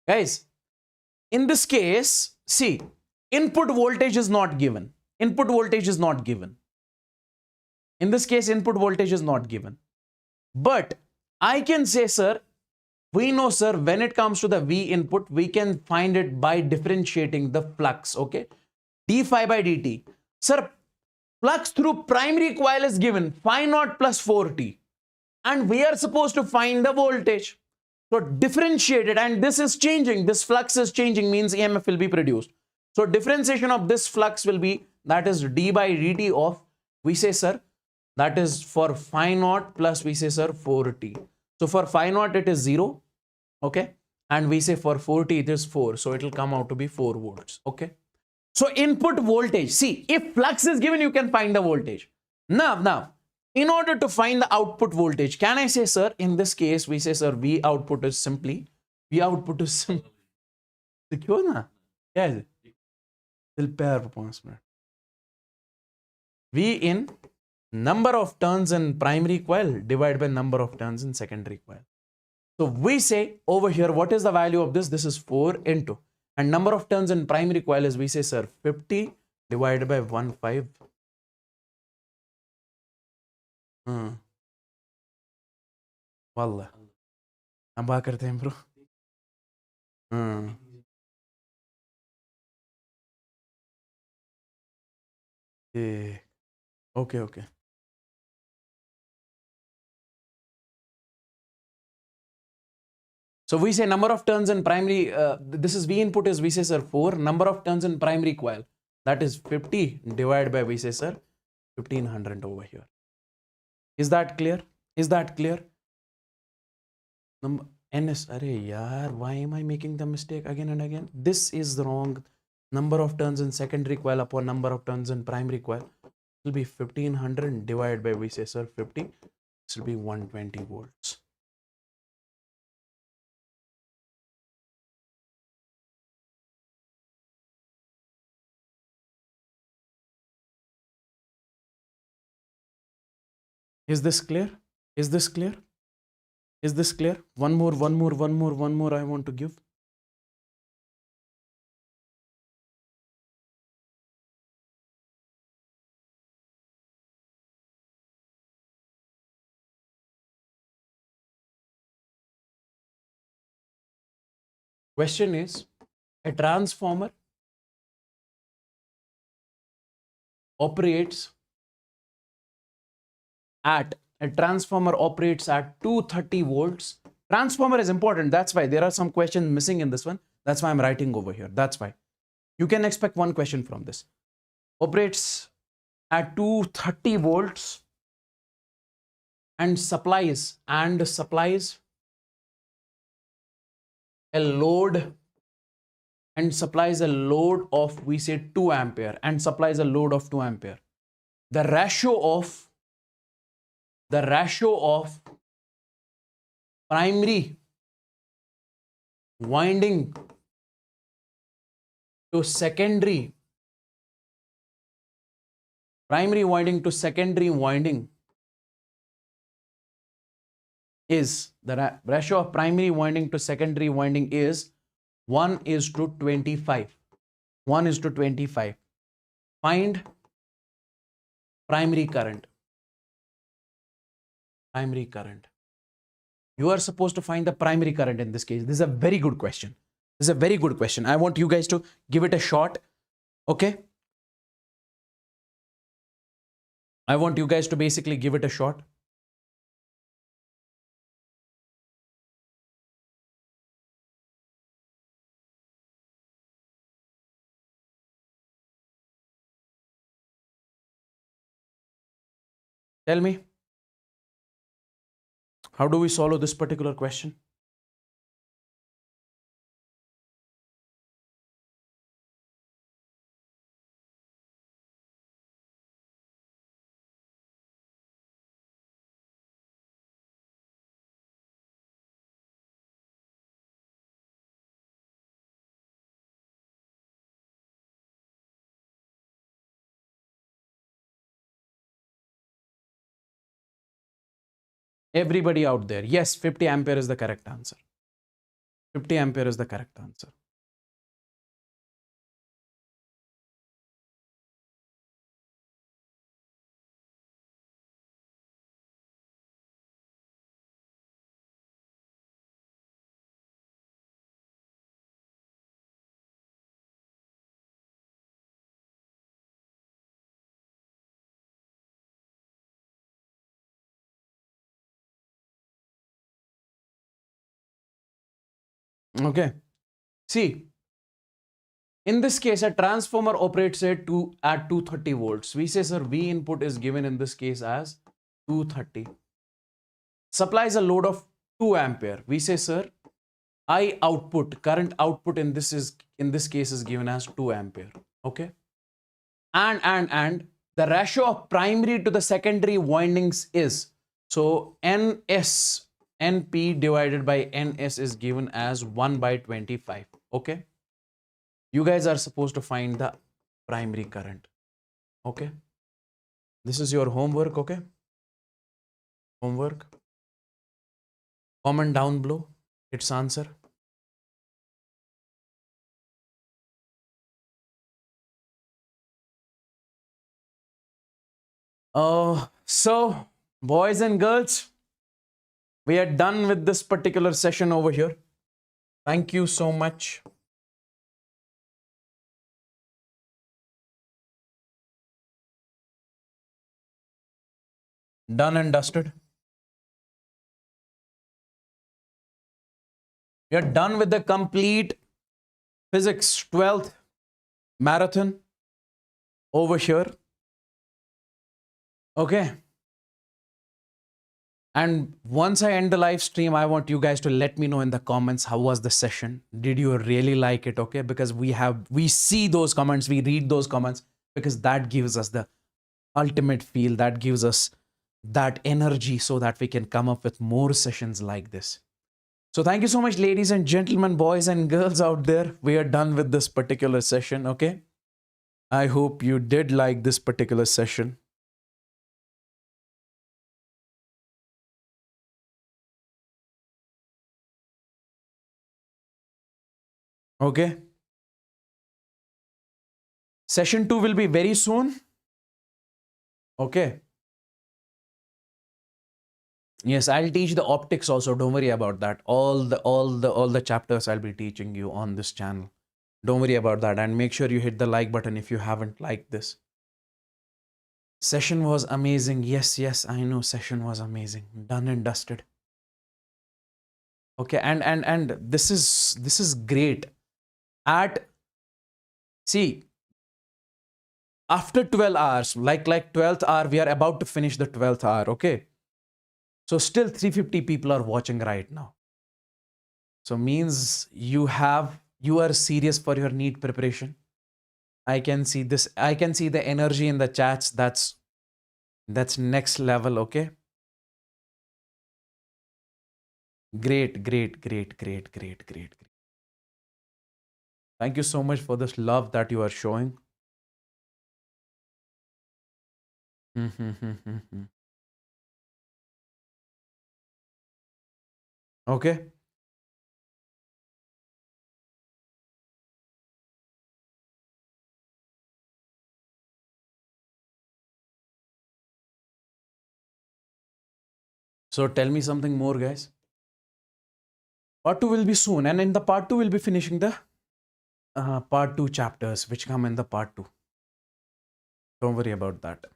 A: Guys, in this case, see, input voltage is not given. In this case, input voltage is not given. But I can say, sir, we know, sir, when it comes to the V input, we can find it by differentiating the flux, okay? d phi by dt. Sir, flux through primary coil is given, phi naught plus 4t. And we are supposed to find the voltage. So differentiate it, and this is changing. This flux is changing, means EMF will be produced. So differentiation of this flux will be, that is d by dt of, we say, sir, that is for phi naught plus, we say, sir, 4t. So for phi naught, it is 0. Okay. And we say for 4t, it is 4. So it will come out to be 4 volts. Okay. So input voltage, see, if flux is given, you can find the voltage. Now, in order to find the output voltage, can I say, sir, in this case, we say, sir, V output is simply, क्यों ना? क्या है? Till pair 5 minutes. V in number of turns in primary coil divided by number of turns in secondary coil. So we say over here, what is the value of this? This is 4 into. And number of turns in primary coil is, we say, sir, 50 divided by 1/5. Wallah. हम बात करते हैं bro. Yeah. Okay. So we say number of turns in primary, this is V input is, we say, sir, 4. Number of turns in primary coil, that is 50 divided by, we say, sir, 1500 over here. Is that clear? Is that clear? NS, arey yaar, why am I making the mistake again and again? This is the wrong. Number of turns in secondary coil upon number of turns in primary coil will be 1500 divided by, we say, sir, 50. This will be 120 volts. Is this clear? Is this clear? Is this clear? One more I want to give. Question is, a transformer operates at 230 volts. Transformer is important. That's why there are some questions missing in this one. That's why I'm writing over here. That's why. You can expect one question from this. Operates at 230 volts and supplies a load of, we say, 2 ampere, and supplies a load of 2 ampere. The ratio of primary winding to secondary winding is, the ratio of primary winding to secondary winding is 1:25. 1:25. Find primary current. You are supposed to find the primary current in this case. This is a very good question. I want you guys to give it a shot. Okay? I want you guys to basically give it a shot. Tell me, how do we solve this particular question? Everybody out there, yes, 50 ampere is the correct answer. 50 ampere is the correct answer. Okay. See, in this case, a transformer operates at 230 volts. We say, sir, V input is given in this case as 230. Supplies a load of 2 ampere. We say, sir, I output, current output in this case is given as 2 ampere. Okay. And the ratio of primary to the secondary windings is, so NP divided by NS is given as 1/25. Okay. You guys are supposed to find the primary current. Okay. This is your homework. Okay. Homework. Comment down below its answer. So boys and girls, we are done with this particular session over here. Thank you so much. Done and dusted. We are done with the complete physics 12th marathon over here. Okay. And once I end the live stream, I want you guys to let me know in the comments how was the session. Did you really like it? Okay, because we see those comments, we read those comments, because that gives us the ultimate feel, that gives us that energy so that we can come up with more sessions like this. So thank you so much, ladies and gentlemen, boys and girls out there. We are done with this particular session. Okay, I hope you did like this particular session. Okay. Session 2 will be very soon. Okay. Yes, I'll teach the optics also. Don't worry about that. All the chapters I'll be teaching you on this channel. Don't worry about that. And make sure you hit the like button if you haven't liked this. Session was amazing. Yes, I know session was amazing. Done and dusted. Okay, and this is great. See, after 12 hours, like 12th hour, we are about to finish the 12th hour, okay? So still 350 people are watching right now. So means you are serious for your NEET preparation. I can see this. I can see the energy in the chats. That's next level, okay? Great. Thank you so much for this love that you are showing. Okay. So tell me something more, guys. Part 2 will be soon, and in the part 2 we'll be finishing the part 2 chapters which come in the part 2. Don't worry about that.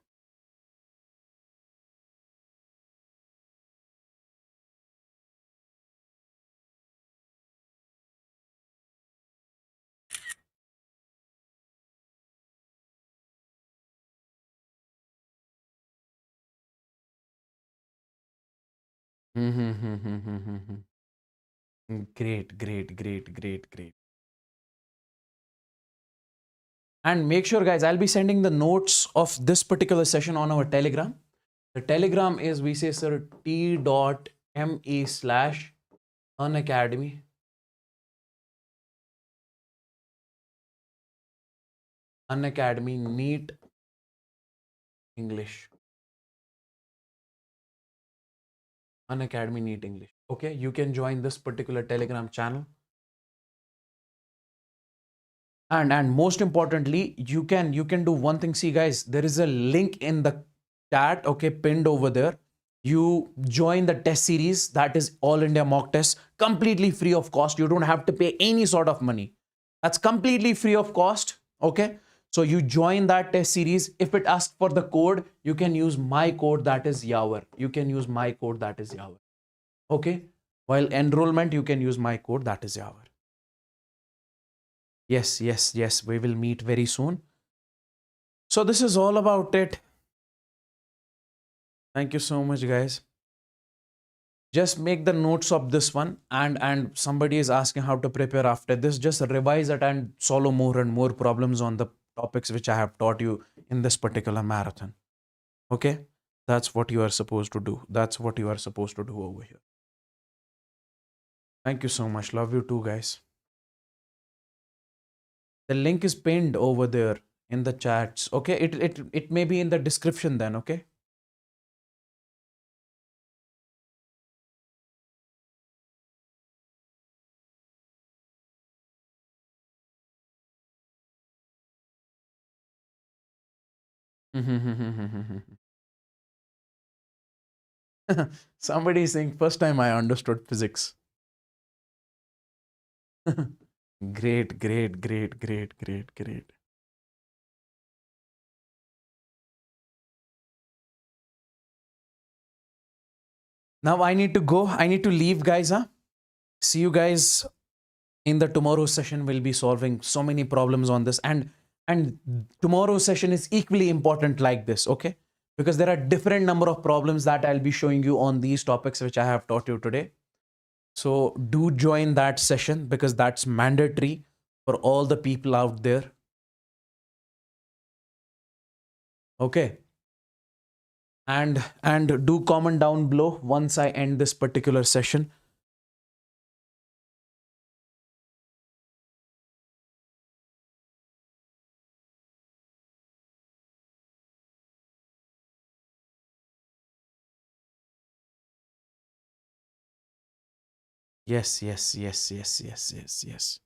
A: Great. And make sure, guys, I'll be sending the notes of this particular session on our Telegram. The Telegram is, we say, sir, t.me/Unacademy. Unacademy NEET English. Unacademy NEET English. Okay, you can join this particular Telegram channel. And most importantly, you can do one thing. See, guys, there is a link in the chat, okay, pinned over there. You join the test series, that is All India Mock Test, completely free of cost. You don't have to pay any sort of money. That's completely free of cost. Okay, so you join that test series. If it asks for the code, you can use my code, that is Yawar. You can use my code, that is Yawar. Okay, while enrollment, you can use my code, that is Yawar. Yes, we will meet very soon. So this is all about it. Thank you so much, guys. Just make the notes of this one, and somebody is asking how to prepare after this. Just revise it and solve more and more problems on the topics which I have taught you in this particular marathon. Okay, that's what you are supposed to do. That's what you are supposed to do over here. Thank you so much. Love you too, guys. The link is pinned over there in the chats. Okay, it may be in the description then. Okay. Somebody is saying first time I understood physics. Great, great, great, great, great, great. Now I need to go. I need to leave, guys. Huh? See you guys in the tomorrow session. We'll be solving so many problems on this, and tomorrow's session is equally important like this. Okay, because there are different number of problems that I'll be showing you on these topics which I have taught you today. So do join that session because that's mandatory for all the people out there. Okay. And do comment down below once I end this particular session. Yes, yes, yes, yes, yes, yes, yes.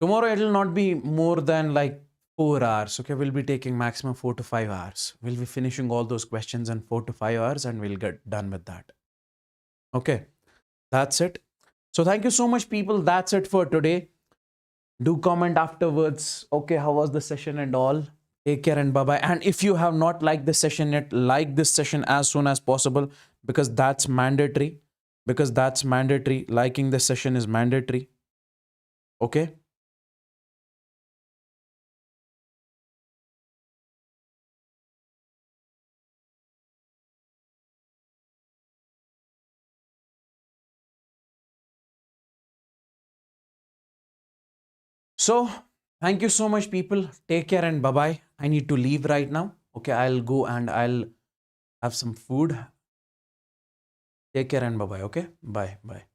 A: Tomorrow it will not be more than like 4 hours. Okay, we'll be taking maximum 4 to 5 hours. We'll be finishing all those questions in 4 to 5 hours and we'll get done with that. Okay, that's it. So thank you so much, people. That's it for today. Do comment afterwards. Okay, how was the session and all? Take care and bye bye. And if you have not liked this session yet, like this session as soon as possible because that's mandatory. Because that's mandatory. Liking this session is mandatory. Okay. So thank you so much, people. Take care and bye bye. I need to leave right now. Okay, I'll go and I'll have some food. Take care and bye bye. Okay, bye bye.